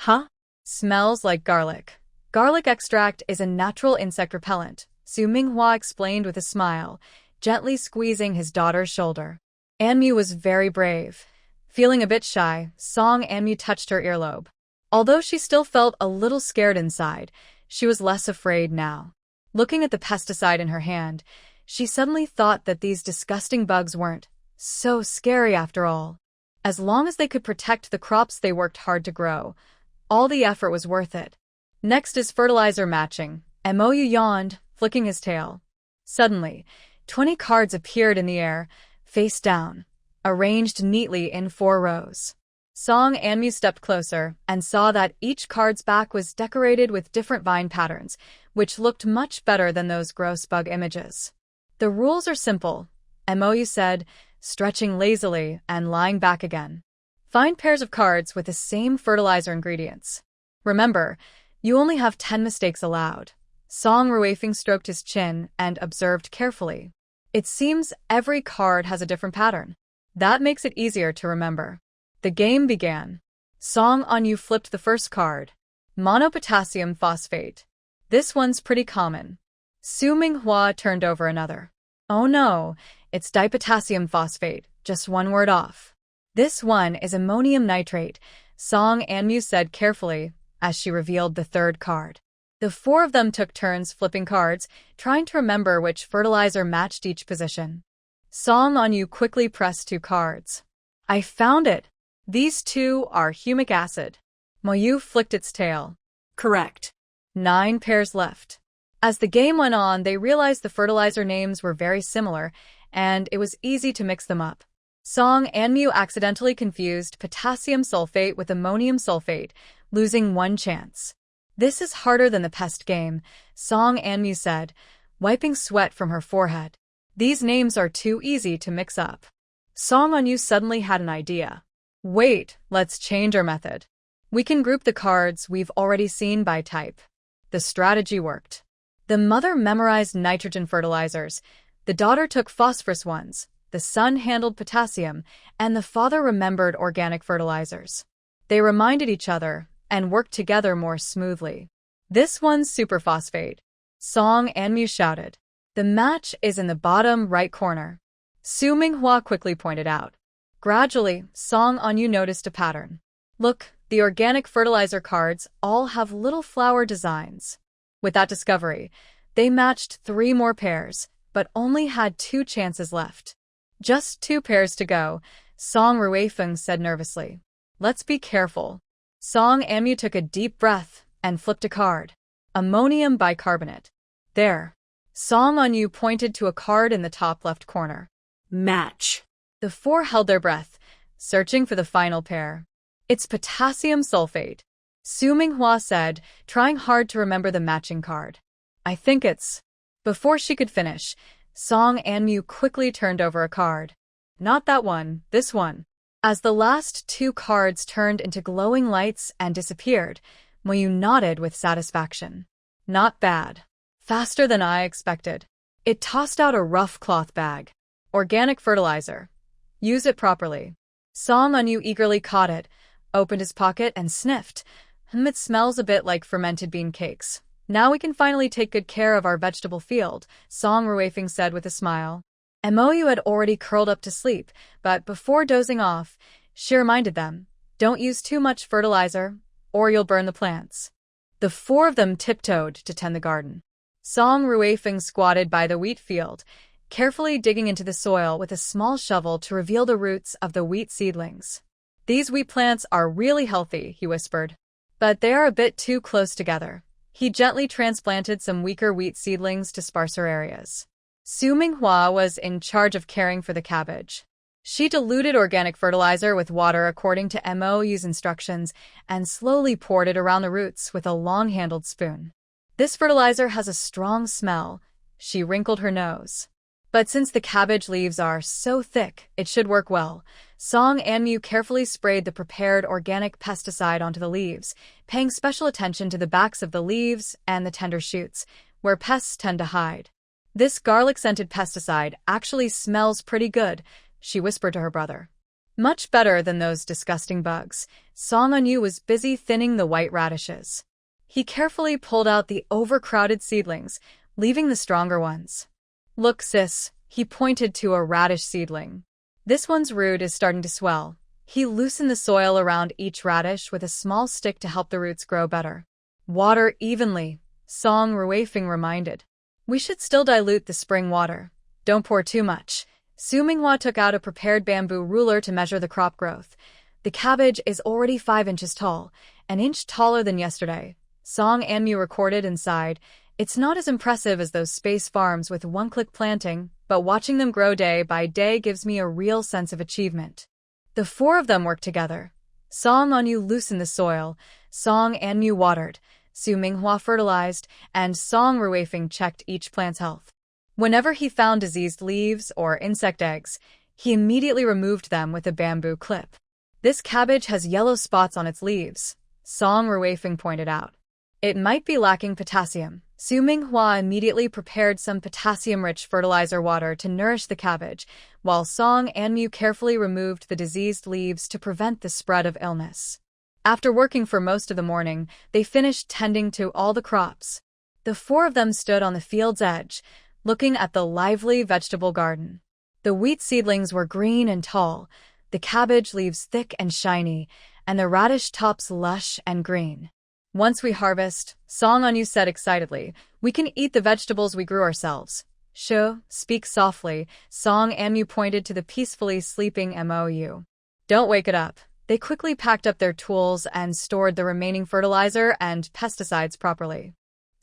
"Huh? Smells like garlic." "Garlic extract is a natural insect repellent," Su Minghua explained with a smile, gently squeezing his daughter's shoulder. An-mu was very brave. Feeling a bit shy, Song An-mu touched her earlobe. Although she still felt a little scared inside, she was less afraid now. Looking at the pesticide in her hand, she suddenly thought that these disgusting bugs weren't so scary after all. As long as they could protect the crops they worked hard to grow, all the effort was worth it. "Next is fertilizer matching," Mo yawned, flicking his tail. Suddenly, 20 cards appeared in the air, face down, arranged neatly in 4 rows. Song An-mu stepped closer and saw that each card's back was decorated with different vine patterns, which looked much better than those gross bug images. "The rules are simple," Mo said, stretching lazily and lying back again. "Find pairs of cards with the same fertilizer ingredients. Remember, you only have 10 mistakes allowed." Song Ruifeng stroked his chin and observed carefully. "It seems every card has a different pattern. That makes it easier to remember." The game began. Song On-yu flipped the first card. Monopotassium phosphate. "This one's pretty common." Su Minghua turned over another. "Oh no, it's dipotassium phosphate, just 1 word off." "This one is ammonium nitrate," Song An-mu said carefully, as she revealed the 3rd card. The 4 of them took turns flipping cards, trying to remember which fertilizer matched each position. Song On-yu quickly pressed 2 cards. "I found it! These 2 are humic acid." Moyu flicked its tail. Correct. 9 pairs left. As the game went on, they realized the fertilizer names were very similar, and it was easy to mix them up. Song An-mu accidentally confused potassium sulfate with ammonium sulfate, losing 1 chance. "This is harder than the pest game," Song An-mu said, wiping sweat from her forehead. "These names are too easy to mix up." Song On-yu suddenly had an idea. "Wait, let's change our method. We can group the cards we've already seen by type." The strategy worked. The mother memorized nitrogen fertilizers, the daughter took phosphorus ones, the son handled potassium, and the father remembered organic fertilizers. They reminded each other and worked together more smoothly. "This one's superphosphate," Song An-mu shouted. "The match is in the bottom right corner," Su Minghua quickly pointed out. Gradually, Song On-yu noticed a pattern. "Look, the organic fertilizer cards all have little flower designs." With that discovery, they matched 3 more pairs, but only had 2 chances left. "Just 2 pairs to go," Song Ruifeng said nervously. "Let's be careful." Song An-mu took a deep breath and flipped a card. Ammonium bicarbonate. "There." Song On-yu pointed to a card in the top left corner. Match. The 4 held their breath, searching for the final pair. "It's potassium sulfate," Su Minghua said, trying hard to remember the matching card. "I think it's..." Before she could finish, Song An-mu quickly turned over a card. "Not that one, this one." As the last 2 cards turned into glowing lights and disappeared, Moyu nodded with satisfaction. "Not bad. Faster than I expected." It tossed out a rough cloth bag. "Organic fertilizer. Use it properly." Song On-yu eagerly caught it, opened his pocket and sniffed. "It smells a bit like fermented bean cakes. Now we can finally take good care of our vegetable field," Song Ruifeng said with a smile. Moyu had already curled up to sleep, but before dozing off, she reminded them, "Don't use too much fertilizer, or you'll burn the plants." The four of them tiptoed to tend the garden. Song Ruifeng squatted by the wheat field, carefully digging into the soil with a small shovel to reveal the roots of the wheat seedlings. "These wheat plants are really healthy," he whispered. "But they are a bit too close together." He gently transplanted some weaker wheat seedlings to sparser areas. Su Minghua was in charge of caring for the cabbage. She diluted organic fertilizer with water according to MOU's instructions and slowly poured it around the roots with a long-handled spoon. "This fertilizer has a strong smell." She wrinkled her nose. "But since the cabbage leaves are so thick, it should work well." Song Anmu carefully sprayed the prepared organic pesticide onto the leaves, paying special attention to the backs of the leaves and the tender shoots, where pests tend to hide. "This garlic-scented pesticide actually smells pretty good," she whispered to her brother. "Much better than those disgusting bugs." Song Anyu was busy thinning the white radishes. He carefully pulled out the overcrowded seedlings, leaving the stronger ones. "Look, sis," he pointed to a radish seedling. "This one's root is starting to swell." He loosened the soil around each radish with a small stick to help the roots grow better. "Water evenly," Song Ruifeng reminded. "We should still dilute the spring water. Don't pour too much." Su Minghua took out a prepared bamboo ruler to measure the crop growth. "The cabbage is already 5 inches tall, an inch taller than yesterday." Song Anmu recorded and sighed. "It's not as impressive as those space farms with one-click planting, but watching them grow day by day gives me a real sense of achievement." The four of them worked together. Song Anmu loosened the soil, Song Anmu watered, Su Minghua fertilized, and Song Ruifeng checked each plant's health. Whenever he found diseased leaves or insect eggs, he immediately removed them with a bamboo clip. "This cabbage has yellow spots on its leaves," Song Ruifeng pointed out. "It might be lacking potassium." Su Minghua immediately prepared some potassium-rich fertilizer water to nourish the cabbage, while Song Anmu carefully removed the diseased leaves to prevent the spread of illness. After working for most of the morning, they finished tending to all the crops. The four of them stood on the field's edge, looking at the lively vegetable garden. The wheat seedlings were green and tall, the cabbage leaves thick and shiny, and the radish tops lush and green. "Once we harvest," Song Anyu said excitedly, "we can eat the vegetables we grew ourselves." "Sho, speak softly," Song Anmu pointed to the peacefully sleeping MOU. "Don't wake it up." They quickly packed up their tools and stored the remaining fertilizer and pesticides properly.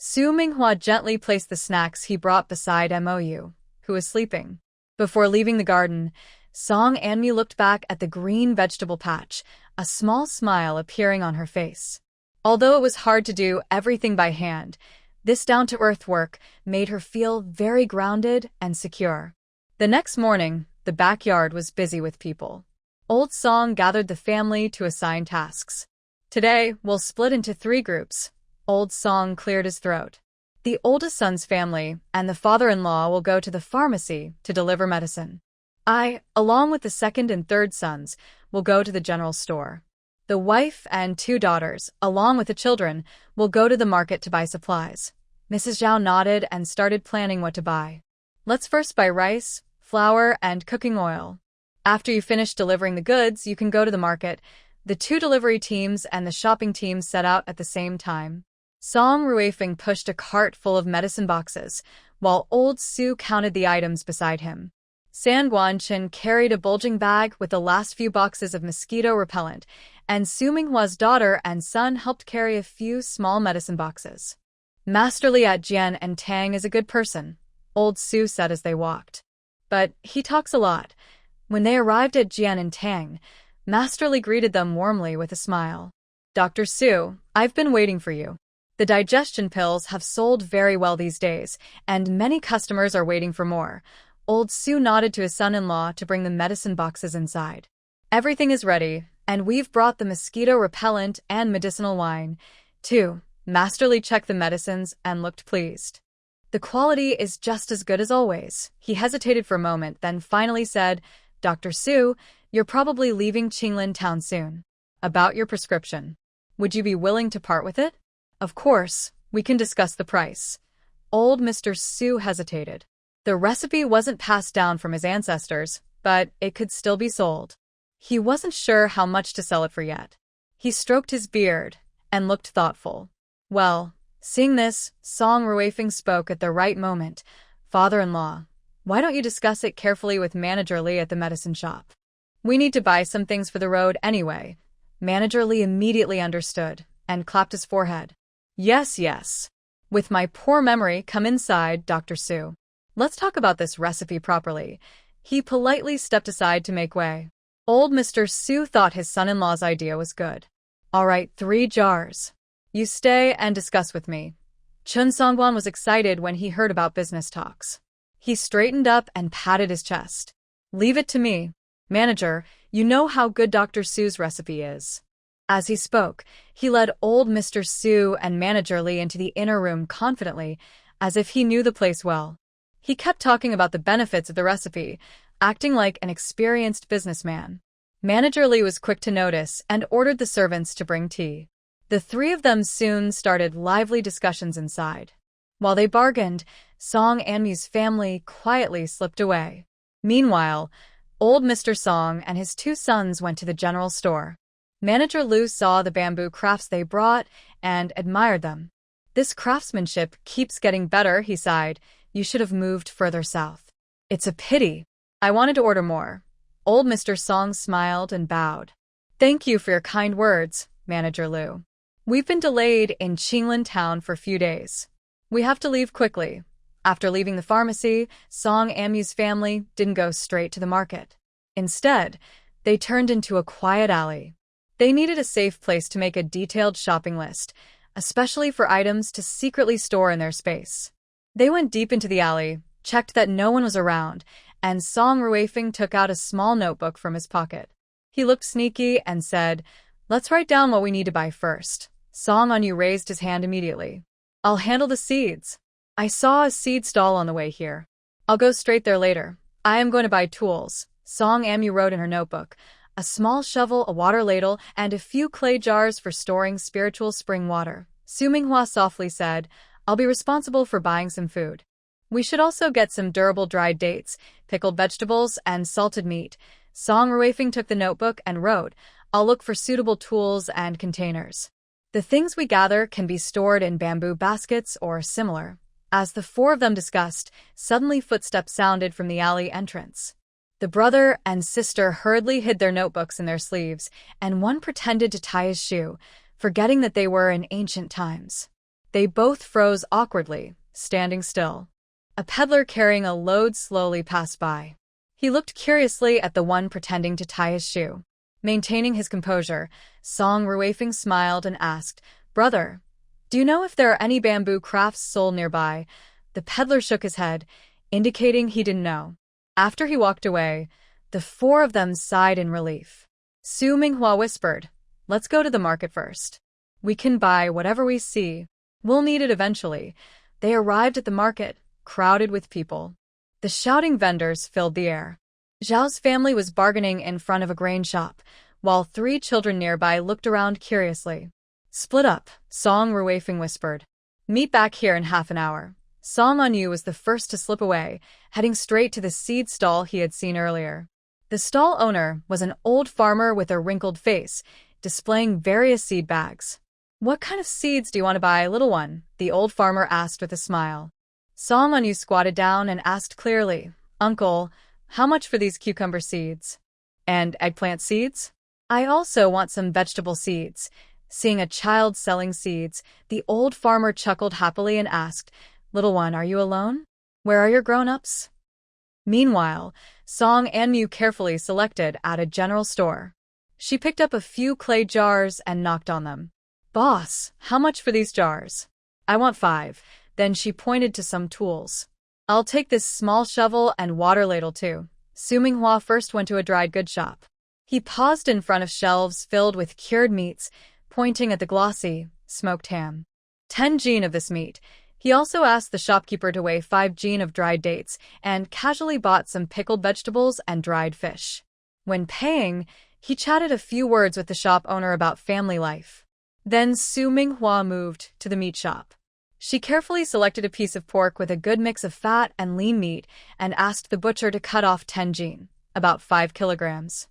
Su Minghua gently placed the snacks he brought beside MOU, who was sleeping. Before leaving the garden, Song Anmu looked back at the green vegetable patch, a small smile appearing on her face. Although it was hard to do everything by hand, this down-to-earth work made her feel very grounded and secure. The next morning, the backyard was busy with people. Old Song gathered the family to assign tasks. "Today, we'll split into 3 groups." Old Song cleared his throat. "The oldest son's family and the father-in-law will go to the pharmacy to deliver medicine. I, along with the second and third sons, will go to the general store. The wife and 2 daughters, along with the children, will go to the market to buy supplies." Mrs. Zhao nodded and started planning what to buy. "Let's first buy rice, flour, and cooking oil. After you finish delivering the goods, you can go to the market." The 2 delivery teams and the shopping teams set out at the same time. Song Ruifeng pushed a cart full of medicine boxes, while Old Su counted the items beside him. San Guanchen carried a bulging bag with the last few boxes of mosquito repellent, and Su Minghua's daughter and son helped carry a few small medicine boxes. "Masterly at Jian and Tang is a good person," Old Su said as they walked. "But he talks a lot." When they arrived at Jian and Tang, Masterly greeted them warmly with a smile. "Dr. Su, I've been waiting for you. The digestion pills have sold very well these days, and many customers are waiting for more." Old Su nodded to his son-in-law to bring the medicine boxes inside. "Everything is ready, and we've brought the mosquito repellent and medicinal wine, too." Masterly checked the medicines and looked pleased. "The quality is just as good as always." He hesitated for a moment, then finally said, "Dr. Su, you're probably leaving Qinglin town soon. About your prescription. Would you be willing to part with it?" "Of course, we can discuss the price." Old Mr. Su hesitated. The recipe wasn't passed down from his ancestors, but it could still be sold. He wasn't sure how much to sell it for yet. He stroked his beard and looked thoughtful. Well, seeing this, Song Ruifeng spoke at the right moment. Father-in-law, why don't you discuss it carefully with Manager Lee at the medicine shop? We need to buy some things for the road anyway. Manager Lee immediately understood and clapped his forehead. Yes, yes. With my poor memory, come inside, Dr. Su. Let's talk about this recipe properly. He politely stepped aside to make way. Old Mr. Su thought his son-in-law's idea was good. All right, 3 jars. You stay and discuss with me. Chun Songguan was excited when he heard about business talks. He straightened up and patted his chest. Leave it to me. Manager, you know how good Dr. Su's recipe is. As he spoke, he led old Mr. Su and Manager Lee into the inner room confidently, as if he knew the place well. He kept talking about the benefits of the recipe, acting like an experienced businessman. Manager Lee was quick to notice and ordered the servants to bring tea. The 3 of them soon started lively discussions inside. While they bargained, Song Anmu's family quietly slipped away. Meanwhile, old Mr. Song and his 2 sons went to the general store. Manager Liu saw the bamboo crafts they brought and admired them. This craftsmanship keeps getting better, he sighed. You should have moved further south. It's a pity. I wanted to order more. Old Mr. Song smiled and bowed. Thank you for your kind words, Manager Liu. We've been delayed in Qinglin town for a few days. We have to leave quickly. After leaving the pharmacy, Song Anmu's family didn't go straight to the market. Instead, they turned into a quiet alley. They needed a safe place to make a detailed shopping list, especially for items to secretly store in their space. They went deep into the alley, checked that no one was around, and Song Ruifeng took out a small notebook from his pocket. He looked sneaky and said, Let's write down what we need to buy first. Song Anmu raised his hand immediately. I'll handle the seeds. I saw a seed stall on the way here. I'll go straight there later. I am going to buy tools. Song Anmu wrote in her notebook. A small shovel, a water ladle, and a few clay jars for storing spiritual spring water. Su Minghua softly said, I'll be responsible for buying some food. We should also get some durable dried dates, pickled vegetables, and salted meat. Song Ruifeng took the notebook and wrote, I'll look for suitable tools and containers. The things we gather can be stored in bamboo baskets or similar. As the 4 of them discussed, suddenly footsteps sounded from the alley entrance. The brother and sister hurriedly hid their notebooks in their sleeves, and one pretended to tie his shoe, forgetting that they were in ancient times. They both froze awkwardly, standing still. A peddler carrying a load slowly passed by. He looked curiously at the one pretending to tie his shoe. Maintaining his composure, Song Ruifeng smiled and asked, Brother, do you know if there are any bamboo crafts sold nearby? The peddler shook his head, indicating he didn't know. After he walked away, the 4 of them sighed in relief. Su Minghua whispered, Let's go to the market first. We can buy whatever we see. We'll need it eventually. They arrived at the market, crowded with people. The shouting vendors filled the air. Zhao's family was bargaining in front of a grain shop, while 3 children nearby looked around curiously. Split up, Song Ruifeng whispered. Meet back here in half an hour. Song Anmu was the first to slip away, heading straight to the seed stall he had seen earlier. The stall owner was an old farmer with a wrinkled face, displaying various seed bags. What kind of seeds do you want to buy, little one? The old farmer asked with a smile. Song Anmu squatted down and asked clearly, Uncle, how much for these cucumber seeds? And eggplant seeds? I also want some vegetable seeds. Seeing a child selling seeds, the old farmer chuckled happily and asked, Little one, are you alone? Where are your grown-ups? Meanwhile, Song Anmu carefully selected at a general store. She picked up a few clay jars and knocked on them. Boss, how much for these jars? I want 5. Then she pointed to some tools. I'll take this small shovel and water ladle too. Su Minghua first went to a dried goods shop. He paused in front of shelves filled with cured meats, pointing at the glossy, smoked ham. 10 jin of this meat. He also asked the shopkeeper to weigh 5 jin of dried dates and casually bought some pickled vegetables and dried fish. When paying, he chatted a few words with the shop owner about family life. Then Su Minghua moved to the meat shop. She carefully selected a piece of pork with a good mix of fat and lean meat and asked the butcher to cut off 10 jin, about 5 kilograms.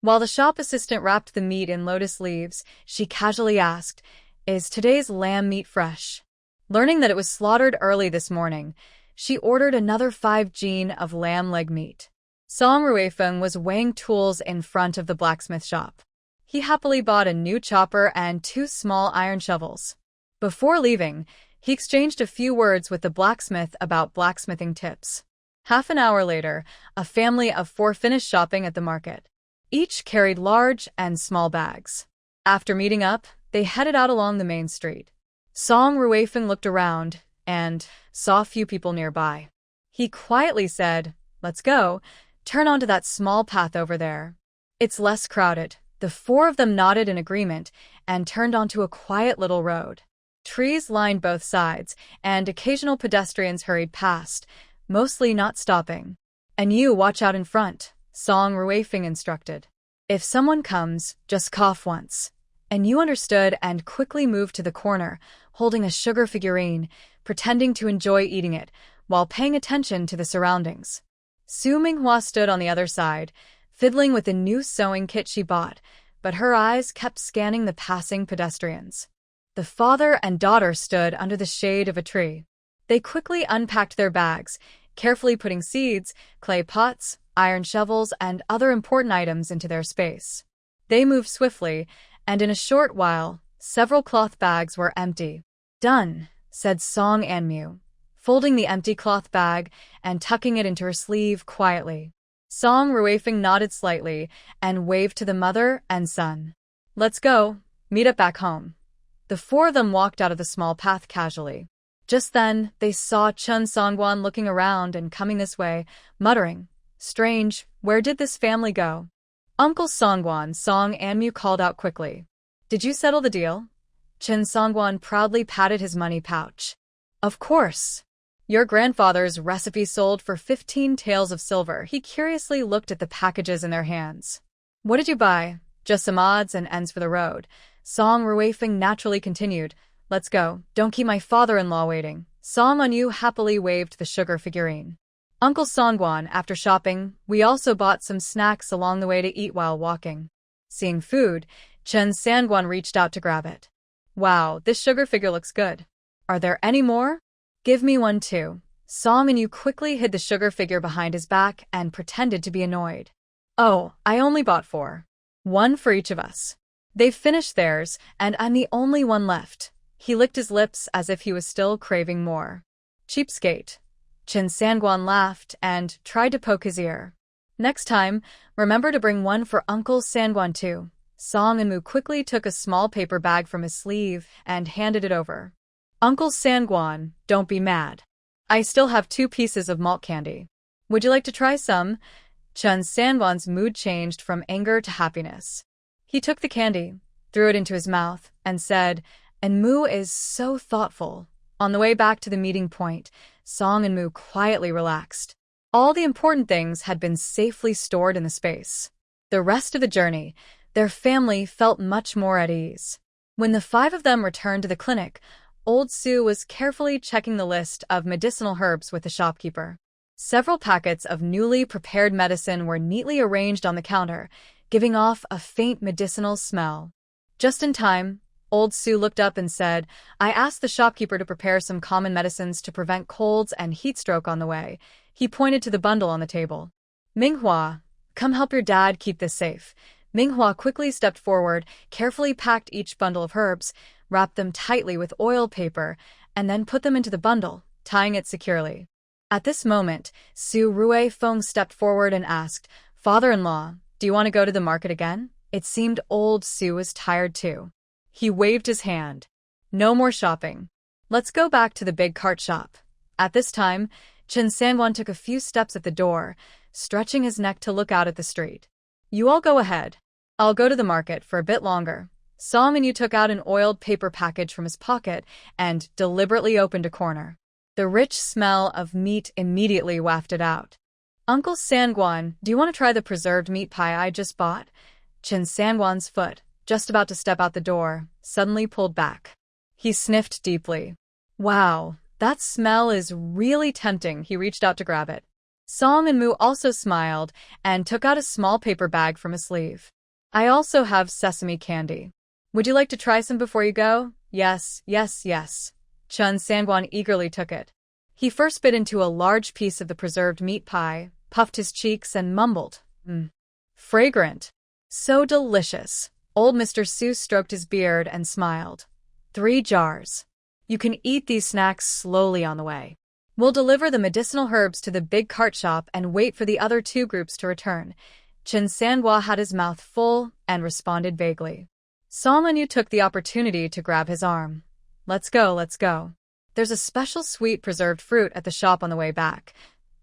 While the shop assistant wrapped the meat in lotus leaves, she casually asked, "Is today's lamb meat fresh?" Learning that it was slaughtered early this morning, she ordered another 5 jin of lamb leg meat. Song Ruifeng was weighing tools in front of the blacksmith shop. He happily bought a new chopper and 2 small iron shovels. Before leaving, he exchanged a few words with the blacksmith about blacksmithing tips. Half an hour later, a family of 4 finished shopping at the market. Each carried large and small bags. After meeting up, they headed out along the main street. Song Ruifeng looked around and saw a few people nearby. He quietly said, "Let's go. Turn onto that small path over there. It's less crowded." The 4 of them nodded in agreement and turned onto a quiet little road. Trees lined both sides, and occasional pedestrians hurried past, mostly not stopping. "And you watch out in front," Song Ruifeng instructed. "If someone comes, just cough once." And you understood and quickly moved to the corner, holding a sugar figurine, pretending to enjoy eating it, while paying attention to the surroundings. Su Minghua stood on the other side, fiddling with the new sewing kit she bought, but her eyes kept scanning the passing pedestrians. The father and daughter stood under the shade of a tree. They quickly unpacked their bags, carefully putting seeds, clay pots, iron shovels, and other important items into their space. They moved swiftly, and in a short while, several cloth bags were empty. "Done," said Song Anmu, folding the empty cloth bag and tucking it into her sleeve quietly. Song Ruifeng nodded slightly and waved to the mother and son. "Let's go. Meet up back home." The 4 of them walked out of the small path casually. Just then, they saw Chun Songwan looking around and coming this way, muttering, "Strange, where did this family go?" "Uncle Songwan," Song Anmu called out quickly. "Did you settle the deal?" Chun Songwan proudly patted his money pouch. "Of course. Your grandfather's recipe sold for 15 taels of silver." He curiously looked at the packages in their hands. "What did you buy?" "Just some odds and ends for the road." Song Ruifeng naturally continued, "Let's go. Don't keep my father-in-law waiting." Song Anyu happily waved the sugar figurine. "Uncle Songwan, after shopping, we also bought some snacks along the way to eat while walking." Seeing food, Chen Sangwan reached out to grab it. "Wow, this sugar figure looks good. Are there any more?" "Give me one too." Song Anyu quickly hid the sugar figure behind his back and pretended to be annoyed. "Oh, I only bought 4. One for each of us. They've finished theirs, and I'm the only one left." He licked his lips as if he was still craving more. "Cheapskate." Chen Sangwan laughed and tried to poke his ear. "Next time, remember to bring one for Uncle Sangwan too." Song Anmu quickly took a small paper bag from his sleeve and handed it over. "Uncle Sangwan, don't be mad. I still have 2 pieces of malt candy. Would you like to try some?" Chen Sangwan's mood changed from anger to happiness. He took the candy, threw it into his mouth, and said, "And Mu is so thoughtful." On the way back to the meeting point, Song and Mu quietly relaxed. All the important things had been safely stored in the space. The rest of the journey, their family felt much more at ease. When the 5 of them returned to the clinic, Old Sue was carefully checking the list of medicinal herbs with the shopkeeper. Several packets of newly prepared medicine were neatly arranged on the counter, giving off a faint medicinal smell. Just in time, Old Sue looked up and said, "I asked the shopkeeper to prepare some common medicines to prevent colds and heat stroke on the way." He pointed to the bundle on the table. "Minghua, come help your dad keep this safe." Minghua quickly stepped forward, carefully packed each bundle of herbs, wrapped them tightly with oil paper, and then put them into the bundle, tying it securely. At this moment, Su Ruifeng stepped forward and asked, "Father-in-law, do you want to go to the market again?" It seemed Old Sue was tired too. He waved his hand. "No more shopping. Let's go back to the big cart shop." At this time, Chen Sangwan took a few steps at the door, stretching his neck to look out at the street. "You all go ahead. I'll go to the market for a bit longer." Song and Yu took out an oiled paper package from his pocket and deliberately opened a corner. The rich smell of meat immediately wafted out. "Uncle Sangwan, do you want to try the preserved meat pie I just bought?" Chen Sangwan's foot, just about to step out the door, suddenly pulled back. He sniffed deeply. "Wow, that smell is really tempting." He reached out to grab it. Song and Mu also smiled and took out a small paper bag from his sleeve. "I also have sesame candy. Would you like to try some before you go?" Yes, yes, yes. Chun Sangwan eagerly took it. He first bit into a large piece of the preserved meat pie, puffed his cheeks, and mumbled, Fragrant. So delicious. Old Mr. Seuss stroked his beard and smiled. 3 jars. You can eat these snacks slowly on the way. We'll deliver the medicinal herbs to the big cart shop and wait for the other 2 groups to return. Chen Sangwa had his mouth full and responded vaguely. Song Enyu took the opportunity to grab his arm. Let's go, let's go. There's a special sweet preserved fruit at the shop on the way back.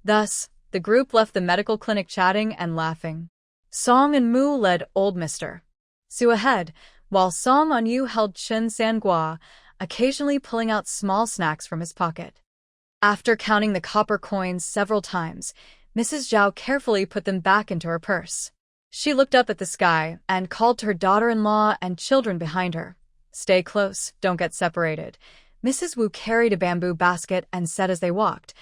Thus, the group left the medical clinic chatting and laughing. Song and Mu led old Mr. Su ahead, while Song Enyu held Chen Sangwa, occasionally pulling out small snacks from his pocket. After counting the copper coins several times, Mrs. Zhao carefully put them back into her purse. She looked up at the sky and called to her daughter-in-law and children behind her. Stay close, don't get separated. Mrs. Wu carried a bamboo basket and said as they walked,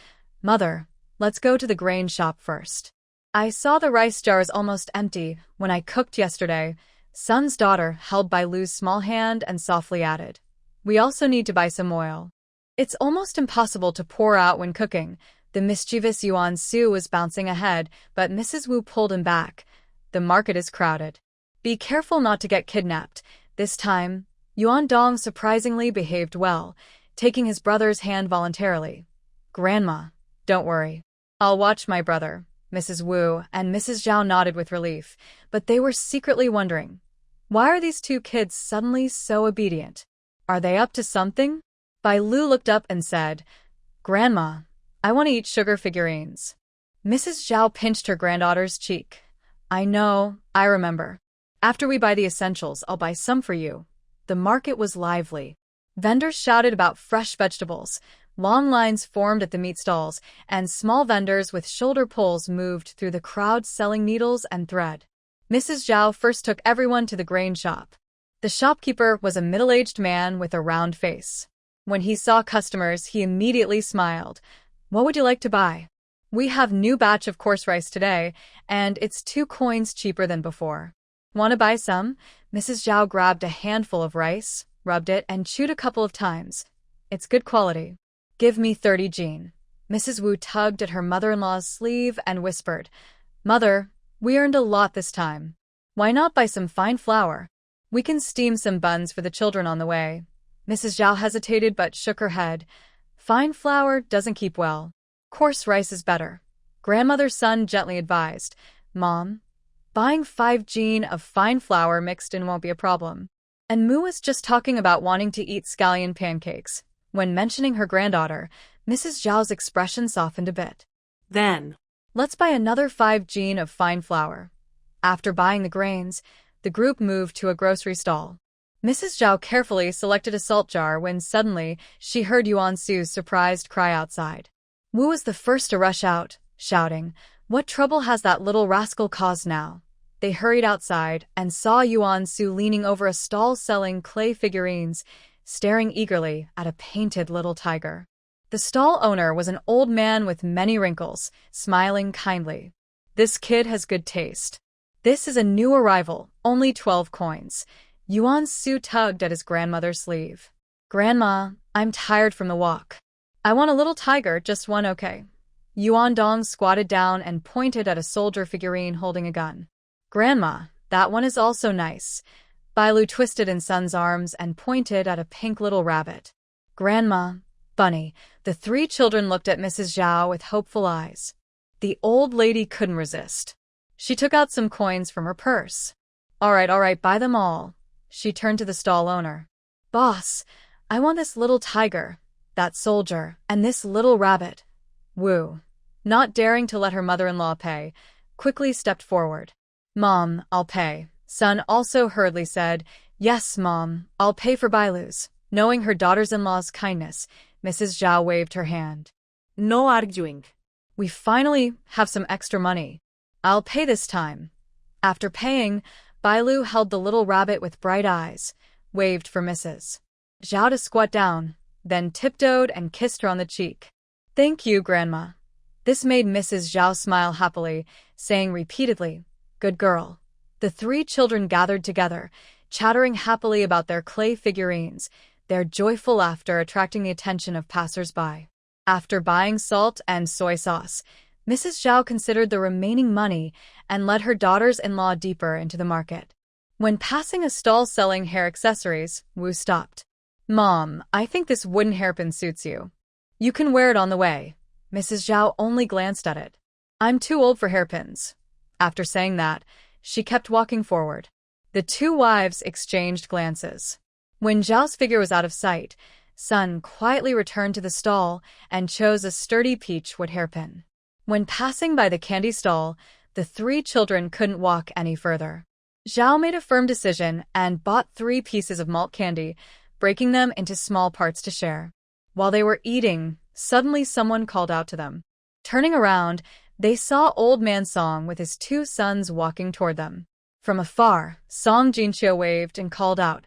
Mother, let's go to the grain shop first. I saw the rice jars almost empty when I cooked yesterday. Sun's daughter held Bai Lu's small hand and softly added, We also need to buy some oil. It's almost impossible to pour out when cooking. The mischievous Yuan Su was bouncing ahead, but Mrs. Wu pulled him back. The market is crowded. Be careful not to get kidnapped. This time, Yuan Dong surprisingly behaved well, taking his brother's hand voluntarily. Grandma, don't worry. I'll watch my brother. Mrs. Wu and Mrs. Zhao nodded with relief, but they were secretly wondering, why are these 2 kids suddenly so obedient? Are they up to something? Bai Lu looked up and said, Grandma, I want to eat sugar figurines. Mrs. Zhao pinched her granddaughter's cheek. I know, I remember. After we buy the essentials, I'll buy some for you. The market was lively. Vendors shouted about fresh vegetables. Long lines formed at the meat stalls, and small vendors with shoulder poles moved through the crowd selling needles and thread. Mrs. Zhao first took everyone to the grain shop. The shopkeeper was a middle-aged man with a round face. When he saw customers, he immediately smiled. What would you like to buy? We have new batch of coarse rice today, and it's 2 coins cheaper than before. Want to buy some? Mrs. Zhao grabbed a handful of rice, rubbed it, and chewed a couple of times. It's good quality. Give me 30 jin. Mrs. Wu tugged at her mother-in-law's sleeve and whispered, Mother, we earned a lot this time. Why not buy some fine flour? We can steam some buns for the children on the way. Mrs. Zhao hesitated but shook her head. Fine flour doesn't keep well. Coarse rice is better. Grandmother's son gently advised, Mom, buying 5 jin of fine flour mixed in won't be a problem. And Mu was just talking about wanting to eat scallion pancakes. When mentioning her granddaughter, Mrs. Zhao's expression softened a bit. Then, let's buy another 5 jin of fine flour. After buying the grains, the group moved to a grocery stall. Mrs. Zhao carefully selected a salt jar when suddenly she heard Yuan Su's surprised cry outside. Wu was the first to rush out, shouting, What trouble has that little rascal caused now? They hurried outside and saw Yuan Su leaning over a stall selling clay figurines, staring eagerly at a painted little tiger. The stall owner was an old man with many wrinkles, smiling kindly. This kid has good taste. This is a new arrival, only 12 coins. Yuan Su tugged at his grandmother's sleeve. Grandma, I'm tired from the walk. I want a little tiger, just one, okay? Yuan Dong squatted down and pointed at a soldier figurine holding a gun. Grandma, that one is also nice. Bai Lu twisted in Sun's arms and pointed at a pink little rabbit. Grandma, Bunny. The 3 children looked at Mrs. Zhao with hopeful eyes. The old lady couldn't resist. She took out some coins from her purse. All right, buy them all. She turned to the stall owner. Boss, I want this little tiger, that soldier, and this little rabbit. Wu, not daring to let her mother-in-law pay, quickly stepped forward. Mom, I'll pay. Sun also hurriedly said, Yes, Mom, I'll pay for Bailu's. Knowing her daughter's-in-law's kindness, Mrs. Zhao waved her hand. no arguing. We finally have some extra money. I'll pay this time. After paying, Bailu held the little rabbit with bright eyes, waved for Mrs. Zhao to squat down, then tiptoed and kissed her on the cheek. Thank you, Grandma. This made Mrs. Zhao smile happily, saying repeatedly, Good girl. The 3 children gathered together, chattering happily about their clay figurines. their joyful laughter attracting the attention of passers-by. After buying salt and soy sauce, Mrs. Zhao considered the remaining money and led her daughters-in-law deeper into the market. When passing a stall selling hair accessories, Wu stopped. "Mom, I think this wooden hairpin suits you. You can wear it on the way." Mrs. Zhao only glanced at it. "I'm too old for hairpins." After saying that, she kept walking forward. The two wives exchanged glances. When Zhao's figure was out of sight, Sun quietly returned to the stall and chose a sturdy peach wood hairpin. When passing by the candy stall, the three children couldn't walk any further. Zhao made a firm decision and bought 3 pieces of malt candy, breaking them into small parts to share. While they were eating, suddenly someone called out to them. Turning around, they saw Old Man Song with his 2 sons walking toward them. From afar, Song Jinxiu waved and called out,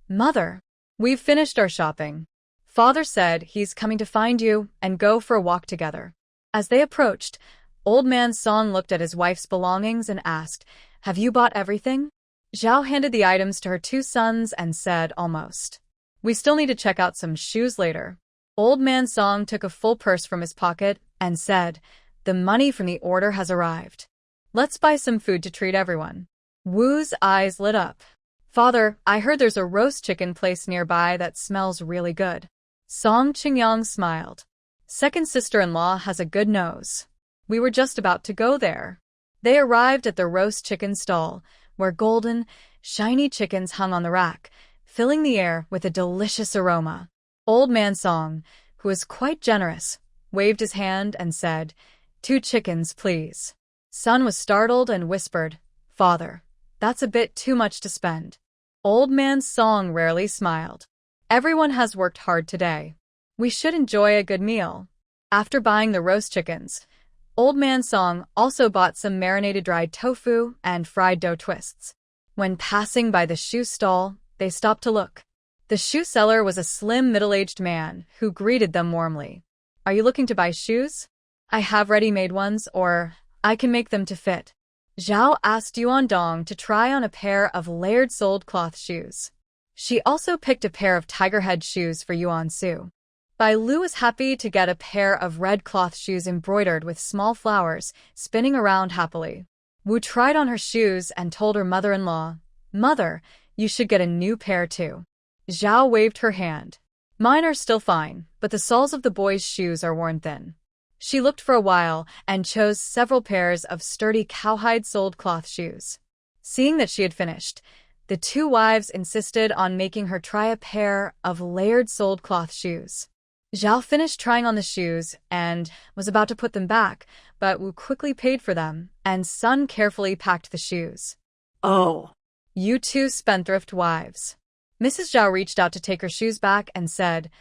"Mother, we've finished our shopping. Father said he's coming to find you and go for a walk together." As they approached, Old Man Song looked at his wife's belongings and asked, "Have you bought everything?" Zhao handed the items to her 2 sons and said, "Almost. We still need to check out some shoes later." Old Man Song took a full purse from his pocket and said, "The money from the order has arrived. Let's buy some food to treat everyone." Wu's eyes lit up. "Father, I heard there's a roast chicken place nearby that smells really good." Song Qingyang smiled. "Second sister-in-law has a good nose. We were just about to go there." They arrived at the roast chicken stall, where golden, shiny chickens hung on the rack, filling the air with a delicious aroma. Old Man Song, who was quite generous, waved his hand and said, "2 chickens, please." Sun was startled and whispered, "Father, that's a bit too much to spend." Old Man Song rarely smiled. "Everyone has worked hard today. We should enjoy a good meal." After buying the roast chickens, Old Man Song also bought some marinated dried tofu and fried dough twists. When passing by the shoe stall, they stopped to look. The shoe seller was a slim middle-aged man who greeted them warmly. "Are you looking to buy shoes? I have ready-made ones, or I can make them to fit." Zhao asked Yuan Dong to try on a pair of layered-soled cloth shoes. She also picked a pair of tiger head shoes for Yuan Su. Bai Lu was happy to get a pair of red cloth shoes embroidered with small flowers, spinning around happily. Wu tried on her shoes and told her mother-in-law, "Mother, you should get a new pair too." Zhao waved her hand. "Mine are still fine, but the soles of the boys' shoes are worn thin." She looked for a while and chose several pairs of sturdy cowhide-soled cloth shoes. Seeing that she had finished, the 2 wives insisted on making her try a pair of layered-soled cloth shoes. Zhao finished trying on the shoes and was about to put them back, but Wu quickly paid for them, and Sun carefully packed the shoes. "Oh, "You 2 spendthrift wives." Mrs. Zhao reached out to take her shoes back and said,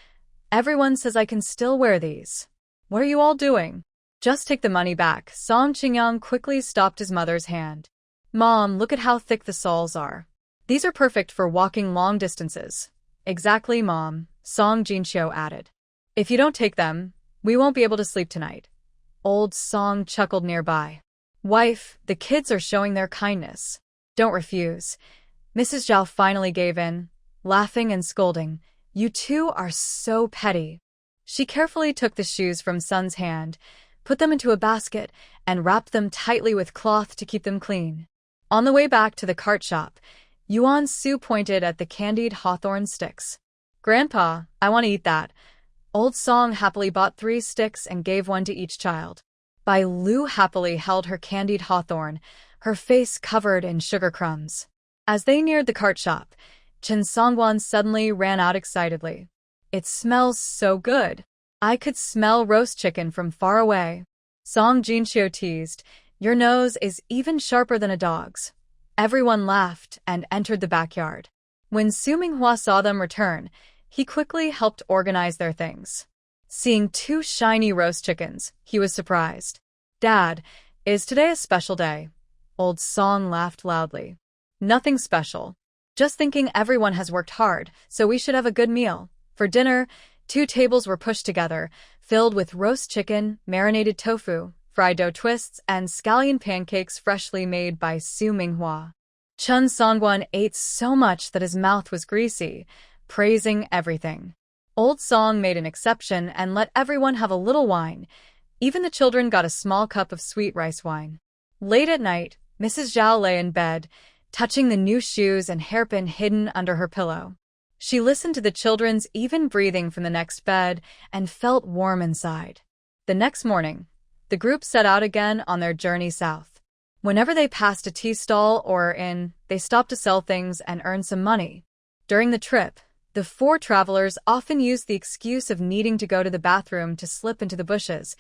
"Everyone says I can still wear these. What are you all doing?" "Just take the money back." Song Qingyang quickly stopped his mother's hand. "Mom, look at how thick the soles are. These are perfect for walking long distances." "Exactly, Mom," Song Jinxiu added. "If you don't take them, we won't be able to sleep tonight." Old Song chuckled nearby. "Wife, the kids are showing their kindness. Don't refuse." Mrs. Zhao finally gave in, laughing and scolding. "You 2 are so petty." She carefully took the shoes from Sun's hand, put them into a basket, and wrapped them tightly with cloth to keep them clean. On the way back to the cart shop, Yuan Su pointed at the candied hawthorn sticks. "Grandpa, I want to eat that." Old Song happily bought 3 sticks and gave one to each child. Bai Lu happily held her candied hawthorn, her face covered in sugar crumbs. As they neared the cart shop, Chen Songwan suddenly ran out excitedly. "It smells so good. I could smell roast chicken from far away." Song Jinxiu teased, "Your nose is even sharper than a dog's." Everyone laughed and entered the backyard. When Su Minghua saw them return, he quickly helped organize their things. Seeing 2 shiny roast chickens, he was surprised. "Dad, is today a special day?" Old Song laughed loudly. "Nothing special. Just thinking everyone has worked hard, so we should have a good meal." For dinner, 2 tables were pushed together, filled with roast chicken, marinated tofu, fried dough twists, and scallion pancakes freshly made by Su Minghua. Chen Songwan ate so much that his mouth was greasy, praising everything. Old Song made an exception and let everyone have a little wine. Even the children got a small cup of sweet rice wine. Late at night, Mrs. Zhao lay in bed, touching the new shoes and hairpin hidden under her pillow. She listened to the children's even breathing from the next bed and felt warm inside. The next morning, the group set out again on their journey south. Whenever they passed a tea stall or inn, they stopped to sell things and earn some money. During the trip, the 4 travelers often used the excuse of needing to go to the bathroom to slip into the bushes,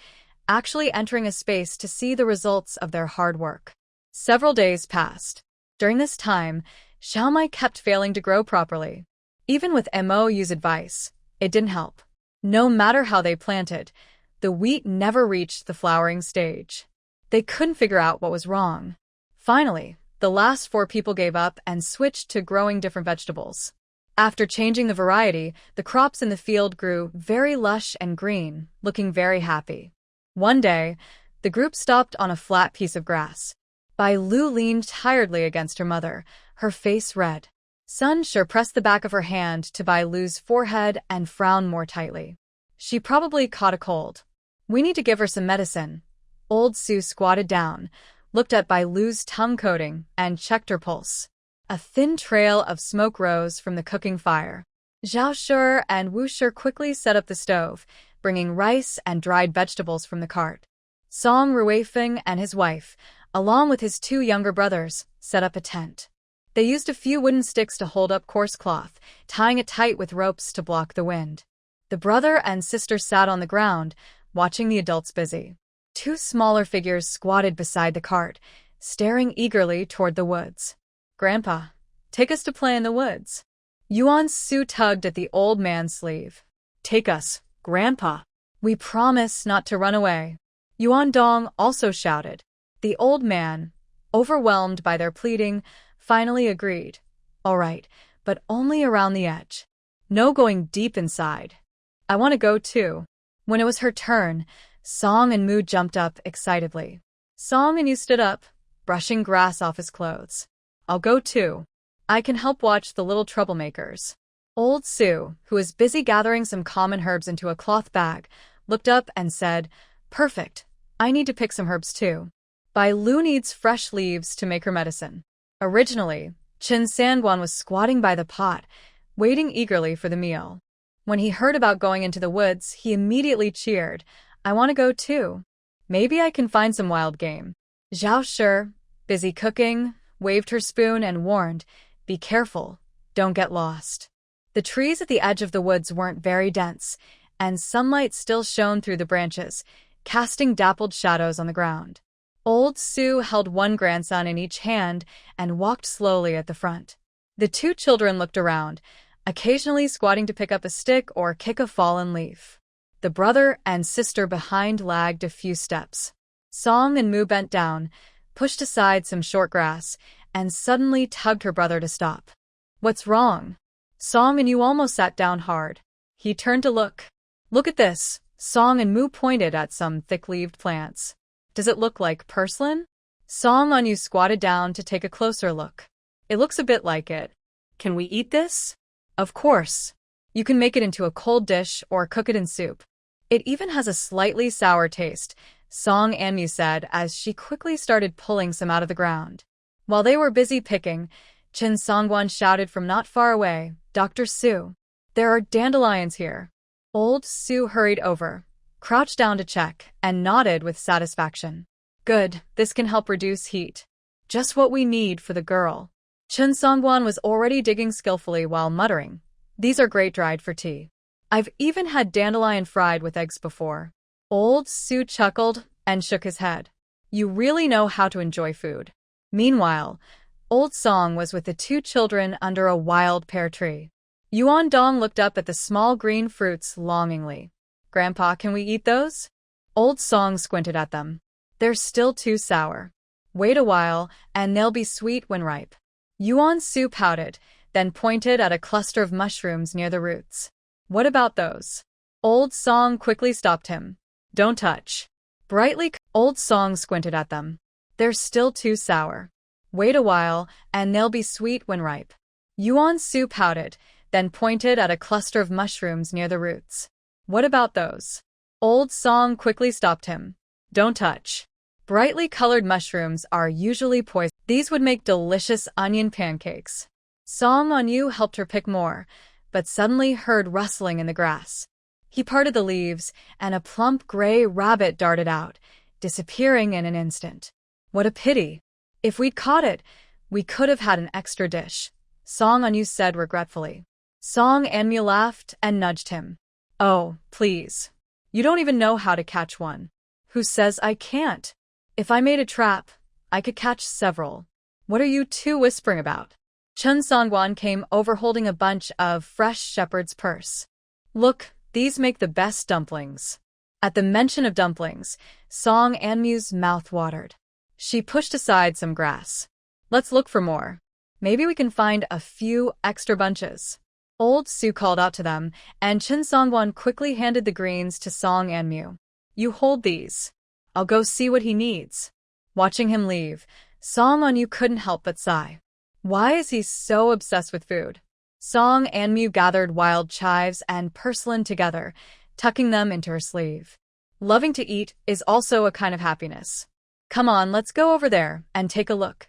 actually entering a space to see the results of their hard work. Several days passed. During this time, Xiaomai kept failing to grow properly. Even with Mo's advice, it didn't help. No matter how they planted, the wheat never reached the flowering stage. They couldn't figure out what was wrong. Finally, the last 4 people gave up and switched to growing different vegetables. After changing the variety, the crops in the field grew very lush and green, looking very happy. One day, the group stopped on a flat piece of grass. Bai Lu leaned tiredly against her mother, her face red. Sun Shi pressed the back of her hand to Bai Lu's forehead and frowned more tightly. She probably caught a cold. We need to give her some medicine. Old Su squatted down, looked at Bai Lu's tongue coating, and checked her pulse. A thin trail of smoke rose from the cooking fire. Zhao Shi and Wu Shi quickly set up the stove, bringing rice and dried vegetables from the cart. Song Ruifeng and his wife, along with his 2 younger brothers, set up a tent. They used a few wooden sticks to hold up coarse cloth, tying it tight with ropes to block the wind. The brother and sister sat on the ground, watching the adults busy. 2 smaller figures squatted beside the cart, staring eagerly toward the woods. "Grandpa, take us to play in the woods." Yuan Su tugged at the old man's sleeve. Take us, Grandpa. "We promise not to run away." Yuan Dong also shouted. The old man, overwhelmed by their pleading, finally agreed. "All right, but only around the edge. No going deep inside. I want to go too." When it was her turn, Song and Mu jumped up excitedly. Song and Yu stood up, brushing grass off his clothes. "I'll go too. I can help watch the little troublemakers." Old Su, who was busy gathering some common herbs into a cloth bag, looked up and said, "Perfect. I need to pick some herbs too. Bai Lu needs fresh leaves to make her medicine." Originally, Chen Sanguan was squatting by the pot, waiting eagerly for the meal. When he heard about going into the woods, he immediately cheered, "I want to go too. Maybe I can find some wild game." Zhao Shi, busy cooking, waved her spoon and warned, "Be careful, don't get lost." The trees at the edge of the woods weren't very dense, and sunlight still shone through the branches, casting dappled shadows on the ground. Old Su held 1 grandson in each hand and walked slowly at the front. The 2 children looked around, occasionally squatting to pick up a stick or kick a fallen leaf. The brother and sister behind lagged a few steps. Song and Mu bent down, pushed aside some short grass, and suddenly tugged her brother to stop. "What's wrong?" Song and Yu almost sat down hard. He turned to look. "Look at this." Song and Mu pointed at some thick-leaved plants. "Does it look like purslane?" Song and Yu squatted down to take a closer look. "It looks a bit like it." Can we eat this? "Of course. You can make it into a cold dish or cook it in soup. It even has a slightly sour taste," Song and Yu said as she quickly started pulling some out of the ground. While they were busy picking, Chen Songwan shouted from not far away, "Dr. Su, there are dandelions here." Old Su hurried over, crouched down to check, and nodded with satisfaction. "Good, this can help reduce heat. Just what we need for the girl." Chen Songwan was already digging skillfully while muttering, "These are great dried for tea. I've even had dandelion fried with eggs before." Old Su chuckled and shook his head. "You really know how to enjoy food." Meanwhile, Old Song was with the 2 children under a wild pear tree. Yuan Dong looked up at the small green fruits longingly. "Grandpa, can we eat those?" Old Song squinted at them. "They're still too sour. Wait a while, and they'll be sweet when ripe." Yuan Su pouted, then pointed at a cluster of mushrooms near the roots. "What about those?" Old Song quickly stopped him. "Don't touch." Old Song squinted at them. "They're still too sour. Wait a while, and they'll be sweet when ripe." Yuan Su pouted, then pointed at a cluster of mushrooms near the roots. What about those? Old Song quickly stopped him. Don't touch. Brightly colored mushrooms are usually poison. These would make delicious onion pancakes. Song On-yu helped her pick more, but suddenly heard rustling in the grass. He parted the leaves, and a plump gray rabbit darted out, disappearing in an instant. What a pity. If we'd caught it, we could have had an extra dish, Song On-yu said regretfully. Song An-mu laughed and nudged him. Oh, please. You don't even know how to catch one. Who says I can't? If I made a trap, I could catch several. What are you two whispering about? Chun Songwan came over holding a bunch of fresh shepherd's purse. Look, these make the best dumplings. At the mention of dumplings, Song An-mu's mouth watered. She pushed aside some grass. Let's look for more. Maybe we can find a few extra bunches. Old Sue called out to them, and Chun Songwan quickly handed the greens to Song An-mu. You hold these. I'll go see what he needs. Watching him leave, Song On-yu couldn't help but sigh. Why is he so obsessed with food? Song An-mu gathered wild chives and purslane together, tucking them into her sleeve. Loving to eat is also a kind of happiness. Come on, let's go over there and take a look.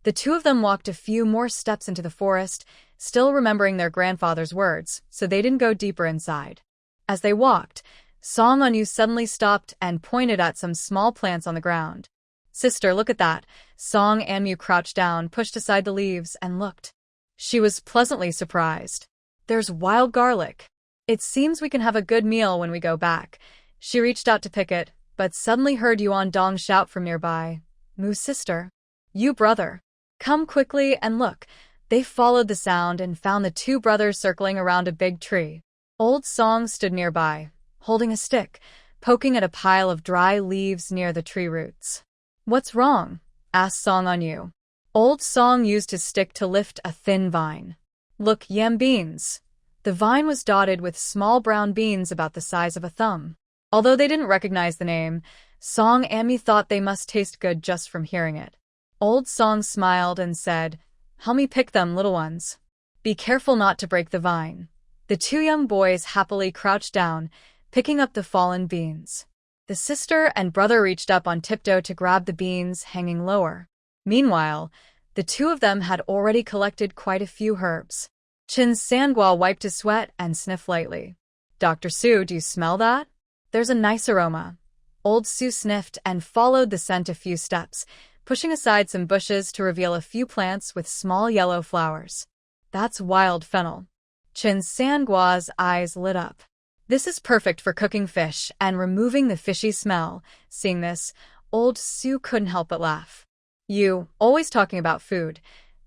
The two of them walked a few more steps into the forest, still remembering their grandfather's words, so they didn't go deeper inside. As they walked, Song On-yu suddenly stopped and pointed at some small plants on the ground. Sister, look at that. Song An-mu crouched down, pushed aside the leaves, and looked. She was pleasantly surprised. There's wild garlic. It seems we can have a good meal when we go back. She reached out to pick it, but suddenly heard Yuan Dong shout from nearby. Moo sister. You brother. Come quickly and look. They followed the sound and found the two brothers circling around a big tree. Old Song stood nearby, holding a stick, poking at a pile of dry leaves near the tree roots. What's wrong? Asked Song On-yu. Old Song used his stick to lift a thin vine. Look, yam beans. The vine was dotted with small brown beans about the size of a thumb. Although they didn't recognize the name, Song An-mu thought they must taste good just from hearing it. Old Song smiled and said, Help me pick them, little ones. Be careful not to break the vine. The two young boys happily crouched down, picking up the fallen beans. The sister and brother reached up on tiptoe to grab the beans hanging lower. Meanwhile, the two of them had already collected quite a few herbs. Chin Sangwa wiped his sweat and sniffed lightly. Dr. Su, do you smell that? There's a nice aroma. Old Su sniffed and followed the scent a few steps, pushing aside some bushes to reveal a few plants with small yellow flowers. That's wild fennel. Chin Sangwa's eyes lit up. This is perfect for cooking fish and removing the fishy smell. Seeing this, Old Su couldn't help but laugh. You, always talking about food.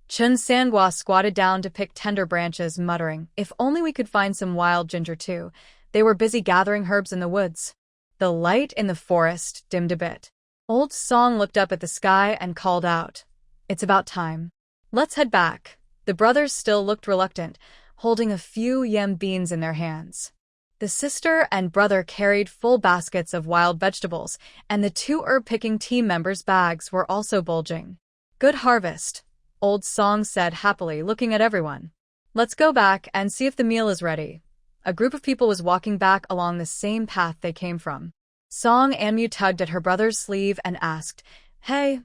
Chun Sangwa squatted down to pick tender branches, muttering, if only we could find some wild ginger too. They were busy gathering herbs in the woods. The light in the forest dimmed a bit. Old Song looked up at the sky and called out, It's about time. Let's head back. The brothers still looked reluctant, holding a few yam beans in their hands. The sister and brother carried full baskets of wild vegetables, and the two herb-picking team members' bags were also bulging. Good harvest, Old Song said happily, looking at everyone. Let's go back and see if the meal is ready. A group of people was walking back along the same path they came from. Song An-mu tugged at her brother's sleeve and asked, Hey,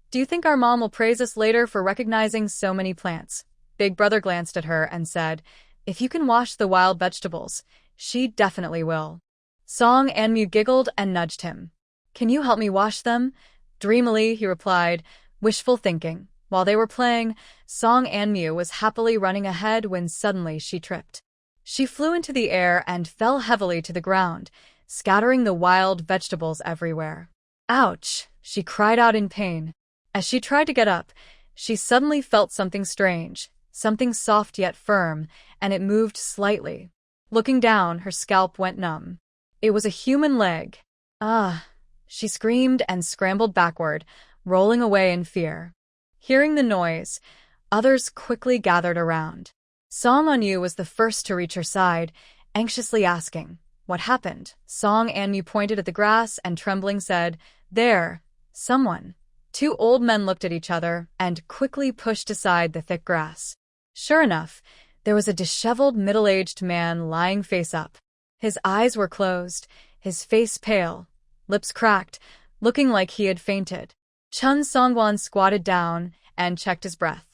do you think our mom will praise us later for recognizing so many plants? Big brother glanced at her and said, If you can wash the wild vegetables, she definitely will. Song An-mu giggled and nudged him. Can you help me wash them? Dreamily, he replied, wishful thinking. While they were playing, Song An-mu was happily running ahead when suddenly she tripped. She flew into the air and fell heavily to the ground, scattering the wild vegetables everywhere. Ouch! She cried out in pain. As she tried to get up, she suddenly felt something strange, something soft yet firm, and it moved slightly. Looking down, her scalp went numb. It was a human leg. Ah! She screamed and scrambled backward, rolling away in fear. Hearing the noise, others quickly gathered around. Song On-yu was the first to reach her side, anxiously asking, What happened? Song An-mu pointed at the grass and trembling said, There, someone. Two old men looked at each other and quickly pushed aside the thick grass. Sure enough, there was a disheveled middle-aged man lying face up. His eyes were closed, his face pale, lips cracked, looking like he had fainted. Chun Songwon squatted down and checked his breath.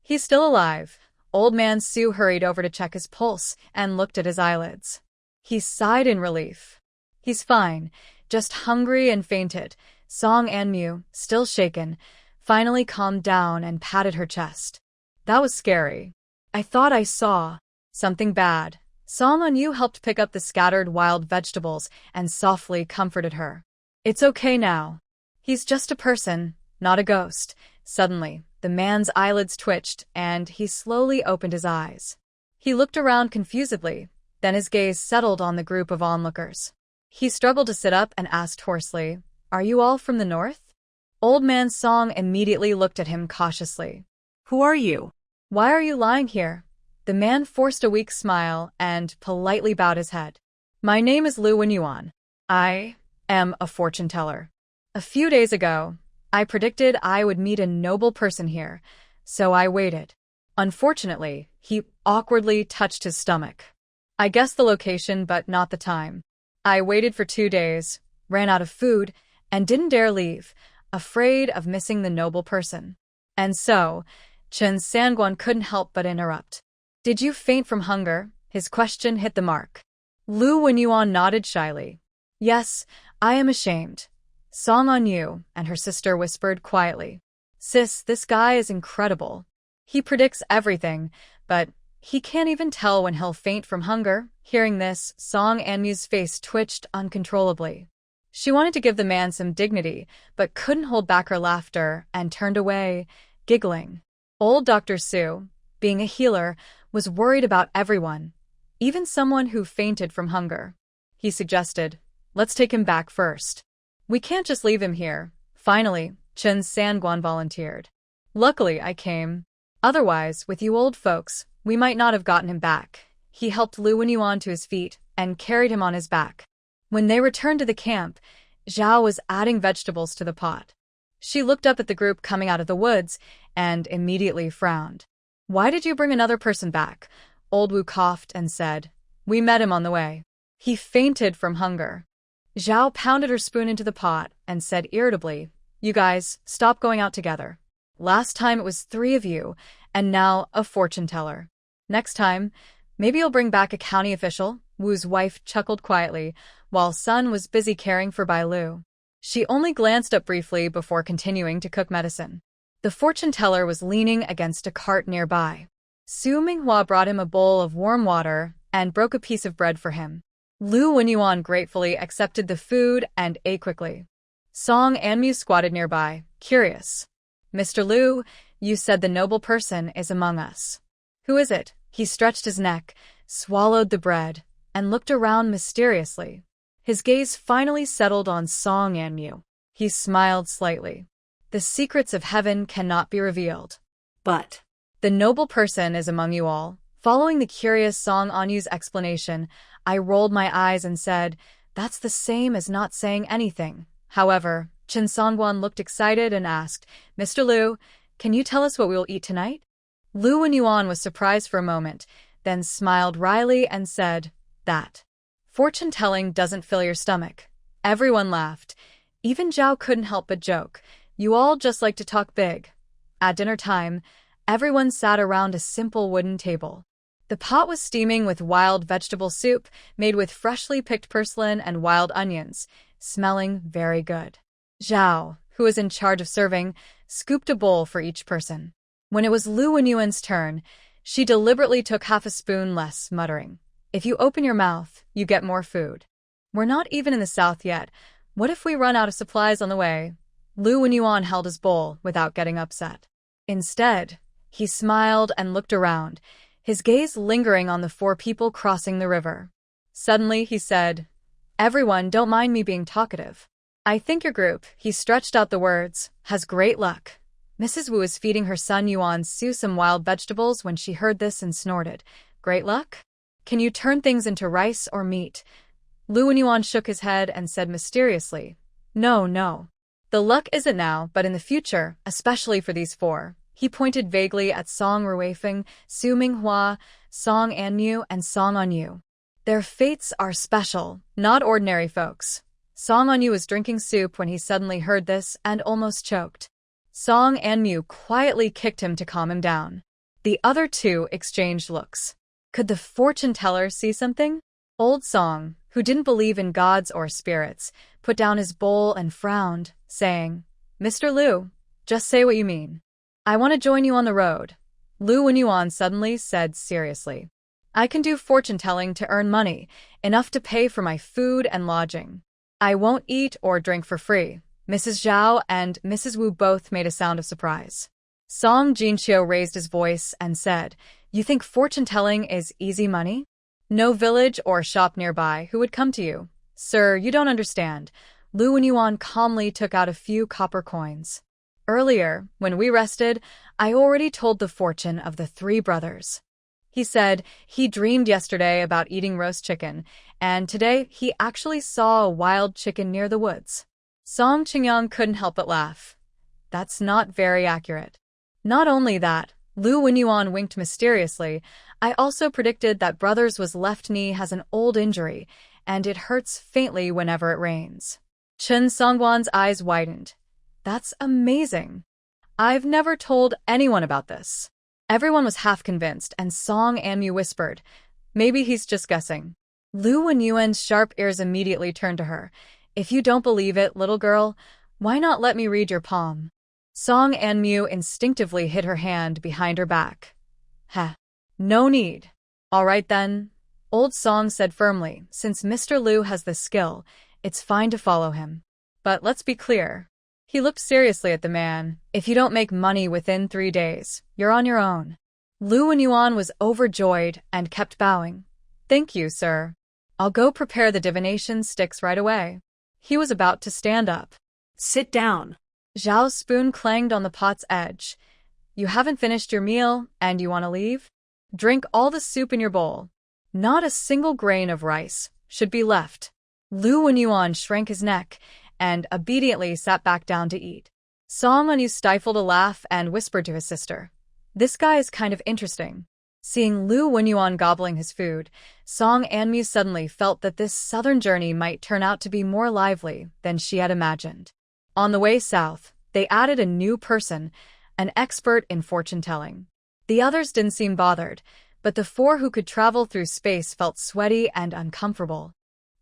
He's still alive. Old man Su hurried over to check his pulse and looked at his eyelids. He sighed in relief. He's fine, just hungry and fainted. Song Anmu, still shaken, finally calmed down and patted her chest. That was scary. I thought I saw something bad. Song Anmu helped pick up the scattered wild vegetables and softly comforted her. It's okay now. He's just a person, not a ghost. Suddenly, the man's eyelids twitched and he slowly opened his eyes. He looked around confusedly, then his gaze settled on the group of onlookers. He struggled to sit up and asked hoarsely, "Are you all from the north?" Old man Song immediately looked at him cautiously. Who are you? Why are you lying here? The man forced a weak smile and politely bowed his head. My name is Lu Wenyuan. I am a fortune teller. A few days ago, I predicted I would meet a noble person here, so I waited. Unfortunately, he awkwardly touched his stomach. I guessed the location but not the time. I waited for 2 days, ran out of food, and didn't dare leave, afraid of missing the noble person. And so, Chen Sangwon couldn't help but interrupt. Did you faint from hunger? His question hit the mark. Lu Wenyuan nodded shyly. Yes, I am ashamed. Song Anyu and her sister whispered quietly. Sis, this guy is incredible. He predicts everything, but he can't even tell when he'll faint from hunger. Hearing this, Song Anmu's face twitched uncontrollably. She wanted to give the man some dignity, but couldn't hold back her laughter and turned away, giggling. Old Dr. Su, being a healer, was worried about everyone, even someone who fainted from hunger. He suggested, let's take him back first. We can't just leave him here. Finally, Chen Sangwon volunteered. Luckily, I came. Otherwise, with you old folks, we might not have gotten him back. He helped Lu Wenyuan to his feet and carried him on his back. When they returned to the camp, Zhao was adding vegetables to the pot. She looked up at the group coming out of the woods and immediately frowned. Why did you bring another person back? Old Wu coughed and said, We met him on the way. He fainted from hunger. Zhao pounded her spoon into the pot and said irritably, You guys, stop going out together. Last time it was 3 of you, and now a fortune teller. Next time, maybe you'll bring back a county official. Wu's wife chuckled quietly, while Sun was busy caring for Bai Lu. She only glanced up briefly before continuing to cook medicine. The fortune teller was leaning against a cart nearby. Su Minghua brought him a bowl of warm water and broke a piece of bread for him. Lu Wenyuan gratefully accepted the food and ate quickly. Song Anmu squatted nearby, curious. Mr. Lu, you said the noble person is among us. Who is it? He stretched his neck, swallowed the bread, and looked around mysteriously. His gaze finally settled on Song Anmu. He smiled slightly. The secrets of heaven cannot be revealed. But the noble person is among you all. Following the curious Song Anyu's explanation, I rolled my eyes and said, That's the same as not saying anything. However, Chen Songwon looked excited and asked, Mr. Lu, can you tell us what we will eat tonight? Lu Wenyuan was surprised for a moment, then smiled wryly and said, That fortune-telling doesn't fill your stomach. Everyone laughed. Even Zhao couldn't help but joke. You all just like to talk big. At dinner time, everyone sat around a simple wooden table. The pot was steaming with wild vegetable soup made with freshly picked purslane and wild onions, smelling very good. Zhao, who was in charge of serving, scooped a bowl for each person. When it was Lu Wenyuan's turn, she deliberately took half a spoon less, muttering, If you open your mouth, you get more food. We're not even in the south yet. What if we run out of supplies on the way? Lu Wenyuan held his bowl without getting upset. Instead, he smiled and looked around, his gaze lingering on the 4 people crossing the river. Suddenly, he said, Everyone, don't mind me being talkative. I think your group, he stretched out the words, has great luck. Mrs. Wu was feeding her son Yuan Su some wild vegetables when she heard this and snorted. Great luck? Can you turn things into rice or meat? Lu Wenyuan shook his head and said mysteriously, No. The luck isn't now, but in the future, especially for these 4. He pointed vaguely at Song Ruifeng, Su Minghua, Song Anmu, and Song Onyu. Their fates are special, not ordinary folks. Song Onyu was drinking soup when he suddenly heard this and almost choked. Song Anmu quietly kicked him to calm him down. The other two exchanged looks. Could the fortune teller see something? Old Song, who didn't believe in gods or spirits, put down his bowl and frowned, saying, "Mr. Liu, just say what you mean. I want to join you on the road." Liu Wenyuan suddenly said seriously, "I can do fortune-telling to earn money, enough to pay for my food and lodging. I won't eat or drink for free." Mrs. Zhao and Mrs. Wu both made a sound of surprise. Song Jinqiu raised his voice and said, "You think fortune-telling is easy money? No village or shop nearby who would come to you. Sir, you don't understand." Liu Wenyuan calmly took out a few copper coins. "Earlier, when we rested, I already told the fortune of the three brothers." He said he dreamed yesterday about eating roast chicken, and today he actually saw a wild chicken near the woods. Song Qingyang couldn't help but laugh. "That's not very accurate." Not only that, Liu Wenyuan winked mysteriously, "I also predicted that brother's left knee has an old injury, and it hurts faintly whenever it rains." Chen Songguan's eyes widened. "That's amazing. I've never told anyone about this." Everyone was half convinced, and Song Anmu whispered, "Maybe he's just guessing." Liu Wenyuan's sharp ears immediately turned to her. "If you don't believe it, little girl, why not let me read your palm?" Song Anmu instinctively hid her hand behind her back. "Heh, no need." "All right then," Old Song said firmly, "since Mr. Liu has the skill, it's fine to follow him. But let's be clear." He looked seriously at the man. "If you don't make money within 3 days, you're on your own." Liu Wenyuan was overjoyed and kept bowing. "Thank you, sir. I'll go prepare the divination sticks right away." He was about to stand up. Sit down. Zhao's spoon clanged on the pot's edge. "You haven't finished your meal, and you want to leave? Drink all the soup in your bowl. Not a single grain of rice should be left." Liu Wenyuan shrank his neck and obediently sat back down to eat. Song Onyu stifled a laugh and whispered to his sister, "This guy is kind of interesting." Seeing Liu Wenyuan gobbling his food, Song Anmu suddenly felt that this southern journey might turn out to be more lively than she had imagined. On the way south, they added a new person, an expert in fortune-telling. The others didn't seem bothered, but the 4 who could travel through space felt sweaty and uncomfortable.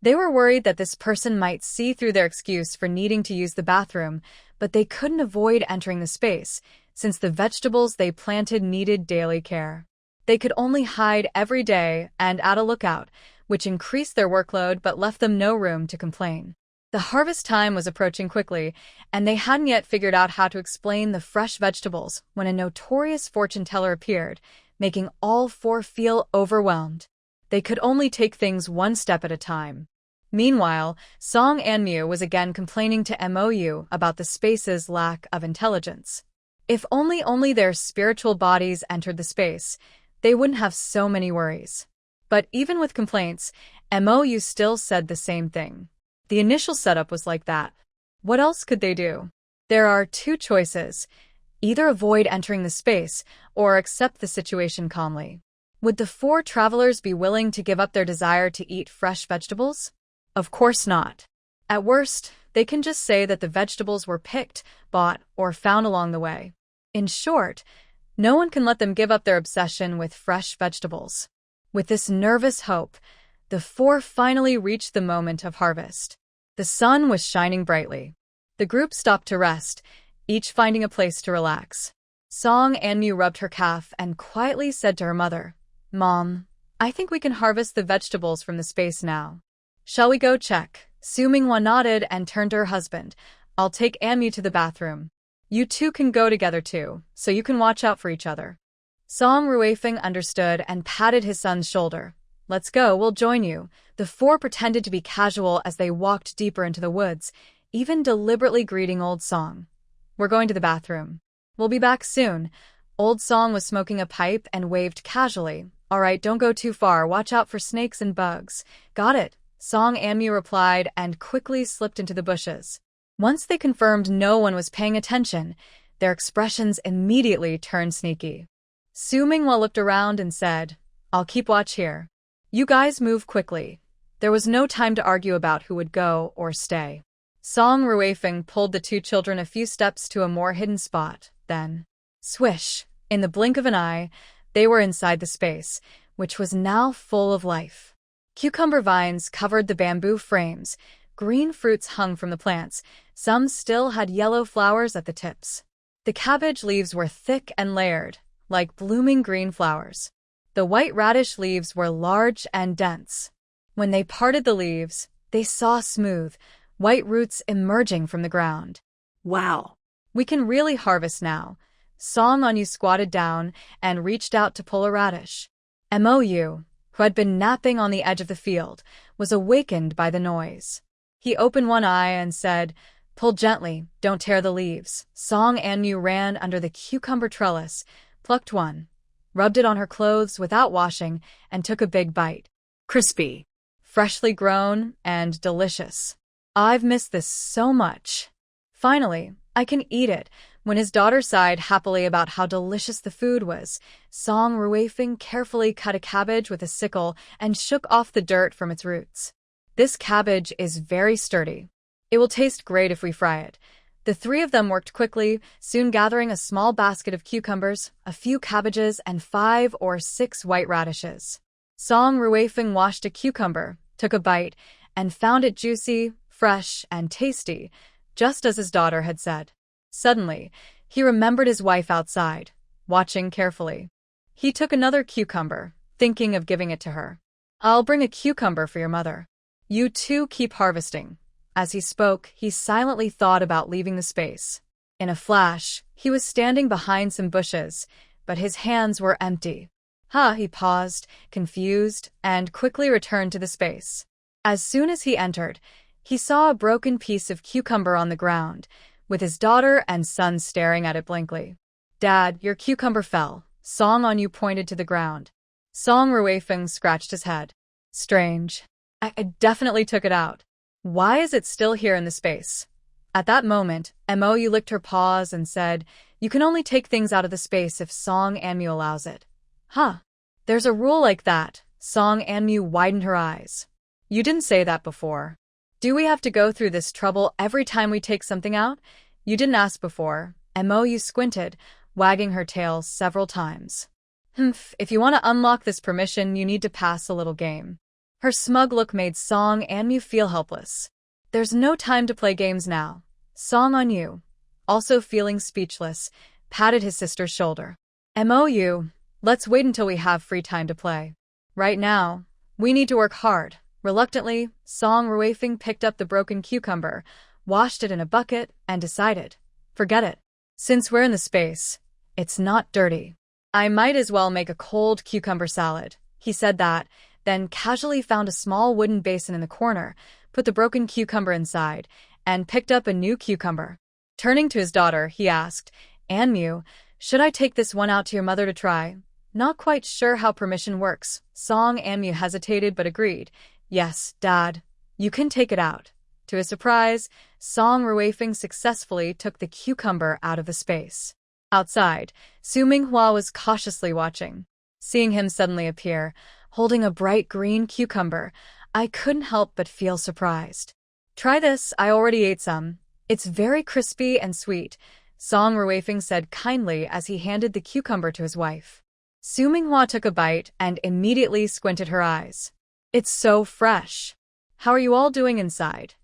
They were worried that this person might see through their excuse for needing to use the bathroom, but they couldn't avoid entering the space, since the vegetables they planted needed daily care. They could only hide every day and at a lookout, which increased their workload but left them no room to complain. The harvest time was approaching quickly, and they hadn't yet figured out how to explain the fresh vegetables when a notorious fortune-teller appeared, making all 4 feel overwhelmed. They could only take things one step at a time. Meanwhile, Song Anmu was again complaining to MOU about the space's lack of intelligence. If only their spiritual bodies entered the space, they wouldn't have so many worries. But even with complaints, MOU still said the same thing. The initial setup was like that. What else could they do? There are 2 choices. Either avoid entering the space, or accept the situation calmly. Would the 4 travelers be willing to give up their desire to eat fresh vegetables? Of course not. At worst, they can just say that the vegetables were picked, bought, or found along the way. In short, no one can let them give up their obsession with fresh vegetables. With this nervous hope, the 4 finally reached the moment of harvest. The sun was shining brightly. The group stopped to rest, each finding a place to relax. Song Anmu rubbed her calf and quietly said to her mother, "Mom, I think we can harvest the vegetables from the space now. Shall we go check?" Su Minghua nodded and turned to her husband. "I'll take Anmu to the bathroom. You 2 can go together too, so you can watch out for each other." Song Ruifeng understood and patted his son's shoulder. "Let's go, we'll join you." The 4 pretended to be casual as they walked deeper into the woods, even deliberately greeting Old Song. "We're going to the bathroom. We'll be back soon." Old Song was smoking a pipe and waved casually. "All right, don't go too far. Watch out for snakes and bugs." "Got it," Song Anmu replied and quickly slipped into the bushes. Once they confirmed no one was paying attention, Their expressions immediately turned sneaky. Su Minghua looked around and said, "I'll keep watch here. You guys move quickly." There was no time to argue about who would go or stay. Song Ruifeng pulled the two children a few steps to a more hidden spot, then, swish, in the blink of an eye, they were inside the space, which was now full of life. Cucumber vines covered the bamboo frames, green fruits hung from the plants, some still had yellow flowers at the tips. The cabbage leaves were thick and layered, like blooming green flowers. The white radish leaves were large and dense. When they parted the leaves, they saw smooth, white roots emerging from the ground. Wow. "We can really harvest now." Song Onyu squatted down and reached out to pull a radish. Mou, who had been napping on the edge of the field, was awakened by the noise. He opened one eye and said, "Pull gently, don't tear the leaves." Song Anyu ran under the cucumber trellis, plucked one, rubbed it on her clothes without washing, and took a big bite. Crispy. Freshly grown and delicious. "I've missed this so much. Finally, I can eat it." When his daughter sighed happily about how delicious the food was, Song Ruifeng carefully cut a cabbage with a sickle and shook off the dirt from its roots. "This cabbage is very sturdy. It will taste great if we fry it." The three of them worked quickly, soon gathering a small basket of cucumbers, a few cabbages, and 5 or 6 white radishes. Song Ruifeng washed a cucumber, took a bite, and found it juicy, fresh, and tasty, just as his daughter had said. Suddenly, he remembered his wife outside, watching carefully. He took another cucumber, thinking of giving it to her. "I'll bring a cucumber for your mother. You two keep harvesting." As he spoke, he silently thought about leaving the space. In a flash, he was standing behind some bushes, but his hands were empty. He paused, confused, and quickly returned to the space. As soon as he entered, he saw a broken piece of cucumber on the ground, with his daughter and son staring at it blankly. "Dad, your cucumber fell." Song Onyu pointed to the ground. Song Ruifeng scratched his head. "Strange. I definitely took it out. Why is it still here in the space?" At that moment, Mou licked her paws and said, "You can only take things out of the space if Song Anmu allows it." There's a rule like that." Song Anmu widened her eyes. "You didn't say that before. Do we have to go through this trouble every time we take something out? You didn't ask before." Mou squinted, wagging her tail several times. If you want to unlock this permission, you need to pass a little game." Her smug look made Song Anmu feel helpless. "There's no time to play games now." Song Onyu, also feeling speechless, patted his sister's shoulder. "Mou, let's wait until we have free time to play. Right now, we need to work hard." Reluctantly, Song Ruifeng picked up the broken cucumber, washed it in a bucket, and decided, "Forget it. Since we're in the space, it's not dirty. I might as well make a cold cucumber salad." He said that, then casually found a small wooden basin in the corner, put the broken cucumber inside, and picked up a new cucumber. Turning to his daughter, he asked, "Anmu, should I take this one out to your mother to try?" Not quite sure how permission works, Song Anmu hesitated but agreed. "Yes, Dad, you can take it out." To his surprise, Song Ruifeng successfully took the cucumber out of the space. Outside, Su Minghua was cautiously watching. Seeing him suddenly appear, holding a bright green cucumber, I couldn't help but feel surprised. "Try this, I already ate some. It's very crispy and sweet," Song Ruifeng said kindly as he handed the cucumber to his wife. Su Minghua took a bite and immediately squinted her eyes. "It's so fresh. How are you all doing inside?"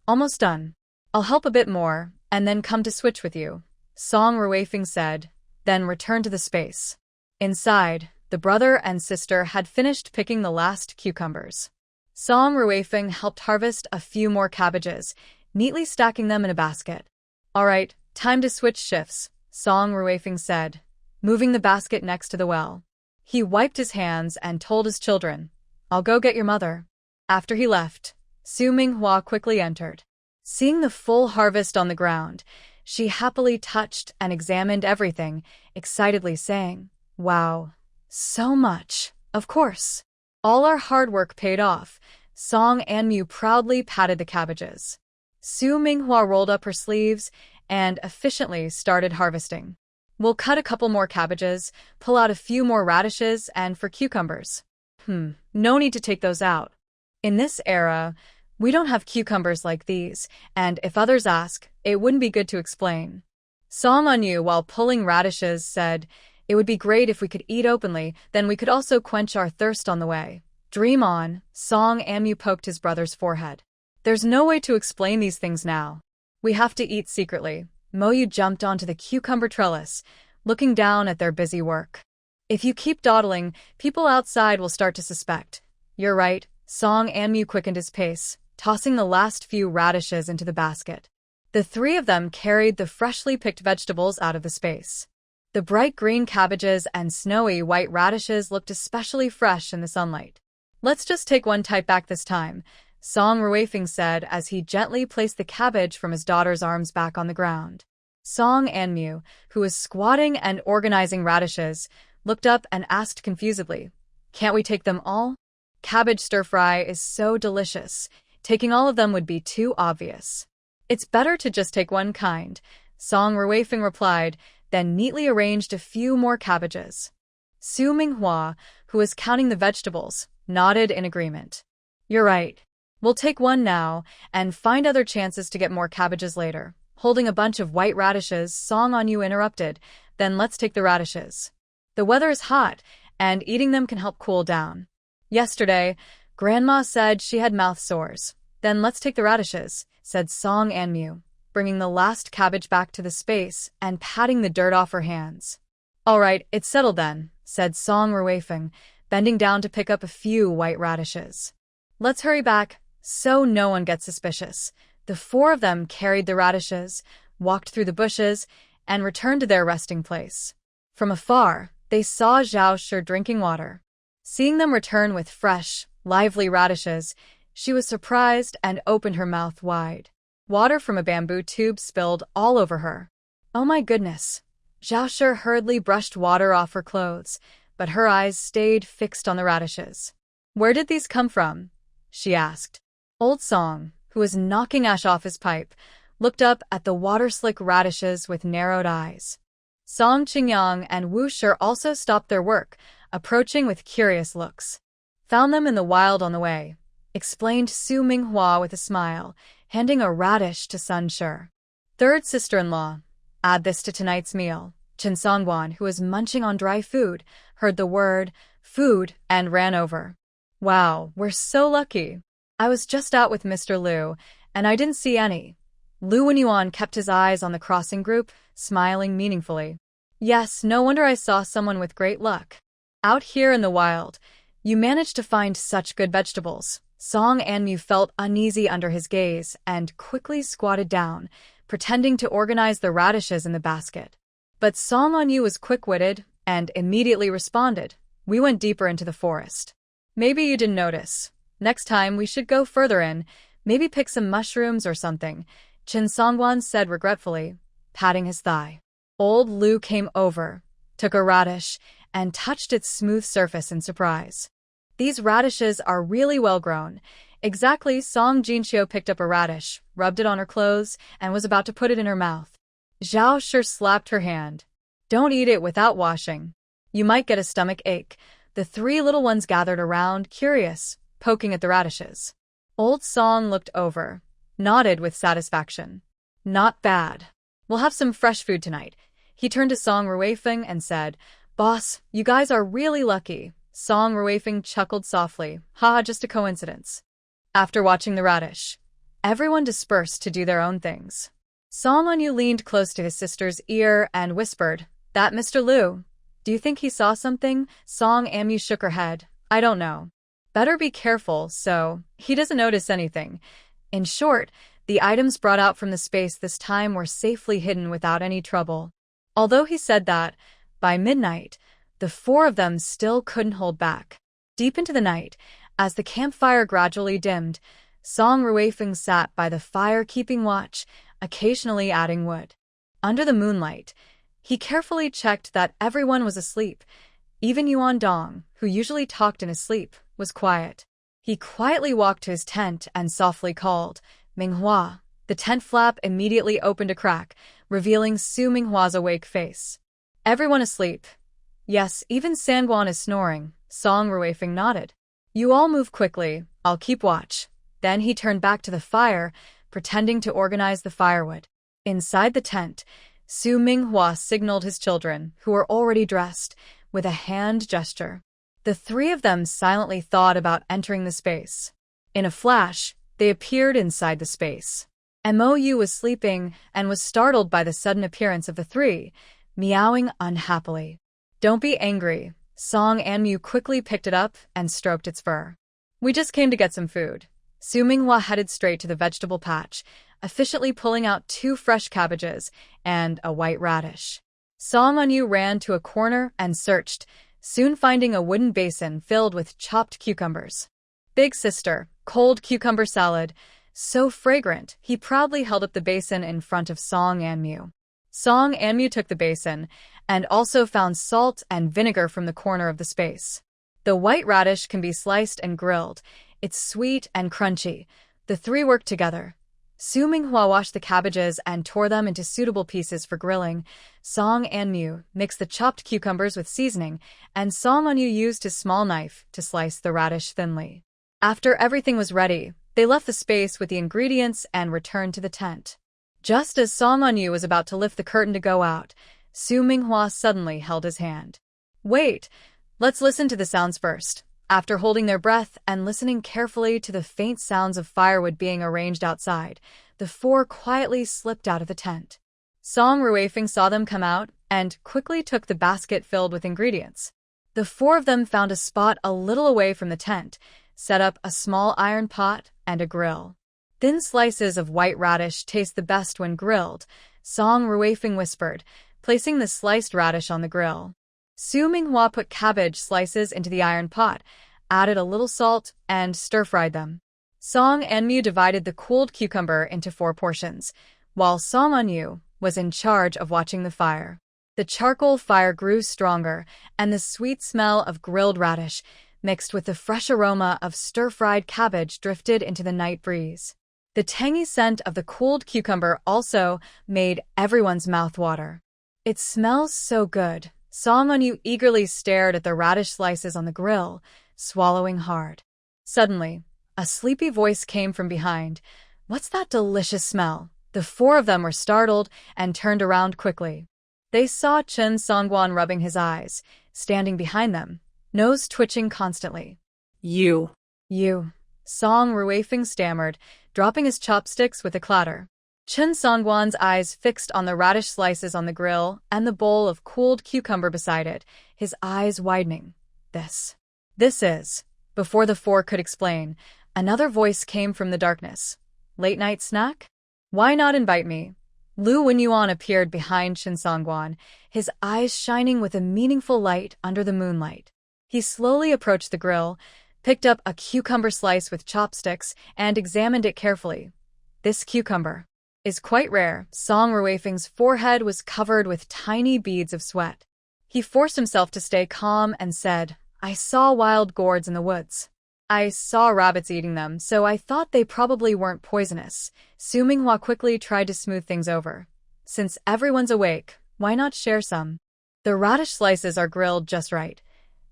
"Almost done. I'll help a bit more, and then come to switch with you," Song Ruifeng said, then returned to the space. Inside, the brother and sister had finished picking the last cucumbers. Song Ruifeng helped harvest a few more cabbages, neatly stacking them in a basket. "All right, time to switch shifts," Song Ruifeng said, moving the basket next to the well. He wiped his hands and told his children, "I'll go get your mother." After he left, Su Minghua quickly entered. Seeing the full harvest on the ground, she happily touched and examined everything, excitedly saying, "Wow, so much. Of course. All our hard work paid off." Song Anmu proudly patted the cabbages. Su Minghua rolled up her sleeves and efficiently started harvesting. We'll cut a couple more cabbages, pull out a few more radishes, and for cucumbers. No need to take those out. In this era, we don't have cucumbers like these, and if others ask, it wouldn't be good to explain. Song Onyu, while pulling radishes, said, "It would be great if we could eat openly, then we could also quench our thirst on the way." "Dream on," Song Onyu poked his brother's forehead. "There's no way to explain these things now. We have to eat secretly." Moyu jumped onto the cucumber trellis, looking down at their busy work. "If you keep dawdling, people outside will start to suspect." "You're right." Song Onyu quickened his pace, tossing the last few radishes into the basket. The three of them carried the freshly picked vegetables out of the space. The bright green cabbages and snowy white radishes looked especially fresh in the sunlight. "Let's just take one type back this time," Song Ruifeng said as he gently placed the cabbage from his daughter's arms back on the ground. Song Onyu, who was squatting and organizing radishes, looked up and asked confusedly, "Can't we take them all? Cabbage stir-fry is so delicious. Taking all of them would be too obvious." "It's better to just take one kind," Song Ruifeng replied, then neatly arranged a few more cabbages. Su Minghua, who was counting the vegetables, nodded in agreement. "You're right. We'll take one now and find other chances to get more cabbages later." Holding a bunch of white radishes, Song Onyu interrupted, "Then let's take the radishes. The weather is hot, and eating them can help cool down. Yesterday, Grandma said she had mouth sores. Then let's take the radishes," said Song Onyu, bringing the last cabbage back to the space and patting the dirt off her hands. "All right, it's settled then," said Song Ruifeng, bending down to pick up a few white radishes. "Let's hurry back, so no one gets suspicious." The four of them carried the radishes, walked through the bushes, and returned to their resting place. From afar, they saw Zhao Shi drinking water. Seeing them return with fresh, lively radishes, she was surprised and opened her mouth wide. Water from a bamboo tube spilled all over her. "Oh my goodness." Zhao Shi hurriedly brushed water off her clothes, but her eyes stayed fixed on the radishes. "Where did these come from?" she asked. Old Song, who was knocking ash off his pipe, looked up at the water-slick radishes with narrowed eyes. Song Qingyang and Wu Shi also stopped their work, approaching with curious looks. "Found them in the wild on the way," explained Su Minghua with a smile, handing a radish to Sun Shi. "Third sister-in-law. Add this to tonight's meal." Chen Songguan, who was munching on dry food, heard the word food and ran over. "Wow, we're so lucky. I was just out with Mr. Liu, and I didn't see any." Lu Wenyuan kept his eyes on the crossing group, smiling meaningfully. "Yes, no wonder I saw someone with great luck. Out here in the wild, you managed to find such good vegetables." Song Onyu felt uneasy under his gaze and quickly squatted down, pretending to organize the radishes in the basket. But Song Onyu was quick-witted and immediately responded, "We went deeper into the forest. Maybe you didn't notice. Next time we should go further in, maybe pick some mushrooms or something," Chen Songguan said regretfully, patting his thigh. Old Lu came over, took a radish, and touched its smooth surface in surprise. "These radishes are really well grown." Exactly. Song Jinxiu picked up a radish, rubbed it on her clothes, and was about to put it in her mouth. Zhao Shi slapped her hand. "Don't eat it without washing. You might get a stomach ache." The three little ones gathered around, curious, poking at the radishes. Old Song looked over, nodded with satisfaction. "Not bad. We'll have some fresh food tonight." He turned to Song Ruifeng and said, "Boss, you guys are really lucky." Song Ruifeng chuckled softly. "Haha, just a coincidence." After watching the radish, everyone dispersed to do their own things. Song Onyu leaned close to his sister's ear and whispered, "That Mr. Liu. Do you think he saw something?" Song Onyu shook her head. "I don't know. Better be careful so he doesn't notice anything." In short, the items brought out from the space this time were safely hidden without any trouble. Although he said that, by midnight, the four of them still couldn't hold back. Deep into the night, as the campfire gradually dimmed, Song Ruifeng sat by the fire keeping watch, occasionally adding wood. Under the moonlight, he carefully checked that everyone was asleep. Even Yuan Dong, who usually talked in his sleep, was quiet. He quietly walked to his tent and softly called, "Minghua, The tent flap immediately opened a crack, revealing Su Minghua's awake face. Everyone asleep. Yes, even Sangguan is snoring, Song Ruifeng nodded. You all move quickly, I'll keep watch. Then he turned back to the fire, pretending to organize the firewood. Inside the tent, Su Minghua signaled his children, who were already dressed, with a hand gesture. The three of them silently thought about entering the space. In a flash, they appeared inside the space. Mou was sleeping and was startled by the sudden appearance of the three, meowing unhappily. Don't be angry. Song Anmu quickly picked it up and stroked its fur. We just came to get some food. Su Minghua headed straight to the vegetable patch, efficiently pulling out 2 fresh cabbages and a white radish. Song Anmu ran to a corner and searched, soon finding a wooden basin filled with chopped cucumbers. Big sister, cold cucumber salad, so fragrant, he proudly held up the basin in front of Song Anmu. Song Anmu took the basin and also found salt and vinegar from the corner of the space. The white radish can be sliced and grilled. It's sweet and crunchy. The three worked together. Su Minghua washed the cabbages and tore them into suitable pieces for grilling. Song Anmu mixed the chopped cucumbers with seasoning, and Song Anmu used his small knife to slice the radish thinly. After everything was ready, they left the space with the ingredients and returned to the tent. Just as Song Anmu was about to lift the curtain to go out, Su Minghua suddenly held his hand. Wait, let's listen to the sounds first. After holding their breath and listening carefully to the faint sounds of firewood being arranged outside, the four quietly slipped out of the tent. Song Ruifeng saw them come out and quickly took the basket filled with ingredients. The four of them found a spot a little away from the tent, set up a small iron pot and a grill. Thin slices of white radish taste the best when grilled, Song Ruifeng whispered, placing the sliced radish on the grill. Su Minghua put cabbage slices into the iron pot, added a little salt, and stir-fried them. Song Anmu divided the cooled cucumber into 4 portions, while Song Anmu was in charge of watching the fire. The charcoal fire grew stronger, and the sweet smell of grilled radish, mixed with the fresh aroma of stir-fried cabbage, drifted into the night breeze. The tangy scent of the cooled cucumber also made everyone's mouth water. It smells so good. Song Anmu eagerly stared at the radish slices on the grill, swallowing hard. Suddenly, a sleepy voice came from behind. What's that delicious smell? The four of them were startled and turned around quickly. They saw Chen Songguan rubbing his eyes, standing behind them, nose twitching constantly. You. Song Ruifeng stammered, dropping his chopsticks with a clatter. Chen Songguan's eyes fixed on the radish slices on the grill and the bowl of cooled cucumber beside it, his eyes widening. This is. Before the four could explain, another voice came from the darkness. Late night snack? Why not invite me? Lu Wenyuan appeared behind Chen Songguan, his eyes shining with a meaningful light under the moonlight. He slowly approached the grill, picked up a cucumber slice with chopsticks, and examined it carefully. This cucumber is quite rare. Song Ruifeng's forehead was covered with tiny beads of sweat. He forced himself to stay calm and said, I saw wild gourds in the woods. I saw rabbits eating them, so I thought they probably weren't poisonous. Su Minghua quickly tried to smooth things over. Since everyone's awake, why not share some? The radish slices are grilled just right.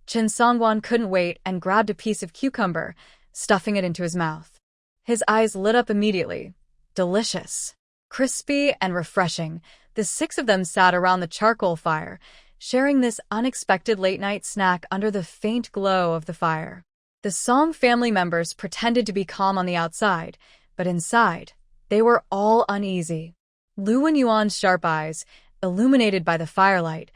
Chen Songguan couldn't wait and grabbed a piece of cucumber, stuffing it into his mouth. His eyes lit up immediately. Delicious. Crispy and refreshing, the 6 of them sat around the charcoal fire, sharing this unexpected late-night snack under the faint glow of the fire. The Song family members pretended to be calm on the outside, but inside, they were all uneasy. Lu Wenyuan's sharp eyes, illuminated by the firelight,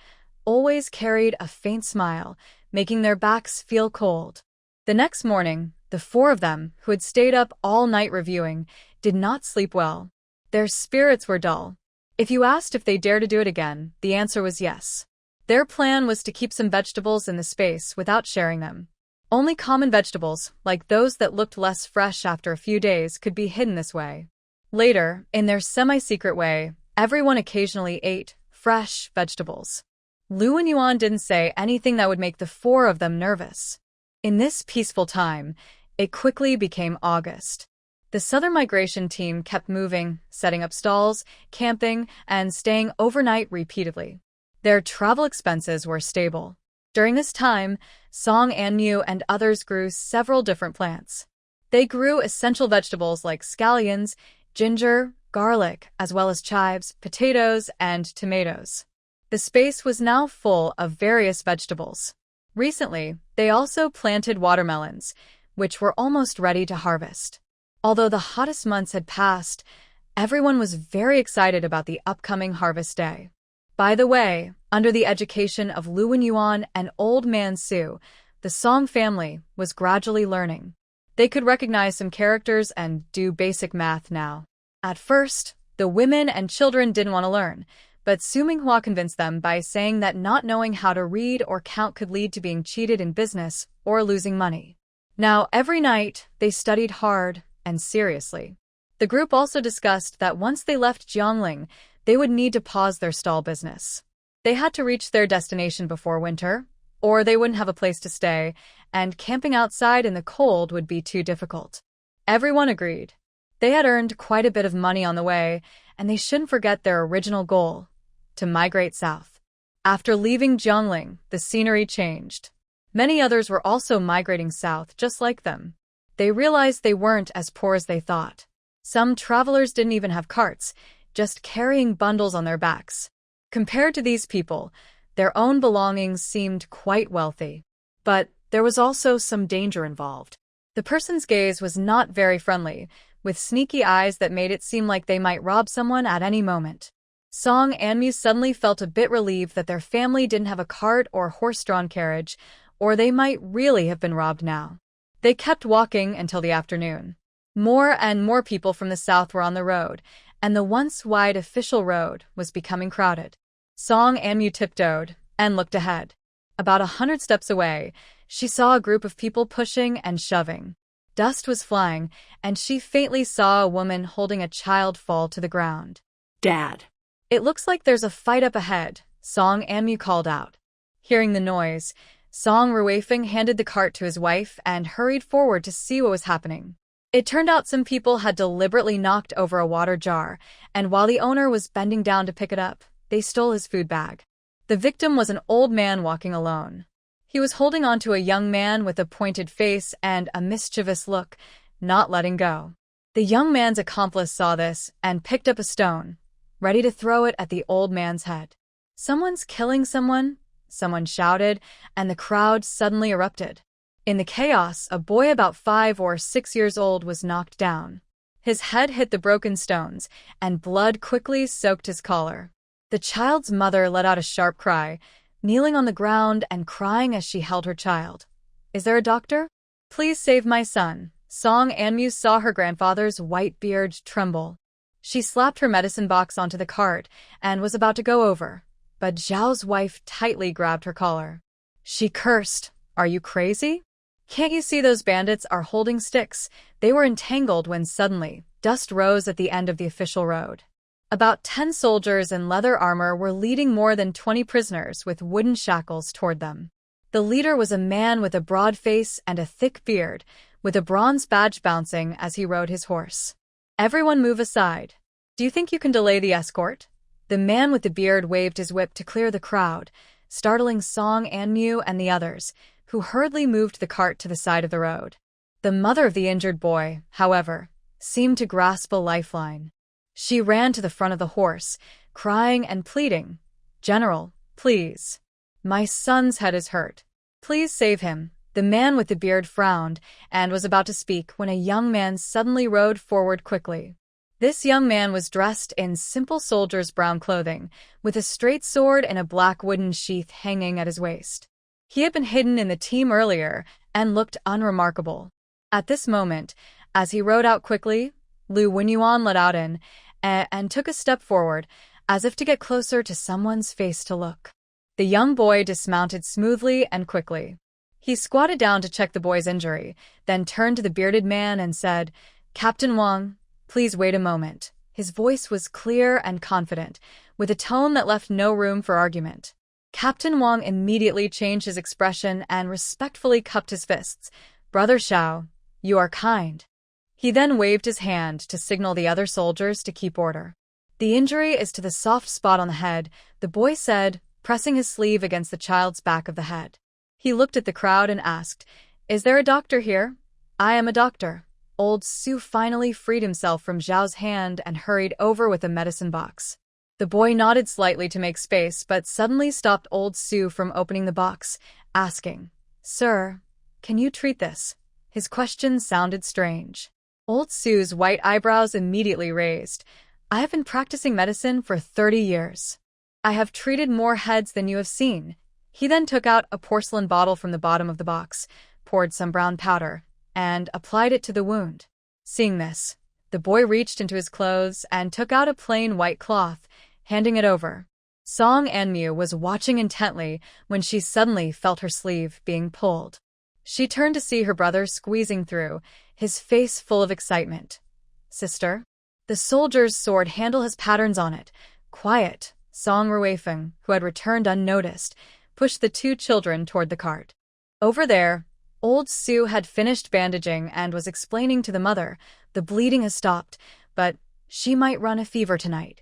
always carried a faint smile, making their backs feel cold. The next morning, the 4 of them, who had stayed up all night reviewing, did not sleep well. Their spirits were dull. If you asked if they dared to do it again, the answer was yes. Their plan was to keep some vegetables in the space without sharing them. Only common vegetables, like those that looked less fresh after a few days, could be hidden this way. Later, in their semi-secret way, everyone occasionally ate fresh vegetables. Lu Wenyuan didn't say anything that would make the 4 of them nervous. In this peaceful time, it quickly became August. The The southern migration team kept moving, setting up stalls, camping, and staying overnight repeatedly. Their travel expenses were stable. During this time, Song Anmu and others grew several different plants. They grew essential vegetables like scallions, ginger, garlic, as well as chives, potatoes, and tomatoes. The space was now full of various vegetables. Recently, they also planted watermelons, which were almost ready to harvest. Although the hottest months had passed, everyone was very excited about the upcoming harvest day. By the way, under the education of Lu Wenyuan and Old Man Su, the Song family was gradually learning. They could recognize some characters and do basic math now. At first, the women and children didn't want to learn, but Su Minghua convinced them by saying that not knowing how to read or count could lead to being cheated in business or losing money. Now, every night, they studied hard and seriously. The group also discussed that once they left Jiangling, they would need to pause their stall business. They had to reach their destination before winter, or they wouldn't have a place to stay, and camping outside in the cold would be too difficult. Everyone agreed. They had earned quite a bit of money on the way, and they shouldn't forget their original goal, to migrate south. After leaving Jiangling, the scenery changed. Many others were also migrating south just like them. They realized they weren't as poor as they thought. Some travelers didn't even have carts, just carrying bundles on their backs. Compared to these people, their own belongings seemed quite wealthy. But there was also some danger involved. The person's gaze was not very friendly, with sneaky eyes that made it seem like they might rob someone at any moment. Song Anmu suddenly felt a bit relieved that their family didn't have a cart or horse-drawn carriage, or they might really have been robbed now. They kept walking until the afternoon. More and more people from the south were on the road, and the once wide official road was becoming crowded. Song Anmu tiptoed and looked ahead. About 100 steps away, she saw a group of people pushing and shoving. Dust was flying, and she faintly saw a woman holding a child fall to the ground. Dad. It looks like there's a fight up ahead, Song Anmu called out. Hearing the noise, Song Ruifeng handed the cart to his wife and hurried forward to see what was happening. It turned out some people had deliberately knocked over a water jar, and while the owner was bending down to pick it up, they stole his food bag. The victim was an old man walking alone. He was holding onto a young man with a pointed face and a mischievous look, not letting go. The young man's accomplice saw this and picked up a stone, ready to throw it at the old man's head. "Someone's killing someone," someone shouted, and the crowd suddenly erupted. In the chaos, a boy about 5 or 6 years old was knocked down. His head hit the broken stones, and blood quickly soaked his collar. The child's mother let out a sharp cry, kneeling on the ground and crying as she held her child. "Is there a doctor? Please save my son." Song Anmu saw her grandfather's white beard tremble. She slapped her medicine box onto the cart and was about to go over, but Zhao's wife tightly grabbed her collar. She cursed, "Are you crazy? Can't you see those bandits are holding sticks?" They were entangled when suddenly, dust rose at the end of the official road. About 10 soldiers in leather armor were leading more than 20 prisoners with wooden shackles toward them. The leader was a man with a broad face and a thick beard, with a bronze badge bouncing as he rode his horse. "Everyone move aside. Do you think you can delay the escort?" The man with the beard waved his whip to clear the crowd, startling Song Anmu and the others, who hurriedly moved the cart to the side of the road. The mother of the injured boy, however, seemed to grasp a lifeline. She ran to the front of the horse, crying and pleading, "General, please. My son's head is hurt. Please save him." The man with the beard frowned and was about to speak when a young man suddenly rode forward quickly. This young man was dressed in simple soldier's brown clothing, with a straight sword and a black wooden sheath hanging at his waist. He had been hidden in the team earlier and looked unremarkable. At this moment, as he rode out quickly, Lu Wenyuan let out and took a step forward, as if to get closer to someone's face to look. The young boy dismounted smoothly and quickly. He squatted down to check the boy's injury, then turned to the bearded man and said, "Captain Wang, please wait a moment." His voice was clear and confident, with a tone that left no room for argument. Captain Wang immediately changed his expression and respectfully cupped his fists. "Brother Xiao, you are kind. He then waved his hand to signal the other soldiers to keep order. "The injury is to the soft spot on the head," the boy said, pressing his sleeve against the child's back of the head. He looked at the crowd and asked, "Is there a doctor here?" "I am a doctor." Old Su finally freed himself from Zhao's hand and hurried over with a medicine box. The boy nodded slightly to make space, but suddenly stopped Old Su from opening the box, asking, "Sir, can you treat this?" His question sounded strange. Old Su's white eyebrows immediately raised. "I have been practicing medicine for 30 years. I have treated more heads than you have seen." He then took out a porcelain bottle from the bottom of the box, poured some brown powder, and applied it to the wound. Seeing this, the boy reached into his clothes and took out a plain white cloth, handing it over. Song Anmu was watching intently when she suddenly felt her sleeve being pulled. She turned to see her brother squeezing through, his face full of excitement. "Sister?" The soldier's sword handle has patterns on it. "Quiet." Song Ruifeng, who had returned unnoticed, pushed the two children toward the cart. Over there, Old Su had finished bandaging and was explaining to the mother, "The bleeding has stopped, but she might run a fever tonight."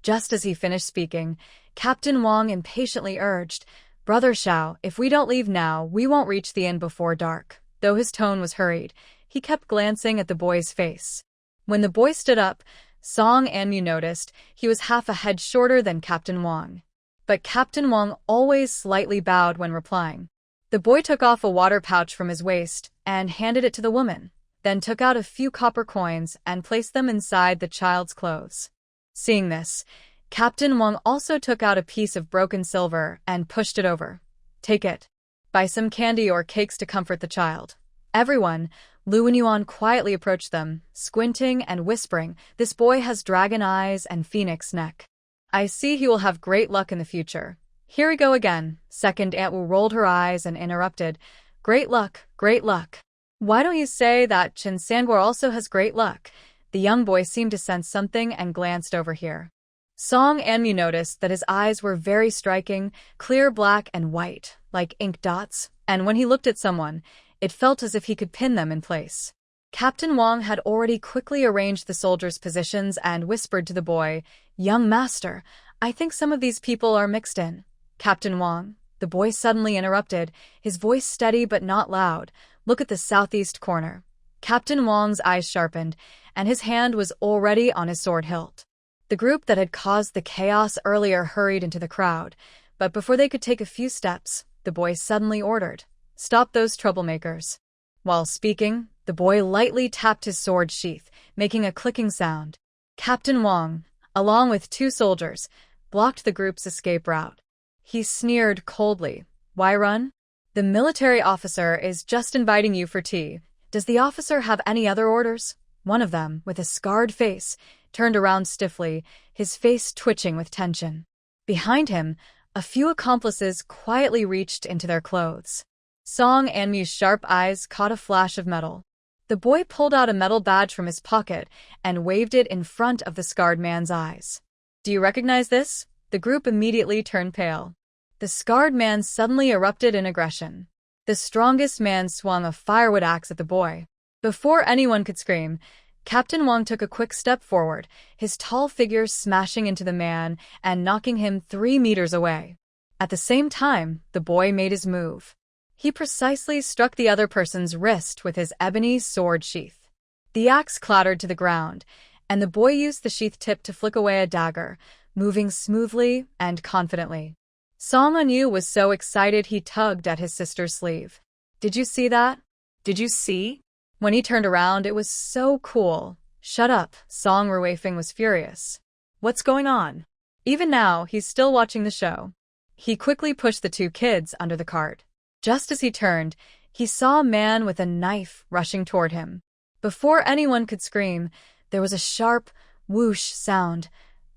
Just as he finished speaking, Captain Wang impatiently urged, "Brother Xiao, if we don't leave now, we won't reach the inn before dark." Though his tone was hurried, he kept glancing at the boy's face. When the boy stood up, Song Anmu noticed he was half a head shorter than Captain Wang. But Captain Wang always slightly bowed when replying. The boy took off a water pouch from his waist and handed it to the woman, then took out a few copper coins and placed them inside the child's clothes. Seeing this, Captain Wang also took out a piece of broken silver and pushed it over. "Take it. Buy some candy or cakes to comfort the child." Everyone, Lu and Yuan quietly approached them, squinting and whispering, "This boy has dragon eyes and phoenix neck. I see he will have great luck in the future." "Here we go again." Second Aunt Wu rolled her eyes and interrupted, "Great luck, great luck. Why don't you say that Chen Sangor also has great luck?" The young boy seemed to sense something and glanced over here. Song Anmu noticed that his eyes were very striking, clear black and white, like ink dots, and when he looked at someone, it felt as if he could pin them in place. Captain Wang had already quickly arranged the soldiers' positions and whispered to the boy, "Young master, I think some of these people are mixed in." "Captain Wang," the boy suddenly interrupted, his voice steady but not loud, "Look at the southeast corner." Captain Wang's eyes sharpened, and his hand was already on his sword hilt. The group that had caused the chaos earlier hurried into the crowd, but before they could take a few steps, the boy suddenly ordered, "Stop those troublemakers." While speaking, the boy lightly tapped his sword sheath, making a clicking sound. Captain Wang, along with two soldiers, blocked the group's escape route. He sneered coldly. "Why run? The military officer is just inviting you for tea. Does the officer have any other orders?" One of them, with a scarred face, turned around stiffly, his face twitching with tension. Behind him, a few accomplices quietly reached into their clothes. Song Anmu's sharp eyes caught a flash of metal. The boy pulled out a metal badge from his pocket and waved it in front of the scarred man's eyes. "Do you recognize this?" The group immediately turned pale. The scarred man suddenly erupted in aggression. The strongest man swung a firewood axe at the boy. Before anyone could scream, Captain Wang took a quick step forward, his tall figure smashing into the man and knocking him 3 meters away. At the same time, the boy made his move. He precisely struck the other person's wrist with his ebony sword sheath. The axe clattered to the ground, and the boy used the sheath tip to flick away a dagger, moving smoothly and confidently. Song Anyu was so excited he tugged at his sister's sleeve. "Did you see that? Did you see?" When he turned around, it was so cool. "Shut up." Song Ruifeng was furious. "What's going on?" Even now, he's still watching the show. He quickly pushed the two kids under the cart. Just as he turned, he saw a man with a knife rushing toward him. Before anyone could scream, there was a sharp whoosh sound.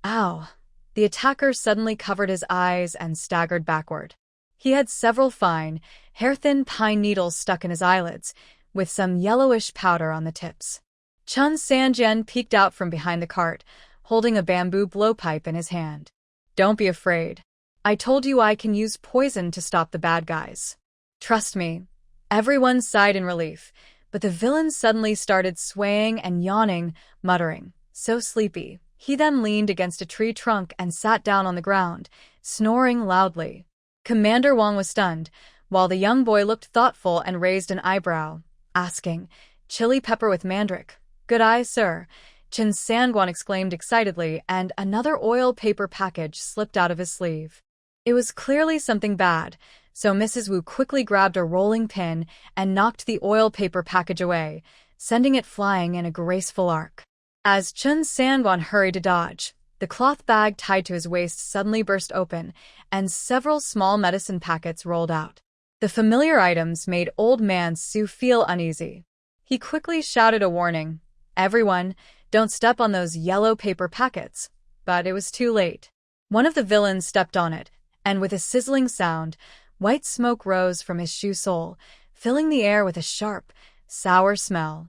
"Ow!" The attacker suddenly covered his eyes and staggered backward. He had several fine, hair-thin pine needles stuck in his eyelids, with some yellowish powder on the tips. Chun Sanjian peeked out from behind the cart, holding a bamboo blowpipe in his hand. "Don't be afraid. I told you I can use poison to stop the bad guys. Trust me." Everyone sighed in relief, but the villain suddenly started swaying and yawning, muttering, "So sleepy." He then leaned against a tree trunk and sat down on the ground, snoring loudly. Commander Wong was stunned, while the young boy looked thoughtful and raised an eyebrow, asking, "Chili pepper with mandrake." "Good eye, sir," Chen Sangwan exclaimed excitedly, and another oil paper package slipped out of his sleeve. It was clearly something bad, so Mrs. Wu quickly grabbed a rolling pin and knocked the oil paper package away, sending it flying in a graceful arc. As Chen Sangwan hurried to dodge, the cloth bag tied to his waist suddenly burst open, and several small medicine packets rolled out. The familiar items made Old Man Su feel uneasy. He quickly shouted a warning, "Everyone, don't step on those yellow paper packets." But it was too late. One of the villains stepped on it, and with a sizzling sound, white smoke rose from his shoe sole, filling the air with a sharp, sour smell.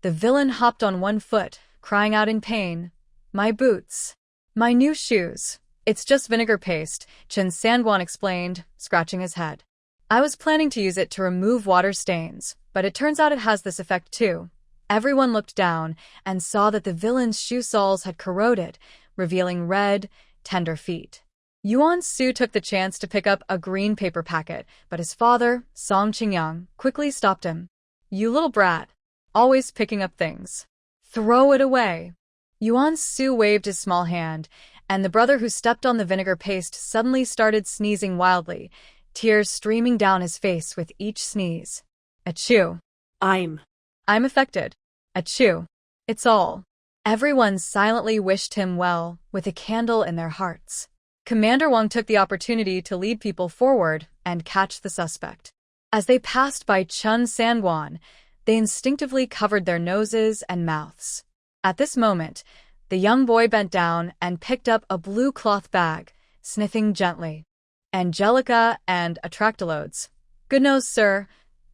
The villain hopped on one foot, crying out in pain, "My boots! My new shoes!" "It's just vinegar paste," Chen Sangwan explained, scratching his head. "I was planning to use it to remove water stains, but it turns out it has this effect too." Everyone looked down and saw that the villain's shoe soles had corroded, revealing red, tender feet. Yuan Su took the chance to pick up a green paper packet, but his father, Song Qingyang, quickly stopped him. "You little brat, always picking up things. Throw it away." Yuan Su waved his small hand, and the brother who stepped on the vinegar paste suddenly started sneezing wildly, tears streaming down his face with each sneeze. "Achoo. I'm affected. Achoo. It's all." Everyone silently wished him well, with a candle in their hearts. Commander Wang took the opportunity to lead people forward and catch the suspect. As they passed by Chen Sangwan, they instinctively covered their noses and mouths. At this moment, the young boy bent down and picked up a blue cloth bag, sniffing gently. "Angelica and Atractalodes." "Good nose, sir."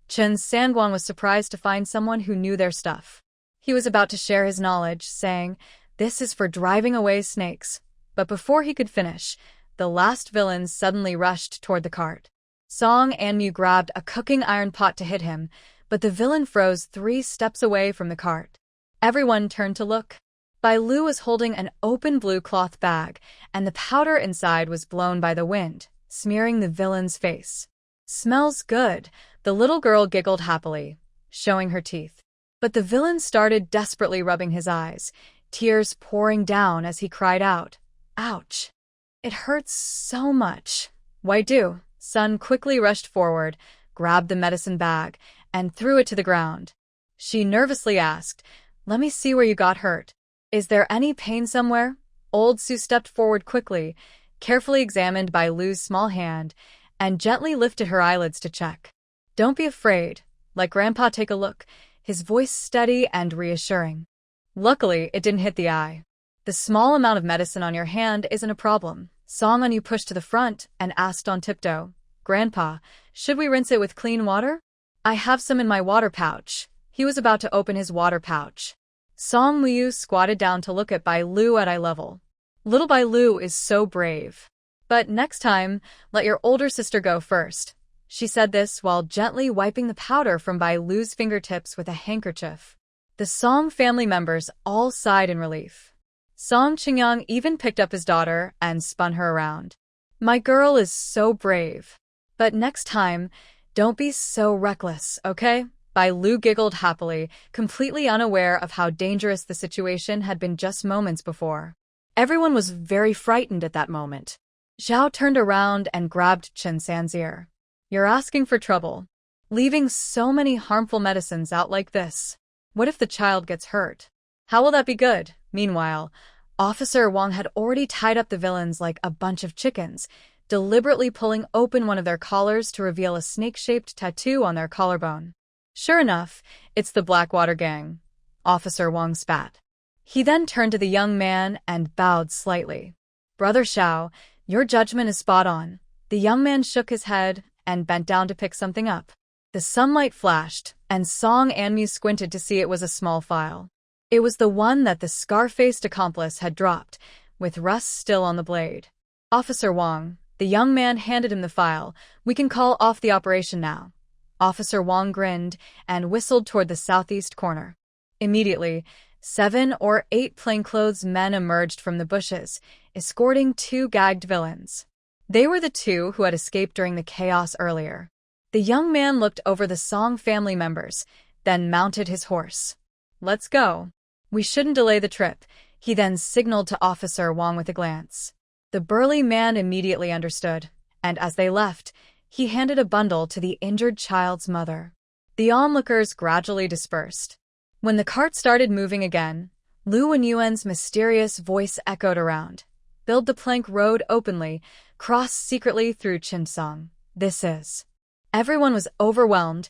Chen Sangwan was surprised to find someone who knew their stuff. He was about to share his knowledge, saying, "This is for driving away snakes." But before he could finish, the last villain suddenly rushed toward the cart. Song Anmu grabbed a cooking iron pot to hit him, but the villain froze 3 steps away from the cart. Everyone turned to look. Bai Lu was holding an open blue cloth bag, and the powder inside was blown by the wind, smearing the villain's face. "Smells good," the little girl giggled happily, showing her teeth. But the villain started desperately rubbing his eyes, tears pouring down as he cried out, "Ouch! It hurts so much." "Why do?" Sun quickly rushed forward, grabbed the medicine bag, and threw it to the ground. She nervously asked, "Let me see where you got hurt. Is there any pain somewhere?" Old Su stepped forward quickly, carefully examined Bai Lu's small hand, and gently lifted her eyelids to check. "Don't be afraid. Let Grandpa take a look," his voice steady and reassuring. Luckily, it didn't hit the eye. "The small amount of medicine on your hand isn't a problem." Song Anmu pushed to the front and asked on tiptoe, "Grandpa, should we rinse it with clean water?" "I have some in my water pouch." He was about to open his water pouch. Song Muyu squatted down to look at Bai Lu at eye level. "Little Bai Lu is so brave. But next time, let your older sister go first." She said this while gently wiping the powder from Bai Lu's fingertips with a handkerchief. The Song family members all sighed in relief. Song Qingyang even picked up his daughter and spun her around. "My girl is so brave. But next time, don't be so reckless, okay?" Bai Lu giggled happily, completely unaware of how dangerous the situation had been just moments before. Everyone was very frightened at that moment. Zhao turned around and grabbed Chen San's ear. "You're asking for trouble. Leaving so many harmful medicines out like this. What if the child gets hurt? How will that be good?" Meanwhile, Officer Wang had already tied up the villains like a bunch of chickens, deliberately pulling open one of their collars to reveal a snake-shaped tattoo on their collarbone. "Sure enough, it's the Blackwater Gang," Officer Wang spat. He then turned to the young man and bowed slightly. "Brother Xiao, your judgment is spot on." The young man shook his head and bent down to pick something up. The sunlight flashed, and Song Anmu squinted to see it was a small file. It was the one that the scar-faced accomplice had dropped, with rust still on the blade. "Officer Wang," the young man handed him the file, "we can call off the operation now." Officer Wang grinned and whistled toward the southeast corner. Immediately, 7 or 8 plainclothes men emerged from the bushes, escorting 2 gagged villains. They were the 2 who had escaped during the chaos earlier. The young man looked over the Song family members, then mounted his horse. "Let's go. We shouldn't delay the trip," he then signaled to Officer Wang with a glance. The burly man immediately understood, and as they left, he handed a bundle to the injured child's mother. The onlookers gradually dispersed. When the cart started moving again, Lu Wenyuan's mysterious voice echoed around. "Build the plank road openly, cross secretly through Chinsong. This is." Everyone was overwhelmed.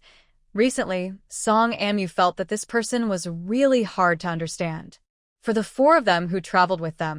Recently, Song Amu felt that this person was really hard to understand. For the 4 of them who traveled with them,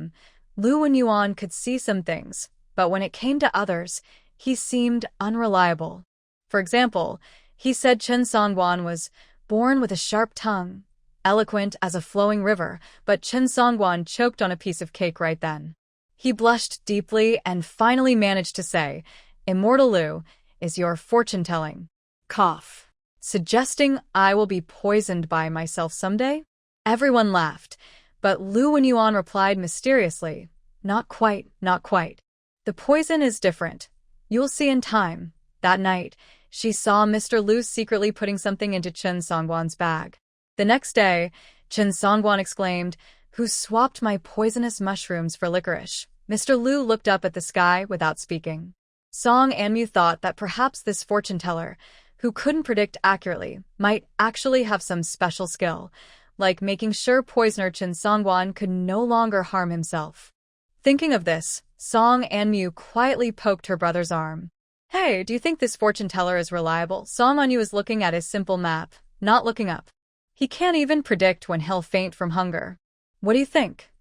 Lu Wenyuan could see some things, but when it came to others, he seemed unreliable. For example, he said Chen Songguan was born with a sharp tongue, eloquent as a flowing river, but Chen Songguan choked on a piece of cake right then. He blushed deeply and finally managed to say, "Immortal Lu, is your fortune-telling?" Cough. "Suggesting I will be poisoned by myself someday?" Everyone laughed, but Lu Wenyuan replied mysteriously, "Not quite, not quite. The poison is different. You'll see in time." That night, she saw Mr. Lu secretly putting something into Chen Songguan's bag. The next day, Chen Songguan exclaimed, "Who swapped my poisonous mushrooms for licorice?" Mr. Lu looked up at the sky without speaking. Song Amu thought that perhaps this fortune-teller, who couldn't predict accurately, might actually have some special skill, like making sure poisoner Chen Songguan could no longer harm himself. Thinking of this, Song Amu quietly poked her brother's arm. "Hey, do you think this fortune-teller is reliable?" Song Amu was looking at his simple map, not looking up. "He can't even predict when he'll faint from hunger. What do you think?"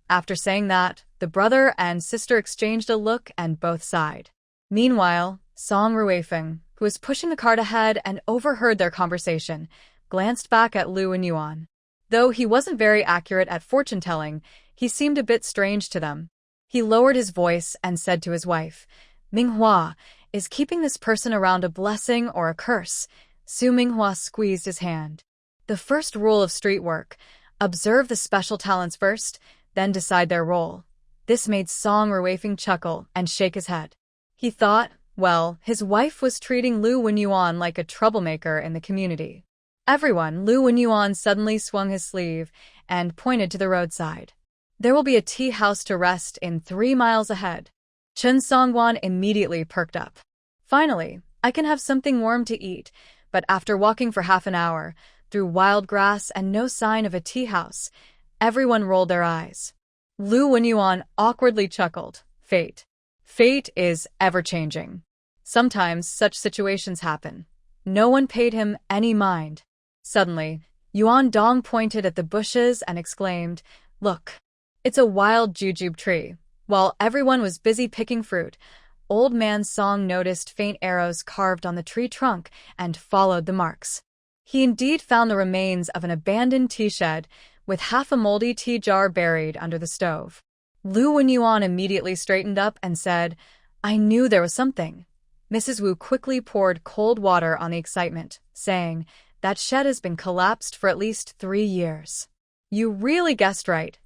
After saying that, the brother and sister exchanged a look and both sighed. Meanwhile, Song Ruifeng, who was pushing the cart ahead and overheard their conversation, glanced back at Lu Wenyuan. Though he wasn't very accurate at fortune-telling, he seemed a bit strange to them. He lowered his voice and said to his wife, "Manhwa, is keeping this person around a blessing or a curse?" Su Manhwa squeezed his hand. The first rule of street work: observe the special talents first, then decide their role. This made Song Ruifeng chuckle and shake his head. He thought, well, his wife was treating Lu Wenyuan like a troublemaker in the community. Everyone, Lu Wenyuan suddenly swung his sleeve and pointed to the roadside. "There will be a tea house to rest in 3 miles ahead." Chen Songguan immediately perked up. "Finally, I can have something warm to eat," but after walking for half an hour, through wild grass and no sign of a tea house, everyone rolled their eyes. Lu Wenyuan awkwardly chuckled. Fate is ever-changing. Sometimes such situations happen. No one paid him any mind. Suddenly, Yuan Dong pointed at the bushes and exclaimed, "Look, it's a wild jujube tree." While everyone was busy picking fruit, Old Man Song noticed faint arrows carved on the tree trunk and followed the marks. He indeed found the remains of an abandoned tea shed, with half a moldy tea jar buried under the stove. Lu Wenyuan immediately straightened up and said, "I knew there was something." Mrs. Wu quickly poured cold water on the excitement, saying, "That shed has been collapsed for at least 3 years." "You really guessed right."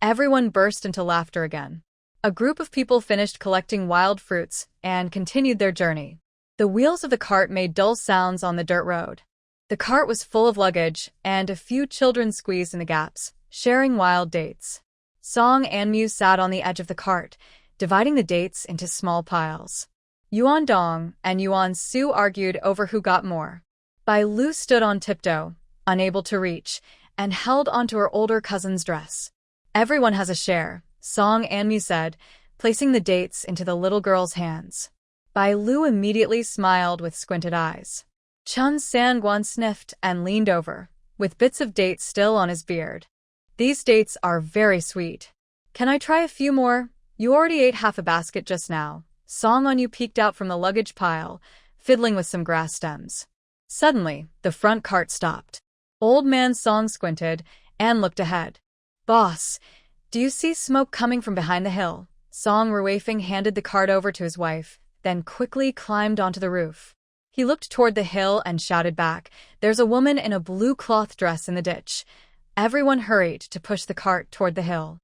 Everyone burst into laughter again. A group of people finished collecting wild fruits and continued their journey. The wheels of the cart made dull sounds on the dirt road. The cart was full of luggage, and a few children squeezed in the gaps, sharing wild dates. Song Anmu sat on the edge of the cart, dividing the dates into small piles. Yuan Dong and Yuan Su argued over who got more. Bai Lu stood on tiptoe, unable to reach, and held onto her older cousin's dress. "Everyone has a share," Song Anmu said, placing the dates into the little girl's hands. Bai Lu immediately smiled with squinted eyes. Chun Sangguan sniffed and leaned over, with bits of dates still on his beard. "These dates are very sweet. Can I try a few more? You already ate half a basket just now." Song Anmu peeked out from the luggage pile, fiddling with some grass stems. Suddenly, the front cart stopped. Old Man Song squinted and looked ahead. "Boss, do you see smoke coming from behind the hill?" Song Ruifeng handed the cart over to his wife, then quickly climbed onto the roof. He looked toward the hill and shouted back, "There's a woman in a blue cloth dress in the ditch." Everyone hurried to push the cart toward the hill.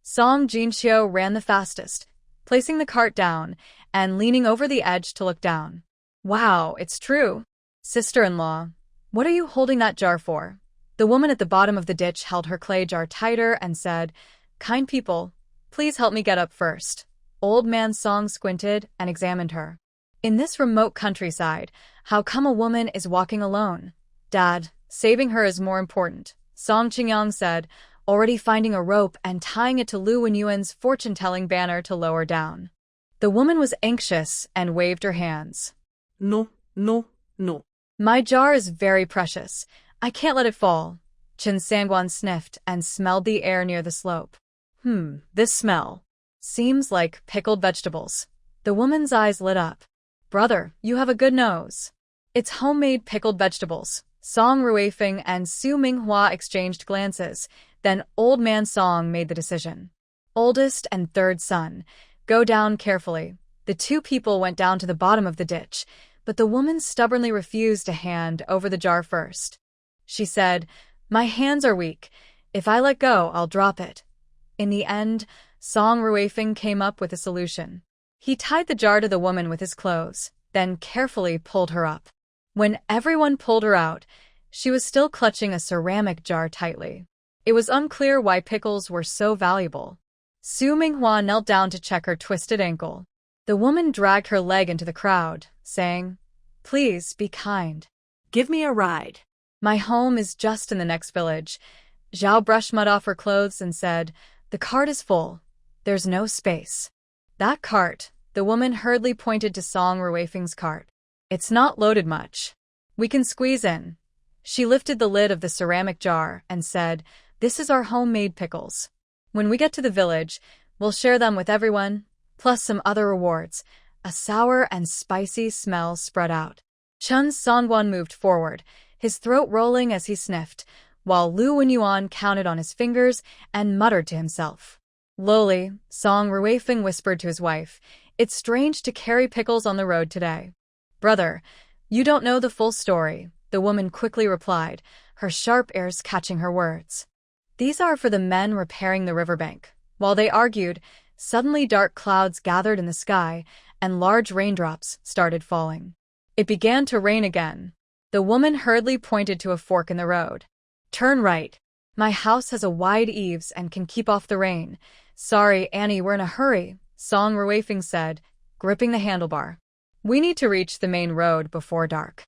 Song Jinxiu ran the fastest, placing the cart down and leaning over the edge to look down. "Wow, it's true. Sister-in-law, what are you holding that jar for?" The woman at the bottom of the ditch held her clay jar tighter and said, "Kind people, please help me get up first." Old man Song squinted and examined her. "In this remote countryside, how come a woman is walking alone?" "Dad, saving her is more important," Song Qingyang said, already finding a rope and tying it to Lu Wenyuan's fortune-telling banner to lower down. The woman was anxious and waved her hands. No, no, no. "My jar is very precious. I can't let it fall." Chen Sangwan sniffed and smelled the air near the slope. This smell. "Seems like pickled vegetables." The woman's eyes lit up. "Brother, you have a good nose." "It's homemade pickled vegetables." Song Ruifeng and Su Minghua exchanged glances. Then Old Man Song made the decision. "Oldest and third son, go down carefully." The two people went down to the bottom of the ditch, but the woman stubbornly refused to hand over the jar first. She said, "My hands are weak. If I let go, I'll drop it." In the end, Song Ruifeng came up with a solution. He tied the jar to the woman with his clothes, then carefully pulled her up. When everyone pulled her out, she was still clutching a ceramic jar tightly. It was unclear why pickles were so valuable. Su Minghua knelt down to check her twisted ankle. The woman dragged her leg into the crowd, saying, "Please be kind. Give me a ride." My home is just in the next village." Zhao brushed mud off her clothes and said, "The cart is full. There's no space." "That cart," the woman hurriedly pointed to Song Ruifeng's cart. "It's not loaded much. We can squeeze in." She lifted the lid of the ceramic jar and said, "This is our homemade pickles. When we get to the village, we'll share them with everyone, plus some other rewards." A sour and spicy smell spread out. Chen Songguan moved forward, his throat rolling as he sniffed, while Lu Wenyuan counted on his fingers and muttered to himself. Lowly, Song Ruifeng whispered to his wife, "It's strange to carry pickles on the road today." "Brother, you don't know the full story," the woman quickly replied, her sharp ears catching her words. "These are for the men repairing the riverbank." While they argued, suddenly dark clouds gathered in the sky, and large raindrops started falling. It began to rain again. The woman hurriedly pointed to a fork in the road. "Turn right. My house has a wide eaves and can keep off the rain." "Sorry, Annie, we're in a hurry," Song Ruifeng said, gripping the handlebar. "We need to reach the main road before dark."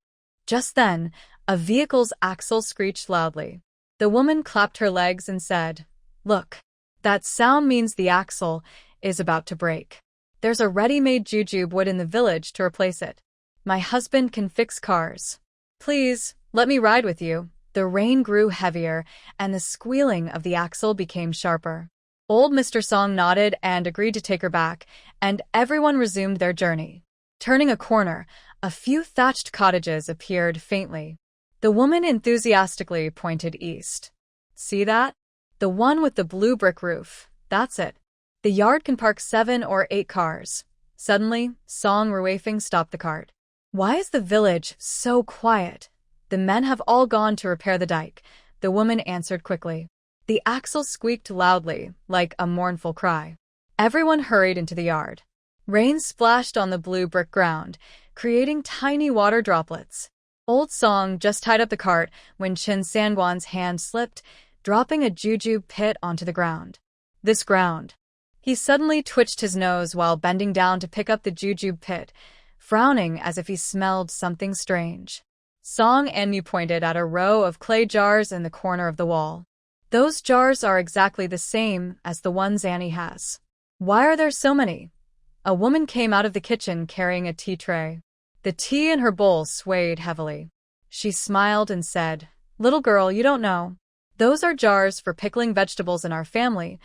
Just then, a vehicle's axle screeched loudly. The woman clapped her legs and said, "Look, that sound means the axle is about to break. There's a ready-made jujube wood in the village to replace it. My husband can fix cars. Please, let me ride with you." The rain grew heavier, and the squealing of the axle became sharper. Old Mr. Song nodded and agreed to take her back, and everyone resumed their journey. Turning a corner, a few thatched cottages appeared faintly. The woman enthusiastically pointed east. "See that? The one with the blue brick roof. That's it. The yard can park 7 or 8 cars." Suddenly, Song Ruifeng stopped the cart. "Why is the village so quiet?" "The men have all gone to repair the dike," the woman answered quickly. The axle squeaked loudly, like a mournful cry. Everyone hurried into the yard. Rain splashed on the blue brick ground, creating tiny water droplets. Old Song just tied up the cart when Chen Sangguan's hand slipped, dropping a jujube pit onto the ground. "This ground." He suddenly twitched his nose while bending down to pick up the jujube pit, frowning as if he smelled something strange. Song Anmu pointed at a row of clay jars in the corner of the wall. "Those jars are exactly the same as the ones Annie has." "Why are there so many?" A woman came out of the kitchen carrying a tea tray. The tea in her bowl swayed heavily. She smiled and said, "Little girl, you don't know. Those are jars for pickling vegetables in our family."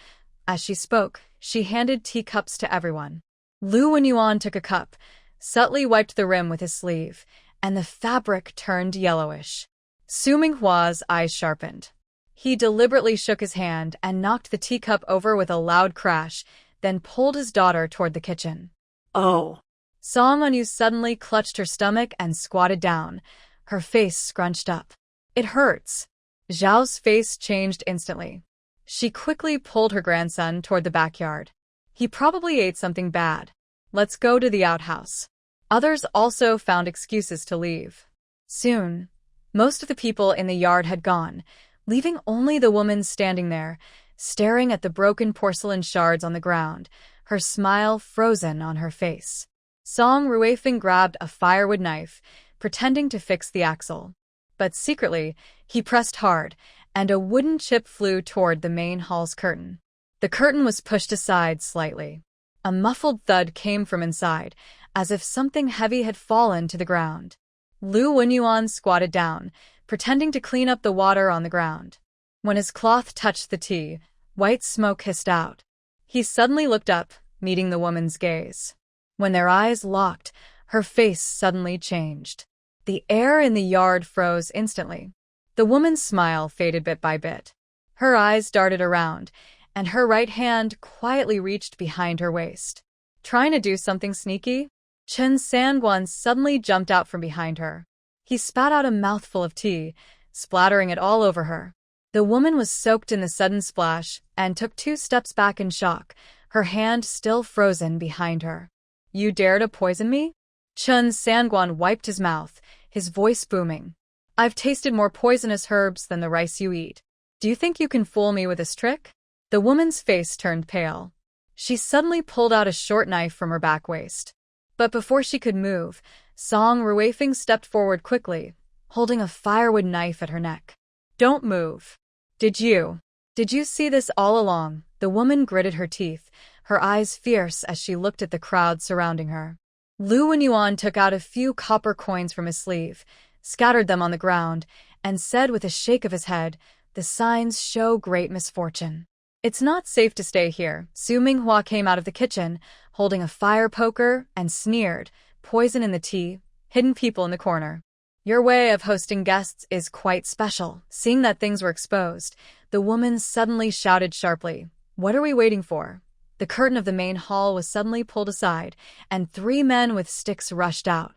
As she spoke, she handed teacups to everyone. Lu Wenyuan took a cup, subtly wiped the rim with his sleeve, and the fabric turned yellowish. Su Minghua's eyes sharpened. He deliberately shook his hand and knocked the teacup over with a loud crash, then pulled his daughter toward the kitchen. "Oh." Song Onyu suddenly clutched her stomach and squatted down, her face scrunched up. It hurts. Zhao's face changed instantly. She quickly pulled her grandson toward the backyard. He probably ate something bad. Let's go to the outhouse. Others also found excuses to leave. Soon, most of the people in the yard had gone, leaving only the woman standing there, staring at the broken porcelain shards on the ground, her smile frozen on her face. Song Ruifeng grabbed a firewood knife, pretending to fix the axle. But secretly, he pressed hard, and a wooden chip flew toward the main hall's curtain. The curtain was pushed aside slightly. A muffled thud came from inside, as if something heavy had fallen to the ground. Lu Wenyuan squatted down, pretending to clean up the water on the ground. When his cloth touched the tea, white smoke hissed out. He suddenly looked up, meeting the woman's gaze. When their eyes locked, her face suddenly changed. The air in the yard froze instantly. The woman's smile faded bit by bit. Her eyes darted around, and her right hand quietly reached behind her waist. Trying to do something sneaky? Chen Sangwan suddenly jumped out from behind her. He spat out a mouthful of tea, splattering it all over her. The woman was soaked in the sudden splash and took 2 steps back in shock, her hand still frozen behind her. You dare to poison me? Chen Sangwan wiped his mouth, his voice booming. I've tasted more poisonous herbs than the rice you eat. Do you think you can fool me with this trick? The woman's face turned pale. She suddenly pulled out a short knife from her back waist. But before she could move, Song Ruifeng stepped forward quickly, holding a firewood knife at her neck. Don't move. Did you see this all along? The woman gritted her teeth, her eyes fierce as she looked at the crowd surrounding her. Lu Wenyuan took out a few copper coins from his sleeve, scattered them on the ground, and said with a shake of his head, the signs show great misfortune. It's not safe to stay here. Su Minghua came out of the kitchen, holding a fire poker, and sneered, poison in the tea, hidden people in the corner. Your way of hosting guests is quite special. Seeing that things were exposed, the woman suddenly shouted sharply, What are we waiting for? The curtain of the main hall was suddenly pulled aside, and 3 men with sticks rushed out.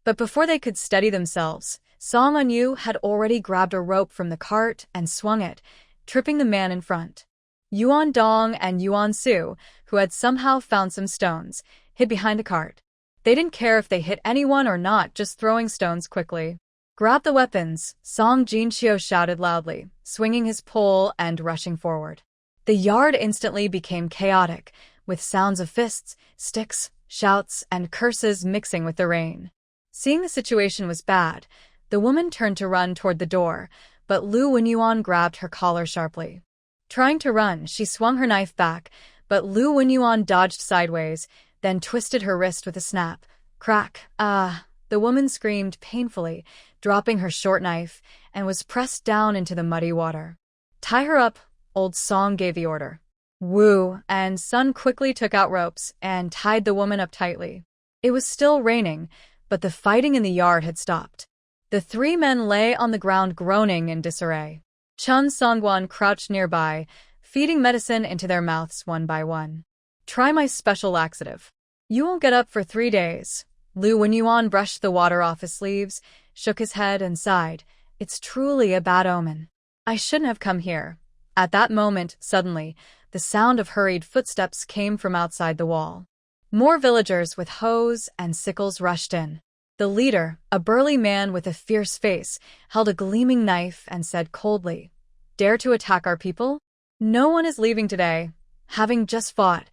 But before they could steady themselves, Song Onyu had already grabbed a rope from the cart and swung it, tripping the man in front. Yuan Dong and Yuan Su, who had somehow found some stones, hid behind the cart. They didn't care if they hit anyone or not, just throwing stones quickly. Grab the weapons, Song Jinqiu shouted loudly, swinging his pole and rushing forward. The yard instantly became chaotic, with sounds of fists, sticks, shouts, and curses mixing with the rain. Seeing the situation was bad, the woman turned to run toward the door, but Lu Wenyuan grabbed her collar sharply. Trying to run, she swung her knife back, but Lu Wenyuan dodged sideways, then twisted her wrist with a snap. Crack! Ah! The woman screamed painfully, dropping her short knife, and was pressed down into the muddy water. Tie her up, old Song gave the order. Wu and Sun quickly took out ropes and tied the woman up tightly. It was still raining, but the fighting in the yard had stopped. The 3 men lay on the ground groaning in disarray. Chen Sangwan crouched nearby, feeding medicine into their mouths one by one. Try my special laxative. You won't get up for 3 days. Lu Wenyuan brushed the water off his sleeves, shook his head and sighed. It's truly a bad omen. I shouldn't have come here. At that moment, suddenly, the sound of hurried footsteps came from outside the wall. More villagers with hoes and sickles rushed in. The leader, a burly man with a fierce face, held a gleaming knife and said coldly, Dare to attack our people? No one is leaving today. Having just fought,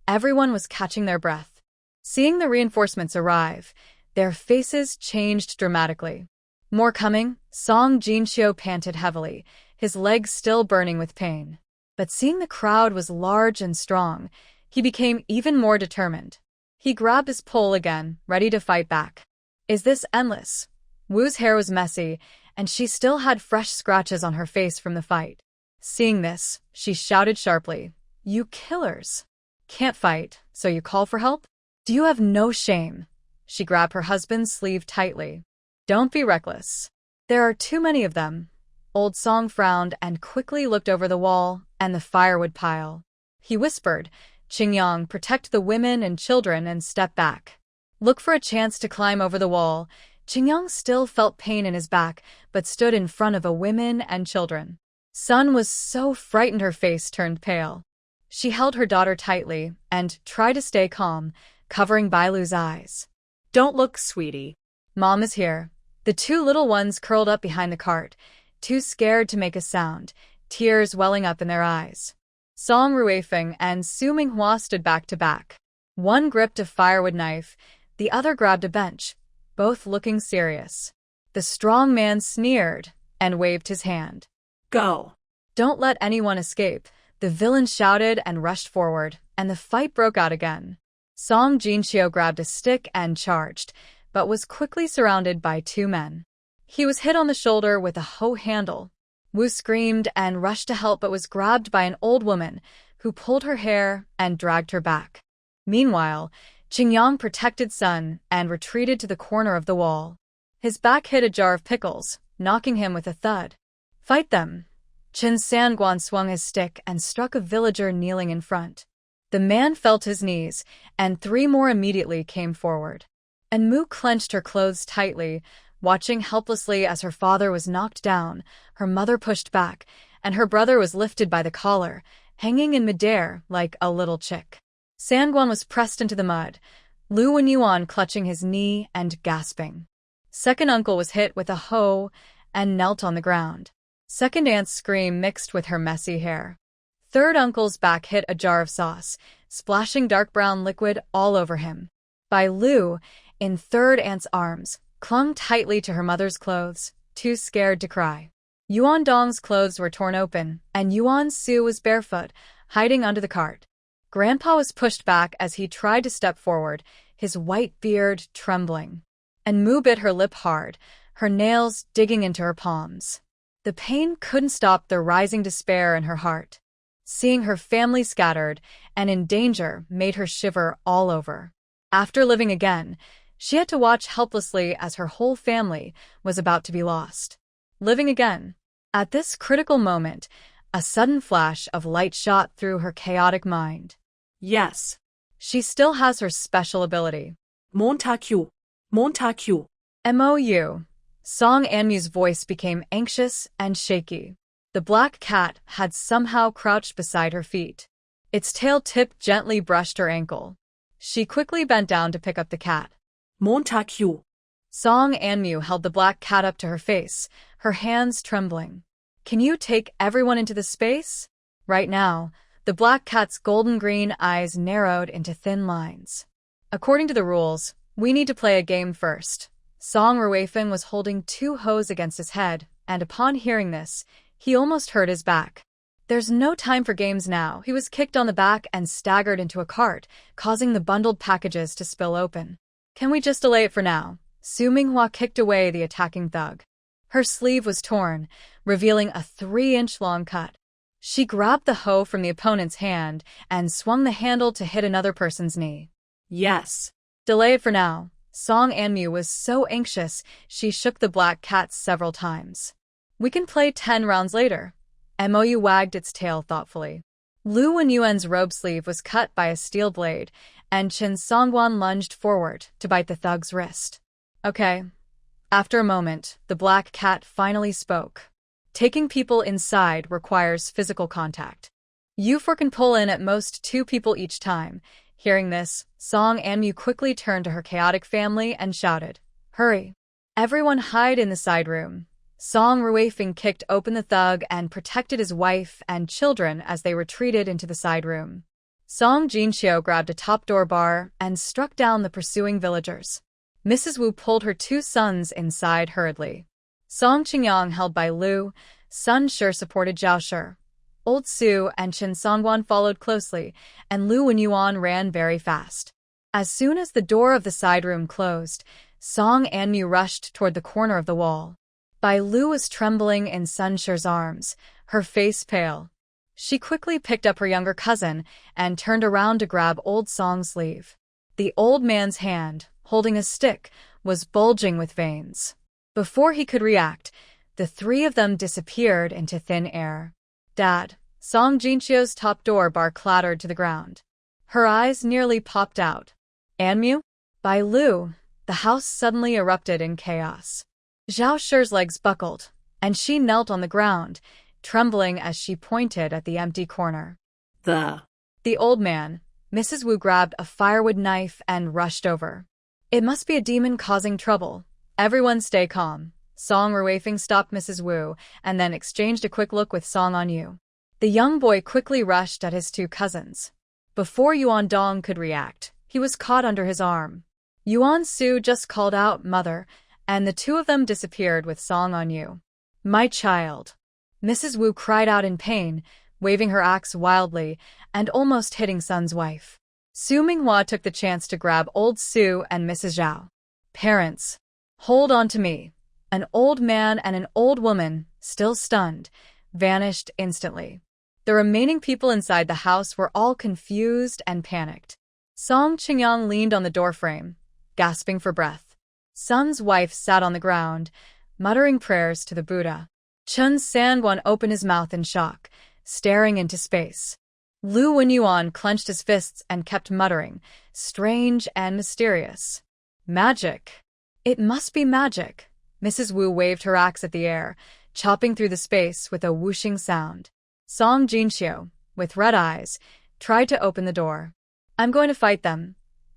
everyone was catching their breath. Seeing the reinforcements arrive, their faces changed dramatically. More coming, Song Jinqiu panted heavily, his legs still burning with pain. But seeing the crowd was large and strong, he became even more determined. He grabbed his pole again, ready to fight back. Is this endless? Wu's hair was messy, and she still had fresh scratches on her face from the fight. Seeing this, she shouted sharply, You killers! Can't fight, so you call for help? Do you have no shame? She grabbed her husband's sleeve tightly. Don't be reckless. There are too many of them. Old Song frowned and quickly looked over the wall and the firewood pile. He whispered, Qingyang, protect the women and children and step back. look for a chance to climb over the wall. Qingyang still felt pain in his back, but stood in front of a women and children. Sun was so frightened her face turned pale. She held her daughter tightly and tried to stay calm, covering Bailu's eyes. Don't look, sweetie. Mom is here. The two little ones curled up behind the cart, too scared to make a sound, tears welling up in their eyes. Song Ruifeng and Su Minghua stood back to back. One gripped a firewood knife, the other grabbed a bench, both looking serious. The strong man sneered and waved his hand. Go. Don't let anyone escape, the villain shouted and rushed forward, and the fight broke out again. Song Jinxiu grabbed a stick and charged, but was quickly surrounded by two men. He was hit on the shoulder with a hoe handle. Wu screamed and rushed to help but was grabbed by an old woman who pulled her hair and dragged her back. Meanwhile, Qingyang protected Sun and retreated to the corner of the wall. His back hit a jar of pickles, knocking him with a thud. Fight them! Qin Sanguan swung his stick and struck a villager kneeling in front. The man fell to his knees, and three more immediately came forward. And Mu clenched her clothes tightly, watching helplessly as her father was knocked down, her mother pushed back, and her brother was lifted by the collar, hanging in midair like a little chick. Sanguan was pressed into the mud, Lu Wenyuan clutching his knee and gasping. Second uncle was hit with a hoe and knelt on the ground. Second aunt's scream mixed with her messy hair. Third uncle's back hit a jar of sauce, splashing dark brown liquid all over him. Bai Lu, in third aunt's arms, clung tightly to her mother's clothes, too scared to cry. Yuan Dong's clothes were torn open, and Yuan Su was barefoot, hiding under the cart. Grandpa was pushed back as he tried to step forward, his white beard trembling. And Mu bit her lip hard, her nails digging into her palms. The pain couldn't stop the rising despair in her heart. Seeing her family scattered and in danger made her shiver all over. After living again, she had to watch helplessly as her whole family was about to be lost. Living again. At this critical moment, a sudden flash of light shot through her chaotic mind. Yes. She still has her special ability. Montague. Montague. MOU. Song Anmu's voice became anxious and shaky. The black cat had somehow crouched beside her feet. Its tail tip gently brushed her ankle. She quickly bent down to pick up the cat. Montague. Song Anmu held the black cat up to her face, her hands trembling. Can you take everyone into the space? Right now, the black cat's golden-green eyes narrowed into thin lines. According to the rules, we need to play a game first. Song Ruifeng was holding two hoes against his head, and upon hearing this, he almost hurt his back. There's no time for games now. He was kicked on the back and staggered into a cart, causing the bundled packages to spill open. Can we just delay it for now? Su Minghua kicked away the attacking thug. Her sleeve was torn, revealing a 3-inch-long cut. She grabbed the hoe from the opponent's hand and swung the handle to hit another person's knee. Yes. Delay it for now. Song Anmu was so anxious, she shook the black cat several times. We can play 10 rounds later. MOU wagged its tail thoughtfully. Lu Wenyuan's robe sleeve was cut by a steel blade, and Qin Songguan lunged forward to bite the thug's wrist. Okay. After a moment, the black cat finally spoke. Taking people inside requires physical contact. You four can pull in at most 2 people each time. Hearing this, Song Anmu quickly turned to her chaotic family and shouted, Hurry! Everyone hide in the side room. Song Ruifeng kicked open the thug and protected his wife and children as they retreated into the side room. Song Jinxiu grabbed a top door bar and struck down the pursuing villagers. Mrs. Wu pulled her 2 sons inside hurriedly. Song Qingyang held by Lu, Sun Shi supported Zhao Shi. Old Su and Qin Songguan followed closely, and Lu Wenyuan ran very fast. As soon as the door of the side room closed, Song Anmu rushed toward the corner of the wall. Bai Lu was trembling in Sun Shi's arms, her face pale. She quickly picked up her younger cousin and turned around to grab old Song's sleeve. The old man's hand, holding a stick, was bulging with veins. Before he could react, the 3 of them disappeared into thin air. Dad, Song Jinxiu's top door bar clattered to the ground. Her eyes nearly popped out. Anmu? By Lu, the house suddenly erupted in chaos. Zhao Shi's legs buckled, and she knelt on the ground, trembling as she pointed at the empty corner. The old man, Mrs. Wu, grabbed a firewood knife and rushed over. It must be a demon causing trouble. Everyone stay calm. Song Ruifeng stopped Mrs. Wu and then exchanged a quick look with Song Anyu. The young boy quickly rushed at his two cousins. Before Yuan Dong could react, he was caught under his arm. Yuan Su just called out, "Mother," and the two of them disappeared with Song Anyu. "My child." Mrs. Wu cried out in pain, waving her axe wildly and almost hitting Sun's wife. Su Minghua took the chance to grab old Su and Mrs. Zhao. "Parents, hold on to me." An old man and an old woman, still stunned, vanished instantly. The remaining people inside the house were all confused and panicked. Song Qingyang leaned on the doorframe, gasping for breath. Sun's wife sat on the ground, muttering prayers to the Buddha. Chen Sanguan opened his mouth in shock, staring into space. Lu Wenyuan clenched his fists and kept muttering, strange and mysterious. Magic. It must be magic. Mrs. Wu waved her axe at the air, chopping through the space with a whooshing sound. Song Jinxiu, with red eyes, tried to open the door. "I'm going to fight them."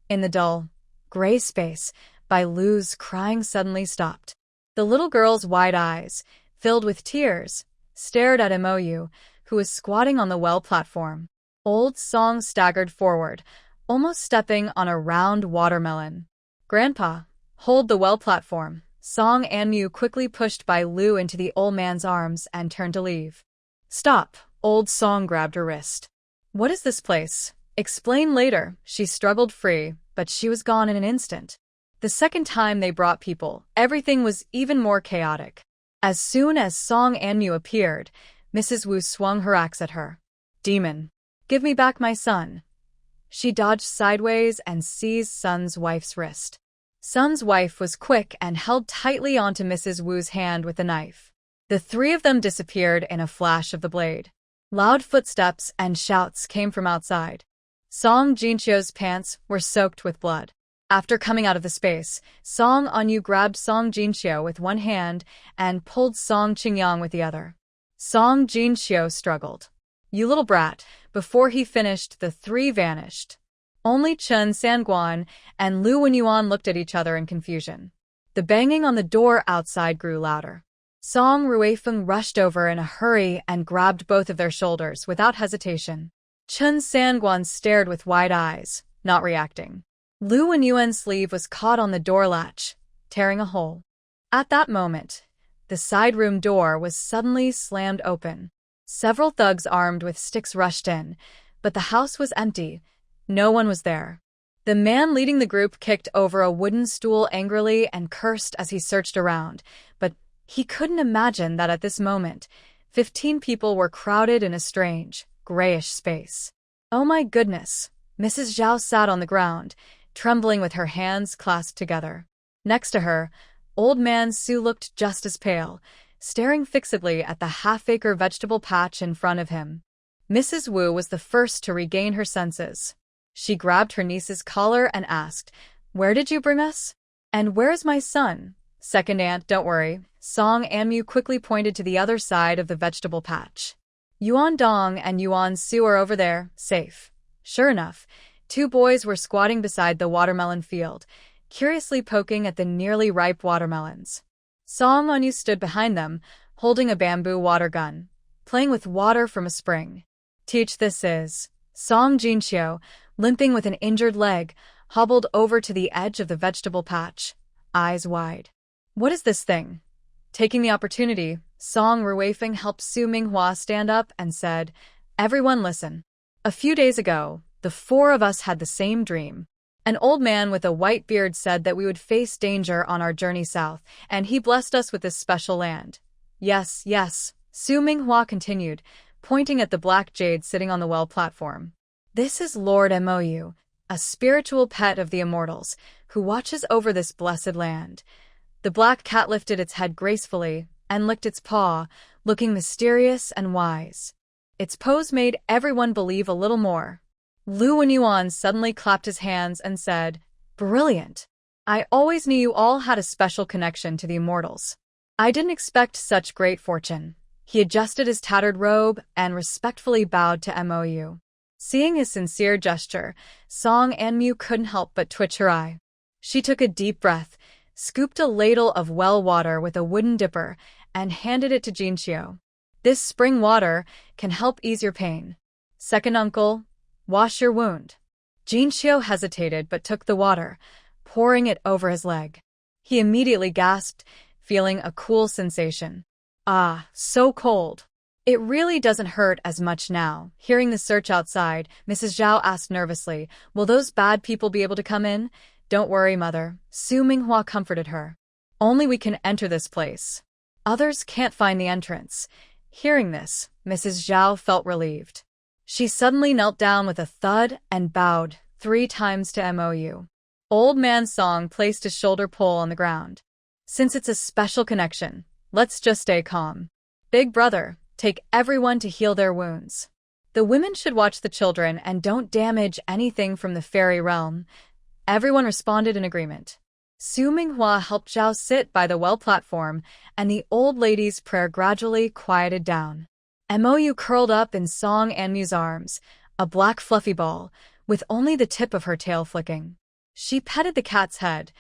In the dull, gray space, Bai Lu's crying suddenly stopped. The little girl's wide eyes, filled with tears, stared at Mou, who was squatting on the well platform. Old Song staggered forward, almost stepping on a round watermelon. "Grandpa, hold the well platform." Song Anmu quickly pushed Bai Lu into the old man's arms and turned to leave. "Stop." Old Song grabbed her wrist. "What is this place?" "Explain later." She struggled free, but she was gone in an instant. The second time they brought people, everything was even more chaotic. As soon as Song Anmu appeared, Mrs. Wu swung her axe at her. "Demon, give me back my son." She dodged sideways and seized Sun's wife's wrist. Sun's wife was quick and held tightly onto Mrs. Wu's hand with the knife. The three of them disappeared in a flash of the blade. Loud footsteps and shouts came from outside. Song Jinxiu's pants were soaked with blood. After coming out of the space, Song Anyu grabbed Song Jinxiu with one hand and pulled Song Qingyang with the other. Song Jinxiu struggled. "You little brat." Before he finished, the three vanished. Only Chen Sanguan and Lu Wenyuan looked at each other in confusion. The banging on the door outside grew louder. Song Ruifeng rushed over in a hurry and grabbed both of their shoulders without hesitation. Chen Sanguan stared with wide eyes, not reacting. Lu Wenyuan's sleeve was caught on the door latch, tearing a hole. At that moment, the side room door was suddenly slammed open. Several thugs armed with sticks rushed in, but the house was empty. No one was there. The man leading the group kicked over a wooden stool angrily and cursed as he searched around, but he couldn't imagine that at this moment, 15 people were crowded in a strange, grayish space. "Oh my goodness." Mrs. Zhao sat on the ground, trembling with her hands clasped together. Next to her, old man Su looked just as pale, staring fixedly at the half-acre vegetable patch in front of him. Mrs. Wu was the first to regain her senses. She grabbed her niece's collar and asked, "Where did you bring us? And where is my son?" "Second aunt, don't worry." Song Anmu quickly pointed to the other side of the vegetable patch. "Yuan Dong and Yuan Su are over there, safe." Sure enough, two boys were squatting beside the watermelon field, curiously poking at the nearly ripe watermelons. Song Anyu stood behind them, holding a bamboo water gun, playing with water from a spring. "Teach this is." Song Jinxiu, limping with an injured leg, hobbled over to the edge of the vegetable patch, eyes wide. "What is this thing?" Taking the opportunity, Song Ruifeng helped Su Minghua stand up and said, "Everyone listen. A few days ago, the four of us had the same dream. An old man with a white beard said that we would face danger on our journey south, and he blessed us with this special land." "Yes, yes," Su Minghua continued, pointing at the black jade sitting on the well platform. "This is Lord Mou, a spiritual pet of the immortals, who watches over this blessed land." The black cat lifted its head gracefully and licked its paw, looking mysterious and wise. Its pose made everyone believe a little more. Lu Wenyuan suddenly clapped his hands and said, Brilliant. I always knew you all had a special connection to the immortals. I didn't expect such great fortune. He adjusted his tattered robe and respectfully bowed to Mou. Seeing his sincere gesture, Song Anmu couldn't help but twitch her eye. She took a deep breath, scooped a ladle of well water with a wooden dipper, and handed it to Jinxiu. This spring water can help ease your pain. Second uncle, wash your wound. Jinxiu hesitated but took the water, pouring it over his leg. He immediately gasped, feeling a cool sensation. Ah, so cold. It really doesn't hurt as much now. Hearing the search outside, Mrs. Zhao asked nervously, "Will those bad people be able to come in?" "Don't worry, mother," Su Minghua comforted her. "Only we can enter this place. Others can't find the entrance." Hearing this, Mrs. Zhao felt relieved. She suddenly knelt down with a thud and bowed 3 times to Mou. Old Man Song placed his shoulder pole on the ground. "Since it's a special connection, let's just stay calm. Big brother, take everyone to heal their wounds. The women should watch the children and don't damage anything from the fairy realm." Everyone responded in agreement. Su Minghua helped Zhao sit by the well platform, and the old lady's prayer gradually quieted down. Mou curled up in Song Anmu's arms, a black fluffy ball, with only the tip of her tail flicking. She petted the cat's head,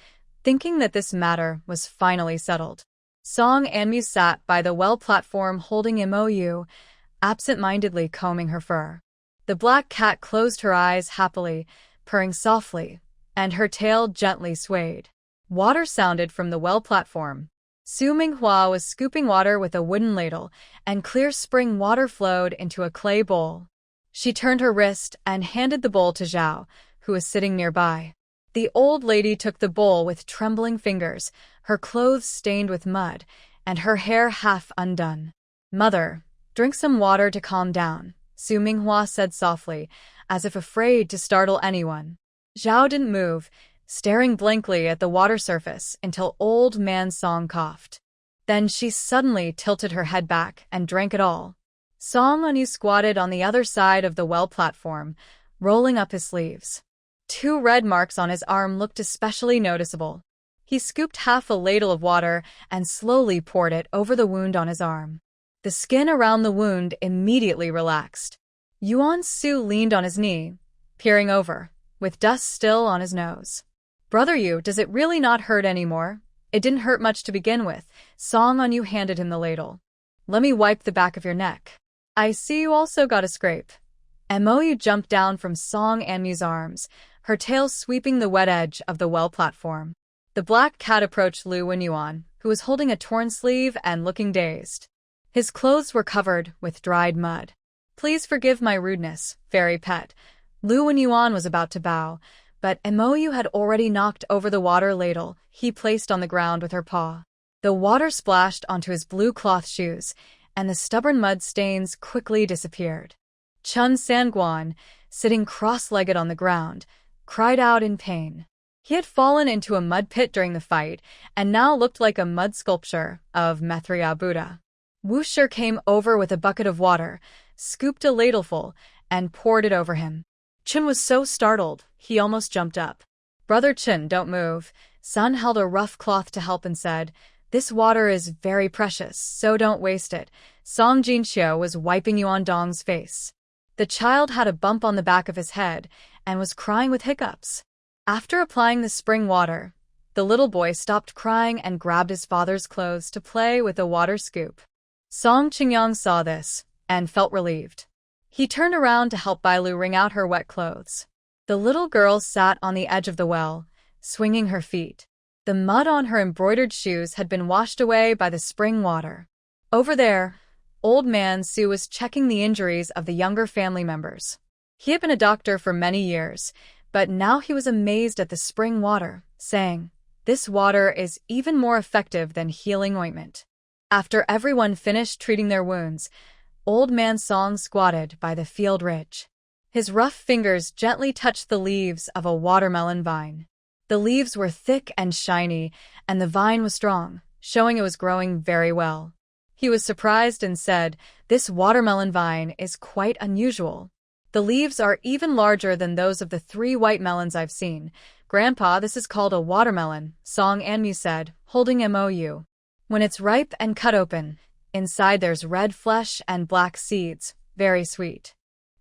thinking that this matter was finally settled. Song Anmu sat by the well platform holding Mou, absent-mindedly combing her fur. The black cat closed her eyes happily, purring softly, and her tail gently swayed. Water sounded from the well platform. Su Minghua was scooping water with a wooden ladle, and clear spring water flowed into a clay bowl. She turned her wrist and handed the bowl to Zhao, who was sitting nearby. The old lady took the bowl with trembling fingers, her clothes stained with mud, and her hair half undone. "Mother, drink some water to calm down," Su Minghua said softly, as if afraid to startle anyone. Zhao didn't move, staring blankly at the water surface until Old Man Song coughed. Then she suddenly tilted her head back and drank it all. Song Anmu squatted on the other side of the well platform, rolling up his sleeves. 2 red marks on his arm looked especially noticeable. He scooped half a ladle of water and slowly poured it over the wound on his arm. The skin around the wound immediately relaxed. Yuan Su leaned on his knee, peering over, with dust still on his nose. "Brother Yu, does it really not hurt anymore?" "It didn't hurt much to begin with." Song Anmu handed him the ladle. "Let me wipe the back of your neck. I see you also got a scrape." Mou jumped down from Song Anmu's arms, her tail sweeping the wet edge of the well platform. The black cat approached Lu Wenyuan, who was holding a torn sleeve and looking dazed. His clothes were covered with dried mud. "Please forgive my rudeness, fairy pet." Lu Wenyuan was about to bow, but Mou had already knocked over the water ladle he placed on the ground with her paw. The water splashed onto his blue cloth shoes, and the stubborn mud stains quickly disappeared. Chun Sanguan, sitting cross-legged on the ground, cried out in pain. He had fallen into a mud pit during the fight, and now looked like a mud sculpture of Mithria Buddha. Wuxia came over with a bucket of water, scooped a ladleful, and poured it over him. Chun was so startled, he almost jumped up. "Brother Chun, don't move." Sun held a rough cloth to help and said, "This water is very precious, so don't waste it." Song Jinxiu was wiping Yuan Dong's face. The child had a bump on the back of his head and was crying with hiccups. After applying the spring water, the little boy stopped crying and grabbed his father's clothes to play with a water scoop. Song Qingyang saw this and felt relieved. He turned around to help Bailu wring out her wet clothes. The little girl sat on the edge of the well, swinging her feet. The mud on her embroidered shoes had been washed away by the spring water. Over there, Old Man Su was checking the injuries of the younger family members. He had been a doctor for many years, but now he was amazed at the spring water, saying, "This water is even more effective than healing ointment." After everyone finished treating their wounds, Old Man Song squatted by the field ridge. His rough fingers gently touched the leaves of a watermelon vine. The leaves were thick and shiny, and the vine was strong, showing it was growing very well. He was surprised and said, "This watermelon vine is quite unusual. The leaves are even larger than those of the 3 white melons I've seen. Grandpa, this is called a watermelon, Song Anmu said, holding MOU. When it's ripe and cut open, inside there's red flesh and black seeds, very sweet.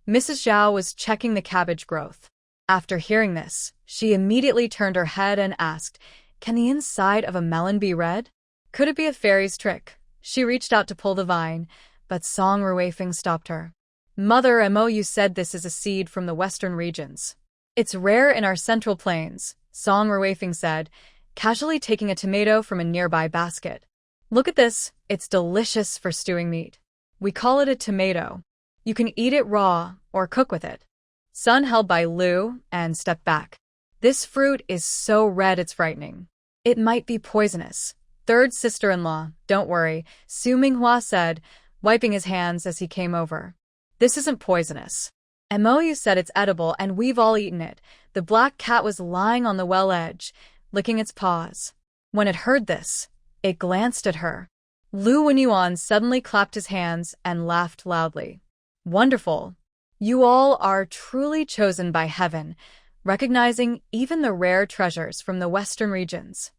Mrs. Zhao was checking the cabbage growth. After hearing this, she immediately turned her head and asked, "Can the inside of a melon be red? Could it be a fairy's trick?" She reached out to pull the vine, but Song Ruifeng stopped her. "Mother, MOU said this is a seed from the western regions. It's rare in our central plains," Song Ruifeng said, casually taking a tomato from a nearby basket. "Look at this, it's delicious for stewing meat. We call it a tomato. You can eat it raw or cook with it." Sun held by Lu and stepped back. "This fruit is so red it's frightening. It might be poisonous." Third sister-in-law, "Don't worry," Su Minghua said, wiping his hands as he came over. "This isn't poisonous. MOU said it's edible and we've all eaten it." The black cat was lying on the well edge, licking its paws. When it heard this, it glanced at her. Lu Wenyuan suddenly clapped his hands and laughed loudly. "Wonderful. You all are truly chosen by heaven, recognizing even the rare treasures from the western regions."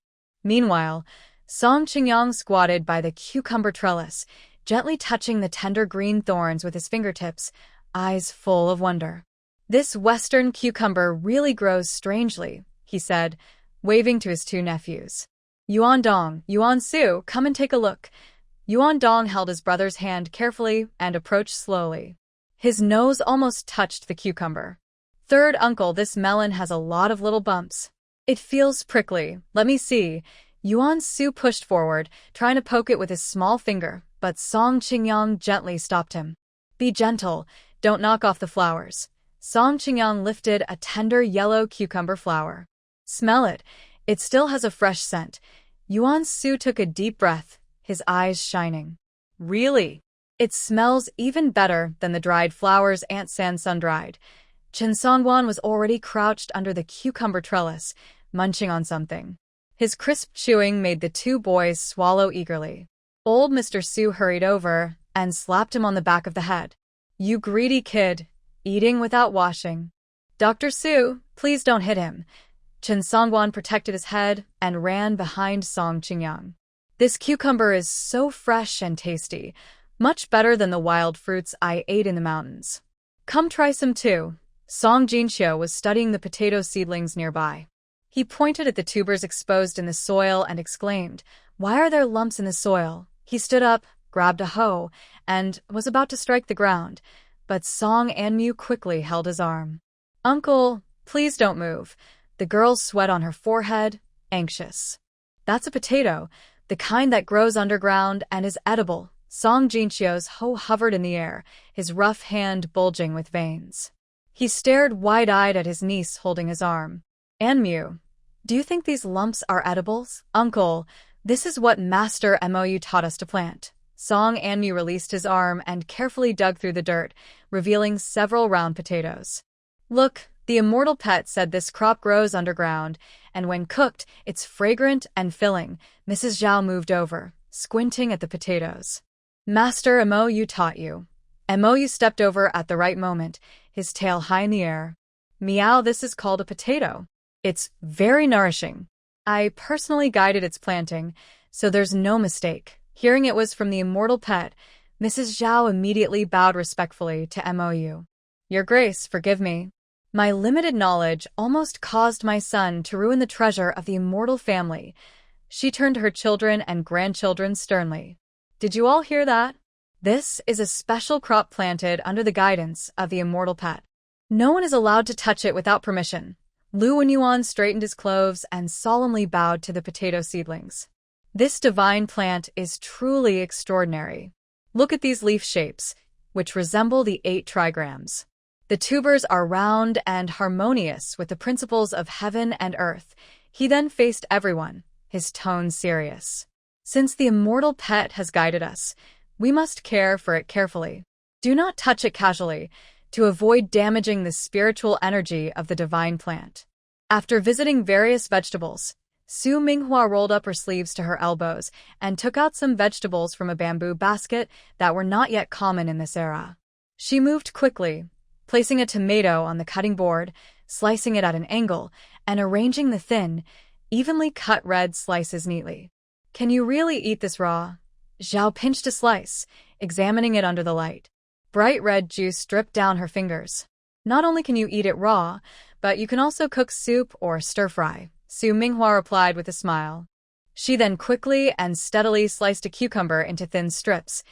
Meanwhile, Song Qingyang squatted by the cucumber trellis, gently touching the tender green thorns with his fingertips, eyes full of wonder. "This western cucumber really grows strangely," he said, waving to his two nephews. "Yuan Dong, Yuan Su, come and take a look." Yuan Dong held his brother's hand carefully and approached slowly. His nose almost touched the cucumber. "Third uncle, this melon has a lot of little bumps. It feels prickly. Let me see." Yuan Su pushed forward, trying to poke it with his small finger, but Song Qingyang gently stopped him. "Be gentle, don't knock off the flowers." Song Qingyang lifted a tender yellow cucumber flower. "Smell it, it still has a fresh scent." Yuan Su took a deep breath, his eyes shining. "Really? It smells even better than the dried flowers Aunt San sun-dried." Chen Songwan was already crouched under the cucumber trellis, munching on something. His crisp chewing made the two boys swallow eagerly. Old Mr. Su hurried over and slapped him on the back of the head. "You greedy kid, eating without washing." "Dr. Su, please don't hit him." Chen Songwan protected his head and ran behind Song Qingyang. "This cucumber is so fresh and tasty, much better than the wild fruits I ate in the mountains. Come try some too." Song Jinxiu was studying the potato seedlings nearby. He pointed at the tubers exposed in the soil and exclaimed, "Why are there lumps in the soil?" He stood up, grabbed a hoe, and was about to strike the ground, but Song Anmu quickly held his arm. "Uncle, please don't move." The girl sweat on her forehead, anxious. "That's a potato, the kind that grows underground and is edible." Song Jinxiu's hoe hovered in the air, his rough hand bulging with veins. He stared wide-eyed at his niece holding his arm. "Anmu, do you think these lumps are edibles?" "Uncle, this is what Master MOU taught us to plant." Song Anmu released his arm and carefully dug through the dirt, revealing several round potatoes. "Look, the immortal pet said this crop grows underground, and when cooked, it's fragrant and filling." Mrs. Zhao moved over, squinting at the potatoes. "Master MOU taught you." MOU stepped over at the right moment, his tail high in the air. "Meow, this is called a potato. It's very nourishing. I personally guided its planting, so there's no mistake." Hearing it was from the immortal pet, Mrs. Zhao immediately bowed respectfully to MOU. "Your Grace, forgive me. My limited knowledge almost caused my son to ruin the treasure of the immortal family." She turned to her children and grandchildren sternly. "Did you all hear that? This is a special crop planted under the guidance of the immortal pet. No one is allowed to touch it without permission." Lu Wenyuan straightened his clothes and solemnly bowed to the potato seedlings. "This divine plant is truly extraordinary. Look at these leaf shapes, which resemble the 8 trigrams. The tubers are round and harmonious with the principles of heaven and earth." He then faced everyone, his tone serious. "Since the immortal pet has guided us, we must care for it carefully. Do not touch it casually, to avoid damaging the spiritual energy of the divine plant." After visiting various vegetables, Su Minghua rolled up her sleeves to her elbows and took out some vegetables from a bamboo basket that were not yet common in this era. She moved quickly, placing a tomato on the cutting board, slicing it at an angle, and arranging the thin, evenly cut red slices neatly. Can you really eat this raw? Zhao pinched a slice, examining it under the light. Bright red juice dripped down her fingers. Not only can you eat it raw, but you can also cook soup or stir-fry, Su Minghua replied with a smile. She then quickly and steadily sliced a cucumber into thin strips,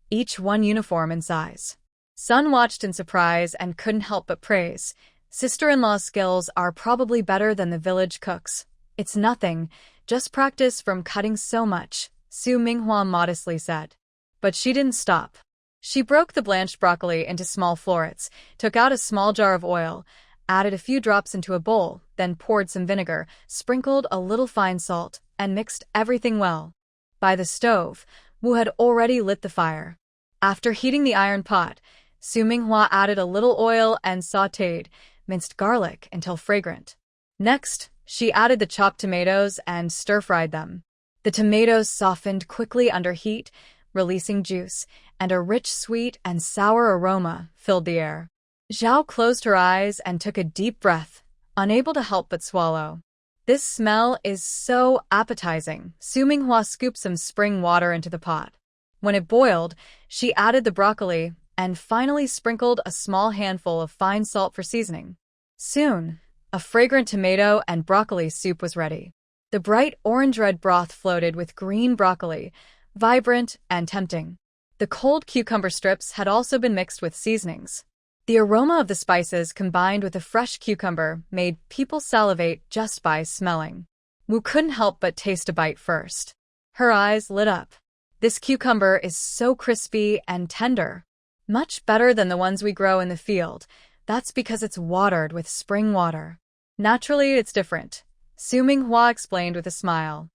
each one uniform in size. Sun watched in surprise and couldn't help but praise. Sister-in-law's skills are probably better than the village cook's. It's nothing, just practice from cutting so much, Su Minghua modestly said. But she didn't stop. She broke the blanched broccoli into small florets, took out a small jar of oil, added a few drops into a bowl, then poured some vinegar, sprinkled a little fine salt, and mixed everything well. By the stove, Wu had already lit the fire. After heating the iron pot, Su Minghua added a little oil and sautéed minced garlic until fragrant. Next, she added the chopped tomatoes and stir-fried them. The tomatoes softened quickly under heat, releasing juice, and a rich sweet and sour aroma filled the air. Zhao closed her eyes and took a deep breath, unable to help but swallow. This smell is so appetizing. Su Minghua scooped some spring water into the pot. When it boiled, she added the broccoli and finally sprinkled a small handful of fine salt for seasoning. Soon, a fragrant tomato and broccoli soup was ready. The bright orange-red broth floated with green broccoli, vibrant and tempting. The cold cucumber strips had also been mixed with seasonings. The aroma of the spices combined with the fresh cucumber made people salivate just by smelling. Wu couldn't help but taste a bite first. Her eyes lit up. This cucumber is so crispy and tender. Much better than the ones we grow in the field. That's because it's watered with spring water. Naturally, it's different, Su Minghua explained with a smile.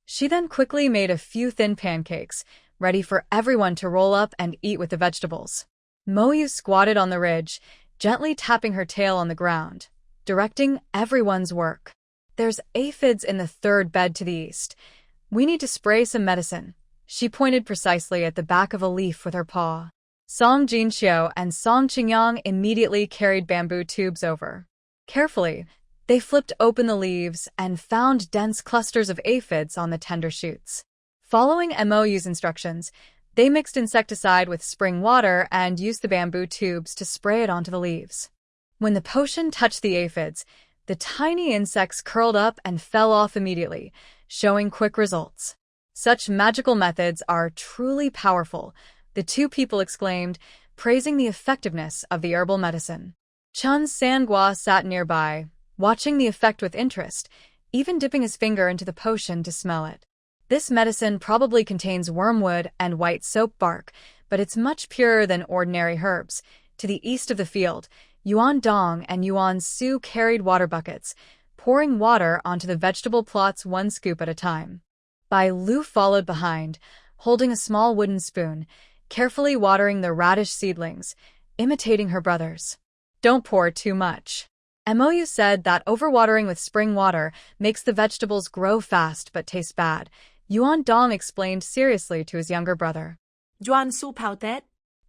She then quickly made a few thin pancakes, ready for everyone to roll up and eat with the vegetables. Moyu squatted on the ridge, gently tapping her tail on the ground, directing everyone's work. There's aphids in the third bed to the east. We need to spray some medicine. She pointed precisely at the back of a leaf with her paw. Song Jinxiu and Song Qingyang immediately carried bamboo tubes over. Carefully, they flipped open the leaves and found dense clusters of aphids on the tender shoots. Following Moyu's instructions, they mixed insecticide with spring water and used the bamboo tubes to spray it onto the leaves. When the potion touched the aphids, the tiny insects curled up and fell off immediately, showing quick results. Such magical methods are truly powerful, the two people exclaimed, praising the effectiveness of the herbal medicine. Chun Sangua sat nearby, watching the effect with interest, even dipping his finger into the potion to smell it. This medicine probably contains wormwood and white soap bark, but it's much purer than ordinary herbs. To the east of the field, Yuan Dong and Yuan Su carried water buckets, pouring water onto the vegetable plots one scoop at a time. Bai Lu followed behind, holding a small wooden spoon, carefully watering the radish seedlings, imitating her brothers. Don't pour too much. Moyu said that overwatering with spring water makes the vegetables grow fast but taste bad. Yuan Dong explained seriously to his younger brother. Yuan Su pouted.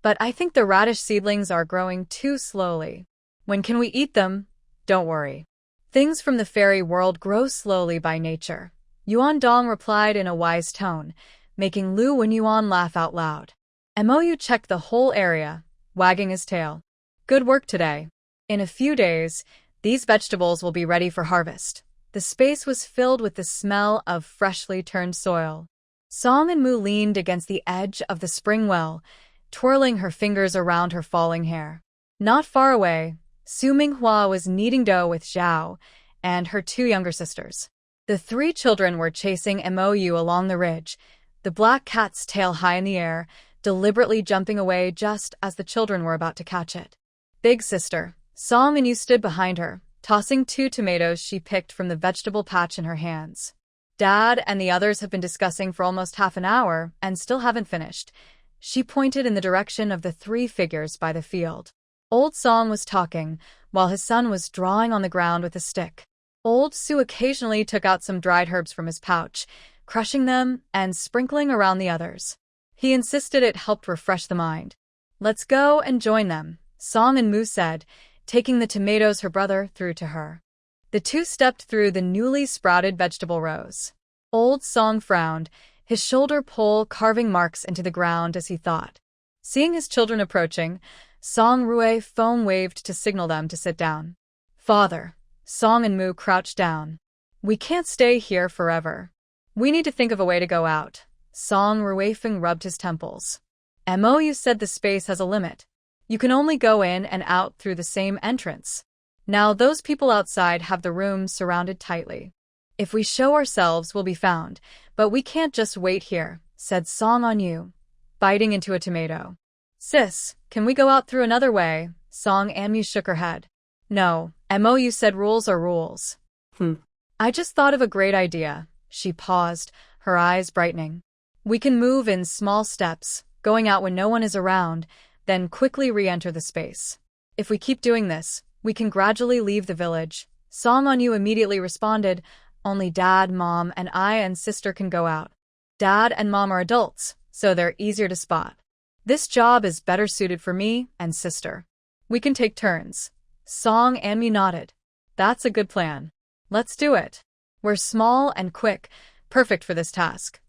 But I think the radish seedlings are growing too slowly. When can we eat them? Don't worry. Things from the fairy world grow slowly by nature. Yuan Dong replied in a wise tone, making Lu Wenyuan laugh out loud. Moyu checked the whole area, wagging his tail. Good work today. In a few days, these vegetables will be ready for harvest. The space was filled with the smell of freshly turned soil. Song and Mu leaned against the edge of the spring well, twirling her fingers around her falling hair. Not far away, Su Minghua was kneading dough with Zhao and her two younger sisters. The three children were chasing Moyu along the ridge, the black cat's tail high in the air, deliberately jumping away just as the children were about to catch it. Big sister, Song and Yu stood behind her, tossing 2 tomatoes she picked from the vegetable patch in her hands. Dad and the others have been discussing for almost half an hour and still haven't finished. She pointed in the direction of the 3 figures by the field. Old Song was talking, while his son was drawing on the ground with a stick. Old Su occasionally took out some dried herbs from his pouch, crushing them and sprinkling around the others. He insisted it helped refresh the mind. Let's go and join them, Song and Mu said, taking the tomatoes her brother threw to her. The two stepped through the newly sprouted vegetable rows. Old Song frowned, his shoulder pole carving marks into the ground as he thought. Seeing his children approaching, Song Rue foam waved to signal them to sit down. Father, Song and Mu crouched down. We can't stay here forever. We need to think of a way to go out. Song Ruefeng rubbed his temples. Mo, said the space has a limit. You can only go in and out through the same entrance. Now those people outside have the rooms surrounded tightly. If we show ourselves, we'll be found, but we can't just wait here, said Song Anyu, biting into a tomato. Sis, can we go out through another way? Song Anyu shook her head. No, Mo, said rules are rules. I just thought of a great idea. She paused, her eyes brightening. We can move in small steps, going out when no one is around, then quickly re-enter the space. If we keep doing this, we can gradually leave the village. Song Anyu immediately responded, only Dad, Mom, and I and Sister can go out. Dad and Mom are adults, so they're easier to spot. This job is better suited for me and Sister. We can take turns. Song Anyu nodded. That's a good plan. Let's do it. We're small and quick, perfect for this task.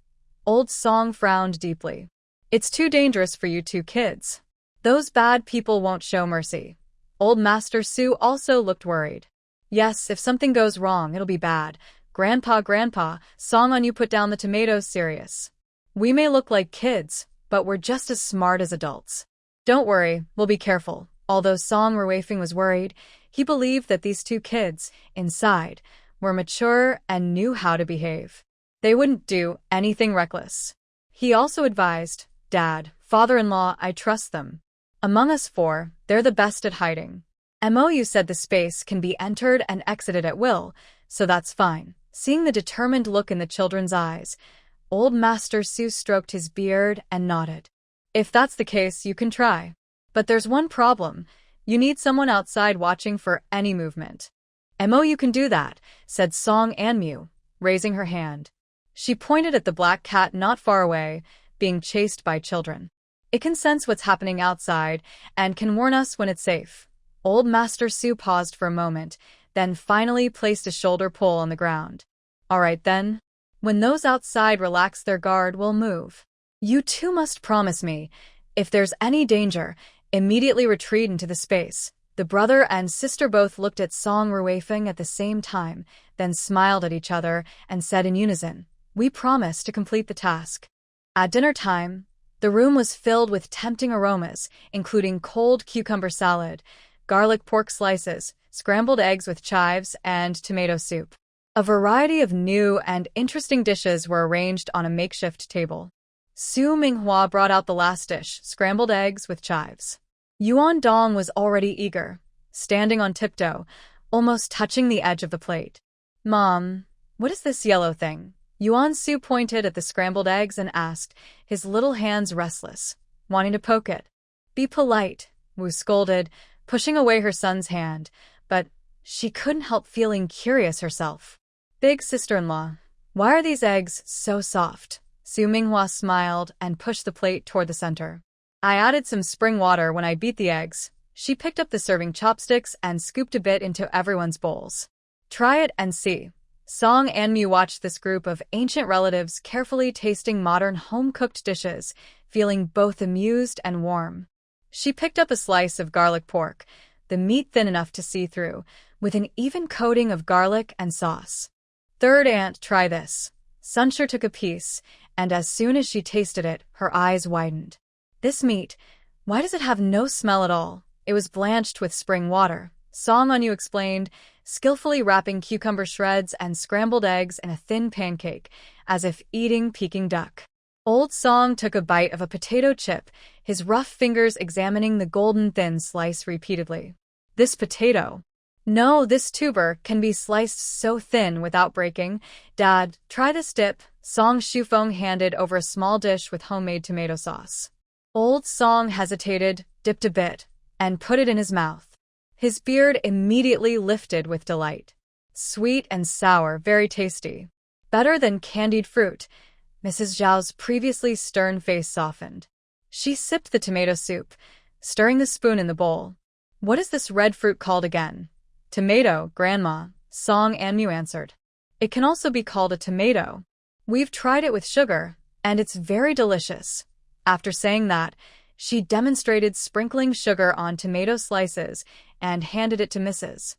Old Song frowned deeply. It's too dangerous for you two kids. Those bad people won't show mercy. Old Master Su also looked worried. Yes, if something goes wrong, it'll be bad. Grandpa, Song Anyu put down the tomatoes serious. We may look like kids, but we're just as smart as adults. Don't worry, we'll be careful. Although Song Ruefeng was worried, he believed that these two kids, inside, were mature and knew how to behave. They wouldn't do anything reckless. He also advised, Dad, father-in-law, I trust them. Among us four, they're the best at hiding. Mo, said the space can be entered and exited at will, so that's fine. Seeing the determined look in the children's eyes, Old Master Su stroked his beard and nodded. If that's the case, you can try. But there's one problem. You need someone outside watching for any movement. Mo, you can do that, said Song Anyu, raising her hand. She pointed at the black cat not far away, being chased by children. It can sense what's happening outside and can warn us when it's safe. Old Master Su paused for a moment, then finally placed a shoulder pole on the ground. All right then. When those outside relax their guard, we'll move. You two must promise me, if there's any danger, immediately retreat into the space. The brother and sister both looked at Song Ruefeng at the same time, then smiled at each other and said in unison, We promise to complete the task. At dinner time, the room was filled with tempting aromas, including cold cucumber salad, garlic pork slices, scrambled eggs with chives, and tomato soup. A variety of new and interesting dishes were arranged on a makeshift table. Su Minghua brought out the last dish, scrambled eggs with chives. Yuan Dong was already eager, standing on tiptoe, almost touching the edge of the plate. Mom, what is this yellow thing? Yuan Su pointed at the scrambled eggs and asked, his little hands restless, wanting to poke it. Be polite, Wu scolded, pushing away her son's hand, but she couldn't help feeling curious herself. Big sister-in-law, why are these eggs so soft? Su Minghua smiled and pushed the plate toward the center. I added some spring water when I beat the eggs. She picked up the serving chopsticks and scooped a bit into everyone's bowls. Try it and see. Song Anyu watched this group of ancient relatives carefully tasting modern home-cooked dishes, feeling both amused and warm. She picked up a slice of garlic pork, the meat thin enough to see through, with an even coating of garlic and sauce. Third aunt, try this. Sunshire took a piece, and as soon as she tasted it, her eyes widened. This meat, why does it have no smell at all? It was blanched with spring water. Song Anyu explained, skillfully wrapping cucumber shreds and scrambled eggs in a thin pancake, as if eating Peking duck. Old Song took a bite of a potato chip, his rough fingers examining the golden thin slice repeatedly. This potato. No, this tuber can be sliced so thin without breaking. Dad, try this dip. Song Shufeng handed over a small dish with homemade tomato sauce. Old Song hesitated, dipped a bit, and put it in his mouth. His beard immediately lifted with delight. Sweet and sour, very tasty. Better than candied fruit. Mrs. Zhao's previously stern face softened. She sipped the tomato soup, stirring the spoon in the bowl. What is this red fruit called again? Tomato, Grandma, Song Anmu answered. It can also be called a tomato. We've tried it with sugar, and it's very delicious. After saying that, she demonstrated sprinkling sugar on tomato slices and handed it to Mrs.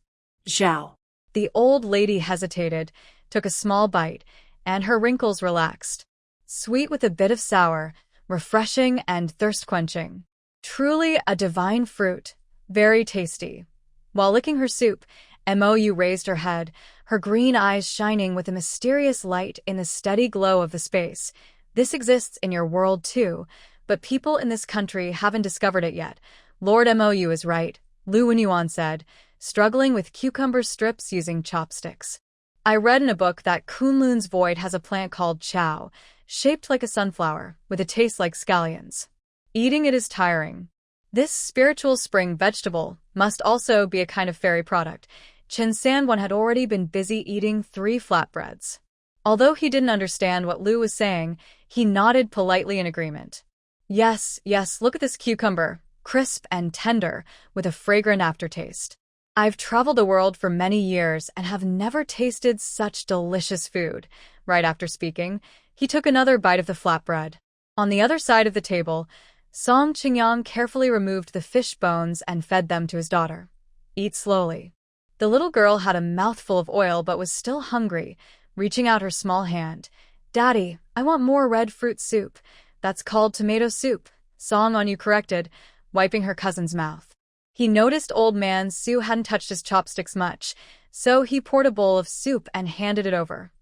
Zhao. The old lady hesitated, took a small bite, and her wrinkles relaxed. Sweet with a bit of sour, refreshing and thirst-quenching. Truly a divine fruit, very tasty. While licking her soup, Mou raised her head, her green eyes shining with a mysterious light in the steady glow of the space. This exists in your world too, but people in this country haven't discovered it yet. Lord Mou is right, Lu Wenyuan said, struggling with cucumber strips using chopsticks. I read in a book that Kunlun's void has a plant called chow, shaped like a sunflower, with a taste like scallions. Eating it is tiring. This spiritual spring vegetable must also be a kind of fairy product. Chen Sanwan had already been busy eating 3 flatbreads. Although he didn't understand what Lu was saying, he nodded politely in agreement. Yes, look at this cucumber, crisp and tender, with a fragrant aftertaste. I've traveled the world for many years and have never tasted such delicious food. Right after speaking, he took another bite of the flatbread. On the other side of the table, Song Qingyang carefully removed the fish bones and fed them to his daughter. Eat slowly. The little girl had a mouthful of oil but was still hungry, reaching out her small hand. Daddy, I want more red fruit soup. That's called tomato soup, Song Anmu corrected, wiping her cousin's mouth. He noticed old man Su hadn't touched his chopsticks much, so he poured a bowl of soup and handed it over.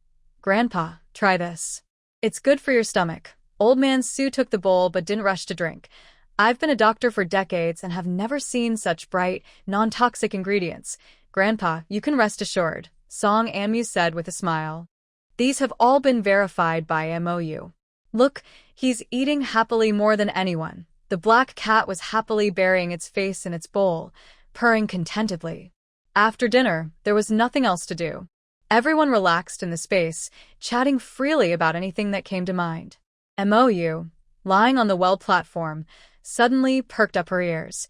Grandpa, try this. It's good for your stomach. Old man Su took the bowl but didn't rush to drink. I've been a doctor for decades and have never seen such bright, non-toxic ingredients. Grandpa, you can rest assured, Song Anmu said with a smile. These have all been verified by Mou. Look, he's eating happily more than anyone. The black cat was happily burying its face in its bowl, purring contentedly. After dinner, there was nothing else to do. Everyone relaxed in the space, chatting freely about anything that came to mind. Mou, lying on the well platform, suddenly perked up her ears.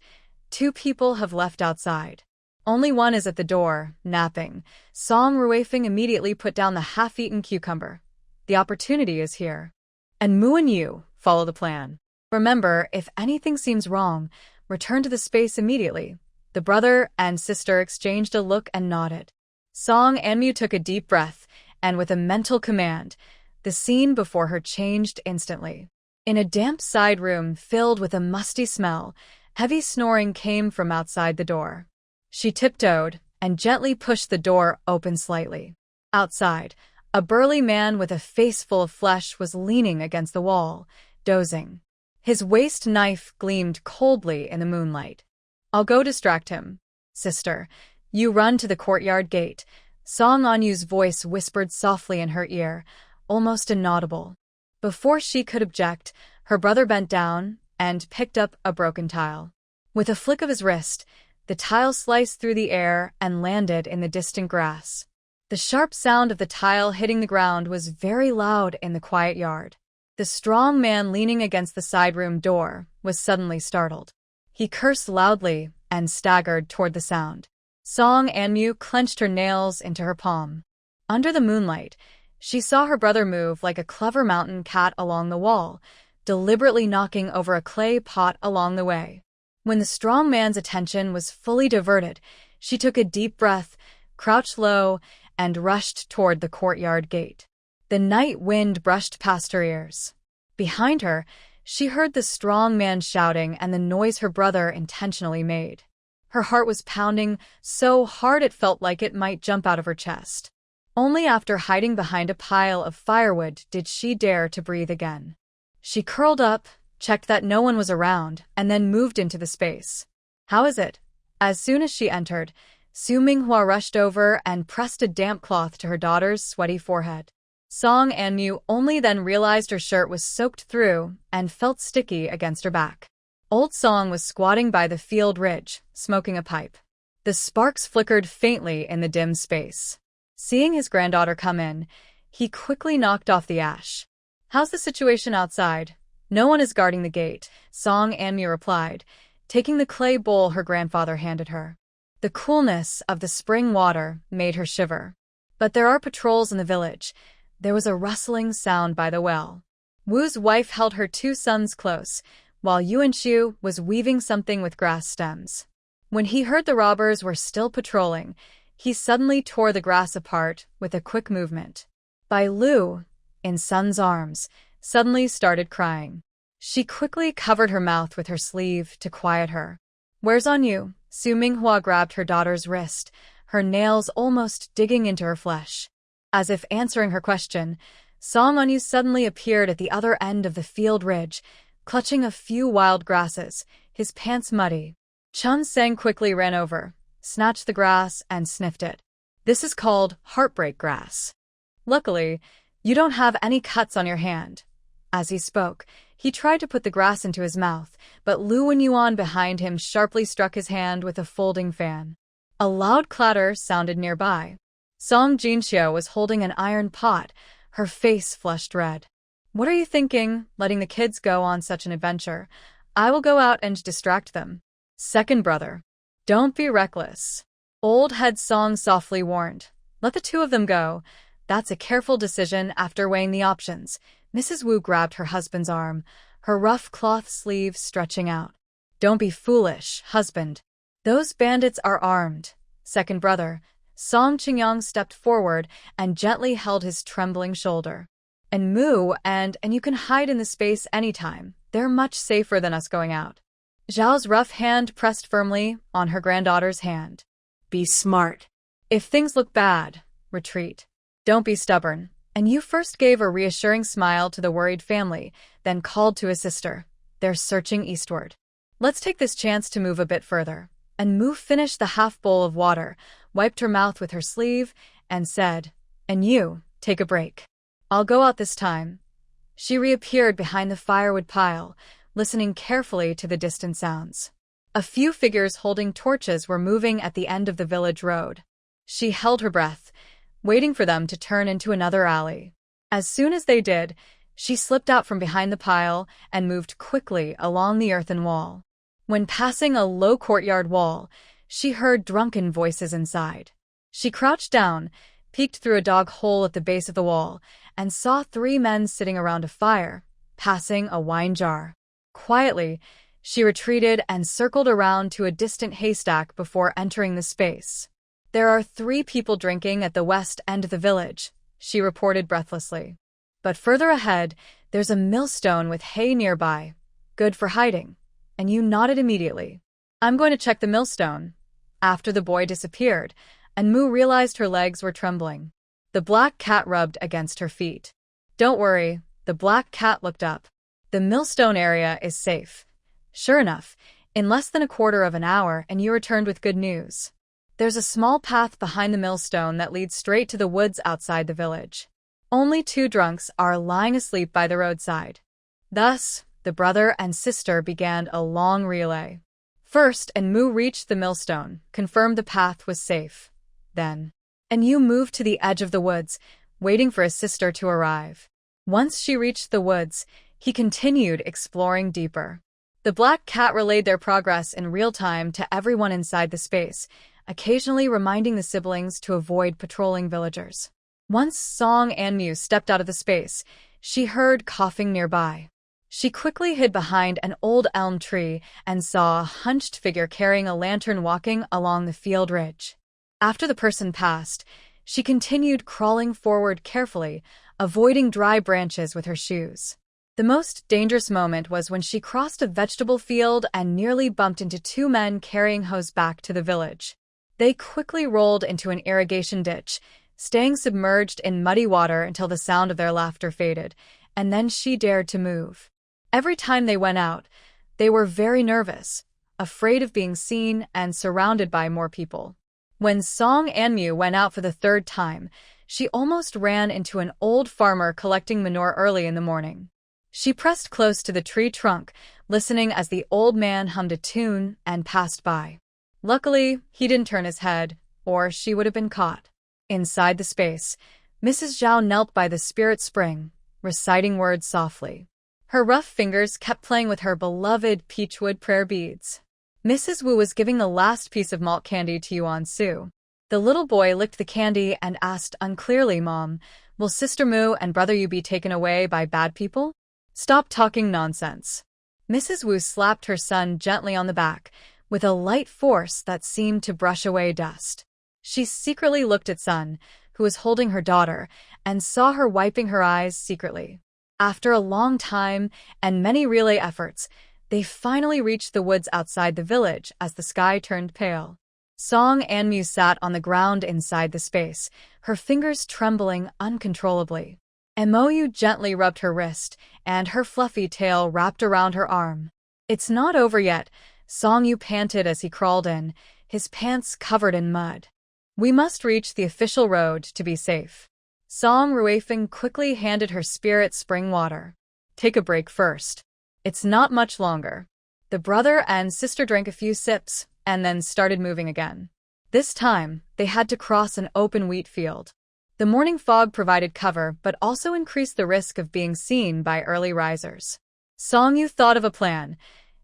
2 people have left outside. Only one is at the door, napping. Song Ruifeng immediately put down the half-eaten cucumber. The opportunity is here. And Mu and you follow the plan. Remember, if anything seems wrong, return to the space immediately. The brother and sister exchanged a look and nodded. Song Anmu took a deep breath, and with a mental command, the scene before her changed instantly. In a damp side room filled with a musty smell, heavy snoring came from outside the door. She tiptoed and gently pushed the door open slightly. Outside, a burly man with a face full of flesh was leaning against the wall, dozing. His waist knife gleamed coldly in the moonlight. I'll go distract him. Sister, you run to the courtyard gate. Song Anyu's voice whispered softly in her ear, almost inaudible. Before she could object, her brother bent down and picked up a broken tile. With a flick of his wrist, the tile sliced through the air and landed in the distant grass. The sharp sound of the tile hitting the ground was very loud in the quiet yard. The strong man leaning against the side room door was suddenly startled. He cursed loudly and staggered toward the sound. Song Anmu clenched her nails into her palm. Under the moonlight, she saw her brother move like a clever mountain cat along the wall, deliberately knocking over a clay pot along the way. When the strong man's attention was fully diverted, she took a deep breath, crouched low, and rushed toward the courtyard gate. The night wind brushed past her ears. Behind her, she heard the strong man shouting and the noise her brother intentionally made. Her heart was pounding so hard it felt like it might jump out of her chest. Only after hiding behind a pile of firewood did she dare to breathe again. She curled up, checked that no one was around, and then moved into the space. How is it? As soon as she entered, Su Minghua rushed over and pressed a damp cloth to her daughter's sweaty forehead. Song Anmu only then realized her shirt was soaked through and felt sticky against her back. Old Song was squatting by the field ridge, smoking a pipe. The sparks flickered faintly in the dim space. Seeing his granddaughter come in, he quickly knocked off the ash. How's the situation outside? No one is guarding the gate, Song Anmu replied, taking the clay bowl her grandfather handed her. The coolness of the spring water made her shiver. But there are patrols in the village. There was a rustling sound by the well. Wu's wife held her two sons close, while Yuanshu was weaving something with grass stems. When he heard the robbers were still patrolling, he suddenly tore the grass apart with a quick movement. Bai Lu, in Sun's arms, suddenly started crying. She quickly covered her mouth with her sleeve to quiet her. "Where's on you?" Su Minghua grabbed her daughter's wrist, her nails almost digging into her flesh. As if answering her question, Song Onyu suddenly appeared at the other end of the field ridge, clutching a few wild grasses, his pants muddy. Chun Sang quickly ran over, snatched the grass, and sniffed it. "This is called heartbreak grass. Luckily, you don't have any cuts on your hand." As he spoke, he tried to put the grass into his mouth, but Lu Wenyuan behind him sharply struck his hand with a folding fan. A loud clatter sounded nearby. Song Jinxiu was holding an iron pot, her face flushed red. "What are you thinking, letting the kids go on such an adventure? I will go out and distract them." "Second brother, don't be reckless." Old head Song softly warned. "Let the two of them go. That's a careful decision after weighing the options." Mrs. Wu grabbed her husband's arm, her rough cloth sleeve stretching out. "Don't be foolish, husband. Those bandits are armed." Second brother, Song Qingyang stepped forward and gently held his trembling shoulder. "And Mu, and you can hide in the space anytime. They're much safer than us going out." Zhao's rough hand pressed firmly on her granddaughter's hand. Be smart. "If things look bad, retreat. Don't be stubborn." And Yu first gave a reassuring smile to the worried family, then called to his sister. "They're searching eastward. Let's take this chance to move a bit further." And Mu finished the half bowl of water, wiped her mouth with her sleeve, and said, "And you, take a break. I'll go out this time." She reappeared behind the firewood pile, listening carefully to the distant sounds. A few figures holding torches were moving at the end of the village road. She held her breath, waiting for them to turn into another alley. As soon as they did, she slipped out from behind the pile and moved quickly along the earthen wall. When passing a low courtyard wall, she heard drunken voices inside. She crouched down, peeked through a dog hole at the base of the wall, and saw three men sitting around a fire, passing a wine jar. Quietly, she retreated and circled around to a distant haystack before entering the space. "There are 3 people drinking at the west end of the village," she reported breathlessly. "But further ahead, there's a millstone with hay nearby. Good for hiding." And you nodded immediately. "I'm going to check the millstone." After the boy disappeared, and Mu realized her legs were trembling. The black cat rubbed against her feet. "Don't worry," the black cat looked up. "The millstone area is safe." Sure enough, in less than a quarter of an hour, and you returned with good news. There's a small path behind the millstone that leads straight to the woods outside the village. Only 2 drunks are lying asleep by the roadside. Thus, the brother and sister began a long relay. First, and Mu reached the millstone, confirmed the path was safe. Then, and Yu moved to the edge of the woods, waiting for his sister to arrive. Once she reached the woods, he continued exploring deeper. The black cat relayed their progress in real time to everyone inside the space, occasionally reminding the siblings to avoid patrolling villagers. Once Song Anmu stepped out of the space, she heard coughing nearby. She quickly hid behind an old elm tree and saw a hunched figure carrying a lantern walking along the field ridge. After the person passed, she continued crawling forward carefully, avoiding dry branches with her shoes. The most dangerous moment was when she crossed a vegetable field and nearly bumped into 2 men carrying hose back to the village. They quickly rolled into an irrigation ditch, staying submerged in muddy water until the sound of their laughter faded, and then she dared to move. Every time they went out, they were very nervous, afraid of being seen and surrounded by more people. When Song Anmu went out for the 3rd time, she almost ran into an old farmer collecting manure early in the morning. She pressed close to the tree trunk, listening as the old man hummed a tune and passed by. Luckily, he didn't turn his head, or she would have been caught. Inside the space, Mrs. Zhao knelt by the spirit spring, reciting words softly. Her rough fingers kept playing with her beloved peachwood prayer beads. Mrs. Wu was giving the last piece of malt candy to Yuan Su. The little boy licked the candy and asked unclearly, Mom, will Sister Mu and Brother Yu be taken away by bad people? Stop talking nonsense. Mrs. Wu slapped her son gently on the back, with a light force that seemed to brush away dust. She secretly looked at Sun, who was holding her daughter, and saw her wiping her eyes secretly. After a long time and many relay efforts, they finally reached the woods outside the village as the sky turned pale. Song Anmu sat on the ground inside the space, her fingers trembling uncontrollably. Mou gently rubbed her wrist, and her fluffy tail wrapped around her arm. It's not over yet, Song Yu panted as he crawled in, his pants covered in mud. We must reach the official road to be safe. Song Ruifeng quickly handed her spirit spring water. Take a break first. It's not much longer. The brother and sister drank a few sips, and then started moving again. This time, they had to cross an open wheat field. The morning fog provided cover but also increased the risk of being seen by early risers. Song Yu thought of a plan.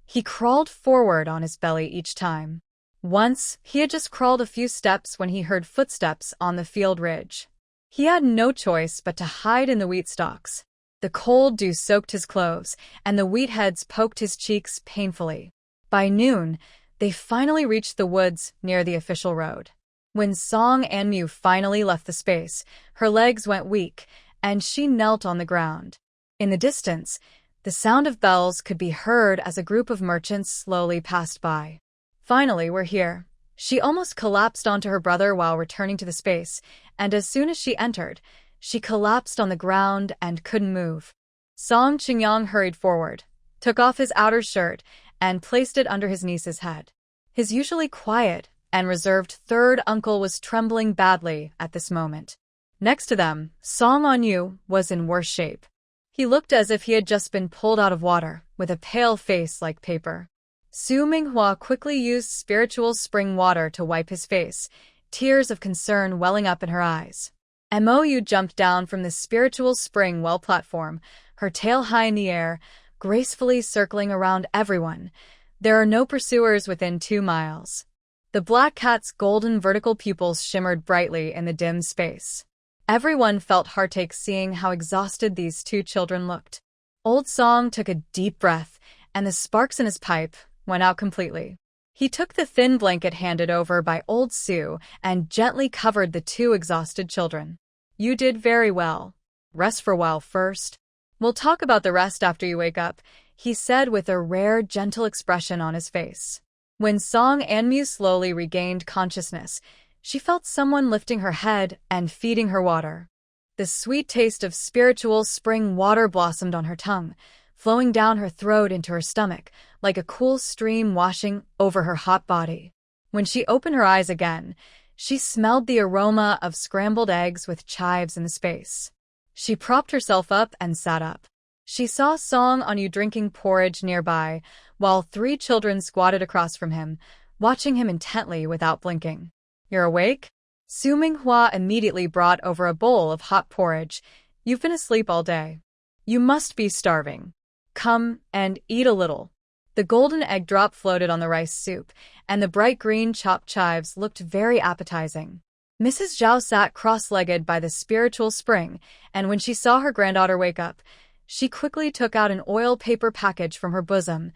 He crawled forward on his belly each time. Once, he had just crawled a few steps when he heard footsteps on the field ridge. He had no choice but to hide in the wheat stalks. The cold dew soaked his clothes, and the wheat heads poked his cheeks painfully. By noon, they finally reached the woods near the official road. When Song Anmu finally left the space, her legs went weak, and she knelt on the ground. In the distance, the sound of bells could be heard as a group of merchants slowly passed by. Finally, we're here. She almost collapsed onto her brother while returning to the space, and as soon as she entered, she collapsed on the ground and couldn't move. Song Qingyang hurried forward, took off his outer shirt, and placed it under his niece's head. His usually quiet and reserved third uncle was trembling badly at this moment. Next to them, Song Anyu was in worse shape. He looked as if he had just been pulled out of water, with a pale face like paper. Su Minghua quickly used spiritual spring water to wipe his face, tears of concern welling up in her eyes. Mou jumped down from the spiritual spring well platform, her tail high in the air, gracefully circling around everyone. There are no pursuers within 2 miles. The black cat's golden vertical pupils shimmered brightly in the dim space. Everyone felt heartache seeing how exhausted these 2 children looked. Old Song took a deep breath, and the sparks in his pipe went out completely. He took the thin blanket handed over by Old Sue and gently covered the 2 exhausted children. You did very well. Rest for a while first. We'll talk about the rest after you wake up, he said with a rare, gentle expression on his face. When Song Anmu slowly regained consciousness, she felt someone lifting her head and feeding her water. The sweet taste of spiritual spring water blossomed on her tongue, flowing down her throat into her stomach, like a cool stream washing over her hot body. When she opened her eyes again, she smelled the aroma of scrambled eggs with chives in the space. She propped herself up and sat up. She saw Song Anyu drinking porridge nearby, while 3 children squatted across from him, watching him intently without blinking. You're awake? Su Minghua immediately brought over a bowl of hot porridge. You've been asleep all day. You must be starving. Come and eat a little. The golden egg drop floated on the rice soup, and the bright green chopped chives looked very appetizing. Mrs. Zhao sat cross-legged by the spiritual spring, and when she saw her granddaughter wake up, she quickly took out an oil paper package from her bosom.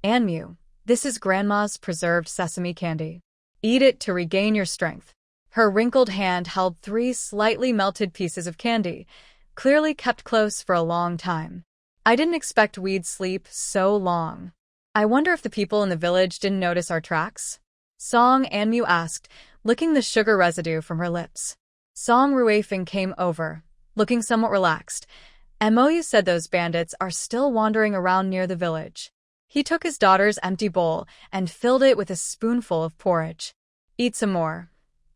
Anmu, this is Grandma's preserved sesame candy. Eat it to regain your strength. Her wrinkled hand held 3 slightly melted pieces of candy, clearly kept close for a long time. I didn't expect we'd sleep so long. I wonder if the people in the village didn't notice our tracks? Song Anmu asked, licking the sugar residue from her lips. Song Ruifeng came over, looking somewhat relaxed. Mou said those bandits are still wandering around near the village. He took his daughter's empty bowl and filled it with a spoonful of porridge. Eat some more.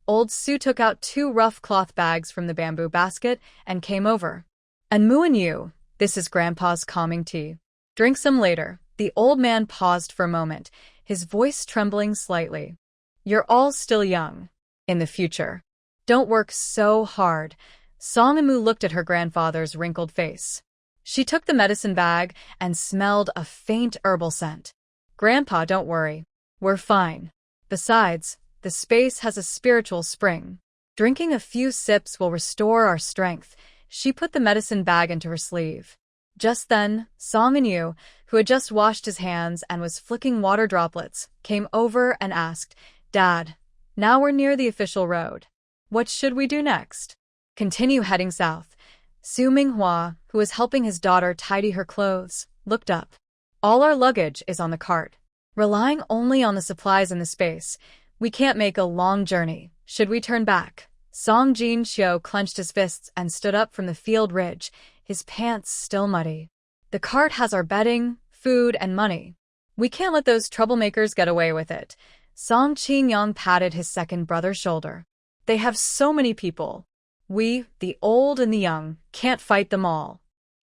Old Sue took out 2 rough cloth bags from the bamboo basket and came over. Anmu and you, this is Grandpa's calming tea. Drink some later. The old man paused for a moment, his voice trembling slightly. You're all still young. In the future. Don't work so hard. Song Anmu looked at her grandfather's wrinkled face. She took the medicine bag and smelled a faint herbal scent. Grandpa, don't worry. We're fine. Besides, the space has a spiritual spring. Drinking a few sips will restore our strength. She put the medicine bag into her sleeve. Just then, Song and Yu, who had just washed his hands and was flicking water droplets, came over and asked, "Dad, now we're near the official road. What should we do next?" "Continue heading south." Su Minghua, who was helping his daughter tidy her clothes, looked up. "All our luggage is on the cart. Relying only on the supplies in the space, we can't make a long journey. Should we turn back?" Song Jin-chio clenched his fists and stood up from the field ridge, his pants still muddy. "The cart has our bedding, food, and money. We can't let those troublemakers get away with it." Song Qingyang patted his second brother's shoulder. "They have so many people. We, the old and the young, can't fight them all."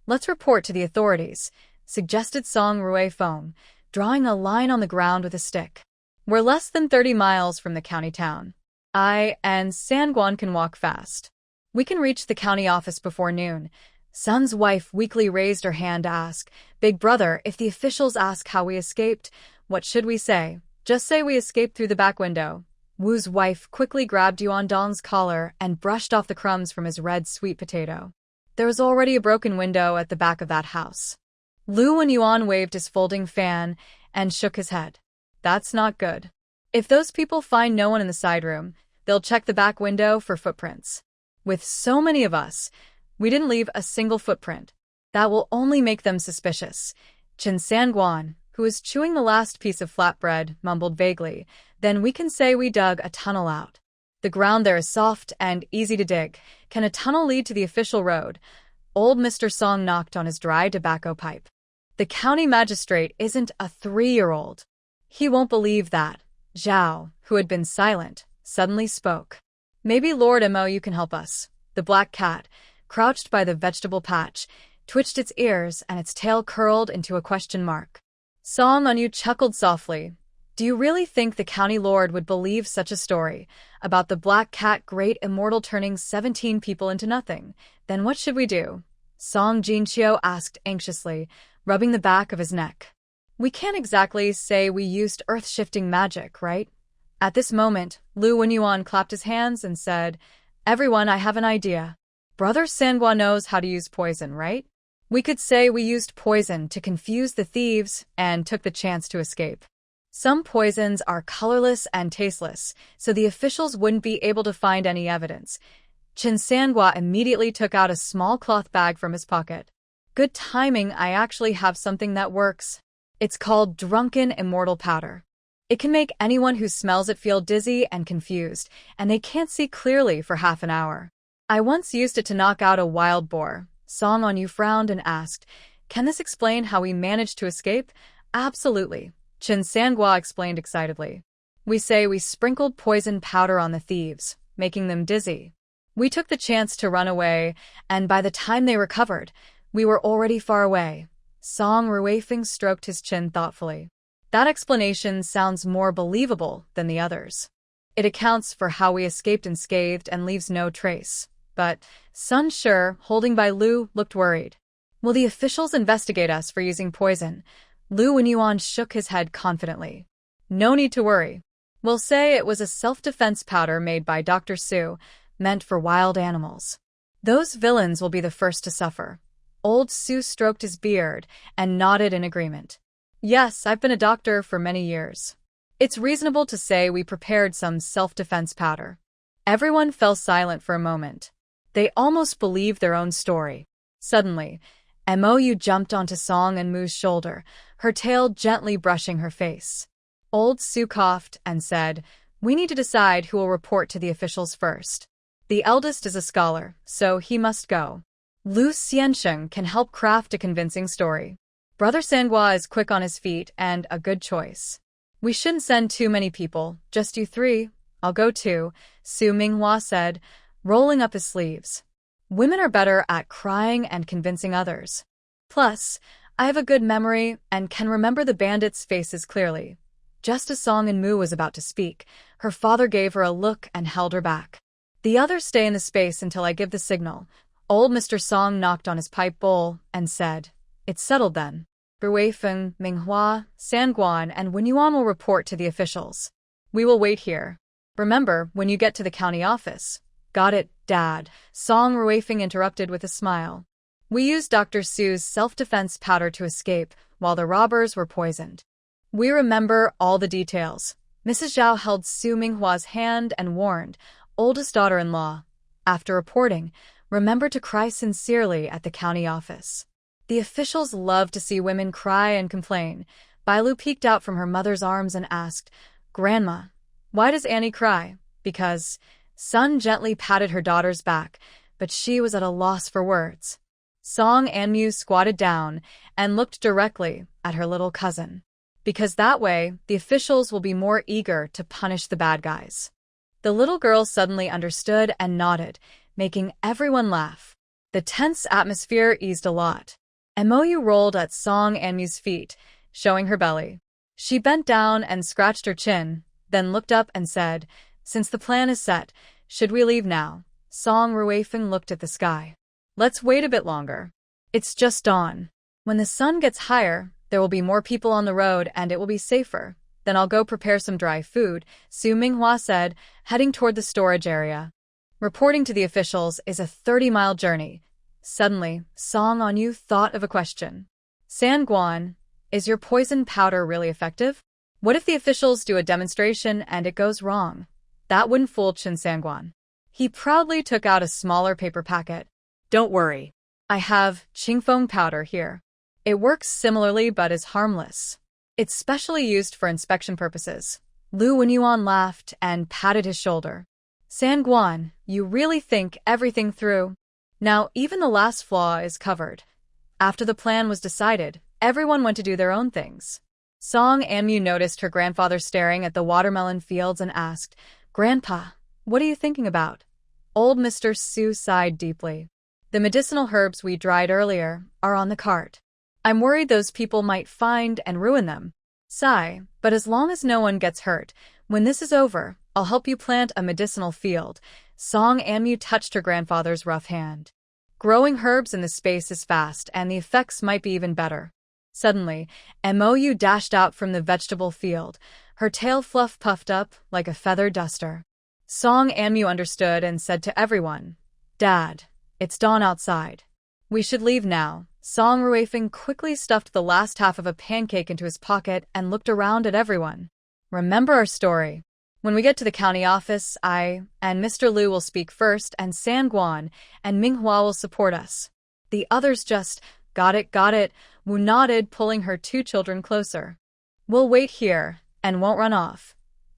"Let's report to the authorities," suggested Song Ruifeng, drawing a line on the ground with a stick. "We're less than 30 miles from the county town. I and Sangguan can walk fast. We can reach the county office before noon." Sun's wife weakly raised her hand to ask, "Big brother, if the officials ask how we escaped, what should we say?" "Just say we escaped through the back window." Wu's wife quickly grabbed Yuan Dong's collar and brushed off the crumbs from his red sweet potato. There was already a broken window at the back of that house. Lu and Yuan waved his folding fan and shook his head. "That's not good. If those people find no one in the side room, they'll check the back window for footprints. With so many of us, we didn't leave a single footprint. That will only make them suspicious." Chen Sangguan, who was chewing the last piece of flatbread, mumbled vaguely, "Then we can say we dug a tunnel out. The ground there is soft and easy to dig. Can a tunnel lead to the official road?" Old Mr. Song knocked on his dry tobacco pipe. "The county magistrate isn't a 3-year-old. He won't believe that." Zhao, who had been silent, suddenly spoke. "Maybe Lord Mo, you can help us." The black cat, crouched by the vegetable patch, twitched its ears and its tail curled into a question mark. Song Onyu chuckled softly. "Do you really think the county lord would believe such a story about the black cat great immortal turning 17 people into nothing? Then what should we do?" Song Jinchio asked anxiously, rubbing the back of his neck. "We can't exactly say we used earth-shifting magic, right?" At this moment, Lu Wenyuan clapped his hands and said, "Everyone, I have an idea. Brother Sangua knows how to use poison, right? We could say we used poison to confuse the thieves and took the chance to escape. Some poisons are colorless and tasteless, so the officials wouldn't be able to find any evidence." Chen Sangua immediately took out a small cloth bag from his pocket. "Good timing, I actually have something that works. It's called Drunken Immortal Powder. It can make anyone who smells it feel dizzy and confused, and they can't see clearly for half an hour. I once used it to knock out a wild boar." Song Onyu frowned and asked, "Can this explain how we managed to escape?" "Absolutely," Chen Sangua explained excitedly. "We say we sprinkled poison powder on the thieves, making them dizzy. We took the chance to run away, and by the time they recovered, we were already far away." Song Ruifeng stroked his chin thoughtfully. "That explanation sounds more believable than the others. It accounts for how we escaped unscathed and leaves no trace." But Sun Shi, holding by Lu, looked worried. "Will the officials investigate us for using poison?" Lu Wenyuan shook his head confidently. "No need to worry. We'll say it was a self-defense powder made by Dr. Su, meant for wild animals. Those villains will be the first to suffer." Old Su stroked his beard and nodded in agreement. "Yes, I've been a doctor for many years. It's reasonable to say we prepared some self-defense powder." Everyone fell silent for a moment. They almost believed their own story. Suddenly, Mou jumped onto Song and Mu's shoulder, her tail gently brushing her face. Old Su coughed and said, "We need to decide who will report to the officials first. The eldest is a scholar, so he must go. Lu Xiansheng can help craft a convincing story. Brother Sangua is quick on his feet and a good choice. We shouldn't send too many people, just you 3. I'll go too," Su Minghua said, rolling up his sleeves. "Women are better at crying and convincing others. Plus, I have a good memory and can remember the bandits' faces clearly." Just as Song and Mu was about to speak, her father gave her a look and held her back. "The others stay in the space until I give the signal." Old Mr. Song knocked on his pipe bowl and said, "It's settled then." Ruifeng, Manhwa, Sangguan, and Wenyuan will report to the officials. We will wait here. Remember, when you get to the county office. Got it, Dad, Song Ruifeng interrupted with a smile. We used Dr. Su's self-defense powder to escape, while the robbers were poisoned. We remember all the details. Mrs. Zhao held Su Minghua's hand and warned, oldest daughter-in-law, after reporting, remember to cry sincerely at the county office. The officials love to see women cry and complain. Bailu peeked out from her mother's arms and asked, Grandma, why does Annie cry? Because Sun gently patted her daughter's back, but she was at a loss for words. Song Anmu squatted down and looked directly at her little cousin. Because that way, the officials will be more eager to punish the bad guys. The little girl suddenly understood and nodded, making everyone laugh. The tense atmosphere eased a lot. Mou rolled at Song Anmu's feet, showing her belly. She bent down and scratched her chin, then looked up and said, Since the plan is set, should we leave now? Song Ruifeng looked at the sky. Let's wait a bit longer. It's just dawn. When the sun gets higher, there will be more people on the road and it will be safer. Then I'll go prepare some dry food, Su Minghua said, heading toward the storage area. Reporting to the officials is a 30-mile journey. Suddenly, Song Anyu thought of a question. Sangguan, is your poison powder really effective? What if the officials do a demonstration and it goes wrong? That wouldn't fool Chen Sangguan. He proudly took out a smaller paper packet. Don't worry. I have Qingfeng powder here. It works similarly but is harmless. It's specially used for inspection purposes. Lu Wenyuan laughed and patted his shoulder. Sangguan, you really think everything through? Now, even the last flaw is covered. After the plan was decided, everyone went to do their own things. Song Anmu noticed her grandfather staring at the watermelon fields and asked, Grandpa, what are you thinking about? Old Mr. Su sighed deeply. The medicinal herbs we dried earlier are on the cart. I'm worried those people might find and ruin them. Sigh, but as long as no one gets hurt, when this is over, I'll help you plant a medicinal field. Song Anmu touched her grandfather's rough hand. Growing herbs in the space is fast, and the effects might be even better. Suddenly, Mou dashed out from the vegetable field, her tail fluff puffed up like a feather duster. Song Anmu understood and said to everyone, Dad, it's dawn outside. We should leave now. Song Ruifeng quickly stuffed the last half of a pancake into his pocket and looked around at everyone. Remember our story. When we get to the county office, I and Mr. Liu will speak first, and Sangguan and Minghua will support us. The others just, got it, Wu nodded, pulling her two children closer. We'll wait here, and won't run off.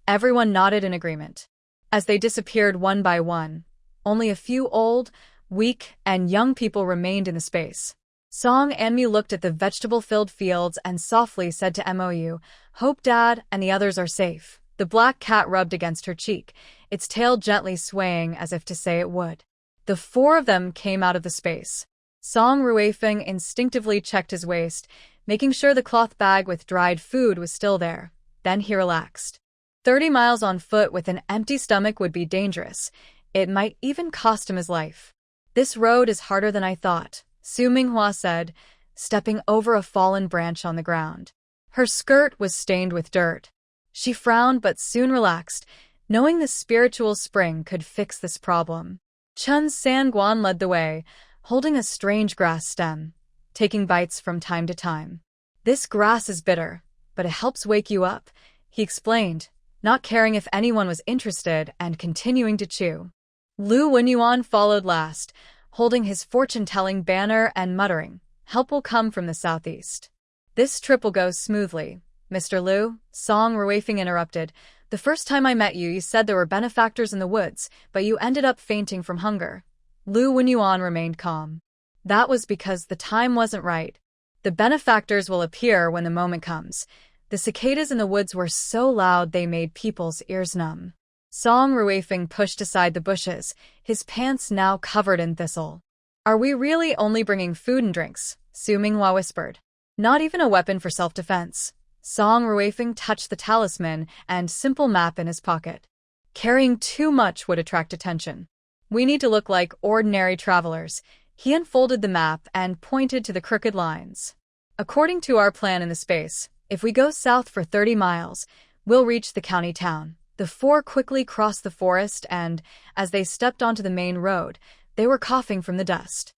Everyone nodded in agreement. As they disappeared one by one, only a few old, weak, and young people remained in the space. Song Anmu looked at the vegetable-filled fields and softly said to Mou, Hope Dad and the others are safe. The black cat rubbed against her cheek, its tail gently swaying as if to say it would. The four of them came out of the space. Song Ruifeng instinctively checked his waist, making sure the cloth bag with dried food was still there. Then he relaxed. 30 miles on foot with an empty stomach would be dangerous. It might even cost him his life. This road is harder than I thought, Su Minghua said, stepping over a fallen branch on the ground. Her skirt was stained with dirt. She frowned but soon relaxed, knowing the spiritual spring could fix this problem. Chen Sangguan led the way, holding a strange grass stem, taking bites from time to time. This grass is bitter, but it helps wake you up, he explained, not caring if anyone was interested and continuing to chew. Lu Wenyuan followed last, holding his fortune-telling banner and muttering, Help will come from the southeast. This trip will go smoothly. Mr. Liu, Song Ruifeng interrupted. The first time I met you, you said there were benefactors in the woods, but you ended up fainting from hunger. Lu Wenyuan remained calm. That was because the time wasn't right. The benefactors will appear when the moment comes. The cicadas in the woods were so loud they made people's ears numb. Song Ruifeng pushed aside the bushes, his pants now covered in thistle. Are we really only bringing food and drinks? Su Minghua whispered. Not even a weapon for self-defense. Song Ruifeng touched the talisman and simple map in his pocket. Carrying too much would attract attention. We need to look like ordinary travelers. He unfolded the map and pointed to the crooked lines. According to our plan in the space, if we go south for 30 miles, we'll reach the county town. The four quickly crossed the forest and, as they stepped onto the main road, they were coughing from the dust.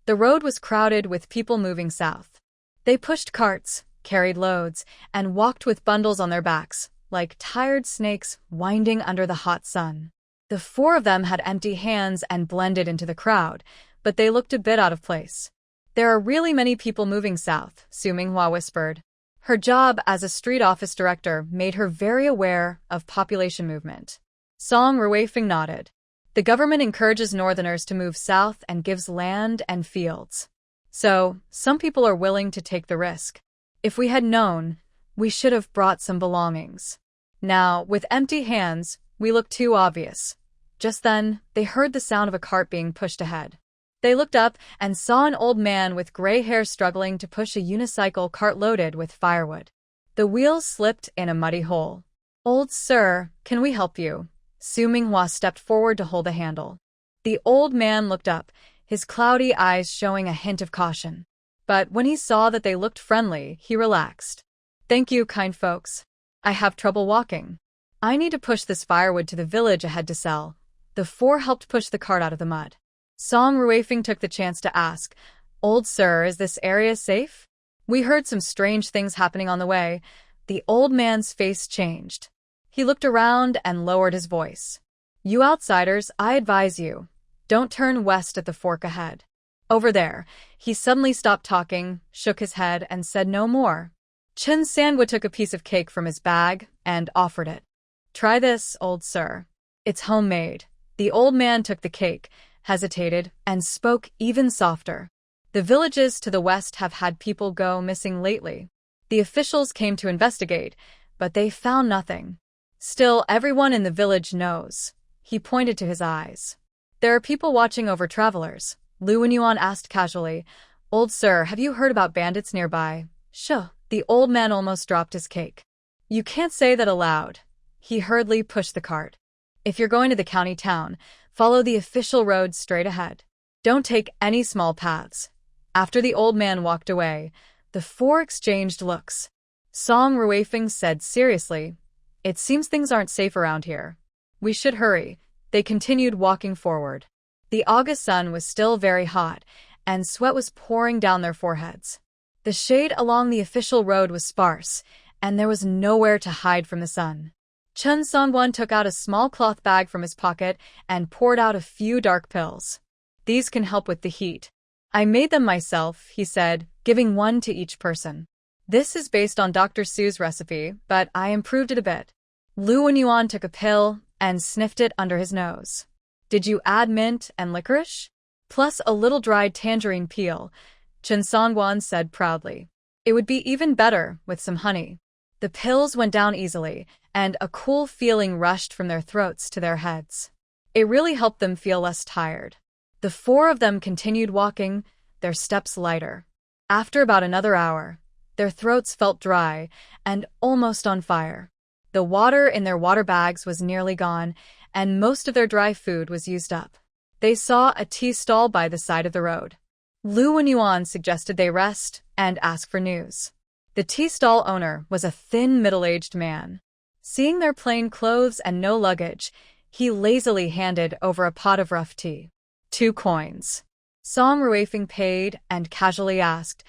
The road was crowded with people moving south. They pushed carts, carried loads, and walked with bundles on their backs, like tired snakes winding under the hot sun. The four of them had empty hands and blended into the crowd, but they looked a bit out of place. There are really many people moving south, Su Minghua whispered. Her job as a street office director made her very aware of population movement. Song Ruifeng nodded. The government encourages northerners to move south and gives land and fields. So, some people are willing to take the risk. If we had known, we should have brought some belongings. Now, with empty hands, we look too obvious. Just then, they heard the sound of a cart being pushed ahead. They looked up and saw an old man with gray hair struggling to push a unicycle cart loaded with firewood. The wheels slipped in a muddy hole. "Old sir, can we help you?" Su Minghua stepped forward to hold the handle. The old man looked up, his cloudy eyes showing a hint of caution. But when he saw that they looked friendly, he relaxed. "Thank you, kind folks. I have trouble walking. I need to push this firewood to the village ahead to sell." The four helped push the cart out of the mud. Song Ruifeng took the chance to ask, "Old sir, is this area safe? We heard some strange things happening on the way." The old man's face changed. He looked around and lowered his voice. "You outsiders, I advise you. Don't turn west at the fork ahead. Over there." He suddenly stopped talking, shook his head, and said no more. Chen Sangwa took a piece of cake from his bag and offered it. "Try this, old sir. It's homemade." The old man took the cake, hesitated, and spoke even softer. "The villages to the west have had people go missing lately. The officials came to investigate, but they found nothing. Still, everyone in the village knows." He pointed to his eyes. "There are people watching over travelers." Lu Wenyuan asked casually, "Old sir, have you heard about bandits nearby?" "Sure." The old man almost dropped his cake. "You can't say that aloud." He hurriedly pushed the cart. "If you're going to the county town, follow the official road straight ahead. Don't take any small paths." After the old man walked away, the four exchanged looks. Song Ruifeng said seriously, "It seems things aren't safe around here. We should hurry." They continued walking forward. The August sun was still very hot, and sweat was pouring down their foreheads. The shade along the official road was sparse, and there was nowhere to hide from the sun. Chen Songwan took out a small cloth bag from his pocket and poured out a few dark pills. "These can help with the heat. I made them myself," he said, giving one to each person. "This is based on Dr. Su's recipe, but I improved it a bit." Lu Wenyuan took a pill and sniffed it under his nose. "Did you add mint and licorice?" "Plus a little dried tangerine peel," Chen Songwan said proudly. "It would be even better with some honey." The pills went down easily, and a cool feeling rushed from their throats to their heads. It really helped them feel less tired. The four of them continued walking, their steps lighter. After about another hour, their throats felt dry and almost on fire. The water in their water bags was nearly gone, and most of their dry food was used up. They saw a tea stall by the side of the road. Lu Wenyuan suggested they rest and ask for news. The tea stall owner was a thin, middle-aged man. Seeing their plain clothes and no luggage, he lazily handed over a pot of rough tea. 2 coins. Song Ruifeng paid and casually asked,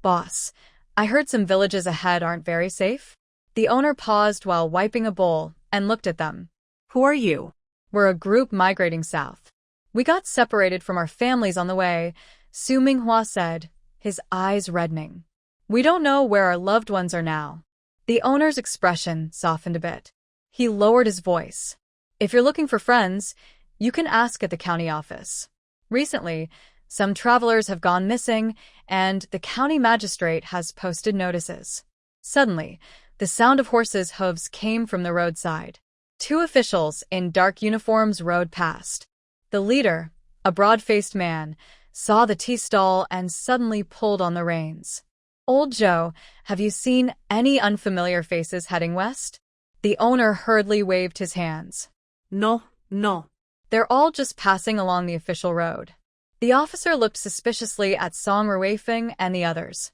"Boss, I heard some villages ahead aren't very safe?" The owner paused while wiping a bowl and looked at them. Who are you? "We're a group migrating south. We got separated from our families on the way," Su Minghua said, his eyes reddening. "We don't know where our loved ones are now." The owner's expression softened a bit. He lowered his voice. "If you're looking for friends, you can ask at the county office. Recently, some travelers have gone missing, and the county magistrate has posted notices." Suddenly, the sound of horses' hooves came from the roadside. 2 officials in dark uniforms rode past. The leader, a broad-faced man, saw the tea stall and suddenly pulled on the reins. "Old Joe, have you seen any unfamiliar faces heading west?" The owner hurriedly waved his hands. No, no. "They're all just passing along the official road." The officer looked suspiciously at Song Ruifeng and the others.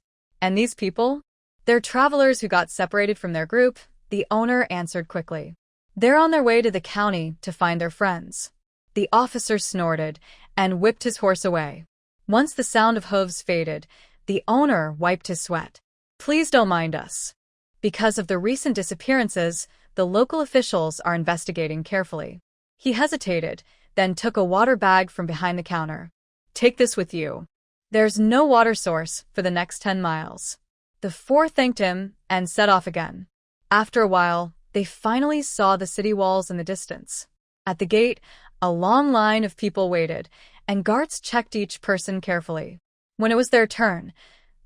And these people? They're travelers who got separated from their group, the owner answered quickly. They're on their way to the county to find their friends. The officer snorted and whipped his horse away. Once the sound of hooves faded, the owner wiped his sweat. Please don't mind us. Because of the recent disappearances, the local officials are investigating carefully. He hesitated, then took a water bag from behind the counter. Take this with you. There's no water source for the next 10 miles. The four thanked him and set off again. After a while, they finally saw the city walls in the distance. At the gate, a long line of people waited, and guards checked each person carefully. When it was their turn,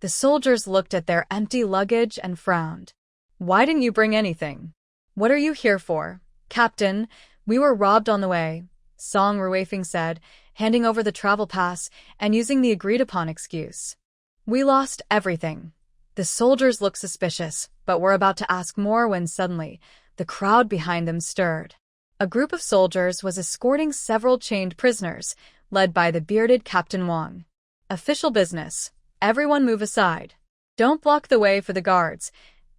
the soldiers looked at their empty luggage and frowned. Why didn't you bring anything? What are you here for? Captain, we were robbed on the way, Song Ruifeng said, handing over the travel pass and using the agreed-upon excuse. We lost everything. The soldiers looked suspicious, but were about to ask more when suddenly, the crowd behind them stirred. A group of soldiers was escorting several chained prisoners, led by the bearded Captain Wang. Official business. Everyone move aside. Don't block the way for the guards,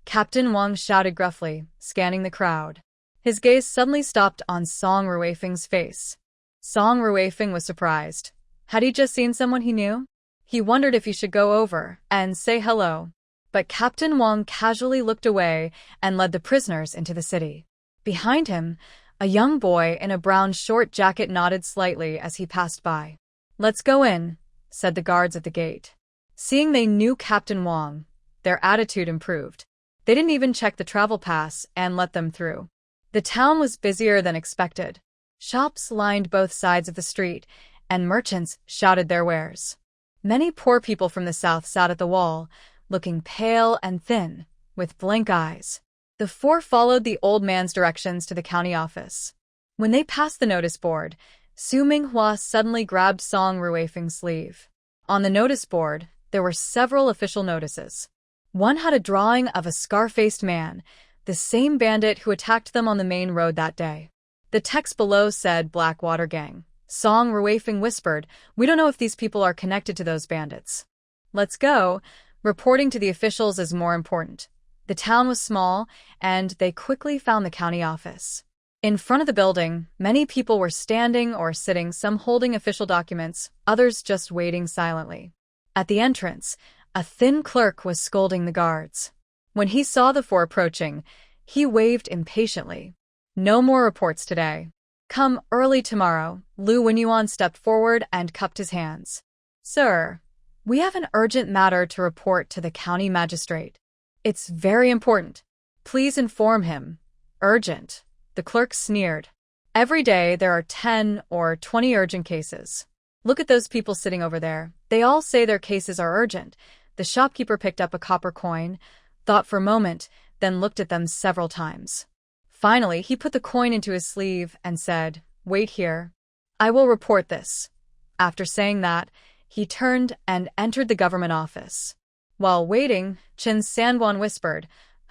Captain Wang shouted gruffly, scanning the crowd. His gaze suddenly stopped on Song Ruifeng's face. Song Ruifeng was surprised. Had he just seen someone he knew? He wondered if he should go over and say hello. But Captain Wang casually looked away and led the prisoners into the city. Behind him, a young boy in a brown short jacket nodded slightly as he passed by. Let's go in, said the guards at the gate. Seeing they knew Captain Wang, their attitude improved. They didn't even check the travel pass and let them through. The town was busier than expected. Shops lined both sides of the street, and merchants shouted their wares. Many poor people from the south sat at the wall, looking pale and thin, with blank eyes. The four followed the old man's directions to the county office. When they passed the notice board, Su Minghua suddenly grabbed Song Ruifeng's sleeve. On the notice board, there were several official notices. One had a drawing of a scar-faced man, the same bandit who attacked them on the main road that day. The text below said Blackwater Gang. Song Ruifeng whispered, "We don't know if these people are connected to those bandits." Let's go. Reporting to the officials is more important. The town was small, and they quickly found the county office. In front of the building, many people were standing or sitting, some holding official documents, others just waiting silently. At the entrance, a thin clerk was scolding the guards. When he saw the four approaching, he waved impatiently. No more reports today. Come early tomorrow. Lu Wenyuan stepped forward and cupped his hands. Sir, we have an urgent matter to report to the county magistrate. It's very important. Please inform him. Urgent. The clerk sneered. Every day there are 10 or 20 urgent cases. Look at those people sitting over there. They all say their cases are urgent. The shopkeeper picked up a copper coin, thought for a moment, then looked at them several times. Finally, he put the coin into his sleeve and said, "Wait here. I will report this." After saying that, he turned and entered the government office. While waiting, Chen Sanguan whispered,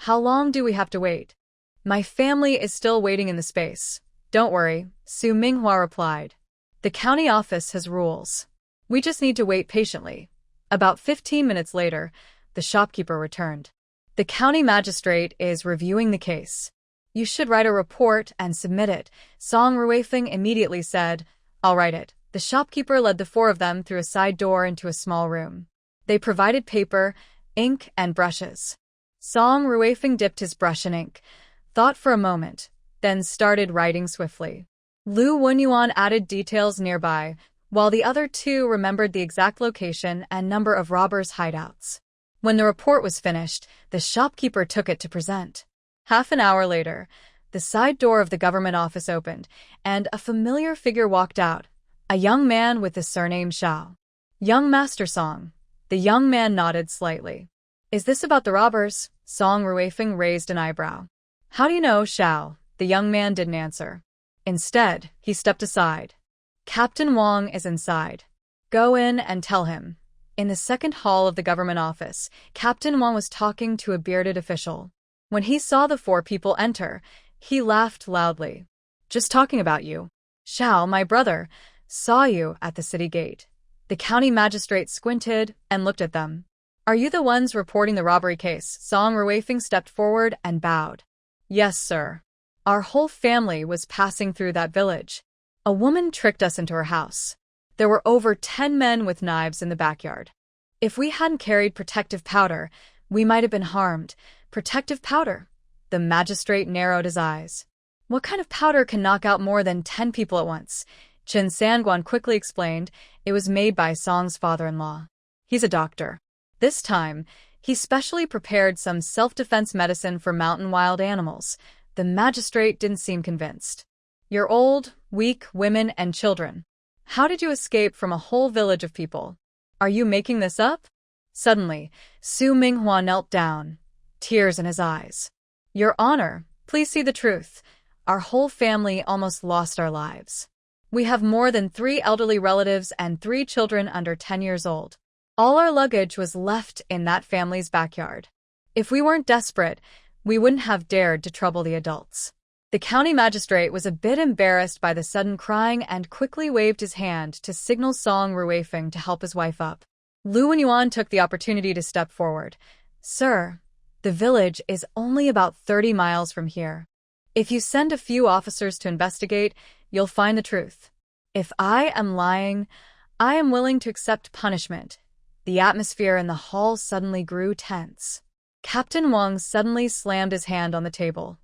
"How long do we have to wait?" "My family is still waiting in the space. Don't worry," Su Minghua replied. "The county office has rules. We just need to wait patiently." About 15 minutes later, the shopkeeper returned. "The county magistrate is reviewing the case. You should write a report and submit it," Song Ruifeng immediately said. "I'll write it." The shopkeeper led the four of them through a side door into a small room. They provided paper, ink, and brushes. Song Ruifeng dipped his brush in ink, thought for a moment, then started writing swiftly. Lu Wenyuan added details nearby, while the other two remembered the exact location and number of robbers' hideouts. When the report was finished, the shopkeeper took it to present. Half an hour later, the side door of the government office opened, and a familiar figure walked out, a young man with the surname Xiao. "Young Master Song." The young man nodded slightly. "Is this about the robbers?" Song Ruifeng raised an eyebrow. "How do you know, Xiao?" The young man didn't answer. Instead, he stepped aside. "Captain Wang is inside. Go in and tell him." In the second hall of the government office, Captain Wang was talking to a bearded official. When he saw the four people enter, he laughed loudly. "Just talking about you. Xiao, my brother, saw you at the city gate." The county magistrate squinted and looked at them. Are you the ones reporting the robbery case? Song Ruifeng stepped forward and bowed. Yes, sir. Our whole family was passing through that village. A woman tricked us into her house. There were over 10 men with knives in the backyard. If we hadn't carried protective powder, we might have been harmed. Protective powder? The magistrate narrowed his eyes. What kind of powder can knock out more than 10 people at once? Chen Sangguan quickly explained. It was made by Song's father-in-law. He's a doctor. This time, he specially prepared some self-defense medicine for mountain wild animals. The magistrate didn't seem convinced. You're old, weak women and children. How did you escape from a whole village of people? Are you making this up? Suddenly, Su Minghua knelt down, tears in his eyes. Your Honor, please see the truth. Our whole family almost lost our lives. We have more than 3 elderly relatives and 3 children under 10 years old. All our luggage was left in that family's backyard. If we weren't desperate, we wouldn't have dared to trouble the adults. The county magistrate was a bit embarrassed by the sudden crying and quickly waved his hand to signal Song Ruifeng to help his wife up. Lu Wenyuan took the opportunity to step forward. Sir, the village is only about 30 miles from here. If you send a few officers to investigate, you'll find the truth. If I am lying, I am willing to accept punishment. The atmosphere in the hall suddenly grew tense. Captain Wang suddenly slammed his hand on the table.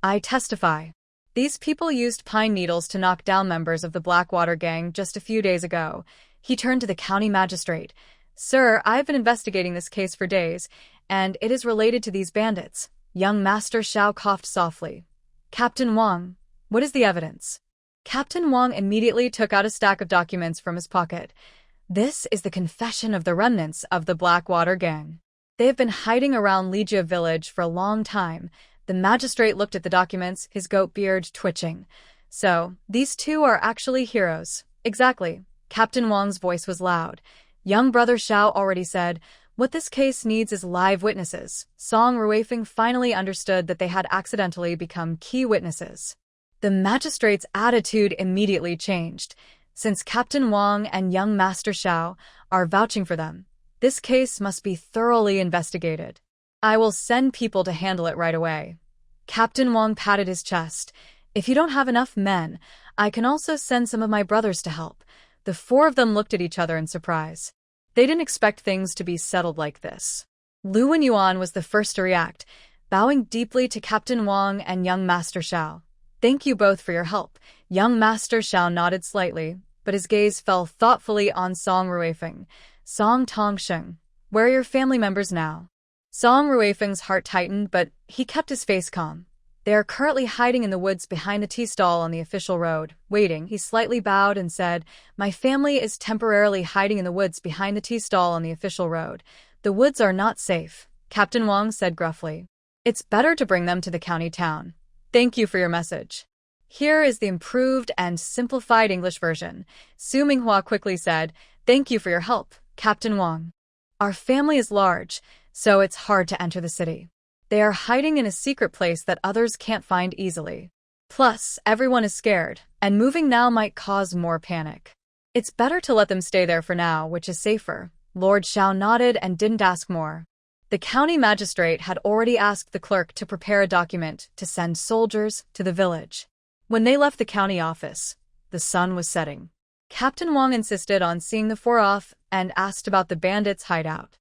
I testify. These people used pine needles to knock down members of the Blackwater gang just a few days ago. He turned to the county magistrate. Sir, I've been investigating this case for days, and it is related to these bandits. Young Master Xiao coughed softly. Captain Wang, what is the evidence? Captain Wang immediately took out a stack of documents from his pocket. This is the confession of the remnants of the Blackwater gang. They have been hiding around Ligia village for a long time. The magistrate looked at the documents, his goat beard twitching. So, these two are actually heroes. Exactly. Captain Wang's voice was loud. Young brother Xiao already said, what this case needs is live witnesses. Song Ruifeng finally understood that they had accidentally become key witnesses. The magistrate's attitude immediately changed. Since Captain Wang and young Master Xiao are vouching for them, this case must be thoroughly investigated. I will send people to handle it right away. Captain Wang patted his chest. If you don't have enough men, I can also send some of my brothers to help. The 4 of them looked at each other in surprise. They didn't expect things to be settled like this. Lu Wenyuan was the first to react, bowing deeply to Captain Wang and young Master Xiao. Thank you both for your help. Young Master Xiao nodded slightly, but his gaze fell thoughtfully on Song Ruifeng. Song Tongsheng, where are your family members now? Song Ruifeng's heart tightened, but he kept his face calm. They are currently hiding in the woods behind the tea stall on the official road. Waiting, he slightly bowed and said, my family is temporarily hiding in the woods behind the tea stall on the official road. The woods are not safe, Captain Wang said gruffly. It's better to bring them to the county town. Thank you for your message. Here is the improved and simplified English version. Su Minghua quickly said, thank you for your help, Captain Wang. Our family is large, so it's hard to enter the city. They are hiding in a secret place that others can't find easily. Plus, everyone is scared, and moving now might cause more panic. It's better to let them stay there for now, which is safer. Lord Xiao nodded and didn't ask more. The county magistrate had already asked the clerk to prepare a document to send soldiers to the village. When they left the county office, the sun was setting. Captain Wang insisted on seeing the 4 off and asked about the bandits' hideout.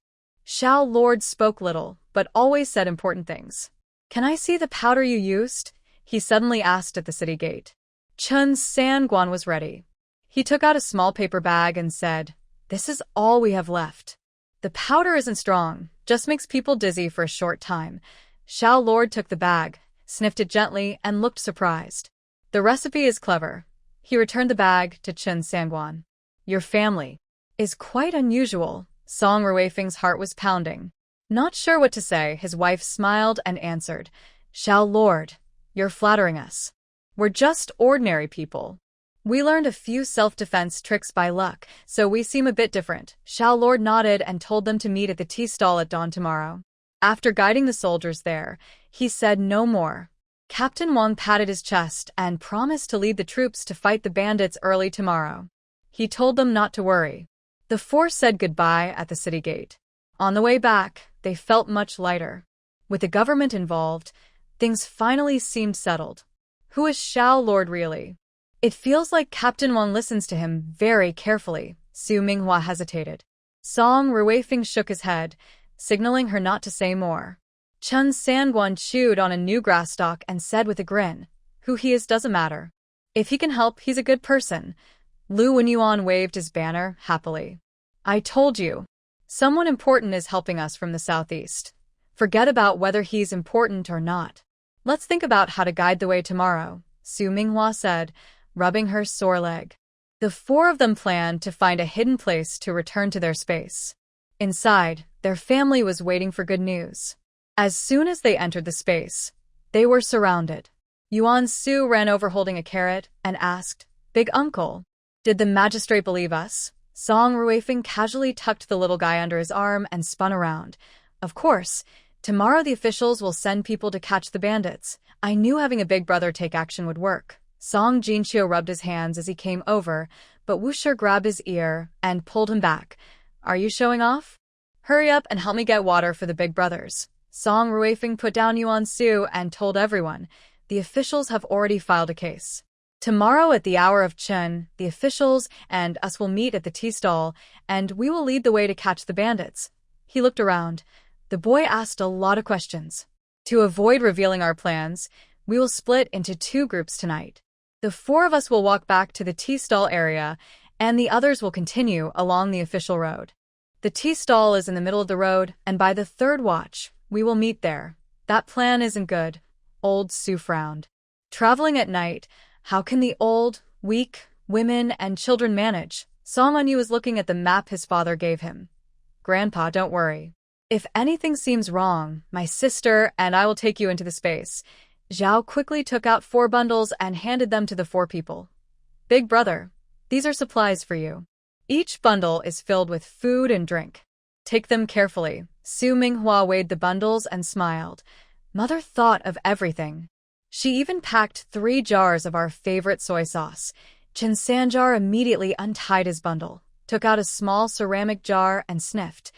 Xiao Lord spoke little, but always said important things. Can I see the powder you used? He suddenly asked at the city gate. Chen Sangguan was ready. He took out a small paper bag and said, this is all we have left. The powder isn't strong, just makes people dizzy for a short time. Xiao Lord took the bag, sniffed it gently, and looked surprised. The recipe is clever. He returned the bag to Chen Sangguan. Your family is quite unusual. Song Ruifeng's heart was pounding. Not sure what to say, his wife smiled and answered, Xiao Lord, you're flattering us. We're just ordinary people. We learned a few self-defense tricks by luck, so we seem a bit different. Xiao Lord nodded and told them to meet at the tea stall at dawn tomorrow. After guiding the soldiers there, he said no more. Captain Wang patted his chest and promised to lead the troops to fight the bandits early tomorrow. He told them not to worry. The 4 said goodbye at the city gate. On the way back, they felt much lighter. With the government involved, things finally seemed settled. Who is Xiao Lord really? It feels like Captain Wang listens to him very carefully. Su Minghua hesitated. Song Ruifeng shook his head, signaling her not to say more. Chen Sanguan chewed on a new grass stalk and said with a grin, "Who he is doesn't matter. If he can help, he's a good person." Lu Wenyuan waved his banner happily. "I told you. Someone important is helping us from the southeast. Forget about whether he's important or not. Let's think about how to guide the way tomorrow," Su Minghua said, rubbing her sore leg. The four of them planned to find a hidden place to return to their space. Inside, their family was waiting for good news. As soon as they entered the space, they were surrounded. Yuan Su ran over holding a carrot and asked, "Big uncle, did the magistrate believe us?" Song Ruifeng casually tucked the little guy under his arm and spun around. "Of course. Tomorrow the officials will send people to catch the bandits. I knew having a big brother take action would work." Song Jinqiu rubbed his hands as he came over, but Wushi grabbed his ear and pulled him back. "Are you showing off? Hurry up and help me get water for the big brothers." Song Ruifeng put down Yuan Su and told everyone, "The officials have already filed a case. Tomorrow at the hour of Chen, the officials and us will meet at the tea stall, and we will lead the way to catch the bandits." He looked around. The boy asked a lot of questions. "To avoid revealing our plans, we will split into 2 groups tonight. The 4 of us will walk back to the tea stall area, and the others will continue along the official road. The tea stall is in the middle of the road, and by the 3rd watch, we will meet there." "That plan isn't good," Old Su frowned. "Traveling at night, how can the old, weak, women, and children manage?" Song Anyu was looking at the map his father gave him. "Grandpa, don't worry. If anything seems wrong, my sister and I will take you into the space." Zhao quickly took out 4 bundles and handed them to the 4 people. "Big brother, these are supplies for you. Each bundle is filled with food and drink. Take them carefully." Su Minghua weighed the bundles and smiled. Mother thought of everything. She even packed 3 jars of our favorite soy sauce. Chen Sanjar immediately untied his bundle, took out a small ceramic jar and sniffed.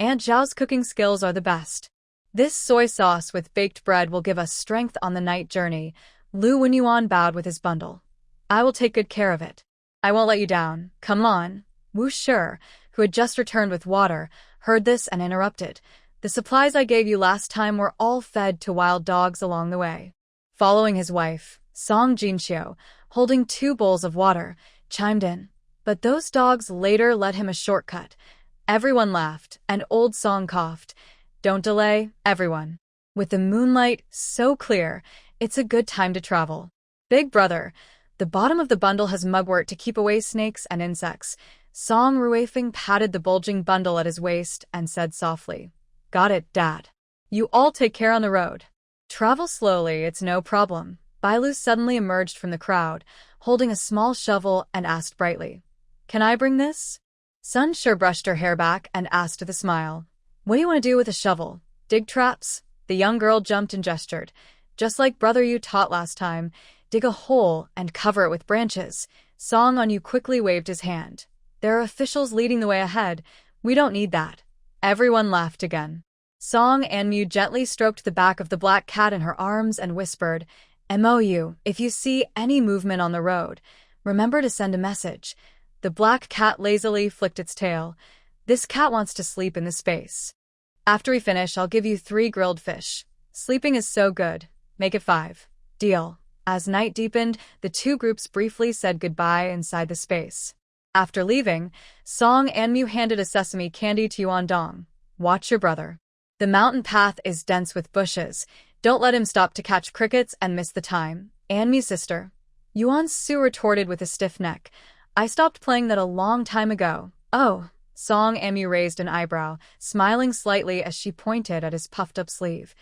"Aunt Zhao's cooking skills are the best. This soy sauce with baked bread will give us strength on the night journey." Lu Wenyuan bowed with his bundle. "I will take good care of it. I won't let you down. Come on." Wu Shi, who had just returned with water, heard this and interrupted. "The supplies I gave you last time were all fed to wild dogs along the way." Following his wife, Song Jinqiu, holding 2 bowls of water, chimed in. But those dogs later led him a shortcut. Everyone laughed, and Old Song coughed. "Don't delay, everyone. With the moonlight so clear, it's a good time to travel. Big brother, the bottom of the bundle has mugwort to keep away snakes and insects." Song Ruifeng patted the bulging bundle at his waist and said softly, "Got it, Dad. You all take care on the road. Travel slowly, it's no problem." Bailu suddenly emerged from the crowd, holding a small shovel and asked brightly, "Can I bring this?" Sun Shi brushed her hair back and asked with a smile, "What do you want to do with a shovel? Dig traps?" The young girl jumped and gestured. "Just like brother you taught last time, dig a hole and cover it with branches." Song Anyu quickly waved his hand. "There are officials leading the way ahead. We don't need that." Everyone laughed again. Song Anmu gently stroked the back of the black cat in her arms and whispered, "MOU, if you see any movement on the road, remember to send a message." The black cat lazily flicked its tail. "This cat wants to sleep in the space. After we finish, I'll give you 3 grilled fish. Sleeping is so good. Make it 5. Deal." As night deepened, the 2 groups briefly said goodbye inside the space. After leaving, Song Anmu handed a sesame candy to Yuan Dong. "Watch your brother. The mountain path is dense with bushes. Don't let him stop to catch crickets and miss the time." "Anmu's sister." Yuan Su retorted with a stiff neck. "I stopped playing that a long time ago." "Oh." Song Anmu raised an eyebrow, smiling slightly as she pointed at his puffed-up sleeve.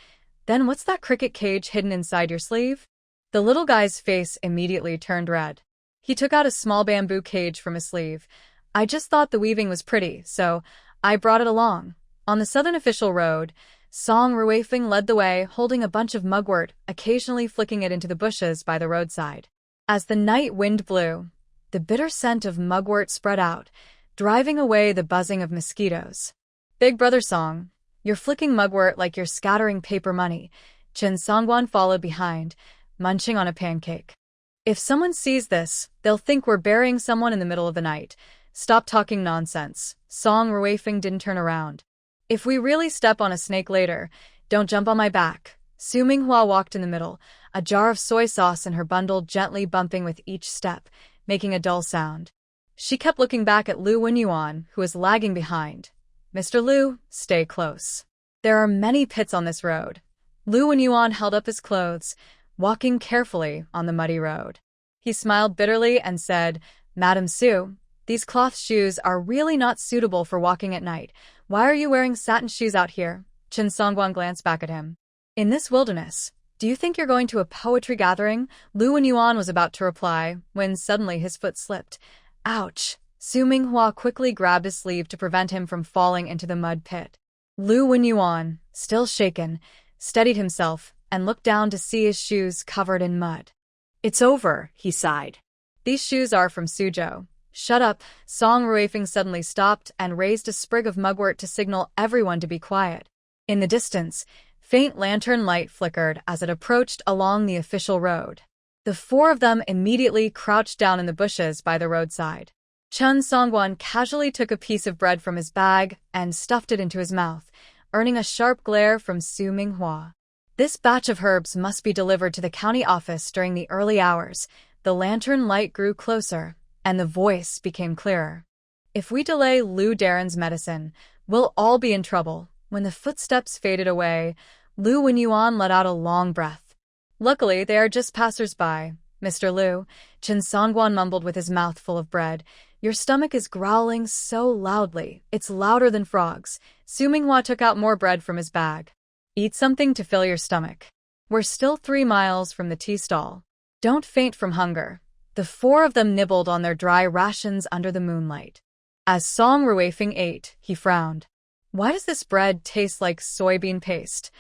"Then what's that cricket cage hidden inside your sleeve?" The little guy's face immediately turned red. He took out a small bamboo cage from his sleeve. "I just thought the weaving was pretty, so I brought it along." On the southern official road, Song Ruifeng led the way, holding a bunch of mugwort, occasionally flicking it into the bushes by the roadside. As the night wind blew, the bitter scent of mugwort spread out, driving away the buzzing of mosquitoes. Big brother Song, you're flicking mugwort like you're scattering paper money. Chen Songwan followed behind, munching on a pancake. If someone sees this, they'll think we're burying someone in the middle of the night. Stop talking nonsense. Song Ruifeng didn't turn around. If we really step on a snake later, don't jump on my back. Su Minghua walked in the middle, a jar of soy sauce in her bundle gently bumping with each step, making a dull sound. She kept looking back at Lu Wenyuan, who was lagging behind. Mr. Lu, stay close. There are many pits on this road. Lu Wenyuan held up his clothes, walking carefully on the muddy road. He smiled bitterly and said, Madam Su, these cloth shoes are really not suitable for walking at night. Why are you wearing satin shoes out here? Chen Songguan glanced back at him. In this wilderness, do you think you're going to a poetry gathering? Lu Wenyuan was about to reply, when suddenly his foot slipped. Ouch! Su Minghua quickly grabbed his sleeve to prevent him from falling into the mud pit. Lu Wenyuan, still shaken, steadied himself and looked down to see his shoes covered in mud. It's over, he sighed. These shoes are from Suzhou. Shut up. Song Ruifeng suddenly stopped and raised a sprig of mugwort to signal everyone to be quiet. In the distance, faint lantern light flickered as it approached along the official road. The four of them immediately crouched down in the bushes by the roadside. Chen Songguan casually took a piece of bread from his bag and stuffed it into his mouth, earning a sharp glare from Su Minghua. This batch of herbs must be delivered to the county office during the early hours. The lantern light grew closer, and the voice became clearer. If we delay Lu Darren's medicine, we'll all be in trouble. When the footsteps faded away, Lu Wenyuan let out a long breath. Luckily, they are just passers-by. Mr. Lu, Chen Songguan mumbled with his mouth full of bread. Your stomach is growling so loudly, it's louder than frogs. Su Minghua took out more bread from his bag. Eat something to fill your stomach. We're still 3 miles from the tea stall. Don't faint from hunger. The four of them nibbled on their dry rations under the moonlight. As Song Ruifeng ate, he frowned. Why does this bread taste like soybean paste?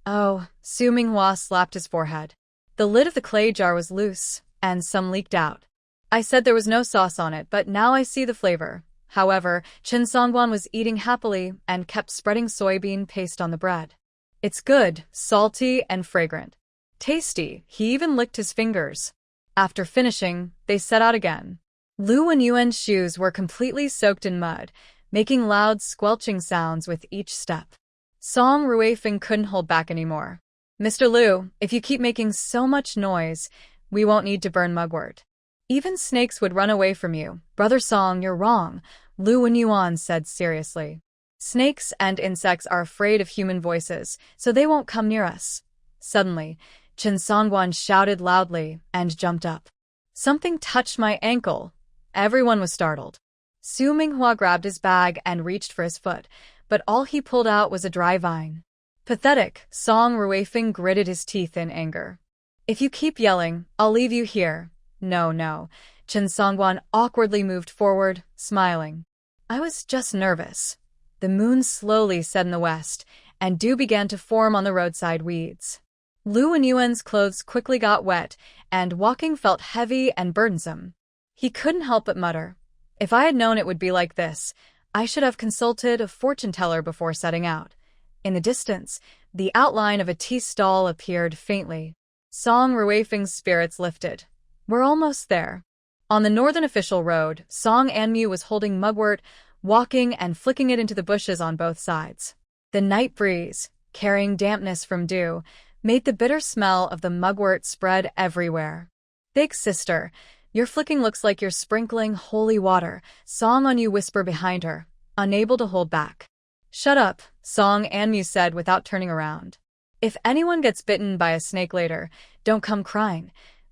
Oh, Su Minghua slapped his forehead. The lid of the clay jar was loose, and some leaked out. I said there was no sauce on it, but now I see the flavor. However, Chen Songguan was eating happily and kept spreading soybean paste on the bread. It's good, salty, and fragrant. Tasty, he even licked his fingers. After finishing, they set out again. Lu Wenyuan's shoes were completely soaked in mud, making loud squelching sounds with each step. Song Ruifeng couldn't hold back anymore. Mr. Lu, if you keep making so much noise, we won't need to burn mugwort. Even snakes would run away from you. Brother Song, you're wrong, Lu Wenyuan said seriously. Snakes and insects are afraid of human voices, so they won't come near us. Suddenly, Chen Songguan shouted loudly and jumped up. Something touched my ankle. Everyone was startled. Su Minghua grabbed his bag and reached for his foot, but all he pulled out was a dry vine. Pathetic, Song Ruifeng gritted his teeth in anger. If you keep yelling, I'll leave you here. No. Chen Songguan awkwardly moved forward, smiling. I was just nervous. The moon slowly set in the west, and dew began to form on the roadside weeds. Lu Wenyuan's clothes quickly got wet, and walking felt heavy and burdensome. He couldn't help but mutter, if I had known it would be like this, I should have consulted a fortune-teller before setting out. In the distance, the outline of a tea stall appeared faintly. Song Ruifeng's spirits lifted. We're almost there. On the northern official road, Song Anmu was holding mugwort, walking and flicking it into the bushes on both sides. The night breeze, carrying dampness from dew, made the bitter smell of the mugwort spread everywhere. Big sister, your flicking looks like you're sprinkling holy water, Song Anmu whispered behind her, unable to hold back. Shut up, Song Anmu said without turning around. If anyone gets bitten by a snake later, don't come crying.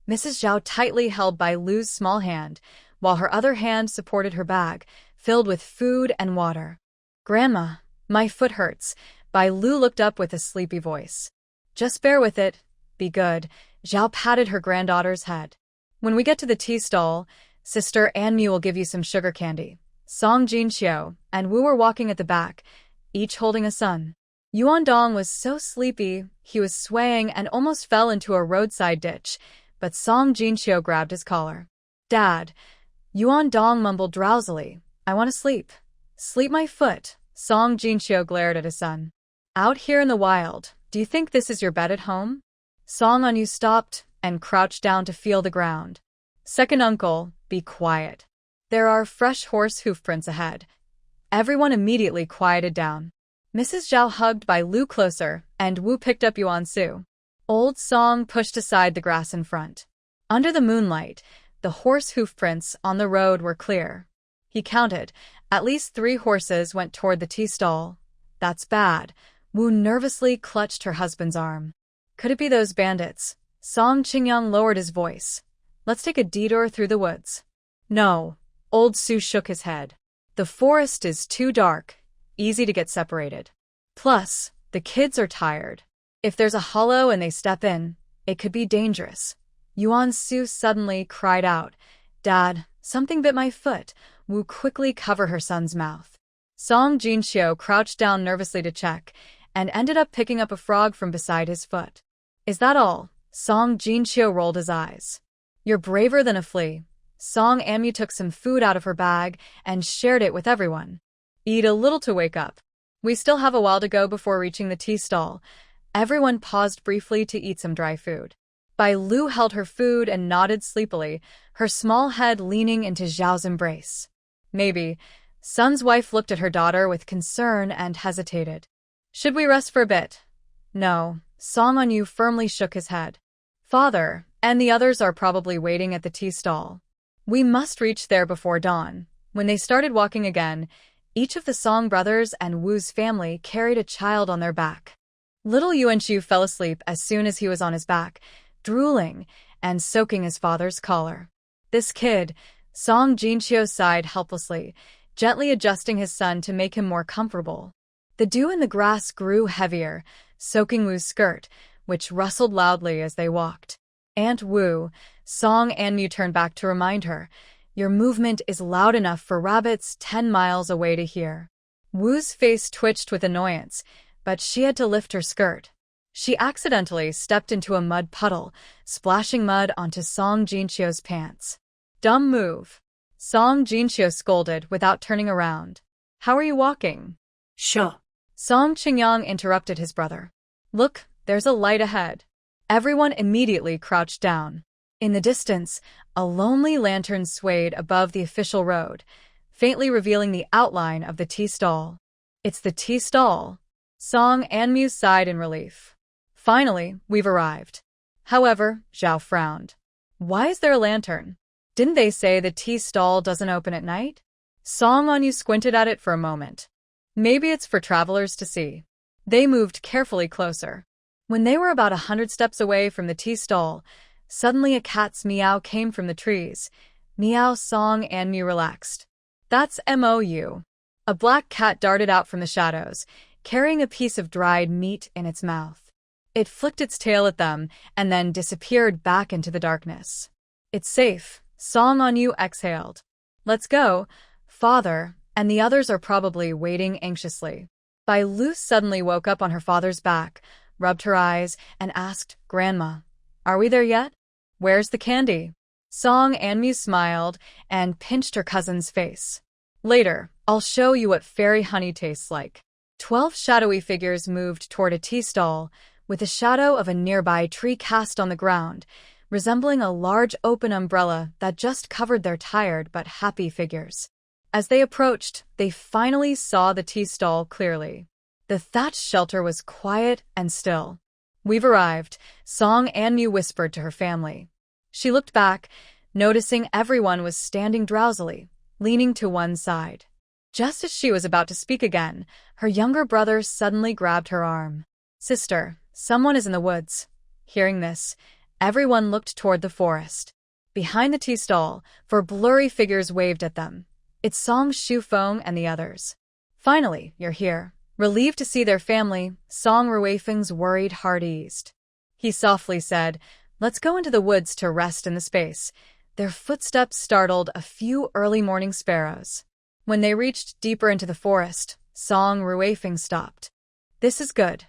Mrs. Zhao tightly held by Lu's small hand, while her other hand supported her bag, filled with food and water. Grandma, my foot hurts. Bai Lu looked up with a sleepy voice. Just bear with it. Be good. Zhao patted her granddaughter's head. When we get to the tea stall, Sister Anmu will give you some sugar candy. Song Jinxiu and Wu were walking at the back, each holding a son. Yuan Dong was so sleepy, he was swaying and almost fell into a roadside ditch, but Song Jinxiu grabbed his collar. Dad, Yuan Dong mumbled drowsily. I want to sleep. Sleep my foot. Song Jinchyo glared at his son. Out here in the wild, do you think this is your bed at home? Song Anyu stopped and crouched down to feel the ground. Second uncle, be quiet. There are fresh horse hoof prints ahead. Everyone immediately quieted down. Mrs. Zhao hugged by Lu closer, and Wu picked up Yuan Su. Old Song pushed aside the grass in front. Under the moonlight, the horse hoof prints on the road were clear. He counted. At least 3 horses went toward the tea stall. That's bad. Wu nervously clutched her husband's arm. Could it be those bandits? Song Qingyang lowered his voice. Let's take a detour through the woods. No. Old Su shook his head. The forest is too dark, easy to get separated. Plus, the kids are tired. If there's a hollow and they step in, it could be dangerous. Yuan Su suddenly cried out, Dad, something bit my foot. Wu quickly covered her son's mouth. Song Jinchyo crouched down nervously to check, and ended up picking up a frog from beside his foot. Is that all? Song Jinchyo rolled his eyes. You're braver than a flea. Song Amyu took some food out of her bag and shared it with everyone. Eat a little to wake up. We still have a while to go before reaching the tea stall. Everyone paused briefly to eat some dry food. Bai Lu held her food and nodded sleepily, her small head leaning into Zhao's embrace. Maybe. Sun's wife looked at her daughter with concern and hesitated. Should we rest for a bit? No. Song Anyu firmly shook his head. Father, and the others are probably waiting at the tea stall. We must reach there before dawn. When they started walking again, each of the Song brothers and Wu's family carried a child on their back. Little Yuanqiu fell asleep as soon as he was on his back, drooling and soaking his father's collar. This kid, Song Jinchyo sighed helplessly, gently adjusting his son to make him more comfortable. The dew in the grass grew heavier, soaking Wu's skirt, which rustled loudly as they walked. Aunt Wu, Song Anmu turned back to remind her, your movement is loud enough for rabbits 10 miles away to hear. Wu's face twitched with annoyance, but she had to lift her skirt. She accidentally stepped into a mud puddle, splashing mud onto Song Jinchyo's pants. Dumb move. Song Jinchyo scolded without turning around. How are you walking? Sure. Song Qingyang interrupted his brother. Look, there's a light ahead. Everyone immediately crouched down. In the distance, a lonely lantern swayed above the official road, faintly revealing the outline of the tea stall. It's the tea stall. Song Anmu sighed in relief. Finally, we've arrived. However, Zhao frowned. Why is there a lantern? Didn't they say the tea stall doesn't open at night? Song Anyu squinted at it for a moment. Maybe it's for travelers to see. They moved carefully closer. When they were about 100 steps away from the tea stall, suddenly a cat's meow came from the trees. Meow. Song Anmu relaxed. That's MOU. A black cat darted out from the shadows, carrying a piece of dried meat in its mouth. It flicked its tail at them and then disappeared back into the darkness. It's safe. Song Anyu exhaled. Let's go, Father, and the others are probably waiting anxiously. Bai Lu suddenly woke up on her father's back, rubbed her eyes, and asked, Grandma, are we there yet? Where's the candy? Song Anmu smiled and pinched her cousin's face. Later, I'll show you what fairy honey tastes like. 12 shadowy figures moved toward a tea stall, with the shadow of a nearby tree cast on the ground, resembling a large open umbrella that just covered their tired but happy figures. As they approached, they finally saw the tea stall clearly. The thatched shelter was quiet and still. We've arrived, Song Anmu whispered to her family. She looked back, noticing everyone was standing drowsily, leaning to one side. Just as she was about to speak again, her younger brother suddenly grabbed her arm. Sister, someone is in the woods. Hearing this, everyone looked toward the forest. Behind the tea stall, 4 blurry figures waved at them. It's Song Shufeng and the others. Finally, you're here. Relieved to see their family, Song Ruifeng's worried heart eased. He softly said, let's go into the woods to rest in the space. Their footsteps startled a few early morning sparrows. When they reached deeper into the forest, Song Ruifeng stopped. This is good.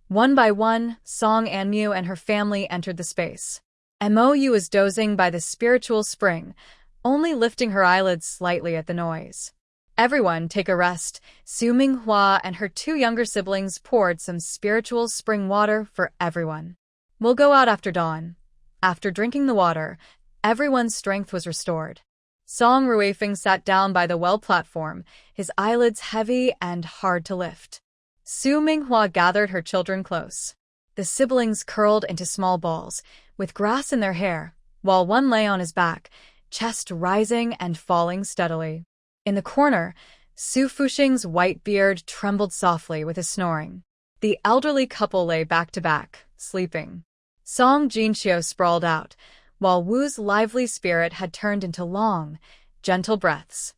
One by one, Song Anmu and her family entered the space. Mou was dozing by the spiritual spring, only lifting her eyelids slightly at the noise. Everyone take a rest. Su Minghua and her two younger siblings poured some spiritual spring water for everyone. We'll go out after dawn. After drinking the water, everyone's strength was restored. Song Ruifeng sat down by the well platform, his eyelids heavy and hard to lift. Su Minghua gathered her children close. The siblings curled into small balls, with grass in their hair, while one lay on his back, chest rising and falling steadily. In the corner, Su Fuxing's white beard trembled softly with his snoring. The elderly couple lay back to back, sleeping. Song Jinxiu sprawled out, while Wu's lively spirit had turned into long, gentle breaths.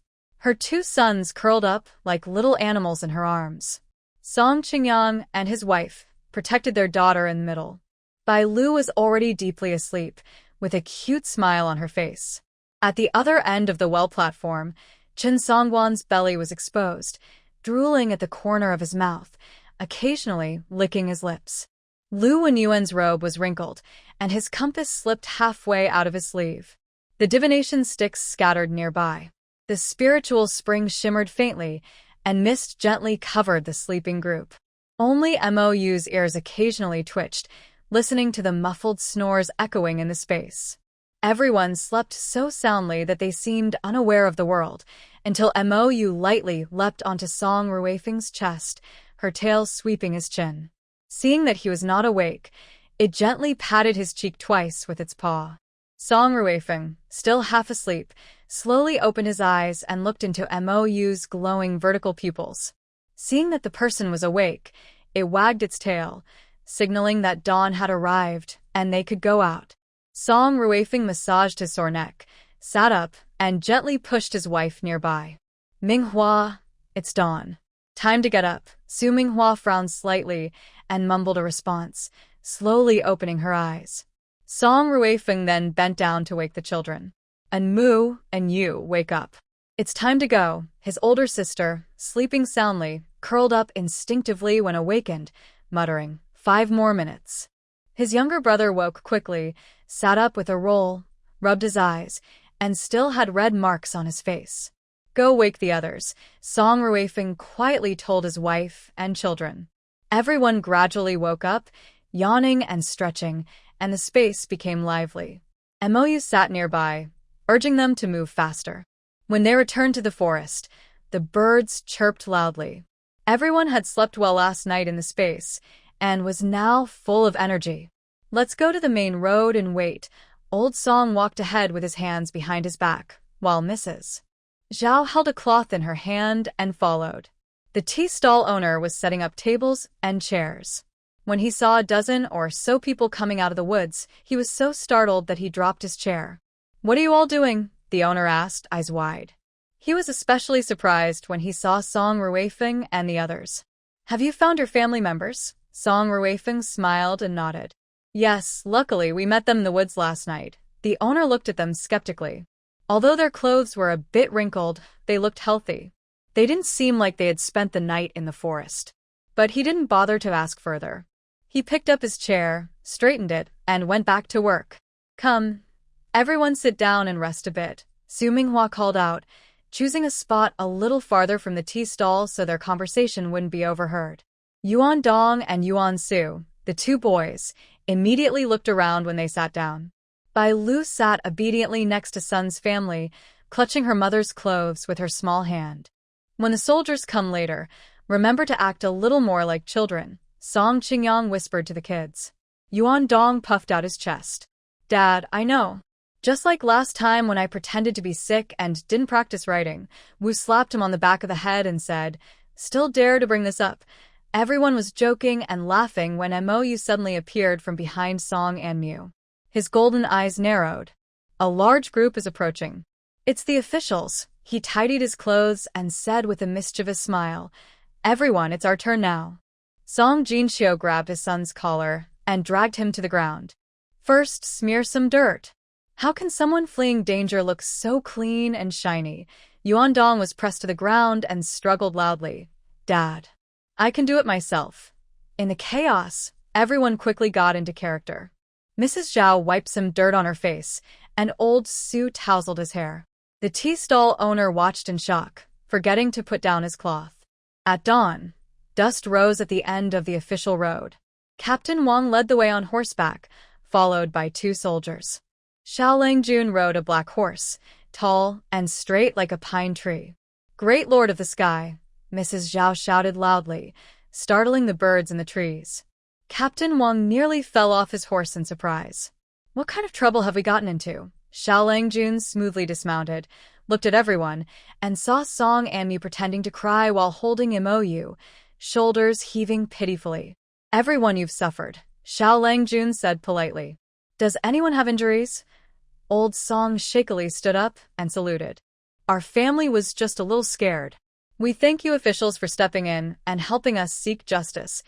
Her two sons curled up like little animals in her arms. Song Qingyang and his wife protected their daughter in the middle. Bai Lu was already deeply asleep, with a cute smile on her face. At the other end of the well platform, Chen Songguan's belly was exposed, drooling at the corner of his mouth, occasionally licking his lips. Lu Wenyuan's robe was wrinkled, and his compass slipped halfway out of his sleeve. The divination sticks scattered nearby. The spiritual spring shimmered faintly, and mist gently covered the sleeping group. Only Mou's ears occasionally twitched, listening to the muffled snores echoing in the space. Everyone slept so soundly that they seemed unaware of the world, until Mou lightly leapt onto Song Ruifeng's chest, her tail sweeping his chin. Seeing that he was not awake, it gently patted his cheek twice with its paw. Song Ruifeng, still half asleep, slowly opened his eyes and looked into Mou's glowing vertical pupils. Seeing that the person was awake, it wagged its tail, signaling that dawn had arrived and they could go out. Song Ruifeng massaged his sore neck, sat up, and gently pushed his wife nearby. Minghua, it's dawn. Time to get up. Su Minghua frowned slightly and mumbled a response, slowly opening her eyes. Song Ruifeng then bent down to wake the children. And Mu and you wake up. It's time to go. His older sister, sleeping soundly, curled up instinctively when awakened, muttering, 5 more minutes. His younger brother woke quickly, sat up with a roll, rubbed his eyes, and still had red marks on his face. Go wake the others, Song Ruifeng quietly told his wife and children. Everyone gradually woke up, yawning and stretching, and the space became lively. Mou sat nearby, urging them to move faster. When they returned to the forest, the birds chirped loudly. Everyone had slept well last night in the space, and was now full of energy. Let's go to the main road and wait. Old Song walked ahead with his hands behind his back, while Mrs. Zhao held a cloth in her hand and followed. The tea stall owner was setting up tables and chairs. When he saw a dozen or so people coming out of the woods, he was so startled that he dropped his chair. What are you all doing? The owner asked, eyes wide. He was especially surprised when he saw Song Ruifeng and the others. Have you found your family members? Song Ruifeng smiled and nodded. Yes, luckily we met them in the woods last night. The owner looked at them skeptically. Although their clothes were a bit wrinkled, they looked healthy. They didn't seem like they had spent the night in the forest. But he didn't bother to ask further. He picked up his chair, straightened it, and went back to work. Come, everyone sit down and rest a bit, Su Minghua called out, choosing a spot a little farther from the tea stall so their conversation wouldn't be overheard. Yuan Dong and Yuan Su, the two boys, immediately looked around when they sat down. Bai Lu sat obediently next to Sun's family, clutching her mother's clothes with her small hand. When the soldiers come later, remember to act a little more like children, Song Qingyang whispered to the kids. Yuan Dong puffed out his chest. Dad, I know. Just like last time when I pretended to be sick and didn't practice writing, Wu slapped him on the back of the head and said, Still dare to bring this up? Everyone was joking and laughing when Mou suddenly appeared from behind Song and Mu. His golden eyes narrowed. A large group is approaching. It's the officials. He tidied his clothes and said with a mischievous smile, Everyone, it's our turn now. Song Jinxiu grabbed his son's collar and dragged him to the ground. First, smear some dirt. How can someone fleeing danger look so clean and shiny? Yuan Dong was pressed to the ground and struggled loudly. Dad, I can do it myself. In the chaos, everyone quickly got into character. Mrs. Zhao wiped some dirt on her face, and old Su tousled his hair. The tea stall owner watched in shock, forgetting to put down his cloth. At dawn, dust rose at the end of the official road. Captain Wang led the way on horseback, followed by 2 soldiers. Xiao Langjun rode a black horse, tall and straight like a pine tree. "Great Lord of the Sky," Mrs. Zhao shouted loudly, startling the birds in the trees. Captain Wang nearly fell off his horse in surprise. "What kind of trouble have we gotten into?" Xiao Langjun smoothly dismounted, looked at everyone, and saw Song Anmu pretending to cry while holding Mou, shoulders heaving pitifully. "Everyone, you've suffered," Xiao Langjun said politely. "Does anyone have injuries?" Old Song shakily stood up and saluted. "Our family was just a little scared. We thank you officials for stepping in and helping us seek justice."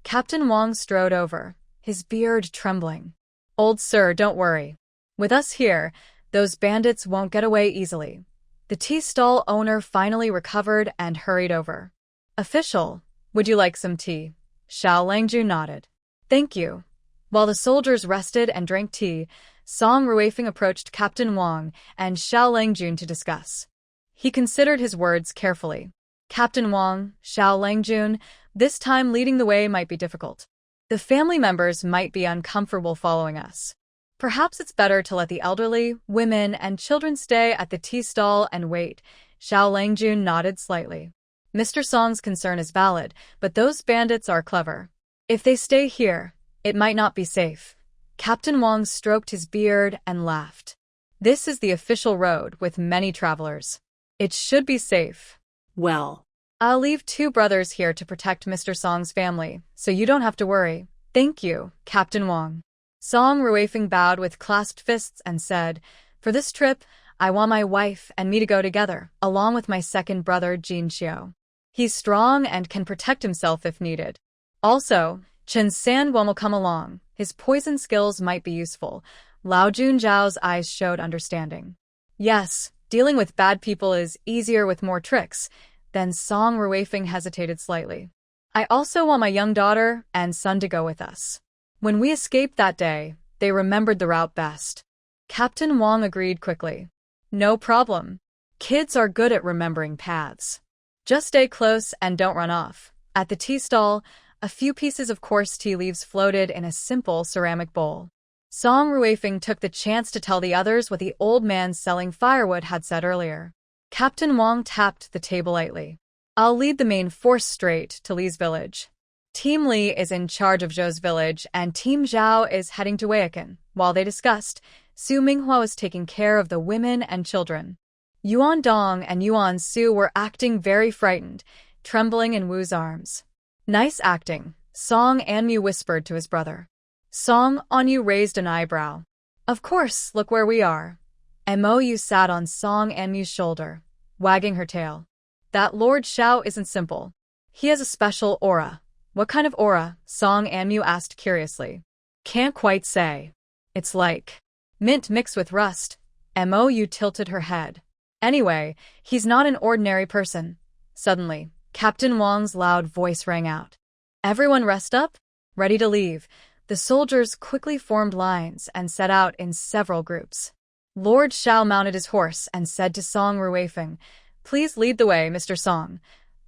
Captain Wang strode over, his beard trembling. "Old sir, don't worry. With us here, those bandits won't get away easily." The tea stall owner finally recovered and hurried over. "Official, would you like some tea?" Xiao Langju nodded. "Thank you." While the soldiers rested and drank tea, Song Ruifeng approached Captain Wang and Xiao Langjun to discuss. He considered his words carefully. "Captain Wang, Xiao Langjun, this time leading the way might be difficult. The family members might be uncomfortable following us. Perhaps it's better to let the elderly, women, and children stay at the tea stall and wait." Xiao Langjun nodded slightly. "Mr. Song's concern is valid, but those bandits are clever. If they stay here, it might not be safe." Captain Wang stroked his beard and laughed. "This is the official road with many travelers. It should be safe. Well, I'll leave 2 brothers here to protect Mr. Song's family, so you don't have to worry." "Thank you, Captain Wang." Song Ruifeng bowed with clasped fists and said, "For this trip, I want my wife and me to go together, along with my second brother, Jin Xiao. He's strong and can protect himself if needed. Also, Chen Sanguan will come along. His poison skills might be useful." Lao Junjiao's eyes showed understanding. "Yes, dealing with bad people is easier with more tricks." Then Song Ruifeng hesitated slightly. "I also want my young daughter and son to go with us. When we escaped that day, they remembered the route best." Captain Wang agreed quickly. "No problem. Kids are good at remembering paths. Just stay close and don't run off." At the tea stall, a few pieces of coarse tea leaves floated in a simple ceramic bowl. Song Ruifeng took the chance to tell the others what the old man selling firewood had said earlier. Captain Wang tapped the table lightly. "I'll lead the main force straight to Li's village. Team Li is in charge of Zhou's village, and Team Zhao is heading to Weikan." While they discussed, Su Minghua was taking care of the women and children. Yuan Dong and Yuan Su were acting very frightened, trembling in Wu's arms. "Nice acting," Song Anmu whispered to his brother. Song Anmu raised an eyebrow. "Of course, look where we are." Mou sat on Song Anmu's shoulder, wagging her tail. "That Lord Xiao isn't simple. He has a special aura." "What kind of aura?" Song Anmu asked curiously. "Can't quite say. It's like mint mixed with rust." Mou tilted her head. "Anyway, he's not an ordinary person." Suddenly, Captain Wang's loud voice rang out. "Everyone rest up? Ready to leave." The soldiers quickly formed lines and set out in several groups. Lord Xiao mounted his horse and said to Song Ruifeng, "Please lead the way, Mr. Song."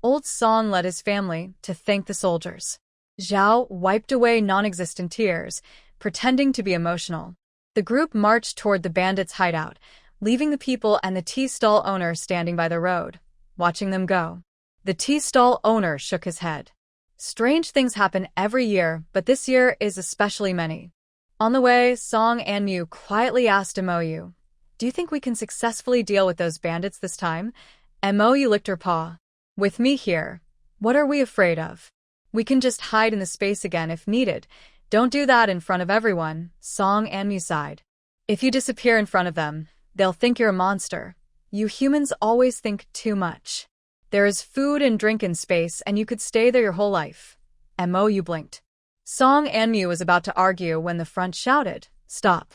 Old Song led his family to thank the soldiers. Zhao wiped away non-existent tears, pretending to be emotional. The group marched toward the bandits' hideout, leaving the people and the tea stall owner standing by the road, watching them go. The tea stall owner shook his head. "Strange things happen every year, but this year is especially many." On the way, Song Anmu quietly asked Mou, "Do you think we can successfully deal with those bandits this time?" Mou licked her paw. "With me here, what are we afraid of? We can just hide in the space again if needed." "Don't do that in front of everyone," Song Anmu sighed. "If you disappear in front of them, they'll think you're a monster. You humans always think too much. There is food and drink in space, and you could stay there your whole life." Mou blinked. Song Anmu was about to argue when the front shouted, "Stop.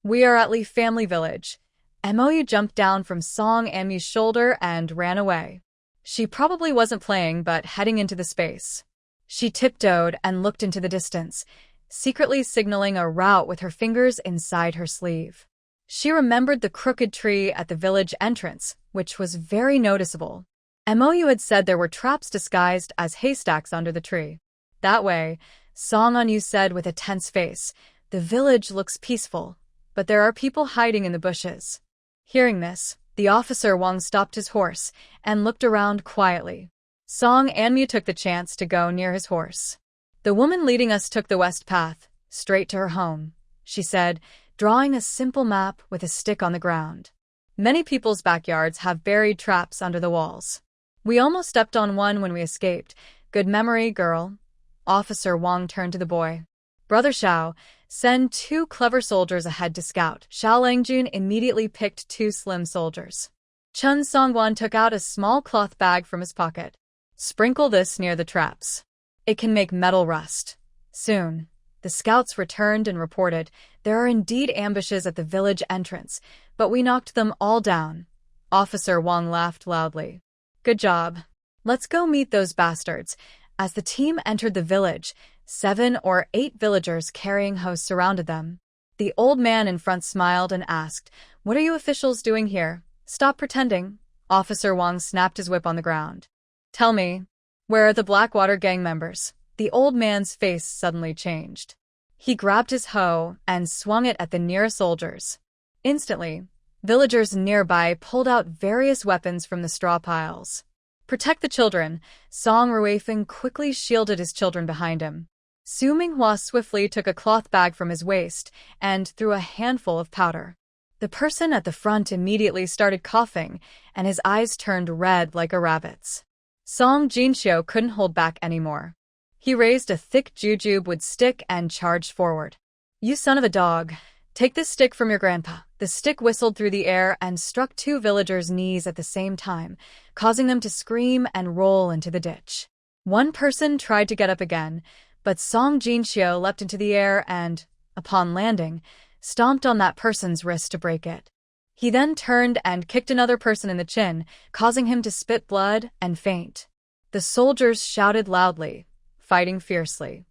We are at Li Family Village." Mou jumped down from Song Anmu's shoulder and ran away. She probably wasn't playing, but heading into the space. She tiptoed and looked into the distance, secretly signaling a route with her fingers inside her sleeve. She remembered the crooked tree at the village entrance, which was very noticeable. Mou had said there were traps disguised as haystacks under the tree. That way, Song Onyu said with a tense face, the village looks peaceful, but there are people hiding in the bushes. Hearing this, the officer Wang stopped his horse and looked around quietly. Song Anmu took the chance to go near his horse. The woman leading us took the west path, straight to her home, she said, drawing a simple map with a stick on the ground. Many people's backyards have buried traps under the walls. We almost stepped on one when we escaped. Good memory, girl. Officer Wang turned to the boy. Brother Xiao, send 2 clever soldiers ahead to scout. Xiao Langjun immediately picked 2 slim soldiers. Chun Songwan took out a small cloth bag from his pocket. Sprinkle this near the traps. It can make metal rust. Soon, the scouts returned and reported, there are indeed ambushes at the village entrance, but we knocked them all down. Officer Wang laughed loudly. Good job. Let's go meet those bastards. As the team entered the village, 7 or 8 villagers carrying hoes surrounded them. The old man in front smiled and asked, What are you officials doing here? Stop pretending. Officer Wang snapped his whip on the ground. Tell me, where are the Blackwater gang members? The old man's face suddenly changed. He grabbed his hoe and swung it at the nearest soldiers. Instantly, villagers nearby pulled out various weapons from the straw piles. Protect the children. Song Ruifeng quickly shielded his children behind him. Su Minghua swiftly took a cloth bag from his waist and threw a handful of powder. The person at the front immediately started coughing, and his eyes turned red like a rabbit's. Song Jinxiu couldn't hold back anymore. He raised a thick jujube wood stick and charged forward. You son of a dog, take this stick from your grandpa. The stick whistled through the air and struck 2 villagers' knees at the same time, causing them to scream and roll into the ditch. One person tried to get up again, but Song Jinxiu leapt into the air and, upon landing, stomped on that person's wrist to break it. He then turned and kicked another person in the chin, causing him to spit blood and faint. The soldiers shouted loudly, fighting fiercely.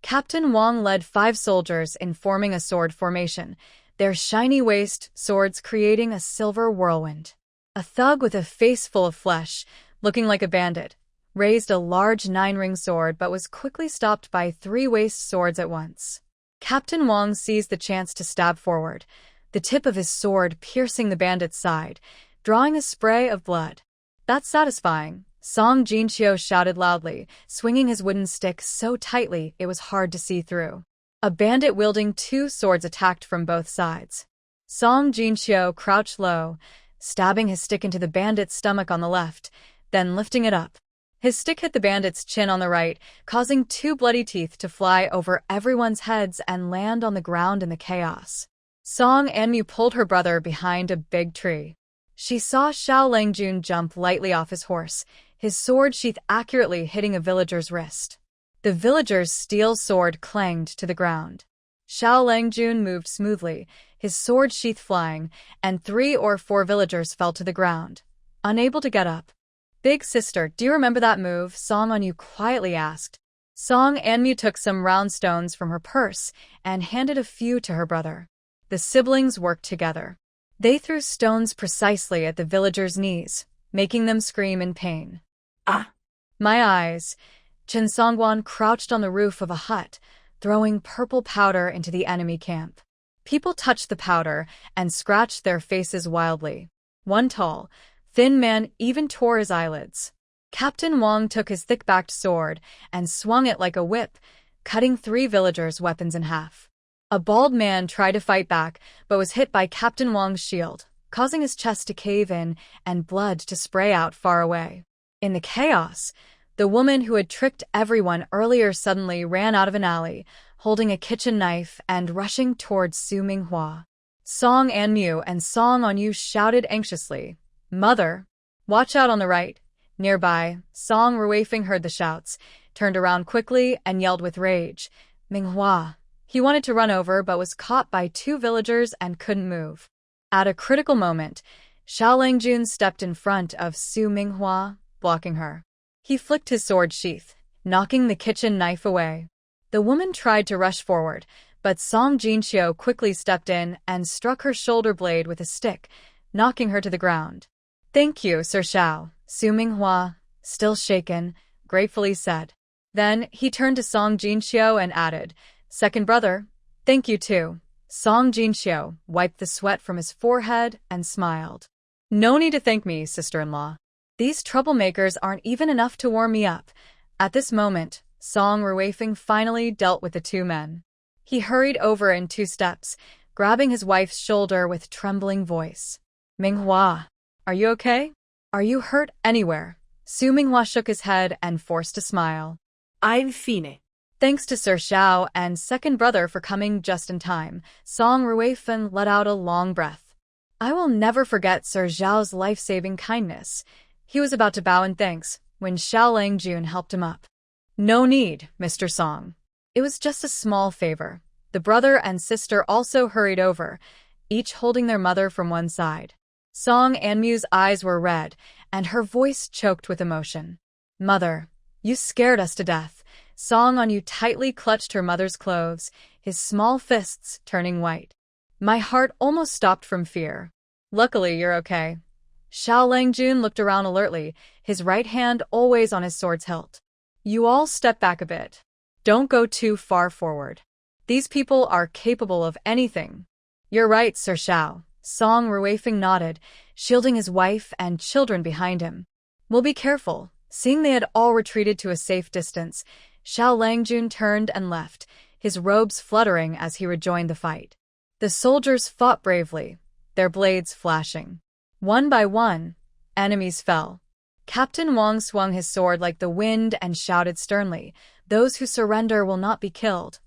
Captain Wang led 5 soldiers in forming a sword formation, their shiny waist swords creating a silver whirlwind. A thug with a face full of flesh, looking like a bandit, raised a large 9-ring sword but was quickly stopped by 3 waist swords at once. Captain Wang seized the chance to stab forward, the tip of his sword piercing the bandit's side, drawing a spray of blood. That's satisfying, Song Jinxiu shouted loudly, swinging his wooden stick so tightly it was hard to see through. A bandit wielding 2 swords attacked from both sides. Song Jinxiu crouched low, stabbing his stick into the bandit's stomach on the left, then lifting it up. His stick hit the bandit's chin on the right, causing 2 bloody teeth to fly over everyone's heads and land on the ground in the chaos. Song Anmu pulled her brother behind a big tree. She saw Xiao Langjun jump lightly off his horse, his sword sheath accurately hitting a villager's wrist. The villager's steel sword clanged to the ground. Xiao Langjun moved smoothly, his sword sheath flying, and 3 or 4 villagers fell to the ground, unable to get up. Big sister, do you remember that move? Song Onyu quietly asked. Song Anmu took some round stones from her purse and handed a few to her brother. The siblings worked together. They threw stones precisely at the villagers' knees, making them scream in pain. Ah! My eyes. Chen Songwan crouched on the roof of a hut, throwing purple powder into the enemy camp. People touched the powder and scratched their faces wildly. One tall, thin man even tore his eyelids. Captain Wang took his thick-backed sword and swung it like a whip, cutting 3 villagers' weapons in half. A bald man tried to fight back, but was hit by Captain Wang's shield, causing his chest to cave in and blood to spray out far away. In the chaos, the woman who had tricked everyone earlier suddenly ran out of an alley, holding a kitchen knife and rushing towards Su Minghua. Song Anmu and Song Onyu shouted anxiously, "Mother! Watch out on the right!" Nearby, Song Ruifeng heard the shouts, turned around quickly and yelled with rage, "Minghua!" He wanted to run over but was caught by 2 villagers and couldn't move. At a critical moment, Xiao Langjun stepped in front of Su Minghua, blocking her. He flicked his sword sheath, knocking the kitchen knife away. The woman tried to rush forward, but Song Jinxiu quickly stepped in and struck her shoulder blade with a stick, knocking her to the ground. "Thank you, Sir Xiao," Su Minghua, still shaken, gratefully said. Then he turned to Song Jinxiu and added, "Second brother, thank you too." Song Jinxiu wiped the sweat from his forehead and smiled. "No need to thank me, sister-in-law. These troublemakers aren't even enough to warm me up." At this moment, Song Ruifeng finally dealt with the two men. He hurried over in 2 steps, grabbing his wife's shoulder with trembling voice. "Minghua, are you okay? Are you hurt anywhere?" Su Minghua shook his head and forced a smile. I'm fine. Thanks to Sir Xiao and second brother for coming just in time, Song Ruifeng let out a long breath. I will never forget Sir Xiao's life-saving kindness. He was about to bow in thanks when Xiao Langjun helped him up. "No need, Mr. Song. It was just a small favor." The brother and sister also hurried over, each holding their mother from one side. Song Anmu's eyes were red, and her voice choked with emotion. "Mother, you scared us to death." Song Anmu tightly clutched her mother's clothes, his small fists turning white. "My heart almost stopped from fear." "Luckily, you're okay." Xiao Langjun looked around alertly, his right hand always on his sword's hilt. "You all step back a bit. Don't go too far forward. These people are capable of anything." "You're right, Sir Xiao." Song Ruifeng nodded, shielding his wife and children behind him. "We'll be careful." Seeing they had all retreated to a safe distance, Xiao Langjun turned and left, his robes fluttering as he rejoined the fight. The soldiers fought bravely, their blades flashing. One by one, enemies fell. Captain Wang swung his sword like the wind and shouted sternly, "Those who surrender will not be killed."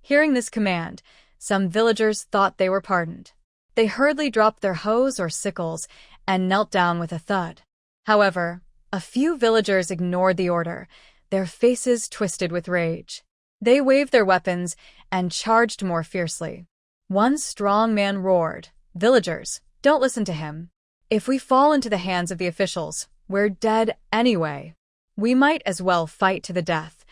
Hearing this command, some villagers thought they were pardoned. They hurriedly dropped their hoes or sickles and knelt down with a thud. However, a few villagers ignored the order, their faces twisted with rage. They waved their weapons and charged more fiercely. One strong man roared, "Villagers, don't listen to him. If we fall into the hands of the officials, we're dead anyway. We might as well fight to the death."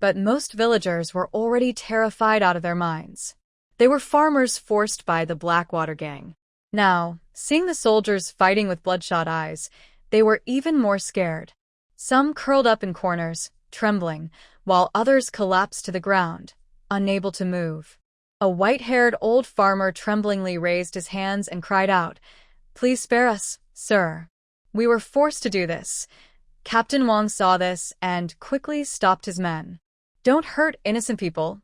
But most villagers were already terrified out of their minds. They were farmers forced by the Blackwater gang. Now, seeing the soldiers fighting with bloodshot eyes, they were even more scared. Some curled up in corners, trembling, while others collapsed to the ground, unable to move. A white-haired old farmer tremblingly raised his hands and cried out, "Please spare us, sir. We were forced to do this." Captain Wang saw this and quickly stopped his men. "Don't hurt innocent people."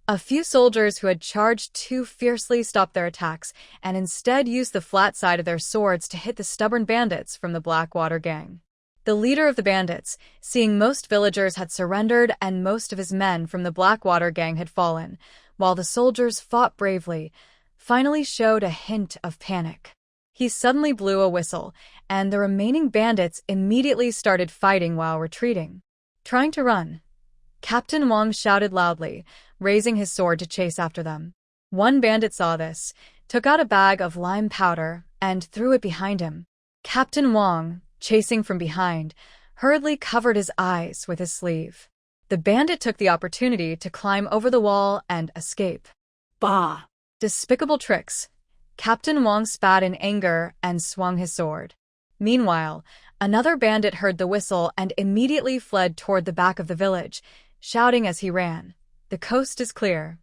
A few soldiers who had charged too fiercely stopped their attacks and instead used the flat side of their swords to hit the stubborn bandits from the Blackwater gang. The leader of the bandits, seeing most villagers had surrendered and most of his men from the Blackwater gang had fallen, while the soldiers fought bravely, finally showed a hint of panic. He suddenly blew a whistle, and the remaining bandits immediately started fighting while retreating. Trying to run, Captain Wang shouted loudly, raising his sword to chase after them. One bandit saw this, took out a bag of lime powder, and threw it behind him. Captain Wang, chasing from behind, hurriedly covered his eyes with his sleeve. The bandit took the opportunity to climb over the wall and escape. Bah! Despicable tricks. Captain Wang spat in anger and swung his sword. Meanwhile, another bandit heard the whistle and immediately fled toward the back of the village, shouting as he ran, "The coast is clear."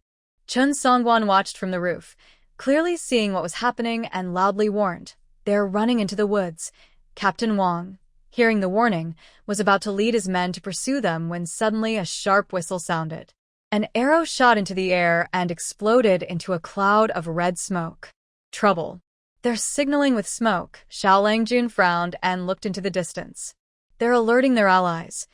Chun Songwan watched from the roof, clearly seeing what was happening and loudly warned, "They're running into the woods." Captain Wang, hearing the warning, was about to lead his men to pursue them when suddenly a sharp whistle sounded. An arrow shot into the air and exploded into a cloud of red smoke. Trouble. "They're signaling with smoke." Xiao Langjun frowned and looked into the distance. "They're alerting their allies."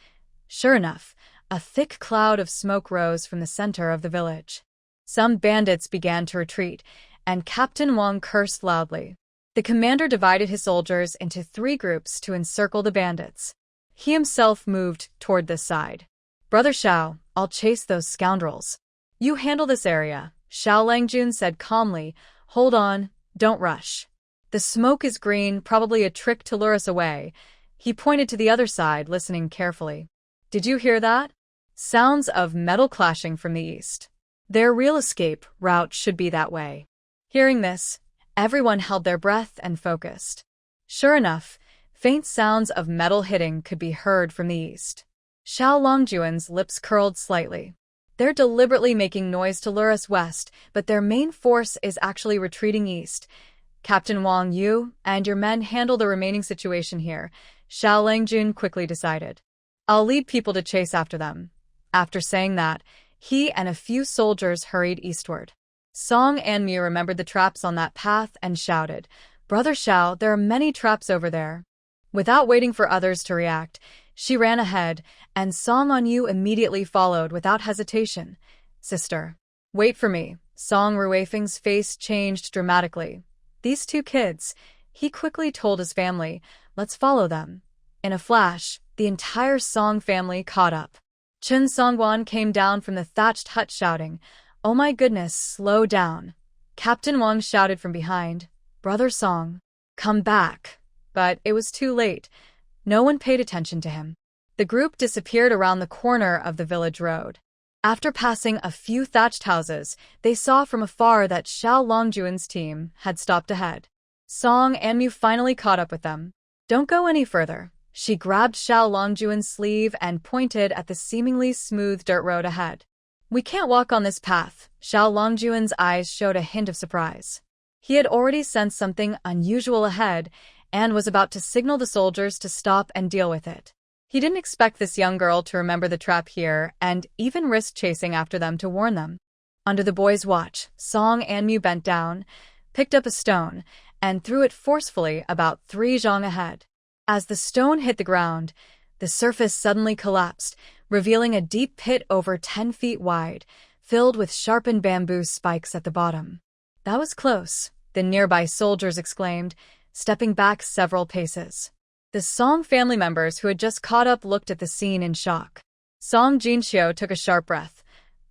Sure enough, a thick cloud of smoke rose from the center of the village. Some bandits began to retreat, and Captain Wang cursed loudly. The commander divided his soldiers into 3 groups to encircle the bandits. He himself moved toward this side. "Brother Xiao, I'll chase those scoundrels. You handle this area," Xiao Langjun said calmly. "Hold on, don't rush. The smoke is green, probably a trick to lure us away." He pointed to the other side, listening carefully. "Did you hear that? Sounds of metal clashing from the east. Their real escape route should be that way." Hearing this, everyone held their breath and focused. Sure enough, Faint sounds of metal hitting could be heard from the east. Xiao Longjuan's lips curled slightly. They're deliberately making noise to lure us west, but their main force is actually retreating east. Captain Wang, you and your men handle the remaining situation here, Xiao Langjun quickly decided. I'll lead people to chase after them. After saying that, he and a few soldiers hurried eastward. Song Anmu remembered the traps on that path and shouted, "Brother Xiao, there are many traps over there." Without waiting for others to react, she ran ahead, and Song Anyu immediately followed without hesitation. "Sister, wait for me." Song Ruifeng's face changed dramatically. "These two kids," he quickly told his family, "let's follow them." In a flash, the entire Song family caught up. Chen Songguan came down from the thatched hut shouting, "Oh my goodness, slow down." Captain Wang shouted from behind, "Brother Song, come back." But it was too late. No one paid attention to him. The group disappeared around the corner of the village road. After passing a few thatched houses, they saw from afar that Xiao Longjuan's team had stopped ahead. Song Anmu finally caught up with them. "Don't go any further." She grabbed Xiao Longjuan's sleeve and pointed at the seemingly smooth dirt road ahead. "We can't walk on this path." Xiao Longjuan's eyes showed a hint of surprise. He had already sensed something unusual ahead and was about to signal the soldiers to stop and deal with it. He didn't expect this young girl to remember the trap here and even risk chasing after them to warn them. Under the boys' watch, Song Anmu bent down, picked up a stone, and threw it forcefully about 3 zhang ahead. As the stone hit the ground, the surface suddenly collapsed, revealing a deep pit over 10 feet wide, filled with sharpened bamboo spikes at the bottom. "That was close," the nearby soldiers exclaimed, stepping back several paces. The Song family members who had just caught up looked at the scene in shock. Song Jinxiu took a sharp breath.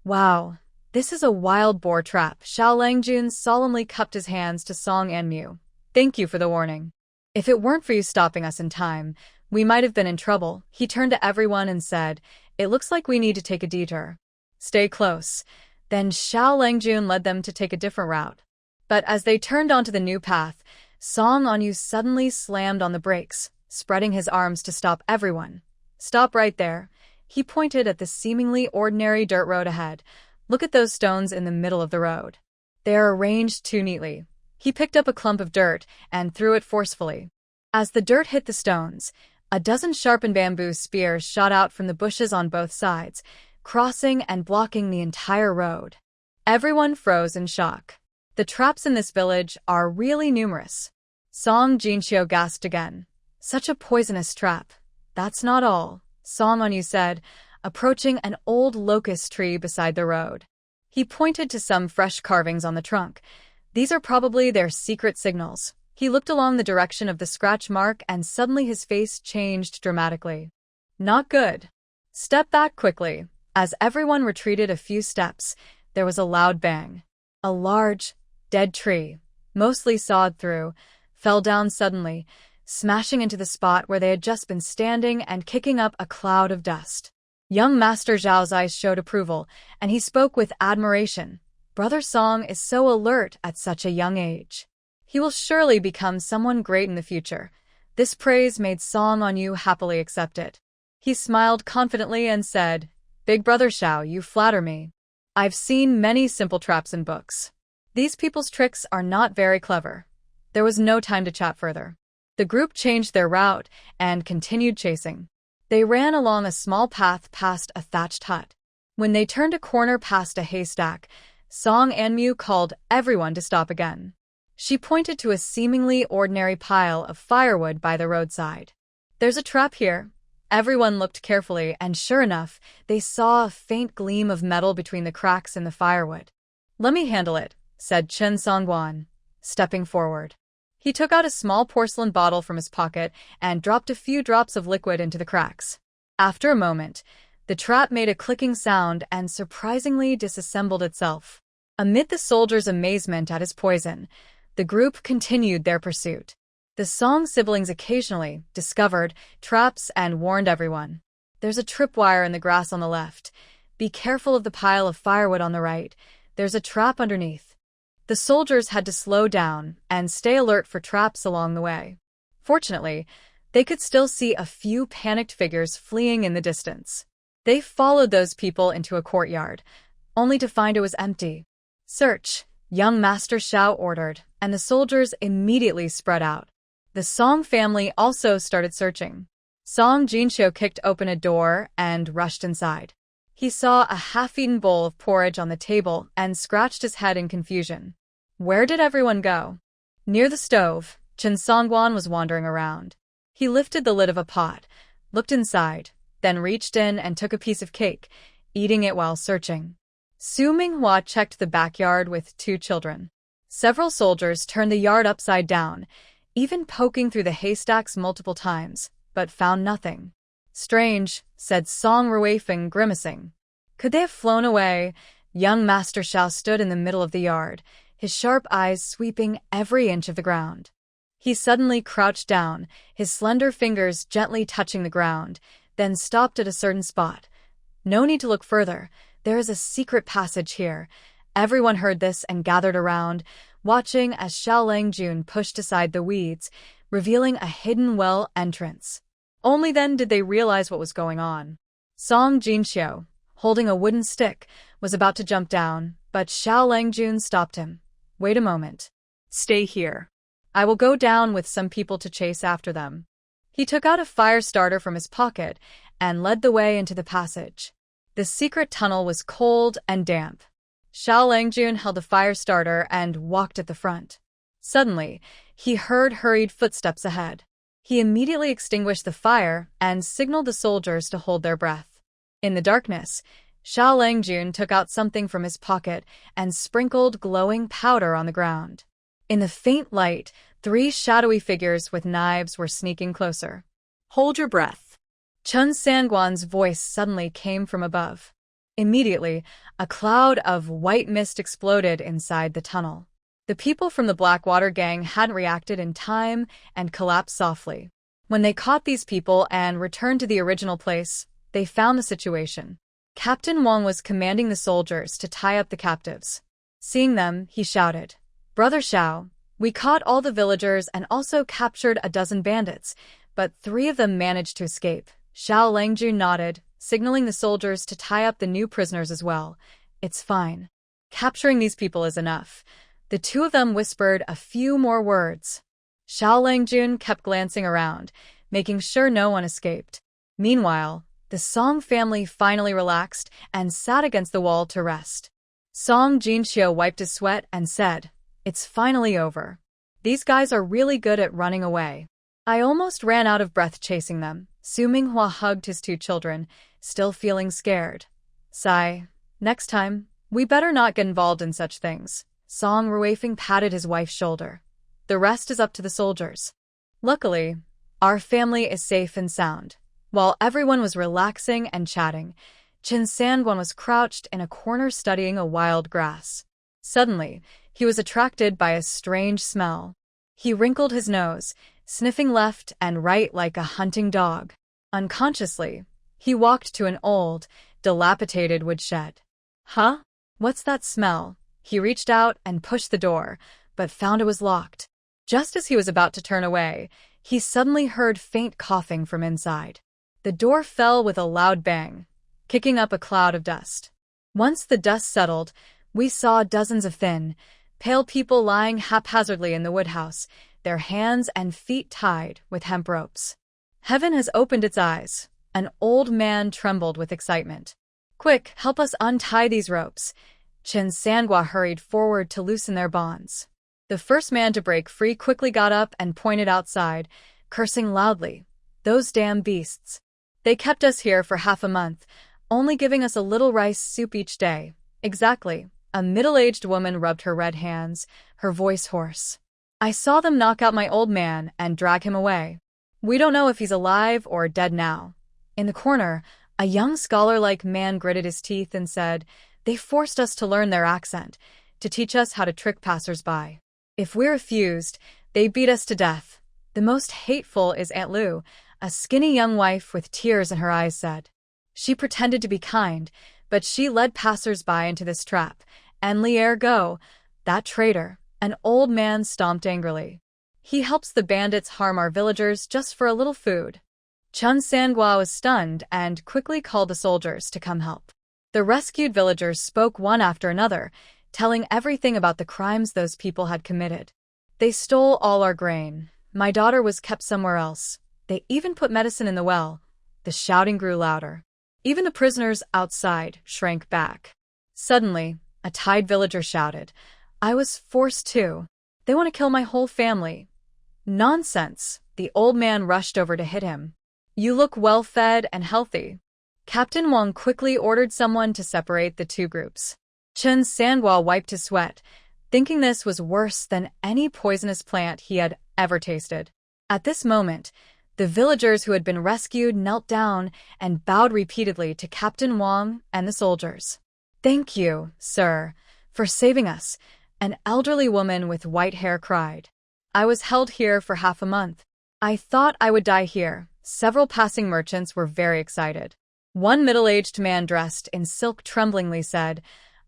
"Wow, this is a wild boar trap." Xiao Langjun solemnly cupped his hands to Song Anmu. "Thank you for the warning. If it weren't for you stopping us in time, we might have been in trouble." He turned to everyone and said, "It looks like we need to take a detour. Stay close." Then Xiao Langjun led them to take a different route. But as they turned onto the new path, Song Anyu suddenly slammed on the brakes, spreading his arms to stop everyone. "Stop right there." He pointed at the seemingly ordinary dirt road ahead. "Look at those stones in the middle of the road. They are arranged too neatly." He picked up a clump of dirt and threw it forcefully. As the dirt hit the stones, a dozen sharpened bamboo spears shot out from the bushes on both sides, crossing and blocking the entire road. Everyone froze in shock. The traps in this village are really numerous. Song Jinxiu gasped again. "Such a poisonous trap." "That's not all," Song Anyu said, approaching an old locust tree beside the road. He pointed to some fresh carvings on the trunk. "These are probably their secret signals." He looked along the direction of the scratch mark and suddenly his face changed dramatically. "Not good." "Step back quickly." As everyone retreated a few steps, there was a loud bang. A large, dead tree, mostly sawed through, fell down suddenly, smashing into the spot where they had just been standing and kicking up a cloud of dust. Young Master Zhao's eyes showed approval, and he spoke with admiration. "Brother Song is so alert at such a young age. He will surely become someone great in the future." This praise made Song Anyu happily accept it. He smiled confidently and said, "Big Brother Xiao, you flatter me. I've seen many simple traps in books. These people's tricks are not very clever." There was no time to chat further. The group changed their route and continued chasing. They ran along a small path past a thatched hut. When they turned a corner past a haystack, Song Anmu called everyone to stop again. She pointed to a seemingly ordinary pile of firewood by the roadside. "There's a trap here." Everyone looked carefully, and sure enough, they saw a faint gleam of metal between the cracks in the firewood. "Let me handle it," said Chen Songguan, stepping forward. He took out a small porcelain bottle from his pocket and dropped a few drops of liquid into the cracks. After a moment, the trap made a clicking sound and surprisingly disassembled itself. Amid the soldiers' amazement at his poison, the group continued their pursuit. The Song siblings occasionally discovered traps and warned everyone. "There's a tripwire in the grass on the left. Be careful of the pile of firewood on the right. There's a trap underneath." The soldiers had to slow down and stay alert for traps along the way. Fortunately, They could still see a few panicked figures fleeing in the distance. They followed those people into a courtyard, only to find it was empty. "Search," young Master Xiao ordered, and the soldiers immediately spread out. The Song family also started searching. Song Jinxiu kicked open a door and rushed inside. He saw a half-eaten bowl of porridge on the table and scratched his head in confusion. Where did everyone go? Near the stove, Chen Songguan was wandering around. He lifted the lid of a pot, looked inside, then reached in and took a piece of cake, eating it while searching. Su Minghua checked the backyard with 2 children. Several soldiers turned the yard upside down, even poking through the haystacks multiple times, but found nothing. "Strange," said Song Ruifeng, grimacing. "Could they have flown away?" Young Master Xiao stood in the middle of the yard, his sharp eyes sweeping every inch of the ground. He suddenly crouched down, his slender fingers gently touching the ground, then stopped at a certain spot. "No need to look further. There is a secret passage here." Everyone heard this and gathered around, watching as Xiao Langjun pushed aside the weeds, revealing a hidden well entrance. Only then did they realize what was going on. Song Jinxiu, holding a wooden stick, was about to jump down, but Xiao Langjun stopped him. "Wait a moment. Stay here. I will go down with some people to chase after them." He took out a fire starter from his pocket and led the way into the passage. The secret tunnel was cold and damp. Xiao Langjun held a fire starter and walked at the front. Suddenly, he heard hurried footsteps ahead. He immediately extinguished the fire and signaled the soldiers to hold their breath. In the darkness, Xiao Langjun took out something from his pocket and sprinkled glowing powder on the ground. In the faint light, 3 shadowy figures with knives were sneaking closer. Hold your breath. Chen Sangguan's voice suddenly came from above. Immediately, a cloud of white mist exploded inside the tunnel. The people from the Blackwater gang hadn't reacted in time and collapsed softly. When they caught these people and returned to the original place, they found the situation. Captain Wang was commanding the soldiers to tie up the captives. Seeing them, he shouted, "Brother Xiao, we caught all the villagers and also captured a dozen bandits, but 3 of them managed to escape." Xiao Langjun nodded, signaling the soldiers to tie up the new prisoners as well. "It's fine. Capturing these people is enough." The 2 of them whispered a few more words. Xiao Langjun kept glancing around, making sure no one escaped. Meanwhile, the Song family finally relaxed and sat against the wall to rest. Song Jinxiu wiped his sweat and said, "It's finally over. These guys are really good at running away. I almost ran out of breath chasing them." Su Minghua hugged his 2 children, still feeling scared. "Sigh. Next time, we better not get involved in such things." Song Ruifeng patted his wife's shoulder. "The rest is up to the soldiers. Luckily, our family is safe and sound." While everyone was relaxing and chatting, Chen Sangguan was crouched in a corner studying a wild grass. Suddenly, he was attracted by a strange smell. He wrinkled his nose, sniffing left and right like a hunting dog. Unconsciously, he walked to an old, dilapidated woodshed. "Huh? What's that smell?" He reached out and pushed the door, but found it was locked. Just as he was about to turn away, he suddenly heard faint coughing from inside. The door fell with a loud bang, kicking up a cloud of dust. Once the dust settled, we saw dozens of thin, pale people lying haphazardly in the woodhouse, their hands and feet tied with hemp ropes. Heaven has opened its eyes. An old man trembled with excitement. "Quick, help us untie these ropes." Chen Sangguan hurried forward to loosen their bonds. The first man to break free quickly got up and pointed outside, cursing loudly. "Those damn beasts. They kept us here for half a month, only giving us a little rice soup each day." "Exactly." A middle-aged woman rubbed her red hands, her voice hoarse. "I saw them knock out my old man and drag him away. We don't know if he's alive or dead now." In the corner, a young scholar-like man gritted his teeth and said, "They forced us to learn their accent, to teach us how to trick passers-by. If we refused, they beat us to death." "The most hateful is Aunt Lu," a skinny young wife with tears in her eyes said. "She pretended to be kind, but she led passers-by into this trap, and Lier Go, that traitor." An old man stomped angrily. He helps the bandits harm our villagers just for a little food. Chun Sangua was stunned and quickly called the soldiers to come help. The rescued villagers spoke one after another, telling everything about the crimes those people had committed. They stole all our grain. My daughter was kept somewhere else. They even put medicine in the well. The shouting grew louder. Even the prisoners outside shrank back. Suddenly, a tied villager shouted, "I was forced to. They want to kill my whole family." "Nonsense." The old man rushed over to hit him. "You look well-fed and healthy." Captain Wang quickly ordered someone to separate the two groups. Chun Sangua wiped his sweat, thinking this was worse than any poisonous plant he had ever tasted. At this moment, the villagers who had been rescued knelt down and bowed repeatedly to Captain Wang and the soldiers. "Thank you, sir, for saving us," an elderly woman with white hair cried. "I was held here for half a month. I thought I would die here." Several passing merchants were very excited. One middle-aged man dressed in silk tremblingly said,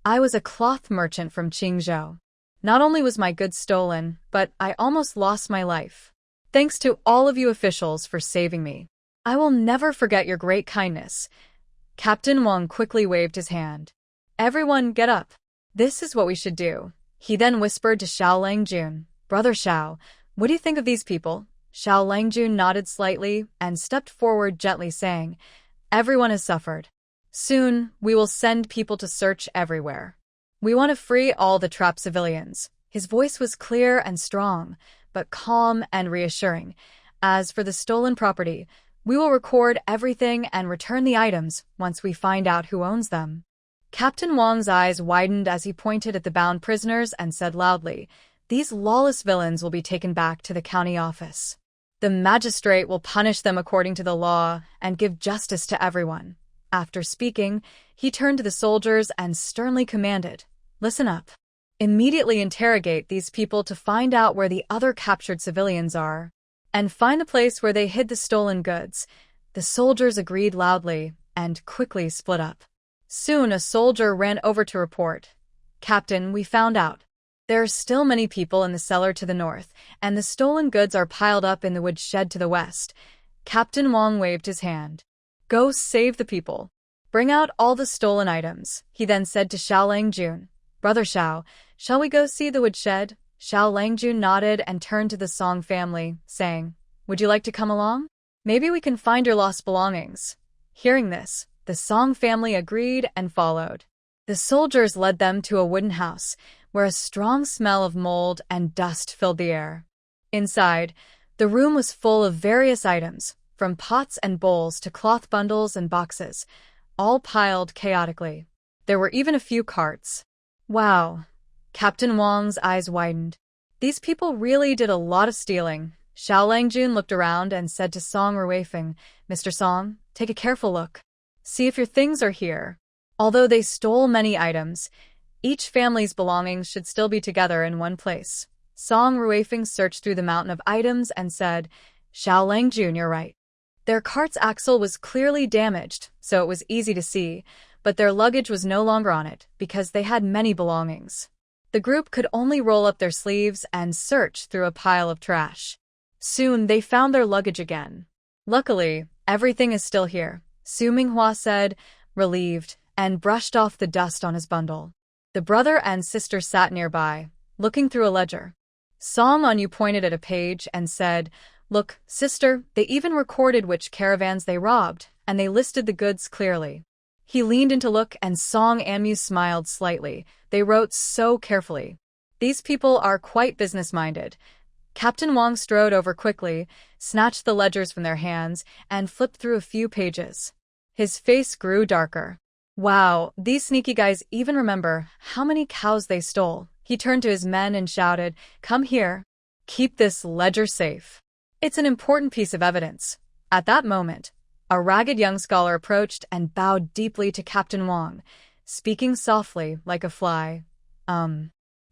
"I was a cloth merchant from Qingzhou. Not only was my goods stolen, but I almost lost my life. Thanks to all of you officials for saving me. I will never forget your great kindness." Captain Wang quickly waved his hand. "Everyone get up. This is what we should do." He then whispered to Xiao Langjun, "Brother Xiao, what do you think of these people?" Xiao Langjun nodded slightly and stepped forward gently saying, "Everyone has suffered. Soon, we will send people to search everywhere. We want to free all the trapped civilians." His voice was clear and strong, but calm and reassuring. "As for the stolen property, we will record everything and return the items once we find out who owns them." Captain Wang's eyes widened as he pointed at the bound prisoners and said loudly, "These lawless villains will be taken back to the county office. The magistrate will punish them according to the law and give justice to everyone." After speaking, he turned to the soldiers and sternly commanded, "Listen up. Immediately interrogate these people to find out where the other captured civilians are, and find the place where they hid the stolen goods." The soldiers agreed loudly and quickly split up. Soon a soldier ran over to report, "Captain, we found out. There are still many people in the cellar to the north, and the stolen goods are piled up in the wood shed to the west." Captain Wang waved his hand. "Go save the people. Bring out all the stolen items." He then said to Xiao Langjun, "Brother Xiao, shall we go see the woodshed?" Xiao Langjun nodded and turned to the Song family, saying, "Would you like to come along? Maybe we can find your lost belongings." Hearing this, the Song family agreed and followed. The soldiers led them to a wooden house, where a strong smell of mold and dust filled the air. Inside, the room was full of various items, from pots and bowls to cloth bundles and boxes, all piled chaotically. There were even a few carts. "Wow." Captain Wang's eyes widened. "These people really did a lot of stealing." Xiao Langjun looked around and said to Song Ruifeng, "Mr. Song, take a careful look. See if your things are here." Although they stole many items, each family's belongings should still be together in one place. Song Ruifeng searched through the mountain of items and said, "Xiao Langjun, you're right. Their cart's axle was clearly damaged, so it was easy to see, but their luggage was no longer on it because they had many belongings." The group could only roll up their sleeves and search through a pile of trash. Soon they found their luggage again. "Luckily, everything is still here," Su Minghua said, relieved, and brushed off the dust on his bundle. The brother and sister sat nearby, looking through a ledger. Song Anyu pointed at a page and said, "Look, sister, they even recorded which caravans they robbed, and they listed the goods clearly." He leaned in to look and Song Anmu smiled slightly. They wrote so carefully. These people are quite business-minded. Captain Wang strode over quickly, snatched the ledgers from their hands, and flipped through a few pages. His face grew darker. "Wow, these sneaky guys even remember how many cows they stole." He turned to his men and shouted, "Come here. Keep this ledger safe. It's an important piece of evidence." At that moment, a ragged young scholar approached and bowed deeply to Captain Wang, speaking softly like a fly.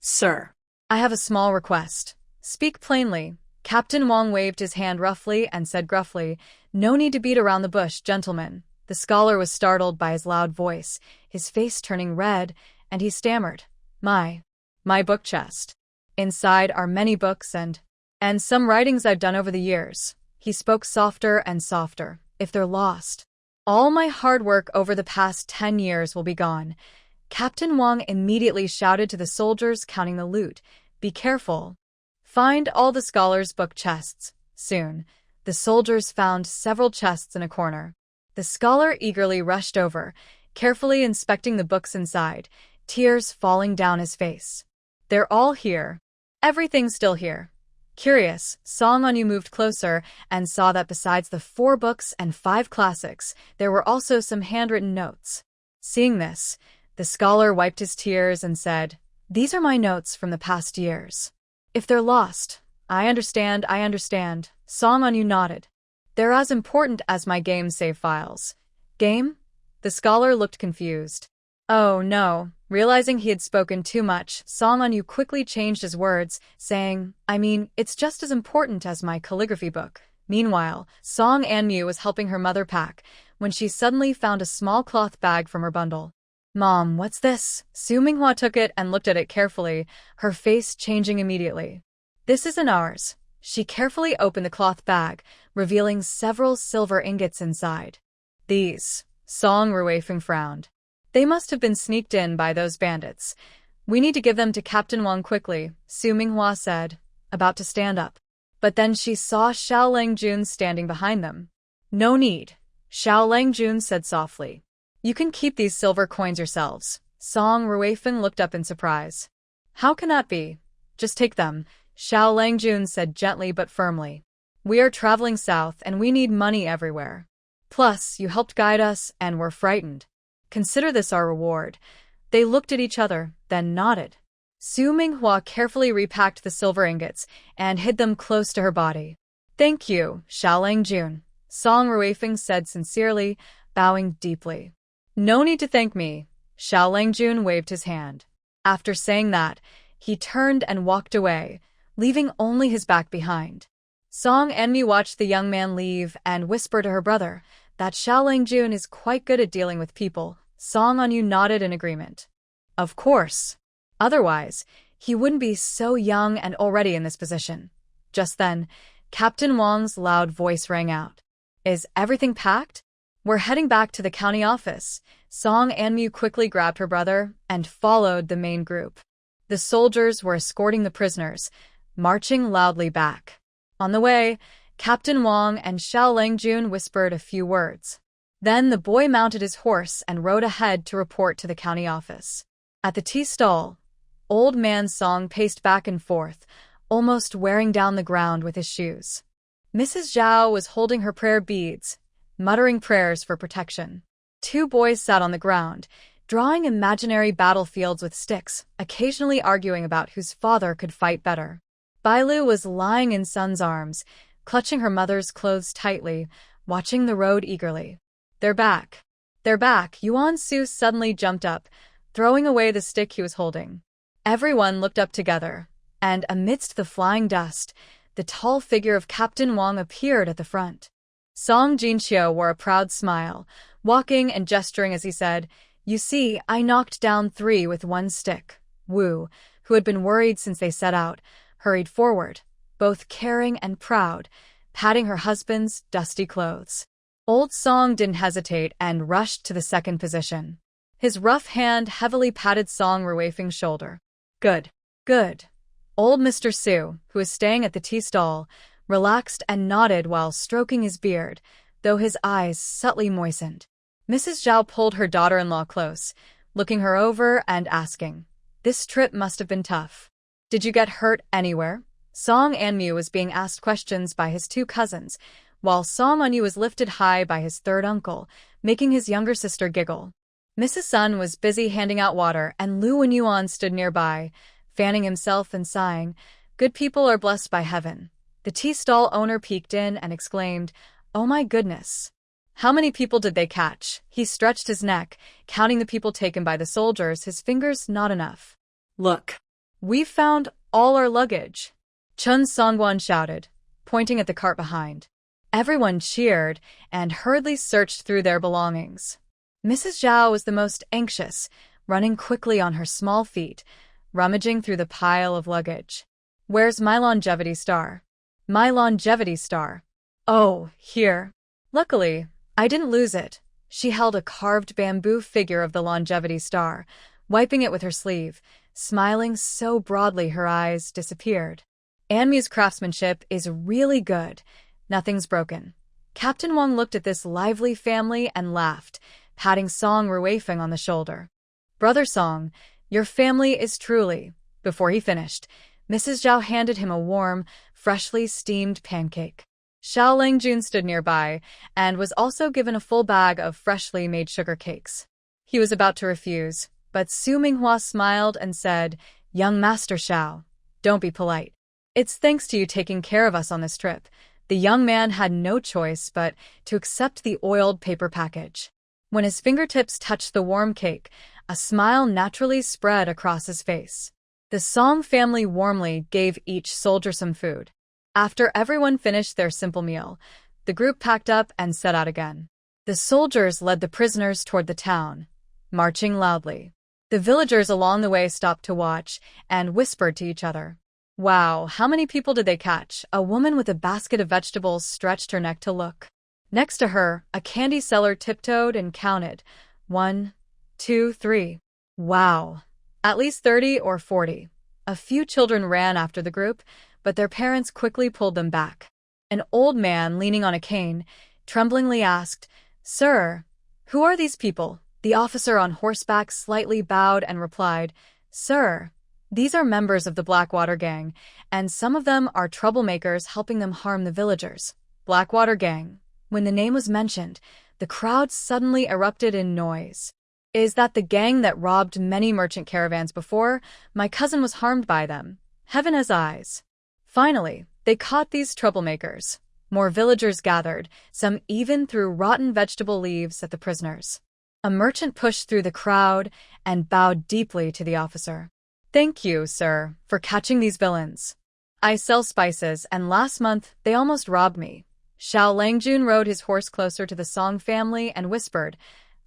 Sir. I have a small request. Speak plainly." Captain Wang waved his hand roughly and said gruffly, "No need to beat around the bush, gentlemen." The scholar was startled by his loud voice, his face turning red, and he stammered, My book chest. Inside are many books and And some writings I've done over the years. He spoke softer and softer. If they're lost, all my hard work over the past 10 years will be gone. Captain Wang immediately shouted to the soldiers counting the loot, "Be careful. Find all the scholars' book chests." Soon, the soldiers found several chests in a corner. The scholar eagerly rushed over, carefully inspecting the books inside, tears falling down his face. "They're all here. Everything's still here." Curious, Song Onyu moved closer and saw that besides the 4 books and 5 classics, there were also some handwritten notes. Seeing this, the scholar wiped his tears and said, "These are my notes from the past years. If they're lost, I understand. Song Onyu nodded. "They're as important as my game save files." "Game?" The scholar looked confused. Oh no. Realizing he had spoken too much, Song Onyu quickly changed his words, saying, "I mean, it's just as important as my calligraphy book." Meanwhile, Song Anmu was helping her mother pack, when she suddenly found a small cloth bag from her bundle. "Mom, what's this?" Su Minghua took it and looked at it carefully, her face changing immediately. "This isn't ours." She carefully opened the cloth bag, revealing several silver ingots inside. "These," Song Ruifeng frowned. "They must have been sneaked in by those bandits. We need to give them to Captain Wang quickly," Su Minghua said, about to stand up. But then she saw Xiao Langjun standing behind them. "No need," Xiao Langjun said softly. "You can keep these silver coins yourselves." Song Ruifeng looked up in surprise. "How can that be?" "Just take them," Xiao Langjun said gently but firmly. "We are traveling south and we need money everywhere. Plus, you helped guide us and we're frightened. Consider this our reward." They looked at each other, then nodded. Su Minghua carefully repacked the silver ingots and hid them close to her body. "Thank you, Xiao Langjun," Song Ruifeng said sincerely, bowing deeply. "No need to thank me." Xiao Langjun waved his hand. After saying that, he turned and walked away, leaving only his back behind. Song Enmi watched the young man leave and whispered to her brother that Xiao Langjun is quite good at dealing with people. Song Onyu nodded in agreement. Of course. Otherwise, he wouldn't be so young and already in this position. Just then, Captain Wang's loud voice rang out. "Is everything packed? We're heading back to the county office." Song Anmu quickly grabbed her brother and followed the main group. The soldiers were escorting the prisoners, marching loudly back. On the way, Captain Wang and Xiao Langjun whispered a few words. Then the boy mounted his horse and rode ahead to report to the county office. At the tea stall, Old Man Song paced back and forth, almost wearing down the ground with his shoes. Mrs. Zhao was holding her prayer beads, muttering prayers for protection. 2 boys sat on the ground, drawing imaginary battlefields with sticks, occasionally arguing about whose father could fight better. Bailu was lying in Sun's arms, clutching her mother's clothes tightly, watching the road eagerly. "They're back. They're back." Yuan Su suddenly jumped up, throwing away the stick he was holding. Everyone looked up together, and amidst the flying dust, the tall figure of Captain Wang appeared at the front. Song Jinqiu wore a proud smile, walking and gesturing as he said, "You see, I knocked down 3 with 1 stick." Wu, who had been worried since they set out, hurried forward, both caring and proud, patting her husband's dusty clothes. Old Song didn't hesitate and rushed to the second position. His rough hand heavily patted Song Ruifeng's shoulder. "Good. Good." Old Mr. Su, who was staying at the tea stall, relaxed and nodded while stroking his beard, though his eyes subtly moistened. Mrs. Zhao pulled her daughter-in-law close, looking her over and asking, "This trip must have been tough. Did you get hurt anywhere?" Song Anmu was being asked questions by his 2 cousins, while Song Onyu was lifted high by his 3rd uncle, making his younger sister giggle. Mrs. Sun was busy handing out water, and Lu Wenyuan stood nearby, fanning himself and sighing, "Good people are blessed by heaven." The tea stall owner peeked in and exclaimed, "Oh my goodness. How many people did they catch?" He stretched his neck, counting the people taken by the soldiers, his fingers not enough. "Look. We've found all our luggage," Chun Songguan shouted, pointing at the cart behind. Everyone cheered and hurriedly searched through their belongings. Mrs. Zhao was the most anxious, running quickly on her small feet, rummaging through the pile of luggage. "Where's my longevity star?" My longevity star. Oh, here. Luckily, I didn't lose it. She held a carved bamboo figure of the longevity star, wiping it with her sleeve, smiling so broadly her eyes disappeared. Anmu's craftsmanship is really good. Nothing's broken. Captain Wang looked at this lively family and laughed, patting Song Ruifeng on the shoulder. Brother Song, your family is truly... Before he finished, Mrs. Zhao handed him a warm, freshly steamed pancake. Xiao Langjun stood nearby and was also given a full bag of freshly made sugar cakes. He was about to refuse, but Su Minghua smiled and said, "Young Master Xiao, don't be polite. It's thanks to you taking care of us on this trip." The young man had no choice but to accept the oiled paper package. When his fingertips touched the warm cake, a smile naturally spread across his face. The Song family warmly gave each soldier some food. After everyone finished their simple meal, the group packed up and set out again. The soldiers led the prisoners toward the town, marching loudly. The villagers along the way stopped to watch and whispered to each other. Wow, how many people did they catch? A woman with a basket of vegetables stretched her neck to look. Next to her, a candy seller tiptoed and counted. 1, 2, 3. Wow. At least 30 or 40. A few children ran after the group, but their parents quickly pulled them back. An old man, leaning on a cane, tremblingly asked, "Sir, who are these people?" The officer on horseback slightly bowed and replied, "Sir, these are members of the Blackwater Gang, and some of them are troublemakers helping them harm the villagers." Blackwater Gang. When the name was mentioned, the crowd suddenly erupted in noise. "Is that the gang that robbed many merchant caravans before? My cousin was harmed by them. Heaven has eyes." Finally, they caught these troublemakers. More villagers gathered, some even threw rotten vegetable leaves at the prisoners. A merchant pushed through the crowd and bowed deeply to the officer. "Thank you, sir, for catching these villains. I sell spices, and last month they almost robbed me." Xiao Langjun rode his horse closer to the Song family and whispered,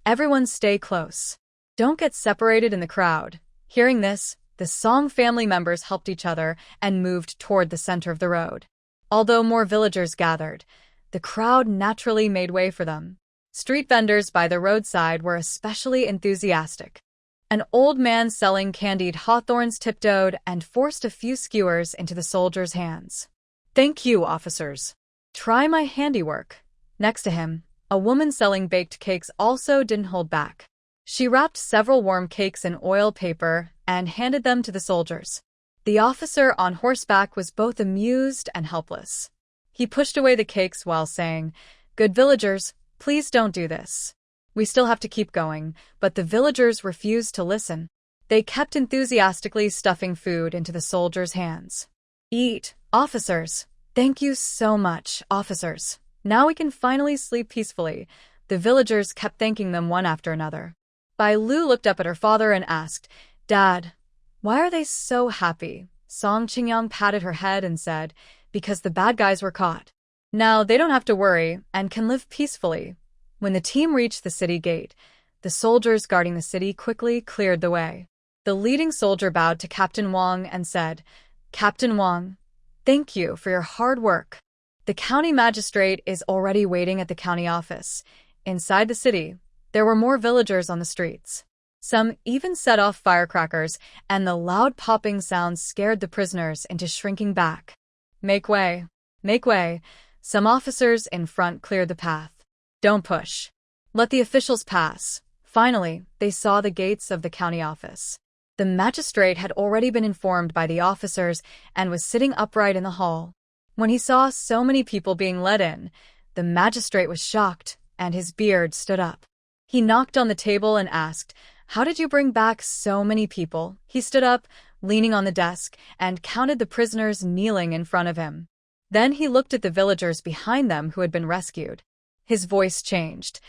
"Everyone stay close. Don't get separated in the crowd." Hearing this, the Song family members helped each other and moved toward the center of the road. Although more villagers gathered, the crowd naturally made way for them. Street vendors by the roadside were especially enthusiastic. An old man selling candied hawthorns tiptoed and forced a few skewers into the soldiers' hands. "Thank you, officers. Try my handiwork." Next to him, a woman selling baked cakes also didn't hold back. She wrapped several warm cakes in oil paper and handed them to the soldiers. The officer on horseback was both amused and helpless. He pushed away the cakes while saying, "Good villagers, please don't do this. We still have to keep going," but the villagers refused to listen. They kept enthusiastically stuffing food into the soldiers' hands. "Eat, officers. Thank you so much, officers. Now we can finally sleep peacefully." The villagers kept thanking them one after another. Bai Lu looked up at her father and asked, "Dad, why are they so happy?" Song Qingyang patted her head and said, "Because the bad guys were caught. Now they don't have to worry and can live peacefully." When the team reached the city gate, the soldiers guarding the city quickly cleared the way. The leading soldier bowed to Captain Wang and said, "Captain Wang, thank you for your hard work." The county magistrate is already waiting at the county office. Inside the city, there were more villagers on the streets. Some even set off firecrackers, and the loud popping sounds scared the prisoners into shrinking back. "Make way. Make way." Some officers in front cleared the path. "Don't push. Let the officials pass." Finally, they saw the gates of the county office. The magistrate had already been informed by the officers and was sitting upright in the hall. When he saw so many people being let in, the magistrate was shocked, and his beard stood up. He knocked on the table and asked, "How did you bring back so many people?" He stood up, leaning on the desk, and counted the prisoners kneeling in front of him. Then he looked at the villagers behind them who had been rescued. His voice changed.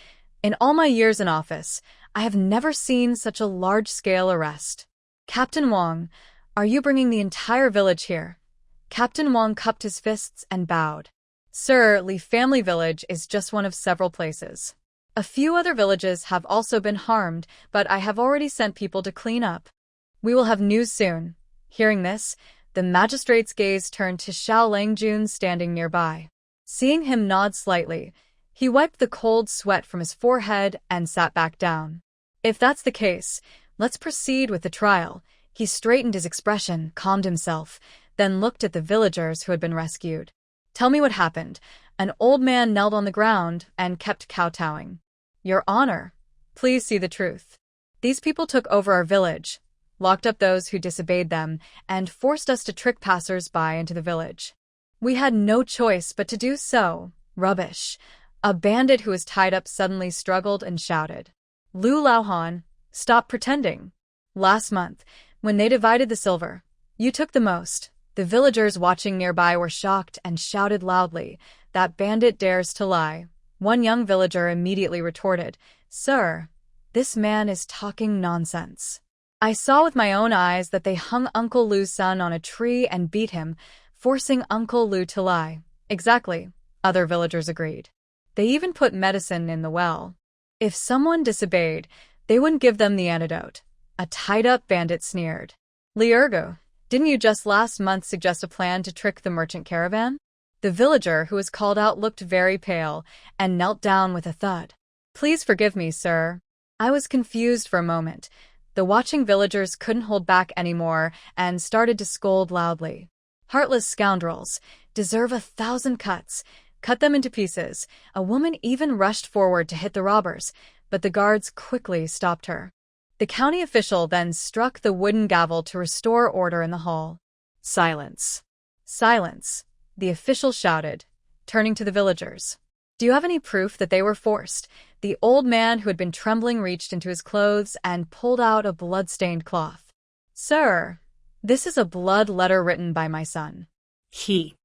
"In all my years in office, I have never seen such a large-scale arrest. Captain Wang, are you bringing the entire village here?" Captain Wang cupped his fists and bowed. "Sir, Li Family Village is just one of several places. A few other villages have also been harmed, but I have already sent people to clean up. We will have news soon." Hearing this, The magistrate's gaze turned to Xiao Langjun standing nearby. Seeing him nod slightly, he wiped the cold sweat from his forehead and sat back down. If that's the case, let's proceed with the trial. He straightened his expression, calmed himself, then looked at the villagers who had been rescued. Tell me what happened. An old man knelt on the ground and kept kowtowing. Your Honor, please see the truth. These people took over our village, locked up those who disobeyed them, and forced us to trick passers-by into the village. We had no choice but to do so. Rubbish. A bandit who was tied up suddenly struggled and shouted. Lu Laohan, stop pretending. Last month, when they divided the silver, you took the most. The villagers watching nearby were shocked and shouted loudly, that bandit dares to lie. One young villager immediately retorted, Sir, this man is talking nonsense. I saw with my own eyes that they hung Uncle Lu's son on a tree and beat him, forcing Uncle Lu to lie. Exactly, other villagers agreed. They even put medicine in the well. If someone disobeyed, they wouldn't give them the antidote. A tied-up bandit sneered. Liergo, didn't you just last month suggest a plan to trick the merchant caravan? The villager who was called out looked very pale and knelt down with a thud. Please forgive me, sir. I was confused for a moment. The watching villagers couldn't hold back anymore and started to scold loudly. Heartless scoundrels, deserve 1,000 cuts. Cut them into pieces. A woman even rushed forward to hit the robbers, but the guards quickly stopped her. The county official then struck the wooden gavel to restore order in the hall. Silence. Silence, the official shouted, turning to the villagers. Do you have any proof that they were forced? The old man who had been trembling reached into his clothes and pulled out a blood-stained cloth. Sir, this is a blood letter written by my son. He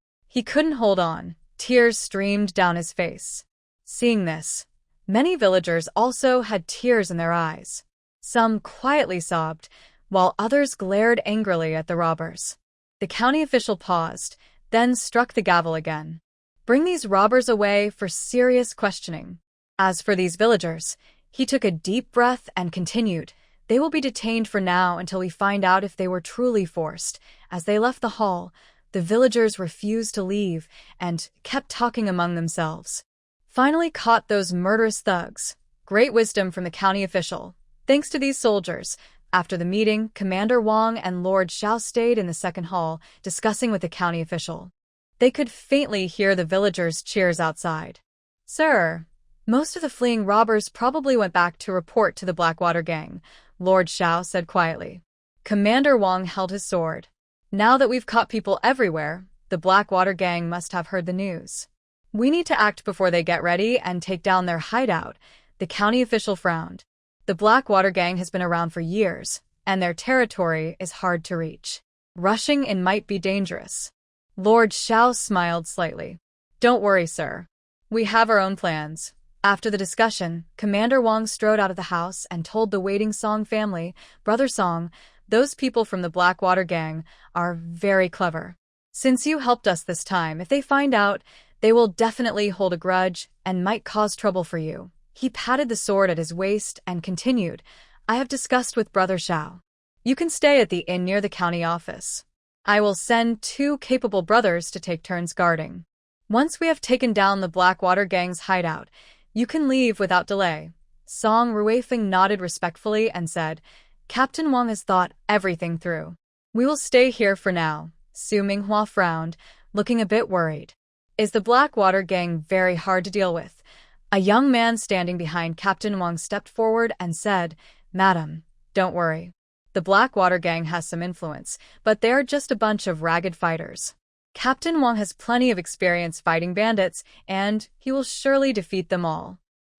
couldn't hold on. Tears streamed down his face. Seeing this, many villagers also had tears in their eyes. Some quietly sobbed, while others glared angrily at the robbers. The county official paused, then struck the gavel again. Bring these robbers away for serious questioning. As for these villagers, he took a deep breath and continued, they will be detained for now until we find out if they were truly forced. As they left the hall, the villagers refused to leave and kept talking among themselves. Finally caught those murderous thugs. Great wisdom from the county official. Thanks to these soldiers. After the meeting, Commander Wang and Lord Xiao stayed in the second hall, discussing with the county official. They could faintly hear the villagers' cheers outside. Sir, most of the fleeing robbers probably went back to report to the Blackwater gang, Lord Xiao said quietly. Commander Wang held his sword. Now that we've caught people everywhere, the Blackwater gang must have heard the news. We need to act before they get ready and take down their hideout. The county official frowned. The Blackwater gang has been around for years, and their territory is hard to reach. Rushing in might be dangerous. Lord Xiao smiled slightly. Don't worry, sir. We have our own plans. After the discussion, Commander Wang strode out of the house and told the waiting Song family, Brother Song, those people from the Blackwater gang are very clever. Since you helped us this time, if they find out, they will definitely hold a grudge and might cause trouble for you. He patted the sword at his waist and continued, I have discussed with Brother Xiao. You can stay at the inn near the county office. I will send 2 capable brothers to take turns guarding. Once we have taken down the Blackwater gang's hideout, you can leave without delay. Song Ruifeng nodded respectfully and said, Captain Wang has thought everything through. We will stay here for now. Su Minghua frowned, looking a bit worried. Is the Blackwater gang very hard to deal with? A young man standing behind Captain Wang stepped forward and said, Madam, don't worry. The Blackwater gang has some influence, but they're just a bunch of ragged fighters. Captain Wang has plenty of experience fighting bandits, and he will surely defeat them all.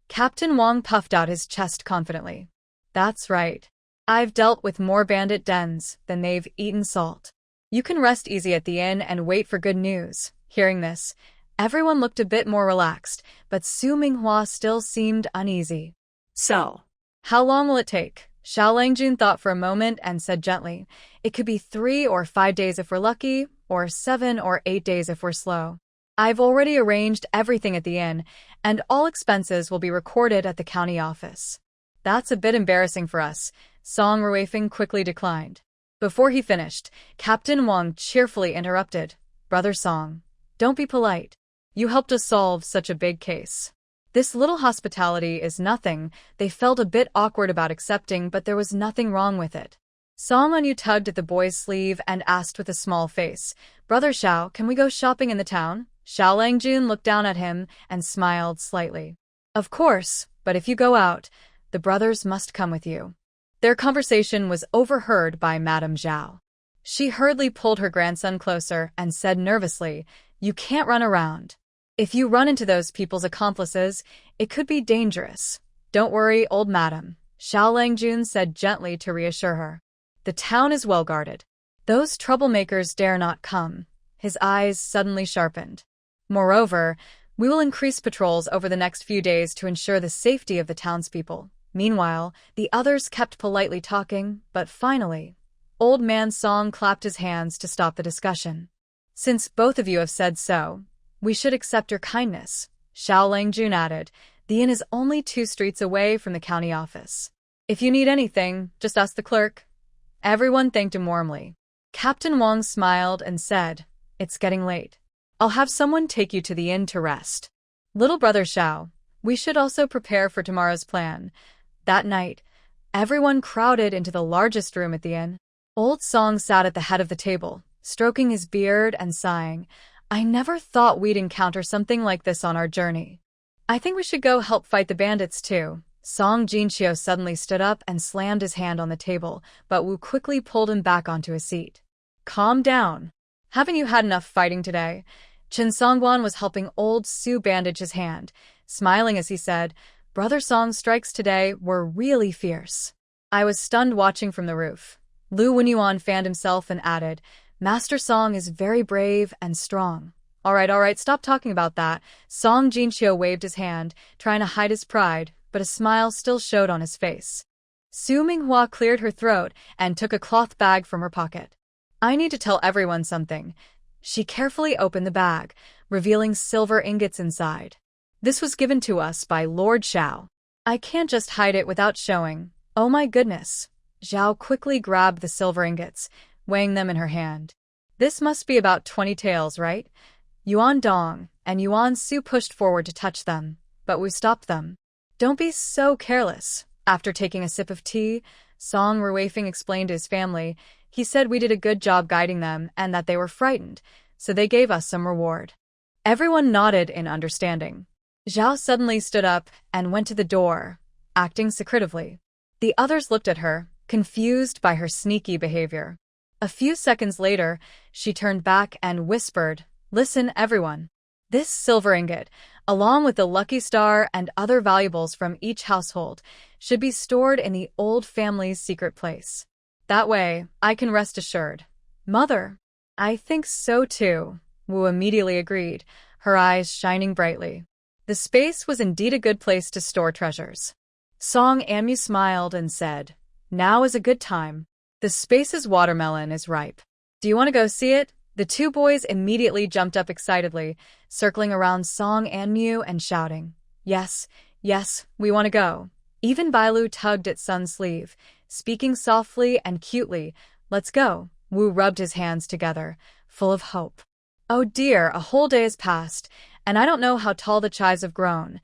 Captain Wang puffed out his chest confidently. That's right. I've dealt with more bandit dens than they've eaten salt. You can rest easy at the inn and wait for good news. Hearing this, everyone looked a bit more relaxed, but Su Minghua still seemed uneasy. So, how long will it take? Xiao Langjun thought for a moment and said gently, It could be 3 or 5 days if we're lucky, or 7 or 8 days if we're slow. I've already arranged everything at the inn, and all expenses will be recorded at the county office. That's a bit embarrassing for us. Song Ruifeng quickly declined. Before he finished, Captain Wang cheerfully interrupted. Brother Song, don't be polite. You helped us solve such a big case. This little hospitality is nothing. They felt a bit awkward about accepting, but there was nothing wrong with it. Song Anyu tugged at the boy's sleeve and asked with a small face, Brother Xiao, can we go shopping in the town? Xiao Langjun looked down at him and smiled slightly. Of course, but if you go out, the brothers must come with you. Their conversation was overheard by Madame Zhao. She hurriedly pulled her grandson closer and said nervously, You can't run around. If you run into those people's accomplices, it could be dangerous. Don't worry, old madam, Xiao Langjun said gently to reassure her. The town is well guarded. Those troublemakers dare not come. His eyes suddenly sharpened. Moreover, we will increase patrols over the next few days to ensure the safety of the townspeople. Meanwhile, the others kept politely talking, but finally, Old Man Song clapped his hands to stop the discussion. Since both of you have said so, we should accept your kindness, Xiao Langjun added. The inn is only 2 streets away from the county office. If you need anything, just ask the clerk. Everyone thanked him warmly. Captain Wang smiled and said, It's getting late. I'll have someone take you to the inn to rest. Little brother Xiao, we should also prepare for tomorrow's plan. That night, everyone crowded into the largest room at the inn. Old Song sat at the head of the table, stroking his beard and sighing. I never thought we'd encounter something like this on our journey. I think we should go help fight the bandits too. Song Jinqiu suddenly stood up and slammed his hand on the table, but Wu quickly pulled him back onto his seat. Calm down. Haven't you had enough fighting today? Chen Songguan was helping old Su bandage his hand, smiling as he said, Brother Song's strikes today were really fierce. I was stunned watching from the roof. Lu Wenyuan fanned himself and added, Master Song is very brave and strong. All right, stop talking about that. Song Jinqiu waved his hand, trying to hide his pride, but a smile still showed on his face. Su Minghua cleared her throat and took a cloth bag from her pocket. I need to tell everyone something. She carefully opened the bag, revealing silver ingots inside. This was given to us by Lord Xiao. I can't just hide it without showing. Oh my goodness. Zhao quickly grabbed the silver ingots, weighing them in her hand. This must be about 20 taels, right? Yuan Dong and Yuan Su pushed forward to touch them, but we stopped them. Don't be so careless. After taking a sip of tea, Song Ruifeng explained to his family. He said we did a good job guiding them and that they were frightened, so they gave us some reward. Everyone nodded in understanding. Zhao suddenly stood up and went to the door, acting secretively. The others looked at her, confused by her sneaky behavior. A few seconds later, she turned back and whispered, Listen, everyone. This silver ingot, along with the lucky star and other valuables from each household, should be stored in the old family's secret place. That way, I can rest assured. Mother, I think so too, Wu immediately agreed, her eyes shining brightly. The space was indeed a good place to store treasures. Song Amu smiled and said, Now is a good time. The space's watermelon is ripe. Do you want to go see it? The 2 boys immediately jumped up excitedly, circling around Song Amu and shouting, Yes, we want to go. Even Bailu tugged at Sun's sleeve, speaking softly and cutely, Let's go. Wu rubbed his hands together, full of hope. Oh dear, a whole day has passed, and I don't know how tall the chives have grown.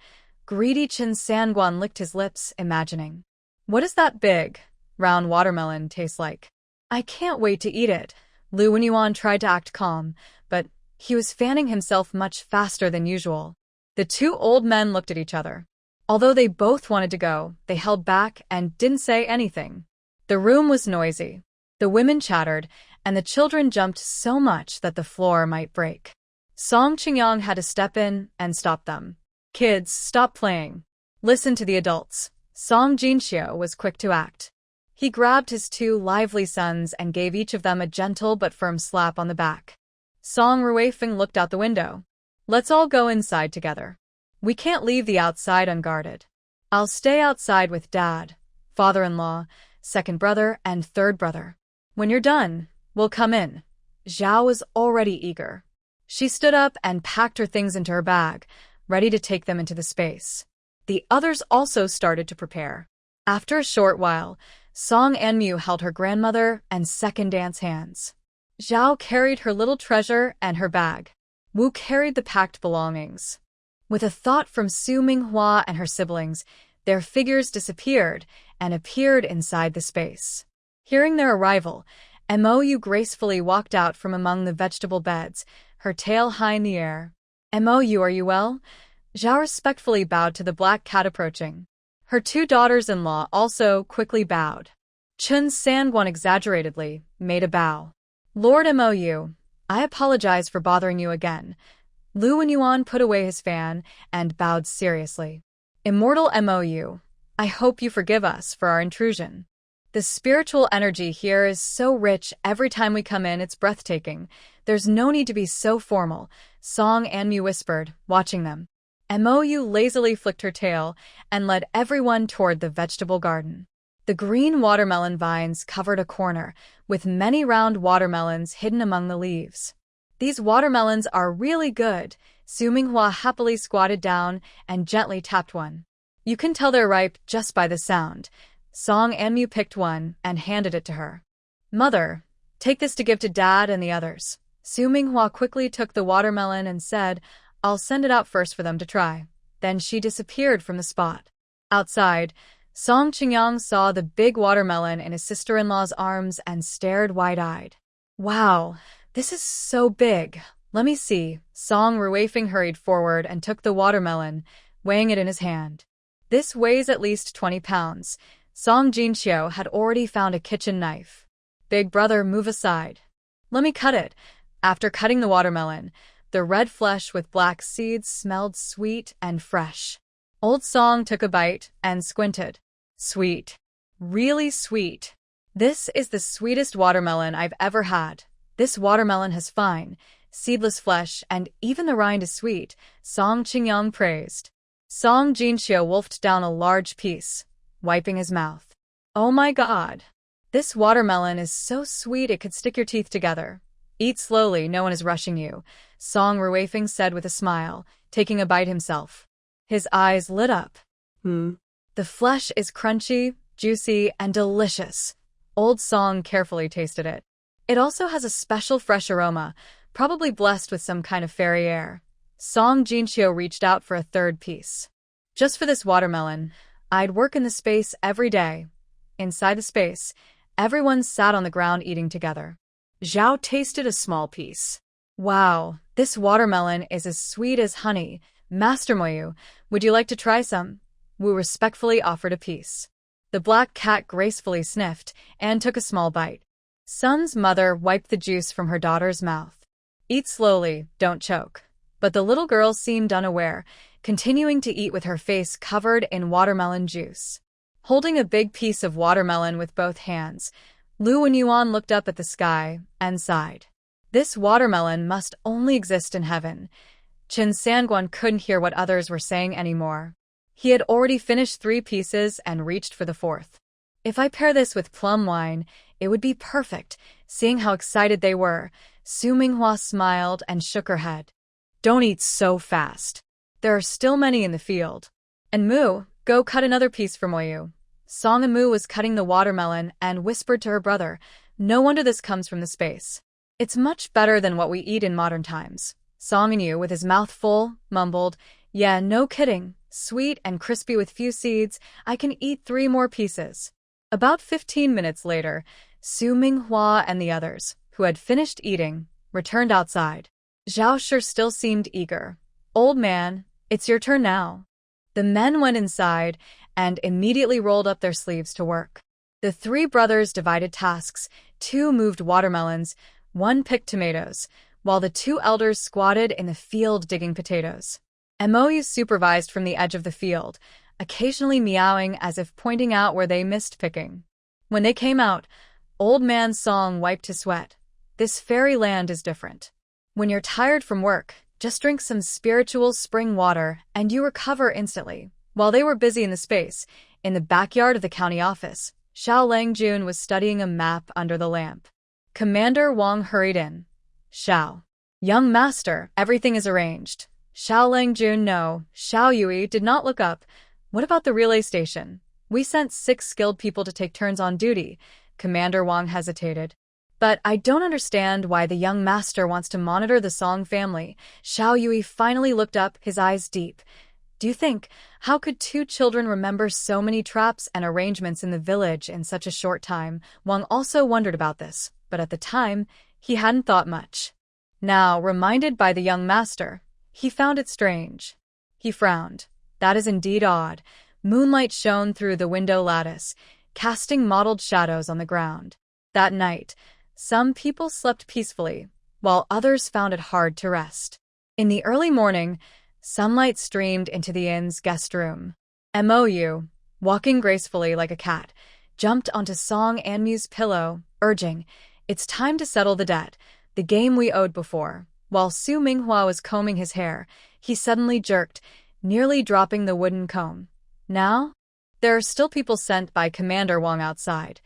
Greedy Chen Sangguan licked his lips, imagining. What does that big, round watermelon taste like? I can't wait to eat it. Lu Wenyuan tried to act calm, but he was fanning himself much faster than usual. The 2 old men looked at each other. Although they both wanted to go, they held back and didn't say anything. The room was noisy. The women chattered, and the children jumped so much that the floor might break. Song Qingyang had to step in and stop them. Kids, stop playing. Listen to the adults. Song Jinqiu was quick to act. He grabbed his 2 lively sons and gave each of them a gentle but firm slap on the back. Song Ruifeng looked out the window. Let's all go inside together. We can't leave the outside unguarded. I'll stay outside with Dad, father-in-law, second brother, and third brother. When you're done, we'll come in. Zhao was already eager. She stood up and packed her things into her bag, ready to take them into the space. The others also started to prepare. After a short while, Song and Mu held her grandmother and second dance hands. Zhao carried her little treasure and her bag. Wu carried the packed belongings. With a thought from Su Minghua and her siblings, their figures disappeared and appeared inside the space. Hearing their arrival, Mou gracefully walked out from among the vegetable beds, her tail high in the air. Mou, are you well? Zhao respectfully bowed to the black cat approaching. Her two daughters-in-law also quickly bowed. Chun Sanguan exaggeratedly made a bow. Lord Mou, I apologize for bothering you again. Lu Wenyuan put away his fan and bowed seriously. Immortal Mou, I hope you forgive us for our intrusion. The spiritual energy here is so rich every time we come in, it's breathtaking. There's no need to be so formal, Song and Mu whispered, watching them. Mou lazily flicked her tail and led everyone toward the vegetable garden. The green watermelon vines covered a corner, with many round watermelons hidden among the leaves. These watermelons are really good. Su Minghua happily squatted down and gently tapped one. You can tell they're ripe just by the sound. Song and Mu picked one and handed it to her. Mother, take this to give to Dad and the others. Su Minghua quickly took the watermelon and said, I'll send it out first for them to try. Then she disappeared from the spot. Outside, Song Qingyang saw the big watermelon in his sister-in-law's arms and stared wide-eyed. Wow, this is so big. Let me see. Song Ruifeng hurried forward and took the watermelon, weighing it in his hand. This weighs at least 20 pounds. Song Jinxiu had already found a kitchen knife. Big brother, move aside. Let me cut it. After cutting the watermelon, the red flesh with black seeds smelled sweet and fresh. Old Song took a bite and squinted. Sweet. Really sweet. This is the sweetest watermelon I've ever had. This watermelon has fine, seedless flesh, and even the rind is sweet, Song Qingyang praised. Song Jinxiu wolfed down a large piece, wiping his mouth. Oh my god. This watermelon is so sweet it could stick your teeth together. Eat slowly, no one is rushing you, Song Ruifeng said with a smile, taking a bite himself. His eyes lit up. The flesh is crunchy, juicy, and delicious. Old Song carefully tasted it. It also has a special fresh aroma, probably blessed with some kind of fairy air. Song Jinxiu reached out for a third piece. Just for this watermelon, I'd work in the space every day. Inside the space, everyone sat on the ground eating together. Zhao tasted a small piece. Wow, this watermelon is as sweet as honey. Master Moyu, would you like to try some? Wu respectfully offered a piece. The black cat gracefully sniffed and took a small bite. Sun's mother wiped the juice from her daughter's mouth. Eat slowly, don't choke. But the little girl seemed unaware, continuing to eat with her face covered in watermelon juice. Holding a big piece of watermelon with both hands, Lu Wenyuan looked up at the sky and sighed. This watermelon must only exist in heaven. Chun Sanguan couldn't hear what others were saying anymore. He had already finished 3 pieces and reached for the 4th. If I pair this with plum wine, it would be perfect. Seeing how excited they were, Su Minghua smiled and shook her head. Don't eat so fast. There are still many in the field. And Mu, go cut another piece for Moyu. Song and Mu was cutting the watermelon and whispered to her brother, no wonder this comes from the space. It's much better than what we eat in modern times. Song and Yu, with his mouth full, mumbled, yeah, no kidding. Sweet and crispy with few seeds, I can eat 3 more pieces. About 15 minutes later, Su Minghua and the others, who had finished eating, returned outside. Zhao sure still seemed eager. Old man, it's your turn now. The men went inside and immediately rolled up their sleeves to work. The 3 brothers divided tasks. 2 moved watermelons, 1 picked tomatoes, while the 2 elders squatted in the field digging potatoes. Mou supervised from the edge of the field, occasionally meowing as if pointing out where they missed picking. When they came out, Old Man Song wiped his sweat. This fairyland is different. When you're tired from work, just drink some spiritual spring water and you recover instantly. While they were busy in the space, in the backyard of the county office, Xiao Langjun was studying a map under the lamp. Commander Wang hurried in. Xiao. Young master, everything is arranged. Xiao Langjun no. Xiao Yui did not look up. What about the relay station? We sent 6 skilled people to take turns on duty. Commander Wang hesitated. But I don't understand why the young master wants to monitor the Song family. Xiao Yui finally looked up, his eyes deep. Do you think, how could 2 children remember so many traps and arrangements in the village in such a short time? Wang also wondered about this, but at the time, he hadn't thought much. Now, reminded by the young master, he found it strange. He frowned. That is indeed odd. Moonlight shone through the window lattice, casting mottled shadows on the ground. That night, some people slept peacefully, while others found it hard to rest. In the early morning, sunlight streamed into the inn's guest room. Mou, walking gracefully like a cat, jumped onto Song Anmu's pillow, urging, "It's time to settle the debt, the game we owed before." While Su Minghua was combing his hair, he suddenly jerked, nearly dropping the wooden comb. Now? There are still people sent by Commander Wang outside.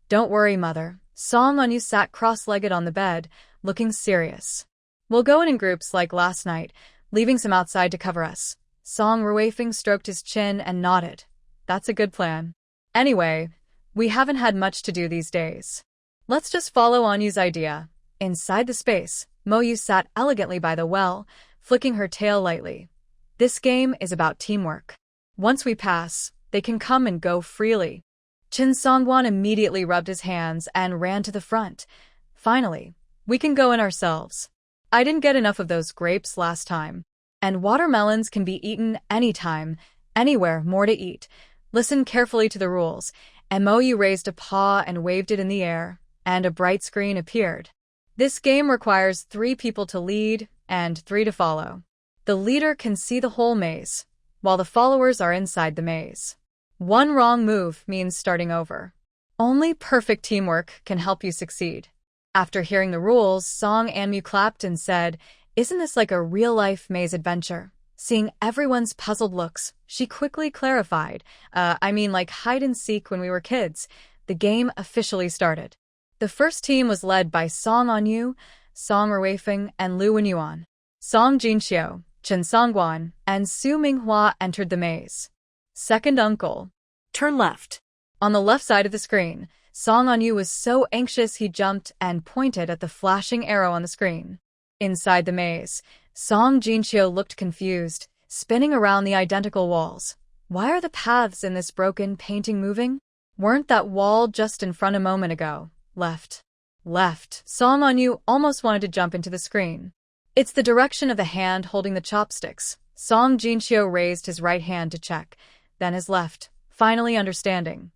Don't worry, mother. Song Anyu sat cross-legged on the bed, looking serious. We'll go in groups like last night, leaving some outside to cover us. Song Ruifeng stroked his chin and nodded. That's a good plan. Anyway, we haven't had much to do these days. Let's just follow Anyu's idea. Inside the space, Moyu sat elegantly by the well, flicking her tail lightly. This game is about teamwork. Once we pass, they can come and go freely. Qin Songguan immediately rubbed his hands and ran to the front. Finally, we can go in ourselves. I didn't get enough of those grapes last time. And watermelons can be eaten anytime, anywhere, more to eat. Listen carefully to the rules. Mou raised a paw and waved it in the air, and a bright screen appeared. This game requires 3 people to lead and 3 to follow. The leader can see the whole maze, while the followers are inside the maze. One wrong move means starting over. Only perfect teamwork can help you succeed. After hearing the rules, Song Anmu clapped and said, "Isn't this like a real-life maze adventure?" Seeing everyone's puzzled looks, she quickly clarified, I mean like hide-and-seek when we were kids. The game officially started. The first team was led by Song Anyu, Song Ruifeng, and Lu Wenyuan. Song Jinxiu, Chen Songguan, and Su Minghua entered the maze. Second uncle. Turn left. On the left side of the screen, Song Anyu was so anxious he jumped and pointed at the flashing arrow on the screen. Inside the maze, Song Jinxiu looked confused, spinning around the identical walls. Why are the paths in this broken painting moving? Weren't that wall just in front a moment ago? Left. Left. Song Anyu almost wanted to jump into the screen. It's the direction of the hand holding the chopsticks. Song Jinxiu raised his right hand to check, then his left, finally understanding.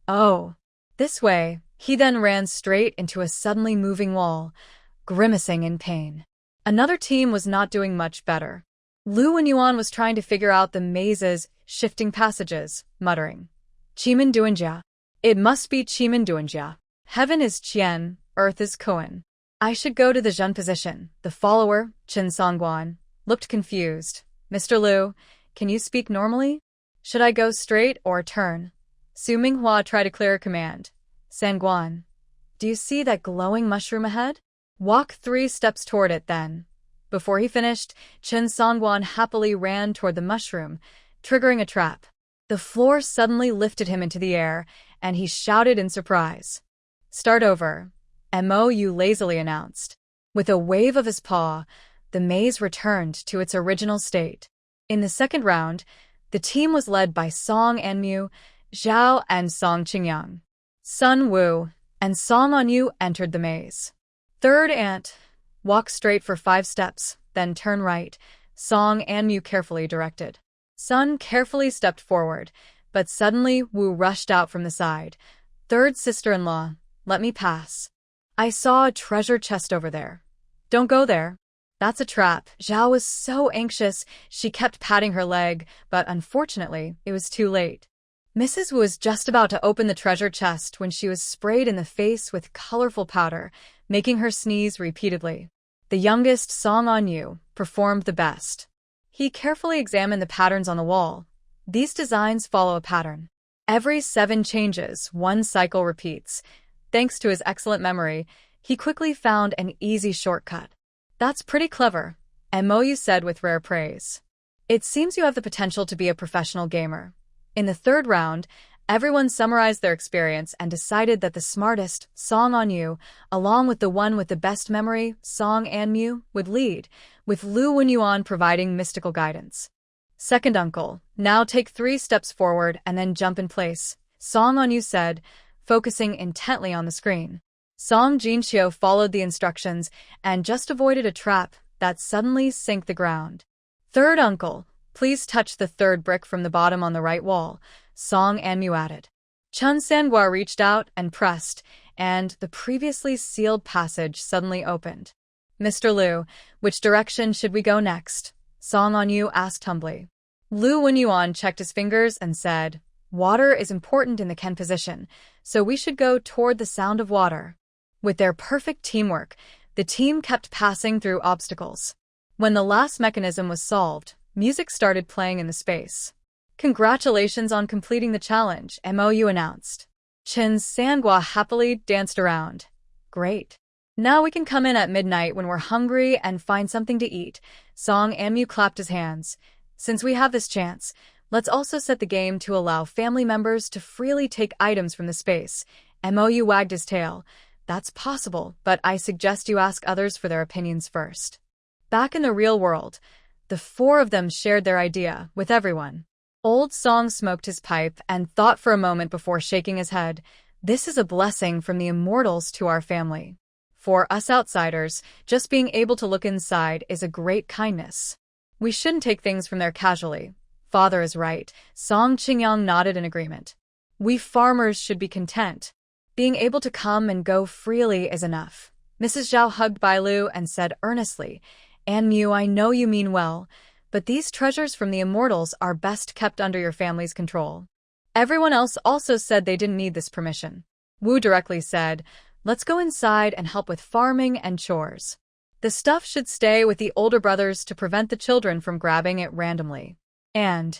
Oh, this way. He then ran straight into a suddenly moving wall, grimacing in pain. Another team was not doing much better. Lu Wenyuan was trying to figure out the maze's shifting passages, muttering, "Chimen Duanjia. It must be Chimen Duanjia. Heaven is Qian, earth is Koan. I should go to the Zhen position." The follower, Qin Songguan, looked confused. "Mr. Lu, can you speak normally? Should I go straight or turn?" Su Minghua tried to clear a command. "Sangguan, do you see that glowing mushroom ahead? Walk 3 steps toward it then." Before he finished, Qin Songguan happily ran toward the mushroom, triggering a trap. The floor suddenly lifted him into the air, and he shouted in surprise. "Start over," Mou lazily announced. With a wave of his paw, the maze returned to its original state. In the second round, the team was led by Song Anmu, Zhao, and Song Qingyang. Sun Wu and Song Anyu entered the maze. Third ant. Walk straight for 5 steps, then turn right, Song Anmu carefully directed. Sun carefully stepped forward, but suddenly Wu rushed out from the side. "Third sister-in-law, let me pass. I saw a treasure chest over there. Don't go there. That's a trap." Zhao was so anxious, she kept patting her leg, but unfortunately, it was too late. Mrs. Wu was just about to open the treasure chest when she was sprayed in the face with colorful powder, making her sneeze repeatedly. The youngest, Song Anyu, performed the best. He carefully examined the patterns on the wall. These designs follow a pattern. Every 7 changes, 1 cycle repeats. Thanks to his excellent memory, he quickly found an easy shortcut. "That's pretty clever," Mou said with rare praise. "It seems you have the potential to be a professional gamer." In the third round, Everyone summarized their experience and decided that the smartest, Song On-yu, along with the one with the best memory, Song An-mu, would lead, with Lu Wen-yuan providing mystical guidance. Second uncle, now take 3 steps forward and then jump in place, Song On-yu said, focusing intently on the screen. Song Jinxiu followed the instructions and just avoided a trap that suddenly sank the ground. Third uncle, please touch the 3rd brick from the bottom on the right wall, Song An-mu added. Chun Sangwa reached out and pressed, and the previously sealed passage suddenly opened. Mr. Liu, which direction should we go next? Song On-yu asked humbly. Lu Wen-yuan checked his fingers and said, water is important in the Ken position, so we should go toward the sound of water. With their perfect teamwork, the team kept passing through obstacles. When the last mechanism was solved, music started playing in the space. Congratulations on completing the challenge, MOU announced. Chen Sangwa happily danced around. Great. Now we can come in at midnight when we're hungry and find something to eat. Song An-mu clapped his hands. Since we have this chance, let's also set the game to allow family members to freely take items from the space. MOU wagged his tail. That's possible, but I suggest you ask others for their opinions first. Back in the real world, the 4 of them shared their idea with everyone. Old Song smoked his pipe and thought for a moment before shaking his head. This is a blessing from the immortals to our family. For us outsiders, just being able to look inside is a great kindness. We shouldn't take things from there casually. Father is right. Song Qingyang nodded in agreement. We farmers should be content. Being able to come and go freely is enough. Mrs. Zhao hugged Bai Lu and said earnestly, An-mu, I know you mean well, but these treasures from the immortals are best kept under your family's control. Everyone else also said they didn't need this permission. Wu directly said, let's go inside and help with farming and chores. The stuff should stay with the older brothers to prevent the children from grabbing it randomly. And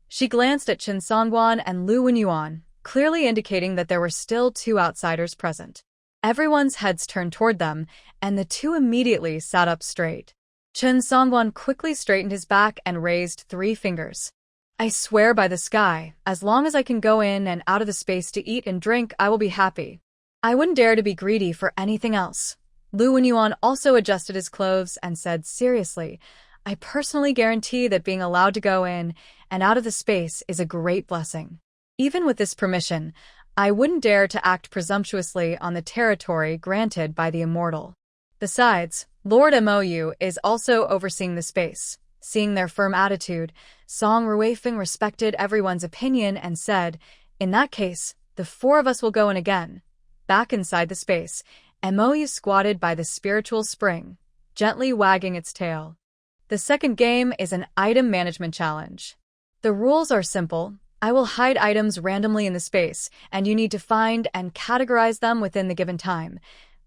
she glanced at Chen Songwan and Lu Wen-yuan, clearly indicating that there were still 2 outsiders present. Everyone's heads turned toward them, and the 2 immediately sat up straight. Chen Songwan quickly straightened his back and raised 3 fingers. I swear by the sky, as long as I can go in and out of the space to eat and drink, I will be happy. I wouldn't dare to be greedy for anything else. Lu Wen-yuan also adjusted his clothes and said seriously, I personally guarantee that being allowed to go in and out of the space is a great blessing. Even with this permission, I wouldn't dare to act presumptuously on the territory granted by the immortal. Besides, Lord MOU is also overseeing the space. Seeing their firm attitude, Song Ruifeng respected everyone's opinion and said, in that case, the 4 of us will go in again. Back inside the space, MOU squatted by the spiritual spring, gently wagging its tail. The second game is an item management challenge. The rules are simple. I will hide items randomly in the space, and you need to find and categorize them within the given time.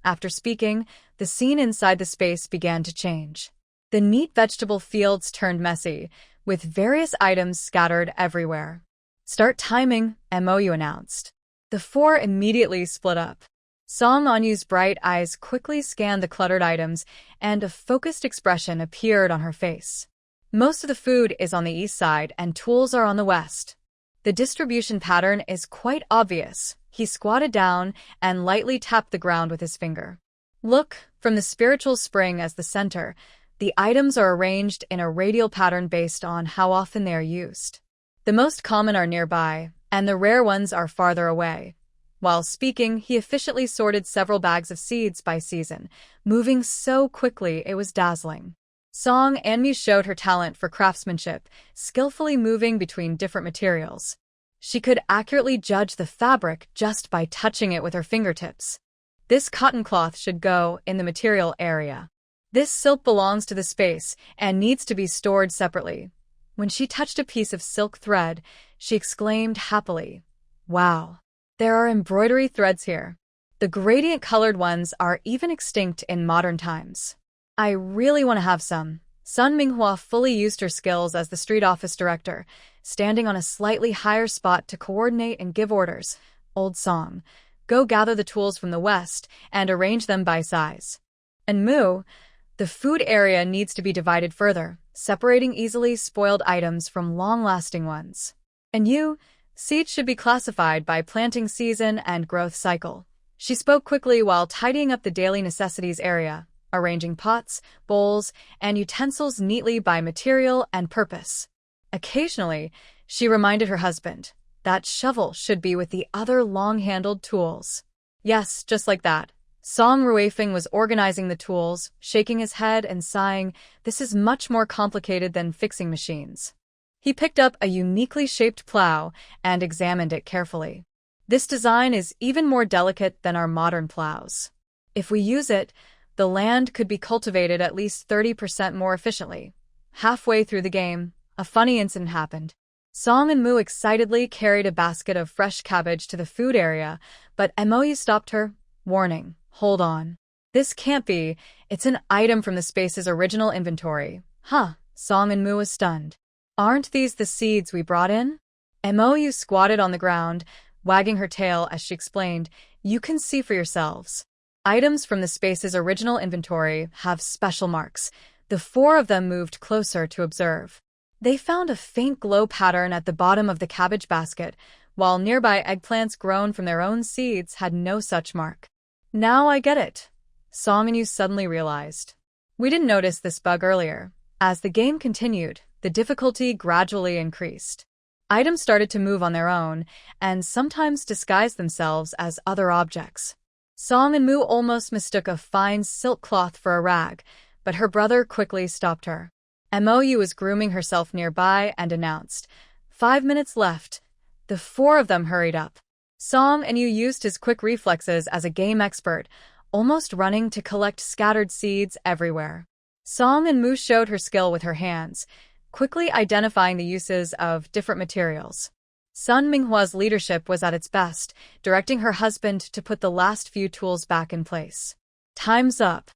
After speaking, the scene inside the space began to change. The neat vegetable fields turned messy, with various items scattered everywhere. Start timing, MOU announced. The 4 immediately split up. Song On-yu's bright eyes quickly scanned the cluttered items, and a focused expression appeared on her face. Most of the food is on the east side, and tools are on the west. The distribution pattern is quite obvious. He squatted down and lightly tapped the ground with his finger. Look, from the spiritual spring as the center, the items are arranged in a radial pattern based on how often they are used. The most common are nearby, and the rare ones are farther away. While speaking, he efficiently sorted several bags of seeds by season, moving so quickly it was dazzling. Song An-mu showed her talent for craftsmanship, skillfully moving between different materials. She could accurately judge the fabric just by touching it with her fingertips. This cotton cloth should go in the material area. This silk belongs to the space and needs to be stored separately. When she touched a piece of silk thread, she exclaimed happily, "Wow, there are embroidery threads here. The gradient-colored ones are even extinct in modern times. I really want to have some." Sun Minghua fully used her skills as the street office director, standing on a slightly higher spot to coordinate and give orders. Old Song, go gather the tools from the west and arrange them by size. And Mu, the food area needs to be divided further, separating easily spoiled items from long-lasting ones. And you, Seeds should be classified by planting season and growth cycle. She spoke quickly while tidying up the daily necessities area, arranging pots, bowls, and utensils neatly by material and purpose. Occasionally, she reminded her husband that shovel should be with the other long-handled tools. Yes, just like that. Song Ruifeng was organizing the tools, shaking his head and sighing, "This is much more complicated than fixing machines." He picked up a uniquely shaped plow and examined it carefully. This design is even more delicate than our modern plows. If we use it, the land could be cultivated at least 30% more efficiently. Halfway through the game, a funny incident happened. Song and Moo excitedly carried a basket of fresh cabbage to the food area, but Mou stopped her, warning, "Hold on. This can't be. It's an item from the space's original inventory." Huh, Song and Moo was stunned. "Aren't these the seeds we brought in?" Mou squatted on the ground, wagging her tail as she explained, "You can see for yourselves. Items from the space's original inventory have special marks." The four of them moved closer to observe. They found a faint glow pattern at the bottom of the cabbage basket, while nearby eggplants grown from their own seeds had no such mark. "Now I get it," Song and Yu suddenly realized. "We didn't notice this bug earlier." As the game continued, the difficulty gradually increased. Items started to move on their own, and sometimes disguise themselves as other objects. Song and Moo almost mistook a fine silk cloth for a rag, but her brother quickly stopped her. Mou was grooming herself nearby and announced, "5 minutes left." The four of them hurried up. Song and Yu used his quick reflexes as a game expert, almost running to collect scattered seeds everywhere. Song and Moo showed her skill with her hands, quickly identifying the uses of different materials. Sun Minghua's leadership was at its best, directing her husband to put the last few tools back in place. "Time's up."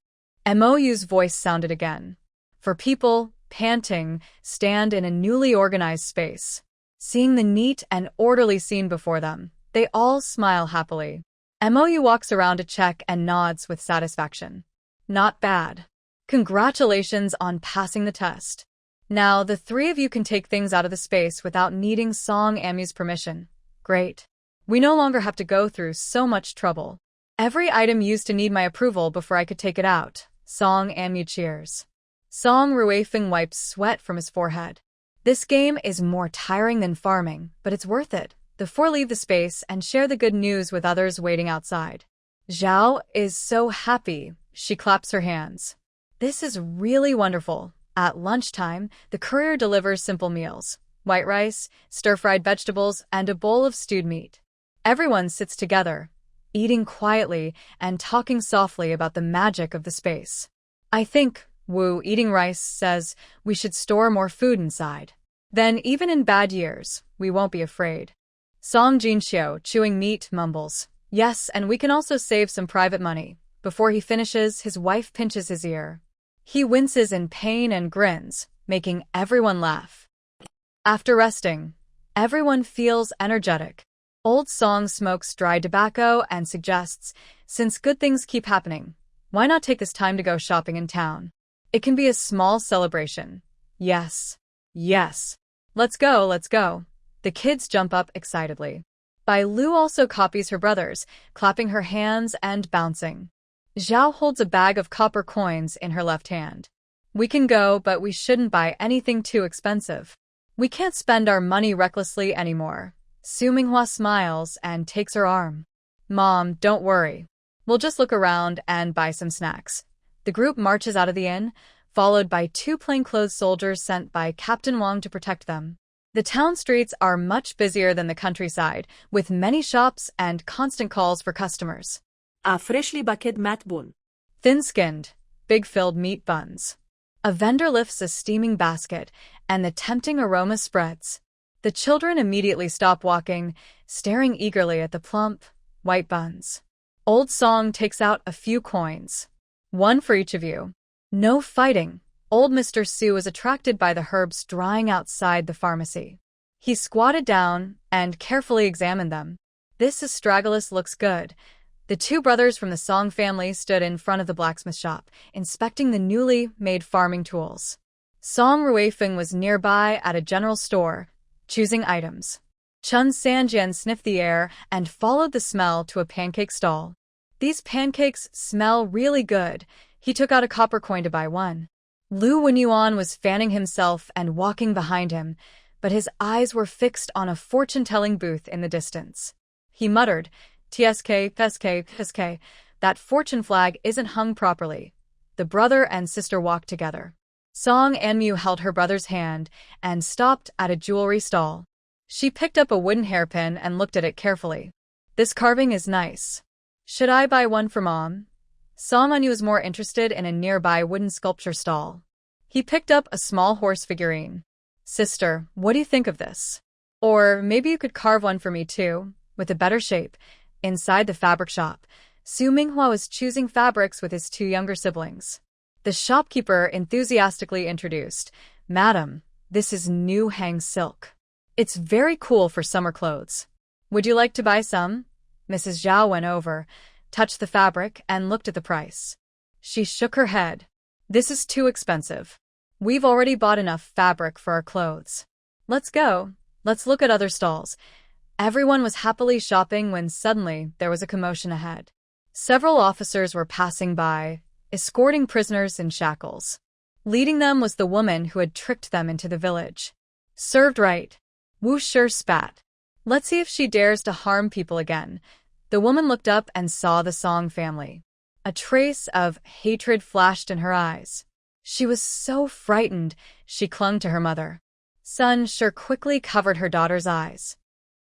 Mou's voice sounded again. For people, panting, stand in a newly organized space. Seeing the neat and orderly scene before them, they all smile happily. Mou walks around to check and nods with satisfaction. "Not bad. Congratulations on passing the test. Now the three of you can take things out of the space without needing Song Amu's permission." "Great. We no longer have to go through so much trouble. Every item used to need my approval before I could take it out." Song Amu cheers. Song Ruifeng wipes sweat from his forehead. "This game is more tiring than farming, but it's worth it." The four leave the space and share the good news with others waiting outside. Zhao is so happy. She claps her hands. "This is really wonderful." At lunchtime, the courier delivers simple meals: white rice, stir-fried vegetables, and a bowl of stewed meat. Everyone sits together, eating quietly and talking softly about the magic of the space. "I think," Wu, eating rice, says, "we should store more food inside. Then, even in bad years, we won't be afraid." Song Jinxiu, chewing meat, mumbles, "Yes, and we can also save some private money." Before he finishes, his wife pinches his ear. He winces in pain and grins, making everyone laugh. After resting, everyone feels energetic. Old Song smokes dry tobacco and suggests, "Since good things keep happening, why not take this time to go shopping in town? It can be a small celebration." "Yes. Yes. Let's go, let's go." The kids jump up excitedly. Bai Lu also copies her brothers, clapping her hands and bouncing. Zhao holds a bag of copper coins in her left hand. "We can go, but we shouldn't buy anything too expensive. We can't spend our money recklessly anymore." Su Minghua smiles and takes her arm. "Mom, don't worry. We'll just look around and buy some snacks." The group marches out of the inn, followed by 2 plainclothes soldiers sent by Captain Wang to protect them. The town streets are much busier than the countryside, with many shops and constant calls for customers. A freshly baked mat bun. Thin-skinned, big-filled meat buns. A vendor lifts a steaming basket, and the tempting aroma spreads. The children immediately stop walking, staring eagerly at the plump, white buns. Old Song takes out a few coins. "One for each of you." No fighting. Old Mr. Su was attracted by the herbs drying outside the pharmacy. He squatted down and carefully examined them. "This astragalus looks good." The 2 brothers from the Song family stood in front of the blacksmith shop, inspecting the newly made farming tools. Song Ruifeng was nearby at a general store, choosing items. Chun Sanjian sniffed the air and followed the smell to a pancake stall. These pancakes smell really good. He took out a copper coin to buy one. Lu Wenyuan was fanning himself and walking behind him, but his eyes were fixed on a fortune-telling booth in the distance. He muttered, "TSK, PSK, PSK, that fortune flag isn't hung properly." The brother and sister walked together. Song Anmu held her brother's hand and stopped at a jewelry stall. She picked up a wooden hairpin and looked at it carefully. "This carving is nice. Should I buy one for Mom?" Song Anmu was more interested in a nearby wooden sculpture stall. He picked up a small horse figurine. "Sister, what do you think of this? Or maybe you could carve one for me too, with a better shape." Inside the fabric shop, Su Minghua was choosing fabrics with his two younger siblings. The shopkeeper enthusiastically introduced, "Madam, this is new hang silk. It's very cool for summer clothes. Would you like to buy some?" Mrs. Zhao went over, touched the fabric, and looked at the price. She shook her head. "This is too expensive. We've already bought enough fabric for our clothes. Let's go. Let's look at other stalls." Everyone was happily shopping when suddenly there was a commotion ahead. Several officers were passing by, escorting prisoners in shackles. Leading them was the woman who had tricked them into the village. "Served right." Wu Shi spat. "Let's see if she dares to harm people again." The woman looked up and saw the Song family. A trace of hatred flashed in her eyes. She was so frightened, she clung to her mother. Sun Shi quickly covered her daughter's eyes.